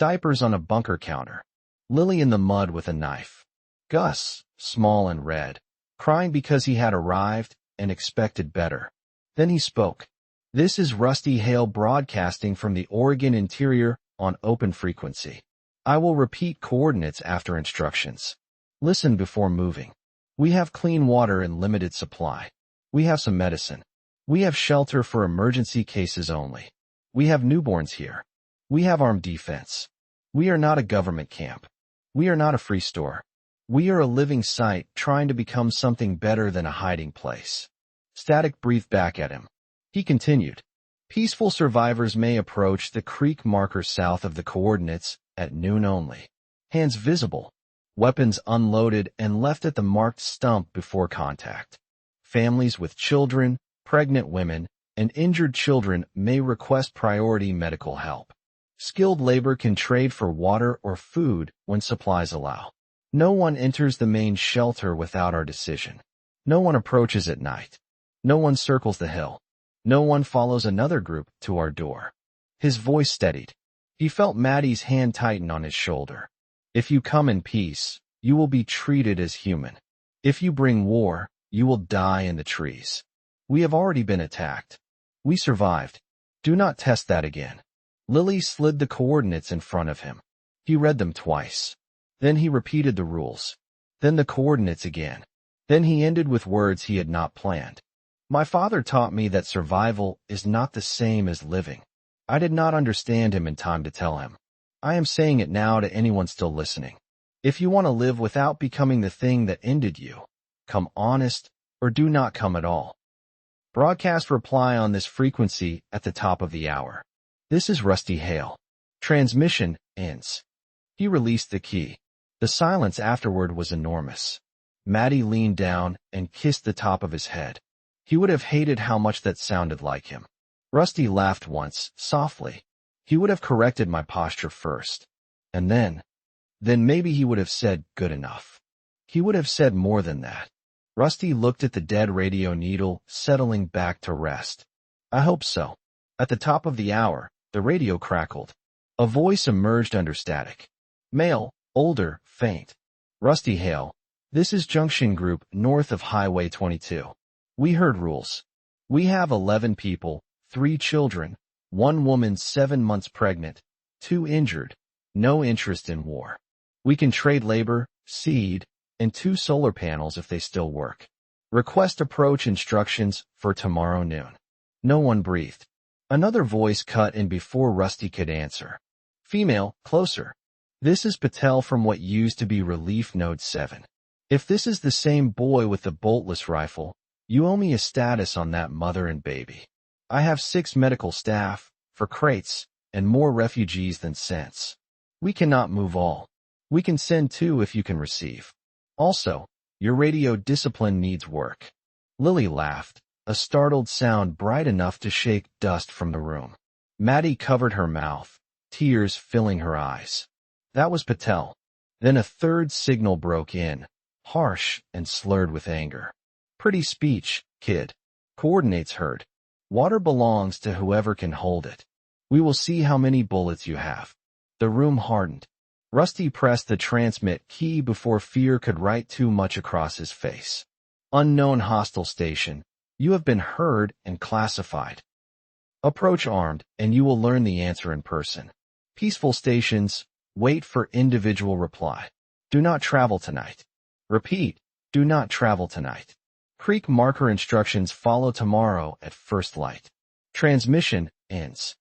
[SPEAKER 1] Diapers on a bunker counter. Lily in the mud with a knife. Gus, small and red, crying because he had arrived and expected better. Then he spoke. This is Rusty Hale broadcasting from the Oregon interior on open frequency. I will repeat coordinates after instructions. Listen before moving. We have clean water in limited supply. We have some medicine. We have shelter for emergency cases only. We have newborns here. We have armed defense. We are not a government camp. We are not a free store. We are a living site trying to become something better than a hiding place. Static breathed back at him. He continued. Peaceful survivors may approach the creek marker south of the coordinates at noon only. Hands visible. Weapons unloaded and left at the marked stump before contact. Families with children, pregnant women, and injured children may request priority medical help. Skilled labor can trade for water or food when supplies allow. No one enters the main shelter without our decision. No one approaches at night. No one circles the hill. No one follows another group to our door. His voice steadied. He felt Maddy's hand tighten on his shoulder. If you come in peace, you will be treated as human. If you bring war, you will die in the trees. We have already been attacked. We survived. Do not test that again. Lily slid the coordinates in front of him. He read them twice. Then he repeated the rules. Then the coordinates again. Then he ended with words he had not planned. My father taught me that survival is not the same as living. I did not understand him in time to tell him. I am saying it now to anyone still listening. If you want to live without becoming the thing that ended you, come honest or do not come at all. Broadcast reply on this frequency at the top of the hour. This is Rusty Hale. Transmission ends. He released the key. The silence afterward was enormous. Maddy leaned down and kissed the top of his head. He would have hated how much that sounded like him. Rusty laughed once, softly. He would have corrected my posture first. And then maybe he would have said good enough. He would have said more than that. Rusty looked at the dead radio needle, settling back to rest. I hope so. At the top of the hour, the radio crackled. A voice emerged under static. Male, older, faint. Rusty Hale. This is Junction Group north of Highway 22. We heard rules. We have 11 people, 3 children, 1 woman 7 months pregnant, 2 injured, no interest in war. We can trade labor, seed, and 2 solar panels if they still work. Request approach instructions for tomorrow noon. No one breathed. Another voice cut in before Rusty could answer. Female, closer. This is Patel from what used to be Relief Node 7. If this is the same boy with the boltless rifle, you owe me a status on that mother and baby. I have 6 medical staff, for crates, and more refugees than sense. We cannot move all. We can send 2 if you can receive. Also, your radio discipline needs work. Lily laughed, a startled sound bright enough to shake dust from the room. Maddy covered her mouth, tears filling her eyes. That was Patel. Then a third signal broke in, harsh and slurred with anger. Pretty speech, kid. Coordinates heard. Water belongs to whoever can hold it. We will see how many bullets you have. The room hardened. Rusty pressed the transmit key before fear could write too much across his face. Unknown hostile station. You have been heard and classified. Approach armed, and you will learn the answer in person. Peaceful stations, wait for individual reply. Do not travel tonight. Repeat, do not travel tonight. Creek marker instructions follow tomorrow at first light. Transmission ends.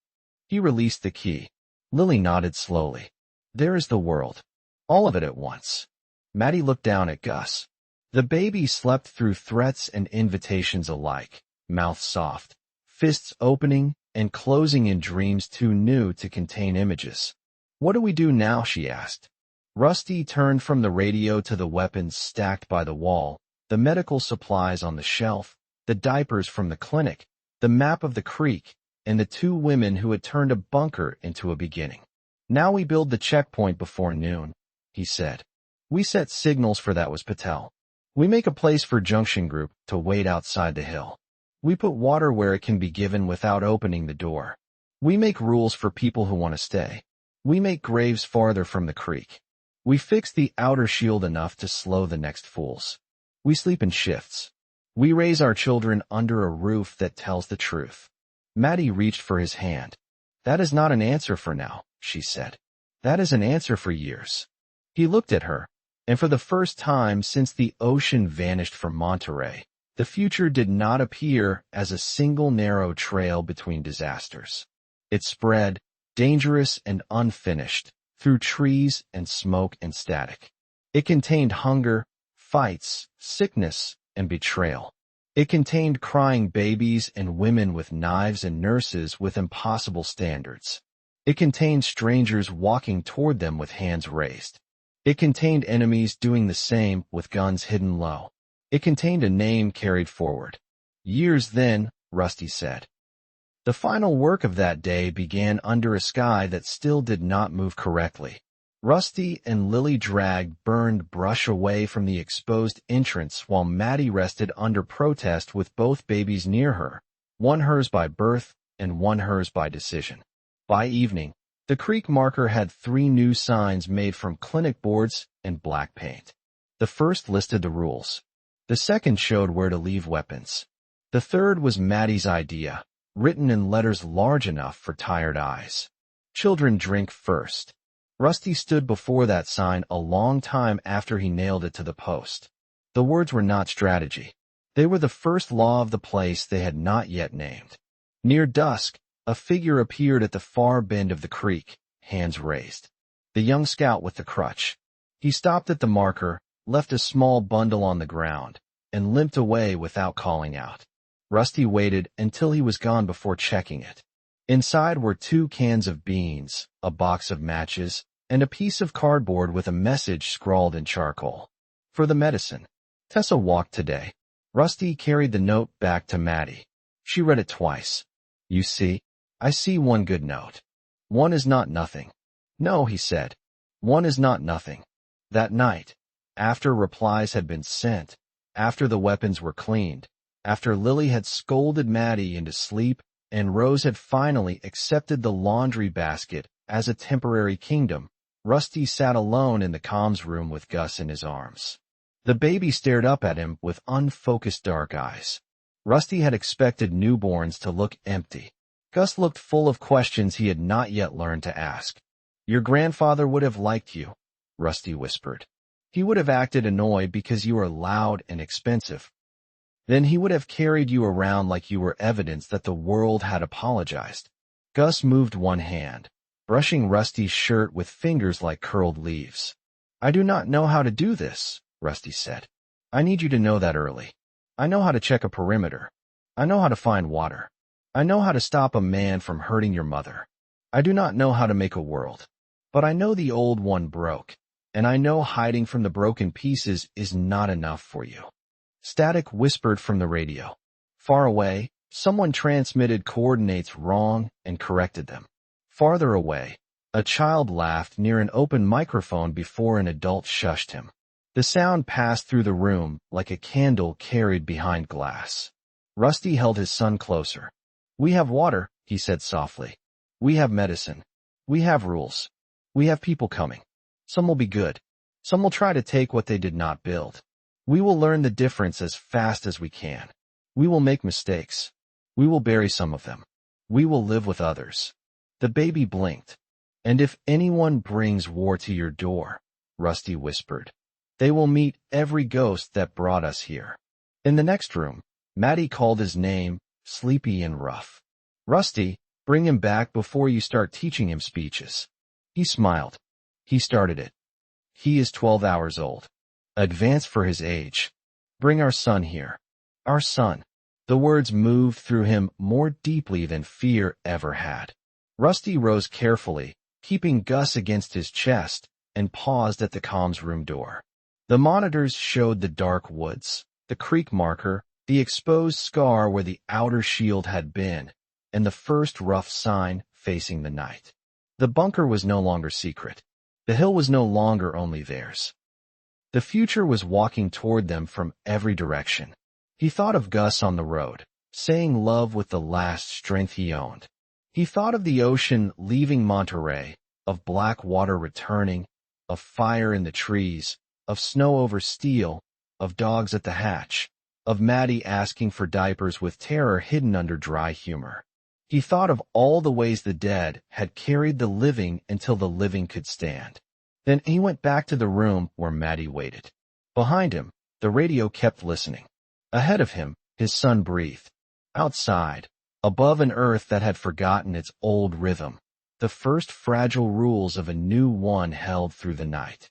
[SPEAKER 1] He released the key. Lily nodded slowly. There is the world. All of it at once. Maddy looked down at Gus. The baby slept through threats and invitations alike, mouth soft, fists opening and closing in dreams too new to contain images. What do we do now? She asked. Rusty turned from the radio to the weapons stacked by the wall, the medical supplies on the shelf, the diapers from the clinic, the map of the creek, and the 2 women who had turned a bunker into a beginning. Now we build the checkpoint before noon, he said. We set signals for that was Patel. We make a place for Junction Group to wait outside the hill. We put water where it can be given without opening the door. We make rules for people who want to stay. We make graves farther from the creek. We fix the outer shield enough to slow the next fools. We sleep in shifts. We raise our children under a roof that tells the truth. Maddy reached for his hand. That is not an answer for now, she said. That is an answer for years. He looked at her, and for the first time since the ocean vanished from Monterey, the future did not appear as a single narrow trail between disasters. It spread, dangerous and unfinished, through trees and smoke and static. It contained hunger, fights, sickness, and betrayal. It contained crying babies and women with knives and nurses with impossible standards. It contained strangers walking toward them with hands raised. It contained enemies doing the same with guns hidden low. It contained a name carried forward. Years then, Rusty said. The final work of that day began under a sky that still did not move correctly. Rusty and Lily dragged burned brush away from the exposed entrance while Maddy rested under protest with both babies near her, one hers by birth and one hers by decision. By evening, the creek marker had 3 new signs made from clinic boards and black paint. The first listed the rules. The second showed where to leave weapons. The third was Maddy's idea, written in letters large enough for tired eyes. Children drink first. Rusty stood before that sign a long time after he nailed it to the post. The words were not strategy. They were the first law of the place they had not yet named. Near dusk, a figure appeared at the far bend of the creek, hands raised. The young scout with the crutch. He stopped at the marker, left a small bundle on the ground, and limped away without calling out. Rusty waited until he was gone before checking it. Inside were 2 cans of beans, a box of matches, and a piece of cardboard with a message scrawled in charcoal. For the medicine. Tessa walked today. Rusty carried the note back to Maddy. She read it twice. You see, I see one good note. 1 is not nothing. No, he said. 1 is not nothing. That night, after replies had been sent, after the weapons were cleaned, after Lily had scolded Maddy into sleep, and Rose had finally accepted the laundry basket as a temporary kingdom, Rusty sat alone in the comms room with Gus in his arms. The baby stared up at him with unfocused dark eyes. Rusty had expected newborns to look empty. Gus looked full of questions he had not yet learned to ask. Your grandfather would have liked you, Rusty whispered. He would have acted annoyed because you are loud and expensive. Then he would have carried you around like you were evidence that the world had apologized. Gus moved one hand, brushing Rusty's shirt with fingers like curled leaves. I do not know how to do this, Rusty said. I need you to know that early. I know how to check a perimeter. I know how to find water. I know how to stop a man from hurting your mother. I do not know how to make a world. But I know the old one broke, and I know hiding from the broken pieces is not enough for you. Static whispered from the radio. Far away, someone transmitted coordinates wrong and corrected them. Farther away, a child laughed near an open microphone before an adult shushed him. The sound passed through the room like a candle carried behind glass. Rusty held his son closer. We have water, he said softly. We have medicine. We have rules. We have people coming. Some will be good. Some will try to take what they did not build. We will learn the difference as fast as we can. We will make mistakes. We will bury some of them. We will live with others. The baby blinked. And if anyone brings war to your door, Rusty whispered, they will meet every ghost that brought us here. In the next room, Maddy called his name, sleepy and rough. Rusty, bring him back before you start teaching him speeches. He smiled. He started it. He is 12 hours old. Advanced for his age. Bring our son here. Our son. The words moved through him more deeply than fear ever had. Rusty rose carefully, keeping Gus against his chest, and paused at the comms room door. The monitors showed the dark woods, the creek marker, the exposed scar where the outer shield had been, and the first rough sign facing the night. The bunker was no longer secret. The hill was no longer only theirs. The future was walking toward them from every direction. He thought of Gus on the road, saying love with the last strength he owned. He thought of the ocean leaving Monterey, of black water returning, of fire in the trees, of snow over steel, of dogs at the hatch, of Maddy asking for diapers with terror hidden under dry humor. He thought of all the ways the dead had carried the living until the living could stand. Then he went back to the room where Maddy waited. Behind him, the radio kept listening. Ahead of him, his son breathed. Outside, above an earth that had forgotten its old rhythm, the first fragile rules of a new one held through the night.